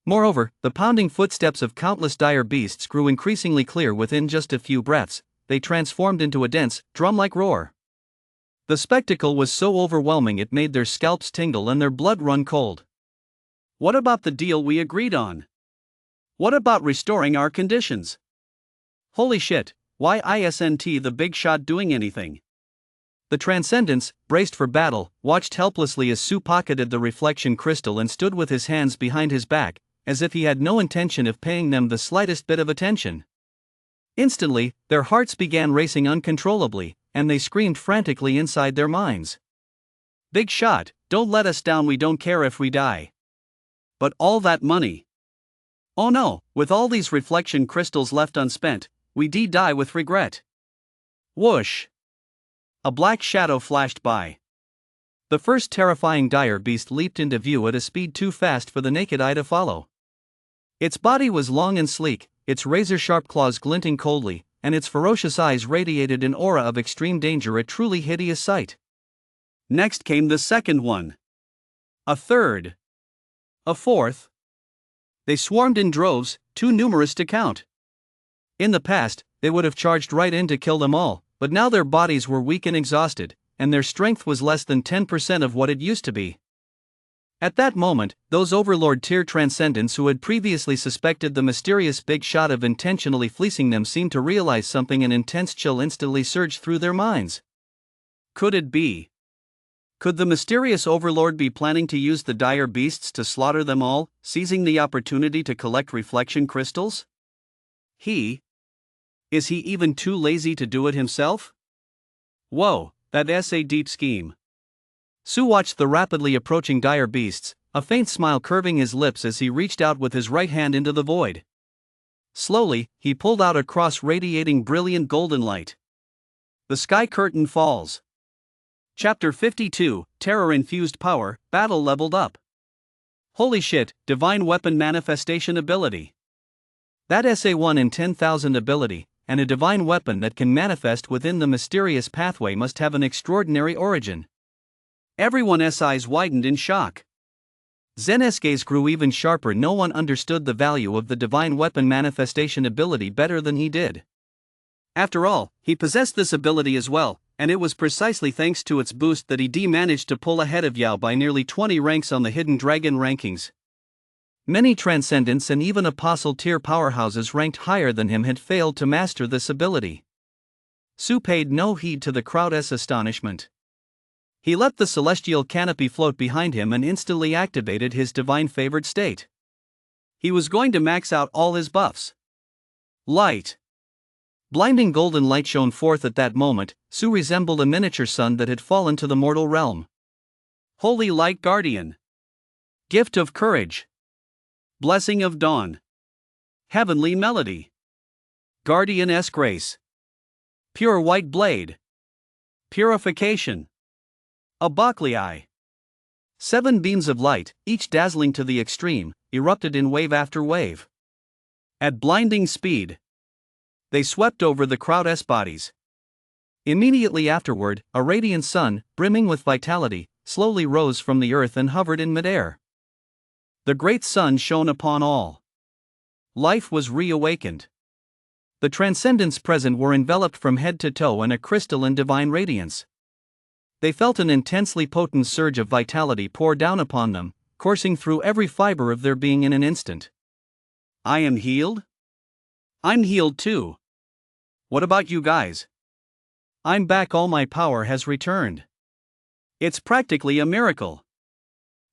Moreover, the pounding footsteps of countless dire beasts grew increasingly clear within just a few breaths. They transformed into a dense, drum-like roar. The spectacle was so overwhelming it made their scalps tingle and their blood run cold. What about the deal we agreed on? What about restoring our conditions? Holy shit, why isn't the big shot doing anything? The transcendents, braced for battle, watched helplessly as Su pocketed the reflection crystal and stood with his hands behind his back, as if he had no intention of paying them the slightest bit of attention. Instantly, their hearts began racing uncontrollably, and they screamed frantically inside their minds. "Big shot, don't let us down, we don't care if we die." But all that money. Oh no, with all these reflection crystals left unspent, we die with regret. Whoosh! A black shadow flashed by. The first terrifying dire beast leaped into view at a speed too fast for the naked eye to follow. Its body was long and sleek, its razor-sharp claws glinting coldly, and its ferocious eyes radiated an aura of extreme danger, a truly hideous sight. Next came the second one. A third. A fourth. They swarmed in droves, too numerous to count. In the past, they would have charged right in to kill them all, but now their bodies were weak and exhausted, and their strength was less than 10% of what it used to be. At that moment, those overlord tier transcendents who had previously suspected the mysterious big shot of intentionally fleecing them seemed to realize something. An intense chill instantly surged through their minds. Could it be? Could the mysterious overlord be planning to use the dire beasts to slaughter them all, seizing the opportunity to collect reflection crystals? Is he even too lazy to do it himself? Whoa, that's a deep scheme. Su watched the rapidly approaching dire beasts, a faint smile curving his lips as he reached out with his right hand into the void. Slowly, he pulled out a cross radiating brilliant golden light. The sky curtain falls. Chapter 52, Terror-Infused Power, Battle Leveled Up. Holy shit, Divine Weapon Manifestation Ability. That SA1 in 10,000 ability, and a divine weapon that can manifest within the mysterious pathway must have an extraordinary origin. Everyone's eyes widened in shock. Zen's gaze grew even sharper. No one understood the value of the divine weapon manifestation ability better than he did. After all, he possessed this ability as well, and it was precisely thanks to its boost that he managed to pull ahead of Yao by nearly 20 ranks on the Hidden Dragon rankings. Many Transcendents and even Apostle-tier powerhouses ranked higher than him had failed to master this ability. Su paid no heed to the crowd's astonishment. He let the celestial canopy float behind him and instantly activated his divine favored state. He was going to max out all his buffs. Light. Blinding golden light shone forth at that moment. Su resembled a miniature sun that had fallen to the mortal realm. Holy Light Guardian. Gift of Courage. Blessing of Dawn. Heavenly Melody. Guardian-esque Grace. Pure White Blade. Purification. Abaklei. 7 beams of light, each dazzling to the extreme, erupted in wave after wave. At blinding speed, they swept over the crowd's bodies. Immediately afterward, a radiant sun, brimming with vitality, slowly rose from the earth and hovered in midair. The great sun shone upon all. Life was reawakened. The transcendents present were enveloped from head to toe in a crystalline divine radiance. They felt an intensely potent surge of vitality pour down upon them, coursing through every fiber of their being in an instant. I am healed? I'm healed too. What about you guys? I'm back. All my power has returned. It's practically a miracle.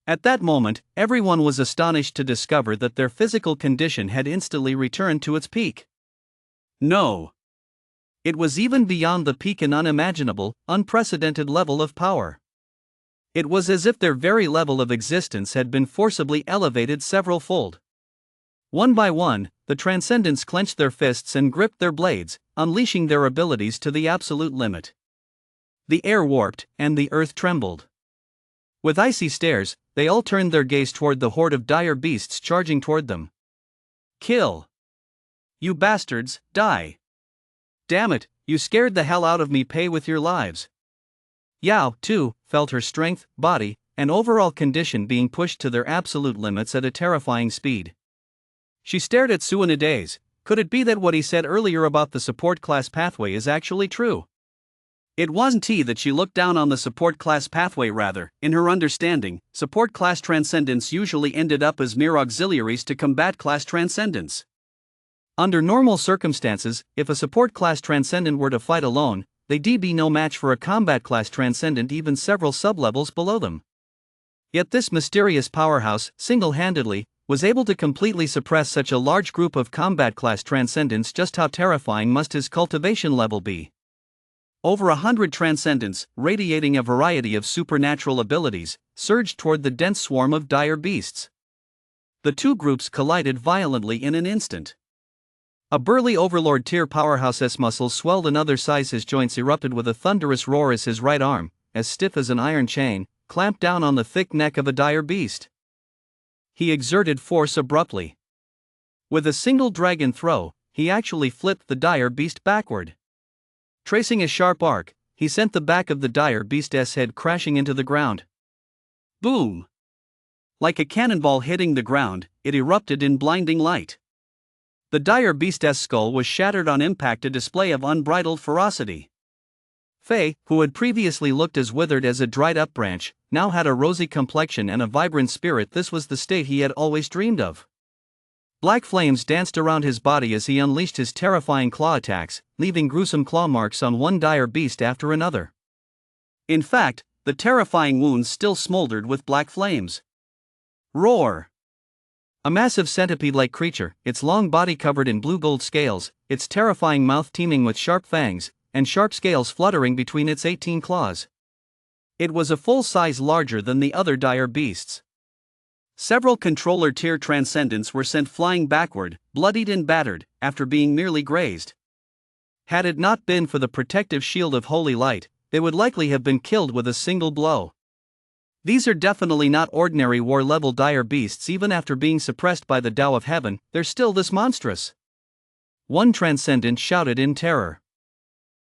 At that moment, everyone was astonished to discover that their physical condition had instantly returned to its peak. No. It was even beyond the peak an unimaginable, unprecedented level of power. It was as if their very level of existence had been forcibly elevated several-fold. One by one, the Transcendents clenched their fists and gripped their blades, unleashing their abilities to the absolute limit. The air warped, and the earth trembled. With icy stares, they all turned their gaze toward the horde of dire beasts charging toward them. Kill! You bastards, die! Damn it, you scared the hell out of me. Pay with your lives. Yao, too, felt her strength, body, and overall condition being pushed to their absolute limits at a terrifying speed. She stared at Su in a daze. Could it be that what he said earlier about the support class pathway is actually true? It wasn't that she looked down on the support class pathway. Rather, in her understanding, support class transcendents usually ended up as mere auxiliaries to combat class transcendents. Under normal circumstances, if a support class transcendent were to fight alone, they'd be no match for a combat class transcendent even several sublevels below them. Yet this mysterious powerhouse, single-handedly, was able to completely suppress such a large group of combat class transcendents. Just how terrifying must his cultivation level be? Over 100 transcendents, radiating a variety of supernatural abilities, surged toward the dense swarm of dire beasts. The two groups collided violently in an instant. A burly overlord-tier powerhouse's muscles swelled another size. His joints erupted with a thunderous roar as his right arm, as stiff as an iron chain, clamped down on the thick neck of a dire beast. He exerted force abruptly. With a single dragon throw, he actually flipped the dire beast backward. Tracing a sharp arc, he sent the back of the dire beast's head crashing into the ground. Boom! Like a cannonball hitting the ground, it erupted in blinding light. The dire beast's skull was shattered on impact, a display of unbridled ferocity. Fei, who had previously looked as withered as a dried-up branch, now had a rosy complexion and a vibrant spirit. This was the state he had always dreamed of. Black flames danced around his body as he unleashed his terrifying claw attacks, leaving gruesome claw marks on one dire beast after another. In fact, the terrifying wounds still smoldered with black flames. Roar! A massive centipede-like creature, its long body covered in blue-gold scales, its terrifying mouth teeming with sharp fangs, and sharp scales fluttering between its 18 claws. It was a full size larger than the other dire beasts. Several controller tier transcendents were sent flying backward, bloodied and battered, after being merely grazed. Had it not been for the protective shield of holy light, they would likely have been killed with a single blow. These are definitely not ordinary war-level dire beasts. Even after being suppressed by the Tao of Heaven, they're still this monstrous. One transcendent shouted in terror.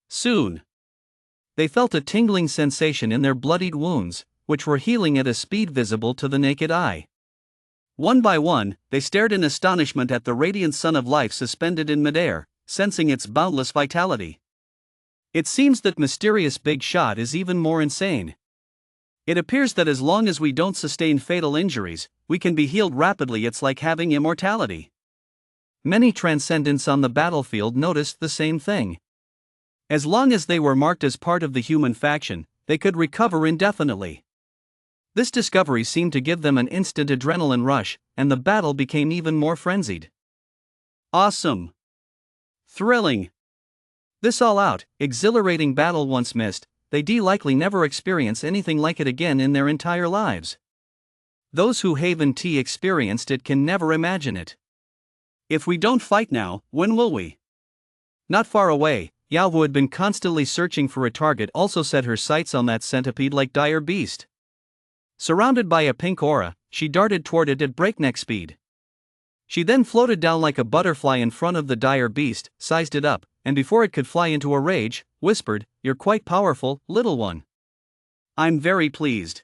Soon, they felt a tingling sensation in their bloodied wounds, which were healing at a speed visible to the naked eye. One by one, they stared in astonishment at the radiant sun of life suspended in midair, sensing its boundless vitality. It seems that mysterious big shot is even more insane. It appears that as long as we don't sustain fatal injuries, we can be healed rapidly. It's like having immortality. Many transcendents on the battlefield noticed the same thing. As long as they were marked as part of the human faction, they could recover indefinitely. This discovery seemed to give them an instant adrenaline rush, and the battle became even more frenzied. Awesome! Thrilling! This all-out, exhilarating battle once missed, they'd likely never experience anything like it again in their entire lives. Those who haven't experienced it can never imagine it. If we don't fight now, when will we? Not far away, Yao, who had been constantly searching for a target, also set her sights on that centipede-like dire beast. Surrounded by a pink aura, she darted toward it at breakneck speed. She then floated down like a butterfly in front of the dire beast, sized it up, and before it could fly into a rage, whispered, "You're quite powerful, little one." I'm very pleased.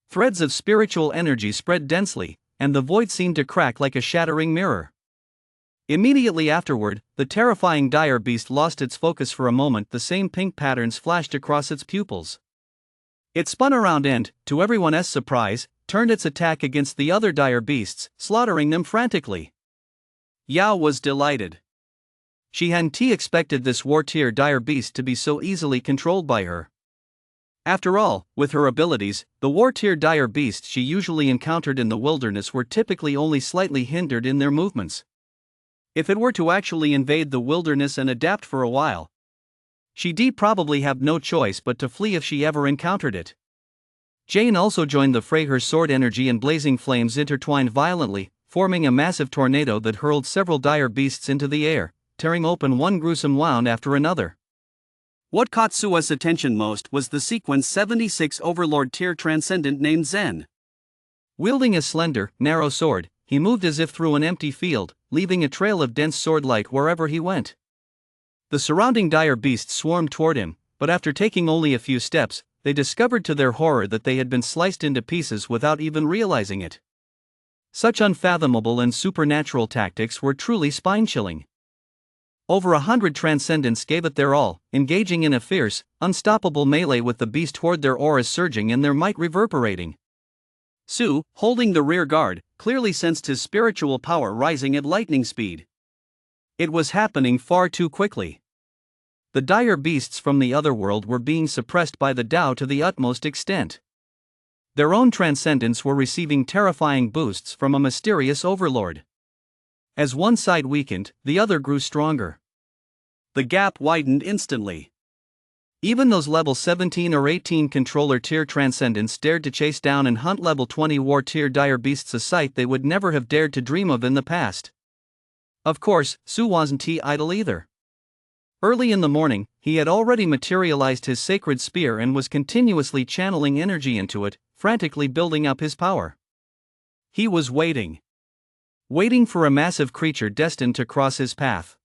Threads of spiritual energy spread densely, and the void seemed to crack like a shattering mirror. Immediately afterward, the terrifying dire beast lost its focus for a moment. The same pink patterns flashed across its pupils. It spun around and, to everyone's surprise, turned its attack against the other dire beasts, slaughtering them frantically. Yao was delighted. She hadn't expected this war-tier dire beast to be so easily controlled by her. After all, with her abilities, the war-tier dire beasts she usually encountered in the wilderness were typically only slightly hindered in their movements. If it were to actually invade the wilderness and adapt for a while, she'd probably have no choice but to flee if she ever encountered it. Jane also joined the fray. Her sword energy and blazing flames intertwined violently, forming a massive tornado that hurled several dire beasts into the air, tearing open one gruesome wound after another. What caught Sua's attention most was the Sequence 76 Overlord tier transcendent named Zen. Wielding a slender, narrow sword, he moved as if through an empty field, leaving a trail of dense swordlight wherever he went. The surrounding dire beasts swarmed toward him, but after taking only a few steps, they discovered to their horror that they had been sliced into pieces without even realizing it. Such unfathomable and supernatural tactics were truly spine-chilling. Over 100 transcendents gave it their all, engaging in a fierce, unstoppable melee with the beast horde, their auras surging and their might reverberating. Su, holding the rear guard, clearly sensed his spiritual power rising at lightning speed. It was happening far too quickly. The dire beasts from the other world were being suppressed by the Tao to the utmost extent. Their own transcendents were receiving terrifying boosts from a mysterious overlord. As one side weakened, the other grew stronger. The gap widened instantly. Even those level 17 or 18 controller tier transcendents dared to chase down and hunt level 20 war tier dire beasts, a sight they would never have dared to dream of in the past. Of course, Su wasn't idle either. Early in the morning, he had already materialized his sacred spear and was continuously channeling energy into it, frantically building up his power. He was waiting for a massive creature destined to cross his path.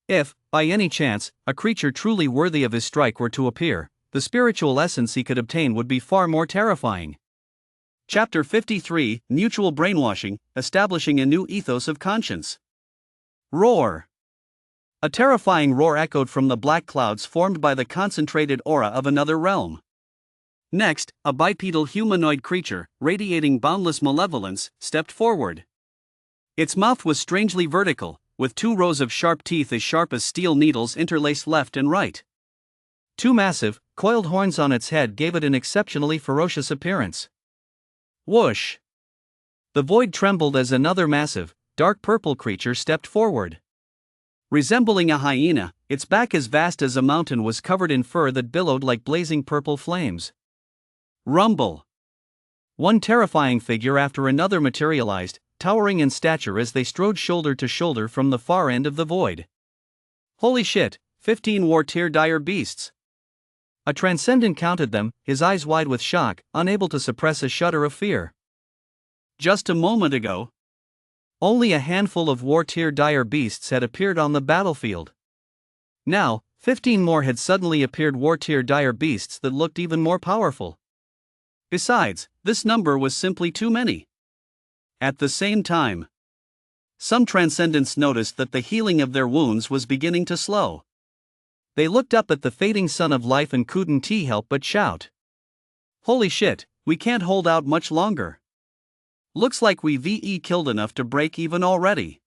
If, by any chance, a creature truly worthy of his strike were to appear, the spiritual essence he could obtain would be far more terrifying. Chapter 53, Mutual Brainwashing, Establishing a New Ethos of Conscience. Roar! A terrifying roar echoed from the black clouds formed by the concentrated aura of another realm. Next, a bipedal humanoid creature, radiating boundless malevolence, stepped forward. Its mouth was strangely vertical, with 2 rows of sharp teeth as sharp as steel needles interlaced left and right. 2 massive, coiled horns on its head gave it an exceptionally ferocious appearance. Whoosh! The void trembled as another massive, dark purple creature stepped forward. Resembling a hyena, its back as vast as a mountain was covered in fur that billowed like blazing purple flames. Rumble! One terrifying figure after another materialized, towering in stature as they strode shoulder to shoulder from the far end of the void. Holy shit, 15 war-tier dire beasts! A transcendent counted them, his eyes wide with shock, unable to suppress a shudder of fear. Just a moment ago, only a handful of war-tier dire beasts had appeared on the battlefield. Now, 15 more had suddenly appeared, war-tier dire beasts that looked even more powerful. Besides, this number was simply too many. At the same time, some transcendents noticed that the healing of their wounds was beginning to slow. They looked up at the fading sun of life and couldn't help but shout. Holy shit, we can't hold out much longer. Looks like we've killed enough to break even already.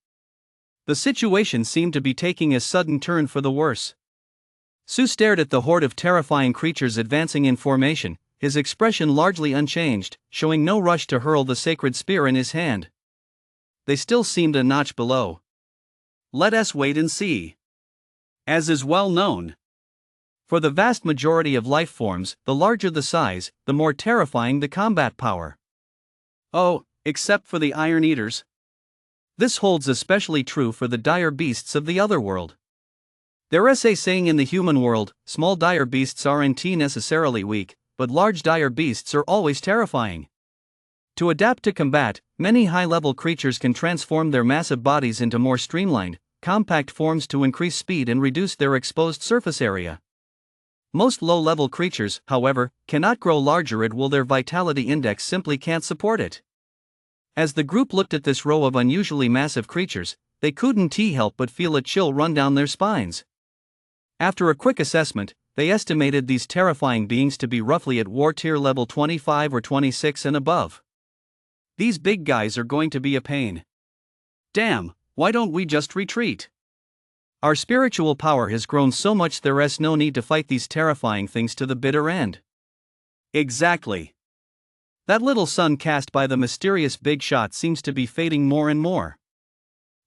The situation seemed to be taking a sudden turn for the worse. Sue stared at the horde of terrifying creatures advancing in formation, his expression largely unchanged, showing no rush to hurl the sacred spear in his hand. They still seemed a notch below. Let us wait and see. As is well known, for the vast majority of life forms, the larger the size, the more terrifying the combat power. Oh, except for the Iron Eaters. This holds especially true for the dire beasts of the otherworld. There's a saying in the human world, small dire beasts aren't necessarily weak, but large dire beasts are always terrifying. To adapt to combat, many high-level creatures can transform their massive bodies into more streamlined, compact forms to increase speed and reduce their exposed surface area. Most low-level creatures, however, cannot grow larger at will. Their vitality index simply can't support it. As the group looked at this row of unusually massive creatures, they couldn't help but feel a chill run down their spines. After a quick assessment, they estimated these terrifying beings to be roughly at war tier level 25 or 26 and above. These big guys are going to be a pain. Damn, why don't we just retreat? Our spiritual power has grown so much there's no need to fight these terrifying things to the bitter end. Exactly. That little sun cast by the mysterious big shot seems to be fading more and more.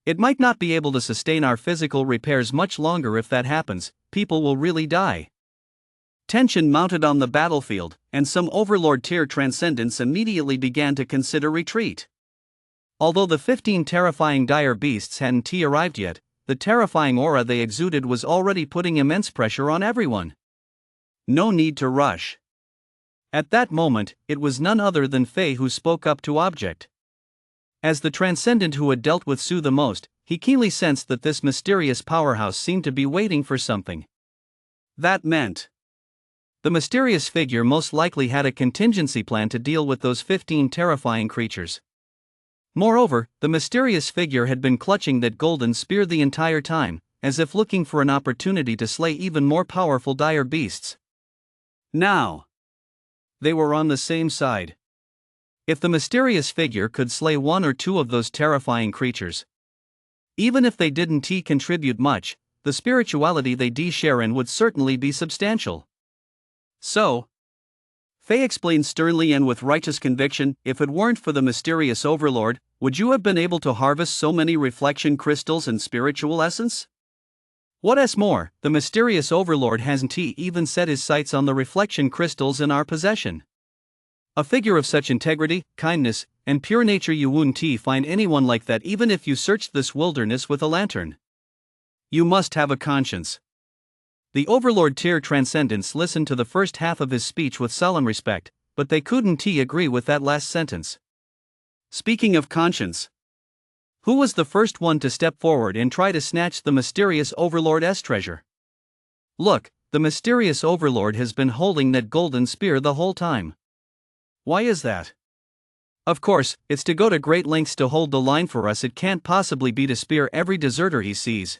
It might not be able to sustain our physical repairs much longer. If that happens, people will really die. Tension mounted on the battlefield, and some overlord tier transcendents immediately began to consider retreat. Although the 15 terrifying dire beasts hadn't arrived yet, the terrifying aura they exuded was already putting immense pressure on everyone. No need to rush. At that moment, it was none other than Faye who spoke up to object. As the transcendent who had dealt with Sue the most, he keenly sensed that this mysterious powerhouse seemed to be waiting for something. That meant the mysterious figure most likely had a contingency plan to deal with those 15 terrifying creatures. Moreover, the mysterious figure had been clutching that golden spear the entire time, as if looking for an opportunity to slay even more powerful dire beasts. Now, they were on the same side. If the mysterious figure could slay one or two of those terrifying creatures, even if they didn't contribute much, the spirituality they share in would certainly be substantial. So, Faye explained sternly and with righteous conviction, if it weren't for the mysterious overlord, would you have been able to harvest so many reflection crystals and spiritual essence? What's more, the mysterious overlord hasn't even set his sights on the reflection crystals in our possession. A figure of such integrity, kindness, and pure nature, you wouldn't find anyone like that even if you searched this wilderness with a lantern. You must have a conscience. The overlord tier transcendents listened to the first half of his speech with solemn respect, but they couldn't agree with that last sentence. Speaking of conscience, who was the first one to step forward and try to snatch the mysterious overlord's treasure? Look, the mysterious overlord has been holding that golden spear the whole time. Why is that? Of course, it's to go to great lengths to hold the line for us. It can't possibly be to spear every deserter he sees.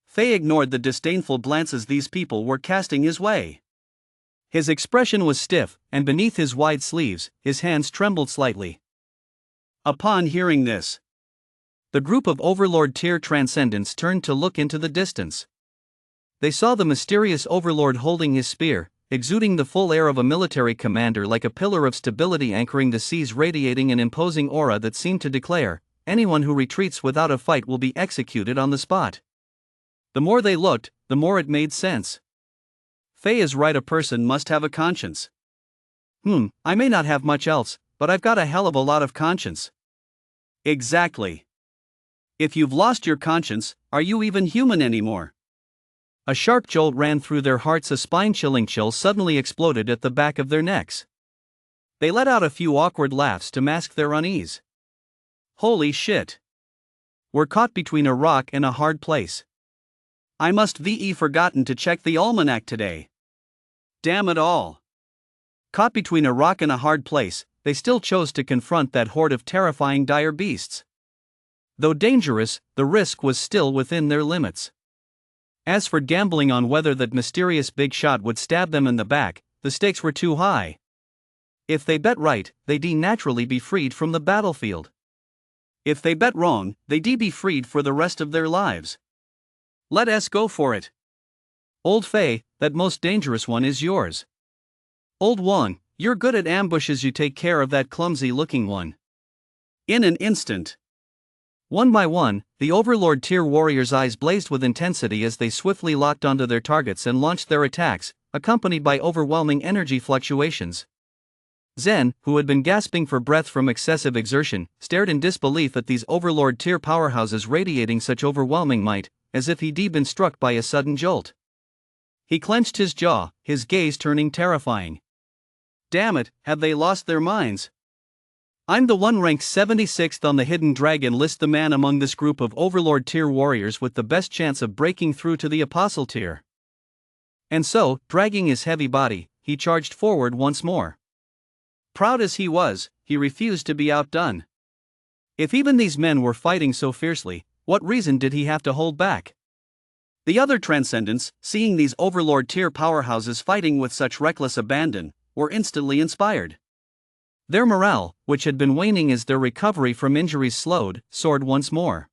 Faye ignored the disdainful glances these people were casting his way. His expression was stiff, and beneath his wide sleeves, his hands trembled slightly. Upon hearing this, the group of overlord tier transcendents turned to look into the distance. They saw the mysterious overlord holding his spear, exuding the full air of a military commander like a pillar of stability anchoring the seas, radiating an imposing aura that seemed to declare, anyone who retreats without a fight will be executed on the spot. The more they looked, the more it made sense. Faye is right, a person must have a conscience. I may not have much else, but I've got a hell of a lot of conscience. Exactly. If you've lost your conscience, are you even human anymore? A sharp jolt ran through their hearts. A spine-chilling chill suddenly exploded at the back of their necks. They let out a few awkward laughs to mask their unease. Holy shit. We're caught between a rock and a hard place. I must ve forgotten to check the almanac today. Damn it all. Caught between a rock and a hard place, they still chose to confront that horde of terrifying dire beasts. Though dangerous, the risk was still within their limits. As for gambling on whether that mysterious big shot would stab them in the back, the stakes were too high. If they bet right, they'd naturally be freed from the battlefield. If they bet wrong, they'd be freed for the rest of their lives. Let us go for it. Old Faye, that most dangerous one is yours. Old One, you're good at ambushes. You take care of that clumsy-looking one. In an instant. One by one, the Overlord tier warriors' eyes blazed with intensity as they swiftly locked onto their targets and launched their attacks, accompanied by overwhelming energy fluctuations. Zen, who had been gasping for breath from excessive exertion, stared in disbelief at these Overlord tier powerhouses radiating such overwhelming might, as if he'd been struck by a sudden jolt. He clenched his jaw, his gaze turning terrifying. Damn it, have they lost their minds? I'm the one ranked 76th on the Hidden Dragon list, the man among this group of Overlord tier warriors with the best chance of breaking through to the Apostle tier. And so, dragging his heavy body, he charged forward once more. Proud as he was, he refused to be outdone. If even these men were fighting so fiercely, what reason did he have to hold back? The other Transcendents, seeing these Overlord tier powerhouses fighting with such reckless abandon, were instantly inspired. Their morale, which had been waning as their recovery from injuries slowed, soared once more.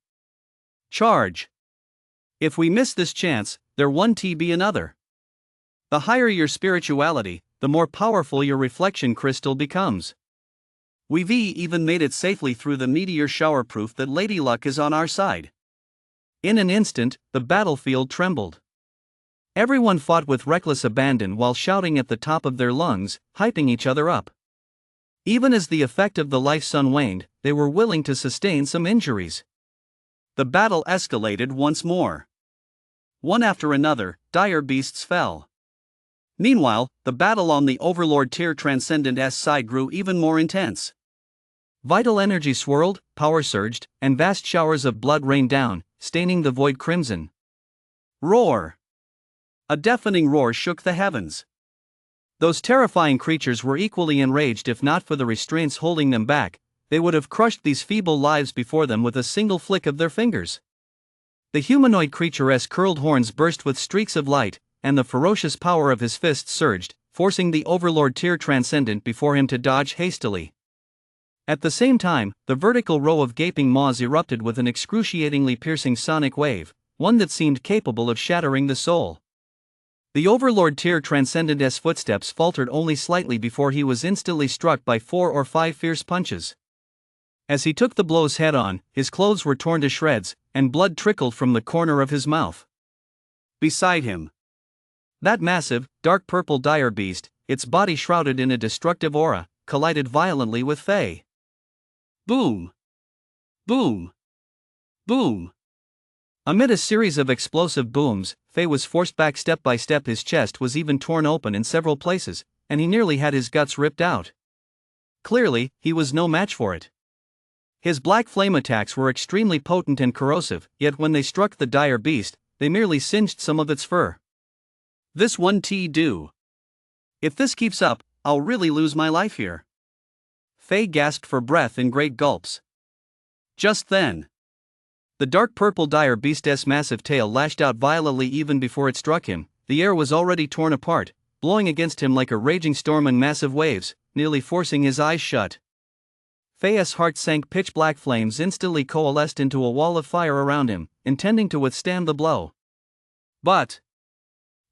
Charge! If we miss this chance, there won't be another. The higher your spirituality, the more powerful your reflection crystal becomes. We've even made it safely through the meteor shower, proof that Lady Luck is on our side. In an instant, the battlefield trembled. Everyone fought with reckless abandon while shouting at the top of their lungs, hyping each other up. Even as the effect of the life sun waned, they were willing to sustain some injuries. The battle escalated once more. One after another, dire beasts fell. Meanwhile, the battle on the Overlord tier Transcendent S side grew even more intense. Vital energy swirled, power surged, and vast showers of blood rained down, staining the void crimson. Roar! A deafening roar shook the heavens. Those terrifying creatures were equally enraged. If not for the restraints holding them back, they would have crushed these feeble lives before them with a single flick of their fingers. The humanoid creature's curled horns burst with streaks of light, and the ferocious power of his fists surged, forcing the Overlord tier Transcendent before him to dodge hastily. At the same time, the vertical row of gaping maws erupted with an excruciatingly piercing sonic wave, one that seemed capable of shattering the soul. The Overlord tier Transcendent's footsteps faltered only slightly before he was instantly struck by 4 or 5 fierce punches. As he took the blows head-on, his clothes were torn to shreds, and blood trickled from the corner of his mouth. Beside him, that massive, dark purple dire beast, its body shrouded in a destructive aura, collided violently with Faye. Boom! Boom! Boom! Amid a series of explosive booms, Faye was forced back step by step. His chest was even torn open in several places, and he nearly had his guts ripped out. Clearly, he was no match for it. His black flame attacks were extremely potent and corrosive, yet when they struck the dire beast, they merely singed some of its fur. This won't do. If this keeps up, I'll really lose my life here. Faye gasped for breath in great gulps. Just then, the dark purple dire beast's massive tail lashed out violently. Even before it struck him, the air was already torn apart, blowing against him like a raging storm in massive waves, nearly forcing his eyes shut. Faye's heart sank. Pitch black flames instantly coalesced into a wall of fire around him, intending to withstand the blow. But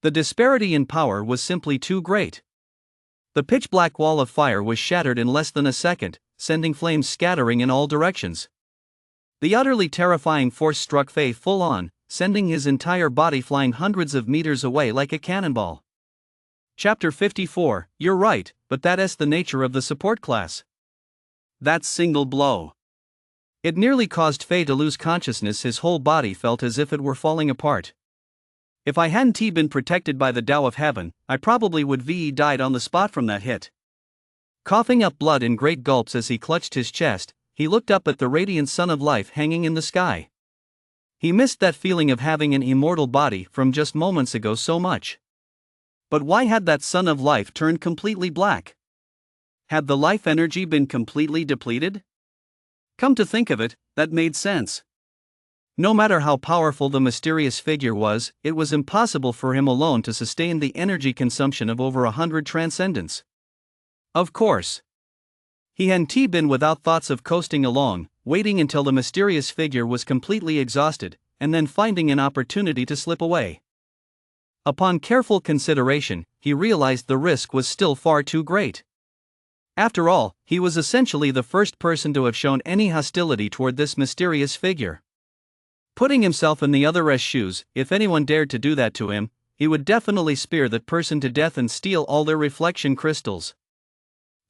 the disparity in power was simply too great. The pitch-black wall of fire was shattered in less than a second, sending flames scattering in all directions. The utterly terrifying force struck Faye full on, sending his entire body flying hundreds of meters away like a cannonball. Chapter 54, You're right, but that's the nature of the support class. That single blow. It nearly caused Faye to lose consciousness. His whole body felt as if it were falling apart. If I hadn't been protected by the Tao of Heaven, I probably would have died on the spot from that hit. Coughing up blood in great gulps as he clutched his chest, he looked up at the radiant sun of life hanging in the sky. He missed that feeling of having an immortal body from just moments ago so much. But why had that sun of life turned completely black? Had the life energy been completely depleted? Come to think of it, that made sense. No matter how powerful the mysterious figure was, it was impossible for him alone to sustain the energy consumption of over 100 transcendents. Of course. He hadn't been without thoughts of coasting along, waiting until the mysterious figure was completely exhausted, and then finding an opportunity to slip away. Upon careful consideration, he realized the risk was still far too great. After all, he was essentially the first person to have shown any hostility toward this mysterious figure. Putting himself in the other's shoes, if anyone dared to do that to him, he would definitely spear that person to death and steal all their reflection crystals.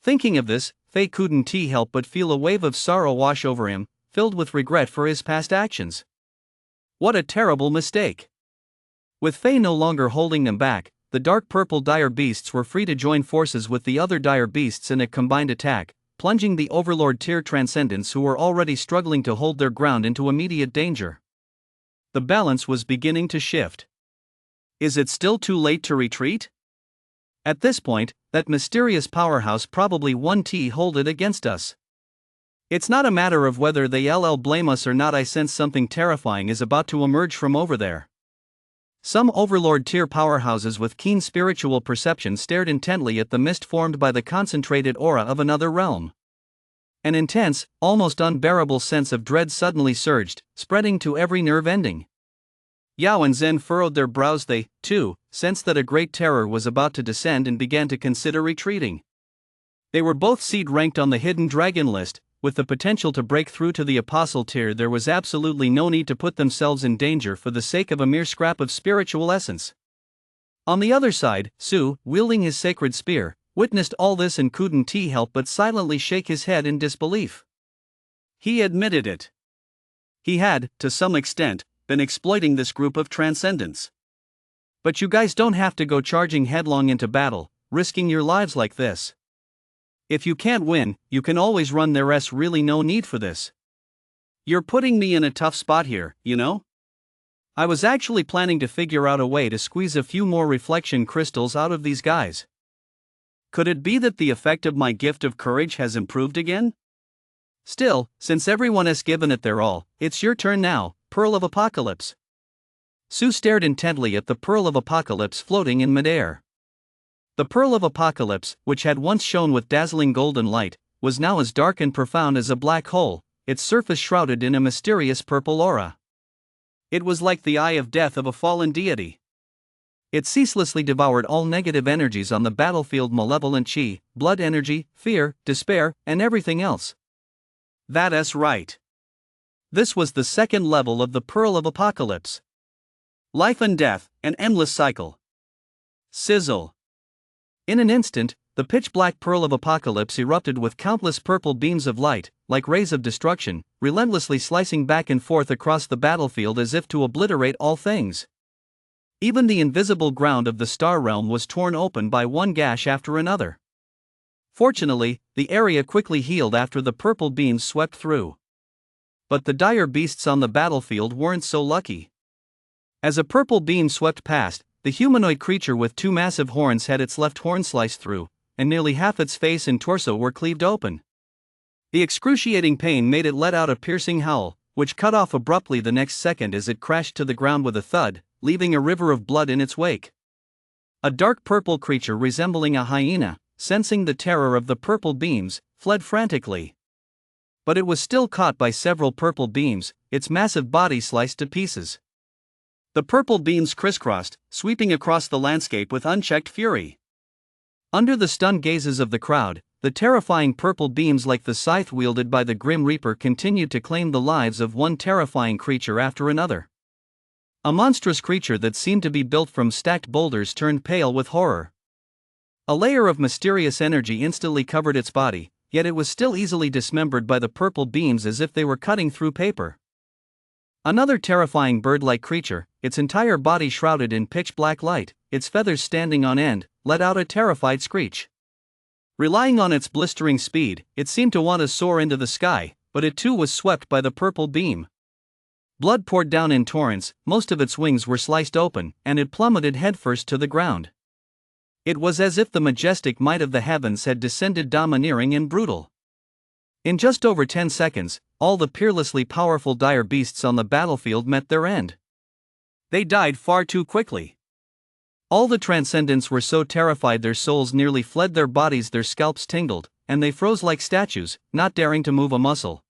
Thinking of this, Faye couldn't help but feel a wave of sorrow wash over him, filled with regret for his past actions. What a terrible mistake! With Faye no longer holding them back, the dark purple dire beasts were free to join forces with the other dire beasts in a combined attack, plunging the Overlord tier transcendents who were already struggling to hold their ground into immediate danger. The balance was beginning to shift. Is it still too late to retreat? At this point, that mysterious powerhouse probably won hold it against us. It's not a matter of whether they blame us or not. I sense something terrifying is about to emerge from over there. Some Overlord tier powerhouses with keen spiritual perception stared intently at the mist formed by the concentrated aura of another realm. An intense, almost unbearable sense of dread suddenly surged, spreading to every nerve ending. Yao and Zen furrowed their brows. They, too, sensed that a great terror was about to descend and began to consider retreating. They were both seed ranked on the hidden dragon list. With the potential to break through to the apostle tier, there was absolutely no need to put themselves in danger for the sake of a mere scrap of spiritual essence. On the other side, Su, wielding his sacred spear, witnessed all this and couldn't help but silently shake his head in disbelief. He admitted it. He had, to some extent, been exploiting this group of transcendents. But you guys don't have to go charging headlong into battle, risking your lives like this. If you can't win, you can always run. There's really no need for this. You're putting me in a tough spot here, you know? I was actually planning to figure out a way to squeeze a few more reflection crystals out of these guys. Could it be that the effect of my gift of courage has improved again? Still, since everyone has given it their all, it's your turn now, Pearl of Apocalypse. Su stared intently at the Pearl of Apocalypse floating in midair. The Pearl of Apocalypse, which had once shone with dazzling golden light, was now as dark and profound as a black hole, its surface shrouded in a mysterious purple aura. It was like the eye of death of a fallen deity. It ceaselessly devoured all negative energies on the battlefield: malevolent chi, blood energy, fear, despair, and everything else. That's right. This was the second level of the Pearl of Apocalypse. Life and death, an endless cycle. Sizzle. In an instant, the pitch-black Pearl of Apocalypse erupted with countless purple beams of light, like rays of destruction, relentlessly slicing back and forth across the battlefield as if to obliterate all things. Even the invisible ground of the star realm was torn open by one gash after another. Fortunately, the area quickly healed after the purple beams swept through. But the dire beasts on the battlefield weren't so lucky. As a purple beam swept past, the humanoid creature with two massive horns had its left horn sliced through, and nearly half its face and torso were cleaved open. The excruciating pain made it let out a piercing howl, which cut off abruptly the next second as it crashed to the ground with a thud, leaving a river of blood in its wake. A dark purple creature resembling a hyena, sensing the terror of the purple beams, fled frantically. But it was still caught by several purple beams, its massive body sliced to pieces. The purple beams crisscrossed, sweeping across the landscape with unchecked fury. Under the stunned gazes of the crowd, the terrifying purple beams like the scythe wielded by the Grim Reaper continued to claim the lives of one terrifying creature after another. A monstrous creature that seemed to be built from stacked boulders turned pale with horror. A layer of mysterious energy instantly covered its body, yet it was still easily dismembered by the purple beams as if they were cutting through paper. Another terrifying bird-like creature, its entire body shrouded in pitch-black light, its feathers standing on end, let out a terrified screech. Relying on its blistering speed, it seemed to want to soar into the sky, but it too was swept by the purple beam. Blood poured down in torrents, most of its wings were sliced open, and it plummeted headfirst to the ground. It was as if the majestic might of the heavens had descended domineering and brutal. In just over 10 seconds, all the peerlessly powerful dire beasts on the battlefield met their end. They died far too quickly. All the transcendents were so terrified their souls nearly fled their bodies, their scalps tingled, and they froze like statues, not daring to move a muscle.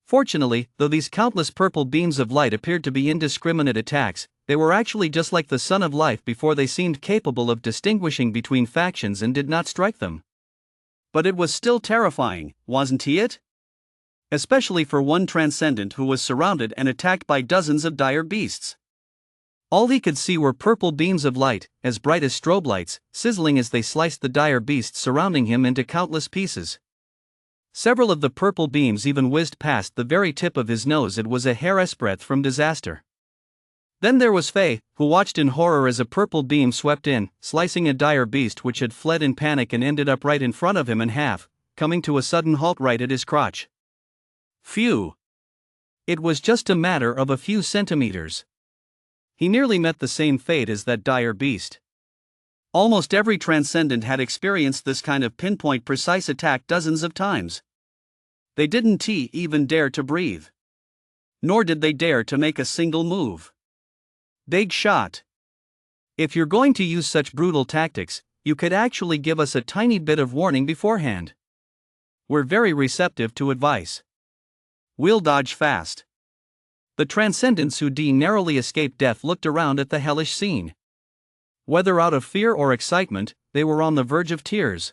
Fortunately, though these countless purple beams of light appeared to be indiscriminate attacks, they were actually just like the sun of life before they seemed capable of distinguishing between factions and did not strike them. But it was still terrifying, wasn't it? Especially for one transcendent who was surrounded and attacked by dozens of dire beasts. All he could see were purple beams of light, as bright as strobe lights, sizzling as they sliced the dire beasts surrounding him into countless pieces. Several of the purple beams even whizzed past the very tip of his nose. It was a hair's breadth from disaster. Then there was Faye, who watched in horror as a purple beam swept in, slicing a dire beast which had fled in panic and ended up right in front of him in half, coming to a sudden halt right at his crotch. Phew! It was just a matter of a few centimeters. He nearly met the same fate as that dire beast. Almost every transcendent had experienced this kind of pinpoint precise attack dozens of times. They didn't even dare to breathe. Nor did they dare to make a single move. Big shot. If you're going to use such brutal tactics, you could actually give us a tiny bit of warning beforehand. We're very receptive to advice. We'll dodge fast. The transcendents who narrowly escaped death looked around at the hellish scene. Whether out of fear or excitement, they were on the verge of tears.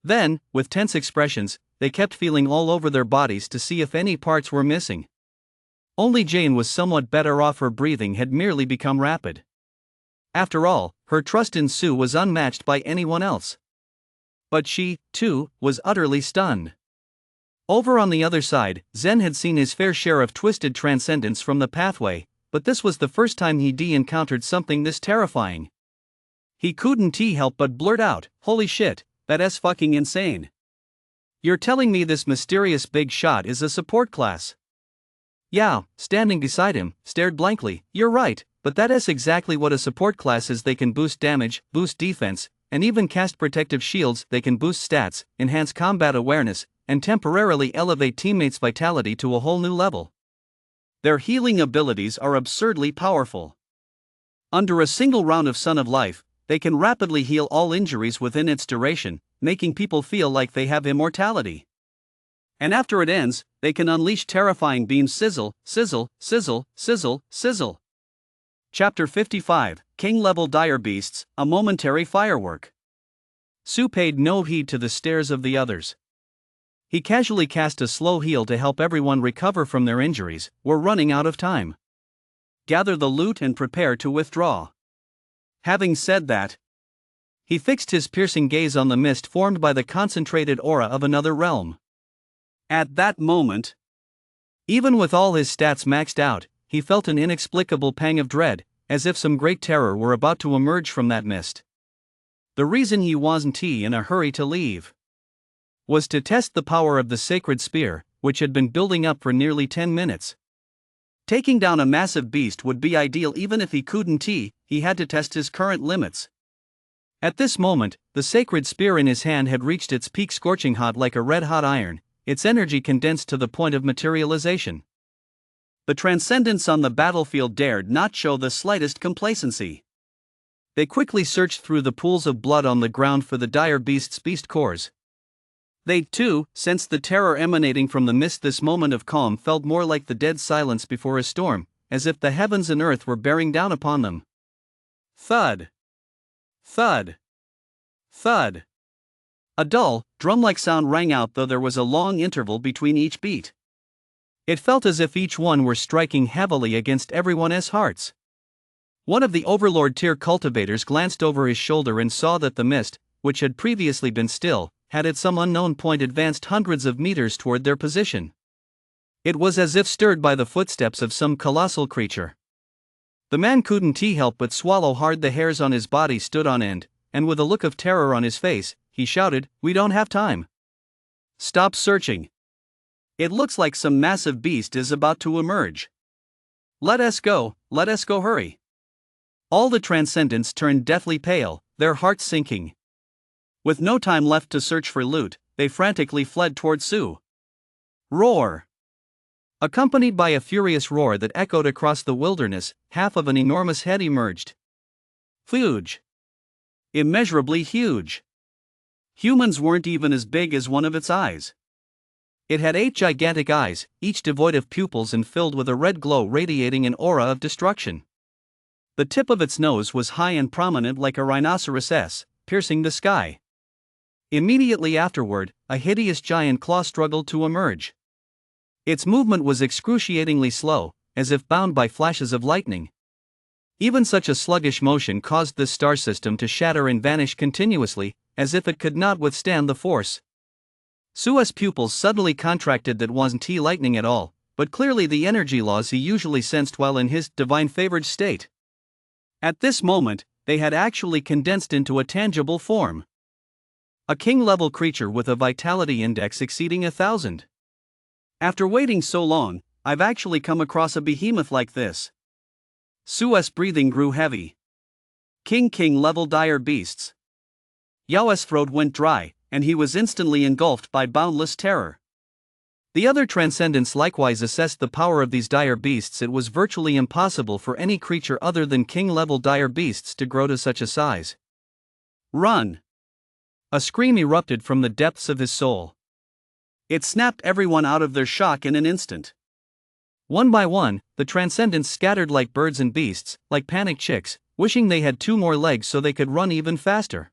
Then, with tense expressions, they kept feeling all over their bodies to see if any parts were missing. Only Jane was somewhat better off. Her breathing had merely become rapid. After all, her trust in Sue was unmatched by anyone else. But she, too, was utterly stunned. Over on the other side, Zen had seen his fair share of twisted transcendence from the pathway, but this was the first time he encountered something this terrifying. He couldn't help but blurt out, "Holy shit, that's fucking insane. You're telling me this mysterious big shot is a support class?" Yeah, standing beside him, stared blankly. "You're right, but that is exactly what a support class is. They can boost damage, boost defense, and even cast protective shields. They can boost stats, enhance combat awareness, and temporarily elevate teammates' vitality to a whole new level. Their healing abilities are absurdly powerful. Under a single round of Sun of Life, they can rapidly heal all injuries within its duration, making people feel like they have immortality. And after it ends, they can unleash terrifying beams. Sizzle, sizzle, sizzle, sizzle, sizzle. Chapter 55, King-Level Dire Beasts, a Momentary Firework. Sue paid no heed to the stares of the others. He casually cast a slow heal to help everyone recover from their injuries. "We're running out of time. Gather the loot and prepare to withdraw." Having said that, he fixed his piercing gaze on the mist formed by the concentrated aura of another realm. At that moment, even with all his stats maxed out, he felt an inexplicable pang of dread, as if some great terror were about to emerge from that mist. The reason he wasn't in a hurry to leave was to test the power of the sacred spear, which had been building up for nearly 10 minutes. Taking down a massive beast would be ideal. Even if he couldn't, he had to test his current limits. At this moment, the sacred spear in his hand had reached its peak, scorching hot like a red-hot iron, its energy condensed to the point of materialization. The transcendents on the battlefield dared not show the slightest complacency. They quickly searched through the pools of blood on the ground for the dire beast's beast cores. They, too, sensed the terror emanating from the mist. This moment of calm felt more like the dead silence before a storm, as if the heavens and earth were bearing down upon them. Thud. Thud. Thud. A dull, drum-like sound rang out, though there was a long interval between each beat. It felt as if each one were striking heavily against everyone's hearts. One of the Overlord tier cultivators glanced over his shoulder and saw that the mist, which had previously been still, had at some unknown point advanced hundreds of meters toward their position. It was as if stirred by the footsteps of some colossal creature. The man couldn't help but swallow hard. The hairs on his body stood on end, and with a look of terror on his face, he shouted, "We don't have time. Stop searching. It looks like some massive beast is about to emerge. Let us go, hurry." All the transcendents turned deathly pale, their hearts sinking. With no time left to search for loot, they frantically fled toward Sue. Roar! Accompanied by a furious roar that echoed across the wilderness, half of an enormous head emerged. Huge. Immeasurably huge. Humans weren't even as big as one of its eyes. It had 8 gigantic eyes, each devoid of pupils and filled with a red glow radiating an aura of destruction. The tip of its nose was high and prominent like a rhinoceros', piercing the sky. Immediately afterward, a hideous giant claw struggled to emerge. Its movement was excruciatingly slow, as if bound by flashes of lightning. Even such a sluggish motion caused this star system to shatter and vanish continuously, as if it could not withstand the force. Sue's pupils suddenly contracted. That wasn't lightning at all, but clearly the energy laws he usually sensed while in his divine-favored state. At this moment, they had actually condensed into a tangible form. A king-level creature with a vitality index exceeding 1,000. After waiting so long, I've actually come across a behemoth like this. Sue's breathing grew heavy. King-level dire beasts. Yao's throat went dry, and he was instantly engulfed by boundless terror. The other transcendents likewise assessed the power of these dire beasts. It was virtually impossible for any creature other than king-level dire beasts to grow to such a size. Run! A scream erupted from the depths of his soul. It snapped everyone out of their shock in an instant. One by one, the transcendents scattered like birds and beasts, like panicked chicks, wishing they had 2 more legs so they could run even faster.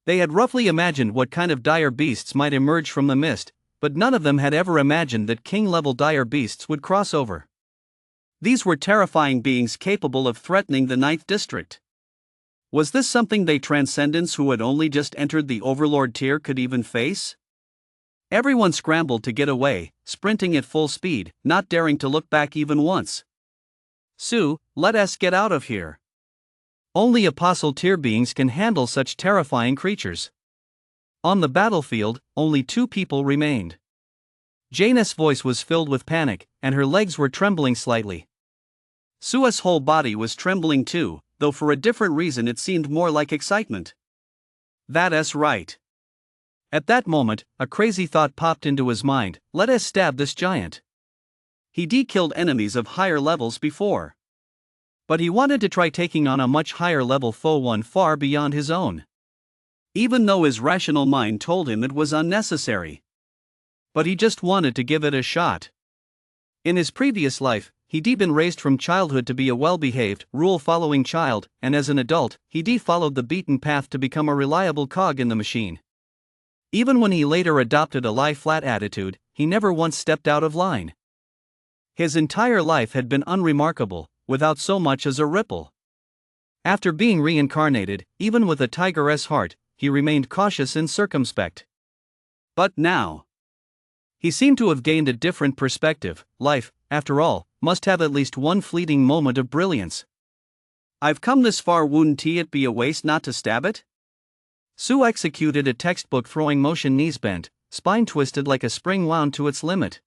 They had roughly imagined what kind of dire beasts might emerge from the mist, but none of them had ever imagined that king-level dire beasts would cross over. These were terrifying beings capable of threatening the 9th district. Was this something they transcendents who had only just entered the Overlord tier could even face? Everyone scrambled to get away, sprinting at full speed, not daring to look back even once. Sue, let us get out of here. Only apostle tier beings can handle such terrifying creatures. On the battlefield, only 2 people remained. Jane's voice was filled with panic, and her legs were trembling slightly. Sue's whole body was trembling too, though for a different reason. It seemed more like excitement. That's right. At that moment, a crazy thought popped into his mind: let us stab this giant. He'd killed enemies of higher levels before. But he wanted to try taking on a much higher level foe, one far beyond his own. Even though his rational mind told him it was unnecessary. But he just wanted to give it a shot. In his previous life, he'd been raised from childhood to be a well-behaved, rule-following child, and as an adult, he'd followed the beaten path to become a reliable cog in the machine. Even when he later adopted a lie-flat attitude, he never once stepped out of line. His entire life had been unremarkable, without so much as a ripple. After being reincarnated, even with a tiger's heart, he remained cautious and circumspect. But now, he seemed to have gained a different perspective. Life, after all, must have at least one fleeting moment of brilliance. I've come this far, wouldn't it be a waste not to stab it? Sue executed a textbook throwing motion, knees bent, spine twisted like a spring wound to its limit.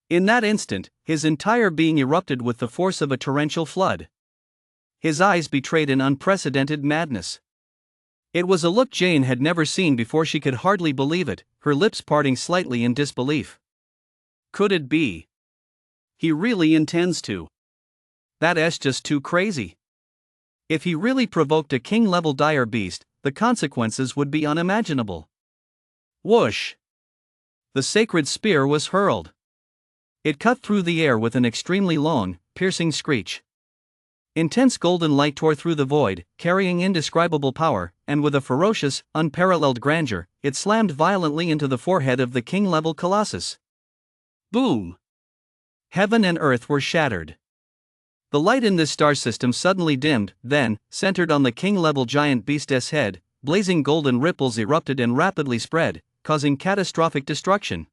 In that instant, his entire being erupted with the force of a torrential flood. His eyes betrayed an unprecedented madness. It was a look Jane had never seen before. She could hardly believe it, her lips parting slightly in disbelief. Could it be? He really intends to. That's just too crazy. If he really provoked a king-level dire beast, the consequences would be unimaginable. Whoosh! The sacred spear was hurled. It cut through the air with an extremely long, piercing screech. Intense golden light tore through the void, carrying indescribable power, and with a ferocious, unparalleled grandeur, it slammed violently into the forehead of the king-level colossus. Boom! Heaven and earth were shattered. The light in this star system suddenly dimmed, then, centered on the king-level giant beast's head, blazing golden ripples erupted and rapidly spread, causing catastrophic destruction.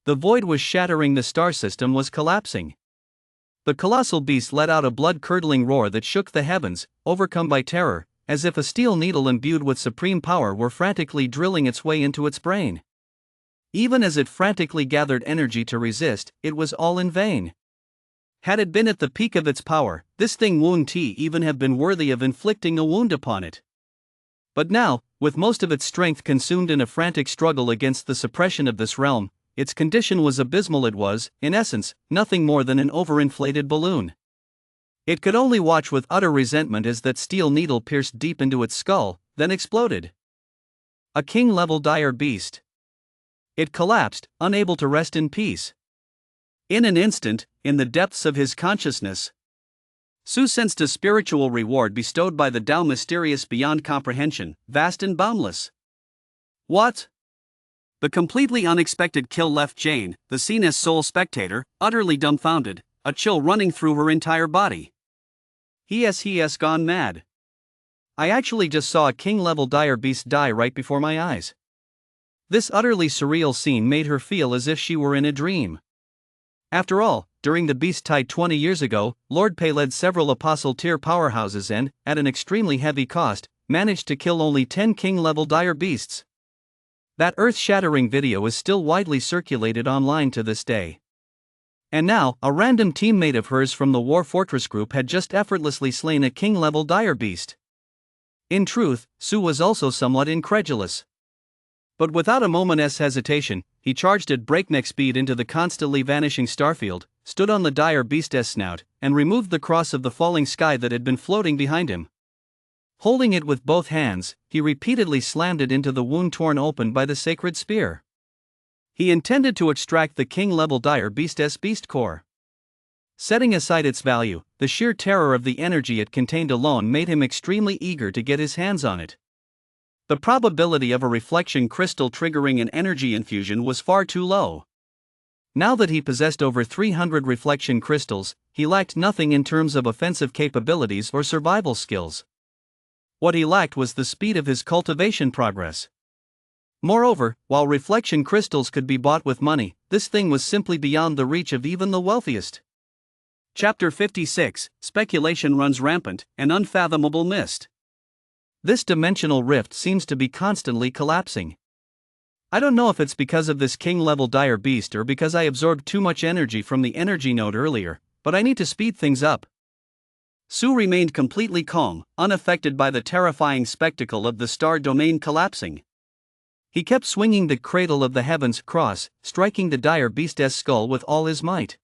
The void was shattering, the star system was collapsing. The colossal beast let out a blood-curdling roar that shook the heavens, overcome by terror, as if a steel needle imbued with supreme power were frantically drilling its way into its brain. Even as it frantically gathered energy to resist, it was all in vain. Had it been at the peak of its power, this thing wouldn't even have been worthy of inflicting a wound upon it. But now, with most of its strength consumed in a frantic struggle against the suppression of this realm, its condition was abysmal. It was, in essence, nothing more than an overinflated balloon. It could only watch with utter resentment as that steel needle pierced deep into its skull, then exploded. A king-level dire beast. It collapsed, unable to rest in peace. In an instant, in the depths of his consciousness, Su sensed a spiritual reward bestowed by the Tao, mysterious beyond comprehension, vast and boundless. What? The completely unexpected kill left Jane, the scene as sole spectator, utterly dumbfounded, a chill running through her entire body. He has gone mad. I actually just saw a king-level dire beast die right before my eyes. This utterly surreal scene made her feel as if she were in a dream. After all, during the beast tide 20 years ago, Lord Pei led several apostle-tier powerhouses and, at an extremely heavy cost, managed to kill only 10 king-level dire beasts. That earth-shattering video is still widely circulated online to this day. And now, a random teammate of hers from the War Fortress group had just effortlessly slain a king-level dire beast. In truth, Su was also somewhat incredulous. But without a moment's hesitation, he charged at breakneck speed into the constantly vanishing starfield, stood on the dire beast's snout, and removed the cross of the falling sky that had been floating behind him. Holding it with both hands, he repeatedly slammed it into the wound torn open by the sacred spear. He intended to extract the king-level dire beast's beast core. Setting aside its value, the sheer terror of the energy it contained alone made him extremely eager to get his hands on it. The probability of a reflection crystal triggering an energy infusion was far too low. Now that he possessed over 300 reflection crystals, he lacked nothing in terms of offensive capabilities or survival skills. What he lacked was the speed of his cultivation progress. Moreover, while reflection crystals could be bought with money, this thing was simply beyond the reach of even the wealthiest. Chapter 56, Speculation runs rampant, an unfathomable mist. This dimensional rift seems to be constantly collapsing. I don't know if it's because of this king-level dire beast or because I absorbed too much energy from the energy node earlier, but I need to speed things up. Su remained completely calm, unaffected by the terrifying spectacle of the star domain collapsing. He kept swinging the cradle of the heavens cross, striking the dire beast's skull with all his might.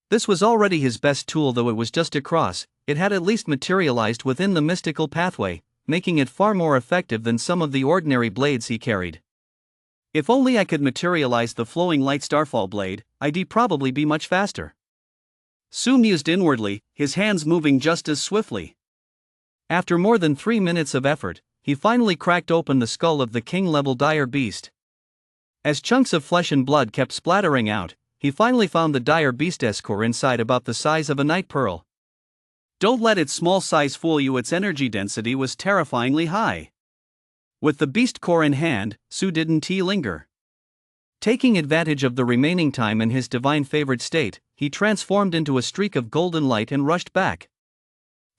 This was already his best tool, though it was just a cross. It had at least materialized within the mystical pathway, making it far more effective than some of the ordinary blades he carried. If only I could materialize the flowing light starfall blade, I'd probably be much faster. Su mused inwardly, his hands moving just as swiftly. After more than 3 minutes of effort, he finally cracked open the skull of the king-level dire beast. As chunks of flesh and blood kept splattering out, he finally found the dire beast's core inside, about the size of a night pearl. Don't let its small size fool you, its energy density was terrifyingly high. With the beast core in hand, Su didn't linger. Taking advantage of the remaining time in his divine favored state, he transformed into a streak of golden light and rushed back.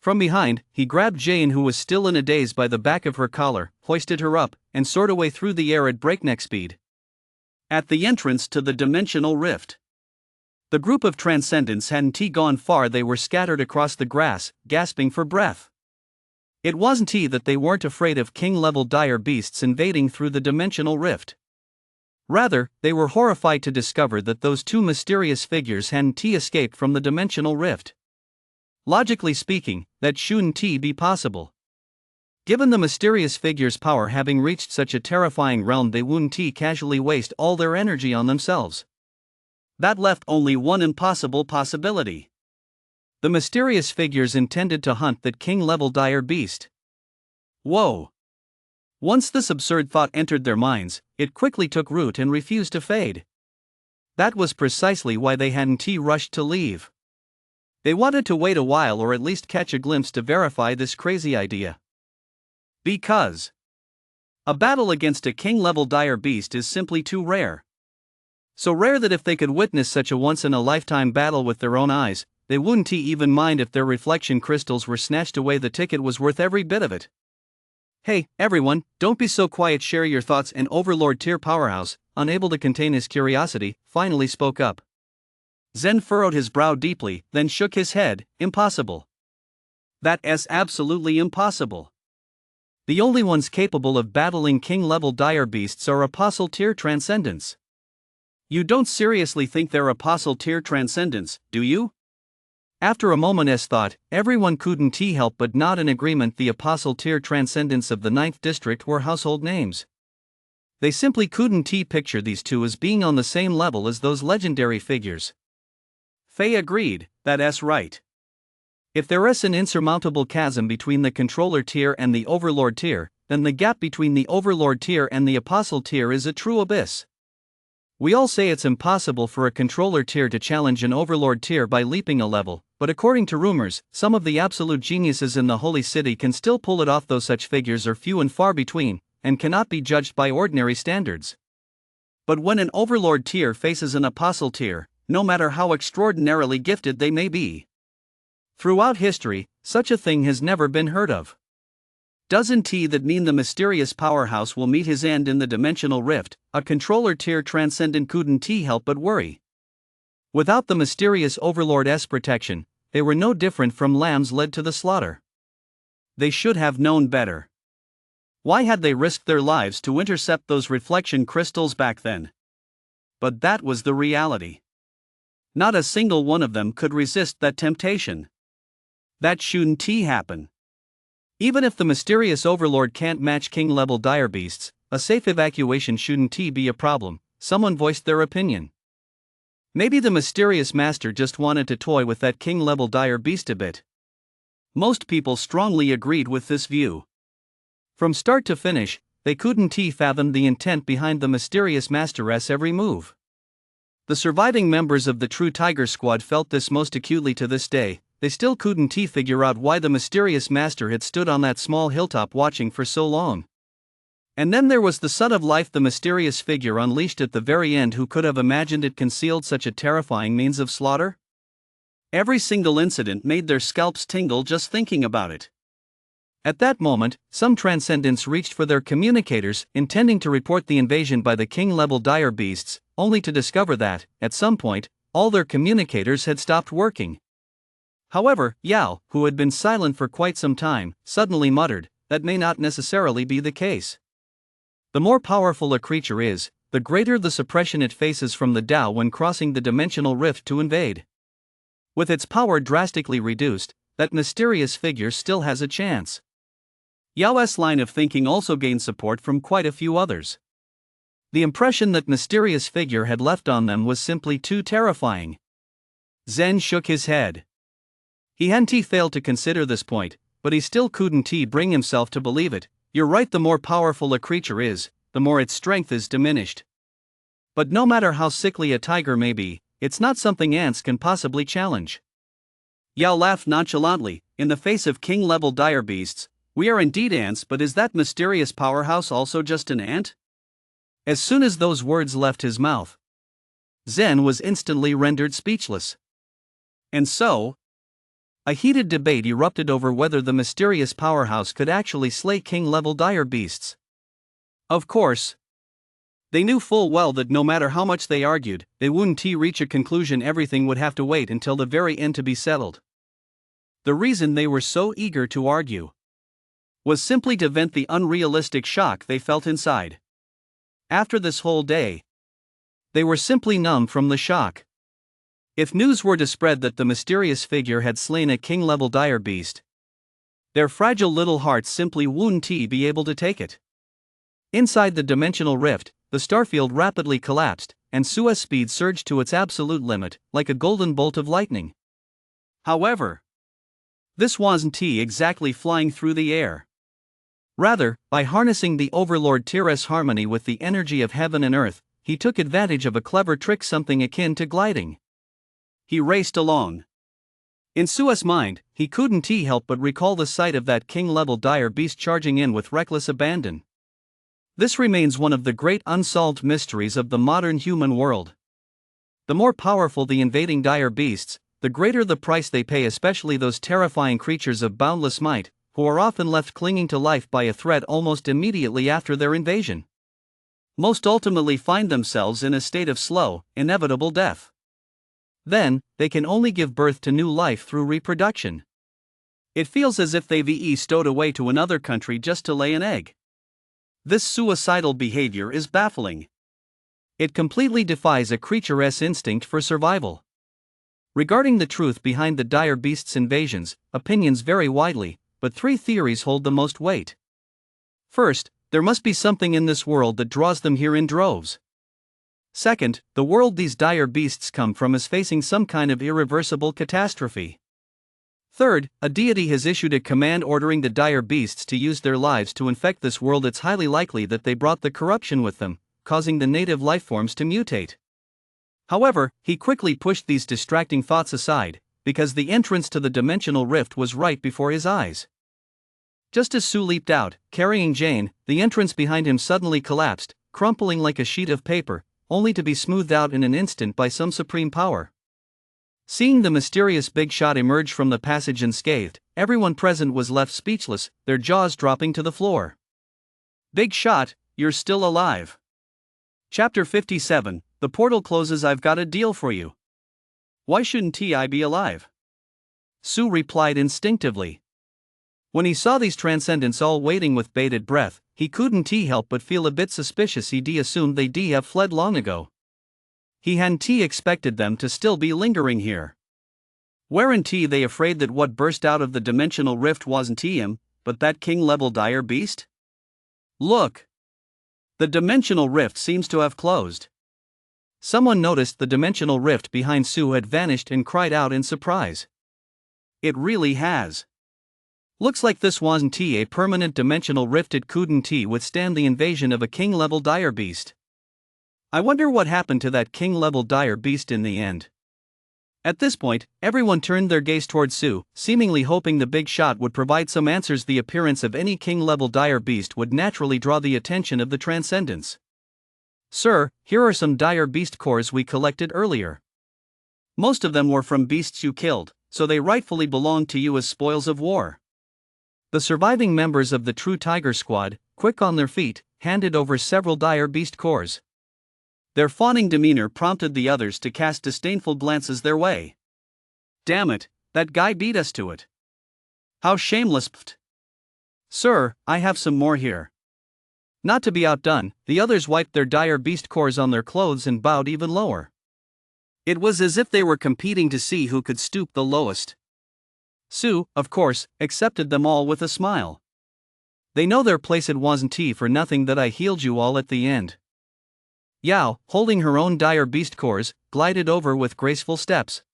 From behind, he grabbed Jane, who was still in a daze, by the back of her collar, hoisted her up, and soared away through the air at breakneck speed. At the entrance to the dimensional rift, the group of transcendents hadn't gone far. They were scattered across the grass, gasping for breath. It wasn't that they weren't afraid of king-level dire beasts invading through the dimensional rift. Rather, they were horrified to discover that those two mysterious figures hadn't escaped from the dimensional rift. Logically speaking, that shouldn't be possible. Given the mysterious figures' power having reached such a terrifying realm, they wouldn't casually waste all their energy on themselves. That left only one impossible possibility. The mysterious figures intended to hunt that king-level dire beast. Whoa! Once this absurd thought entered their minds, it quickly took root and refused to fade. That was precisely why they hadn't rushed to leave. They wanted to wait a while, or at least catch a glimpse to verify this crazy idea. Because A battle against a king-level dire beast is simply too rare. So rare that if they could witness such a once-in-a-lifetime battle with their own eyes, they wouldn't even mind if their reflection crystals were snatched away. The ticket was worth every bit of it. Hey, everyone, don't be so quiet. Share your thoughts. An Overlord tier powerhouse, unable to contain his curiosity, finally spoke up. Zen furrowed his brow deeply, then shook his head. Impossible. That is absolutely impossible. The only ones capable of battling king-level dire beasts are apostle-tier transcendents. You don't seriously think they're apostle-tier transcendents, do you? After a moment's thought, everyone couldn't help but nod in agreement. The apostle-tier transcendents of the 9th district were household names. They simply couldn't picture these two as being on the same level as those legendary figures. Faye agreed, that's right. If there is an insurmountable chasm between the controller tier and the overlord tier, then the gap between the overlord tier and the apostle tier is a true abyss. We all say it's impossible for a controller tier to challenge an overlord tier by leaping a level, but according to rumors, some of the absolute geniuses in the Holy City can still pull it off, though such figures are few and far between, and cannot be judged by ordinary standards. But when an overlord tier faces an apostle tier, no matter how extraordinarily gifted they may be, throughout history, such a thing has never been heard of. Doesn't that mean the mysterious powerhouse will meet his end in the dimensional rift? A controller tier transcendent couldn't help but worry. Without the mysterious overlord's protection, they were no different from lambs led to the slaughter. They should have known better. Why had they risked their lives to intercept those reflection crystals back then? But that was the reality. Not a single one of them could resist that temptation. That shouldn't happen. Even if the mysterious overlord can't match king-level dire beasts, a safe evacuation shouldn't be a problem. Someone voiced their opinion. Maybe the mysterious master just wanted to toy with that king-level dire beast a bit. Most people strongly agreed with this view. From start to finish, they couldn't fathom the intent behind the mysterious master's every move. The surviving members of the True Tiger Squad felt this most acutely to this day. They still couldn't figure out why the mysterious master had stood on that small hilltop watching for so long. And then there was the Son of Life, the mysterious figure unleashed at the very end. Who could have imagined it concealed such a terrifying means of slaughter? Every single incident made their scalps tingle just thinking about it. At that moment, some transcendents reached for their communicators, intending to report the invasion by the king-level dire beasts, only to discover that, at some point, all their communicators had stopped working. However, Yao, who had been silent for quite some time, suddenly muttered, "That may not necessarily be the case. The more powerful a creature is, the greater the suppression it faces from the Tao when crossing the dimensional rift to invade. With its power drastically reduced, that mysterious figure still has a chance." Yao's line of thinking also gained support from quite a few others. The impression that mysterious figure had left on them was simply too terrifying. Zen shook his head. He hadn't failed to consider this point, but he still couldn't bring himself to believe it. You're right, the more powerful a creature is, the more its strength is diminished. But no matter how sickly a tiger may be, it's not something ants can possibly challenge. Yao laughed nonchalantly. In the face of king-level dire beasts, we are indeed ants, but is that mysterious powerhouse also just an ant? As soon as those words left his mouth, Zen was instantly rendered speechless. And so, a heated debate erupted over whether the mysterious powerhouse could actually slay king-level dire beasts. Of course, they knew full well that no matter how much they argued, they wouldn't reach a conclusion. Everything would have to wait until the very end to be settled. The reason they were so eager to argue was simply to vent the unrealistic shock they felt inside. After this whole day, they were simply numb from the shock. If news were to spread that the mysterious figure had slain a king-level dire beast, their fragile little hearts simply wouldn't be able to take it. Inside the dimensional rift, the starfield rapidly collapsed, and Suez's speed surged to its absolute limit, like a golden bolt of lightning. However, this wasn't exactly flying through the air. Rather, by harnessing the Overlord Tyr's harmony with the energy of heaven and earth, he took advantage of a clever trick, something akin to gliding. He raced along. In Suez's mind, he couldn't help but recall the sight of that king-level dire beast charging in with reckless abandon. This remains one of the great unsolved mysteries of the modern human world. The more powerful the invading dire beasts, the greater the price they pay, especially those terrifying creatures of boundless might, who are often left clinging to life by a threat almost immediately after their invasion. Most ultimately find themselves in a state of slow, inevitable death. Then, they can only give birth to new life through reproduction. It feels as if they've stowed away to another country just to lay an egg. This suicidal behavior is baffling. It completely defies a creature's instinct for survival. Regarding the truth behind the dire beasts' invasions, opinions vary widely, but three theories hold the most weight. First, there must be something in this world that draws them here in droves. Second, the world these dire beasts come from is facing some kind of irreversible catastrophe. Third, a deity has issued a command ordering the dire beasts to use their lives to infect this world. It's highly likely that they brought the corruption with them, causing the native lifeforms to mutate. However, he quickly pushed these distracting thoughts aside, because the entrance to the dimensional rift was right before his eyes. Just as Sue leaped out, carrying Jane, the entrance behind him suddenly collapsed, crumpling like a sheet of paper, only to be smoothed out in an instant by some supreme power. Seeing the mysterious big shot emerge from the passage unscathed, everyone present was left speechless, their jaws dropping to the floor. Big Shot, you're still alive. Chapter 57, The portal closes. I've got a deal for you. Why shouldn't I be alive? Sue replied instinctively. When he saw these transcendents all waiting with bated breath, he couldn't help but feel a bit suspicious. He'd assumed they'd have fled long ago. He hadn't expected them to still be lingering here. Weren't they afraid that what burst out of the dimensional rift wasn't him, but that king-level dire beast? Look! The dimensional rift seems to have closed. Someone noticed the dimensional rift behind Sue had vanished and cried out in surprise. It really has. Looks like this wasn't a permanent dimensional rift. It couldn't withstand the invasion of a king-level dire beast. I wonder what happened to that king-level dire beast in the end. At this point, everyone turned their gaze towards Sue, seemingly hoping the big shot would provide some answers. The appearance of any king-level dire beast would naturally draw the attention of the transcendents. Sir, here are some dire beast cores we collected earlier. Most of them were from beasts you killed, so they rightfully belong to you as spoils of war. The surviving members of the True Tiger Squad, quick on their feet, handed over several dire beast cores. Their fawning demeanor prompted the others to cast disdainful glances their way. Damn it, that guy beat us to it. How shameless. Pfft. Sir, I have some more here. Not to be outdone, the others wiped their dire beast cores on their clothes and bowed even lower. It was as if they were competing to see who could stoop the lowest. Sue, of course, accepted them all with a smile. They know their place. It wasn't for nothing that I healed you all at the end. Yao, holding her own dire beast cores, glided over with graceful steps.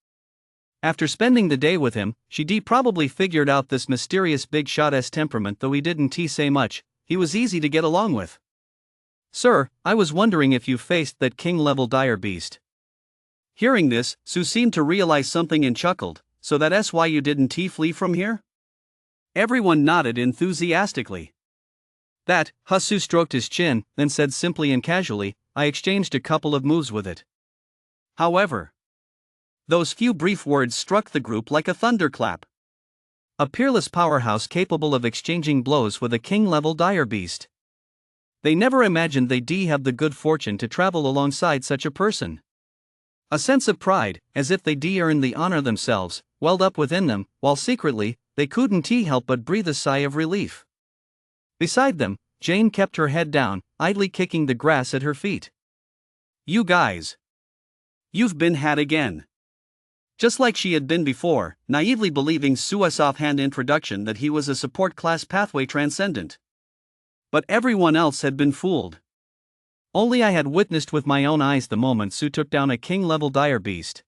After spending the day with him, she probably figured out this mysterious big shot's temperament. Though he didn't say much, he was easy to get along with. Sir, I was wondering if you faced that king-level dire beast. Hearing this, Sue seemed to realize something and chuckled. So that's why you didn't flee from here? Everyone nodded enthusiastically. Sue stroked his chin, then said simply and casually, I exchanged a couple of moves with it. However, those few brief words struck the group like a thunderclap. A peerless powerhouse capable of exchanging blows with a king-level dire beast. They never imagined they'd have the good fortune to travel alongside such a person. A sense of pride, as if they'd earned the honor themselves, welled up within them, while secretly, they couldn't help but breathe a sigh of relief. Beside them, Jane kept her head down, idly kicking the grass at her feet. You guys. You've been had again. Just like she had been before, naively believing Sue's offhand introduction that he was a support class pathway transcendent. But everyone else had been fooled. Only I had witnessed with my own eyes the moment Sue took down a king-level dire beast.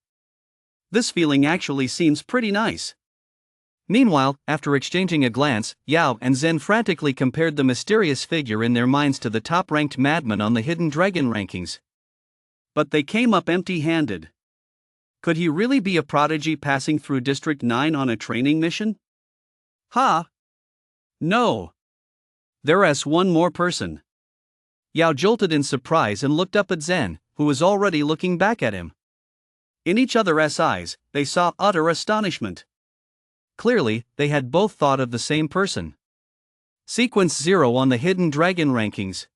This feeling actually seems pretty nice. Meanwhile, after exchanging a glance, Yao and Zen frantically compared the mysterious figure in their minds to the top-ranked madman on the Hidden Dragon rankings. But they came up empty-handed. Could he really be a prodigy passing through District 9 on a training mission? Ha! No. There's one more person. Yao jolted in surprise and looked up at Zen, who was already looking back at him. In each other's eyes, they saw utter astonishment. Clearly, they had both thought of the same person. Sequence 0 on the Hidden Dragon rankings.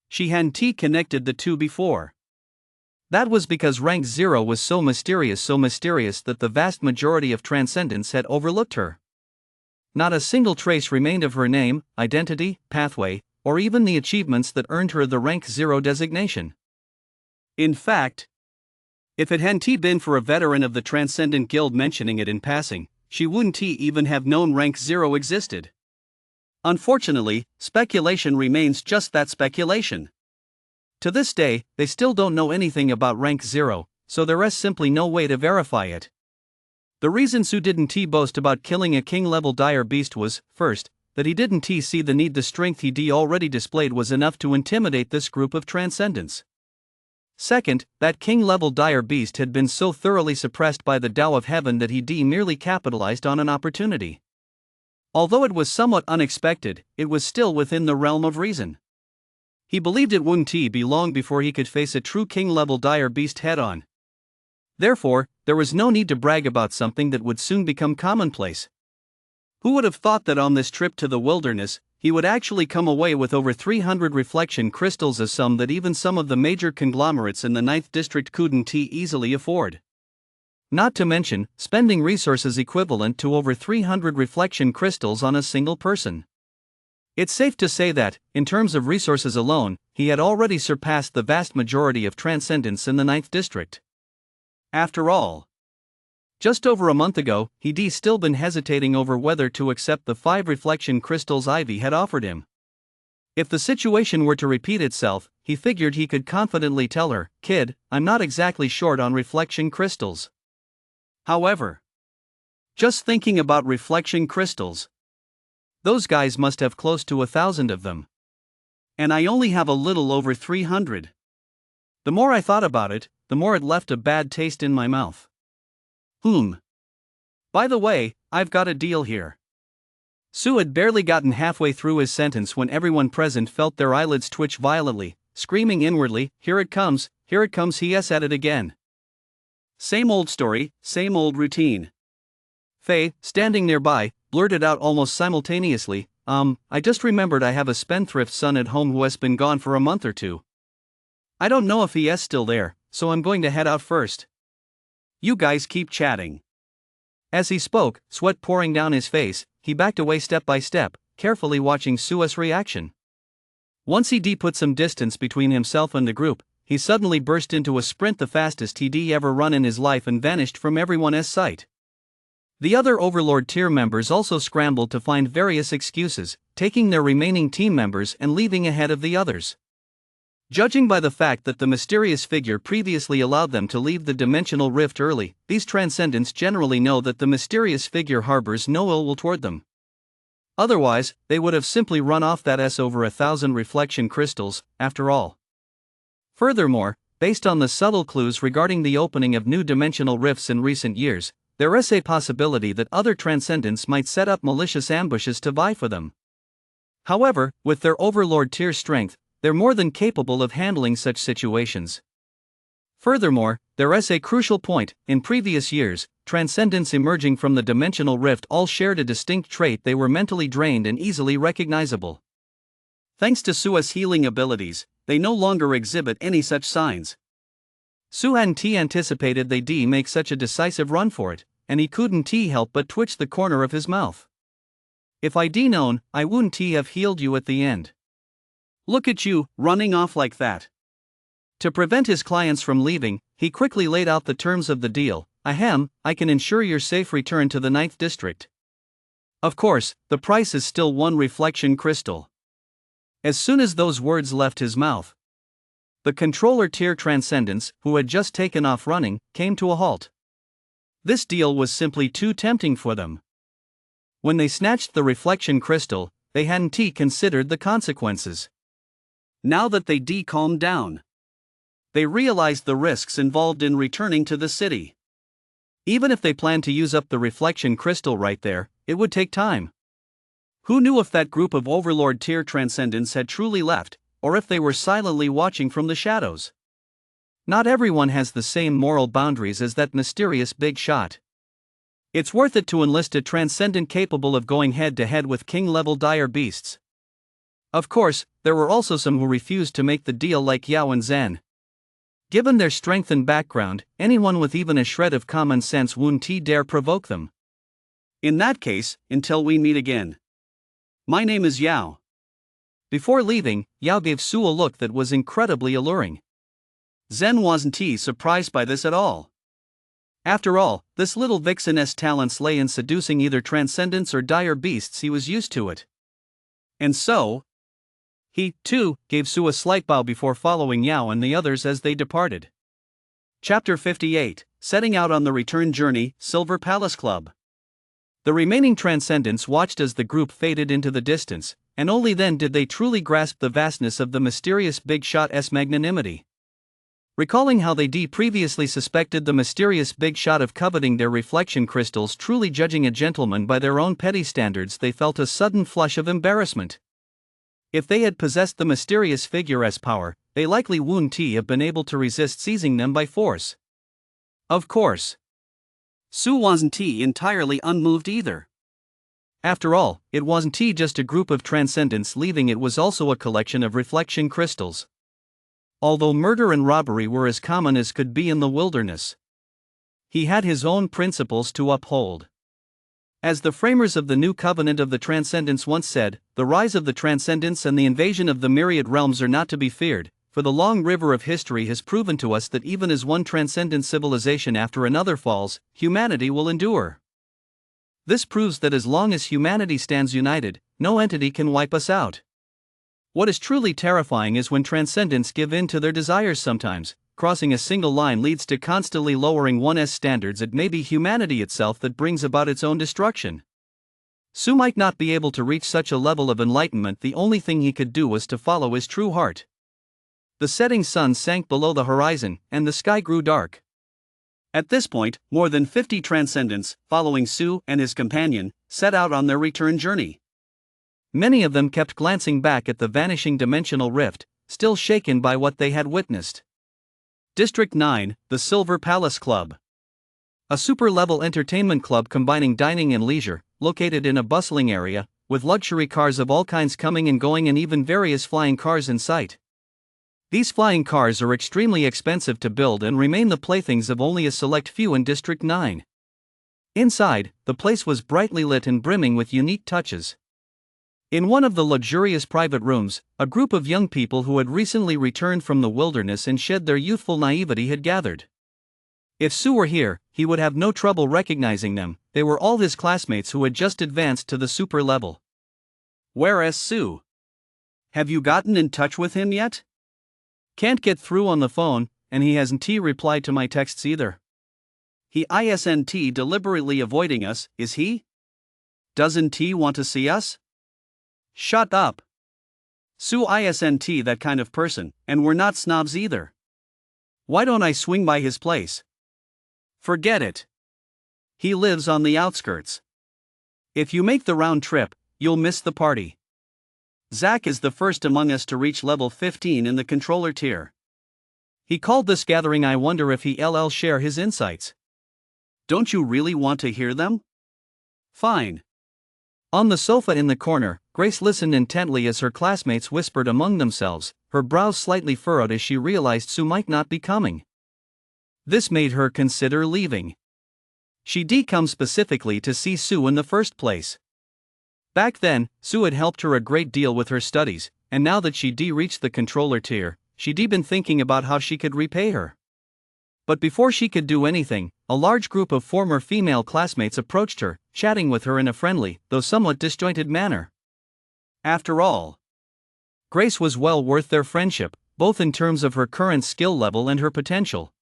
Shi Han Ti connected the two before. That was because rank 0 was so mysterious that the vast majority of transcendents had overlooked her. Not a single trace remained of her name, identity, pathway, or even the achievements that earned her the rank 0 designation. In fact, if it hadn't been for a veteran of the Transcendent Guild mentioning it in passing, she wouldn't even have known rank 0 existed. Unfortunately, speculation remains just that, speculation. To this day, they still don't know anything about rank 0, so there is simply no way to verify it. The reason Su didn't boast about killing a king-level dire beast was, first, that he didn't see the need the strength he already displayed was enough to intimidate this group of transcendents. Second, that king-level dire beast had been so thoroughly suppressed by the Tao of Heaven that he merely capitalized on an opportunity. Although it was somewhat unexpected, it was still within the realm of reason. He believed it wouldn't be long before he could face a true king-level dire beast head-on. Therefore, there was no need to brag about something that would soon become commonplace. Who would have thought that on this trip to the wilderness, he would actually come away with over 300 reflection crystals, a sum that even some of the major conglomerates in the 9th district couldn't easily afford. Not to mention, spending resources equivalent to over 300 reflection crystals on a single person. It's safe to say that, in terms of resources alone, he had already surpassed the vast majority of transcendents in the 9th district. After all, just over a month ago, he'd still been hesitating over whether to accept the 5 reflection crystals Ivy had offered him. If the situation were to repeat itself, he figured he could confidently tell her, "Kid, I'm not exactly short on reflection crystals." However, just thinking about reflection crystals, those guys must have close to 1,000 of them. And I only have a little over 300. The more I thought about it, the more it left a bad taste in my mouth. By the way, I've got a deal here. Su had barely gotten halfway through his sentence when everyone present felt their eyelids twitch violently, screaming inwardly, here it comes, he's at it again. Same old story, same old routine. Faye, standing nearby, blurted out almost simultaneously, I just remembered I have a spendthrift son at home who has been gone for a month or two. I don't know if he is still there, so I'm going to head out first. You guys keep chatting. As he spoke, sweat pouring down his face, he backed away step by step, carefully watching Sua's reaction. Once he put some distance between himself and the group, he suddenly burst into a sprint, the fastest he'd ever run in his life, and vanished from everyone's sight. The other Overlord tier members also scrambled to find various excuses, taking their remaining team members and leaving ahead of the others. Judging by the fact that the mysterious figure previously allowed them to leave the dimensional rift early, these transcendents generally know that the mysterious figure harbors no ill will toward them. Otherwise, they would have simply run off that over 1,000 reflection crystals, after all. Furthermore, based on the subtle clues regarding the opening of new dimensional rifts in recent years, there is a possibility that other transcendents might set up malicious ambushes to vie for them. However, with their Overlord tier strength, they're more than capable of handling such situations. Furthermore, there is a crucial point: in previous years, transcendents emerging from the dimensional rift all shared a distinct trait: they were mentally drained and easily recognizable. Thanks to Sua's healing abilities, they no longer exhibit any such signs. Su hadn't anticipated they'd make such a decisive run for it, and he couldn't help but twitch the corner of his mouth. If I'd known, I wouldn't have healed you at the end. Look at you, running off like that. To prevent his clients from leaving, he quickly laid out the terms of the deal. Ahem, I can ensure your safe return to the 9th district. Of course, the price is still 1 reflection crystal. As soon as those words left his mouth, the controller tier transcendents, who had just taken off running, came to a halt. This deal was simply too tempting for them. When they snatched the reflection crystal, they hadn't considered the consequences. Now that they calmed down, they realized the risks involved in returning to the city. Even if they planned to use up the reflection crystal right there, it would take time. Who knew if that group of Overlord tier transcendents had truly left, or if they were silently watching from the shadows. Not everyone has the same moral boundaries as that mysterious big shot. It's worth it to enlist a transcendent capable of going head-to-head with king-level dire beasts. Of course, there were also some who refused to make the deal, like Yao and Zhen. Given their strength and background, anyone with even a shred of common sense wouldn't dare provoke them. In that case, until we meet again. My name is Yao. Before leaving, Yao gave Su a look that was incredibly alluring. Zhen wasn't surprised by this at all. After all, this little vixen's talents lay in seducing either transcendents or dire beasts. He was used to it. And so, he, too, gave Su a slight bow before following Yao and the others as they departed. Chapter 58, Setting Out on the Return Journey, Silver Palace Club. The remaining transcendents watched as the group faded into the distance, and only then did they truly grasp the vastness of the mysterious Big Shot's magnanimity. Recalling how they previously suspected the mysterious Big Shot of coveting their reflection crystals, truly judging a gentleman by their own petty standards, they felt a sudden flush of embarrassment. If they had possessed the mysterious figure's power, they likely wouldn't have been able to resist seizing them by force. Of course, Su wasn't entirely unmoved either. After all, it wasn't just a group of transcendents leaving, it was also a collection of reflection crystals. Although murder and robbery were as common as could be in the wilderness, he had his own principles to uphold. As the framers of the new covenant of the Transcendents once said, the rise of the Transcendents and the invasion of the myriad realms are not to be feared, for the long river of history has proven to us that even as one transcendent civilization after another falls, humanity will endure. This proves that as long as humanity stands united, no entity can wipe us out. What is truly terrifying is when transcendents give in to their desires sometimes. Crossing a single line leads to constantly lowering one's standards. It may be humanity itself that brings about its own destruction. Su might not be able to reach such a level of enlightenment. The only thing he could do was to follow his true heart. The setting sun sank below the horizon, and the sky grew dark. At this point, more than 50 transcendents, following Su and his companion, set out on their return journey. Many of them kept glancing back at the vanishing dimensional rift, still shaken by what they had witnessed. District 9, the Silver Palace Club. A super-level entertainment club combining dining and leisure, located in a bustling area, with luxury cars of all kinds coming and going and even various flying cars in sight. These flying cars are extremely expensive to build and remain the playthings of only a select few in District 9. Inside, the place was brightly lit and brimming with unique touches. In one of the luxurious private rooms, a group of young people who had recently returned from the wilderness and shed their youthful naivety had gathered. If Su were here, he would have no trouble recognizing them. They were all his classmates who had just advanced to the super level. Whereas Su, have you gotten in touch with him yet? Can't get through on the phone, and he hasn't replied to my texts either. He isn't deliberately avoiding us, is he? Doesn't he want to see us? Shut up. Su isn't that kind of person, and we're not snobs either. Why don't I swing by his place? Forget it. He lives on the outskirts. If you make the round trip, you'll miss the party. Zach is the first among us to reach level 15 in the controller tier. He called this gathering. I wonder if he'll share his insights. Don't you really want to hear them? Fine. On the sofa in the corner, Grace listened intently as her classmates whispered among themselves, her brows slightly furrowed as she realized Su might not be coming. This made her consider leaving. She'd come specifically to see Su in the first place. Back then, Su had helped her a great deal with her studies, and now that she'd reached the controller tier, she'd been thinking about how she could repay her. But before she could do anything, a large group of former female classmates approached her, chatting with her in a friendly, though somewhat disjointed manner. After all, Grace was well worth their friendship, both in terms of her current skill level and her potential.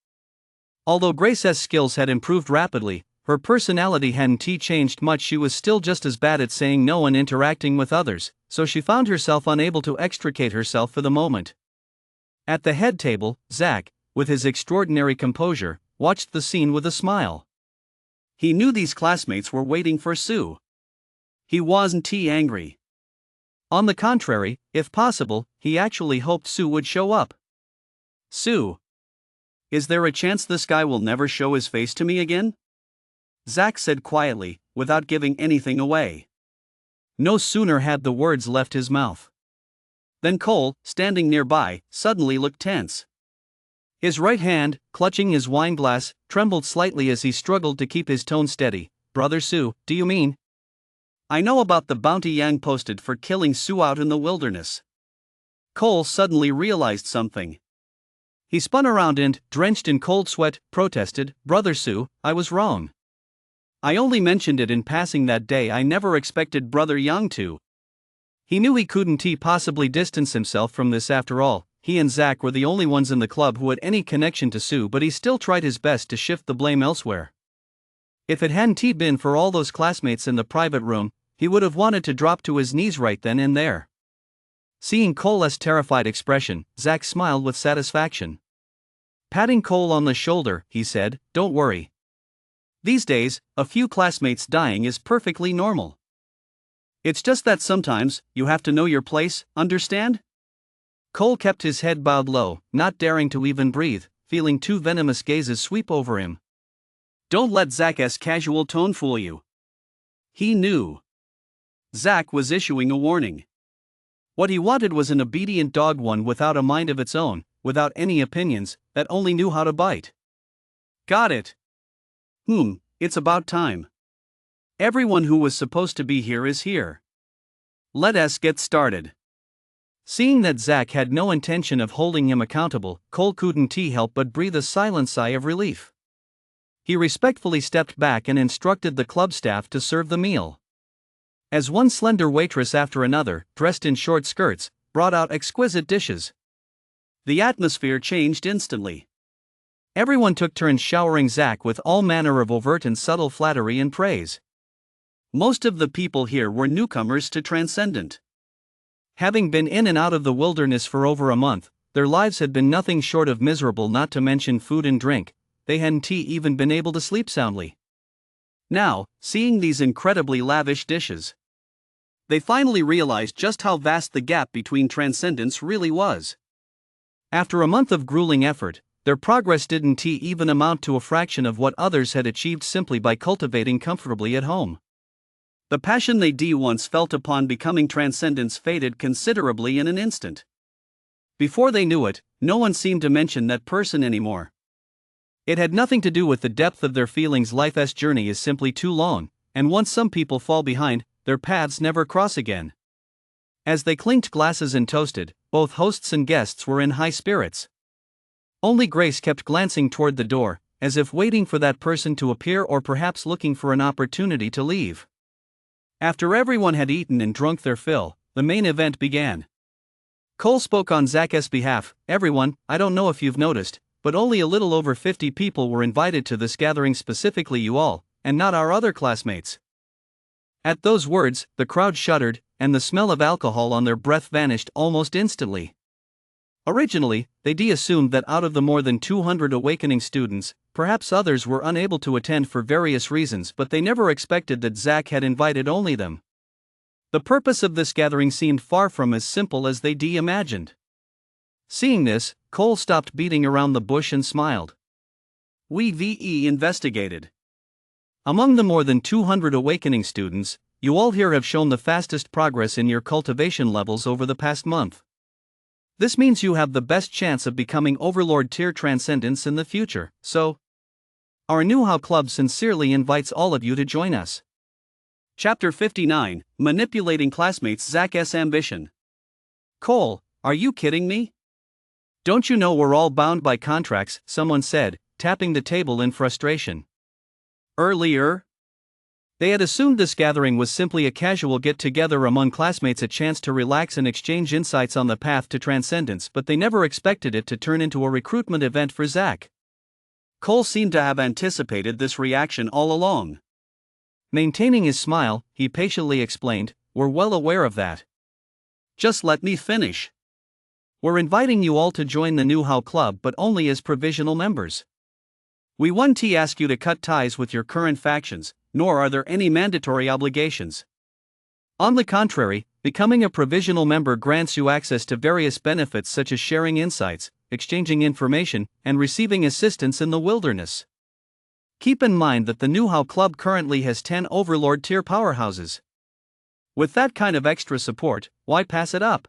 Although Grace's skills had improved rapidly, her personality hadn't changed much. She was still just as bad at saying no and interacting with others, so she found herself unable to extricate herself for the moment. At the head table, Zach, with his extraordinary composure, watched the scene with a smile. He knew these classmates were waiting for Su. He wasn't angry. On the contrary, if possible, he actually hoped Sue would show up. Sue. Is there a chance this guy will never show his face to me again? Zach said quietly, without giving anything away. No sooner had the words left his mouth than Cole, standing nearby, suddenly looked tense. His right hand, clutching his wine glass, trembled slightly as he struggled to keep his tone steady. "Brother Sue, do you mean?" "I know about the bounty Yang posted for killing Sue out in the wilderness." Cole suddenly realized something. He spun around and, drenched in cold sweat, protested, "Brother Sue, I was wrong. I only mentioned it in passing that day. I never expected Brother Yang to." He knew he couldn't possibly distance himself from this after all. He and Zach were the only ones in the club who had any connection to Sue, but he still tried his best to shift the blame elsewhere. If it hadn't been for all those classmates in the private room, he would have wanted to drop to his knees right then and there. Seeing Cole's terrified expression, Zach smiled with satisfaction. Patting Cole on the shoulder, he said, "Don't worry. These days, a few classmates dying is perfectly normal. It's just that sometimes, you have to know your place, understand?" Cole kept his head bowed low, not daring to even breathe, feeling two venomous gazes sweep over him. Don't let Zach's casual tone fool you. He knew. Zach was issuing a warning. What he wanted was an obedient dog, one without a mind of its own, without any opinions, that only knew how to bite. Got it. It's about time. Everyone who was supposed to be here is here. Let us get started. Seeing that Zach had no intention of holding him accountable, Cole couldn't help but breathe a silent sigh of relief. He respectfully stepped back and instructed the club staff to serve the meal. As one slender waitress after another, dressed in short skirts, brought out exquisite dishes, the atmosphere changed instantly. Everyone took turns showering Zach with all manner of overt and subtle flattery and praise. Most of the people here were newcomers to Transcendent. Having been in and out of the wilderness for over a month, their lives had been nothing short of miserable, not to mention food and drink. They hadn't even been able to sleep soundly. Now, seeing these incredibly lavish dishes, they finally realized just how vast the gap between Transcendence really was. After a month of grueling effort, their progress didn't even amount to a fraction of what others had achieved simply by cultivating comfortably at home. The passion they once felt upon becoming Transcendents faded considerably in an instant. Before they knew it, no one seemed to mention that person anymore. It had nothing to do with the depth of their feelings. Life's journey is simply too long, and once some people fall behind, their paths never cross again. As they clinked glasses and toasted, both hosts and guests were in high spirits. Only Grace kept glancing toward the door, as if waiting for that person to appear or perhaps looking for an opportunity to leave. After everyone had eaten and drunk their fill, the main event began. Cole spoke on Zach's behalf. "Everyone, I don't know if you've noticed, but only a little over 50 people were invited to this gathering, specifically you all, and not our other classmates." At those words, the crowd shuddered, and the smell of alcohol on their breath vanished almost instantly. Originally, they assumed that out of the more than 200 awakening students, perhaps others were unable to attend for various reasons, but they never expected that Zach had invited only them. The purpose of this gathering seemed far from as simple as they imagined. Seeing this, Cole stopped beating around the bush and smiled. We investigated. Among the more than 200 awakening students, you all here have shown the fastest progress in your cultivation levels over the past month. This means you have the best chance of becoming Overlord tier Transcendents in the future, so our New How Club sincerely invites all of you to join us. Chapter 59, Manipulating Classmates. Zach's Ambition. "Cole, are you kidding me? Don't you know we're all bound by contracts?" someone said, tapping the table in frustration. Earlier, they had assumed this gathering was simply a casual get-together among classmates, a chance to relax and exchange insights on the path to Transcendence, but they never expected it to turn into a recruitment event for Zach. Cole seemed to have anticipated this reaction all along. Maintaining his smile, he patiently explained, "We're well aware of that. Just let me finish. We're inviting you all to join the New How Club, but only as provisional members. We won't ask you to cut ties with your current factions, nor are there any mandatory obligations. On the contrary, becoming a provisional member grants you access to various benefits such as sharing insights, exchanging information, and receiving assistance in the wilderness. Keep in mind that the New How Club currently has 10 Overlord tier powerhouses. With that kind of extra support, why pass it up?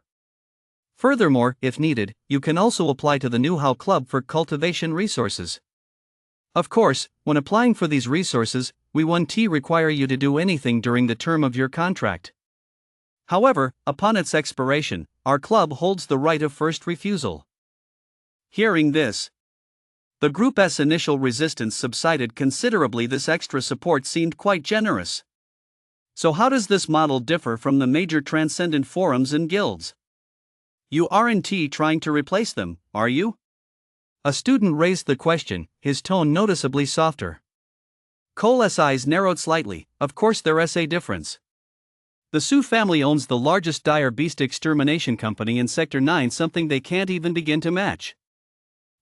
Furthermore, if needed, you can also apply to the New How Club for cultivation resources. Of course, when applying for these resources, we won't require you to do anything during the term of your contract. However, upon its expiration, our club holds the right of first refusal. Hearing this, the group's initial resistance subsided considerably. This extra support seemed quite generous. So how does this model differ from the major transcendent forums and guilds? You aren't trying to replace them, are you? A student raised the question, his tone noticeably softer. Cole's eyes narrowed slightly. Of course there's a difference. The Su family owns the largest dire beast extermination company in Sector 9, something they can't even begin to match.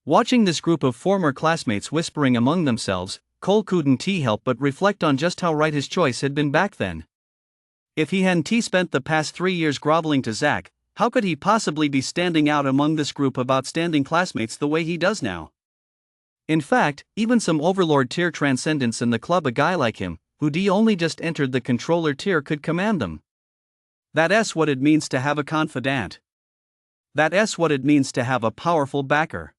Watching this group of former classmates whispering among themselves, Cole couldn't help but reflect on just how right his choice had been back then. If he hadn't spent the past 3 years groveling to Zach, how could he possibly be standing out among this group of outstanding classmates the way he does now? In fact, even some Overlord tier transcendents in the club, a guy like him, who only just entered the controller tier, could command them. That's what it means to have a confidant. That's what it means to have a powerful backer.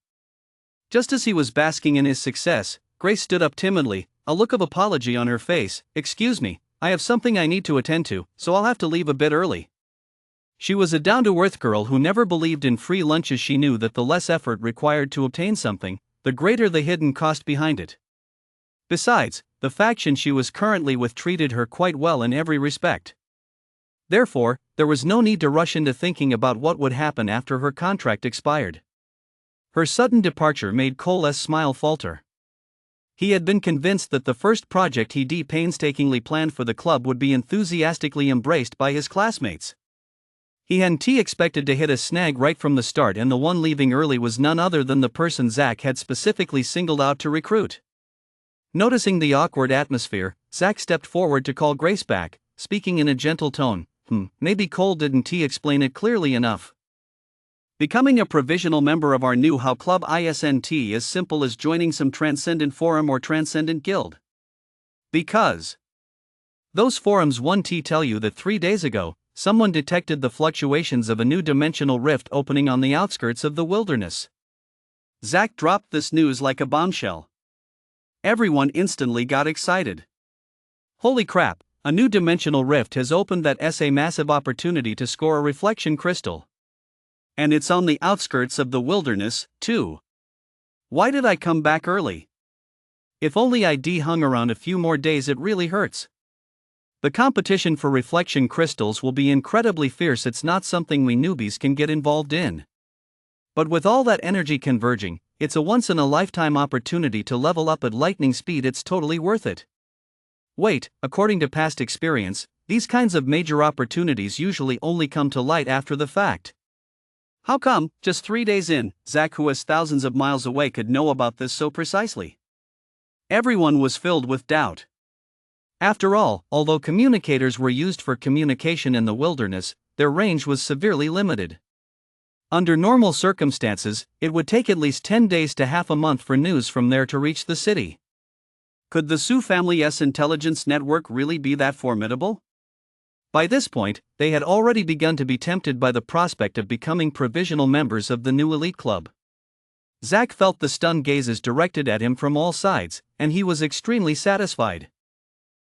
Just as he was basking in his success, Grace stood up timidly, a look of apology on her face. "Excuse me, I have something I need to attend to, so I'll have to leave a bit early." She was a down-to-earth girl who never believed in free lunches. She knew that the less effort required to obtain something, the greater the hidden cost behind it. Besides, the faction she was currently with treated her quite well in every respect. Therefore, there was no need to rush into thinking about what would happen after her contract expired. Her sudden departure made Cole's smile falter. He had been convinced that the first project he painstakingly planned for the club would be enthusiastically embraced by his classmates. He hadn't expected to hit a snag right from the start, and the one leaving early was none other than the person Zach had specifically singled out to recruit. Noticing the awkward atmosphere, Zach stepped forward to call Grace back, speaking in a gentle tone. Maybe Cole didn't explain it clearly enough. Becoming a provisional member of our New How Club isn't as simple as joining some transcendent forum or transcendent guild. Because those forums won't tell you that 3 days ago, someone detected the fluctuations of a new dimensional rift opening on the outskirts of the wilderness. Zach dropped this news like a bombshell. Everyone instantly got excited. Holy crap, a new dimensional rift has opened. That's a massive opportunity to score a reflection crystal. And it's on the outskirts of the wilderness, too. Why did I come back early? If only I'd hung around a few more days. It really hurts. The competition for reflection crystals will be incredibly fierce. It's not something we newbies can get involved in. But with all that energy converging, it's a once-in-a-lifetime opportunity to level up at lightning speed. It's totally worth it. Wait, according to past experience, these kinds of major opportunities usually only come to light after the fact. How come, just 3 days in, Zach, who is thousands of miles away, could know about this so precisely? Everyone was filled with doubt. After all, although communicators were used for communication in the wilderness, their range was severely limited. Under normal circumstances, it would take at least 10 days to half a month for news from there to reach the city. Could the Su family's intelligence network really be that formidable? By this point, they had already begun to be tempted by the prospect of becoming provisional members of the new elite club. Zach felt the stunned gazes directed at him from all sides, and he was extremely satisfied.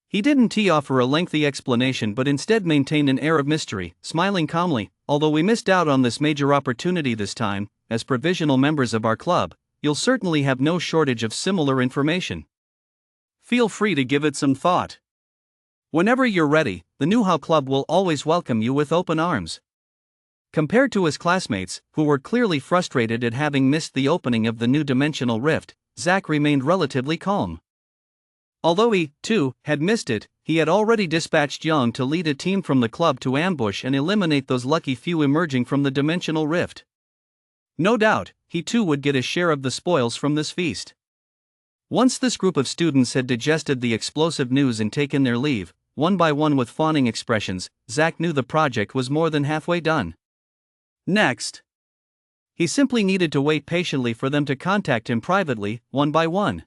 He didn't offer a lengthy explanation but instead maintained an air of mystery, smiling calmly. Although we missed out on this major opportunity this time, as provisional members of our club, you'll certainly have no shortage of similar information. Feel free to give it some thought. Whenever you're ready, the New How Club will always welcome you with open arms. Compared to his classmates, who were clearly frustrated at having missed the opening of the new dimensional rift, Zach remained relatively calm. Although he, too, had missed it, he had already dispatched Young to lead a team from the club to ambush and eliminate those lucky few emerging from the dimensional rift. No doubt, he too would get a share of the spoils from this feast. Once this group of students had digested the explosive news and taken their leave, one by one with fawning expressions, Zack knew the project was more than halfway done. Next, he simply needed to wait patiently for them to contact him privately, one by one.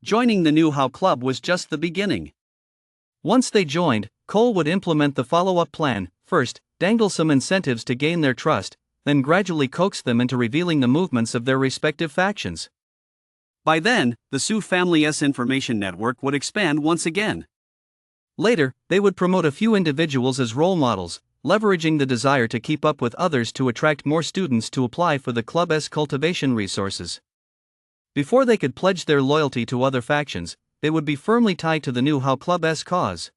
Joining the New How Club was just the beginning. Once they joined, Cole would implement the follow-up plan, first, dangle some incentives to gain their trust, then gradually coax them into revealing the movements of their respective factions. By then, the Sue family's information network would expand once again. Later, they would promote a few individuals as role models, leveraging the desire to keep up with others to attract more students to apply for the club's cultivation resources. Before they could pledge their loyalty to other factions, they would be firmly tied to the New How Club's cause.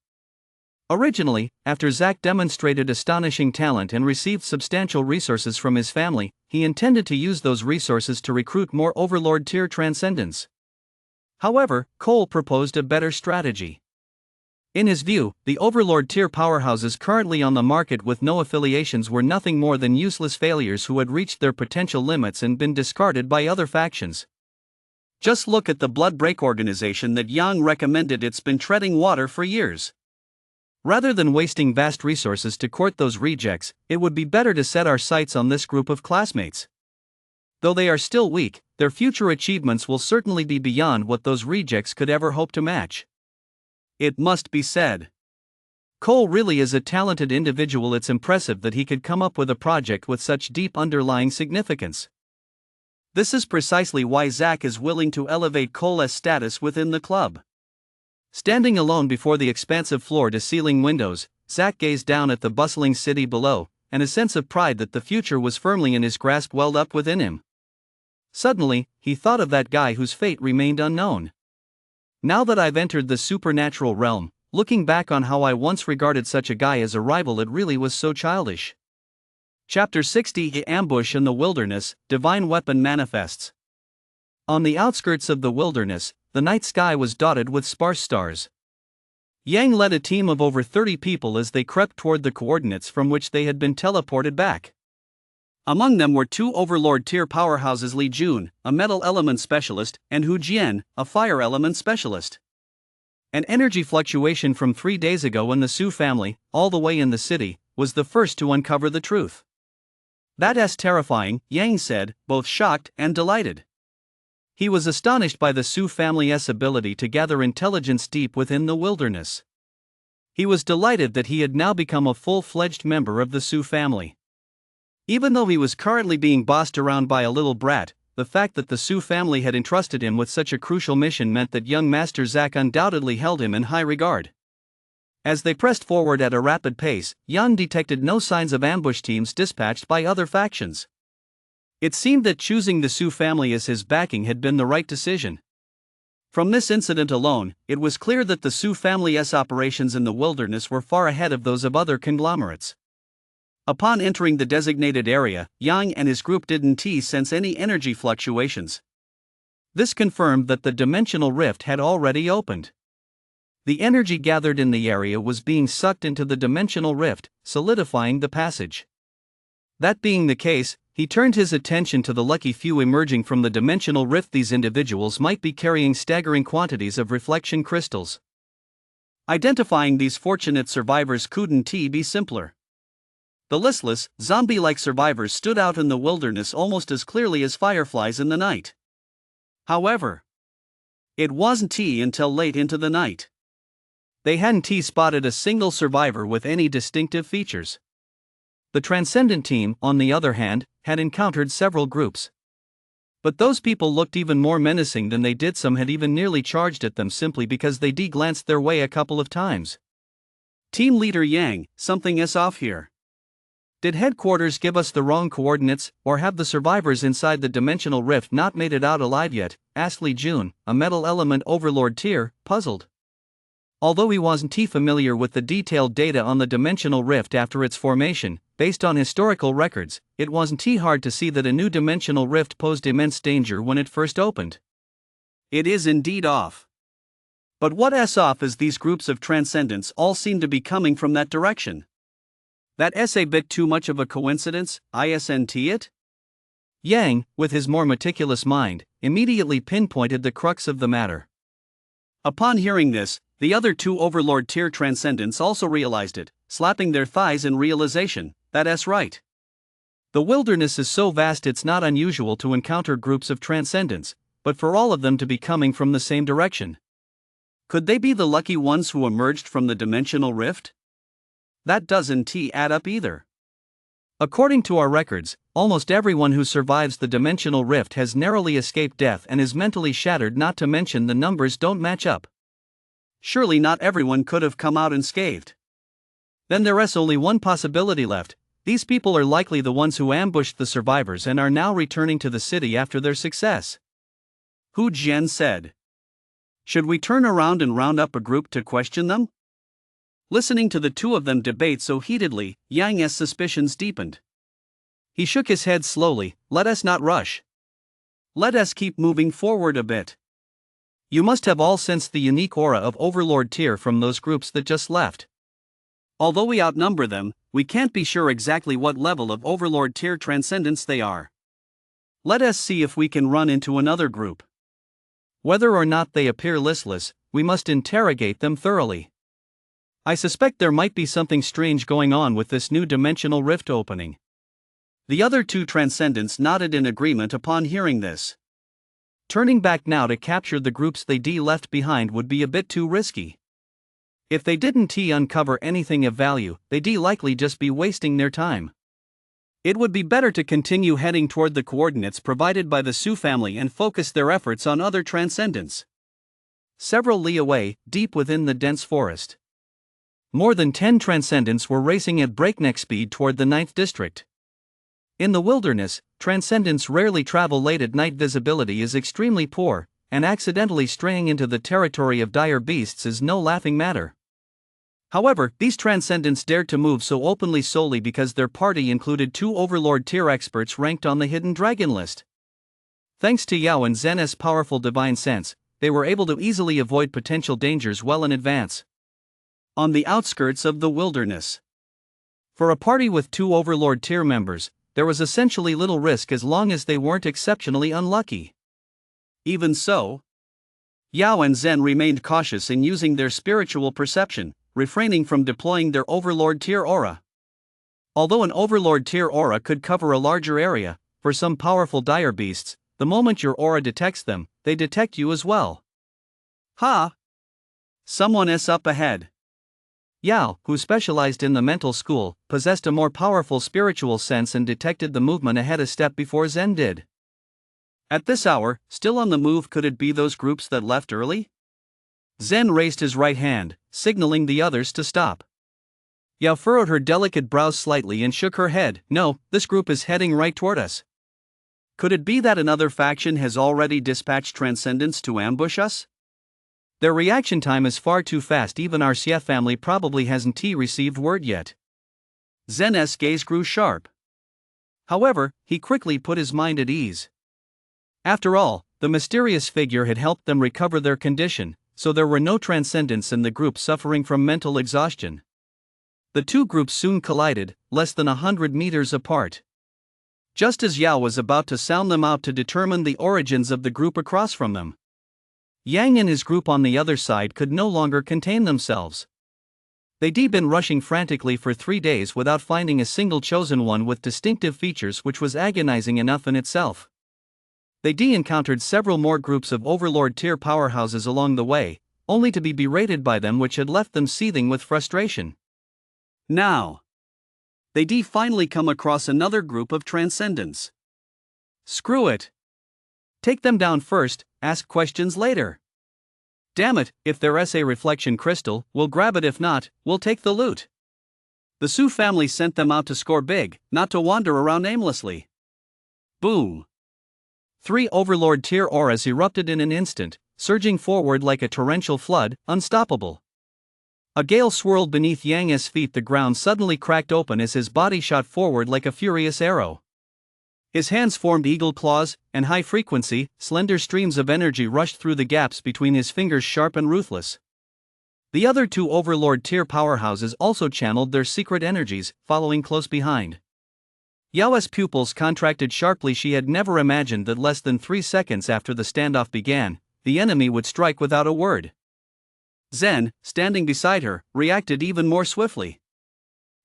Originally, after Zack demonstrated astonishing talent and received substantial resources from his family, he intended to use those resources to recruit more Overlord-tier transcendents. However, Cole proposed a better strategy. In his view, the Overlord-tier powerhouses currently on the market with no affiliations were nothing more than useless failures who had reached their potential limits and been discarded by other factions. Just look at the Blood Break organization that Yang recommended. It's been treading water for years. Rather than wasting vast resources to court those rejects, it would be better to set our sights on this group of classmates. Though they are still weak, their future achievements will certainly be beyond what those rejects could ever hope to match. It must be said, Cole really is a talented individual. It's impressive that he could come up with a project with such deep underlying significance. This is precisely why Zack is willing to elevate Cole's status within the club. Standing alone before the expansive floor-to-ceiling windows, Zack gazed down at the bustling city below, and a sense of pride that the future was firmly in his grasp welled up within him. Suddenly, he thought of that guy whose fate remained unknown. Now that I've entered the supernatural realm, looking back on how I once regarded such a guy as a rival, it really was so childish. Chapter 60: Ambush in the Wilderness, Divine Weapon Manifests. On the outskirts of the wilderness, the night sky was dotted with sparse stars. Yang led a team of over 30 people as they crept toward the coordinates from which they had been teleported back. Among them were two Overlord-tier powerhouses, Li Jun, a metal element specialist, and Hu Jian, a fire element specialist. An energy fluctuation from 3 days ago in the Su family, all the way in the city, was the first to uncover the truth. That's terrifying, Yang said, both shocked and delighted. He was astonished by the Su family's ability to gather intelligence deep within the wilderness. He was delighted that he had now become a full-fledged member of the Su family. Even though he was currently being bossed around by a little brat, the fact that the Su family had entrusted him with such a crucial mission meant that young Master Zack undoubtedly held him in high regard. As they pressed forward at a rapid pace, Yang detected no signs of ambush teams dispatched by other factions. It seemed that choosing the Su family as his backing had been the right decision. From this incident alone, it was clear that the Su family's operations in the wilderness were far ahead of those of other conglomerates. Upon entering the designated area, Yang and his group didn't sense any energy fluctuations. This confirmed that the dimensional rift had already opened. The energy gathered in the area was being sucked into the dimensional rift, solidifying the passage. That being the case, he turned his attention to the lucky few emerging from the dimensional rift. These individuals might be carrying staggering quantities of reflection crystals. Identifying these fortunate survivors couldn't be simpler. The listless, zombie-like survivors stood out in the wilderness almost as clearly as fireflies in the night. However, it wasn't until late into the night. They hadn't spotted a single survivor with any distinctive features. The Transcendent team, on the other hand, had encountered several groups. But those people looked even more menacing than they did. Some had even nearly charged at them simply because they glanced their way a couple of times. Team leader Yang, something's off here. Did headquarters give us the wrong coordinates, or have the survivors inside the dimensional rift not made it out alive yet? Asked Li Jun, a metal element overlord tier, puzzled. Although he wasn't familiar with the detailed data on the dimensional rift after its formation, based on historical records, it wasn't hard to see that a new dimensional rift posed immense danger when it first opened. It is indeed off. But what's off is these groups of transcendents all seem to be coming from that direction. That's a bit too much of a coincidence, isn't it? Yang, with his more meticulous mind, immediately pinpointed the crux of the matter. Upon hearing this, The other two Overlord tier transcendents also realized it, slapping their thighs in realization. That's right. The wilderness is so vast it's not unusual to encounter groups of transcendents, but for all of them to be coming from the same direction. Could they be the lucky ones who emerged from the dimensional rift? That doesn't add up either. According to our records, almost everyone who survives the dimensional rift has narrowly escaped death and is mentally shattered, not to mention the numbers don't match up. Surely not everyone could have come out unscathed. Then there's only one possibility left. These people are likely the ones who ambushed the survivors and are now returning to the city after their success. Hu Jian said. Should we turn around and round up a group to question them? Listening to the two of them debate so heatedly, Yang's suspicions deepened. He shook his head slowly. Let us not rush. Let us keep moving forward a bit. You must have all sensed the unique aura of Overlord tier from those groups that just left. Although we outnumber them, we can't be sure exactly what level of Overlord tier transcendence they are. Let us see if we can run into another group. Whether or not they appear listless, we must interrogate them thoroughly. I suspect there might be something strange going on with this new dimensional rift opening. The other two transcendents nodded in agreement upon hearing this. Turning back now to capture the groups they left behind would be a bit too risky. If they didn't uncover anything of value, they'd likely just be wasting their time. It would be better to continue heading toward the coordinates provided by the Su family and focus their efforts on other transcendents. Several li away, deep within the dense forest, more than 10 transcendents were racing at breakneck speed toward the 9th district. In the wilderness, transcendents rarely travel late at night. Visibility is extremely poor, and accidentally straying into the territory of dire beasts is no laughing matter. However, these transcendents dared to move so openly solely because their party included two Overlord tier experts ranked on the hidden dragon list. Thanks to Yao and Zen's powerful divine sense, they were able to easily avoid potential dangers well in advance. On the outskirts of the wilderness, for a party with two Overlord tier members, there was essentially little risk as long as they weren't exceptionally unlucky. Even so, Yao and Zen remained cautious in using their spiritual perception, refraining from deploying their Overlord tier aura. Although an Overlord tier aura could cover a larger area, for some powerful dire beasts, the moment your aura detects them, they detect you as well. Ha! Someone's up ahead. Yao, who specialized in the mental school, possessed a more powerful spiritual sense and detected the movement ahead a step before Zen did. At this hour, still on the move, could it be those groups that left early? Zen raised his right hand, signaling the others to stop. Yao furrowed her delicate brows slightly and shook her head. No, this group is heading right toward us. Could it be that another faction has already dispatched transcendents to ambush us? Their reaction time is far too fast. Even our Xie family probably hasn't received word yet. Zen's gaze grew sharp. However, he quickly put his mind at ease. After all, the mysterious figure had helped them recover their condition, so there were no transcendents in the group suffering from mental exhaustion. The two groups soon collided, less than 100 meters apart. Just as Yao was about to sound them out to determine the origins of the group across from them, Yang and his group on the other side could no longer contain themselves. They'd been rushing frantically for 3 days without finding a single chosen one with distinctive features, which was agonizing enough in itself. They'd encountered several more groups of Overlord tier powerhouses along the way, only to be berated by them, which had left them seething with frustration. Now, they'd finally come across another group of transcendents. Screw it. Take them down first, ask questions later. Damn it, if there's a reflection crystal, we'll grab it. If not, we'll take the loot. The Su family sent them out to score big, not to wander around aimlessly. Boom. 3 Overlord tier auras erupted in an instant, surging forward like a torrential flood, unstoppable. A gale swirled beneath Yang's feet. The ground suddenly cracked open as his body shot forward like a furious arrow. His hands formed eagle claws, and high-frequency, slender streams of energy rushed through the gaps between his fingers, sharp and ruthless. The other two Overlord tier powerhouses also channeled their secret energies, following close behind. Yao's pupils contracted sharply. She had never imagined that less than 3 seconds after the standoff began, the enemy would strike without a word. Zen, standing beside her, reacted even more swiftly.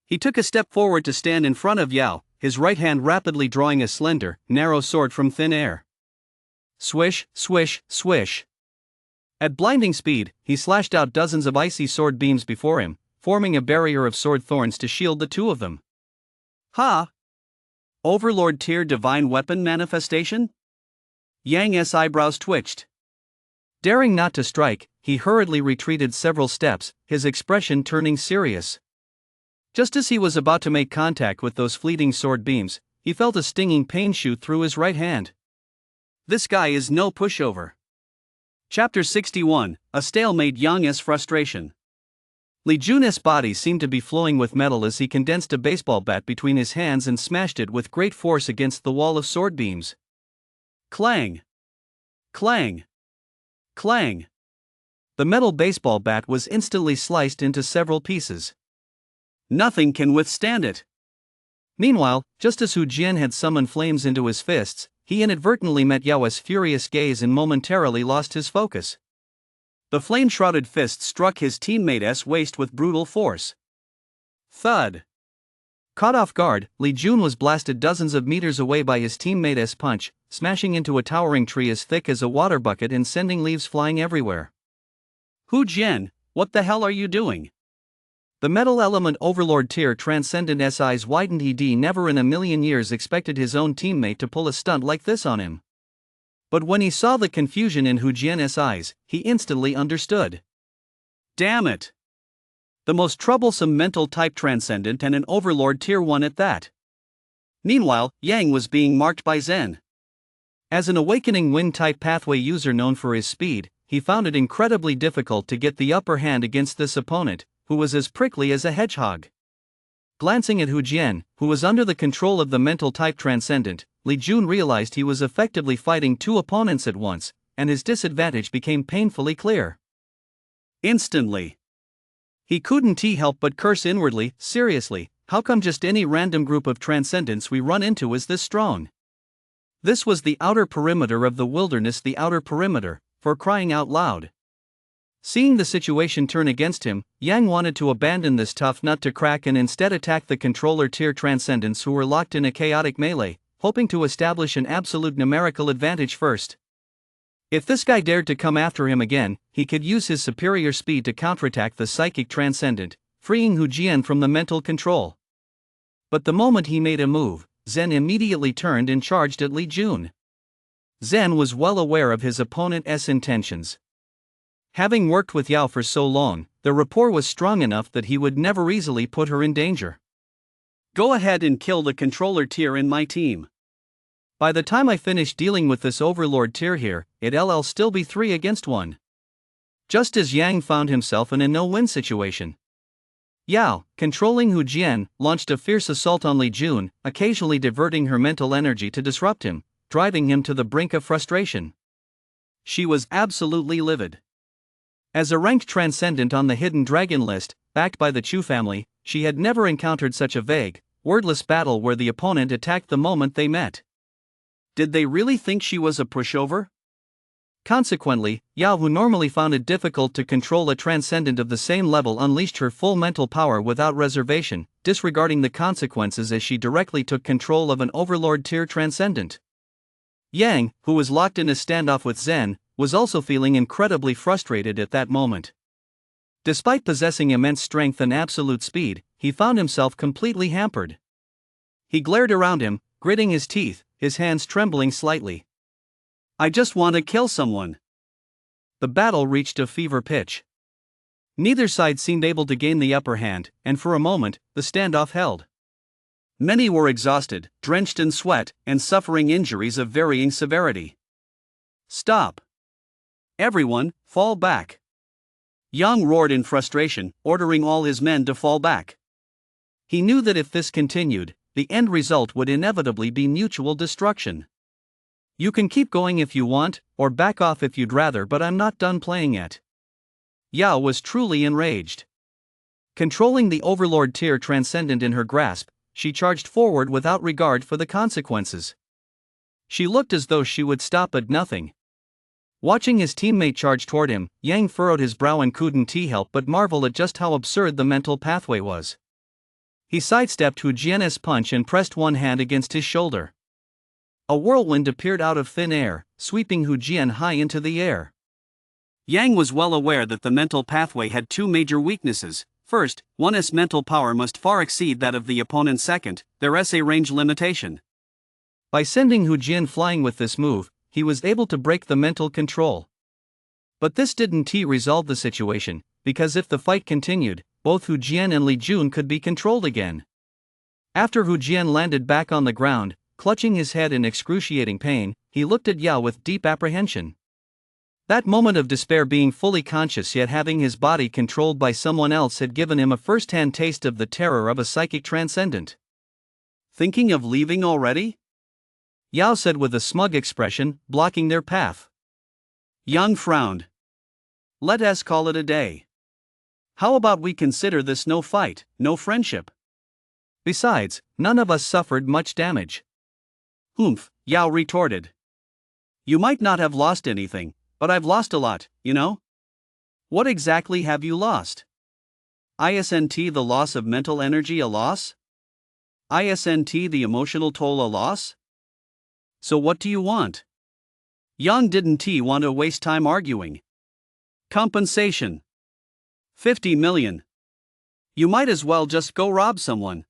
He took a step forward to stand in front of Yao, his right hand rapidly drawing a slender, narrow sword from thin air. Swish, swish, swish. At blinding speed, he slashed out dozens of icy sword beams before him, forming a barrier of sword thorns to shield the two of them. Ha! Overlord tier divine weapon manifestation? Yang's eyebrows twitched. Daring not to strike, he hurriedly retreated several steps, his expression turning serious. Just as he was about to make contact with those fleeting sword beams, he felt a stinging pain shoot through his right hand. This guy is no pushover. Chapter 61, A Stalemate. Yang's frustration. Li Jun's body seemed to be flowing with metal as he condensed a baseball bat between his hands and smashed it with great force against the wall of sword beams. Clang! Clang! Clang! The metal baseball bat was instantly sliced into several pieces. Nothing can withstand it. Meanwhile, just as Hu Jian had summoned flames into his fists, he inadvertently met Yao's furious gaze and momentarily lost his focus. The flame-shrouded fist struck his teammate's waist with brutal force. Thud! Caught off guard, Li Jun was blasted dozens of meters away by his teammate's punch, smashing into a towering tree as thick as a water bucket and sending leaves flying everywhere. Hu Jian, what the hell are you doing? The metal element overlord tier transcendent's eyes widened. He never in a million years expected his own teammate to pull a stunt like this on him. But when he saw the confusion in Hu Jian's eyes, he instantly understood. Damn it! The most troublesome mental type transcendent and an overlord tier 1 at that. Meanwhile, Yang was being marked by Zen. As an awakening wind type pathway user known for his speed, he found it incredibly difficult to get the upper hand against this opponent, who was as prickly as a hedgehog. Glancing at Hu Jian, who was under the control of the mental type transcendent, Li Jun realized he was effectively fighting two opponents at once, and his disadvantage became painfully clear. Instantly. He couldn't help but curse inwardly. Seriously, how come just any random group of transcendents we run into is this strong? This was the outer perimeter of the wilderness, the outer perimeter, for crying out loud. Seeing the situation turn against him, Yang wanted to abandon this tough nut to crack and instead attack the controller tier transcendents who were locked in a chaotic melee, hoping to establish an absolute numerical advantage first. If this guy dared to come after him again, he could use his superior speed to counterattack the psychic transcendent, freeing Hu Jian from the mental control. But the moment he made a move, Zen immediately turned and charged at Li Jun. Zen was well aware of his opponent's intentions. Having worked with Yao for so long, the rapport was strong enough that he would never easily put her in danger. Go ahead and kill the controller tier in my team. By the time I finish dealing with this overlord tier here, it'll still be 3 against 1. Just as Yang found himself in a no-win situation. Yao, controlling Hu Jian, launched a fierce assault on Li Jun, occasionally diverting her mental energy to disrupt him, driving him to the brink of frustration. She was absolutely livid. As a ranked transcendent on the Hidden Dragon list, backed by the Chu family, she had never encountered such a vague, wordless battle where the opponent attacked the moment they met. Did they really think she was a pushover? Consequently, Yao, who normally found it difficult to control a transcendent of the same level, unleashed her full mental power without reservation, disregarding the consequences as she directly took control of an overlord tier transcendent. Yang, who was locked in a standoff with Zen, was also feeling incredibly frustrated at that moment. Despite possessing immense strength and absolute speed, he found himself completely hampered. He glared around him, gritting his teeth, his hands trembling slightly. I just want to kill someone. The battle reached a fever pitch. Neither side seemed able to gain the upper hand, and for a moment, the standoff held. Many were exhausted, drenched in sweat, and suffering injuries of varying severity. Stop! Everyone, fall back! Yang roared in frustration, ordering all his men to fall back. He knew that if this continued, the end result would inevitably be mutual destruction. You can keep going if you want, or back off if you'd rather, but I'm not done playing yet. Yao was truly enraged. Controlling the overlord tier transcendent in her grasp, she charged forward without regard for the consequences. She looked as though she would stop at nothing. Watching his teammate charge toward him, Yang furrowed his brow and couldn't help but marvel at just how absurd the mental pathway was. He sidestepped Hu Jian's punch and pressed one hand against his shoulder. A whirlwind appeared out of thin air, sweeping Hu Jian high into the air. Yang was well aware that the mental pathway had two major weaknesses. First, one's mental power must far exceed that of the opponent. Second, there's a range limitation. By sending Hu Jian flying with this move, he was able to break the mental control. But this didn't resolve the situation, because if the fight continued, both Hu Jian and Li Jun could be controlled again. After Hu Jian landed back on the ground, clutching his head in excruciating pain, he looked at Yao with deep apprehension. That moment of despair, being fully conscious yet having his body controlled by someone else, had given him a first-hand taste of the terror of a psychic transcendent. Thinking of leaving already? Yao said with a smug expression, blocking their path. Yang frowned. Let us call it a day. How about we consider this no fight, no friendship? Besides, none of us suffered much damage. Humph, Yao retorted. You might not have lost anything, but I've lost a lot, you know? What exactly have you lost? Isn't the loss of mental energy a loss? Isn't the emotional toll a loss? So what do you want? Yang didn't want to waste time arguing. Compensation. 50 million. You might as well just go rob someone.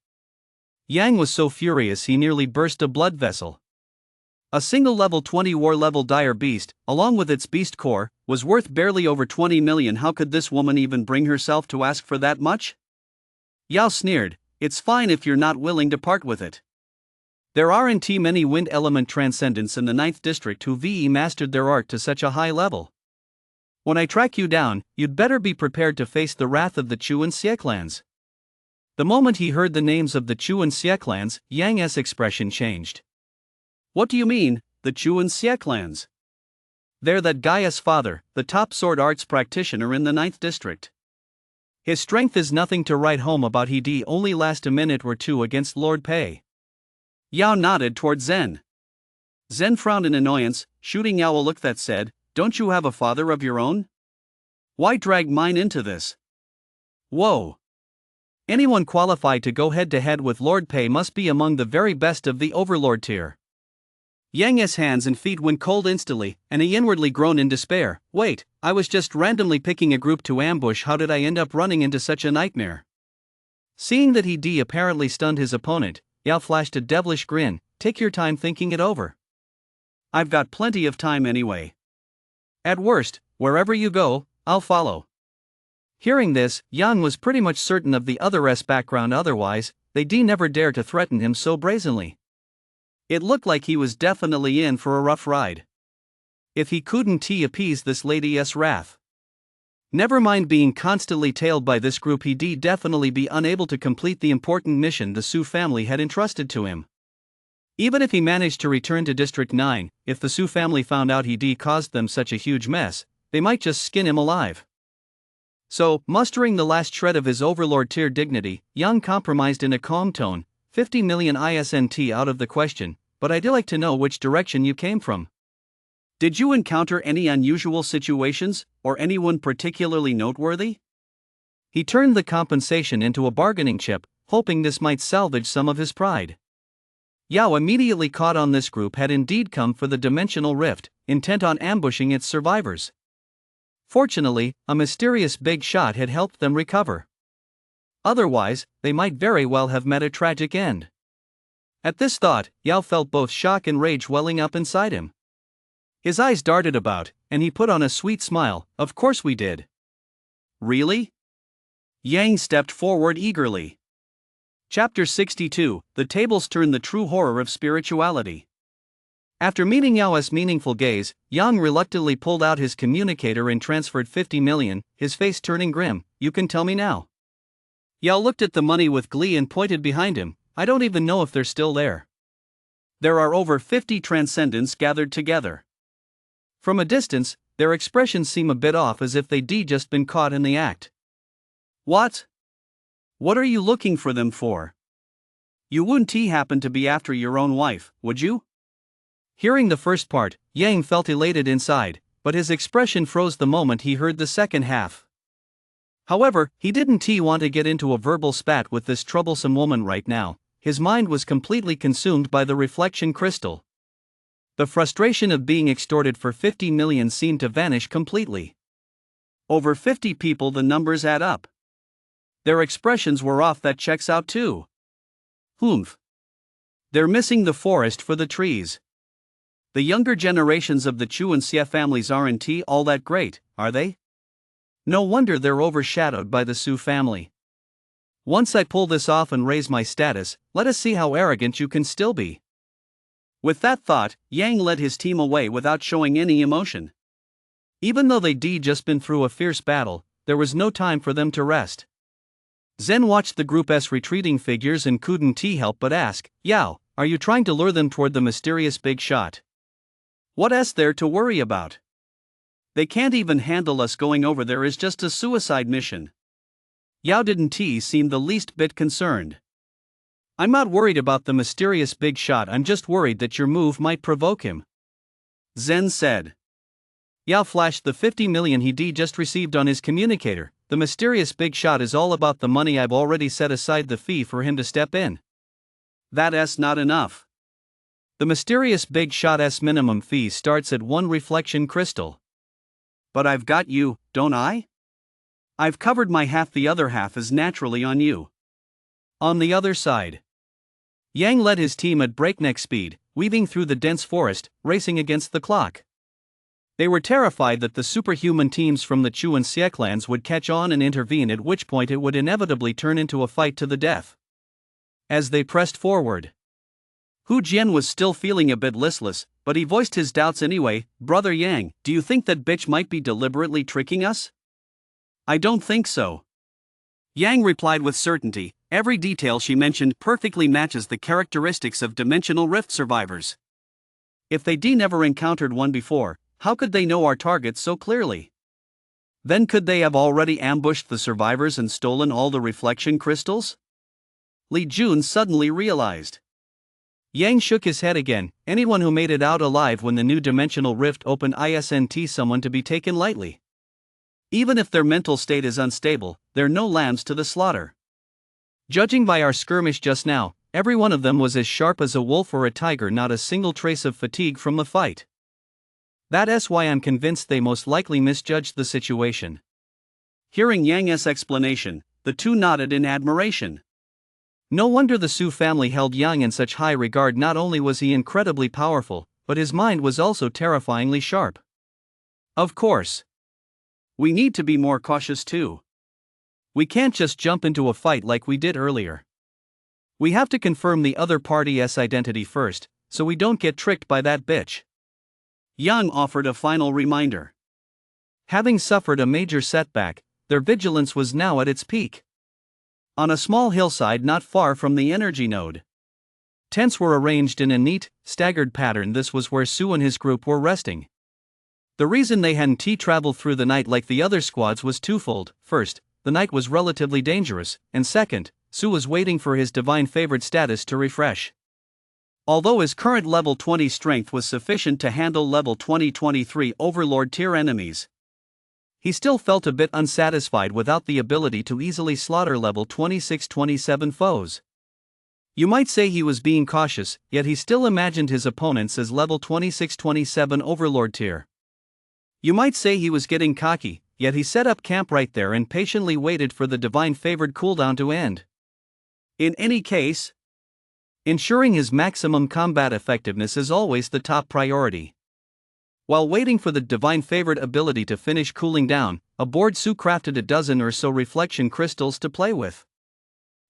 Yang was so furious he nearly burst a blood vessel. A single level 20 war-level dire beast, along with its beast core, was worth barely over 20 million. How could this woman even bring herself to ask for that much? Yao sneered, it's fine if you're not willing to part with it. There aren't many wind element transcendents in the 9th district who mastered their art to such a high level. When I track you down, you'd better be prepared to face the wrath of the Chu and Xie clans. The moment he heard the names of the Chu and Xie clans, Yang's expression changed. What do you mean, the Chu and Xie clans? They're that Gaia's father, the top sword arts practitioner in the 9th district. His strength is nothing to write home about. He'd only last a minute or two against Lord Pei. Yao nodded toward Zen. Zen frowned in annoyance, shooting Yao a look that said, don't you have a father of your own? Why drag mine into this? Whoa! Anyone qualified to go head-to-head with Lord Pei must be among the very best of the overlord tier. Yang's hands and feet went cold instantly, and he inwardly groaned in despair. Wait, I was just randomly picking a group to ambush. How did I end up running into such a nightmare? Seeing that he apparently stunned his opponent, Yao flashed a devilish grin. Take your time thinking it over. I've got plenty of time anyway. At worst, wherever you go, I'll follow. Hearing this, Yang was pretty much certain of the other's background. Otherwise, they'd never dare to threaten him so brazenly. It looked like he was definitely in for a rough ride. If he couldn't appease this lady's wrath. Never mind being constantly tailed by this group, he'd definitely be unable to complete the important mission the Su family had entrusted to him. Even if he managed to return to District 9, if the Su family found out he'd caused them such a huge mess, they might just skin him alive. So, mustering the last shred of his overlord tier dignity, Yang compromised in a calm tone. 50 million isn't out of the question, but I'd like to know which direction you came from. Did you encounter any unusual situations, or anyone particularly noteworthy? He turned the compensation into a bargaining chip, hoping this might salvage some of his pride. Yao immediately caught on this group had indeed come for the dimensional rift, intent on ambushing its survivors. Fortunately, a mysterious big shot had helped them recover. Otherwise, they might very well have met a tragic end. At this thought, Yao felt both shock and rage welling up inside him. His eyes darted about, and he put on a sweet smile. Of course we did. Really? Yang stepped forward eagerly. Chapter 62, The Tables Turn. The True Horror of Spirituality. After meeting Yao's meaningful gaze, Yang reluctantly pulled out his communicator and transferred 50 million, his face turning grim. You can tell me now. Yao looked at the money with glee and pointed behind him. I don't even know if they're still there. There are over 50 transcendents gathered together. From a distance, their expressions seem a bit off, as if they'd just been caught in the act. What? What are you looking for them for? You wouldn't happen to be after your own wife, would you? Hearing the first part, Yang felt elated inside. but his expression froze the moment he heard the second half. However, he didn't want to get into a verbal spat with this troublesome woman right now. His mind was completely consumed by the reflection crystal. The frustration of being extorted for 50 million seemed to vanish completely. Over 50 people, the numbers add up. Their expressions were off. That checks out too. Humph. They're missing the forest for the trees. The younger generations of the Chu and Xie families aren't all that great, are they? No wonder they're overshadowed by the Su family. Once I pull this off and raise my status, let us see how arrogant you can still be. With that thought, Yang led his team away without showing any emotion. Even though they'd just been through a fierce battle, there was no time for them to rest. Zen watched the group's retreating figures and couldn't help but ask, Yao, are you trying to lure them toward the mysterious big shot? What's there to worry about? They can't even handle us going over there. Is just a suicide mission. Yao didn't seem the least bit concerned. I'm not worried about the mysterious big shot, I'm just worried that your move might provoke him. Zen said. Yao flashed the 50 million he just received on his communicator. The mysterious big shot is all about the money. I've already set aside the fee for him to step in. That's not enough. The mysterious big shot's minimum fee starts at 1 reflection crystal. But I've got you, don't I? I've covered my half, the other half is naturally on you. On the other side. Yang led his team at breakneck speed, weaving through the dense forest, racing against the clock. They were terrified that the superhuman teams from the Chu and Xie clans would catch on and intervene, at which point it would inevitably turn into a fight to the death. As they pressed forward, Hu Jian was still feeling a bit listless, but he voiced his doubts anyway. Brother Yang, do you think that bitch might be deliberately tricking us? I don't think so. Yang replied with certainty. Every detail she mentioned perfectly matches the characteristics of dimensional rift survivors. If they never encountered one before, how could they know our targets so clearly? Then could they have already ambushed the survivors and stolen all the reflection crystals? Li Jun suddenly realized. Yang shook his head again. Anyone who made it out alive when the new dimensional rift opened isn't someone to be taken lightly. Even if their mental state is unstable, they're no lambs to the slaughter. Judging by our skirmish just now, every one of them was as sharp as a wolf or a tiger, not a single trace of fatigue from the fight. That's why I'm convinced they most likely misjudged the situation. Hearing Yang's explanation, the two nodded in admiration. No wonder the Su family held Yang in such high regard. Not only was he incredibly powerful, but his mind was also terrifyingly sharp. Of course. We need to be more cautious too. We can't just jump into a fight like we did earlier. We have to confirm the other party's identity first, so we don't get tricked by that bitch. Yang offered a final reminder. Having suffered a major setback, their vigilance was now at its peak. On a small hillside not far from the energy node, tents were arranged in a neat, staggered pattern. This was where Su and his group were resting. The reason they hadn't traveled through the night like the other squads was twofold. First, the night was relatively dangerous, and second, Su was waiting for his divine favored status to refresh. Although his current level 20 strength was sufficient to handle level 20-23 overlord tier enemies, he still felt a bit unsatisfied without the ability to easily slaughter level 26-27 foes. You might say he was being cautious, yet he still imagined his opponents as level 26-27 overlord tier. You might say he was getting cocky, yet he set up camp right there and patiently waited for the divine favored cooldown to end. In any case, ensuring his maximum combat effectiveness is always the top priority. While waiting for the divine favored ability to finish cooling down, aboard Su crafted a dozen or so reflection crystals to play with.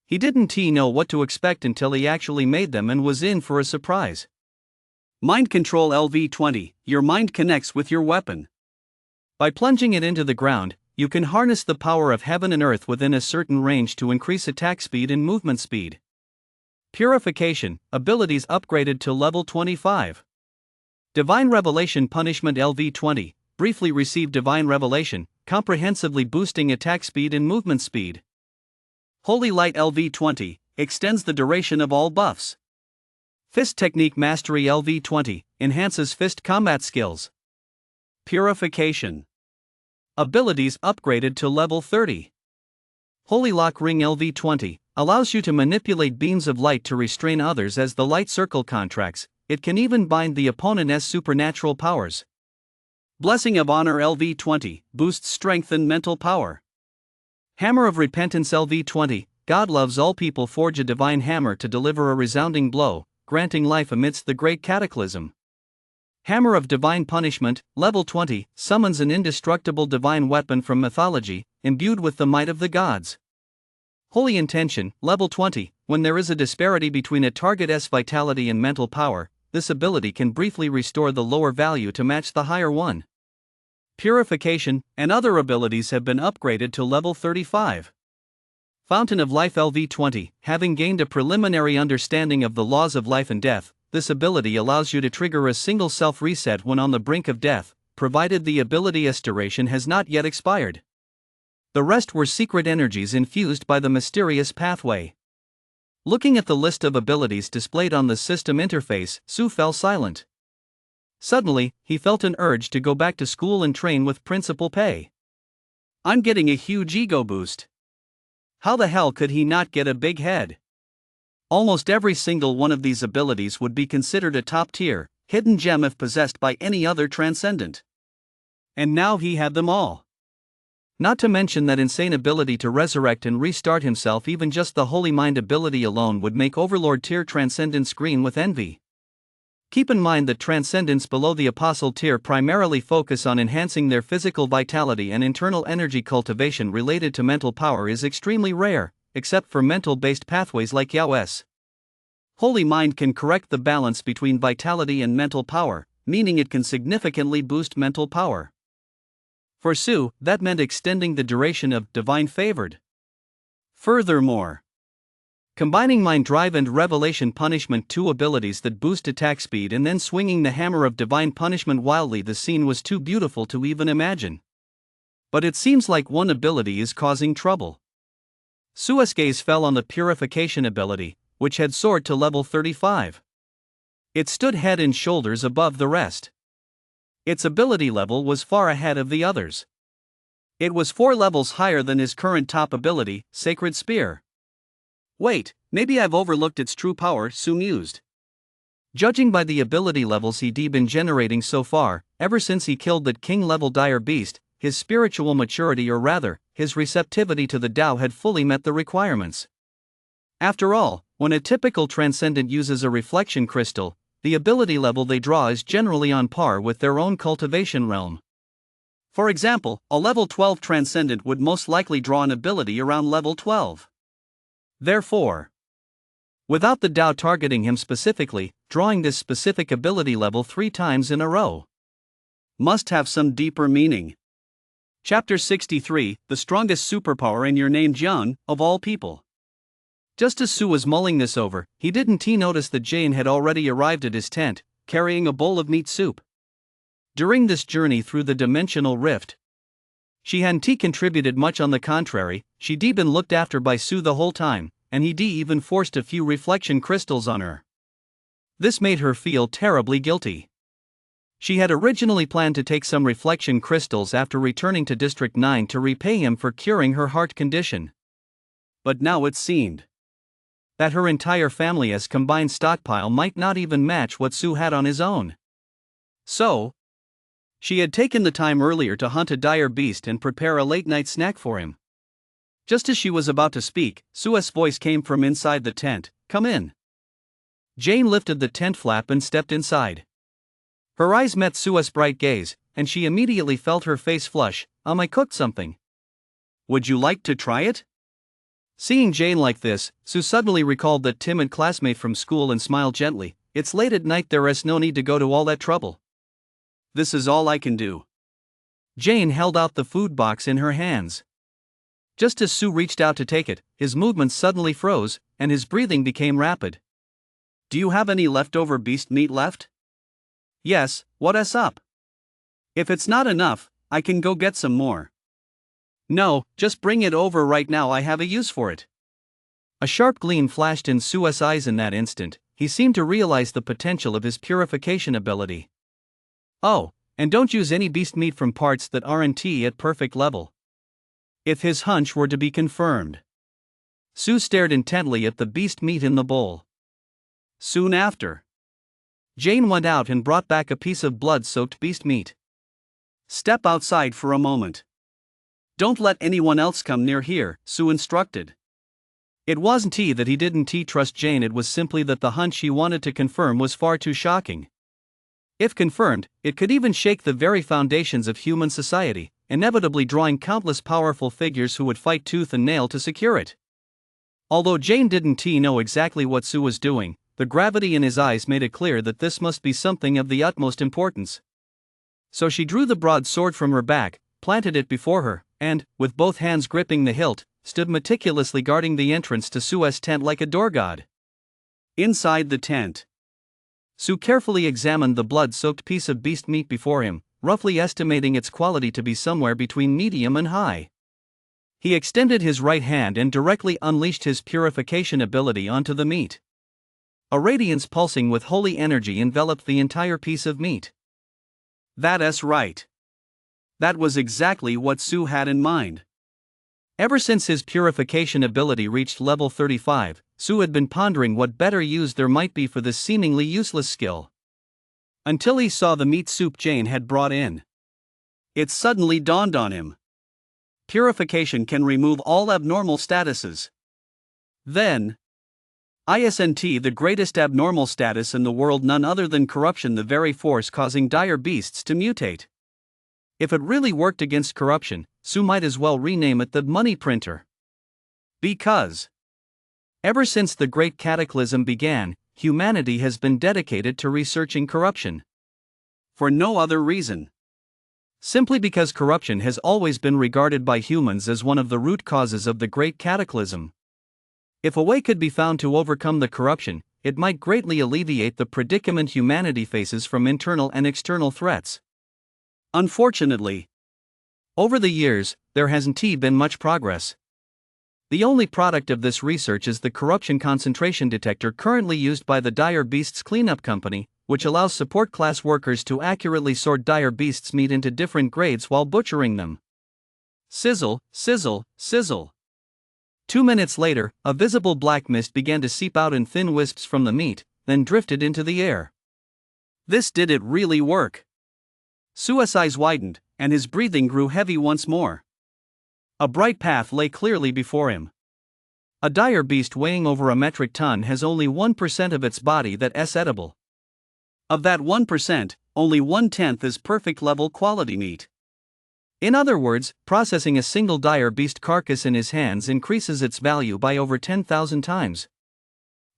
He didn't know what to expect until he actually made them and was in for a surprise. Mind Control LV-20, your mind connects with your weapon. By plunging it into the ground, you can harness the power of heaven and earth within a certain range to increase attack speed and movement speed. Purification, abilities upgraded to level 25. Divine Revelation Punishment LV-20, briefly received Divine Revelation, comprehensively boosting attack speed and movement speed. Holy Light LV-20, extends the duration of all buffs. Fist Technique Mastery LV-20, enhances fist combat skills. Purification. Abilities upgraded to level 30. Holy Lock Ring LV20 allows you to manipulate beams of light to restrain others as the light circle contracts. It can even bind the opponent's supernatural powers. Blessing of Honor LV20 boosts strength and mental power. Hammer of Repentance LV20. God loves all people. Forge a divine hammer to deliver a resounding blow, granting life amidst the great cataclysm. Hammer of Divine Punishment, level 20, summons an indestructible divine weapon from mythology, imbued with the might of the gods. Holy Intention, level 20, when there is a disparity between a target's vitality and mental power, this ability can briefly restore the lower value to match the higher one. Purification and other abilities have been upgraded to level 35. Fountain of Life LV20, having gained a preliminary understanding of the laws of life and death, this ability allows you to trigger a single self-reset when on the brink of death, provided the ability's duration has not yet expired. The rest were secret energies infused by the mysterious pathway. Looking at the list of abilities displayed on the system interface, Su fell silent. Suddenly, he felt an urge to go back to school and train with Principal Pei. I'm getting a huge ego boost. How the hell could he not get a big head? Almost every single one of these abilities would be considered a top-tier, hidden gem if possessed by any other transcendent. And now he had them all. Not to mention that insane ability to resurrect and restart himself. Even just the Holy Mind ability alone would make Overlord tier transcendents green with envy. Keep in mind that transcendents below the Apostle tier primarily focus on enhancing their physical vitality, and internal energy cultivation related to mental power is extremely rare, except for mental-based pathways like Yao's. Holy Mind can correct the balance between vitality and mental power, meaning it can significantly boost mental power. For Su, that meant extending the duration of Divine Favored. Furthermore, combining Mind Drive and Revelation Punishment, two abilities that boost attack speed, and then swinging the Hammer of Divine Punishment wildly, the scene was too beautiful to even imagine. But it seems like one ability is causing trouble. Su's gaze fell on the Purification ability, which had soared to level 35. It stood head and shoulders above the rest. Its ability level was far ahead of the others. It was 4 levels higher than his current top ability, Sacred Spear. Wait, maybe I've overlooked its true power, Su mused. Judging by the ability levels he'd been generating so far, ever since he killed that king-level dire beast, his spiritual maturity, or rather, his receptivity to the Tao, had fully met the requirements. After all, when a typical transcendent uses a reflection crystal, the ability level they draw is generally on par with their own cultivation realm. For example, a level 12 transcendent would most likely draw an ability around level 12. Therefore, without the Tao targeting him specifically, drawing this specific ability level 3 times in a row must have some deeper meaning. Chapter 63, The Strongest Superpower in Your Name. Jian, of all people. Just as Su was mulling this over, he didn't notice that Jane had already arrived at his tent, carrying a bowl of meat soup. During this journey through the dimensional rift, she hadn't contributed much. On the contrary, she'd been looked after by Su the whole time, and he'd even forced a few reflection crystals on her. This made her feel terribly guilty. She had originally planned to take some reflection crystals after returning to District 9 to repay him for curing her heart condition. But now it seemed that her entire family's combined stockpile might not even match what Su had on his own. So, she had taken the time earlier to hunt a dire beast and prepare a late-night snack for him. Just as she was about to speak, Su's voice came from inside the tent, "Come in." Jane lifted the tent flap and stepped inside. Her eyes met Su's bright gaze, and she immediately felt her face flush. I cooked something. Would you like to try it?" Seeing Jane like this, Su suddenly recalled that timid classmate from school and smiled gently. "It's late at night, there's no need to go to all that trouble. This is all I can do." Jane held out the food box in her hands. Just as Su reached out to take it, his movements suddenly froze, and his breathing became rapid. "Do you have any leftover beast meat left?" "Yes, what's up?" "If it's not enough, I can go get some more." "No, just bring it over right now, I have a use for it." A sharp gleam flashed in Su's eyes in that instant. He seemed to realize the potential of his purification ability. "Oh, And don't use any beast meat from parts that aren't at perfect level. If his hunch were to be confirmed. Sue stared intently at the beast meat in the bowl. Soon after, Jane went out and brought back a piece of blood-soaked beast meat. Step outside for a moment. Don't let anyone else come near here, Sue instructed. It wasn't that he didn't trust Jane, it was simply that the hunch he wanted to confirm was far too shocking. If confirmed, it could even shake the very foundations of human society, inevitably drawing countless powerful figures who would fight tooth and nail to secure it. Although Jane didn't know exactly what Sue was doing, the gravity in his eyes made it clear that this must be something of the utmost importance. So she drew the broad sword from her back, planted it before her, and, with both hands gripping the hilt, stood meticulously guarding the entrance to Sue's tent like a door god. Inside the tent, Sue carefully examined the blood-soaked piece of beast meat before him, roughly estimating its quality to be somewhere between medium and high. He extended his right hand and directly unleashed his purification ability onto the meat. A radiance pulsing with holy energy enveloped the entire piece of meat. That's right. That was exactly what Sue had in mind. Ever since his purification ability reached level 35, Sue had been pondering what better use there might be for this seemingly useless skill. Until he saw the meat soup Jane had brought in. It suddenly dawned on him. Purification can remove all abnormal statuses. Then, isn't the greatest abnormal status in the world none other than corruption, the very force causing dire beasts to mutate? If it really worked against corruption, Sue might as well rename it the money printer. Because, ever since the Great Cataclysm began, humanity has been dedicated to researching corruption. For no other reason. Simply because corruption has always been regarded by humans as one of the root causes of the Great Cataclysm. If a way could be found to overcome the corruption, it might greatly alleviate the predicament humanity faces from internal and external threats. Unfortunately, over the years, there hasn't been much progress. The only product of this research is the corruption concentration detector currently used by the Dire Beasts Cleanup Company, which allows support class workers to accurately sort dire beasts' meat into different grades while butchering them. Sizzle, sizzle, sizzle. 2 minutes later, a visible black mist began to seep out in thin wisps from the meat, then drifted into the air. Did it really work? Sue's eyes widened, and his breathing grew heavy once more. A bright path lay clearly before him. A dire beast weighing over a metric ton has only 1% of its body that's edible. Of that 1%, only 1/10 is perfect level quality meat. In other words, processing a single dire beast carcass in his hands increases its value by over 10,000 times.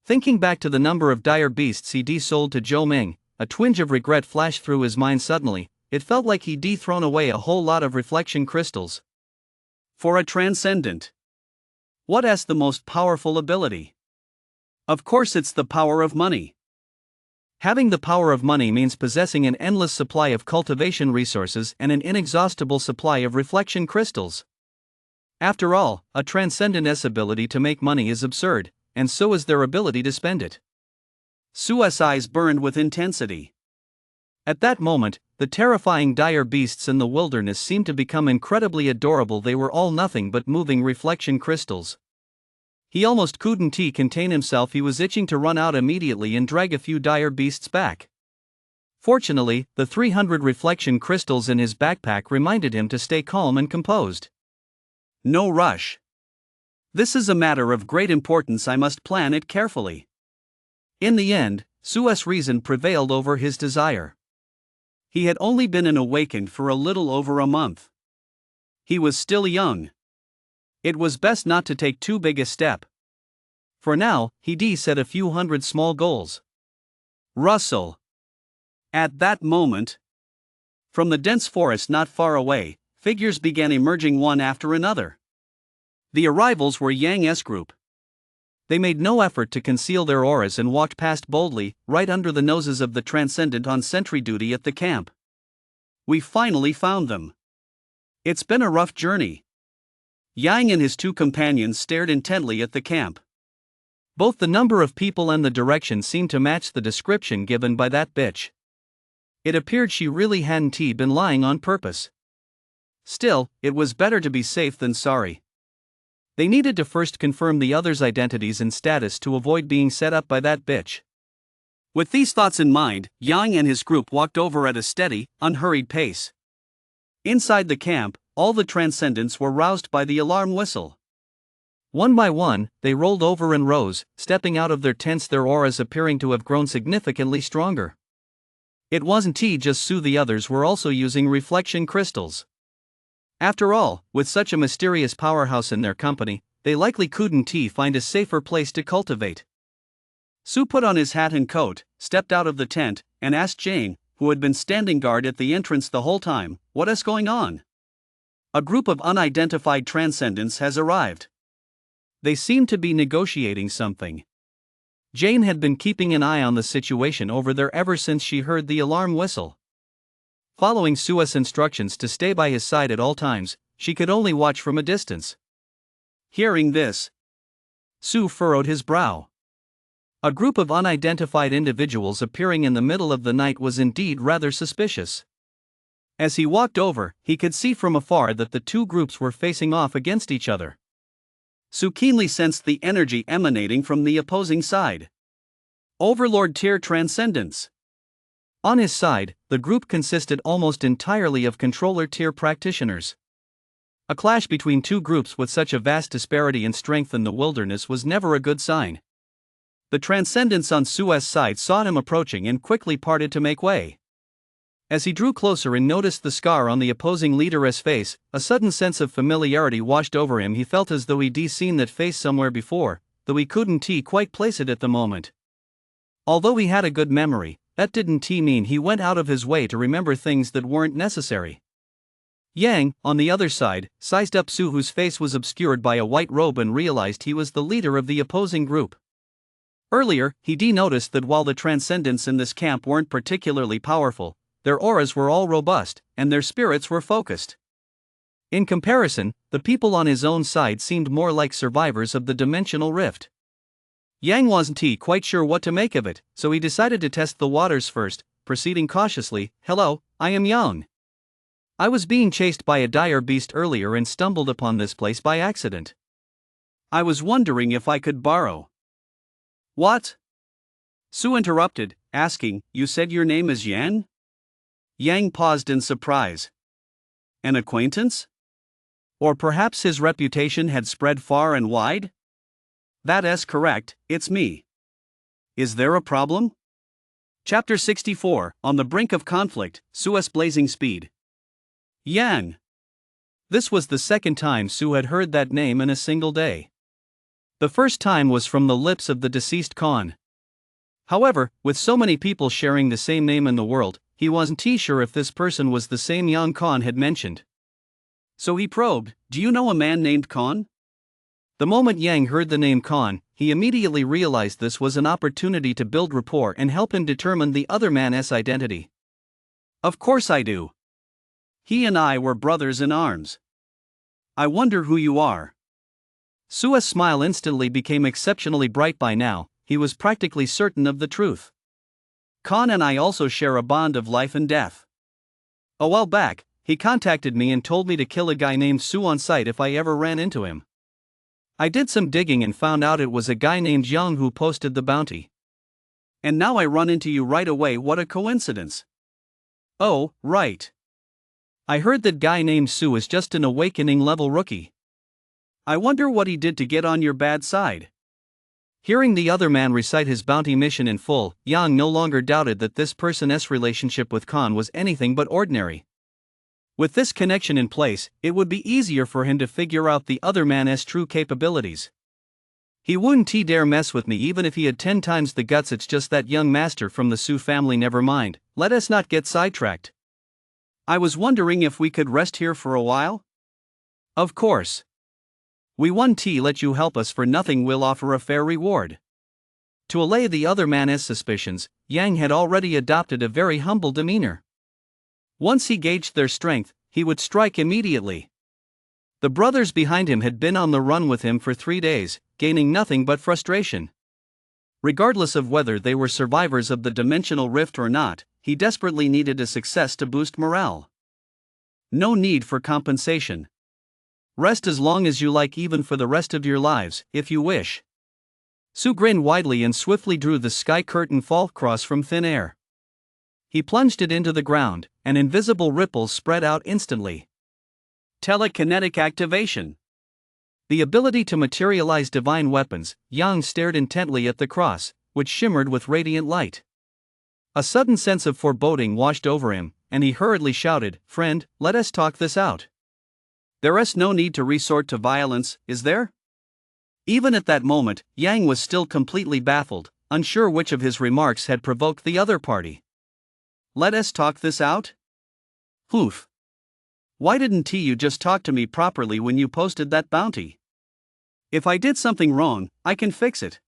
Thinking back to the number of dire beasts he sold to Zhou Ming, a twinge of regret flashed through his mind suddenly. It felt like he'd thrown away a whole lot of reflection crystals. For a transcendent, what's the most powerful ability? Of course it's the power of money. Having the power of money means possessing an endless supply of cultivation resources and an inexhaustible supply of reflection crystals. After all, a transcendent's ability to make money is absurd, and so is their ability to spend it. Sue's eyes burned with intensity. At that moment, the terrifying dire beasts in the wilderness seemed to become incredibly adorable. They were all nothing but moving reflection crystals. He almost couldn't contain himself. He was itching to run out immediately and drag a few dire beasts back. Fortunately, the 300 reflection crystals in his backpack reminded him to stay calm and composed. No rush. This is a matter of great importance. I must plan it carefully. In the end, Sue's reason prevailed over his desire. He had only been awakened for a little over a month. He was still young. It was best not to take too big a step. For now, he'd set a few hundred small goals. Rustle. At that moment, from the dense forest not far away, figures began emerging one after another. The arrivals were Yang's group. They made no effort to conceal their auras and walked past boldly, right under the noses of the Transcendent on sentry duty at the camp. We finally found them. It's been a rough journey. Yang and his two companions stared intently at the camp. Both the number of people and the direction seemed to match the description given by that bitch. It appeared she really hadn't been lying on purpose. Still, it was better to be safe than sorry. They needed to first confirm the others' identities and status to avoid being set up by that bitch. With these thoughts in mind, Yang and his group walked over at a steady, unhurried pace. Inside the camp, all the transcendents were roused by the alarm whistle. One by one, they rolled over and rose, stepping out of their tents, their auras appearing to have grown significantly stronger. It wasn't just Sue, the others were also using reflection crystals. After all, with such a mysterious powerhouse in their company, they likely couldn't find a safer place to cultivate. Sue put on his hat and coat, stepped out of the tent, and asked Jane, who had been standing guard at the entrance the whole time, "What is going on?" "A group of unidentified transcendents has arrived. They seem to be negotiating something." Jane had been keeping an eye on the situation over there ever since she heard the alarm whistle. Following Sue's instructions to stay by his side at all times, she could only watch from a distance. Hearing this, Sue furrowed his brow. A group of unidentified individuals appearing in the middle of the night was indeed rather suspicious. As he walked over, he could see from afar that the two groups were facing off against each other. Sue keenly sensed the energy emanating from the opposing side. Overlord tier transcendence. On his side, the group consisted almost entirely of controller tier practitioners. A clash between two groups with such a vast disparity in strength in the wilderness was never a good sign. The transcendents on Sue's side saw him approaching and quickly parted to make way. As he drew closer and noticed the scar on the opposing leader's face, a sudden sense of familiarity washed over him. He felt as though he'd seen that face somewhere before, though he couldn't quite place it at the moment. Although he had a good memory, that didn't mean he went out of his way to remember things that weren't necessary. Yang, on the other side, sized up Sue, whose face was obscured by a white robe, and realized he was the leader of the opposing group. Earlier, he noticed that while the transcendents in this camp weren't particularly powerful, their auras were all robust, and their spirits were focused. In comparison, the people on his own side seemed more like survivors of the dimensional rift. Yang wasn't quite sure what to make of it, so he decided to test the waters first, proceeding cautiously. "Hello, I am Yang. I was being chased by a dire beast earlier and stumbled upon this place by accident. I was wondering if I could borrow." "What?" Sue interrupted, asking, "You said your name is Yan?" Yang paused in surprise. An acquaintance? Or perhaps his reputation had spread far and wide? "That is correct, it's me. Is there a problem?" Chapter 64, On the Brink of Conflict, Sue's Blazing Speed. Yang. This was the second time Sue had heard that name in a single day. The first time was from the lips of the deceased Khan. However, with so many people sharing the same name in the world, he wasn't sure if this person was the same Yang Khan had mentioned. So he probed, "Do you know a man named Khan?" The moment Yang heard the name Khan, he immediately realized this was an opportunity to build rapport and help him determine the other man's identity. "Of course I do. He and I were brothers in arms. I wonder who you are." Sue's smile instantly became exceptionally bright. By now, he was practically certain of the truth. "Khan and I also share a bond of life and death. A while back, he contacted me and told me to kill a guy named Sue on sight if I ever ran into him. I did some digging and found out it was a guy named Yang who posted the bounty. And now I run into you right away. What a coincidence." "Oh, right. I heard that guy named Sue is just an awakening level rookie. I wonder what he did to get on your bad side." Hearing the other man recite his bounty mission in full, Yang no longer doubted that this person's relationship with Khan was anything but ordinary. With this connection in place, it would be easier for him to figure out the other man's true capabilities. "He wouldn't dare mess with me even if he had 10 times the guts. It's just that young master from the Sue family. Never mind, let us not get sidetracked. I was wondering if we could rest here for a while?" "Of course. We won't let you help us for nothing. We'll offer a fair reward." To allay the other man's suspicions, Yang had already adopted a very humble demeanor. Once he gauged their strength, he would strike immediately. The brothers behind him had been on the run with him for 3 days, gaining nothing but frustration. Regardless of whether they were survivors of the dimensional rift or not, he desperately needed a success to boost morale. No need for compensation. Rest as long as you like, even for the rest of your lives, if you wish. Su grinned widely and swiftly drew the sky curtain fall cross from thin air. He plunged it into the ground, and invisible ripples spread out instantly. Telekinetic activation. The ability to materialize divine weapons. Yang stared intently at the cross, which shimmered with radiant light. A sudden sense of foreboding washed over him, and he hurriedly shouted, "Friend, let us talk this out. There is no need to resort to violence, is there?" Even at that moment, Yang was still completely baffled, unsure which of his remarks had provoked the other party. Let us talk this out? Oof. Why didn't you just talk to me properly when you posted that bounty? If I did something wrong, I can fix it.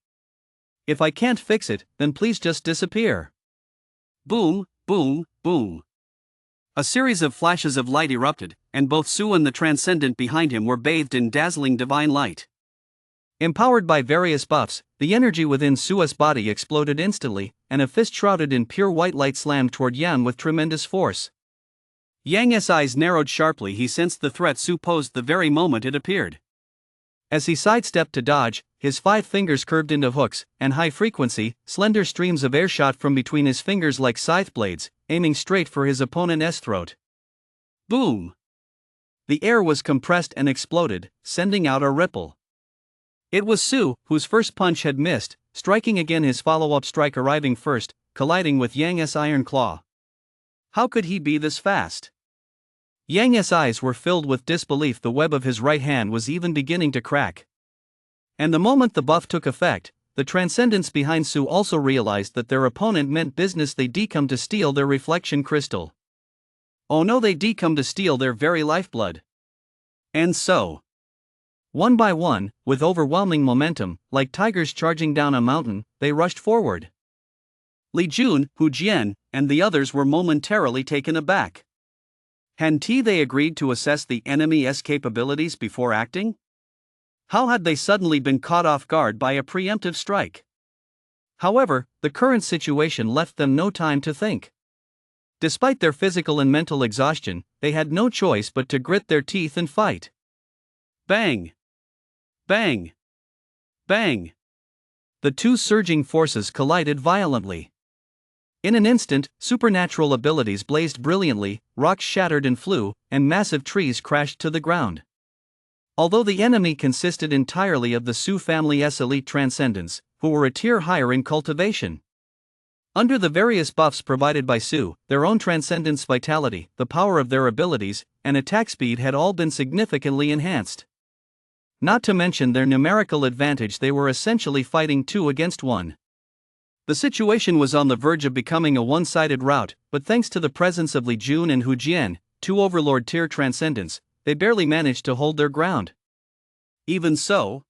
If I can't fix it, then please just disappear. Boom, boom, boom. A series of flashes of light erupted, and both Su and the transcendent behind him were bathed in dazzling divine light. Empowered by various buffs, the energy within Su's body exploded instantly, and a fist shrouded in pure white light slammed toward Yang with tremendous force. Yang's eyes narrowed sharply. He sensed the threat Su posed the very moment it appeared. As he sidestepped to dodge, his 5 fingers curved into hooks, and high-frequency, slender streams of air shot from between his fingers like scythe blades, aiming straight for his opponent's throat. Boom! The air was compressed and exploded, sending out a ripple. It was Su, whose first punch had missed, striking again, his follow-up strike arriving first, colliding with Yang's iron claw. How could he be this fast? Yang's eyes were filled with disbelief. The web of his right hand was even beginning to crack. And the moment the buff took effect, the transcendents behind Su also realized that their opponent meant business. They decome to steal their reflection crystal. Oh no, they decome to steal their very lifeblood. And so, one by one, with overwhelming momentum, like tigers charging down a mountain, they rushed forward. Li Jun, Hu Jian, and the others were momentarily taken aback. Hadn't they agreed to assess the enemy's capabilities before acting? How had they suddenly been caught off guard by a preemptive strike? However, the current situation left them no time to think. Despite their physical and mental exhaustion, they had no choice but to grit their teeth and fight. Bang! Bang! Bang! The two surging forces collided violently. In an instant, supernatural abilities blazed brilliantly, rocks shattered and flew, and massive trees crashed to the ground. Although the enemy consisted entirely of the Su family's elite transcendents, who were a tier higher in cultivation. Under the various buffs provided by Su, their own transcendence vitality, the power of their abilities, and attack speed had all been significantly enhanced. Not to mention their numerical advantage, they were essentially fighting 2 against 1. The situation was on the verge of becoming a one-sided rout, but thanks to the presence of Li Jun and Hu Jian, 2 overlord tier transcendents, they barely managed to hold their ground. Even so,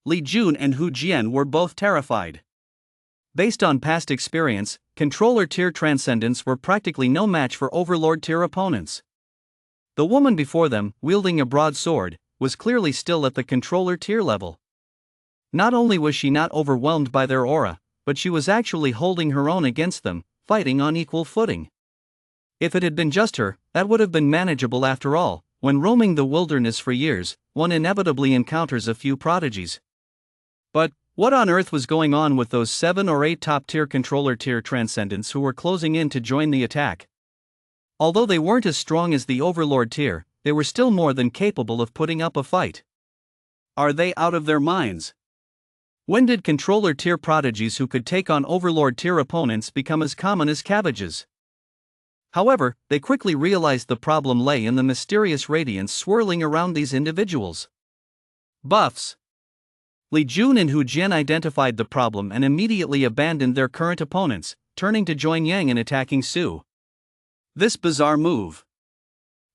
Li Jun and Hu Jian were both terrified. Based on past experience, controller tier transcendents were practically no match for overlord tier opponents. The woman before them, wielding a broad sword, was clearly still at the controller tier level. Not only was she not overwhelmed by their aura, but she was actually holding her own against them, fighting on equal footing. If it had been just her, that would have been manageable. After all, when roaming the wilderness for years, one inevitably encounters a few prodigies. But what on earth was going on with those 7 or 8 top-tier controller tier transcendents who were closing in to join the attack? Although they weren't as strong as the overlord tier, they were still more than capable of putting up a fight. Are they out of their minds? When did controller tier prodigies who could take on overlord tier opponents become as common as cabbages? However, they quickly realized the problem lay in the mysterious radiance swirling around these individuals. Buffs. Li Jun and Hu Jian identified the problem and immediately abandoned their current opponents, turning to join Yang in attacking Su. This bizarre move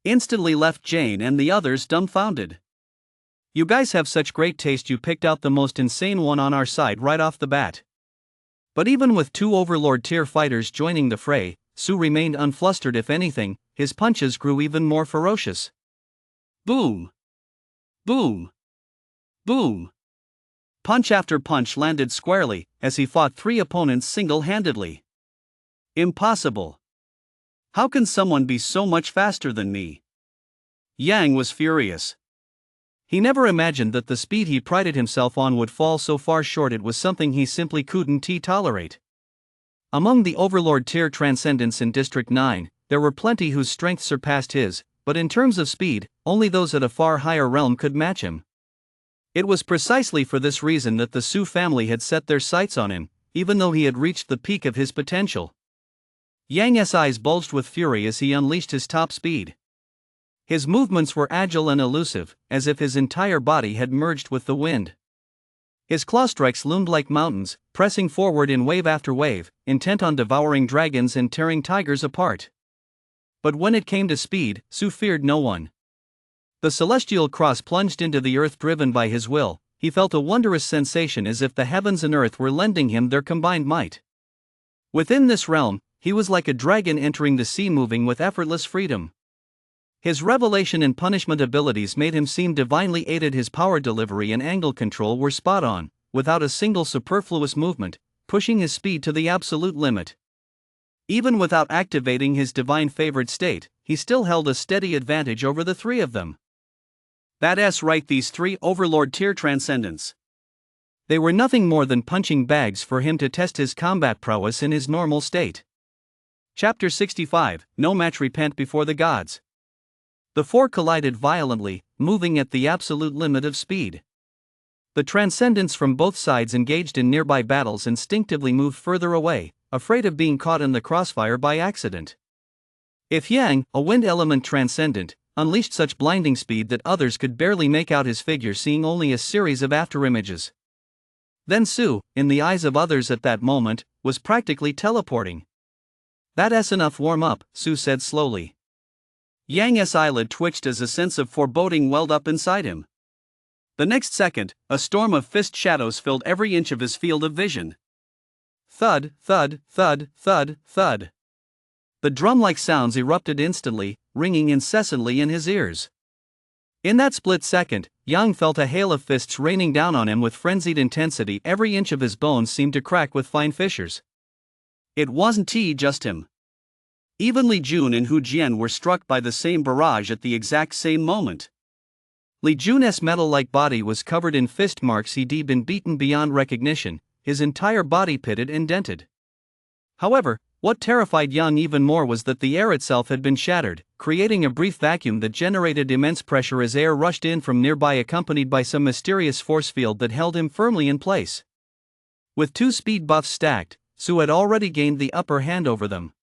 instantly left Jane and the others dumbfounded. You guys have such great taste, you picked out the most insane one on our side right off the bat. But even with 2 overlord tier fighters joining the fray, Su remained unflustered. If anything, his punches grew even more ferocious. Boom! Boom! Boom! Punch after punch landed squarely, as he fought 3 opponents single-handedly. Impossible. How can someone be so much faster than me? Yang was furious. He never imagined that the speed he prided himself on would fall so far short. It was something he simply couldn't tolerate. Among the Overlord tier transcendents in District 9, there were plenty whose strength surpassed his, but in terms of speed, only those at a far higher realm could match him. It was precisely for this reason that the Su family had set their sights on him, even though he had reached the peak of his potential. Yang's eyes bulged with fury as he unleashed his top speed. His movements were agile and elusive, as if his entire body had merged with the wind. His claw strikes loomed like mountains, pressing forward in wave after wave, intent on devouring dragons and tearing tigers apart. But when it came to speed, Su feared no one. The celestial cross plunged into the earth driven by his will. He felt a wondrous sensation as if the heavens and earth were lending him their combined might. Within this realm, he was like a dragon entering the sea, moving with effortless freedom. His revelation and punishment abilities made him seem divinely aided. His power delivery and angle control were spot on, without a single superfluous movement, pushing his speed to the absolute limit. Even without activating his divine favored state, he still held a steady advantage over the three of them. That's right, these three Overlord tier transcendents. They were nothing more than punching bags for him to test his combat prowess in his normal state. Chapter 65, No Match. Repent before the gods. The four collided violently, moving at the absolute limit of speed. The transcendents from both sides engaged in nearby battles instinctively moved further away, afraid of being caught in the crossfire by accident. If Yang, a wind element transcendent, unleashed such blinding speed that others could barely make out his figure, seeing only a series of afterimages, then Su, in the eyes of others at that moment, was practically teleporting. That's enough warm up, Su said slowly. Yang's eyelid twitched as a sense of foreboding welled up inside him. The next second, a storm of fist shadows filled every inch of his field of vision. Thud, thud, thud, thud, thud. The drum-like sounds erupted instantly, ringing incessantly in his ears. In that split second, Yang felt a hail of fists raining down on him with frenzied intensity. Every inch of his bones seemed to crack with fine fissures. It wasn't just him. Even Li Jun and Hu Jian were struck by the same barrage at the exact same moment. Li Jun's metal-like body was covered in fist marks. He'd been beaten beyond recognition, his entire body pitted and dented. However, what terrified Yang even more was that the air itself had been shattered, creating a brief vacuum that generated immense pressure as air rushed in from nearby, accompanied by some mysterious force field that held him firmly in place. With two speed buffs stacked, Su had already gained the upper hand over them.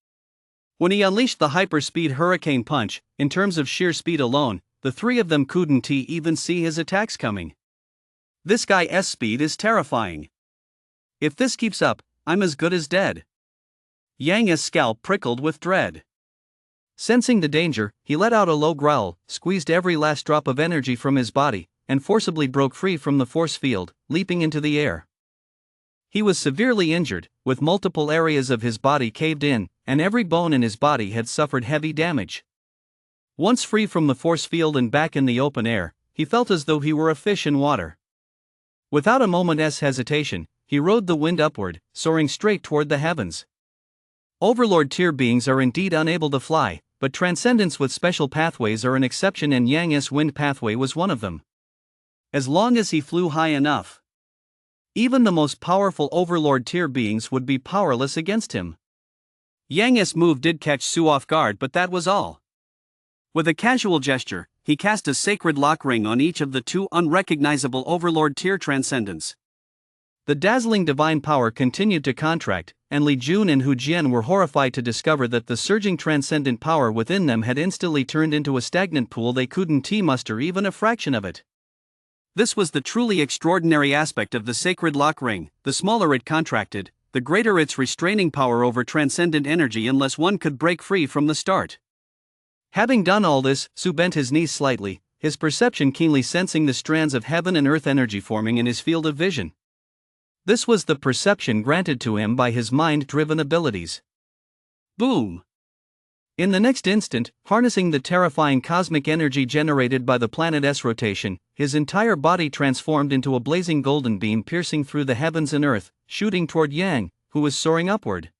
When he unleashed the hyperspeed hurricane punch, in terms of sheer speed alone, the three of them couldn't even see his attacks coming. This guy's speed is terrifying. If this keeps up, I'm as good as dead. Yang's scalp prickled with dread. Sensing the danger, he let out a low growl, squeezed every last drop of energy from his body, and forcibly broke free from the force field, leaping into the air. He was severely injured, with multiple areas of his body caved in, and every bone in his body had suffered heavy damage. Once free from the force field and back in the open air, he felt as though he were a fish in water. Without a moment's hesitation, he rode the wind upward, soaring straight toward the heavens. Overlord tier beings are indeed unable to fly, but transcendents with special pathways are an exception, and Yang's wind pathway was one of them. As long as he flew high enough, even the most powerful Overlord tier beings would be powerless against him. Yang's move did catch Su off guard, but that was all. With a casual gesture, he cast a sacred lock ring on each of the two unrecognizable Overlord tier transcendents. The dazzling divine power continued to contract, and Li Jun and Hu Jian were horrified to discover that the surging transcendent power within them had instantly turned into a stagnant pool. They couldn't muster even a fraction of it. This was the truly extraordinary aspect of the sacred lock ring. The smaller it contracted, the greater its restraining power over transcendent energy, unless one could break free from the start. Having done all this, Su bent his knees slightly, his perception keenly sensing the strands of heaven and earth energy forming in his field of vision. This was the perception granted to him by his mind-driven abilities. Boom! In the next instant, harnessing the terrifying cosmic energy generated by the planet's rotation, his entire body transformed into a blazing golden beam piercing through the heavens and earth, shooting toward Yang, who was soaring upward.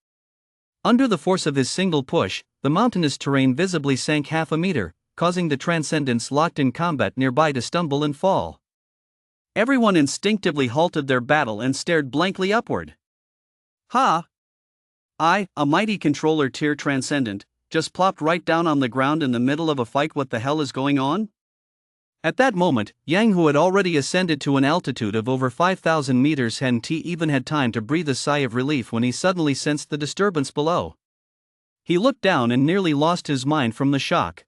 Under the force of his single push, the mountainous terrain visibly sank half a meter, causing the transcendents locked in combat nearby to stumble and fall. Everyone instinctively halted their battle and stared blankly upward. Ha! A mighty controller tier transcendent, just plopped right down on the ground in the middle of a fight. What the hell is going on? At that moment, Yang, who had already ascended to an altitude of over 5,000 meters, hadn't even had time to breathe a sigh of relief when he suddenly sensed the disturbance below. He looked down and nearly lost his mind from the shock.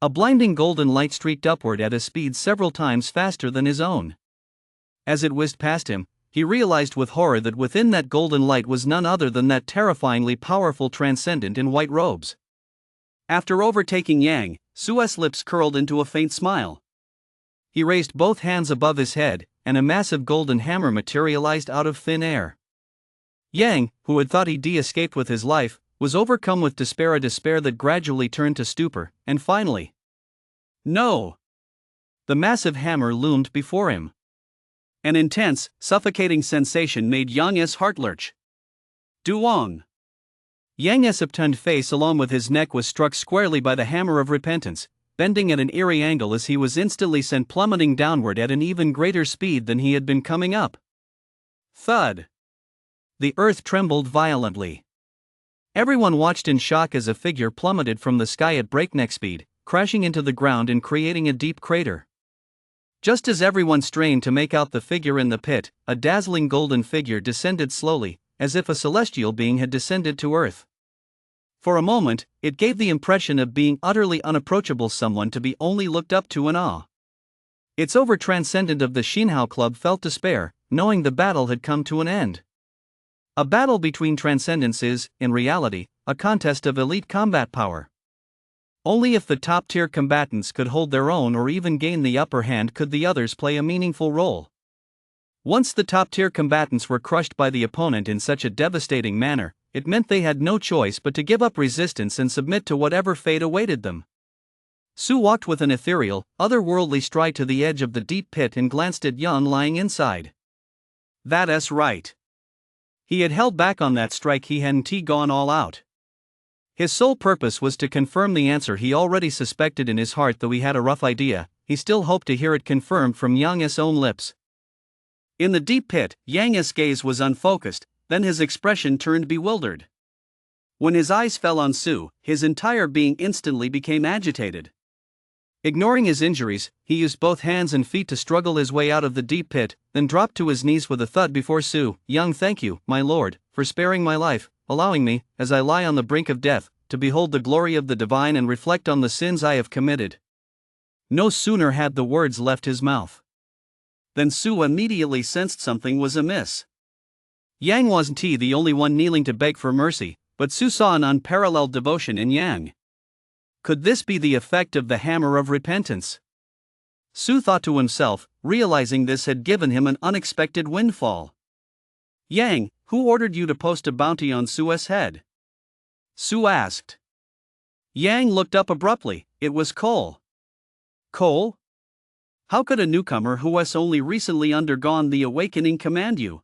A blinding golden light streaked upward at a speed several times faster than his own. As it whizzed past him, he realized with horror that within that golden light was none other than that terrifyingly powerful transcendent in white robes. After overtaking Yang, Su's lips curled into a faint smile. He raised both hands above his head, and a massive golden hammer materialized out of thin air. Yang, who had thought he'd escaped with his life, was overcome with despair, a despair that gradually turned to stupor, and finally, no! The massive hammer loomed before him. An intense, suffocating sensation made Yang's heart lurch. Duong! Yang's upturned face along with his neck was struck squarely by the hammer of repentance, bending at an eerie angle as he was instantly sent plummeting downward at an even greater speed than he had been coming up. Thud! The earth trembled violently. Everyone watched in shock as a figure plummeted from the sky at breakneck speed, crashing into the ground and creating a deep crater. Just as everyone strained to make out the figure in the pit, a dazzling golden figure descended slowly, as if a celestial being had descended to earth. For a moment, it gave the impression of being utterly unapproachable, someone to be only looked up to in awe. Its over-transcendent of the Shinhao Club felt despair, knowing the battle had come to an end. A battle between transcendents is, in reality, a contest of elite combat power. Only if the top-tier combatants could hold their own or even gain the upper hand could the others play a meaningful role. Once the top-tier combatants were crushed by the opponent in such a devastating manner, it meant they had no choice but to give up resistance and submit to whatever fate awaited them. Su walked with an ethereal, otherworldly stride to the edge of the deep pit and glanced at Yan lying inside. That's right. He had held back on that strike, he hadn't gone all out. His sole purpose was to confirm the answer he already suspected in his heart, though he had a rough idea. He still hoped to hear it confirmed from Yang's own lips. In the deep pit, Yang's gaze was unfocused, then his expression turned bewildered. When his eyes fell on Su, his entire being instantly became agitated. Ignoring his injuries, he used both hands and feet to struggle his way out of the deep pit, then dropped to his knees with a thud before Su. "Yang, thank you, my lord, for sparing my life, allowing me, as I lie on the brink of death, to behold the glory of the divine and reflect on the sins I have committed." No sooner had the words left his mouth then Su immediately sensed something was amiss. Yang wasn't the only one kneeling to beg for mercy, but Su saw an unparalleled devotion in Yang. Could this be the effect of the hammer of repentance? Su thought to himself, realizing this had given him an unexpected windfall. "Yang, who ordered you to post a bounty on Su's head?" Su asked. Yang looked up abruptly. It was Cole. "Cole? How could a newcomer who has only recently undergone the awakening command you?"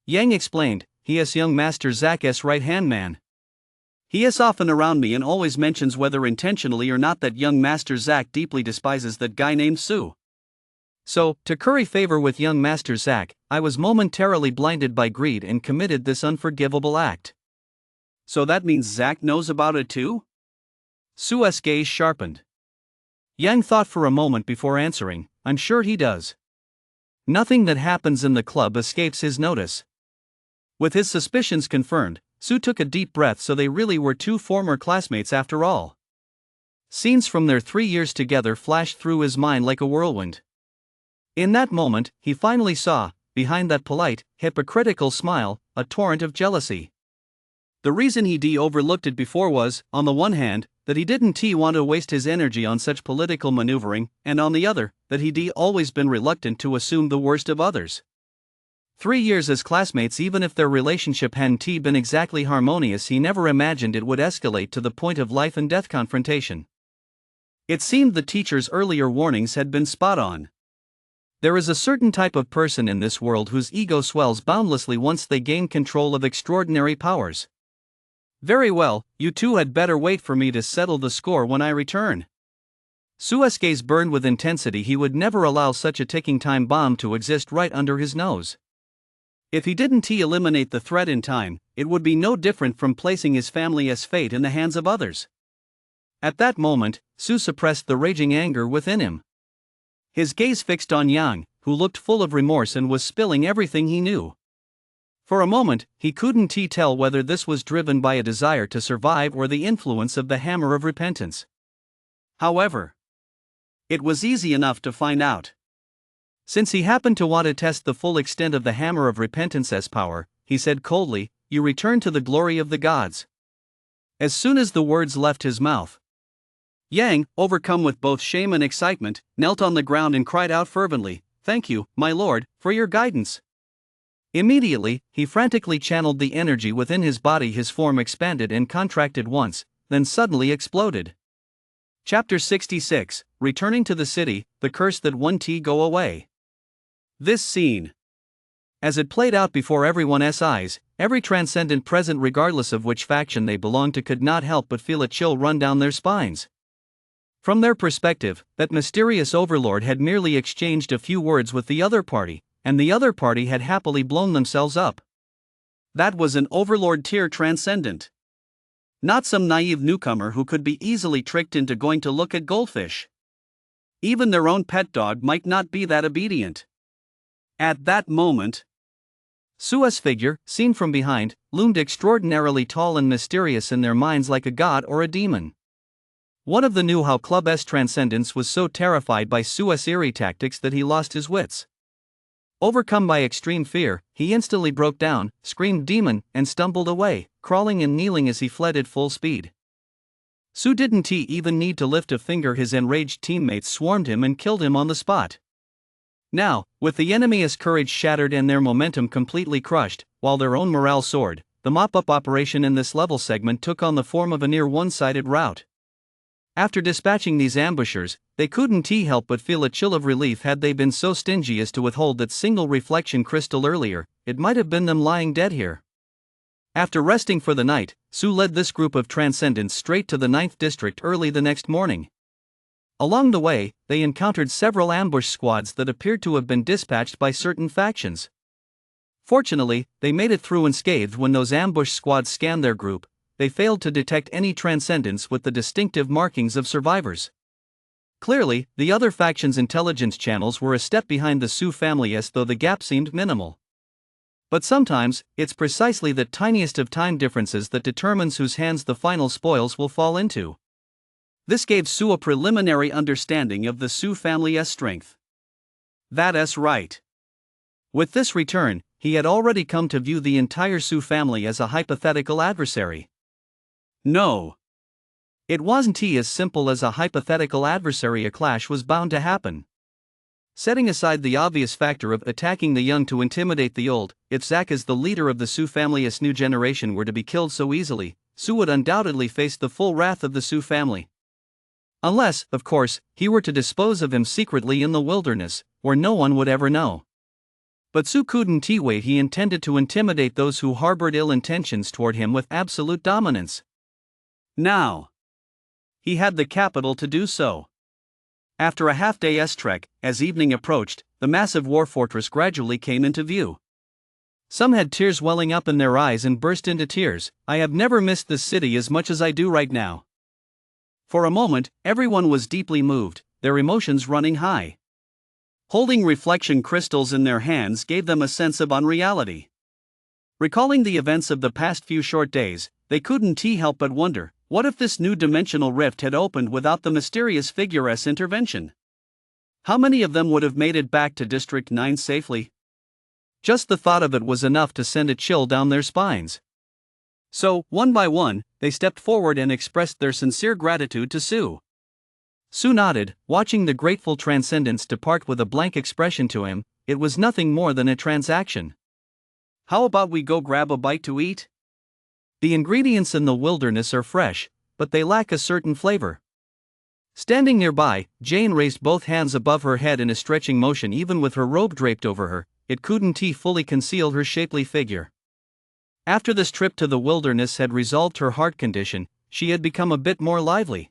Yang explained, "He is young Master Zak's right-hand man. He is often around me and always mentions, whether intentionally or not, that young Master Zak deeply despises that guy named Su. So, to curry favor with young Master Zak, I was momentarily blinded by greed and committed this unforgivable act." "So that means Zak knows about it too?" Su's gaze sharpened. Yang thought for a moment before answering, "I'm sure he does. Nothing that happens in the club escapes his notice." With his suspicions confirmed, Su took a deep breath. So they really were two former classmates after all. Scenes from their 3 years together flashed through his mind like a whirlwind. In that moment, he finally saw, behind that polite, hypocritical smile, a torrent of jealousy. The reason he overlooked it before was, on the one hand, that he didn't want to waste his energy on such political maneuvering, and on the other, that he'd always been reluctant to assume the worst of others. 3 years as classmates, even if their relationship hadn't been exactly harmonious, he never imagined it would escalate to the point of life and death confrontation. It seemed the teacher's earlier warnings had been spot on. There is a certain type of person in this world whose ego swells boundlessly once they gain control of extraordinary powers. Very well, you two had better wait for me to settle the score when I return. Su's gaze burned with intensity. He would never allow such a ticking time bomb to exist right under his nose. If he didn't eliminate the threat in time, it would be no different from placing his family's fate in the hands of others. At that moment, Su suppressed the raging anger within him. His gaze fixed on Yang, who looked full of remorse and was spilling everything he knew. For a moment, he couldn't tell whether this was driven by a desire to survive or the influence of the hammer of repentance. However, it was easy enough to find out. Since he happened to want to test the full extent of the hammer of repentance's power, he said coldly, "You return to the glory of the gods." As soon as the words left his mouth, Yang, overcome with both shame and excitement, knelt on the ground and cried out fervently, "Thank you, my lord, for your guidance." Immediately, he frantically channeled the energy within his body. His form expanded and contracted once, then suddenly exploded. Chapter 66, Returning to the City, The Curse That Won't Go Away. This scene, as it played out before everyone's eyes, every transcendent present, regardless of which faction they belonged to, could not help but feel a chill run down their spines. From their perspective, that mysterious overlord had merely exchanged a few words with the other party, and the other party had happily blown themselves up. That was an overlord tier transcendent. Not some naive newcomer who could be easily tricked into going to look at goldfish. Even their own pet dog might not be that obedient. At that moment, Su's figure, seen from behind, loomed extraordinarily tall and mysterious in their minds, like a god or a demon. One of them knew how Club S Transcendence was so terrified by Su's eerie tactics that he lost his wits. Overcome by extreme fear, he instantly broke down, screamed "demon," and stumbled away, crawling and kneeling as he fled at full speed. Su didn't even need to lift a finger. His enraged teammates swarmed him and killed him on the spot. Now, with the enemy's courage shattered and their momentum completely crushed, while their own morale soared, the mop-up operation in this level segment took on the form of a near one-sided rout. After dispatching these ambushers, they couldn't help but feel a chill of relief. Had they been so stingy as to withhold that single reflection crystal earlier, it might have been them lying dead here. After resting for the night, Su led this group of transcendents straight to the 9th district early the next morning. Along the way, they encountered several ambush squads that appeared to have been dispatched by certain factions. Fortunately, they made it through unscathed. When those ambush squads scanned their group, they failed to detect any transcendents with the distinctive markings of survivors. Clearly, the other faction's intelligence channels were a step behind the Su family, as though the gap seemed minimal. But sometimes, it's precisely the tiniest of time differences that determines whose hands the final spoils will fall into. This gave Su a preliminary understanding of the Su family's strength. That's right. With this return, he had already come to view the entire Su family as a hypothetical adversary. No. It wasn't as simple as a hypothetical adversary. A clash was bound to happen. Setting aside the obvious factor of attacking the young to intimidate the old, if Zack as the leader of the Su family's new generation were to be killed so easily, Su would undoubtedly face the full wrath of the Su family. Unless, of course, he were to dispose of him secretly in the wilderness, where no one would ever know. But Su couldn't wait. He intended to intimidate those who harbored ill intentions toward him with absolute dominance. Now, he had the capital to do so. After a half-day's trek, as evening approached, the massive war fortress gradually came into view. Some had tears welling up in their eyes and burst into tears. "I have never missed this city as much as I do right now." For a moment, everyone was deeply moved, their emotions running high. Holding reflection crystals in their hands gave them a sense of unreality. Recalling the events of the past few short days, they couldn't help but wonder, what if this new dimensional rift had opened without the mysterious figure's intervention? How many of them would have made it back to District 9 safely? Just the thought of it was enough to send a chill down their spines. So, one by one, they stepped forward and expressed their sincere gratitude to Su. Su nodded, watching the grateful transcendents depart with a blank expression. To him, it was nothing more than a transaction. "How about we go grab a bite to eat? The ingredients in the wilderness are fresh, but they lack a certain flavor." Standing nearby, Jane raised both hands above her head in a stretching motion. Even with her robe draped over her, it couldn't fully conceal her shapely figure. After this trip to the wilderness had resolved her heart condition, she had become a bit more lively.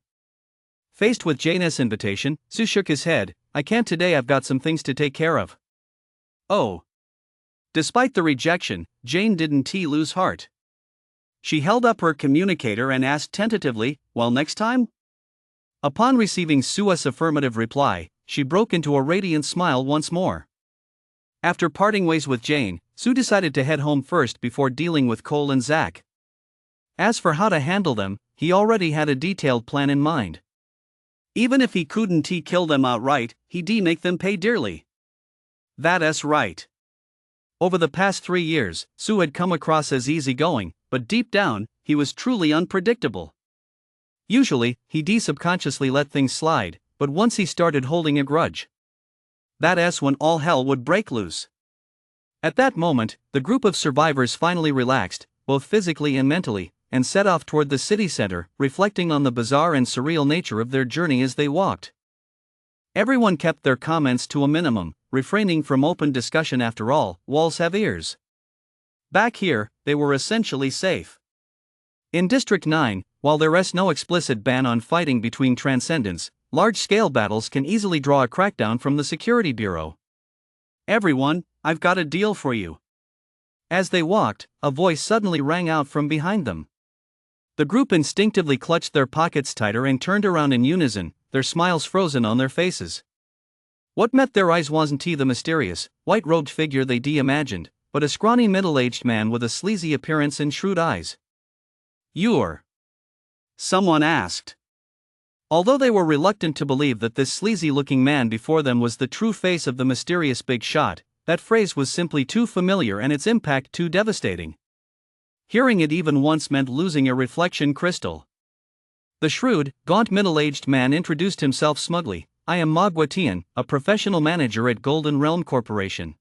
Faced with Jane's invitation, Sue shook his head. "I can't today, I've got some things to take care of." Oh. Despite the rejection, Jane didn't lose heart. She held up her communicator and asked tentatively, "Well, next time?" Upon receiving Sue's affirmative reply, she broke into a radiant smile once more. After parting ways with Jane, Sue decided to head home first before dealing with Cole and Zach. As for how to handle them, he already had a detailed plan in mind. Even if he couldn't kill them outright, he'd make them pay dearly. That's right. Over the past 3 years, Sue had come across as easygoing, but deep down, he was truly unpredictable. Usually, he'd subconsciously let things slide, but once he started holding a grudge, that's when all hell would break loose. At that moment, the group of survivors finally relaxed, both physically and mentally, and set off toward the city center, reflecting on the bizarre and surreal nature of their journey as they walked. Everyone kept their comments to a minimum, refraining from open discussion. After all, walls have ears. Back here, they were essentially safe. In District 9, while there is no explicit ban on fighting between transcendents, large-scale battles can easily draw a crackdown from the Security Bureau. "Everyone, I've got a deal for you." As they walked, a voice suddenly rang out from behind them. The group instinctively clutched their pockets tighter and turned around in unison, their smiles frozen on their faces. What met their eyes wasn't the mysterious, white-robed figure they'd imagined, but a scrawny middle-aged man with a sleazy appearance and shrewd eyes. "You're..." someone asked. Although they were reluctant to believe that this sleazy-looking man before them was the true face of the mysterious big shot, that phrase was simply too familiar and its impact too devastating. Hearing it even once meant losing a reflection crystal. The shrewd, gaunt middle-aged man introduced himself smugly. "I am Magua Tian, a professional manager at Golden Realm Corporation.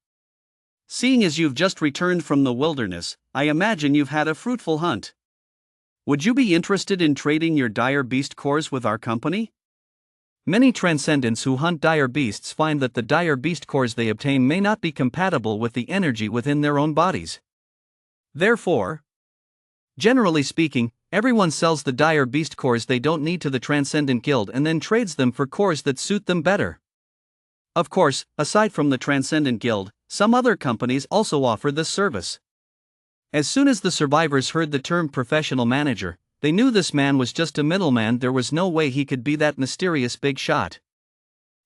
Seeing as you've just returned from the wilderness, I imagine you've had a fruitful hunt. Would you be interested in trading your dire beast cores with our company?" Many transcendents who hunt dire beasts find that the dire beast cores they obtain may not be compatible with the energy within their own bodies. Therefore, generally speaking, everyone sells the dire beast cores they don't need to the Transcendent Guild and then trades them for cores that suit them better. Of course, aside from the Transcendent Guild, some other companies also offer this service. As soon as the survivors heard the term professional manager, they knew this man was just a middleman. There was no way he could be that mysterious big shot.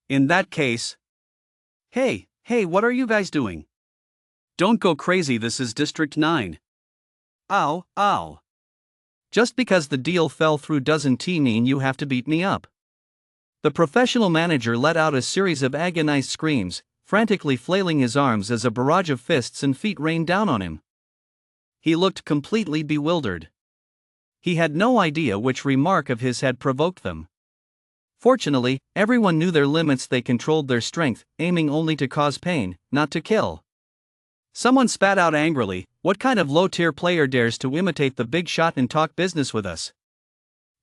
In that case, Hey, what are you guys doing? Don't go crazy, this is District 9. Ow. Just because the deal fell through doesn't mean you have to beat me up. The professional manager let out a series of agonized screams, frantically flailing his arms as a barrage of fists and feet rained down on him. He looked completely bewildered. He had no idea which remark of his had provoked them. Fortunately, everyone knew their limits. They controlled their strength, aiming only to cause pain, not to kill. Someone spat out angrily, "What kind of low-tier player dares to imitate the big shot and talk business with us?"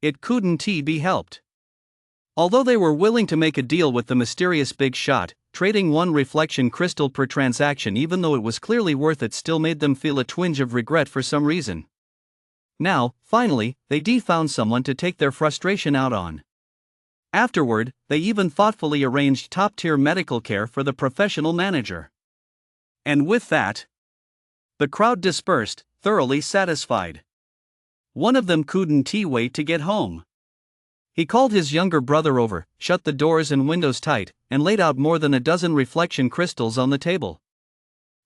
It couldn't be helped. Although they were willing to make a deal with the mysterious big shot, trading one reflection crystal per transaction, even though it was clearly worth it, still made them feel a twinge of regret for some reason. Now, finally, they found someone to take their frustration out on. Afterward, they even thoughtfully arranged top-tier medical care for the professional manager. And with that, the crowd dispersed, thoroughly satisfied. One of them couldn't wait to get home. He called his younger brother over, shut the doors and windows tight, and laid out more than a dozen reflection crystals on the table.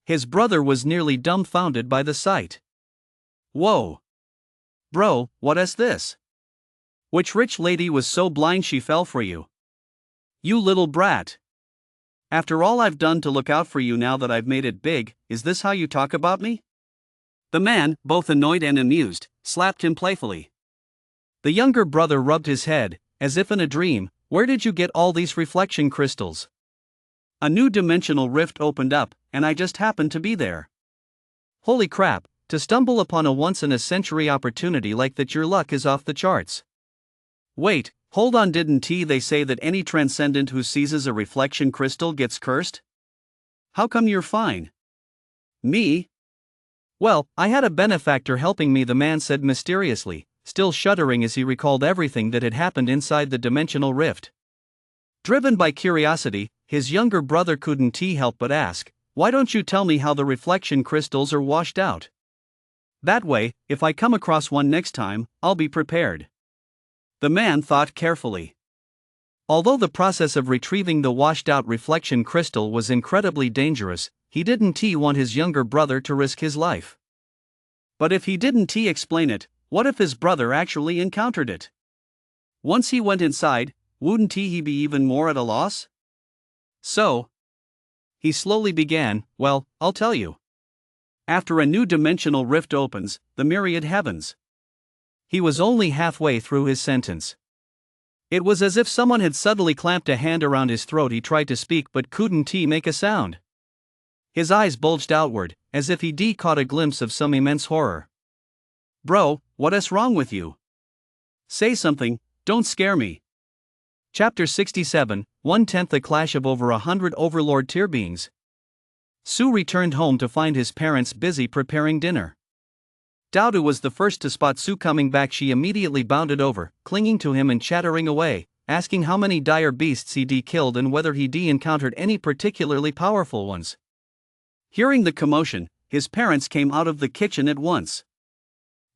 His brother was nearly dumbfounded by the sight. "Whoa! Bro, what is this? Which rich lady was so blind she fell for you? You little brat! After all I've done to look out for you now that I've made it big, is this how you talk about me?" The man, both annoyed and amused, slapped him playfully. The younger brother rubbed his head, as if in a dream. "Where did you get all these reflection crystals? A new dimensional rift opened up, and I just happened to be there. Holy crap, to stumble upon a once-in-a-century opportunity like that, your luck is off the charts." "Wait, hold on, didn't they say that any transcendent who seizes a reflection crystal gets cursed? How come you're fine?" "Me? Well, I had a benefactor helping me, the man said mysteriously, still shuddering as he recalled everything that had happened inside the dimensional rift. Driven by curiosity, his younger brother couldn't help but ask, "Why don't you tell me how the reflection crystals are washed out? That way, if I come across one next time, I'll be prepared." The man thought carefully. Although the process of retrieving the washed-out reflection crystal was incredibly dangerous, he didn't want his younger brother to risk his life. But if he didn't explain it, what if his brother actually encountered it? Once he went inside, wouldn't he be even more at a loss? So, he slowly began, "Well, I'll tell you. After a new dimensional rift opens, the myriad heavens." He was only halfway through his sentence. It was as if someone had suddenly clamped a hand around his throat. He tried to speak but couldn't make a sound. His eyes bulged outward, as if he caught a glimpse of some immense horror. "Bro, what's wrong with you? Say something, don't scare me." Chapter 67, 1/10. The clash of over 100 overlord tier beings. Sue returned home to find his parents busy preparing dinner. Daudu was the first to spot Sue coming back. She immediately bounded over, clinging to him and chattering away, asking how many dire beasts he killed and whether he encountered any particularly powerful ones. Hearing the commotion, his parents came out of the kitchen at once.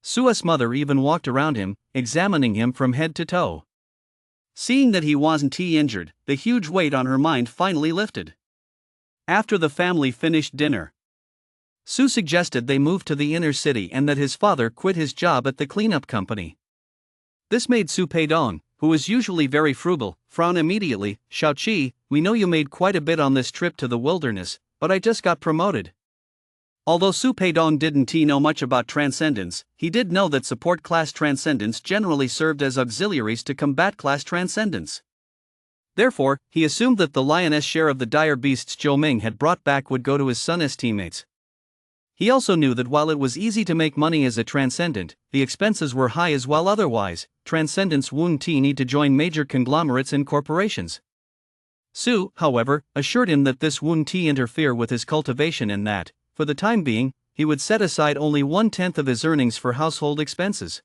Sue's mother even walked around him, examining him from head to toe. Seeing that he wasn't injured, the huge weight on her mind finally lifted. After the family finished dinner, Sue suggested they move to the inner city and that his father quit his job at the cleanup company. This made Su Peidong, who is usually very frugal, frown immediately. "Xiaoqi, we know you made quite a bit on this trip to the wilderness, but I just got promoted." Although Su Peidong didn't know much about transcendence, he did know that support class transcendents generally served as auxiliaries to combat class transcendence. Therefore, he assumed that the lioness share of the dire beasts Zhou Ming had brought back would go to his son's teammates. He also knew that while it was easy to make money as a transcendent, the expenses were high as well. Otherwise, transcendents wouldn't need to join major conglomerates and corporations. Su, however, assured him that this wouldn't interfere with his cultivation and that, for the time being, he would set aside only 1/10 of his earnings for household expenses.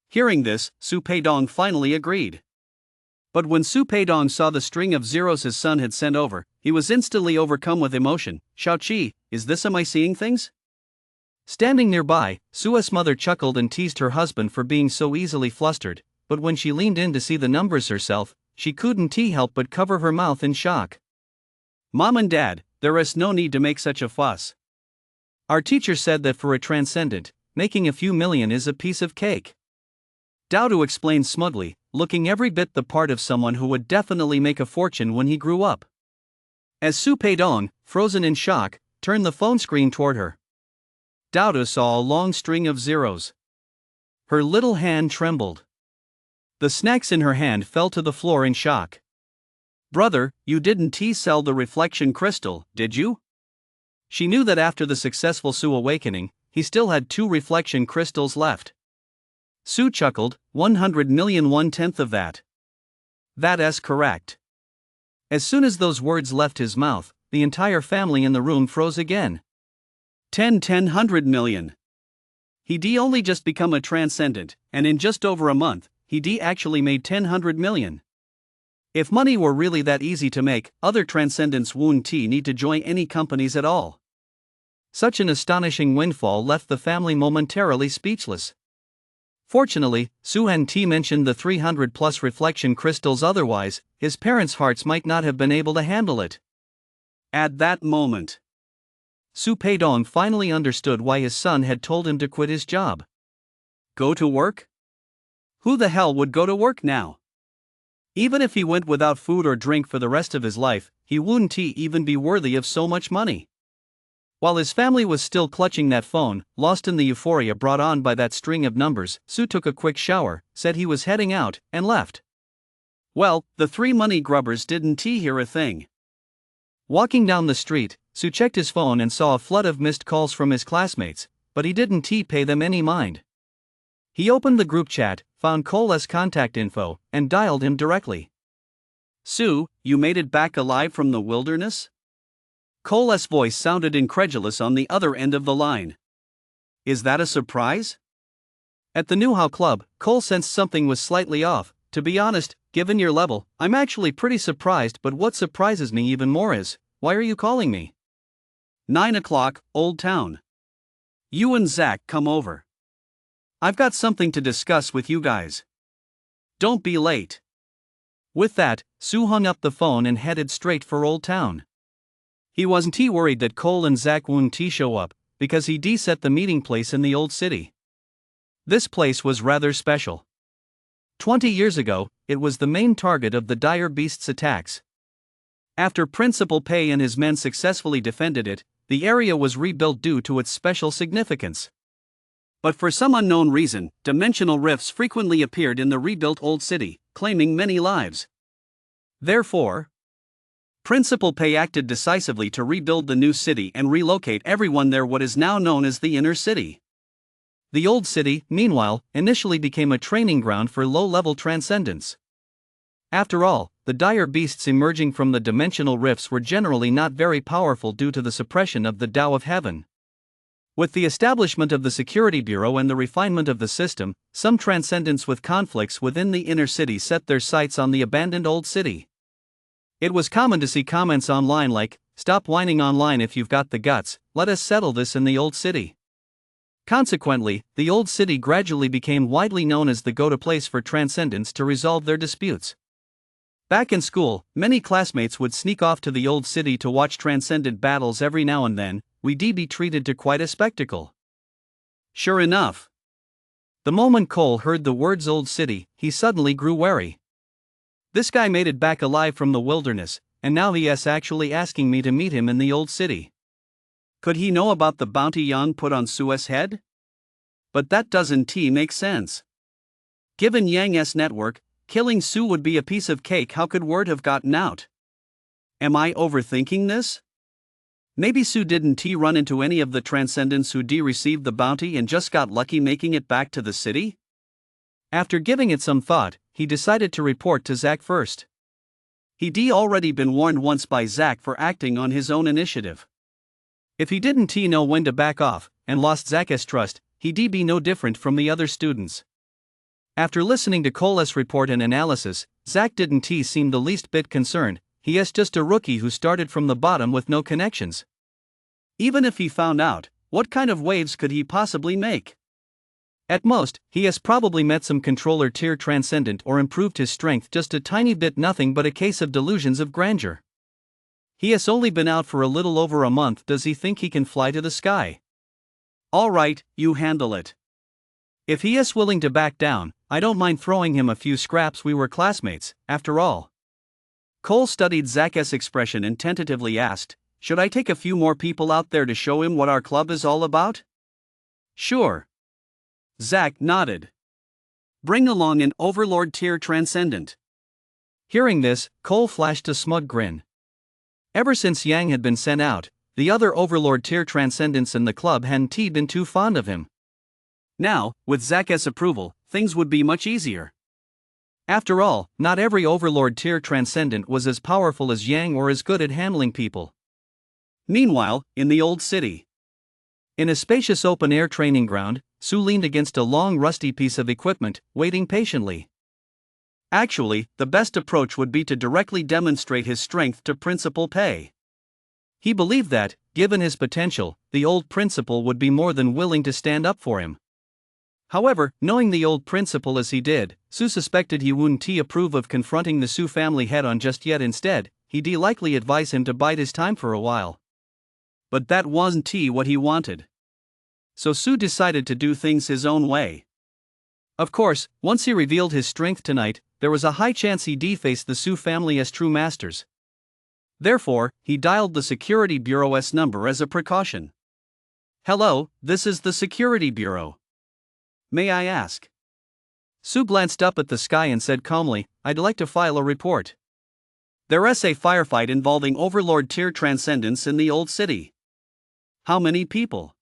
Hearing this, Su Peidong finally agreed. But when Su Peidong saw the string of zeros his son had sent over, he was instantly overcome with emotion. "Xiaoqi, is this, am I seeing things?" Standing nearby, Sue's mother chuckled and teased her husband for being so easily flustered, but when she leaned in to see the numbers herself, she couldn't help but cover her mouth in shock. "Mom and Dad, there is no need to make such a fuss. Our teacher said that for a transcendent, making a few million is a piece of cake." Daudu explained smugly, looking every bit the part of someone who would definitely make a fortune when he grew up. As Su Peidong, frozen in shock, turned the phone screen toward her, Daudu saw a long string of zeros. Her little hand trembled. The snacks in her hand fell to the floor in shock. "Brother, you didn't sell the reflection crystal, did you?" She knew that after the successful Su awakening, he still had 2 reflection crystals left. Su chuckled, 100 million 1/10 of that. That's correct. As soon as those words left his mouth, the entire family in the room froze again. 100 million. He'd only just become a transcendent, and in just over a month, he'd actually made 100 million. If money were really that easy to make, other transcendents wouldn't need to join any companies at all. Such an astonishing windfall left the family momentarily speechless. Fortunately, Su hadn't mentioned the 300+ reflection crystals, otherwise, his parents' hearts might not have been able to handle it. At that moment, Su Peidong finally understood why his son had told him to quit his job. Go to work? Who the hell would go to work now? Even if he went without food or drink for the rest of his life, he wouldn't even be worthy of so much money. While his family was still clutching that phone, lost in the euphoria brought on by that string of numbers, Su took a quick shower, said he was heading out, and left. Well, the 3 money grubbers didn't hear a thing. Walking down the street, Su checked his phone and saw a flood of missed calls from his classmates, but he didn't pay them any mind. He opened the group chat, found Cole's contact info, and dialed him directly. "Su, you made it back alive from the wilderness?" Cole's voice sounded incredulous on the other end of the line. Is that a surprise? At the New How Club, Cole sensed something was slightly off. To be honest, given your level, I'm actually pretty surprised, but what surprises me even more is, why are you calling me? 9 o'clock, Old Town. You and Zach come over. I've got something to discuss with you guys. Don't be late. With that, Sue hung up the phone and headed straight for Old Town. He wasn't too worried that Cole and Zach wouldn't show up, because he set the meeting place in the old city. This place was rather special. 20 years ago, it was the main target of the dire beast's attacks. After Principal Pei and his men successfully defended it, the area was rebuilt due to its special significance. But for some unknown reason, dimensional rifts frequently appeared in the rebuilt old city, claiming many lives. Therefore, Principal Pei acted decisively to rebuild the new city and relocate everyone there, what is now known as the inner city. The old city, meanwhile, initially became a training ground for low-level transcendents. After all, the dire beasts emerging from the dimensional rifts were generally not very powerful due to the suppression of the Tao of Heaven. With the establishment of the Security Bureau and the refinement of the system, some transcendents with conflicts within the inner city set their sights on the abandoned old city. It was common to see comments online like, "Stop whining online if you've got the guts, let us settle this in the old city." Consequently, the old city gradually became widely known as the go-to place for transcendents to resolve their disputes. Back in school, many classmates would sneak off to the old city to watch transcendent battles every now and then. We'd be treated to quite a spectacle. Sure enough. The moment Cole heard the words old city, he suddenly grew wary. This guy made it back alive from the wilderness, and now he's actually asking me to meet him in the old city. Could he know about the bounty Yang put on Sue's head? But that doesn't make sense. Given Yang's network, killing Sue would be a piece of cake. How could word have gotten out? Am I overthinking this? Maybe Sue didn't run into any of the transcendents who received the bounty and just got lucky making it back to the city? After giving it some thought, he decided to report to Zach first. He'd already been warned once by Zach for acting on his own initiative. If he didn't know when to back off, and lost Zach's trust, he'd be no different from the other students. After listening to Cole's report and analysis, Zach didn't seem the least bit concerned. He is just a rookie who started from the bottom with no connections. Even if he found out, what kind of waves could he possibly make? At most, he has probably met some controller tier transcendent or improved his strength just a tiny bit, nothing but a case of delusions of grandeur. He has only been out for a little over a month. Does he think he can fly to the sky? All right, you handle it. If he is willing to back down, I don't mind throwing him a few scraps. We were classmates, after all. Cole studied Zach's expression and tentatively asked, "Should I take a few more people out there to show him what our club is all about?" "Sure." Zach nodded. "Bring along an Overlord tier transcendent." Hearing this, Cole flashed a smug grin. Ever since Yang had been sent out, the other Overlord tier transcendents in the club hadn't been too fond of him. Now, with Zach's approval, things would be much easier. After all, not every Overlord tier transcendent was as powerful as Yang or as good at handling people. Meanwhile, in the old city, in a spacious open-air training ground, Sue leaned against a long rusty piece of equipment, waiting patiently. Actually, the best approach would be to directly demonstrate his strength to Principal Pei. He believed that, given his potential, the old principal would be more than willing to stand up for him. However, knowing the old principal as he did, Sue suspected he wouldn't approve of confronting the Sue family head-on just yet. Instead, he'd likely advise him to bide his time for a while. But that wasn't what he wanted. So Sue decided to do things his own way. Of course, once he revealed his strength tonight, there was a high chance he'd face the Sue family as true masters. Therefore, he dialed the Security Bureau's number as a precaution. "Hello, this is the Security Bureau. May I ask?" Sue glanced up at the sky and said calmly, "I'd like to file a report. There's a firefight involving Overlord tier transcendents in the old city." "How many people?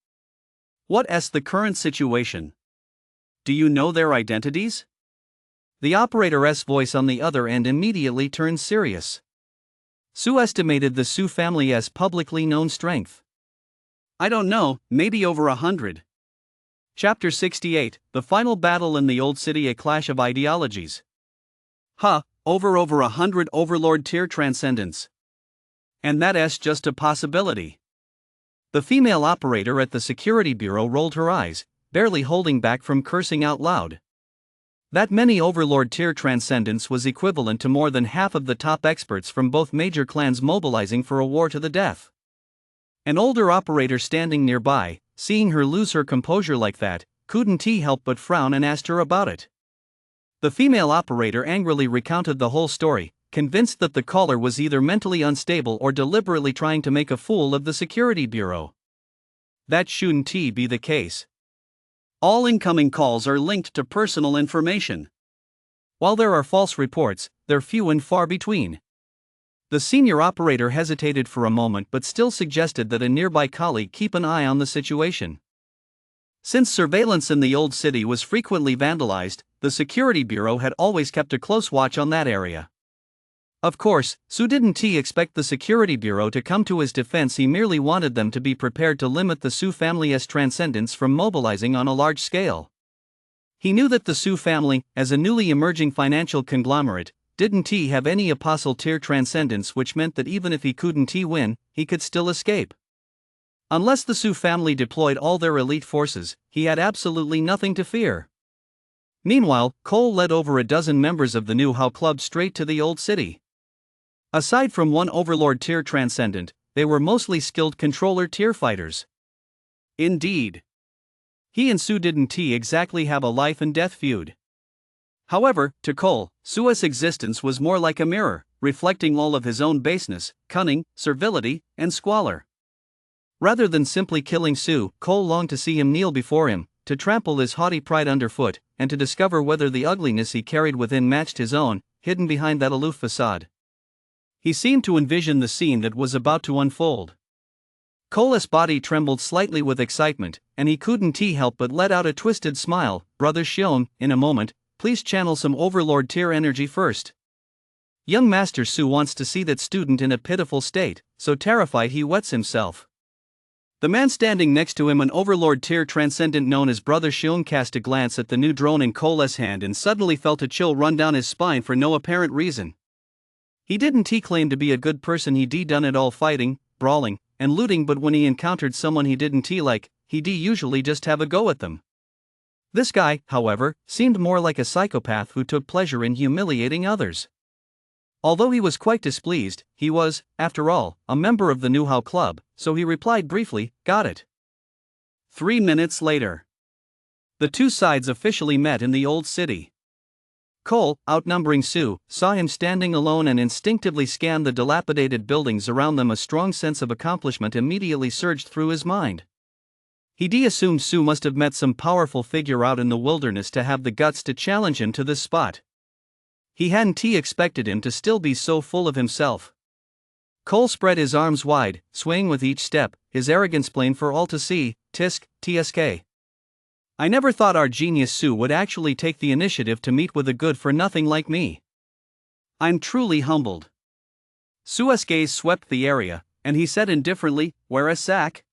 What's the current situation? Do you know their identities?" The operator's voice on the other end immediately turned serious. Sue estimated the Sue family as publicly known strength. "I don't know, maybe over 100. Chapter 68, The Final Battle in the Old City, A Clash of Ideologies. Over 100 Overlord tier transcendents. And that's just a possibility. The female operator at the security bureau rolled her eyes, barely holding back from cursing out loud. That many Overlord tier transcendents was equivalent to more than half of the top experts from both major clans mobilizing for a war to the death. An older operator standing nearby, seeing her lose her composure like that, couldn't help but frown and asked her about it. The female operator angrily recounted the whole story, convinced that the caller was either mentally unstable or deliberately trying to make a fool of the security bureau. That shouldn't be the case. All incoming calls are linked to personal information. While there are false reports, they're few and far between. The senior operator hesitated for a moment but still suggested that a nearby colleague keep an eye on the situation. Since surveillance in the old city was frequently vandalized, the security bureau had always kept a close watch on that area. Of course, Su didn't expect the security bureau to come to his defense. He merely wanted them to be prepared to limit the Su family's transcendence from mobilizing on a large scale. He knew that the Su family, as a newly emerging financial conglomerate, didn't have any apostle tier transcendence, which meant that even if he couldn't win, he could still escape. Unless the Su family deployed all their elite forces, he had absolutely nothing to fear. Meanwhile, Cole led over a dozen members of the New How Club straight to the old city. Aside from one Overlord tier transcendent, they were mostly skilled controller tier fighters. Indeed. He and Su didn't exactly have a life and death feud. However, to Cole, Su's existence was more like a mirror, reflecting all of his own baseness, cunning, servility, and squalor. Rather than simply killing Su, Cole longed to see him kneel before him, to trample his haughty pride underfoot, and to discover whether the ugliness he carried within matched his own, hidden behind that aloof facade. He seemed to envision the scene that was about to unfold. Cole's body trembled slightly with excitement, and he couldn't help but let out a twisted smile. Brother Shion, in a moment, please channel some Overlord tier energy first. Young Master Su wants to see that student in a pitiful state, so terrified he wets himself. The man standing next to him, an Overlord tier transcendent known as Brother Shion, cast a glance at the new drone in Cole's hand and suddenly felt a chill run down his spine for no apparent reason. He didn't claim to be a good person. He done it all fighting, brawling, and looting, but when he encountered someone he didn't like, he usually just have a go at them. This guy, however, seemed more like a psychopath who took pleasure in humiliating others. Although he was quite displeased, he was, after all, a member of the New How Club, so he replied briefly, "Got it." 3 minutes later, the two sides officially met in the old city. Cole, outnumbering Su, saw him standing alone and instinctively scanned the dilapidated buildings around them. A strong sense of accomplishment immediately surged through his mind. He assumed Su must have met some powerful figure out in the wilderness to have the guts to challenge him to this spot. He hadn't expected him to still be so full of himself. Cole spread his arms wide, swaying with each step, his arrogance plain for all to see. TSK. I never thought our genius Su would actually take the initiative to meet with a good-for-nothing like me. I'm truly humbled. Su's gaze swept the area, and he said indifferently, "Where is Zach?"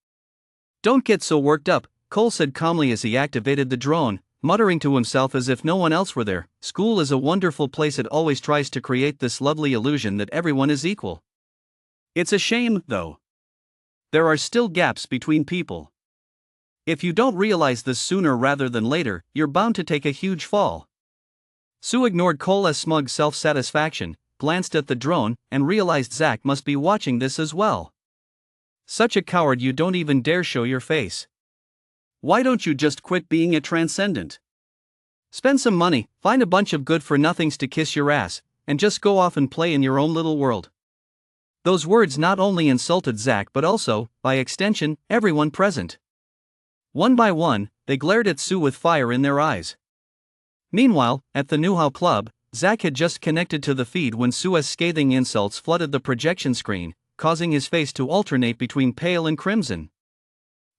Don't get so worked up, Cole said calmly as he activated the drone, muttering to himself as if no one else were there. School is a wonderful place. It always tries to create this lovely illusion that everyone is equal. It's a shame, though. There are still gaps between people. If you don't realize this sooner rather than later, you're bound to take a huge fall. Su ignored Cole's smug self-satisfaction, glanced at the drone, and realized Zach must be watching this as well. Such a coward, you don't even dare show your face. Why don't you just quit being a transcendent? Spend some money, find a bunch of good-for-nothings to kiss your ass, and just go off and play in your own little world. Those words not only insulted Zach but also, by extension, everyone present. One by one, they glared at Su with fire in their eyes. Meanwhile, at the New How Club, Zach had just connected to the feed when Su's scathing insults flooded the projection screen, causing his face to alternate between pale and crimson.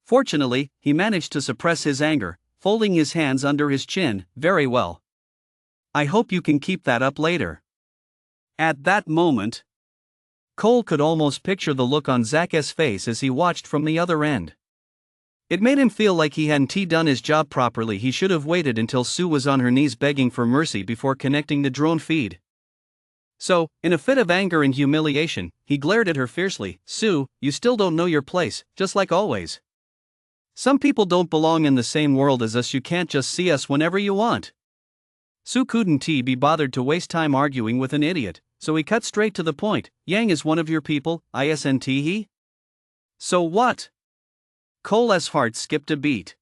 Fortunately, he managed to suppress his anger, folding his hands under his chin. Very well. I hope you can keep that up later. At that moment, Cole could almost picture the look on Zach's face as he watched from the other end. It made him feel like he hadn't done his job properly. He should have waited until Sue was on her knees begging for mercy before connecting the drone feed. So, in a fit of anger and humiliation, he glared at her fiercely. Sue, you still don't know your place, just like always. Some people don't belong in the same world as us. You can't just see us whenever you want. Sue couldn't be bothered to waste time arguing with an idiot, so he cut straight to the point. Yang is one of your people, isn't he? So what? Cole's heart skipped a beat.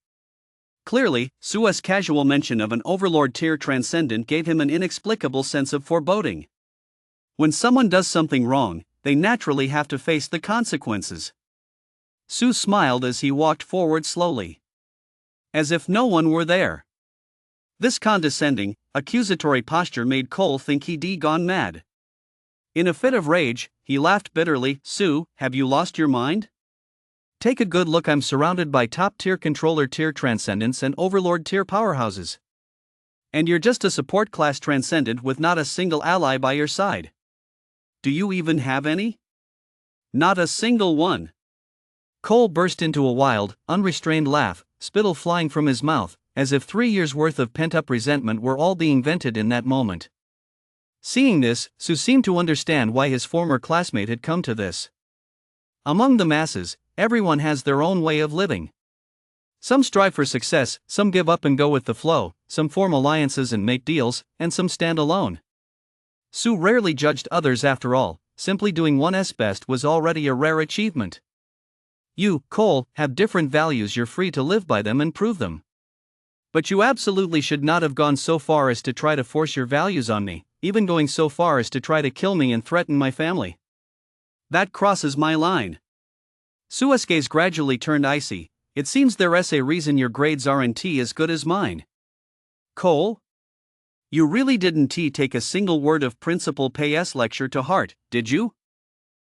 Clearly, Sue's casual mention of an overlord tier transcendent gave him an inexplicable sense of foreboding. When someone does something wrong, they naturally have to face the consequences. Sue smiled as he walked forward slowly. As if no one were there. This condescending, accusatory posture made Cole think he'd gone mad. In a fit of rage, he laughed bitterly. Sue, have you lost your mind? Take a good look. I'm surrounded by top-tier controller tier transcendents and overlord tier powerhouses. And you're just a support class transcendent with not a single ally by your side. Do you even have any? Not a single one. Cole burst into a wild, unrestrained laugh, spittle flying from his mouth, as if 3 years' worth of pent-up resentment were all being vented in that moment. Seeing this, Sue seemed to understand why his former classmate had come to this. Among the masses, everyone has their own way of living. Some strive for success, some give up and go with the flow, some form alliances and make deals, and some stand alone. Sue rarely judged others. After all, simply doing one's best was already a rare achievement. You, Cole, have different values. You're free to live by them and prove them. But you absolutely should not have gone so far as to try to force your values on me, even going so far as to try to kill me and threaten my family. That crosses my line. Sue's gaze gradually turned icy. It seems there's a reason your grades aren't as good as mine. Cole? You really didn't take a single word of Principal Pay's lecture to heart, did you?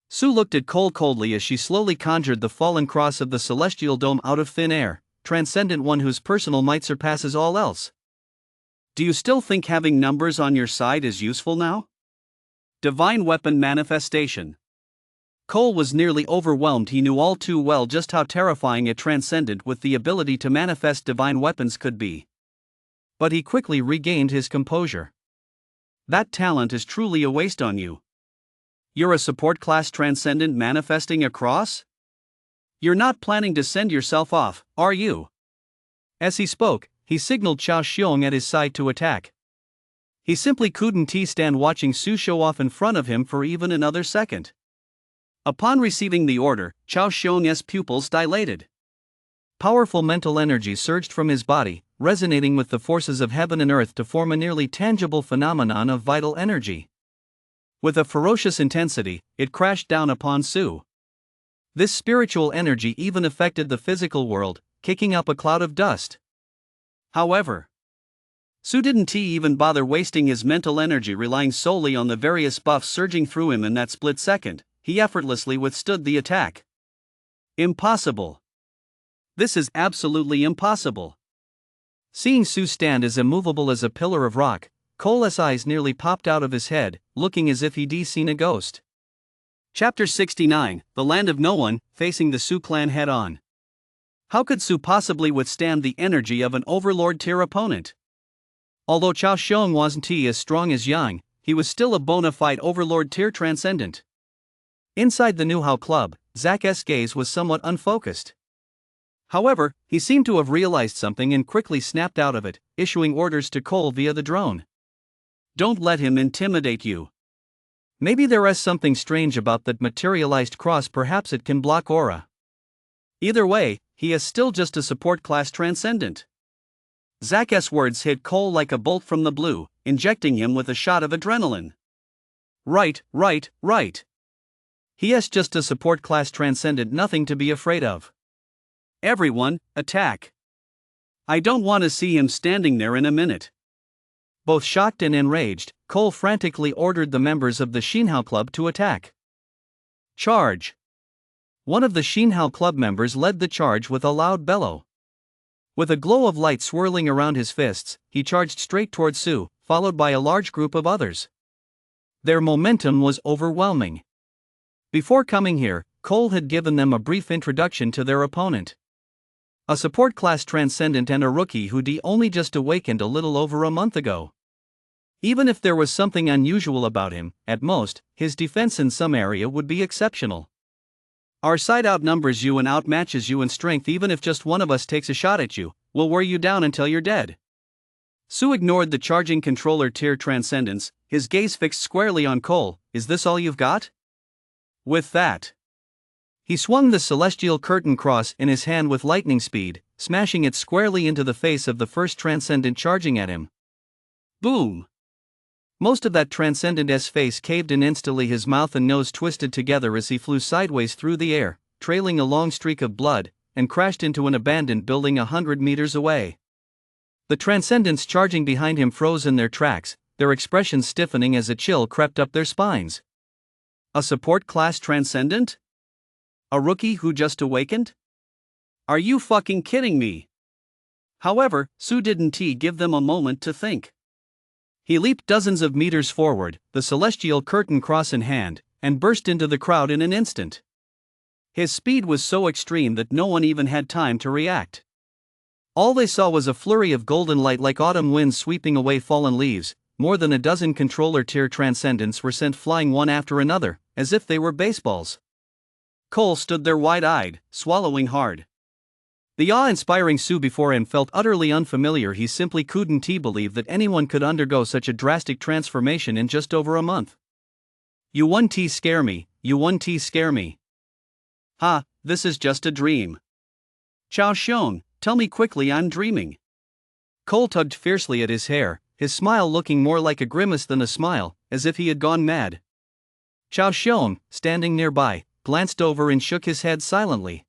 Sue looked at Cole coldly as she slowly conjured the fallen cross of the celestial dome out of thin air, transcendent one whose personal might surpasses all else. Do you still think having numbers on your side is useful now? Divine weapon manifestation. Cole was nearly overwhelmed. He knew all too well just how terrifying a transcendent with the ability to manifest divine weapons could be. But he quickly regained his composure. That talent is truly a waste on you. You're a support class transcendent manifesting a cross? You're not planning to send yourself off, are you? As he spoke, he signaled Chao Xiong at his side to attack. He simply couldn't stand watching Sue show off in front of him for even another second. Upon receiving the order, Chao Xiong's pupils dilated. Powerful mental energy surged from his body, resonating with the forces of heaven and earth to form a nearly tangible phenomenon of vital energy. With a ferocious intensity, it crashed down upon Sue. This spiritual energy even affected the physical world, kicking up a cloud of dust. However, Sue didn't even bother wasting his mental energy relying solely on the various buffs surging through him in that split second. He effortlessly withstood the attack. Impossible. This is absolutely impossible. Seeing Sue stand as immovable as a pillar of rock, Cole's eyes nearly popped out of his head, looking as if he'd seen a ghost. Chapter 69, The Land of No One, facing the Sue clan head-on. How could Sue possibly withstand the energy of an overlord-tier opponent? Although Chao Xiong wasn't as strong as Yang, he was still a bona fide overlord-tier transcendent. Inside the New Hao Club, Zach's gaze was somewhat unfocused. However, he seemed to have realized something and quickly snapped out of it, issuing orders to Cole via the drone. Don't let him intimidate you. Maybe there is something strange about that materialized cross. Perhaps it can block aura. Either way, he is still just a support class transcendent. Zach's words hit Cole like a bolt from the blue, injecting him with a shot of adrenaline. Right. He is just a support class transcendent, nothing to be afraid of. Everyone, attack. I don't want to see him standing there in a minute. Both shocked and enraged, Cole frantically ordered the members of the Xinhao Club to attack. Charge! One of the Xinhao Club members led the charge with a loud bellow. With a glow of light swirling around his fists, he charged straight toward Sue, followed by a large group of others. Their momentum was overwhelming. Before coming here, Cole had given them a brief introduction to their opponent. A support class transcendent and a rookie who only just awakened a little over a month ago. Even if there was something unusual about him, at most, his defense in some area would be exceptional. Our side outnumbers you and outmatches you in strength. Even if just one of us takes a shot at you, we'll wear you down until you're dead. Su ignored the charging controller tier transcendence, his gaze fixed squarely on Cole. Is this all you've got? With that, he swung the celestial curtain cross in his hand with lightning speed, smashing it squarely into the face of the first transcendent charging at him. Boom! Most of that transcendent's face caved in instantly. His mouth and nose twisted together as he flew sideways through the air, trailing a long streak of blood, and crashed into an abandoned building 100 meters away. The transcendents charging behind him froze in their tracks, their expressions stiffening as a chill crept up their spines. A support class transcendent? A rookie who just awakened? Are you fucking kidding me? However, Su didn't give them a moment to think. He leaped dozens of meters forward, the celestial curtain cross in hand, and burst into the crowd in an instant. His speed was so extreme that no one even had time to react. All they saw was a flurry of golden light like autumn winds sweeping away fallen leaves. More than a dozen controller tier transcendents were sent flying one after another, as if they were baseballs. Cole stood there wide-eyed, swallowing hard. The awe-inspiring Su before him felt utterly unfamiliar. He simply couldn't believe that anyone could undergo such a drastic transformation in just over a month. You 1T scare me, you 1T scare me. Ha, this is just a dream. Chao Xiong, tell me quickly I'm dreaming. Cole tugged fiercely at his hair, his smile looking more like a grimace than a smile, as if he had gone mad. Chao Xiong, standing nearby, glanced over and shook his head silently.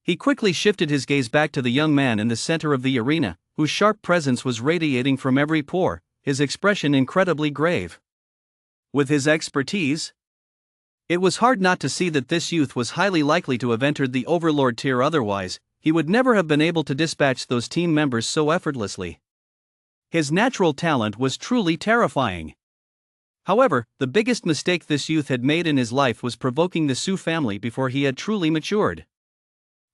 He quickly shifted his gaze back to the young man in the center of the arena, whose sharp presence was radiating from every pore, his expression incredibly grave. With his expertise, it was hard not to see that this youth was highly likely to have entered the Overlord tier. Otherwise, he would never have been able to dispatch those team members so effortlessly. His natural talent was truly terrifying. However, the biggest mistake this youth had made in his life was provoking the Su family before he had truly matured.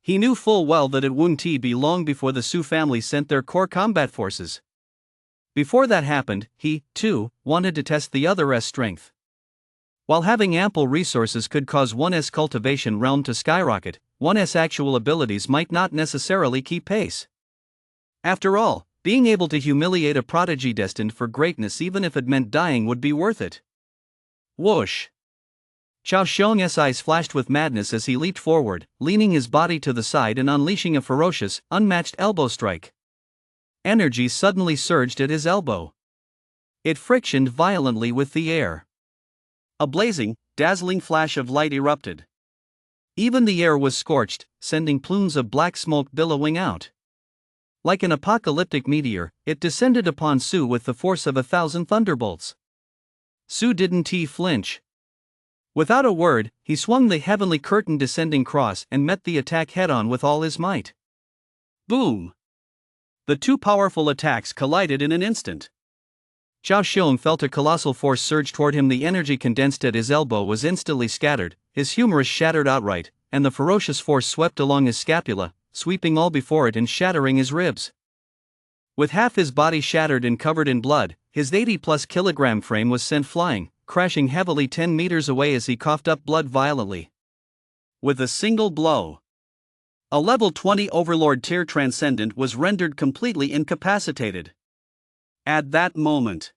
He knew full well that it wouldn't be long before the Su family sent their core combat forces. Before that happened, he, too, wanted to test the other's strength. While having ample resources could cause one's cultivation realm to skyrocket, one's actual abilities might not necessarily keep pace. After all, being able to humiliate a prodigy destined for greatness, even if it meant dying, would be worth it. Whoosh! Chao Xiong's eyes flashed with madness as he leaped forward, leaning his body to the side and unleashing a ferocious, unmatched elbow strike. Energy suddenly surged at his elbow. It frictioned violently with the air. A blazing, dazzling flash of light erupted. Even the air was scorched, sending plumes of black smoke billowing out. Like an apocalyptic meteor, it descended upon Su with the force of 1,000 thunderbolts. Su didn't flinch. Without a word, he swung the heavenly curtain descending cross and met the attack head-on with all his might. Boom! The two powerful attacks collided in an instant. Chao Xiong felt a colossal force surge toward him. The energy condensed at his elbow was instantly scattered, his humerus shattered outright, and the ferocious force swept along his scapula, sweeping all before it and shattering his ribs. With half his body shattered and covered in blood, his 80-plus kilogram frame was sent flying, crashing heavily 10 meters away as he coughed up blood violently. With a single blow, a level 20 Overlord tier transcendent was rendered completely incapacitated. At that moment,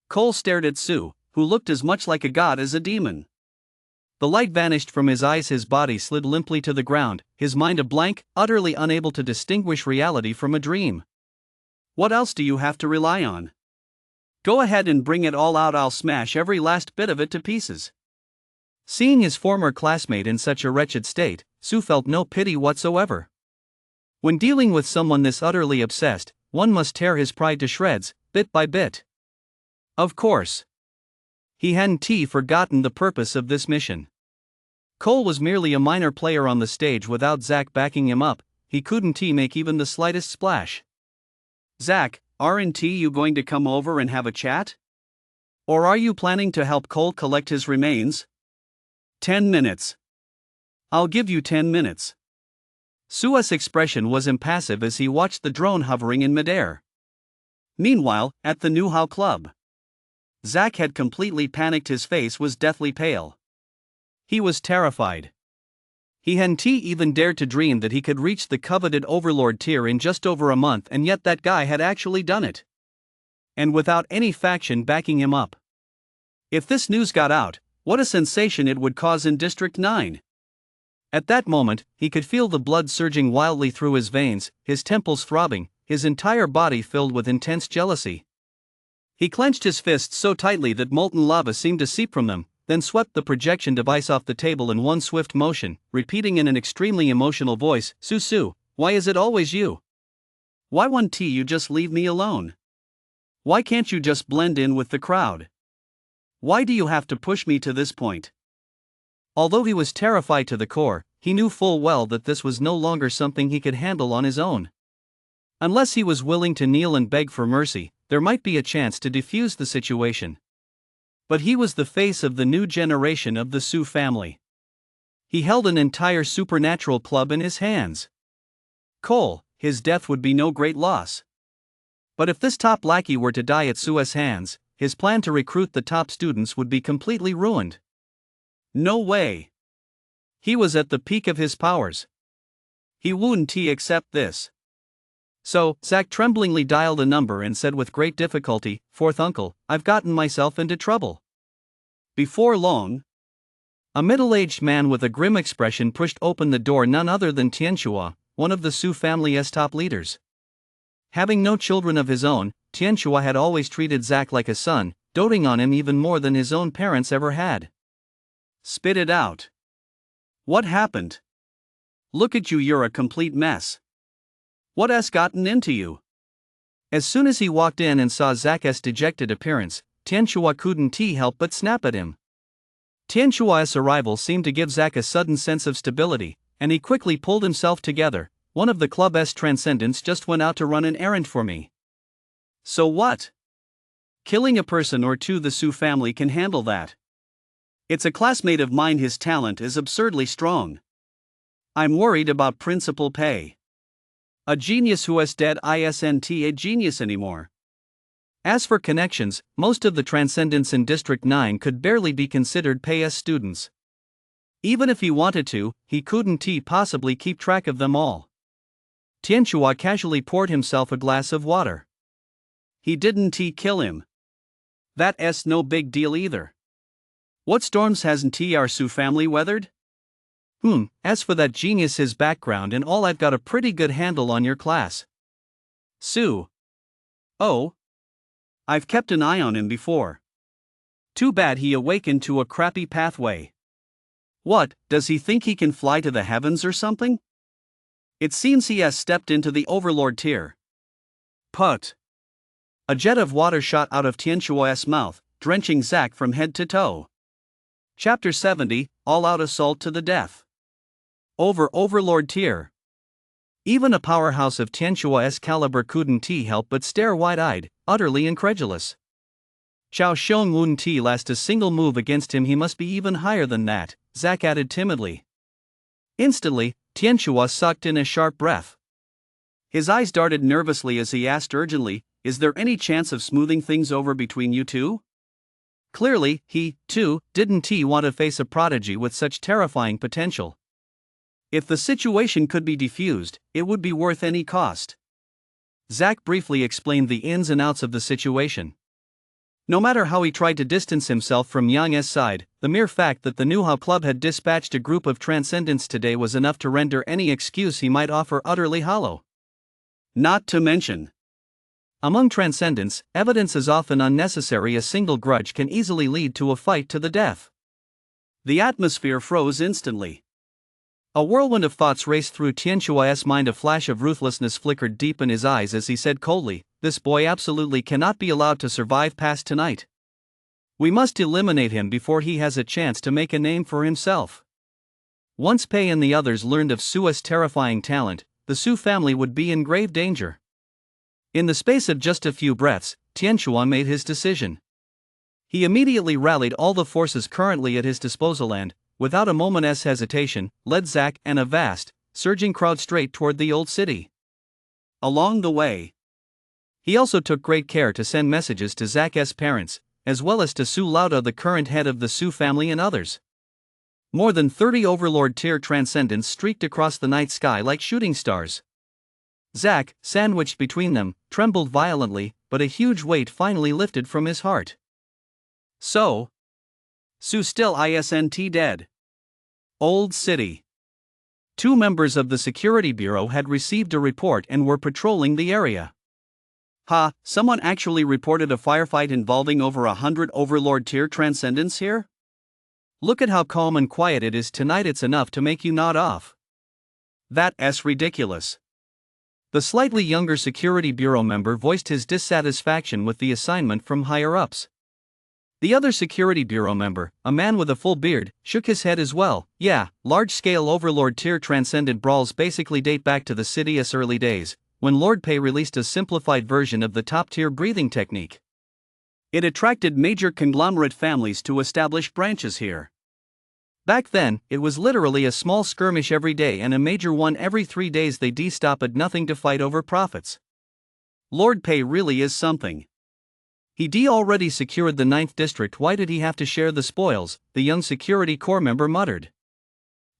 Cole stared at Su, who looked as much like a god as a demon. The light vanished from his eyes, his body slid limply to the ground, his mind a blank, utterly unable to distinguish reality from a dream. What else do you have to rely on? Go ahead and bring it all out, I'll smash every last bit of it to pieces. Seeing his former classmate in such a wretched state, Su felt no pity whatsoever. When dealing with someone this utterly obsessed, one must tear his pride to shreds, bit by bit. Of course, he hadn't forgotten the purpose of this mission. Cole was merely a minor player on the stage. Without Zack backing him up, he couldn't make even the slightest splash. Zack, aren't you going to come over and have a chat? Or are you planning to help Cole collect his remains? 10 minutes. I'll give you 10 minutes. Su's expression was impassive as he watched the drone hovering in midair. Meanwhile, at the Nuhao Club, Zack had completely panicked. His face was deathly pale. He was terrified. He hadn't even dared to dream that he could reach the coveted Overlord tier in just over a month, and yet that guy had actually done it. And without any faction backing him up. If this news got out, what a sensation it would cause in District 9. At that moment, he could feel the blood surging wildly through his veins, his temples throbbing, his entire body filled with intense jealousy. He clenched his fists so tightly that molten lava seemed to seep from them, then swept the projection device off the table in one swift motion, repeating in an extremely emotional voice, "Su, why is it always you? Why won't you just leave me alone? Why can't you just blend in with the crowd? Why do you have to push me to this point?" Although he was terrified to the core, he knew full well that this was no longer something he could handle on his own. Unless he was willing to kneel and beg for mercy, there might be a chance to defuse the situation. But he was the face of the new generation of the Su family. He held an entire supernatural club in his hands. Cole, his death would be no great loss. But if this top lackey were to die at Su's hands, his plan to recruit the top students would be completely ruined. No way. He was at the peak of his powers. He wouldn't accept this. So, Zack tremblingly dialed a number and said with great difficulty, "Fourth uncle, I've gotten myself into trouble." Before long, a middle-aged man with a grim expression pushed open the door, none other than Tianxua, one of the Su family's top leaders. Having no children of his own, Tianxua had always treated Zack like a son, doting on him even more than his own parents ever had. "Spit it out. What happened? Look at you, you're a complete mess. What has gotten into you?" As soon as he walked in and saw Zack's dejected appearance, Tianxua couldn't help but snap at him. Tianxua's arrival seemed to give Zack a sudden sense of stability, and he quickly pulled himself together. "One of the club's transcendents just went out to run an errand for me." "So what? Killing a person or two, the Su family can handle that. It's a classmate of mine, his talent is absurdly strong. I'm worried about Principal Pei. A genius who is dead isn't a genius anymore." As for connections, most of the transcendents in District 9 could barely be considered Pei's students. Even if he wanted to, he couldn't possibly keep track of them all. Tianxua casually poured himself a glass of water. "He didn't kill him. That's no big deal either. What storms hasn't our Su family weathered? As for that genius, his background and all, I've got a pretty good handle on your class. Su. Oh. I've kept an eye on him before. Too bad he awakened to a crappy pathway. What, does he think he can fly to the heavens or something? It seems he has stepped into the Overlord tier." Put. A jet of water shot out of Tianxua's mouth, drenching Zack from head to toe. Chapter 70, All-Out Assault to the Death. Overlord tier. Even a powerhouse of Tianxua's caliber couldn't help but stare wide-eyed, utterly incredulous. Chao Xiong wouldn't last a single move against him. He must be even higher than that, Zack added timidly. Instantly, Tianxua sucked in a sharp breath. His eyes darted nervously as he asked urgently, "Is there any chance of smoothing things over between you two?" Clearly, he, too, didn't want to face a prodigy with such terrifying potential. If the situation could be defused, it would be worth any cost. Zack briefly explained the ins and outs of the situation. No matter how he tried to distance himself from Yang's side, the mere fact that the Nuhao Club had dispatched a group of transcendents today was enough to render any excuse he might offer utterly hollow. Not to mention, among transcendents, evidence is often unnecessary. A single grudge can easily lead to a fight to the death. The atmosphere froze instantly. A whirlwind of thoughts raced through Tianxua's mind. A flash of ruthlessness flickered deep in his eyes as he said coldly, "This boy absolutely cannot be allowed to survive past tonight. We must eliminate him before he has a chance to make a name for himself." Once Pei and the others learned of Su's terrifying talent, the Su family would be in grave danger. In the space of just a few breaths, Tianxua made his decision. He immediately rallied all the forces currently at his disposal and, without a moment's hesitation, led Zack and a vast, surging crowd straight toward the old city. Along the way, he also took great care to send messages to Zach's parents, as well as to Su Lauda, the current head of the Su family, and others. More than 30 Overlord tier transcendents streaked across the night sky like shooting stars. Zach, sandwiched between them, trembled violently, but a huge weight finally lifted from his heart. So, Su still isn't dead. Old City. 2 members of the Security Bureau had received a report and were patrolling the area. Someone actually reported a firefight involving over 100 Overlord tier transcendents here? Look at how calm and quiet it is tonight, it's enough to make you nod off. That's ridiculous. The slightly younger Security Bureau member voiced his dissatisfaction with the assignment from higher-ups. The other Security Bureau member, a man with a full beard, shook his head as well. Yeah, large-scale Overlord tier transcendent brawls basically date back to the city's early days, when Lord Pei released a simplified version of the top-tier breathing technique. It attracted major conglomerate families to establish branches here. Back then, it was literally a small skirmish every day and a major one every 3 days. They stop at nothing to fight over profits. Lord Pei really is something. He already secured the 9th district, why did he have to share the spoils? The young Security Corps member muttered.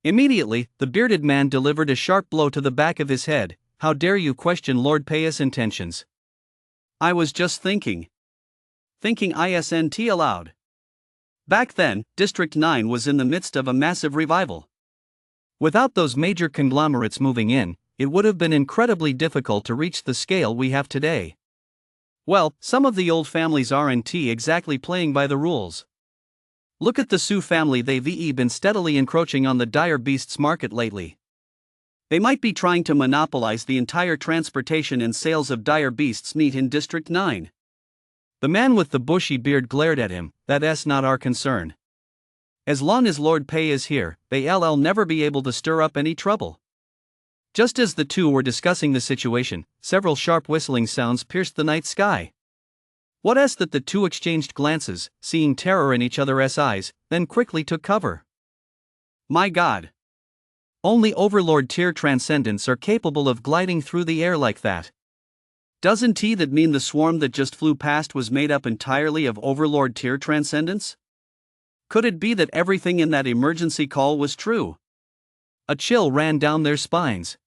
Immediately, the bearded man delivered a sharp blow to the back of his head. How dare you question Lord Pei's intentions? I was just thinking isn't aloud. Back then, District 9 was in the midst of a massive revival. Without those major conglomerates moving in, it would have been incredibly difficult to reach the scale we have today. Well, some of the old families aren't exactly playing by the rules. Look at the Su family, they've been steadily encroaching on the dire beasts market lately. They might be trying to monopolize the entire transportation and sales of dire beasts meat in District 9. The man with the bushy beard glared at him. That's not our concern. As long as Lord Pei is here, they'll never be able to stir up any trouble. Just as the two were discussing the situation, several sharp whistling sounds pierced the night sky. That the two exchanged glances, seeing terror in each other's eyes, then quickly took cover. My God! Only Overlord tier transcendents are capable of gliding through the air like that. Doesn't that mean the swarm that just flew past was made up entirely of Overlord tier transcendents? Could it be that everything in that emergency call was true? A chill ran down their spines.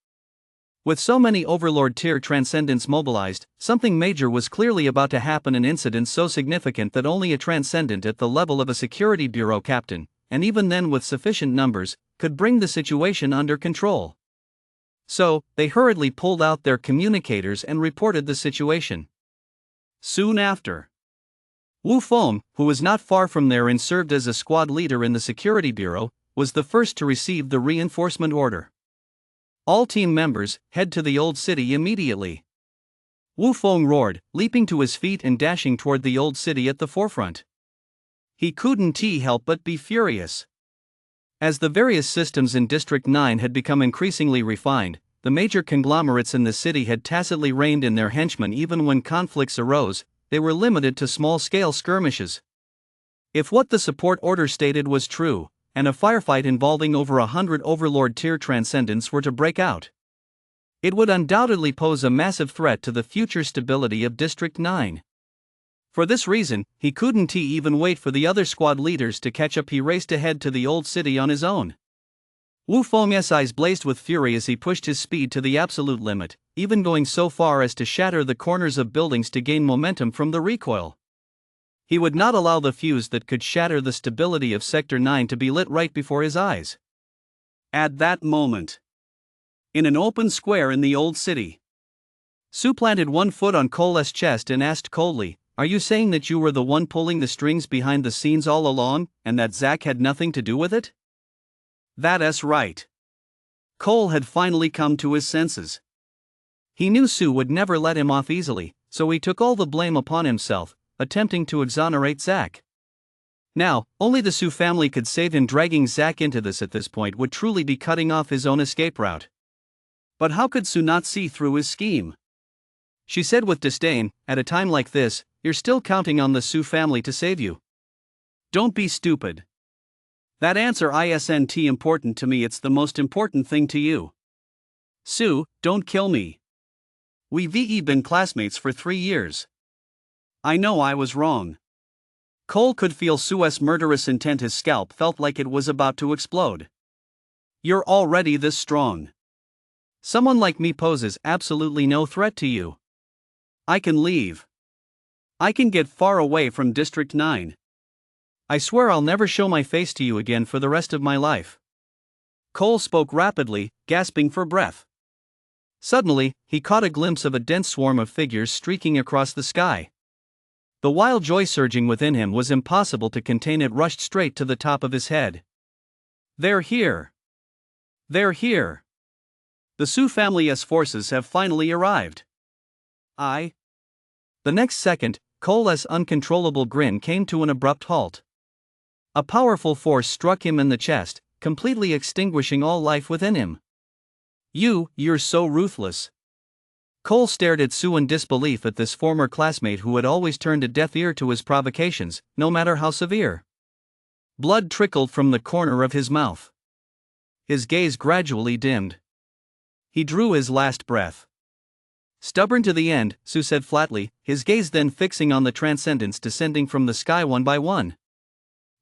With so many Overlord tier transcendents mobilized, something major was clearly about to happen, an incident so significant that only a transcendent at the level of a Security Bureau captain, and even then with sufficient numbers, could bring the situation under control. So, they hurriedly pulled out their communicators and reported the situation. Soon after, Wu Feng, who was not far from there and served as a squad leader in the Security Bureau, was the first to receive the reinforcement order. All team members, head to the old city immediately. Wu Feng roared, leaping to his feet and dashing toward the old city at the forefront. He couldn't help but be furious. As the various systems in District 9 had become increasingly refined, the major conglomerates in the city had tacitly reined in their henchmen. Even when conflicts arose, they were limited to small-scale skirmishes. If what the support order stated was true, and a firefight involving over 100 Overlord tier transcendents were to break out, it would undoubtedly pose a massive threat to the future stability of District 9. For this reason, he couldn't even wait for the other squad leaders to catch up. He raced ahead to the old city on his own. Wu Feng's eyes blazed with fury as he pushed his speed to the absolute limit, even going so far as to shatter the corners of buildings to gain momentum from the recoil. He would not allow the fuse that could shatter the stability of Sector 9 to be lit right before his eyes. At that moment, in an open square in the old city, Su planted one foot on Cole's chest and asked coldly, "Are you saying that you were the one pulling the strings behind the scenes all along, and that Zach had nothing to do with it?" That's right. Cole had finally come to his senses. He knew Su would never let him off easily, so he took all the blame upon himself, attempting to exonerate Zach. Now, only the Su family could save him. Dragging Zach into this at this point would truly be cutting off his own escape route. But how could Su not see through his scheme? She said with disdain, "At a time like this, you're still counting on the Su family to save you." Don't be stupid. That answer isn't important to me, it's the most important thing to you. Sue, don't kill me. We've been classmates for 3 years. I know I was wrong. Cole could feel Sue's murderous intent. His scalp felt like it was about to explode. You're already this strong. Someone like me poses absolutely no threat to you. I can leave. I can get far away from District 9. I swear I'll never show my face to you again for the rest of my life. Cole spoke rapidly, gasping for breath. Suddenly, he caught a glimpse of a dense swarm of figures streaking across the sky. The wild joy surging within him was impossible to contain. It rushed straight to the top of his head. They're here. They're here. The Sioux family's forces have finally arrived. The next second, Cole's uncontrollable grin came to an abrupt halt. A powerful force struck him in the chest, completely extinguishing all life within him. You're so ruthless. Cole stared at Sue in disbelief at this former classmate who had always turned a deaf ear to his provocations, no matter how severe. Blood trickled from the corner of his mouth. His gaze gradually dimmed. He drew his last breath. Stubborn to the end, Sue said flatly, his gaze then fixing on the transcendents descending from the sky one by one.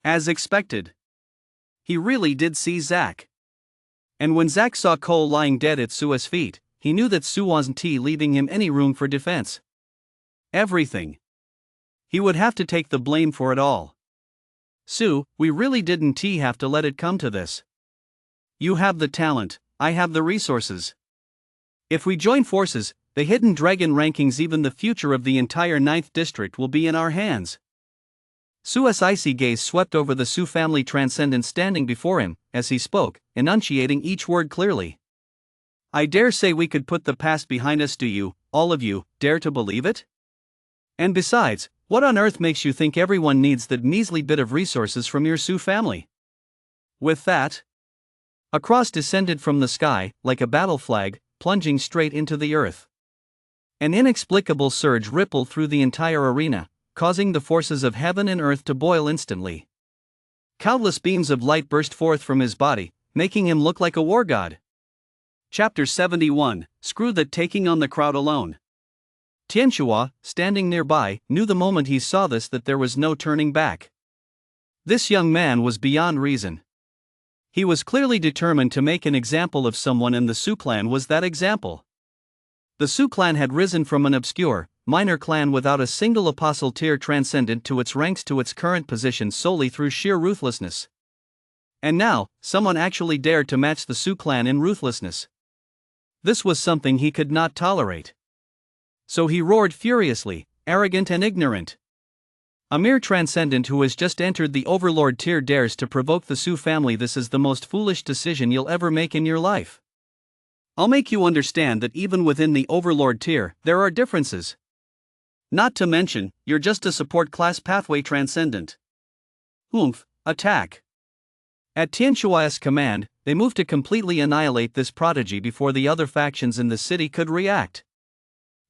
As expected. He really did see Zack. And when Zack saw Cole lying dead at Sue's feet, he knew that Sue wasn't leaving him any room for defense. Everything. He would have to take the blame for it all. Sue, we really didn't have to let it come to this. You have the talent, I have the resources. If we join forces, the Hidden Dragon rankings, even the future of the entire 9th District will be in our hands. Sue's icy gaze swept over the Sioux family transcendent standing before him, as he spoke, enunciating each word clearly. I dare say we could put the past behind us. Do you, all of you, dare to believe it? And besides, what on earth makes you think everyone needs that measly bit of resources from your Sioux family? With that, a cross descended from the sky, like a battle flag, plunging straight into the earth. An inexplicable surge rippled through the entire arena, causing the forces of heaven and earth to boil instantly. Countless beams of light burst forth from his body, making him look like a war god. Chapter 71, Screw that, taking on the crowd alone. Tianhua, standing nearby, knew the moment he saw this that there was no turning back. This young man was beyond reason. He was clearly determined to make an example of someone, and the Sioux clan was that example. The Sioux clan had risen from an obscure, minor clan without a single apostle tier transcendent to its ranks to its current position solely through sheer ruthlessness. And now, someone actually dared to match the Sioux clan in ruthlessness. This was something he could not tolerate. So he roared furiously, arrogant and ignorant. A mere transcendent who has just entered the Overlord tier dares to provoke the Sioux family. This is the most foolish decision you'll ever make in your life. I'll make you understand that even within the Overlord tier, there are differences. Not to mention, you're just a support class pathway transcendent. Attack. At Tianhua's command, they moved to completely annihilate this prodigy before the other factions in the city could react.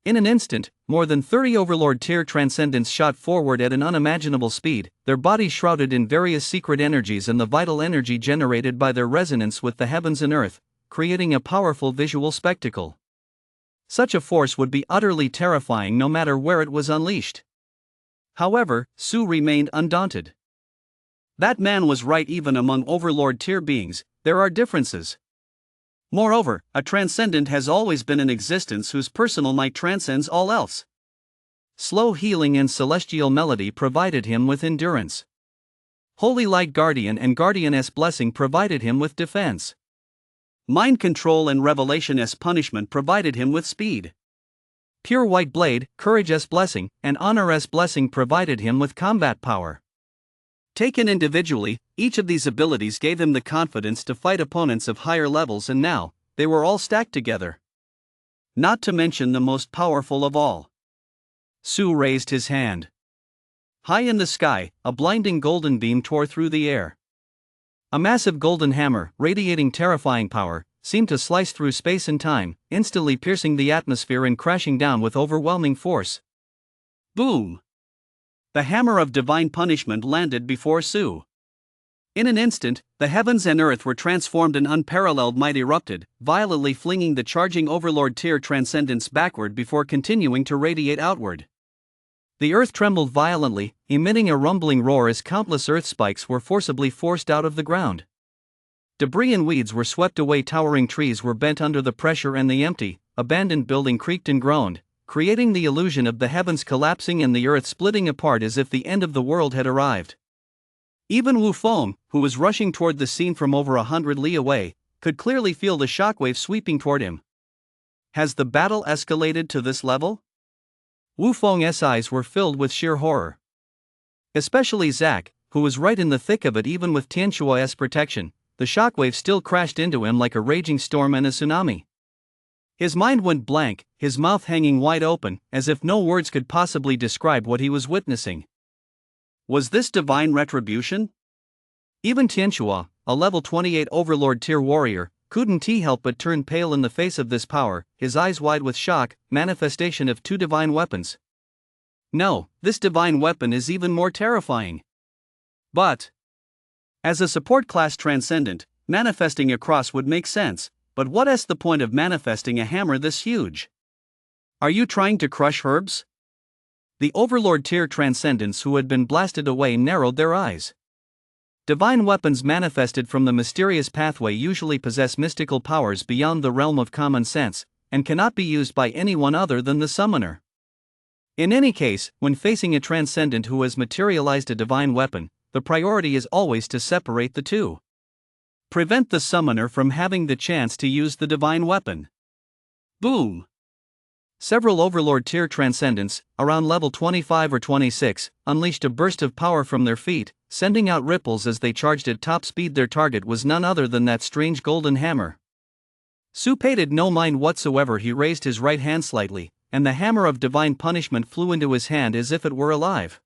In an instant, more than 30 Overlord tier transcendents shot forward at an unimaginable speed, their bodies shrouded in various secret energies and the vital energy generated by their resonance with the heavens and earth, creating a powerful visual spectacle. Such a force would be utterly terrifying no matter where it was unleashed. However, Sue remained undaunted. That man was right. Even among Overlord tier beings, there are differences. Moreover, a transcendent has always been in existence whose personal might transcends all else. Slow healing and celestial melody provided him with endurance. Holy Light Guardian and Guardianess Blessing provided him with defense. Mind control and Revelation-S punishment provided him with speed. Pure White Blade, Courage-S Blessing, and Honor-S Blessing provided him with combat power. Taken individually, each of these abilities gave him the confidence to fight opponents of higher levels, and now, they were all stacked together. Not to mention the most powerful of all. Sue raised his hand. High in the sky, a blinding golden beam tore through the air. A massive golden hammer, radiating terrifying power, seemed to slice through space and time, instantly piercing the atmosphere and crashing down with overwhelming force. Boom! The hammer of divine punishment landed before Sue. In an instant, the heavens and earth were transformed and unparalleled might erupted, violently flinging the charging overlord tier transcendence backward before continuing to radiate outward. The earth trembled violently, emitting a rumbling roar as countless earth spikes were forcibly forced out of the ground. Debris and weeds were swept away, towering trees were bent under the pressure, and the empty, abandoned building creaked and groaned, creating the illusion of the heavens collapsing and the earth splitting apart as if the end of the world had arrived. Even Wu Feng, who was rushing toward the scene from over 100 li away, could clearly feel the shockwave sweeping toward him. Has the battle escalated to this level? Wu Feng's eyes were filled with sheer horror. Especially Zack, who was right in the thick of it. Even with Tianquo's protection, the shockwave still crashed into him like a raging storm and a tsunami. His mind went blank, his mouth hanging wide open, as if no words could possibly describe what he was witnessing. Was this divine retribution? Even Tianquo, a level 28 overlord tier warrior, couldn't help but turn pale in the face of this power, his eyes wide with shock, manifestation of two divine weapons. No, this divine weapon is even more terrifying. But as a support class transcendent, manifesting a cross would make sense, but what's the point of manifesting a hammer this huge? Are you trying to crush herbs? The overlord tier transcendents who had been blasted away narrowed their eyes. Divine weapons manifested from the mysterious pathway usually possess mystical powers beyond the realm of common sense, and cannot be used by anyone other than the summoner. In any case, when facing a transcendent who has materialized a divine weapon, the priority is always to separate the two. Prevent the summoner from having the chance to use the divine weapon. Boom! Several overlord tier transcendents, around level 25 or 26, unleashed a burst of power from their feet, sending out ripples as they charged at top speed. Their target was none other than that strange golden hammer. Su paid no mind whatsoever. He raised his right hand slightly, and the hammer of divine punishment flew into his hand as if it were alive.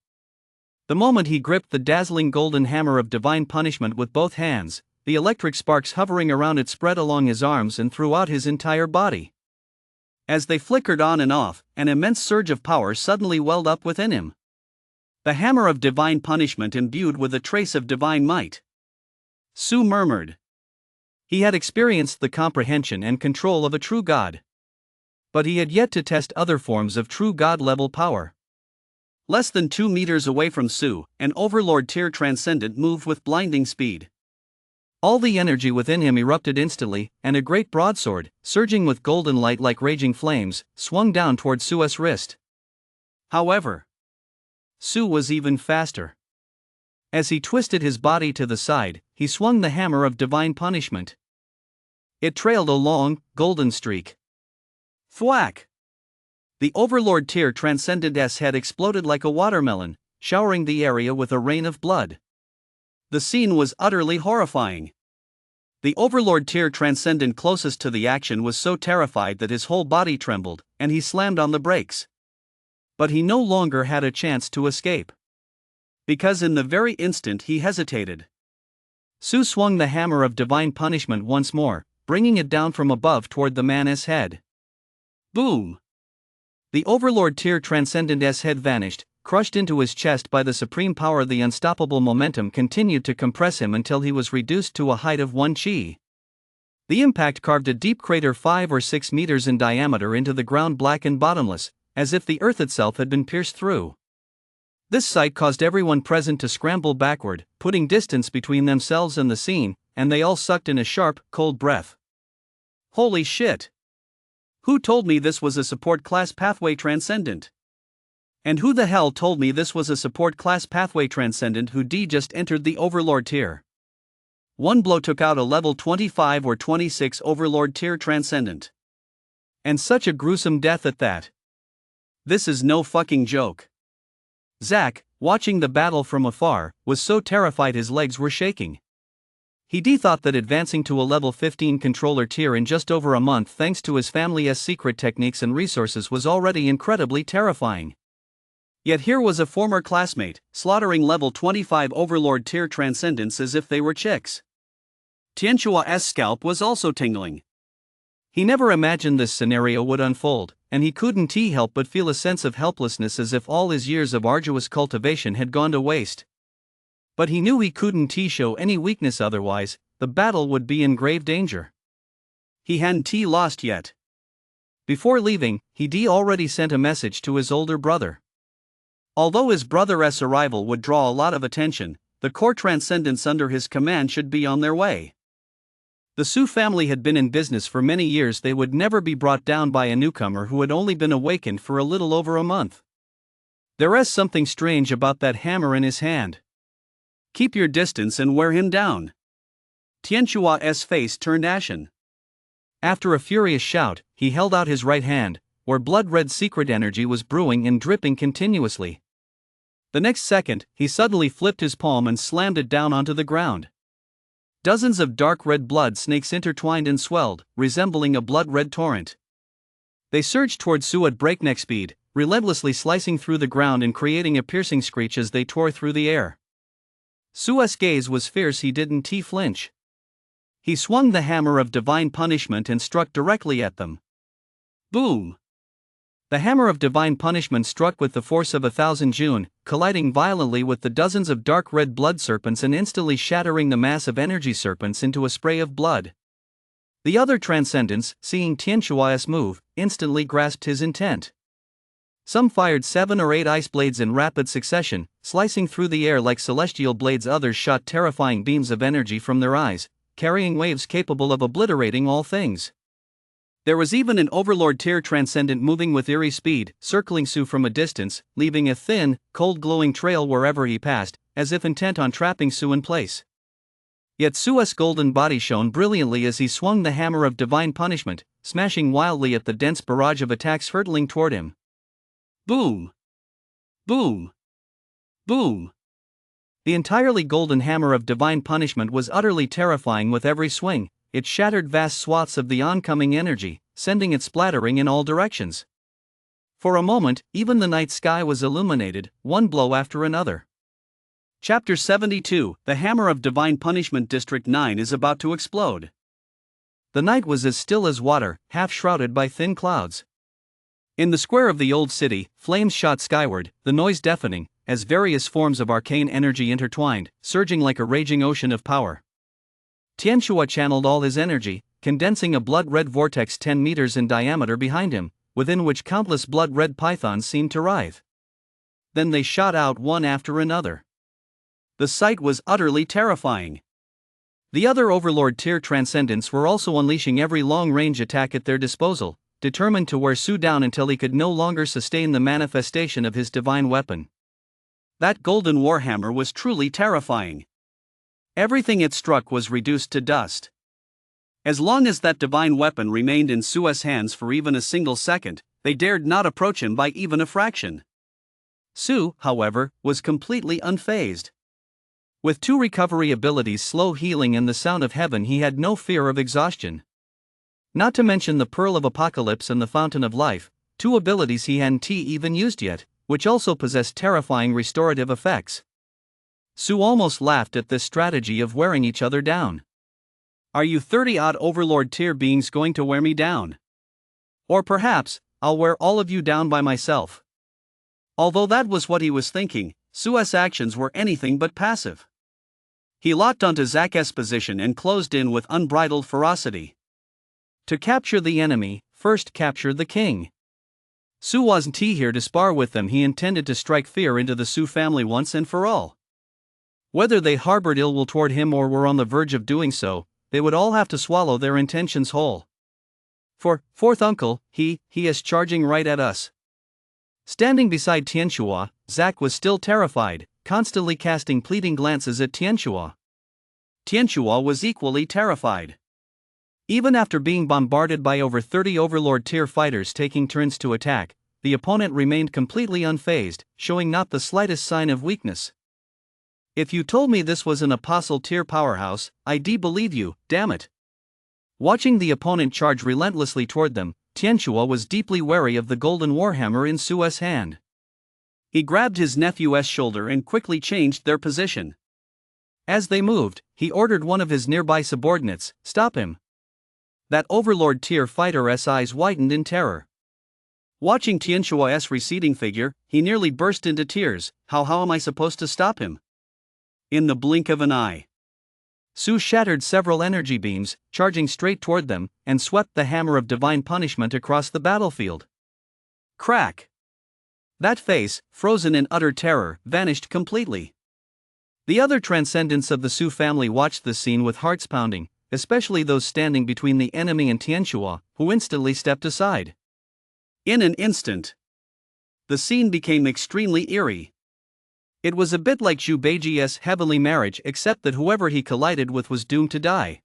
The moment he gripped the dazzling golden hammer of divine punishment with both hands, the electric sparks hovering around it spread along his arms and throughout his entire body. As they flickered on and off, an immense surge of power suddenly welled up within him. The hammer of divine punishment imbued with a trace of divine might. Su murmured. He had experienced the comprehension and control of a true god. But he had yet to test other forms of true god-level power. Less than 2 meters away from Su, an overlord tier transcendent moved with blinding speed. All the energy within him erupted instantly, and a great broadsword, surging with golden light like raging flames, swung down toward Su's wrist. However, Su was even faster. As he twisted his body to the side, he swung the hammer of divine punishment. It trailed a long, golden streak. Thwack! The overlord tier transcendent's head exploded like a watermelon, showering the area with a rain of blood. The scene was utterly horrifying. The overlord tier transcendent closest to the action was so terrified that his whole body trembled, and he slammed on the brakes. But he no longer had a chance to escape. Because in the very instant he hesitated, Su swung the hammer of divine punishment once more, bringing it down from above toward the man's head. Boom! The overlord tier transcendent's head vanished, crushed into his chest by the supreme power. The unstoppable momentum continued to compress him until he was reduced to a height of 1 chi. The impact carved a deep crater 5 or 6 meters in diameter into the ground, black and bottomless, as if the earth itself had been pierced through. This sight caused everyone present to scramble backward, putting distance between themselves and the scene, and they all sucked in a sharp, cold breath. Holy shit! Who told me this was a support class pathway transcendent? And who the hell told me this was a support class pathway transcendent who just entered the overlord tier? One blow took out a level 25 or 26 overlord tier transcendent. And such a gruesome death at that. This is no fucking joke. Zack, watching the battle from afar, was so terrified his legs were shaking. He thought that advancing to a level 15 controller tier in just over a month thanks to his family's secret techniques and resources was already incredibly terrifying. Yet here was a former classmate, slaughtering level 25 overlord tier transcendents as if they were chicks. Tianquo's scalp was also tingling. He never imagined this scenario would unfold, and he couldn't help but feel a sense of helplessness as if all his years of arduous cultivation had gone to waste. But he knew he couldn't show any weakness, otherwise, the battle would be in grave danger. He hadn't lost yet. Before leaving, he already sent a message to his older brother. Although his brother's arrival would draw a lot of attention, the core transcendents under his command should be on their way. The Su family had been in business for many years. They would never be brought down by a newcomer who had only been awakened for a little over a month. There is something strange about that hammer in his hand. Keep your distance and wear him down. Tianchua's face turned ashen. After a furious shout, he held out his right hand, where blood-red secret energy was brewing and dripping continuously. The next second, he suddenly flipped his palm and slammed it down onto the ground. Dozens of dark red blood snakes intertwined and swelled, resembling a blood-red torrent. They surged toward Su at breakneck speed, relentlessly slicing through the ground and creating a piercing screech as they tore through the air. Su's gaze was fierce. He didn't flinch. He swung the hammer of divine punishment and struck directly at them. Boom! The hammer of divine punishment struck with the force of 1,000 June, colliding violently with the dozens of dark red blood serpents and instantly shattering the mass of energy serpents into a spray of blood. The other transcendents, seeing Tianchua's move, instantly grasped his intent. Some fired 7 or 8 ice blades in rapid succession, slicing through the air like celestial blades. Others shot terrifying beams of energy from their eyes, carrying waves capable of obliterating all things. There was even an Overlord tier transcendent moving with eerie speed, circling Su from a distance, leaving a thin, cold glowing trail wherever he passed, as if intent on trapping Su in place. Yet Su's golden body shone brilliantly as he swung the hammer of divine punishment, smashing wildly at the dense barrage of attacks hurtling toward him. Boom! Boom! Boom! The entirely golden hammer of divine punishment was utterly terrifying. With every swing, it shattered vast swaths of the oncoming energy, sending it splattering in all directions. For a moment, even the night sky was illuminated, one blow after another. Chapter 72, The Hammer of Divine Punishment. District 9 is about to explode. The night was as still as water, half shrouded by thin clouds. In the square of the old city, flames shot skyward, the noise deafening, as various forms of arcane energy intertwined, surging like a raging ocean of power. Tianchua channeled all his energy, condensing a blood-red vortex 10 meters in diameter behind him, within which countless blood-red pythons seemed to writhe. Then they shot out one after another. The sight was utterly terrifying. The other Overlord tier transcendents were also unleashing every long-range attack at their disposal, determined to wear Su down until he could no longer sustain the manifestation of his divine weapon. That golden warhammer was truly terrifying. Everything it struck was reduced to dust. As long as that divine weapon remained in Su's hands for even a single second, they dared not approach him by even a fraction. Su, however, was completely unfazed. With 2 recovery abilities, slow healing and the sound of heaven, he had no fear of exhaustion. Not to mention the Pearl of Apocalypse and the Fountain of Life, 2 abilities he hadn't even used yet, which also possessed terrifying restorative effects. Su almost laughed at this strategy of wearing each other down. Are you 30-odd Overlord tier beings going to wear me down? Or perhaps, I'll wear all of you down by myself. Although that was what he was thinking, Su's actions were anything but passive. He locked onto Zak's position and closed in with unbridled ferocity. To capture the enemy, first capture the king. Su wasn't here to spar with them. He intended to strike fear into the Su family once and for all. Whether they harbored ill will toward him or were on the verge of doing so, they would all have to swallow their intentions whole. For, fourth uncle, he is charging right at us. Standing beside Tianchua, Zak was still terrified, constantly casting pleading glances at Tianchua. Tianchua was equally terrified. Even after being bombarded by over 30 Overlord tier fighters taking turns to attack, the opponent remained completely unfazed, showing not the slightest sign of weakness. If you told me this was an Apostle tier powerhouse, I'd believe you, damn it. Watching the opponent charge relentlessly toward them, Tianchua was deeply wary of the golden warhammer in Su's hand. He grabbed his nephew's shoulder and quickly changed their position. As they moved, he ordered one of his nearby subordinates, "Stop him." That Overlord tier fighter's eyes widened in terror. Watching Tianchua's receding figure, he nearly burst into tears. How am I supposed to stop him? In the blink of an eye, Su shattered several energy beams, charging straight toward them, and swept the hammer of divine punishment across the battlefield. Crack! That face, frozen in utter terror, vanished completely. The other transcendents of the Su family watched the scene with hearts pounding, especially those standing between the enemy and Tianxua, who instantly stepped aside. In an instant, the scene became extremely eerie. It was a bit like Zhu Beiji's heavenly marriage, except that whoever he collided with was doomed to die.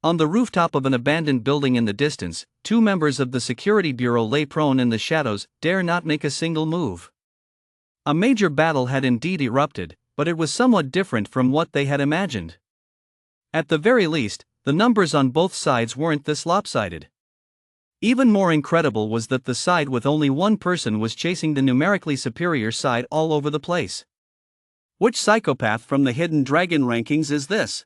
On the rooftop of an abandoned building in the distance, two members of the security bureau lay prone in the shadows, dare not make a single move. A major battle had indeed erupted, but it was somewhat different from what they had imagined. At the very least, the numbers on both sides weren't this lopsided. Even more incredible was that the side with only one person was chasing the numerically superior side all over the place. Which psychopath from the hidden dragon rankings is this?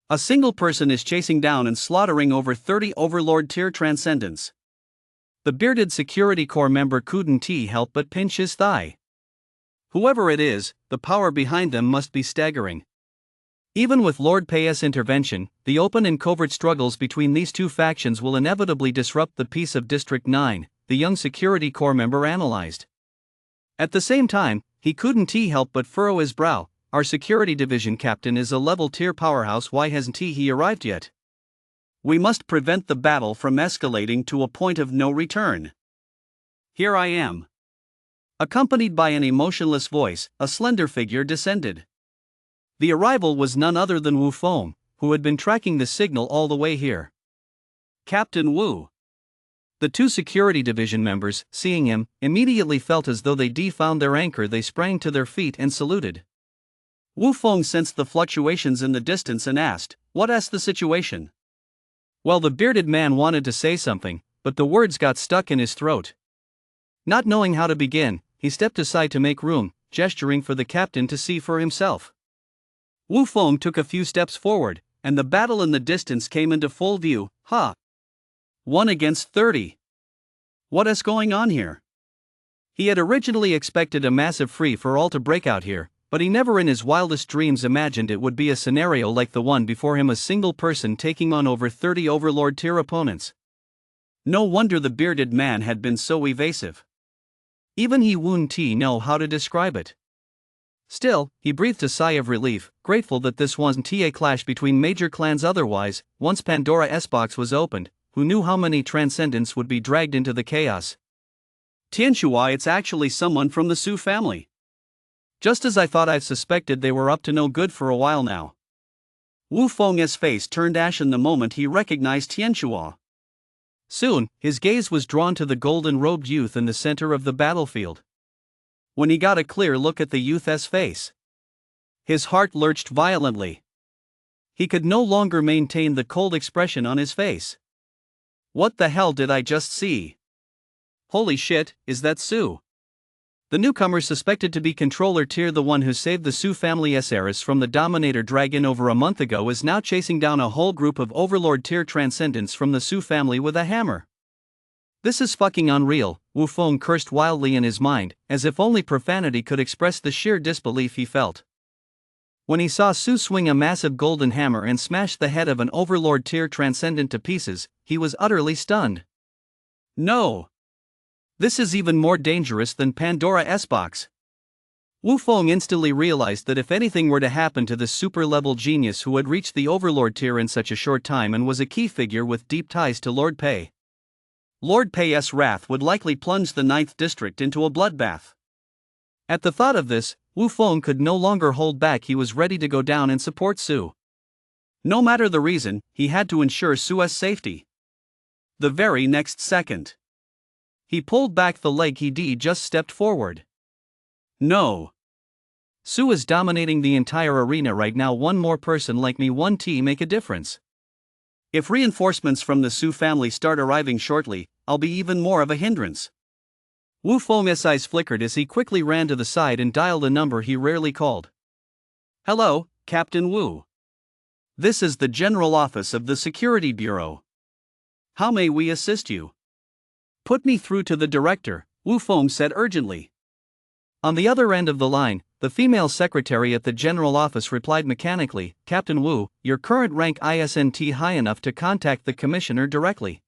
A single person is chasing down and slaughtering over 30 overlord tier transcendents. The bearded security corps member couldn't help but pinch his thigh. Whoever it is, the power behind them must be staggering. Even with Lord Pei's intervention, the open and covert struggles between these two factions will inevitably disrupt the peace of District 9, the young security corps member analyzed. At the same time, he couldn't help but furrow his brow. Our security division captain is a level tier powerhouse. Why hasn't he arrived yet? We must prevent the battle from escalating to a point of no return. Here I am. Accompanied by an emotionless voice, a slender figure descended. The arrival was none other than Wu Feng, who had been tracking the signal all the way here. Captain Wu. The two security division members, seeing him, immediately felt as though they found their anchor. They sprang to their feet and saluted. Wu Feng sensed the fluctuations in the distance and asked, "What's the situation?" Well, the bearded man wanted to say something, but the words got stuck in his throat. Not knowing how to begin, he stepped aside to make room, gesturing for the captain to see for himself. Wu Feng took a few steps forward, and the battle in the distance came into full view. 1 against 30. What is going on here? He had originally expected a massive free-for-all to break out here, but he never in his wildest dreams imagined it would be a scenario like the one before him, a single person taking on over 30 overlord tier opponents. No wonder the bearded man had been so evasive. Even he wouldn't know how to describe it. Still, he breathed a sigh of relief, grateful that this wasn't a clash between major clans. Otherwise, once Pandora's box was opened, who knew how many transcendents would be dragged into the chaos? Tianxua, it's actually someone from the Su family. Just as I thought. I've suspected they were up to no good for a while now. Wu Feng's face turned ashen the moment he recognized Tianxua. Soon, his gaze was drawn to the golden-robed youth in the center of the battlefield. When he got a clear look at the youth's face, his heart lurched violently. He could no longer maintain the cold expression on his face. What the hell did I just see? Holy shit, is that Su? The newcomer, suspected to be controller tier, the one who saved the Su family's heiress from the Dominator Dragon over a month ago, is now chasing down a whole group of overlord tier transcendents from the Su family with a hammer. This is fucking unreal, Wu Feng cursed wildly in his mind, as if only profanity could express the sheer disbelief he felt. When he saw Su swing a massive golden hammer and smash the head of an overlord tier transcendent to pieces, he was utterly stunned. No! This is even more dangerous than Pandora's box. Wu Feng instantly realized that if anything were to happen to this super-level genius who had reached the overlord tier in such a short time and was a key figure with deep ties to Lord Pei, Lord Pei's wrath would likely plunge the 9th district into a bloodbath. At the thought of this, Wu Feng could no longer hold back. He was ready to go down and support Su. No matter the reason, he had to ensure Su's safety. The very next second, he pulled back the leg he'd just stepped forward. No. Su is dominating the entire arena right now. One more person like me won't make a difference. If reinforcements from the Su family start arriving shortly, I'll be even more of a hindrance. Wu Feng's eyes flickered as he quickly ran to the side and dialed a number he rarely called. Hello, Captain Wu. This is the General Office of the Security Bureau. How may we assist you? Put me through to the director, Wu Feng said urgently. On the other end of the line, The female secretary at the general office replied mechanically, Captain Wu, your current rank isn't high enough to contact the commissioner directly.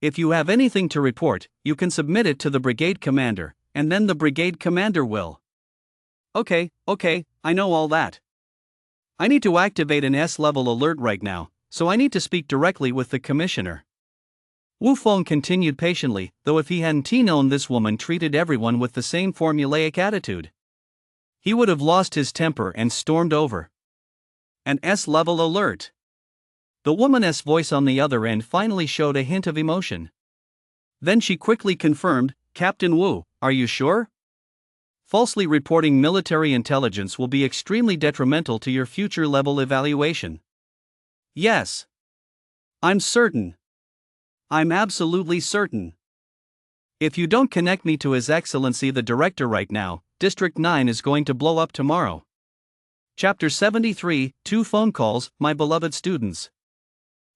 If you have anything to report, you can submit it to the brigade commander, and then the brigade commander will. Okay, I know all that. I need to activate an S-level alert right now, so I need to speak directly with the commissioner. Wu Feng continued patiently, though if he hadn't known this woman treated everyone with the same formulaic attitude, he would have lost his temper and stormed over. An S-level alert. The woman's voice on the other end finally showed a hint of emotion. Then she quickly confirmed, Captain Wu, are you sure? Falsely reporting military intelligence will be extremely detrimental to your future level evaluation. Yes. I'm certain. I'm absolutely certain. If you don't connect me to His Excellency the Director right now, District 9 is going to blow up tomorrow. Chapter 73, 2 phone calls, my beloved students.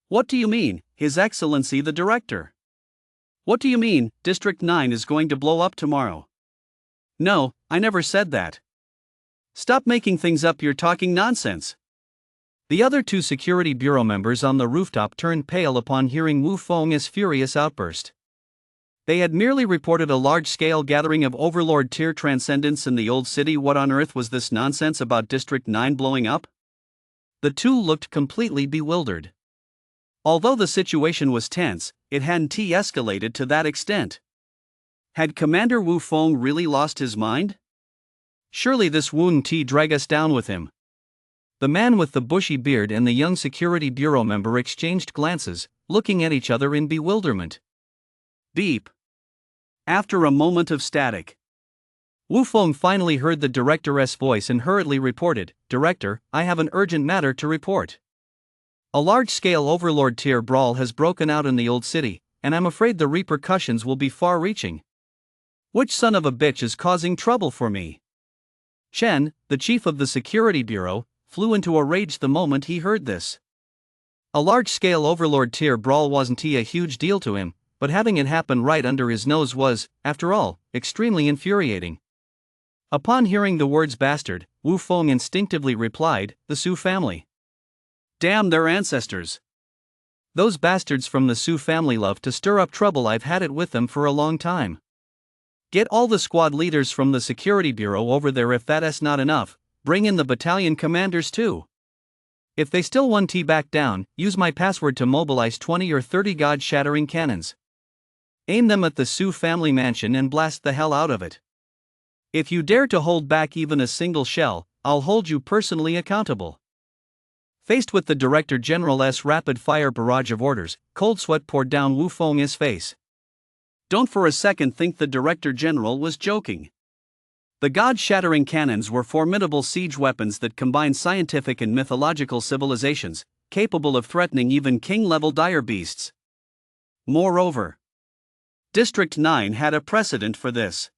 What do you mean, His Excellency the Director? What do you mean, District 9 is going to blow up tomorrow? No, I never said that. Stop making things up, you're talking nonsense. The other 2 security bureau members on the rooftop turned pale upon hearing Wu Feng's furious outburst. They had merely reported a large-scale gathering of Overlord tier transcendents in the old city. What on earth was this nonsense about District 9 blowing up? The 2 looked completely bewildered. Although the situation was tense, it hadn't escalated to that extent. Had Commander Wu Feng really lost his mind? Surely this wouldn't drag us down with him. The man with the bushy beard and the young security bureau member exchanged glances, looking at each other in bewilderment. Beep. After a moment of static, Wu Feng finally heard the director's voice and hurriedly reported, Director, I have an urgent matter to report. A large-scale Overlord tier brawl has broken out in the old city, and I'm afraid the repercussions will be far-reaching. Which son of a bitch is causing trouble for me? Chen, the chief of the security bureau, flew into a rage the moment he heard this. A large-scale Overlord tier brawl wasn't a huge deal to him, but having it happen right under his nose was, after all, extremely infuriating. Upon hearing the words bastard, Wu Feng instinctively replied, the Su family. Damn their ancestors. Those bastards from the Su family love to stir up trouble. I've had it with them for a long time. Get all the squad leaders from the security bureau over there. If that's not enough, bring in the battalion commanders too. If they still want back down, use my password to mobilize 20 or 30 god-shattering cannons. Aim them at the Su family mansion and blast the hell out of it. If you dare to hold back even a single shell, I'll hold you personally accountable. Faced with the Director General's rapid-fire barrage of orders, cold sweat poured down Wu Feng's face. Don't for a second think the Director General was joking. The god-shattering cannons were formidable siege weapons that combined scientific and mythological civilizations, capable of threatening even king-level dire beasts. Moreover, District 9 had a precedent for this.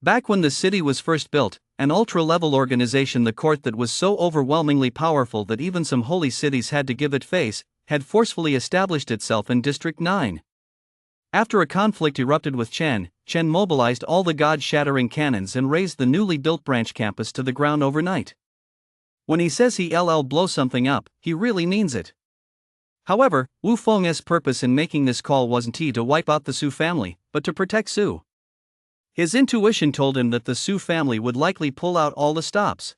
Back when the city was first built, an ultra-level organization, the court that was so overwhelmingly powerful that even some holy cities had to give it face, had forcefully established itself in District 9. After a conflict erupted with Chen mobilized all the god-shattering cannons and razed the newly built branch campus to the ground overnight. When he says he'll blow something up, he really means it. However, Wu Feng's purpose in making this call wasn't to wipe out the Su family, but to protect Su. His intuition told him that the Su family would likely pull out all the stops.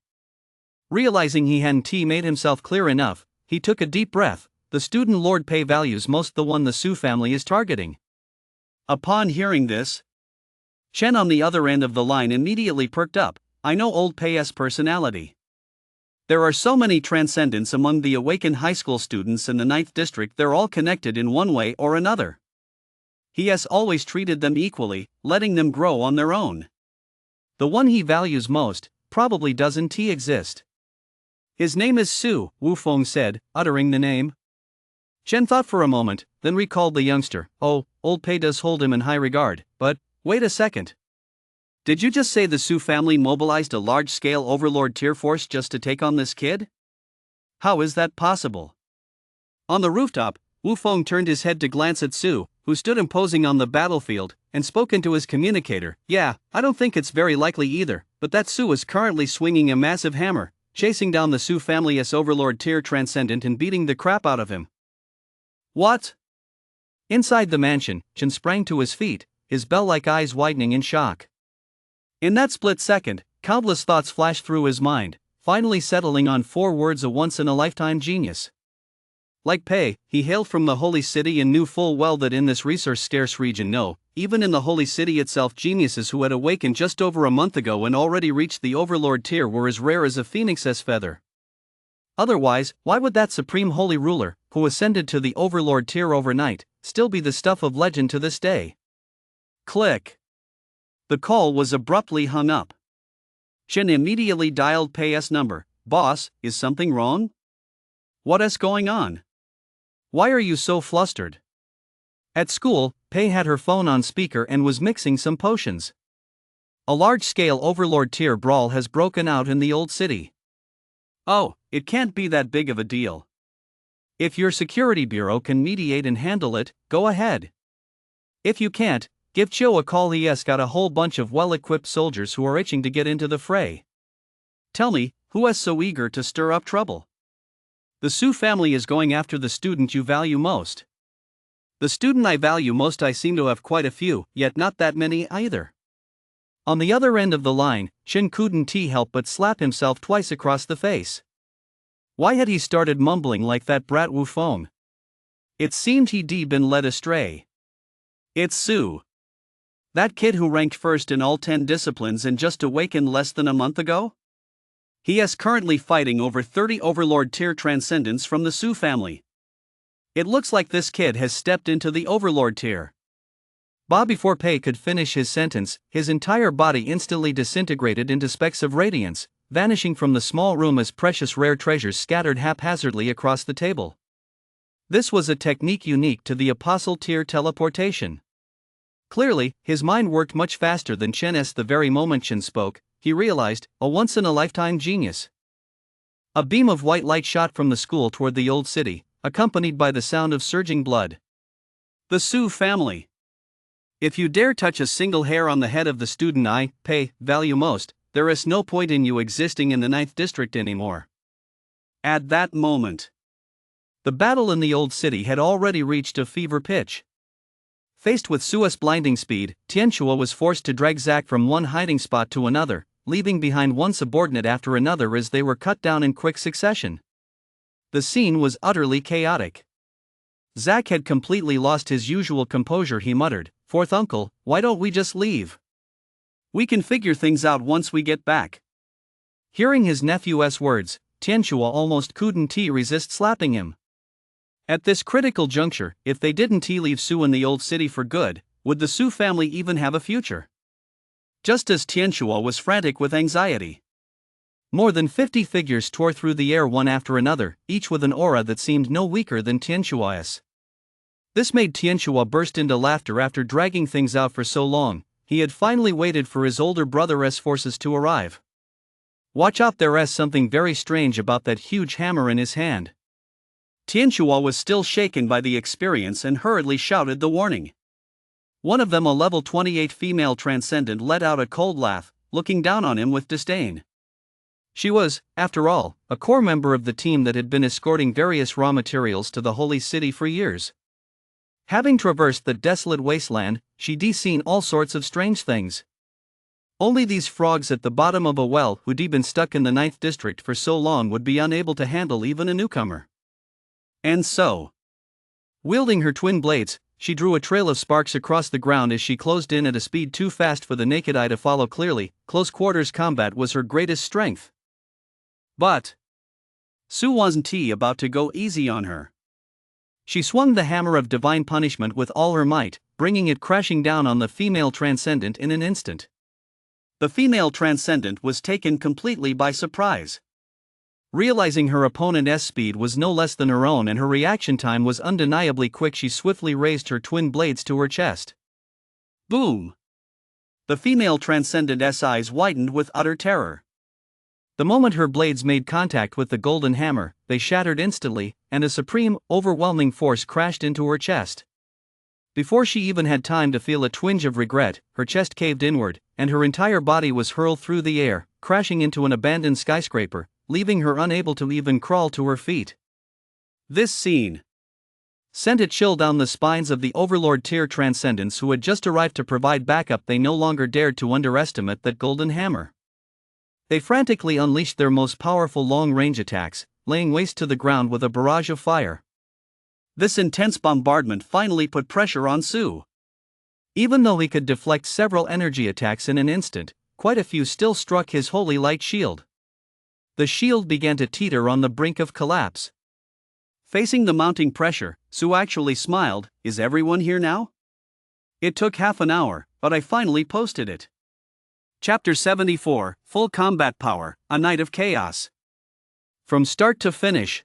Realizing he hadn't made himself clear enough, he took a deep breath. The student lord pay values most the one the Su family is targeting. Upon hearing this, Chen on the other end of the line immediately perked up. I know old Pay's personality. There are so many transcendents among the awakened high school students in the 9th district, they're all connected in one way or another. He has always treated them equally, letting them grow on their own. The one he values most probably doesn't exist. His name is Su, Wu Feng said, uttering the name. Chen thought for a moment, then recalled the youngster. Oh, old Pei does hold him in high regard, but, wait a second. Did you just say the Su family mobilized a large-scale Overlord tier force just to take on this kid? How is that possible? On the rooftop, Wu Feng turned his head to glance at Su, who stood imposing on the battlefield, and spoke into his communicator. Yeah, I don't think it's very likely either, but that Sue is currently swinging a massive hammer, chasing down the Sue family's overlord tier transcendent and beating the crap out of him. What? Inside the mansion, Chen sprang to his feet, his bell-like eyes widening in shock. In that split second, countless thoughts flashed through his mind, finally settling on 4 words: a once-in-a-lifetime genius. Like Pei, he hailed from the Holy City and knew full well that in this resource-scarce region, even in the Holy City itself, geniuses who had awakened just over a month ago and already reached the Overlord tier were as rare as a phoenix's feather. Otherwise, why would that supreme holy ruler, who ascended to the Overlord tier overnight, still be the stuff of legend to this day? Click. The call was abruptly hung up. Chen immediately dialed Pei's number. "Boss, is something wrong? What's going on? Why are you so flustered?" At school, Pei had her phone on speaker and was mixing some potions. "A large-scale Overlord tier brawl has broken out in the old city." "Oh, it can't be that big of a deal. If your security bureau can mediate and handle it, go ahead. If you can't, give Cho a call. He's got a whole bunch of well-equipped soldiers who are itching to get into the fray. Tell me, who is so eager to stir up trouble?" "The Su family is going after the student you value most." "The student I value most? I seem to have quite a few, yet not that many either." On the other end of the line, Chen couldn't help but slap himself twice across the face. Why had he started mumbling like that brat Wu Feng? It seemed he'd been led astray. It's Su. That kid who ranked first in all 10 disciplines and just awakened less than a month ago? He is currently fighting over 30 Overlord tier transcendents from the Su family. It looks like this kid has stepped into the Overlord tier. Before Pei could finish his sentence, his entire body instantly disintegrated into specks of radiance, vanishing from the small room as precious rare treasures scattered haphazardly across the table. This was a technique unique to the Apostle tier teleportation. Clearly, his mind worked much faster than Chen's. The very moment Chen spoke, he realized, a once-in-a-lifetime genius. A beam of white light shot from the school toward the old city, accompanied by the sound of surging blood. "The Su family. If you dare touch a single hair on the head of the student I, Pei, value most, there is no point in you existing in the 9th district anymore." At that moment, the battle in the old city had already reached a fever pitch. Faced with Su's blinding speed, Tianhua was forced to drag Zack from one hiding spot to another, leaving behind one subordinate after another as they were cut down in quick succession. The scene was utterly chaotic. Zack had completely lost his usual composure. He muttered, "Fourth uncle, why don't we just leave? We can figure things out once we get back." Hearing his nephew's words, Tianhua almost couldn't resist slapping him. At this critical juncture, if they didn't leave Su in the old city for good, would the Su family even have a future? Just as Tianhua was frantic with anxiety, more than 50 figures tore through the air one after another, each with an aura that seemed no weaker than Tianhua's. This made Tianhua burst into laughter. After dragging things out for so long, he had finally waited for his older brother's forces to arrive. "Watch out, there's something very strange about that huge hammer in his hand." Tianhua was still shaken by the experience and hurriedly shouted the warning. One of them, a level 28 female transcendent, let out a cold laugh, looking down on him with disdain. She was, after all, a core member of the team that had been escorting various raw materials to the Holy City for years. Having traversed the desolate wasteland, she'd seen all sorts of strange things. Only these frogs at the bottom of a well who'd been stuck in the 9th district for so long would be unable to handle even a newcomer. And so, wielding her twin blades, she drew a trail of sparks across the ground as she closed in at a speed too fast for the naked eye to follow clearly. Close quarters combat was her greatest strength. But Su wasn't about to go easy on her. She swung the hammer of divine punishment with all her might, bringing it crashing down on the female transcendent in an instant. The female transcendent was taken completely by surprise. Realizing her opponent's speed was no less than her own and her reaction time was undeniably quick, she swiftly raised her twin blades to her chest. Boom! The female transcendent's eyes widened with utter terror. The moment her blades made contact with the golden hammer, they shattered instantly, and a supreme, overwhelming force crashed into her chest. Before she even had time to feel a twinge of regret, her chest caved inward, and her entire body was hurled through the air, crashing into an abandoned skyscraper, leaving her unable to even crawl to her feet. This scene sent a chill down the spines of the Overlord tier transcendents who had just arrived to provide backup. They no longer dared to underestimate that golden hammer. They frantically unleashed their most powerful long-range attacks, laying waste to the ground with a barrage of fire. This intense bombardment finally put pressure on Su. Even though he could deflect several energy attacks in an instant, quite a few still struck his holy light shield. The shield began to teeter on the brink of collapse. Facing the mounting pressure, Su actually smiled. Is everyone here now? It took half an hour, but I finally posted it. Chapter 74, Full Combat Power, A Night of Chaos. From start to finish,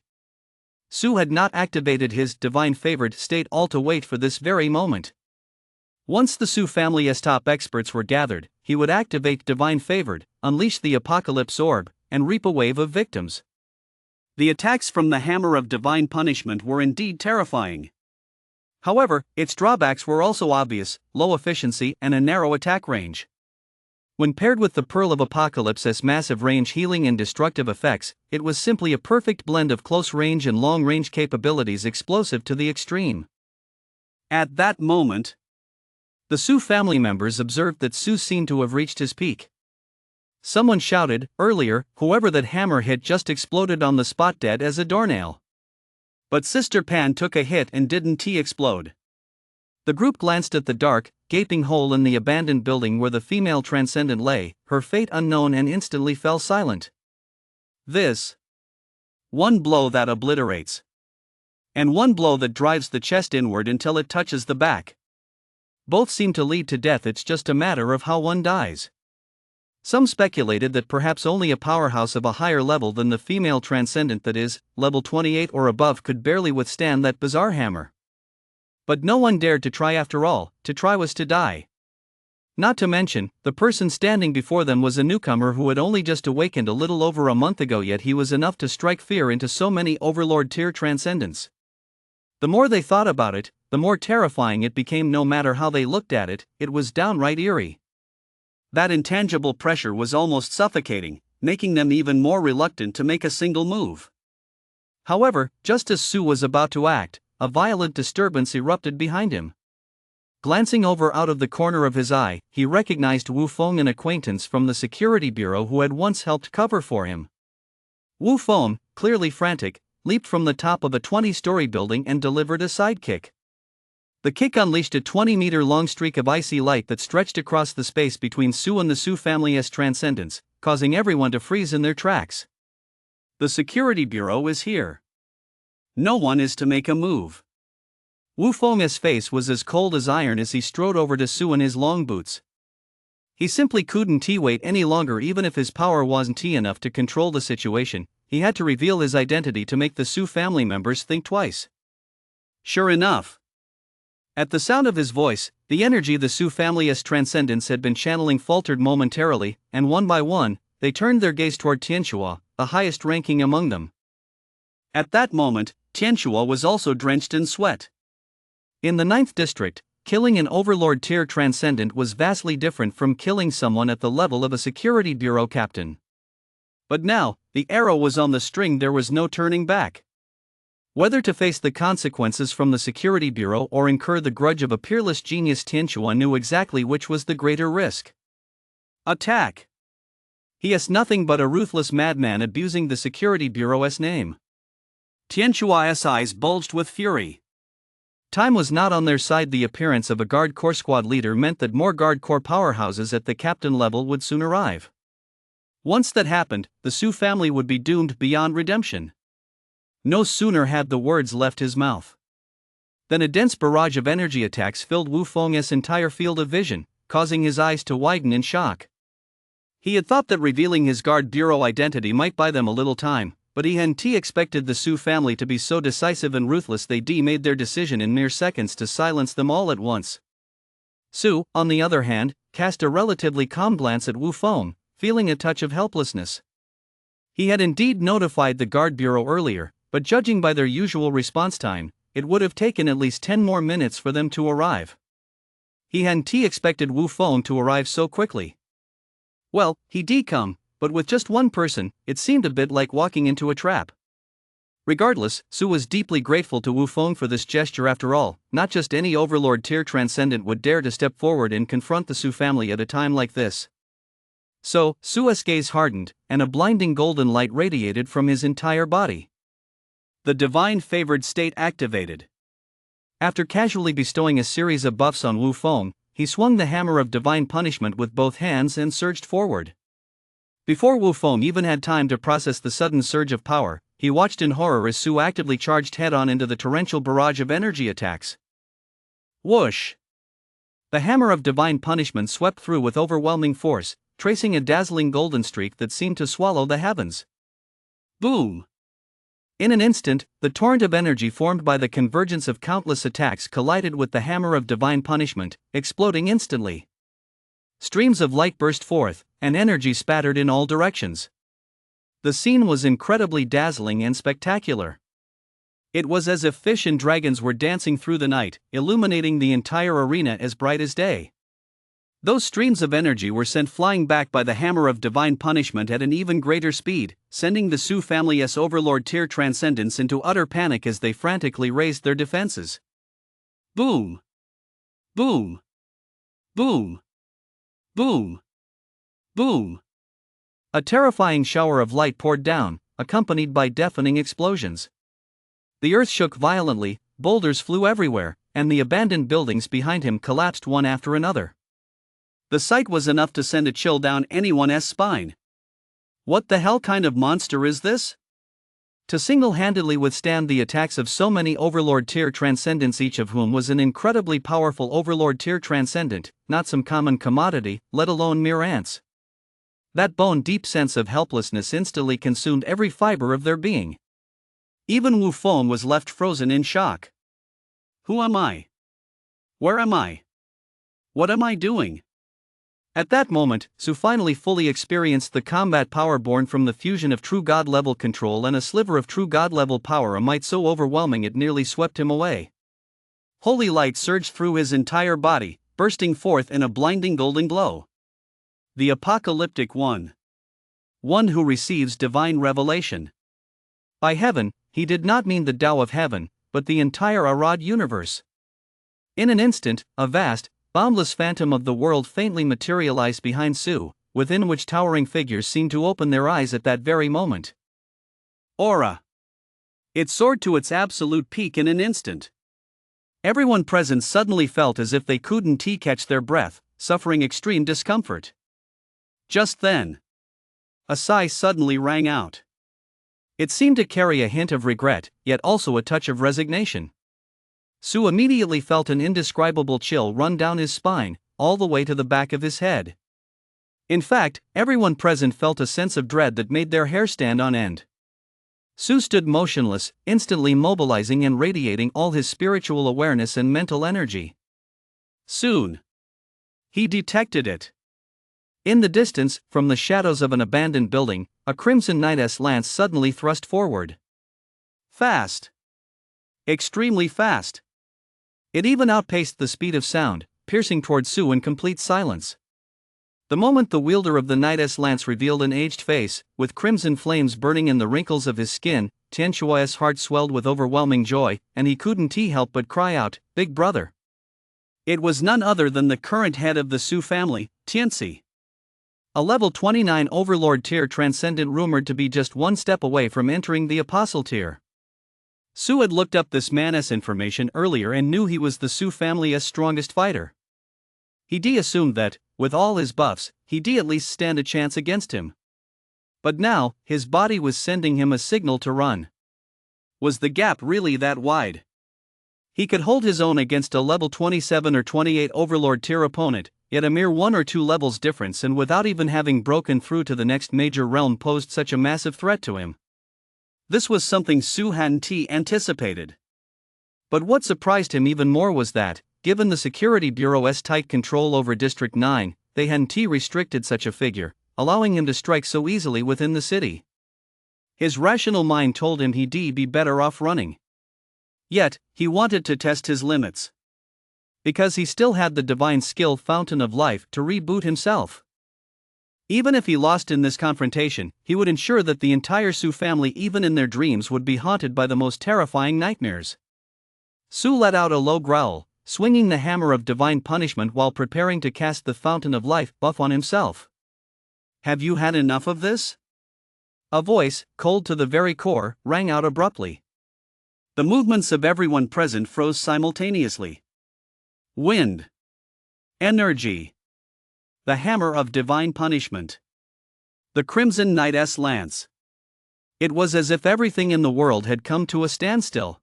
Su had not activated his divine favored state all to wait for this very moment. Once the Su family's top experts were gathered, he would activate divine favored, unleash the apocalypse orb, and reap a wave of victims. The attacks from the Hammer of Divine Punishment were indeed terrifying. However, its drawbacks were also obvious: low efficiency and a narrow attack range. When paired with the Pearl of Apocalypse's massive range healing and destructive effects, it was simply a perfect blend of close-range and long-range capabilities, explosive to the extreme. At that moment, the Su family members observed that Su seemed to have reached his peak. Someone shouted, earlier, whoever that hammer hit just exploded on the spot, dead as a doornail. But Sister Pan took a hit and didn't explode. The group glanced at the dark, gaping hole in the abandoned building where the female transcendent lay, her fate unknown, and instantly fell silent. This one blow that obliterates, and one blow that drives the chest inward until it touches the back. Both seem to lead to death. It's just a matter of how one dies. Some speculated that perhaps only a powerhouse of a higher level than the female transcendent, that is, level 28 or above, could barely withstand that bizarre hammer. But no one dared to try. After all, to try was to die. Not to mention, the person standing before them was a newcomer who had only just awakened a little over a month ago, yet he was enough to strike fear into so many Overlord tier transcendents. The more they thought about it, the more terrifying it became. No matter how they looked at it, it was downright eerie. That intangible pressure was almost suffocating, making them even more reluctant to make a single move. However, just as Su was about to act, a violent disturbance erupted behind him. Glancing over out of the corner of his eye, he recognized Wu Feng, an acquaintance from the security bureau who had once helped cover for him. Wu Feng, clearly frantic, leaped from the top of a 20-story building and delivered a sidekick. The kick unleashed a 20-meter-long streak of icy light that stretched across the space between Su and the Su family's transcendents, causing everyone to freeze in their tracks. The security bureau is here. No one is to make a move. Wu Feng's face was as cold as iron as he strode over to Su in his long boots. He simply couldn't wait any longer. Even if his power wasn't enough to control the situation, he had to reveal his identity to make the Su family members think twice. Sure enough, at the sound of his voice, the energy the Su family's transcendents had been channeling faltered momentarily, and one by one, they turned their gaze toward Tianxua, the highest ranking among them. At that moment, Tianxua was also drenched in sweat. In the 9th district, killing an Overlord tier transcendent was vastly different from killing someone at the level of a security bureau captain. But now, the arrow was on the string. There was no turning back. Whether to face the consequences from the security bureau or incur the grudge of a peerless genius, Tianxua knew exactly which was the greater risk. Attack! He is nothing but a ruthless madman abusing the security bureau's name. Tianxua's eyes bulged with fury. Time was not on their side. The appearance of a Guard Corps squad leader meant that more Guard Corps powerhouses at the captain level would soon arrive. Once that happened, the Su family would be doomed beyond redemption. No sooner had the words left his mouth than a dense barrage of energy attacks filled Wu Feng's entire field of vision, causing his eyes to widen in shock. He had thought that revealing his Guard Bureau identity might buy them a little time, but he hadn't expected the Su family to be so decisive and ruthless. They made their decision in mere seconds to silence them all at once. Su, on the other hand, cast a relatively calm glance at Wu Feng, feeling a touch of helplessness. He had indeed notified the Guard Bureau earlier, but judging by their usual response time, it would have taken at least 10 more minutes for them to arrive. He hadn't expected Wu Feng to arrive so quickly. Well, he did come, but with just one person, it seemed a bit like walking into a trap. Regardless, Su was deeply grateful to Wu Feng for this gesture. After all, not just any overlord tier transcendent would dare to step forward and confront the Su family at a time like this. So, Su's gaze hardened, and a blinding golden light radiated from his entire body. The divine favored state activated. After casually bestowing a series of buffs on Wu Feng, he swung the hammer of divine punishment with both hands and surged forward. Before Wu Feng even had time to process the sudden surge of power, he watched in horror as Su actively charged head-on into the torrential barrage of energy attacks. Whoosh! The hammer of divine punishment swept through with overwhelming force, tracing a dazzling golden streak that seemed to swallow the heavens. Boom! In an instant, the torrent of energy formed by the convergence of countless attacks collided with the hammer of divine punishment, exploding instantly. Streams of light burst forth, and energy spattered in all directions. The scene was incredibly dazzling and spectacular. It was as if fish and dragons were dancing through the night, illuminating the entire arena as bright as day. Those streams of energy were sent flying back by the hammer of divine punishment at an even greater speed, sending the Su family's overlord tier transcendents into utter panic as they frantically raised their defenses. Boom! Boom! Boom! Boom! Boom! A terrifying shower of light poured down, accompanied by deafening explosions. The earth shook violently, boulders flew everywhere, and the abandoned buildings behind him collapsed one after another. The sight was enough to send a chill down anyone's spine. What the hell kind of monster is this? To single-handedly withstand the attacks of so many overlord tier transcendents, each of whom was an incredibly powerful overlord tier transcendent, not some common commodity, let alone mere ants. That bone-deep sense of helplessness instantly consumed every fiber of their being. Even Wu Feng was left frozen in shock. Who am I? Where am I? What am I doing? At that moment, Su finally fully experienced the combat power born from the fusion of true god-level control and a sliver of true god-level power, a might so overwhelming it nearly swept him away. Holy light surged through his entire body, bursting forth in a blinding golden glow. The apocalyptic one. One who receives divine revelation. By heaven, he did not mean the Tao of heaven, but the entire Arad universe. In an instant, a vast, boundless phantom of the world faintly materialized behind Su, within which towering figures seemed to open their eyes at that very moment. Aura. It soared to its absolute peak in an instant. Everyone present suddenly felt as if they couldn't catch their breath, suffering extreme discomfort. Just then, a sigh suddenly rang out. It seemed to carry a hint of regret, yet also a touch of resignation. Su immediately felt an indescribable chill run down his spine, all the way to the back of his head. In fact, everyone present felt a sense of dread that made their hair stand on end. Su stood motionless, instantly mobilizing and radiating all his spiritual awareness and mental energy. Soon, he detected it. In the distance, from the shadows of an abandoned building, a crimson knight's lance suddenly thrust forward. Fast. Extremely fast. It even outpaced the speed of sound, piercing toward Su in complete silence. The moment the wielder of the knight's lance revealed an aged face, with crimson flames burning in the wrinkles of his skin, Tian Shuai's heart swelled with overwhelming joy, and he couldn't help but cry out, "Big brother!" It was none other than the current head of the Su family, Tianxi. A level 29 overlord tier transcendent rumored to be just one step away from entering the apostle tier. Su had looked up this man's information earlier and knew he was the Su family's strongest fighter. He'd assumed that, with all his buffs, he'd at least stand a chance against him. But now, his body was sending him a signal to run. Was the gap really that wide? He could hold his own against a level 27 or 28 overlord tier opponent, yet a mere 1 or 2 levels difference, and without even having broken through to the next major realm, posed such a massive threat to him. This was something Su hadn't anticipated. But what surprised him even more was that, given the Security Bureau's tight control over District 9, they hadn't restricted such a figure, allowing him to strike so easily within the city. His rational mind told him he'd be better off running. Yet, he wanted to test his limits. Because he still had the divine skill fountain of life to reboot himself. Even if he lost in this confrontation, he would ensure that the entire Su family, even in their dreams, would be haunted by the most terrifying nightmares. Su let out a low growl, swinging the hammer of divine punishment while preparing to cast the fountain of life buff on himself. "Have you had enough of this?" A voice, cold to the very core, rang out abruptly. The movements of everyone present froze simultaneously. Wind. Energy. The hammer of divine punishment. The Crimson Knight's lance. It was as if everything in the world had come to a standstill.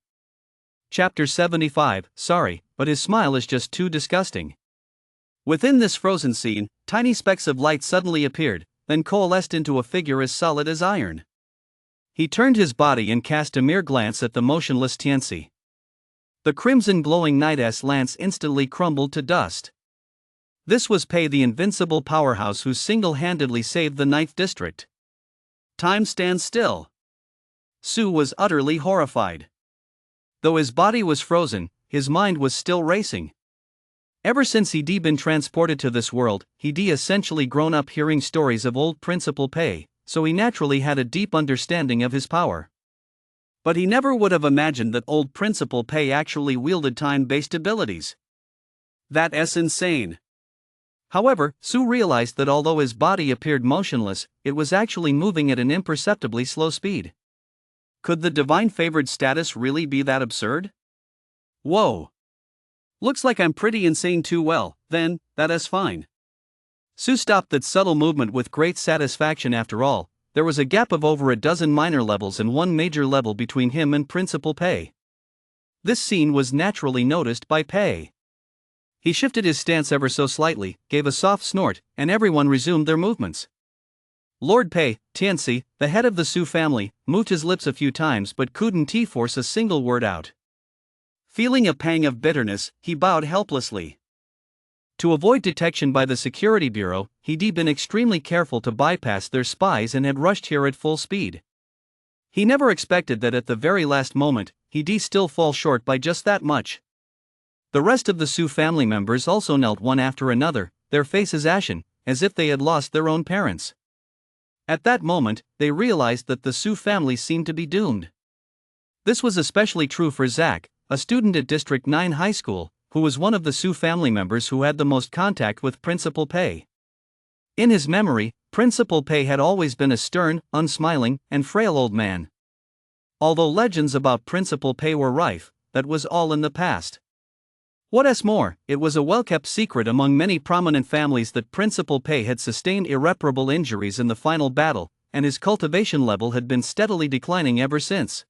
Chapter 75, sorry, but his smile is just too disgusting. Within this frozen scene, tiny specks of light suddenly appeared, then coalesced into a figure as solid as iron. He turned his body and cast a mere glance at the motionless Tianxi. The crimson glowing Knight's lance instantly crumbled to dust. This was Pei, the invincible powerhouse who single-handedly saved the 9th district. Time stands still. Su was utterly horrified. Though his body was frozen, his mind was still racing. Ever since he'd been transported to this world, he'd essentially grown up hearing stories of old Principal Pei, so he naturally had a deep understanding of his power. But he never would have imagined that old Principal Pei actually wielded time-based abilities. That's insane. However, Su realized that although his body appeared motionless, it was actually moving at an imperceptibly slow speed. Could the divine favored status really be that absurd? Whoa. Looks like I'm pretty insane too. Well, then, that is fine. Su stopped that subtle movement with great satisfaction. After all, there was a gap of over a dozen minor levels and one major level between him and Principal Pei. This scene was naturally noticed by Pei. He shifted his stance ever so slightly, gave a soft snort, and everyone resumed their movements. Lord Pei, Tianxi, the head of the Su family, moved his lips a few times but couldn't force a single word out. Feeling a pang of bitterness, he bowed helplessly. To avoid detection by the security bureau, he'd been extremely careful to bypass their spies and had rushed here at full speed. He never expected that at the very last moment, he'd still fall short by just that much. The rest of the Su family members also knelt one after another, their faces ashen, as if they had lost their own parents. At that moment, they realized that the Su family seemed to be doomed. This was especially true for Zach, a student at District 9 High School, who was one of the Su family members who had the most contact with Principal Pei. In his memory, Principal Pei had always been a stern, unsmiling, and frail old man. Although legends about Principal Pei were rife, that was all in the past. What's more, it was a well-kept secret among many prominent families that Principal Pei had sustained irreparable injuries in the final battle, and his cultivation level had been steadily declining ever since.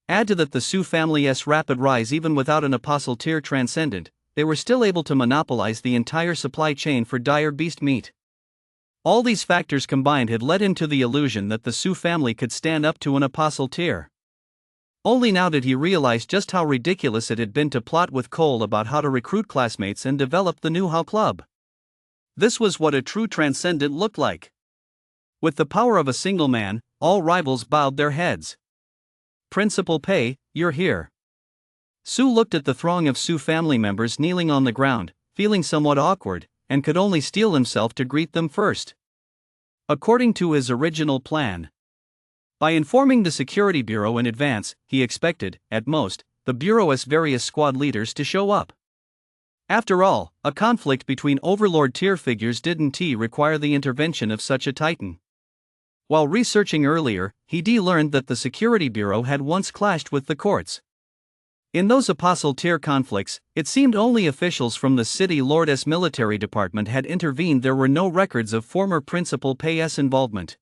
Add to that the Su family's rapid rise. Even without an apostle tier transcendent, they were still able to monopolize the entire supply chain for dire beast meat. All these factors combined had led him to the illusion that the Su family could stand up to an apostle tier. Only now did he realize just how ridiculous it had been to plot with Cole about how to recruit classmates and develop the new Hao Club. This was what a true transcendent looked like. With the power of a single man, all rivals bowed their heads. Principal Pei, you're here. Su looked at the throng of Su family members kneeling on the ground, feeling somewhat awkward, and could only steel himself to greet them first. According to his original plan. By informing the security bureau in advance, he expected, at most, the bureau's various squad leaders to show up. After all, a conflict between overlord tier figures didn't require the intervention of such a titan. While researching earlier, he'd learned that the security bureau had once clashed with the courts. In those apostle tier conflicts, it seemed only officials from the city lord's military department had intervened. There were no records of former Principal Pei's involvement.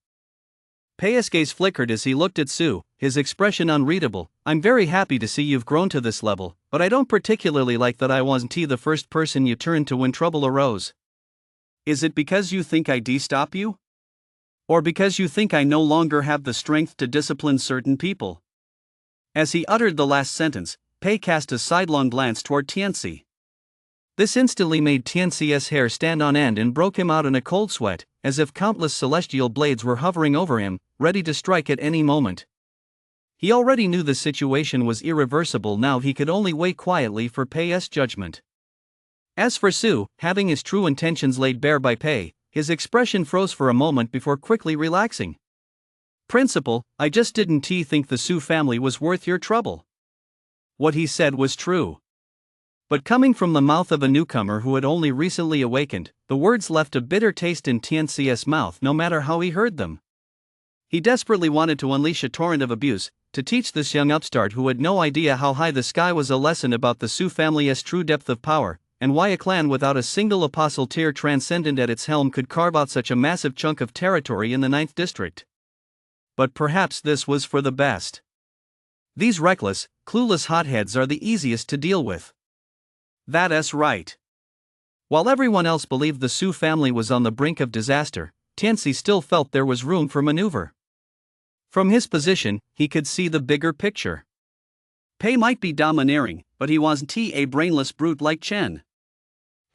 Pei's gaze flickered as he looked at Su, his expression unreadable. I'm very happy to see you've grown to this level, but I don't particularly like that I wasn't the first person you turned to when trouble arose. Is it because you think I stop you? Or because you think I no longer have the strength to discipline certain people? As he uttered the last sentence, Pei cast a sidelong glance toward Tianxi. This instantly made Tianxi's hair stand on end and broke him out in a cold sweat, as if countless celestial blades were hovering over him, ready to strike at any moment. He already knew the situation was irreversible. Now he could only wait quietly for Pei's judgment. As for Su, having his true intentions laid bare by Pei, his expression froze for a moment before quickly relaxing. "Principal, I just didn't think the Su family was worth your trouble." What he said was true. But coming from the mouth of a newcomer who had only recently awakened, the words left a bitter taste in Tianxi's mouth no matter how he heard them. He desperately wanted to unleash a torrent of abuse, to teach this young upstart who had no idea how high the sky was a lesson about the Su family's true depth of power, and why a clan without a single apostle tier transcendent at its helm could carve out such a massive chunk of territory in the 9th district. But perhaps this was for the best. These reckless, clueless hotheads are the easiest to deal with. That's right. While everyone else believed the Su family was on the brink of disaster, Tianxi still felt there was room for maneuver. From his position, he could see the bigger picture. Pei might be domineering, but he wasn't a brainless brute like Chen.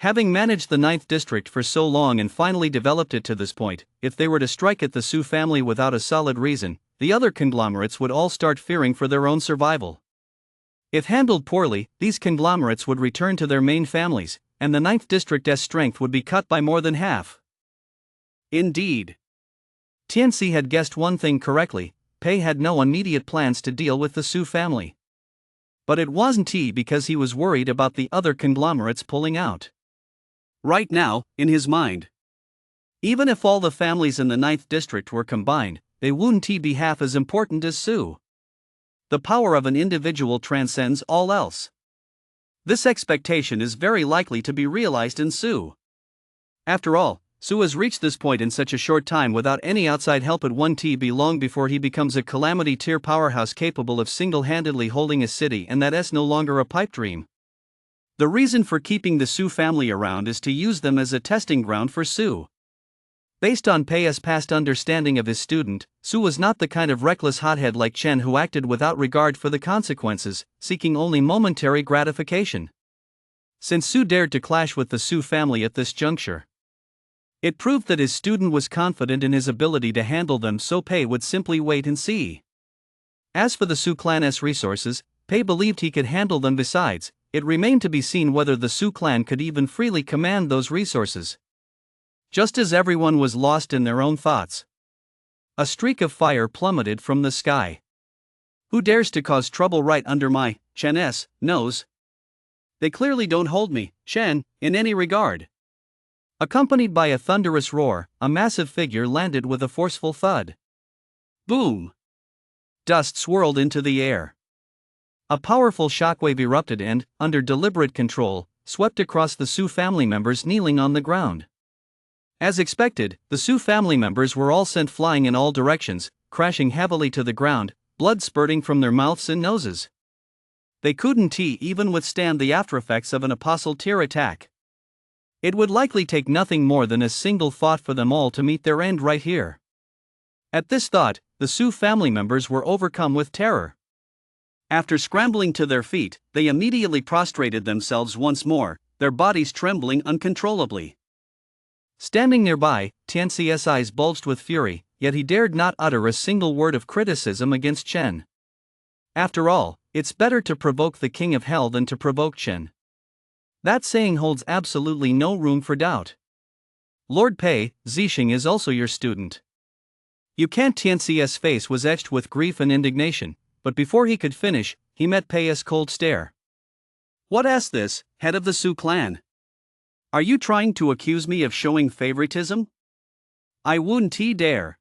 Having managed the 9th district for so long and finally developed it to this point, if they were to strike at the Su family without a solid reason, the other conglomerates would all start fearing for their own survival. If handled poorly, these conglomerates would return to their main families, and the 9th district's strength would be cut by more than half. Indeed. Tianxi had guessed one thing correctly: Pei had no immediate plans to deal with the Su family. But it wasn't because he was worried about the other conglomerates pulling out. Right now, in his mind, even if all the families in the 9th district were combined, they wouldn't be half as important as Su. The power of an individual transcends all else. This expectation is very likely to be realized in Su. After all, Su has reached this point in such a short time without any outside help. It won't be long before he becomes a calamity tier powerhouse capable of single-handedly holding a city, and that's no longer a pipe dream. The reason for keeping the Su family around is to use them as a testing ground for Su. Based on Pei's past understanding of his student, Su was not the kind of reckless hothead like Chen who acted without regard for the consequences, seeking only momentary gratification. Since Su dared to clash with the Su family at this juncture, it proved that his student was confident in his ability to handle them, so Pei would simply wait and see. As for the Su clan's resources, Pei believed he could handle them. Besides, it remained to be seen whether the Su clan could even freely command those resources. Just as everyone was lost in their own thoughts, a streak of fire plummeted from the sky. "Who dares to cause trouble right under my, Chen's, nose? They clearly don't hold me, Chen, in any regard." Accompanied by a thunderous roar, a massive figure landed with a forceful thud. Boom! Dust swirled into the air. A powerful shockwave erupted and, under deliberate control, swept across the Su family members kneeling on the ground. As expected, the Su family members were all sent flying in all directions, crashing heavily to the ground, blood spurting from their mouths and noses. They couldn't even withstand the aftereffects of an apostle tier attack. It would likely take nothing more than a single thought for them all to meet their end right here. At this thought, the Su family members were overcome with terror. After scrambling to their feet, they immediately prostrated themselves once more, their bodies trembling uncontrollably. Standing nearby, Tianxi's eyes bulged with fury, yet he dared not utter a single word of criticism against Chen. After all, it's better to provoke the king of hell than to provoke Chen. That saying holds absolutely no room for doubt. "Lord Pei, Zixing is also your student." "You can't." Tianxi's face was etched with grief and indignation, but before he could finish, he met Pei's cold stare. "What's this, head of the Su clan? Are you trying to accuse me of showing favoritism?" "I wouldn't dare."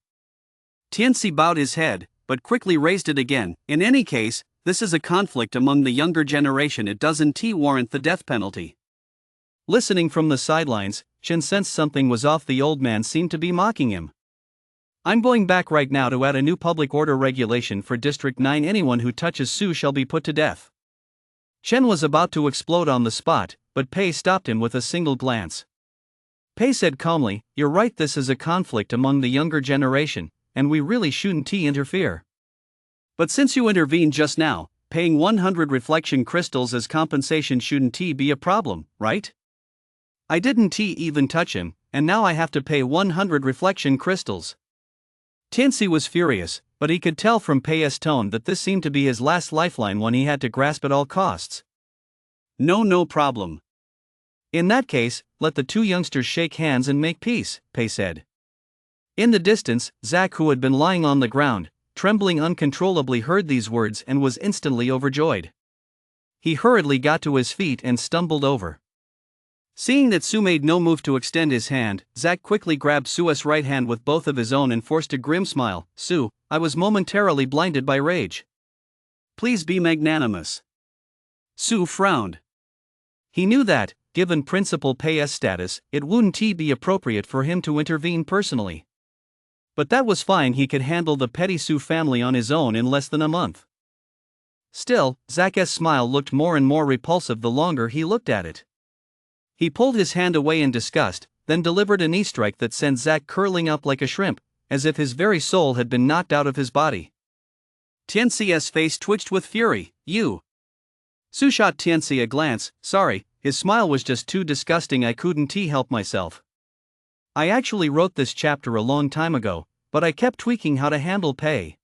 Tianxi bowed his head, but quickly raised it again. "In any case, this is a conflict among the younger generation. It doesn't warrant the death penalty." Listening from the sidelines, Chen sensed something was off. The old man seemed to be mocking him. "I'm going back right now to add a new public order regulation for District 9. Anyone who touches Su shall be put to death." Chen was about to explode on the spot, but Pei stopped him with a single glance. Pei said calmly, "You're right, this is a conflict among the younger generation, and we really shouldn't interfere. But since you intervened just now, paying 100 reflection crystals as compensation shouldn't be a problem, right? I didn't even touch him, and now I have to pay 100 reflection crystals." Tianxi was furious, But he could tell from Pei's tone that this seemed to be his last lifeline, one he had to grasp at all costs. No problem. In that case, let the two youngsters shake hands and make peace, Pei said. In the distance, Zack, who had been lying on the ground, trembling uncontrollably, heard these words and was instantly overjoyed. He hurriedly got to his feet and stumbled over. Seeing that Su made no move to extend his hand, Zack quickly grabbed Su's right hand with both of his own and forced a grim smile. "Su, I was momentarily blinded by rage. Please be magnanimous." Su frowned. He knew that, given Principal Pei's status, it wouldn't be appropriate for him to intervene personally. But that was fine, he could handle the petty Su family on his own in less than a month. Still, Zack's smile looked more and more repulsive the longer he looked at it. He pulled his hand away in disgust, then delivered a knee strike that sent Zack curling up like a shrimp, as if his very soul had been knocked out of his body. Tianxi's face twitched with fury. "You!" Su shot Tianxi a glance. "Sorry, his smile was just too disgusting, I couldn't help myself. I actually wrote this chapter a long time ago, but I kept tweaking how to handle Pei.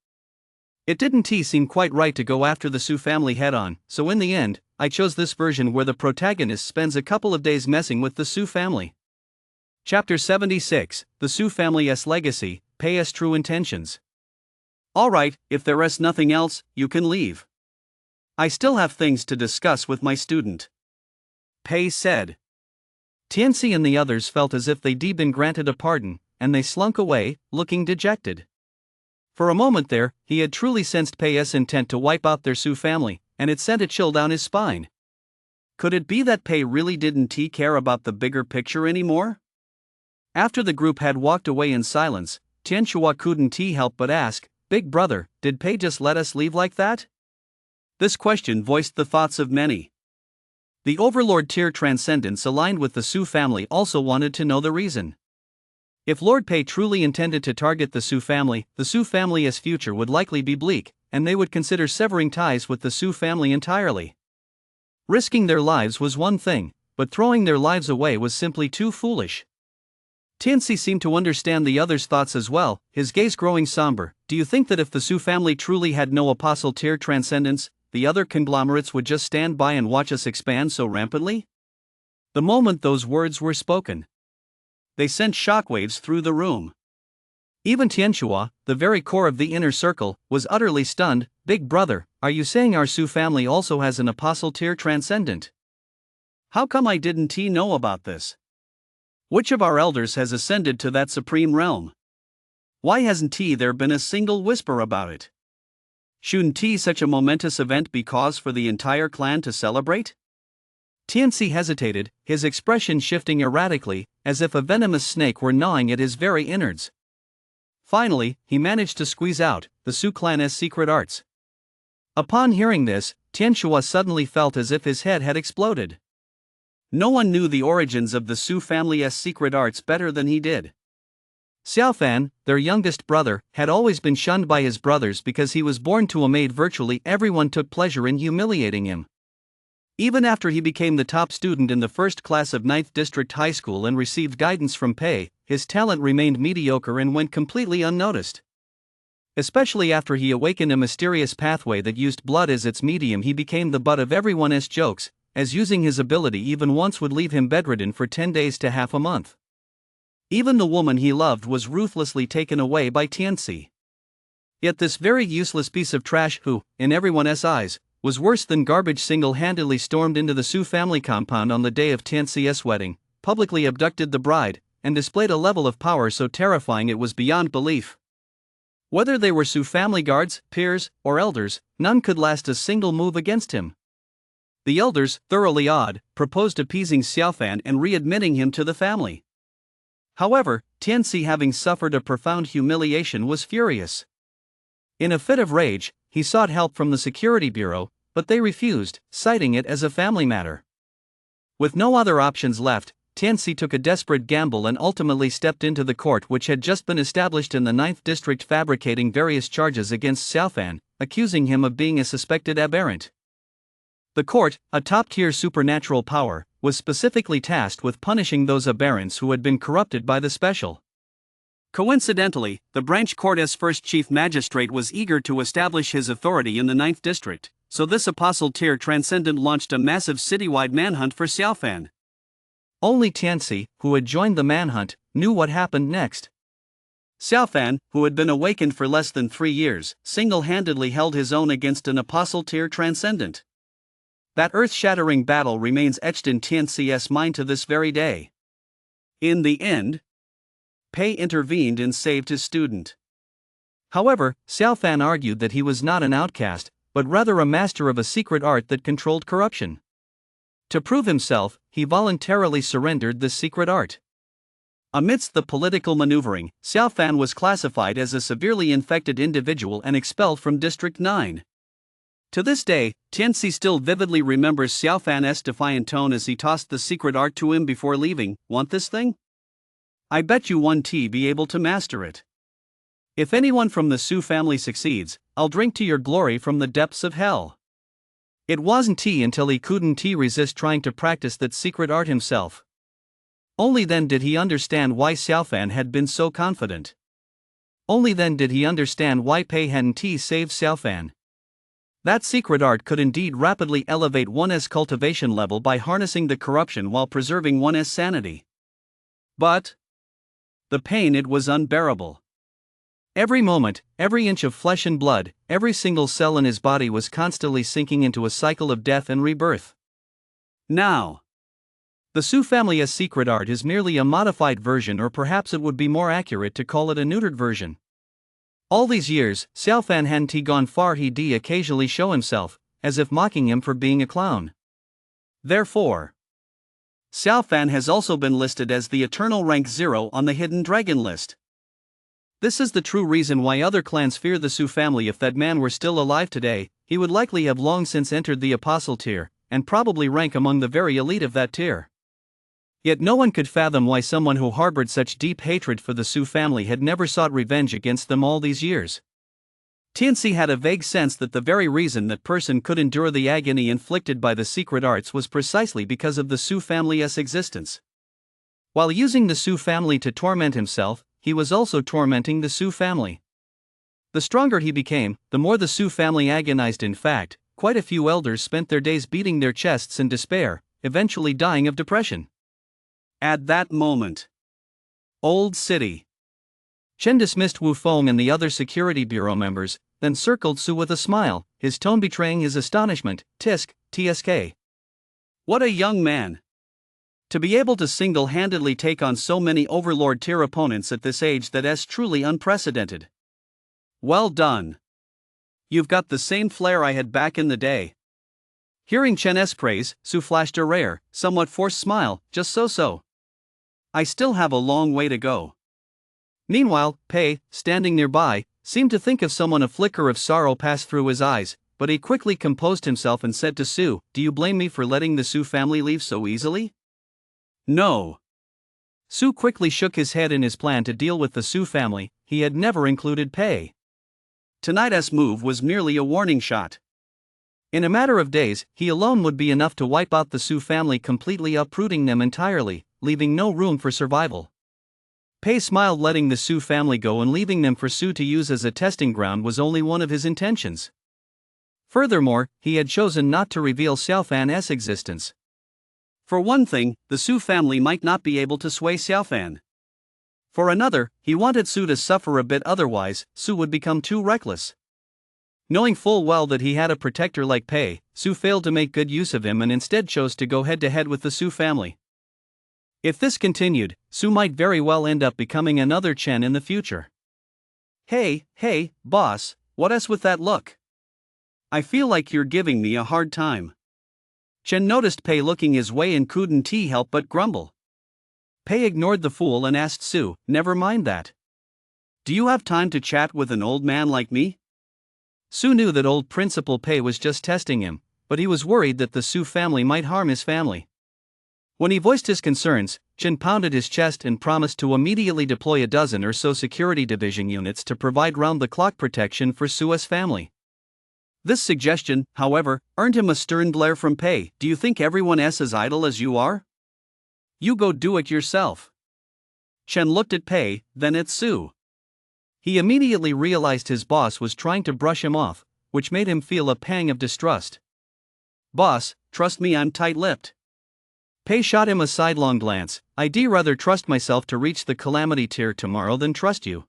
It didn't seem quite right to go after the Su family head-on, so in the end, I chose this version where the protagonist spends a couple of days messing with the Su family." Chapter 76, The Su Family's Legacy, Pei's True Intentions. "Alright, if there is nothing else, you can leave. I still have things to discuss with my student," Pei said. Tianxi and the others felt as if they'd been granted a pardon, and they slunk away, looking dejected. For a moment there, he had truly sensed Pei's intent to wipe out their Su family, and it sent a chill down his spine. Could it be that Pei really didn't care about the bigger picture anymore? After the group had walked away in silence, Tianxua couldn't help but ask, "Big brother, did Pei just let us leave like that?" This question voiced the thoughts of many. The Overlord tier transcendents aligned with the Su family also wanted to know the reason. If Lord Pei truly intended to target the Su family's future would likely be bleak, and they would consider severing ties with the Su family entirely. Risking their lives was one thing, but throwing their lives away was simply too foolish. Tianxi seemed to understand the others' thoughts as well, his gaze growing somber. "Do you think that if the Su family truly had no apostle tier transcendence, the other conglomerates would just stand by and watch us expand so rampantly?" The moment those words were spoken, they sent shockwaves through the room. Even Tianxua, the very core of the inner circle, was utterly stunned. "Big brother, are you saying our Su family also has an apostle tier transcendent? How come I didn't know about this? Which of our elders has ascended to that supreme realm? Why hasn't there been a single whisper about it? Shouldn't such a momentous event be cause for the entire clan to celebrate?" Tianxi hesitated, his expression shifting erratically, as if a venomous snake were gnawing at his very innards. Finally, he managed to squeeze out, "The Su clan's secret arts." Upon hearing this, Tianxua suddenly felt as if his head had exploded. No one knew the origins of the Su family's secret arts better than he did. Xiaofan, their youngest brother, had always been shunned by his brothers because he was born to a maid. Virtually everyone took pleasure in humiliating him. Even after he became the top student in the first class of 9th District High School and received guidance from Pei, his talent remained mediocre and went completely unnoticed. Especially after he awakened a mysterious pathway that used blood as its medium, he became the butt of everyone's jokes, as using his ability even once would leave him bedridden for 10 days to half a month. Even the woman he loved was ruthlessly taken away by Tianxi. Yet this very useless piece of trash who, in everyone's eyes, was worse than garbage single-handedly stormed into the Su family compound on the day of Tianxi's wedding, publicly abducted the bride, and displayed a level of power so terrifying it was beyond belief. Whether they were Su family guards, peers, or elders, none could last a single move against him. The elders, thoroughly awed, proposed appeasing Xiaofan and readmitting him to the family. However, Tianxi, having suffered a profound humiliation, was furious. In a fit of rage, he sought help from the security bureau, but they refused, citing it as a family matter. With no other options left, Tianxi took a desperate gamble and ultimately stepped into the court which had just been established in the 9th District, fabricating various charges against Xiaofan, accusing him of being a suspected aberrant. The court, a top-tier supernatural power, was specifically tasked with punishing those aberrants who had been corrupted by the special. Coincidentally, the branch court's first chief magistrate was eager to establish his authority in the 9th district, so this apostle tier transcendent launched a massive citywide manhunt for Xiaofan. Only Tianxi, who had joined the manhunt, knew what happened next. Xiaofan, who had been awakened for less than 3 years, single-handedly held his own against an apostle tier transcendent. That earth-shattering battle remains etched in Tianxi's mind to this very day. In the end, Pei intervened and saved his student. However, Xiaofan argued that he was not an outcast, but rather a master of a secret art that controlled corruption. To prove himself, he voluntarily surrendered this secret art. Amidst the political maneuvering, Xiaofan was classified as a severely infected individual and expelled from District 9. To this day, Tianxi still vividly remembers Xiaofan's defiant tone as he tossed the secret art to him before leaving. "Want this thing? I bet you 1T be able to master it. If anyone from the Su family succeeds, I'll drink to your glory from the depths of hell." It wasn't T until he couldn't resist trying to practice that secret art himself. Only then did he understand why Xiaofan had been so confident. Only then did he understand why Pei hadn't saved Xiaofan. That secret art could indeed rapidly elevate one's cultivation level by harnessing the corruption while preserving one's sanity. But the pain, it was unbearable. Every moment, every inch of flesh and blood, every single cell in his body was constantly sinking into a cycle of death and rebirth. Now, the Su family's secret art is merely a modified version, or perhaps it would be more accurate to call it a neutered version. All these years, Xiaofan hadn't gone far. He'd occasionally show himself, as if mocking him for being a clown. Therefore, Xiaofan has also been listed as the eternal rank 0 on the hidden dragon list. This is the true reason why other clans fear the Su family. If that man were still alive today, he would likely have long since entered the apostle tier, and probably rank among the very elite of that tier. Yet no one could fathom why someone who harbored such deep hatred for the Su family had never sought revenge against them all these years. Tianxi had a vague sense that the very reason that person could endure the agony inflicted by the secret arts was precisely because of the Su family's existence. While using the Su family to torment himself, he was also tormenting the Su family. The stronger he became, the more the Su family agonized. In fact, quite a few elders spent their days beating their chests in despair, eventually dying of depression. At that moment, Old City. Chen dismissed Wu Feng and the other security bureau members, then circled Su with a smile, his tone betraying his astonishment. "Tisk, TSK. What a young man. To be able to single-handedly take on so many overlord-tier opponents at this age, that's truly unprecedented. Well done. You've got the same flair I had back in the day." Hearing Chen's praise, Su flashed a rare, somewhat forced smile. "Just so. I still have a long way to go." Meanwhile, Pei, standing nearby, seemed to think of someone. A flicker of sorrow passed through his eyes, but he quickly composed himself and said to Su, "Do you blame me for letting the Su family leave so easily?" "No." Su quickly shook his head. In his plan to deal with the Su family, he had never included Pei. Tonight's move was merely a warning shot. In a matter of days, he alone would be enough to wipe out the Su family, completely uprooting them entirely, leaving no room for survival. Pei smiled. Letting the Su family go and leaving them for Su to use as a testing ground was only one of his intentions. Furthermore, he had chosen not to reveal Xiaofan's existence. For one thing, the Su family might not be able to sway Xiaofan. For another, he wanted Su to suffer a bit, otherwise, Su would become too reckless. Knowing full well that he had a protector like Pei, Su failed to make good use of him and instead chose to go head-to-head with the Su family. If this continued, Su might very well end up becoming another Chen in the future. Hey, boss, what's with that look? I feel like you're giving me a hard time." Chen noticed Pei looking his way and couldn't help but grumble. Pei ignored the fool and asked Su, "Never mind that. Do you have time to chat with an old man like me?" Su knew that old Principal Pei was just testing him, but he was worried that the Su family might harm his family. When he voiced his concerns, Chen pounded his chest and promised to immediately deploy a dozen or so security division units to provide round-the-clock protection for Su's family. This suggestion, however, earned him a stern glare from Pei. "Do you think everyone is as idle as you are? You go do it yourself." Chen looked at Pei, then at Su. He immediately realized his boss was trying to brush him off, which made him feel a pang of distrust. "Boss, trust me, I'm tight-lipped." Pei shot him a sidelong glance. "I'd rather trust myself to reach the calamity tier tomorrow than trust you."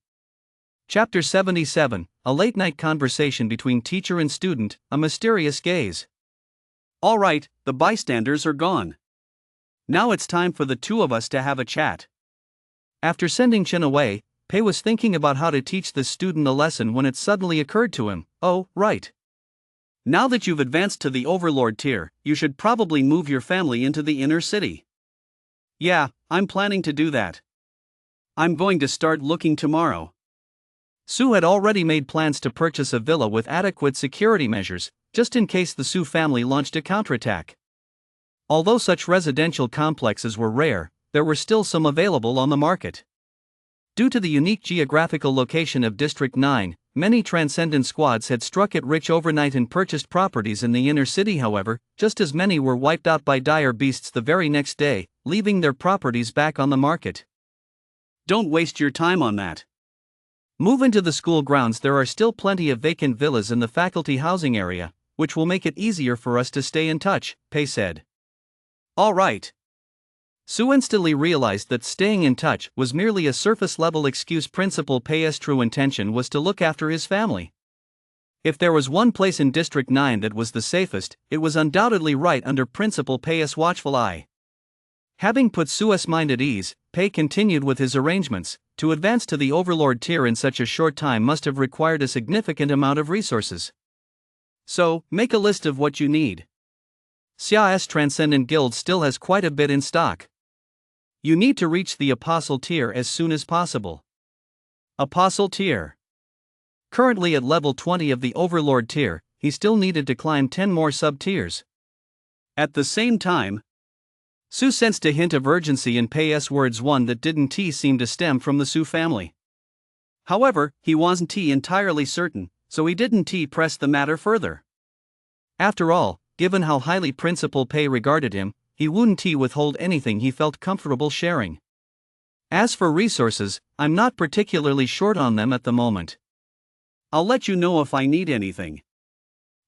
Chapter 77, a late-night conversation between teacher and student, a mysterious gaze. "All right, the bystanders are gone. Now it's time for the two of us to have a chat." After sending Chen away, Pei was thinking about how to teach the student a lesson when it suddenly occurred to him, "Oh, right. Now that you've advanced to the overlord tier, you should probably move your family into the inner city." "Yeah, I'm planning to do that. I'm going to start looking tomorrow." Su had already made plans to purchase a villa with adequate security measures, just in case the Su family launched a counterattack. Although such residential complexes were rare, there were still some available on the market. Due to the unique geographical location of District 9, many Transcendent squads had struck it rich overnight and purchased properties in the inner city. However, just as many were wiped out by dire beasts the very next day, leaving their properties back on the market. Don't waste your time on that. Move into the school grounds. There are still plenty of vacant villas in the faculty housing area, which will make it easier for us to stay in touch, Pei said. All right. Su instantly realized that staying in touch was merely a surface-level excuse. Principal Pei's true intention was to look after his family. If there was one place in District 9 that was the safest, it was undoubtedly right under Principal Pei's watchful eye. Having put Su's mind at ease, Pei continued with his arrangements. To advance to the Overlord tier in such a short time must have required a significant amount of resources. So, make a list of what you need. Xia's Transcendent Guild still has quite a bit in stock. You need to reach the Apostle tier as soon as possible. Apostle tier. Currently at level 20 of the Overlord tier, he still needed to climb 10 more sub-tiers. At the same time, Su sensed a hint of urgency in Pei's words, one that didn't seem to stem from the Su family. However, he wasn't entirely certain, so he didn't press the matter further. After all, given how highly Principal Pei regarded him, he wouldn't withhold anything he felt comfortable sharing. As for resources, I'm not particularly short on them at the moment. I'll let you know if I need anything.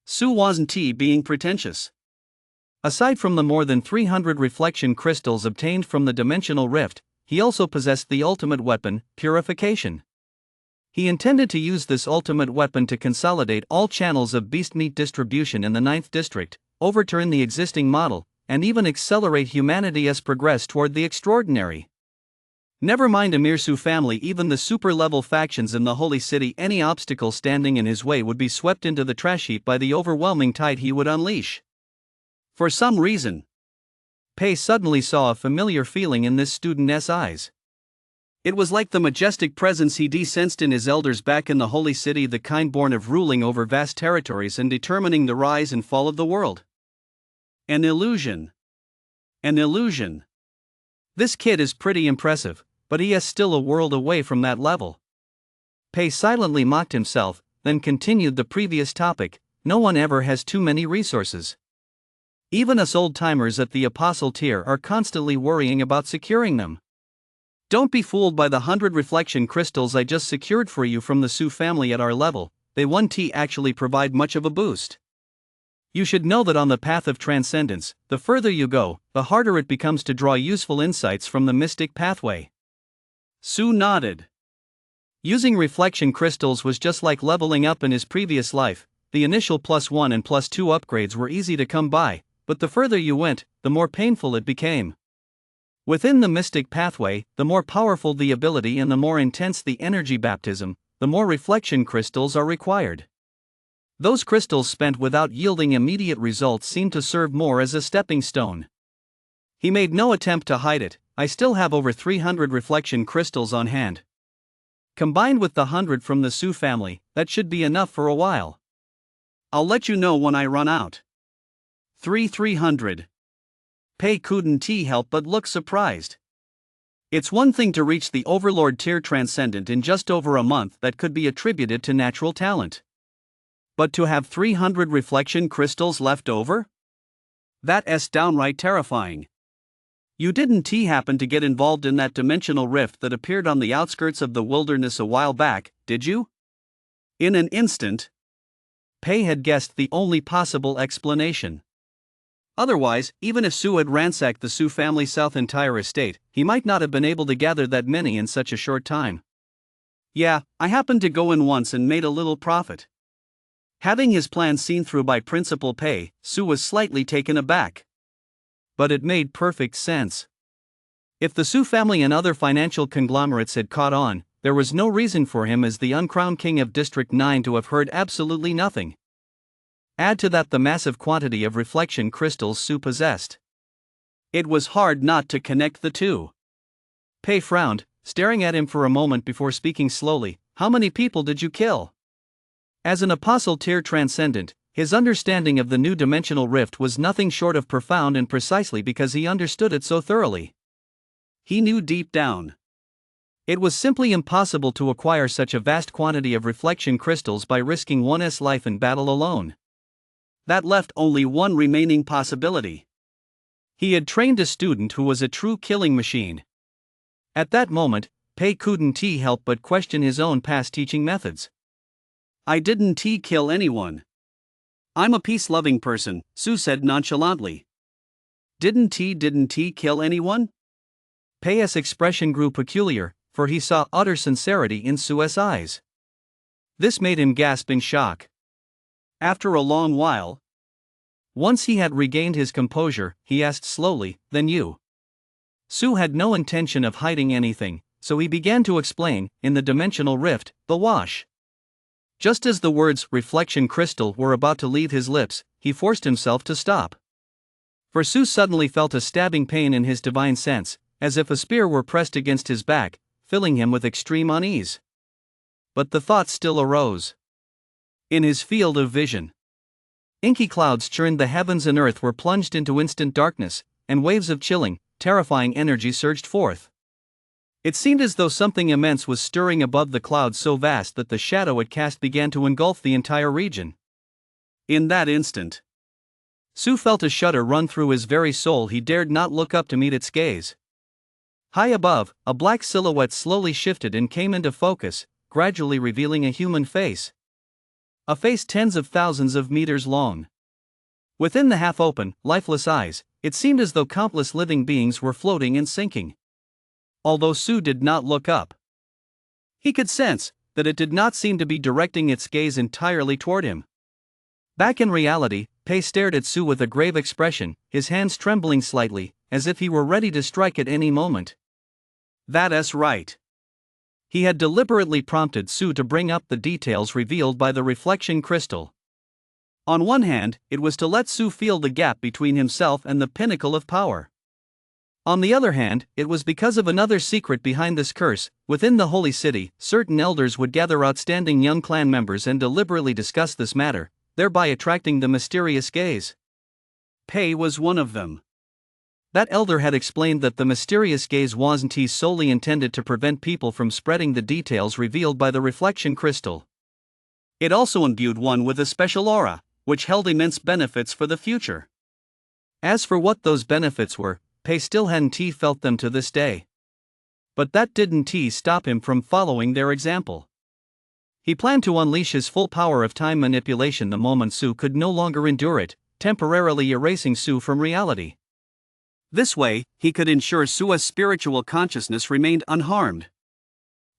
Su wasn't being pretentious. Aside from the more than 300 reflection crystals obtained from the dimensional rift, he also possessed the ultimate weapon, purification. He intended to use this ultimate weapon to consolidate all channels of beast meat distribution in the 9th district, overturn the existing model, and even accelerate humanity's progress toward the extraordinary. Never mind a Su family, even the super-level factions in the Holy City, any obstacle standing in his way would be swept into the trash heap by the overwhelming tide he would unleash. For some reason, Pei suddenly saw a familiar feeling in this student's eyes. It was like the majestic presence he sensed in his elders back in the Holy City, the kind born of ruling over vast territories and determining the rise and fall of the world. An illusion. An illusion. This kid is pretty impressive, but he is still a world away from that level. Pei silently mocked himself, then continued the previous topic. No one ever has too many resources. Even us old-timers at the Apostle tier are constantly worrying about securing them. Don't be fooled by the 100 reflection crystals I just secured for you from the Su family at our level. They won't actually provide much of a boost. You should know that on the path of transcendence, the further you go, the harder it becomes to draw useful insights from the mystic pathway. Su nodded. Using reflection crystals was just like leveling up in his previous life. The initial +1 and +2 upgrades were easy to come by, but the further you went, the more painful it became. Within the mystic pathway, the more powerful the ability and the more intense the energy baptism, the more reflection crystals are required. Those crystals spent without yielding immediate results seemed to serve more as a stepping stone. He made no attempt to hide it. I still have over 300 reflection crystals on hand. Combined with the 100 from the Su family, that should be enough for a while. I'll let you know when I run out. 300. Pei couldn't help but look surprised. It's one thing to reach the Overlord tier Transcendent in just over a month, that could be attributed to natural talent. But to have 300 reflection crystals left over? That's downright terrifying. You didn't happen to get involved in that dimensional rift that appeared on the outskirts of the wilderness a while back, did you? In an instant, Pei had guessed the only possible explanation. Otherwise, even if Su had ransacked the Su family's south entire estate, he might not have been able to gather that many in such a short time. Yeah, I happened to go in once and made a little profit. Having his plan seen through by Principal Pei, Su was slightly taken aback. But it made perfect sense. If the Su family and other financial conglomerates had caught on, there was no reason for him as the uncrowned king of District 9 to have heard absolutely nothing. Add to that the massive quantity of reflection crystals Su possessed. It was hard not to connect the two. Pei frowned, staring at him for a moment before speaking slowly. How many people did you kill? As an apostle tier transcendent, his understanding of the new dimensional rift was nothing short of profound, and precisely because he understood it so thoroughly. He knew deep down. It was simply impossible to acquire such a vast quantity of reflection crystals by risking one's life in battle alone. That left only one remaining possibility. He had trained a student who was a true killing machine. At that moment, Pei couldn't help but question his own past teaching methods. I didn't kill anyone. I'm a peace-loving person, Su said nonchalantly. Didn't kill anyone? Pei's expression grew peculiar, for he saw utter sincerity in Su's eyes. This made him gasp in shock. After a long while, once he had regained his composure, he asked slowly, then you? Su had no intention of hiding anything, so he began to explain, in the dimensional rift, the wash. Just as the words reflection crystal were about to leave his lips, he forced himself to stop. For Su suddenly felt a stabbing pain in his divine sense, as if a spear were pressed against his back, filling him with extreme unease. But the thought still arose. In his field of vision, inky clouds churned the heavens and earth were plunged into instant darkness, and waves of chilling, terrifying energy surged forth. It seemed as though something immense was stirring above the clouds so vast that the shadow it cast began to engulf the entire region. In that instant, Su felt a shudder run through his very soul. He dared not look up to meet its gaze. High above, a black silhouette slowly shifted and came into focus, gradually revealing a human face. A face tens of thousands of meters long. Within the half-open, lifeless eyes, it seemed as though countless living beings were floating and sinking. Although Su did not look up, he could sense that it did not seem to be directing its gaze entirely toward him. Back in reality, Pei stared at Su with a grave expression, his hands trembling slightly, as if he were ready to strike at any moment. That's right. He had deliberately prompted Su to bring up the details revealed by the reflection crystal. On one hand, it was to let Su feel the gap between himself and the pinnacle of power. On the other hand, it was because of another secret behind this curse. Within the holy city, certain elders would gather outstanding young clan members and deliberately discuss this matter, thereby attracting the mysterious gaze. Pei was one of them. That elder had explained that the mysterious gaze wasn't solely intended to prevent people from spreading the details revealed by the reflection crystal. It also imbued one with a special aura, which held immense benefits for the future. As for what those benefits were, Pei still hadn't felt them to this day. But that didn't stop him from following their example. He planned to unleash his full power of time manipulation the moment Su could no longer endure it, temporarily erasing Su from reality. This way, he could ensure Su's spiritual consciousness remained unharmed.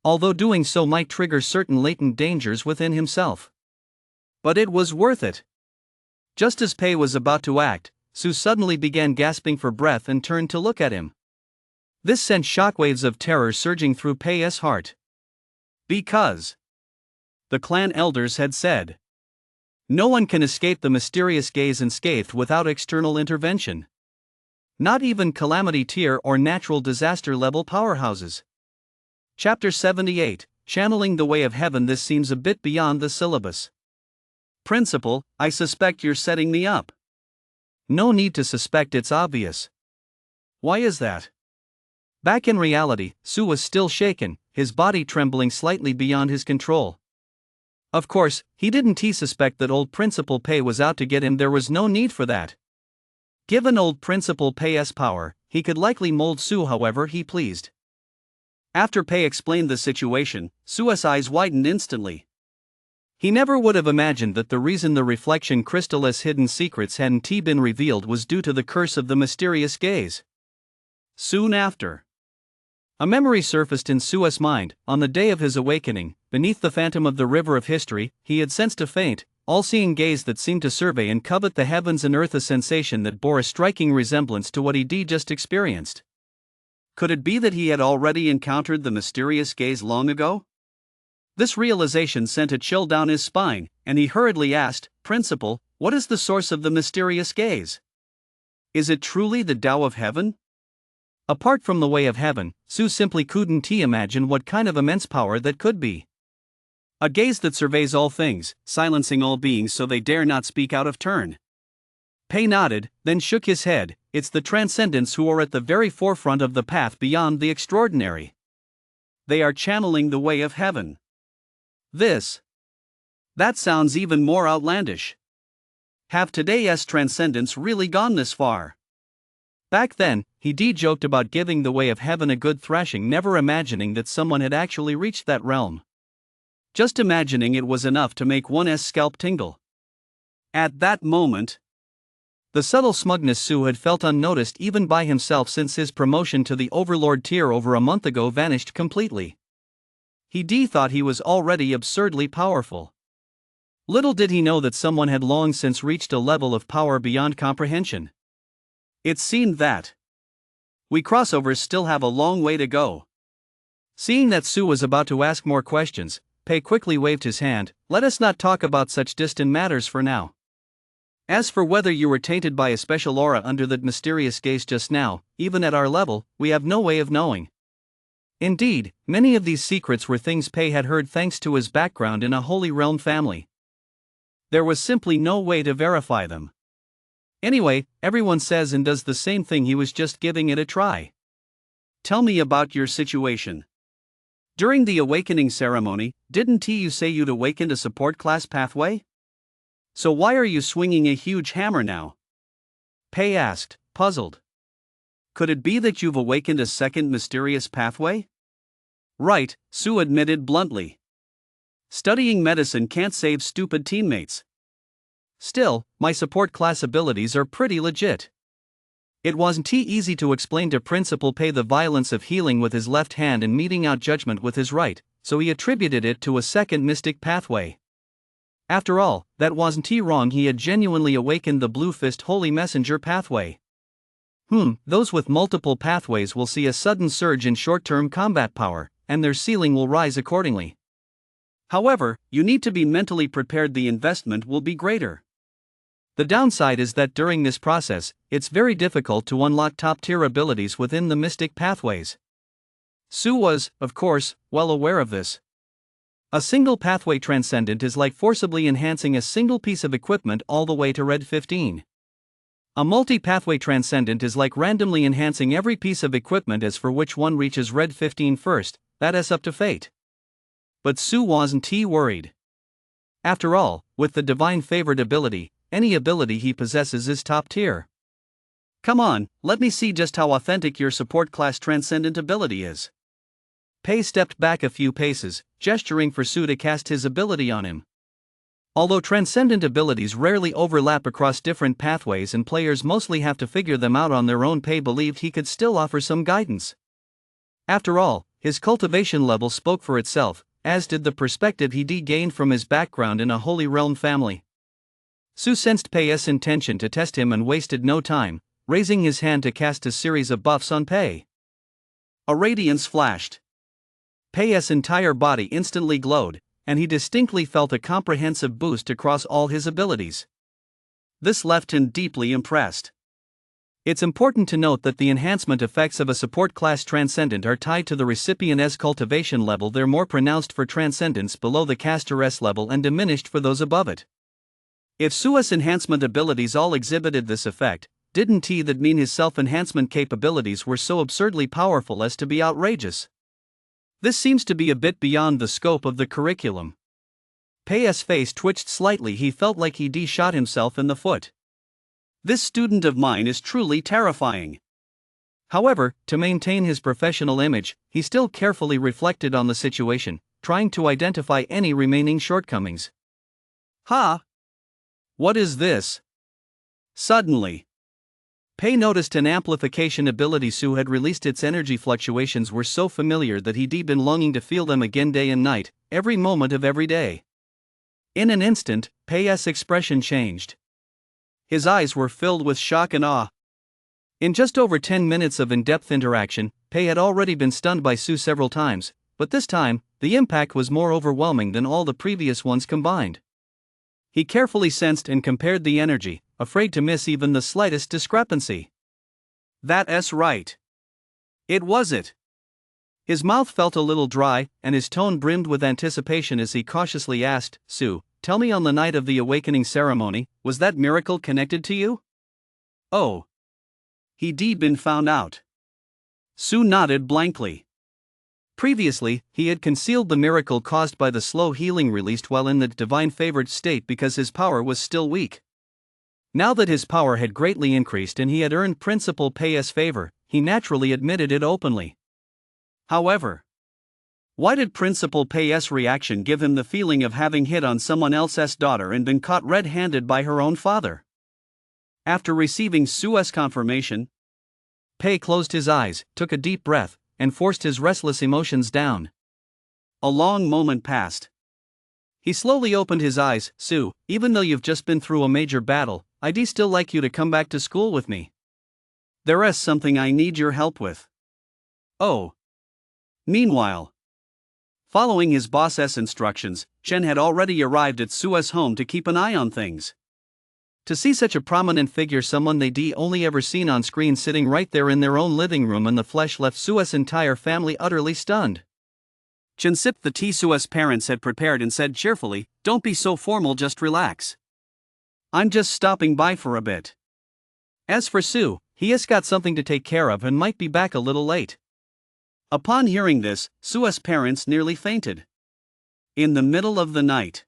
Although doing so might trigger certain latent dangers within himself. But it was worth it. Just as Pei was about to act, Su suddenly began gasping for breath and turned to look at him. This sent shockwaves of terror surging through Pei's heart. Because the clan elders had said, no one can escape the mysterious gaze unscathed without external intervention. Not even calamity tier or natural disaster level powerhouses. Chapter 78, Channeling the Way of Heaven. This seems a bit beyond the syllabus. Principal, I suspect you're setting me up. No need to suspect, it's obvious. Why is that? Back in reality, Su was still shaken, his body trembling slightly beyond his control. Of course, he didn't suspect that old Principal Pei was out to get him. There was no need for that. Given old Principal Pei's power, he could likely mold Su however he pleased. After Pei explained the situation, Su's eyes widened instantly. He never would have imagined that the reason the reflection crystal's hidden secrets hadn't been revealed was due to the curse of the mysterious gaze. Soon after, a memory surfaced in Su's mind. On the day of his awakening, beneath the phantom of the river of history, he had sensed a faint, all-seeing gaze that seemed to survey and covet the heavens and earth, a sensation that bore a striking resemblance to what he'd just experienced. Could it be that he had already encountered the mysterious gaze long ago? This realization sent a chill down his spine, and he hurriedly asked, "Principal, what is the source of the mysterious gaze? Is it truly the Tao of Heaven?" Apart from the way of heaven, Su simply couldn't imagine what kind of immense power that could be. A gaze that surveys all things, silencing all beings so they dare not speak out of turn. Pei nodded, then shook his head. It's the transcendents who are at the very forefront of the path beyond the extraordinary. They are channeling the way of heaven. That sounds even more outlandish. Have today's transcendents really gone this far? Back then, he joked about giving the way of heaven a good thrashing, never imagining that someone had actually reached that realm. Just imagining it was enough to make one's scalp tingle. At that moment, the subtle smugness Su had felt unnoticed even by himself since his promotion to the Overlord tier over a month ago vanished completely. He thought he was already absurdly powerful. Little did he know that someone had long since reached a level of power beyond comprehension. It seemed that we crossovers still have a long way to go. Seeing that Su was about to ask more questions, Pei quickly waved his hand. "Let us not talk about such distant matters for now. As for whether you were tainted by a special aura under that mysterious gaze just now, even at our level, we have no way of knowing." Indeed, many of these secrets were things Pei had heard thanks to his background in a Holy Realm family. There was simply no way to verify them. Anyway, everyone says and does the same thing. He was just giving it a try. "Tell me about your situation. During the awakening ceremony, didn't you say you'd awakened a support class pathway? So why are you swinging a huge hammer now?" Pei asked, puzzled. "Could it be that you've awakened a second mysterious pathway?" "Right," Su admitted bluntly. "Studying medicine can't save stupid teammates. Still, my support class abilities are pretty legit." It wasn't easy to explain to Principal Pei the violence of healing with his left hand and meting out judgment with his right, so he attributed it to a second mystic pathway. After all, that wasn't wrong. He had genuinely awakened the Blue Fist Holy Messenger pathway. Those with multiple pathways will see a sudden surge in short-term combat power, and their ceiling will rise accordingly. However, you need to be mentally prepared. The investment will be greater. The downside is that during this process, it's very difficult to unlock top-tier abilities within the mystic pathways. Su was, of course, well aware of this. A single pathway transcendent is like forcibly enhancing a single piece of equipment all the way to Red 15. A multi-pathway transcendent is like randomly enhancing every piece of equipment as for which one reaches Red 15 first, that is up to fate. But Su wasn't worried. After all, with the divine favored ability, any ability he possesses is top tier. "Come on, let me see just how authentic your support class transcendent ability is." Pei stepped back a few paces, gesturing for Su to cast his ability on him. Although transcendent abilities rarely overlap across different pathways and players mostly have to figure them out on their own, Pei believed he could still offer some guidance. After all, his cultivation level spoke for itself, as did the perspective he gained from his background in a Holy Realm family. Su sensed Pei's intention to test him and wasted no time, raising his hand to cast a series of buffs on Pei. A radiance flashed. Pei's entire body instantly glowed, and he distinctly felt a comprehensive boost across all his abilities. This left him deeply impressed. It's important to note that the enhancement effects of a support class transcendent are tied to the recipient's cultivation level. They're more pronounced for transcendents below the caster's level and diminished for those above it. If Su's enhancement abilities all exhibited this effect, didn't that mean his self-enhancement capabilities were so absurdly powerful as to be outrageous? This seems to be a bit beyond the scope of the curriculum. Pei's face twitched slightly. He felt like he'd shot himself in the foot. This student of mine is truly terrifying. However, to maintain his professional image, he still carefully reflected on the situation, trying to identify any remaining shortcomings. Ha! What is this? Suddenly, Pei noticed an amplification ability Su had released. Its energy fluctuations were so familiar that he'd been longing to feel them again day and night, every moment of every day. In an instant, Pei's expression changed. His eyes were filled with shock and awe. In just over 10 minutes of in-depth interaction, Pei had already been stunned by Su several times, but this time, the impact was more overwhelming than all the previous ones combined. He carefully sensed and compared the energy, afraid to miss even the slightest discrepancy. That's right. It was it. His mouth felt a little dry, and his tone brimmed with anticipation as he cautiously asked, "Su, tell me, on the night of the awakening ceremony, was that miracle connected to you?" Oh. He'd been found out. Su nodded blankly. Previously, he had concealed the miracle caused by the slow healing released while in the divine favored state because his power was still weak. Now that his power had greatly increased and he had earned Principal Pei's favor, he naturally admitted it openly. However, why did Principal Pei's reaction give him the feeling of having hit on someone else's daughter and been caught red-handed by her own father? After receiving Su's confirmation, Pei closed his eyes, took a deep breath, and forced his restless emotions down. A long moment passed. He slowly opened his eyes. "Su, even though you've just been through a major battle, I'd still like you to come back to school with me. There's something I need your help with." Oh. Meanwhile, following his boss's instructions, Chen had already arrived at Su's home to keep an eye on things. To see such a prominent figure, someone they'd only ever seen on screen, sitting right there in their own living room in the flesh, left Su's entire family utterly stunned. Chen sipped the tea Su's parents had prepared and said cheerfully, "Don't be so formal, just relax. I'm just stopping by for a bit." As for Su, he has got something to take care of and might be back a little late. Upon hearing this, Su's parents nearly fainted. In the middle of the night,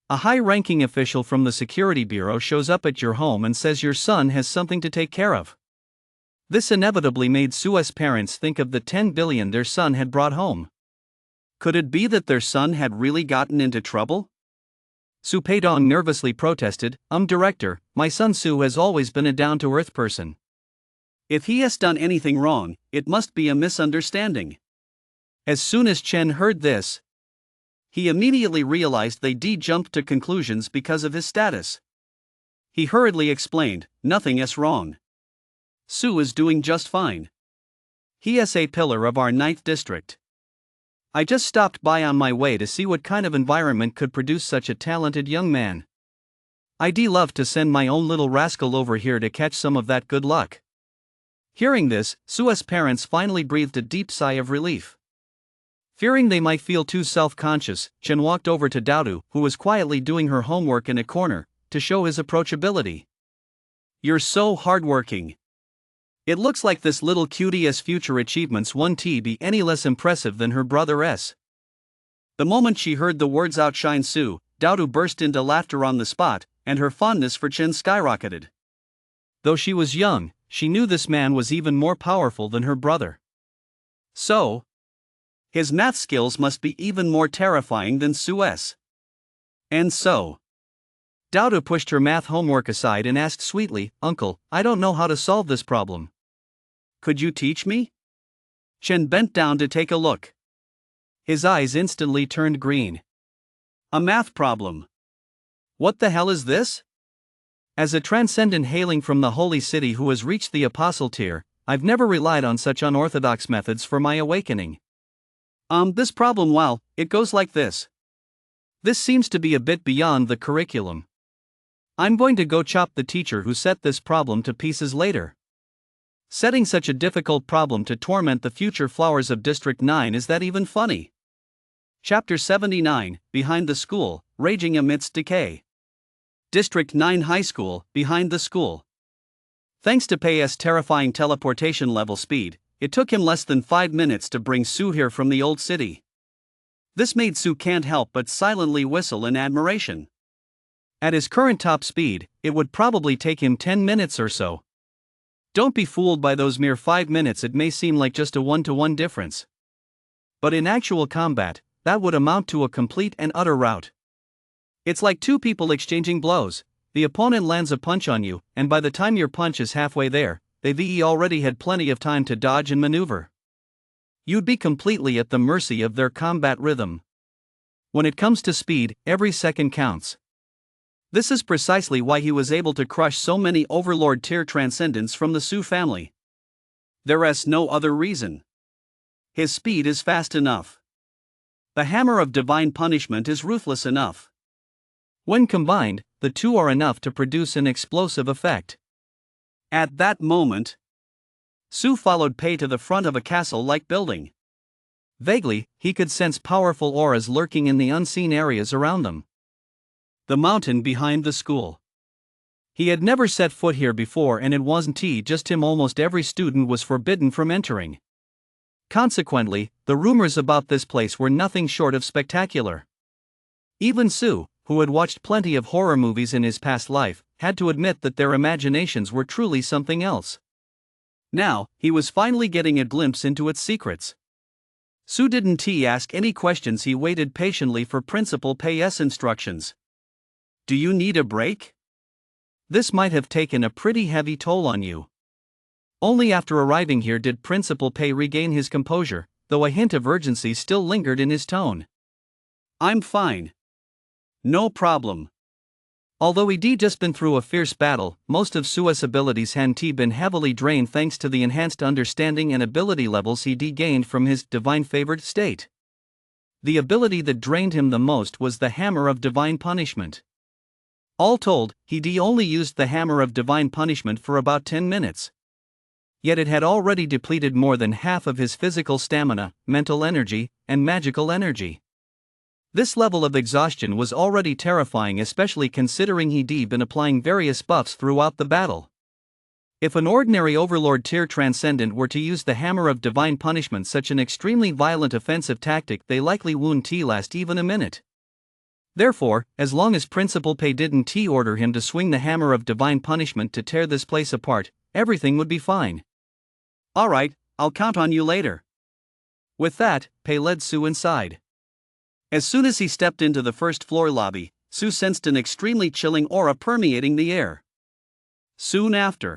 a high-ranking official from the security bureau shows up at your home and says your son has something to take care of. This inevitably made Su's parents think of the 10 billion their son had brought home. Could it be that their son had really gotten into trouble? Su Peidong nervously protested, Director, my son Su has always been a down-to-earth person. If he has done anything wrong, it must be a misunderstanding." As soon as Chen heard this, he immediately realized they'd jumped to conclusions because of his status. He hurriedly explained, "Nothing is wrong. Su is doing just fine. He is a pillar of our 9th district. I just stopped by on my way to see what kind of environment could produce such a talented young man. I'd love to send my own little rascal over here to catch some of that good luck." Hearing this, Su's parents finally breathed a deep sigh of relief. Fearing they might feel too self-conscious, Chen walked over to Daodu, who was quietly doing her homework in a corner, to show his approachability. "You're so hardworking. It looks like this little cutie's future achievements won't be any less impressive than her brother's." The moment she heard the words outshine Su, Daodu burst into laughter on the spot, and her fondness for Chen skyrocketed. Though she was young, she knew this man was even more powerful than her brother. So, his math skills must be even more terrifying than Su's. And so, Daodu pushed her math homework aside and asked sweetly, "Uncle, I don't know how to solve this problem. Could you teach me?" Chen bent down to take a look. His eyes instantly turned green. "A math problem? What the hell is this? As a transcendent hailing from the holy city who has reached the apostle tier, I've never relied on such unorthodox methods for my awakening. This problem, well, it goes like this. This seems to be a bit beyond the curriculum. I'm going to go chop the teacher who set this problem to pieces later. Setting such a difficult problem to torment the future flowers of District 9, is that even funny?" Chapter 79, Behind the School, Raging Amidst Decay. District 9 High School, behind the school. Thanks to Pei's terrifying teleportation level speed, it took him less than 5 minutes to bring Su here from the old city. This made Su can't help but silently whistle in admiration. At his current top speed, it would probably take him 10 minutes or so. Don't be fooled by those mere 5 minutes. It may seem like just a one-to-one difference. But in actual combat, that would amount to a complete and utter rout. It's like two people exchanging blows. The opponent lands a punch on you, and by the time your punch is halfway there, they've already had plenty of time to dodge and maneuver. You'd be completely at the mercy of their combat rhythm. When it comes to speed, every second counts. This is precisely why he was able to crush so many overlord tier transcendents from the Su family. There's no other reason. His speed is fast enough. The hammer of divine punishment is ruthless enough. When combined, the two are enough to produce an explosive effect. At that moment, Su followed Pei to the front of a castle-like building. Vaguely, he could sense powerful auras lurking in the unseen areas around them. The mountain behind the school. He had never set foot here before, and it wasn't just him. Almost every student was forbidden from entering. Consequently, the rumors about this place were nothing short of spectacular. Even Su, who had watched plenty of horror movies in his past life, had to admit that their imaginations were truly something else. Now, he was finally getting a glimpse into its secrets. Su didn't ask any questions. He waited patiently for Principal Pei's instructions. Do you need a break? This might have taken a pretty heavy toll on you. Only after arriving here did Principal Pei regain his composure, though a hint of urgency still lingered in his tone. I'm fine. No problem. Although he'd just been through a fierce battle, most of Su's abilities hadn't been heavily drained thanks to the enhanced understanding and ability levels he'd gained from his divine favored state. The ability that drained him the most was the Hammer of Divine Punishment. All told, he'd only used the Hammer of Divine Punishment for about 10 minutes. Yet it had already depleted more than half of his physical stamina, mental energy, and magical energy. This level of exhaustion was already terrifying, especially considering he'd been applying various buffs throughout the battle. If an ordinary Overlord tier transcendent were to use the Hammer of Divine Punishment, such an extremely violent offensive tactic, they likely wouldn't last even a minute. Therefore, as long as Principal Pei didn't order him to swing the Hammer of Divine Punishment to tear this place apart, everything would be fine. Alright, I'll count on you later. With that, Pei led Su inside. As soon as he stepped into the first floor lobby, Su sensed an extremely chilling aura permeating the air. Soon after,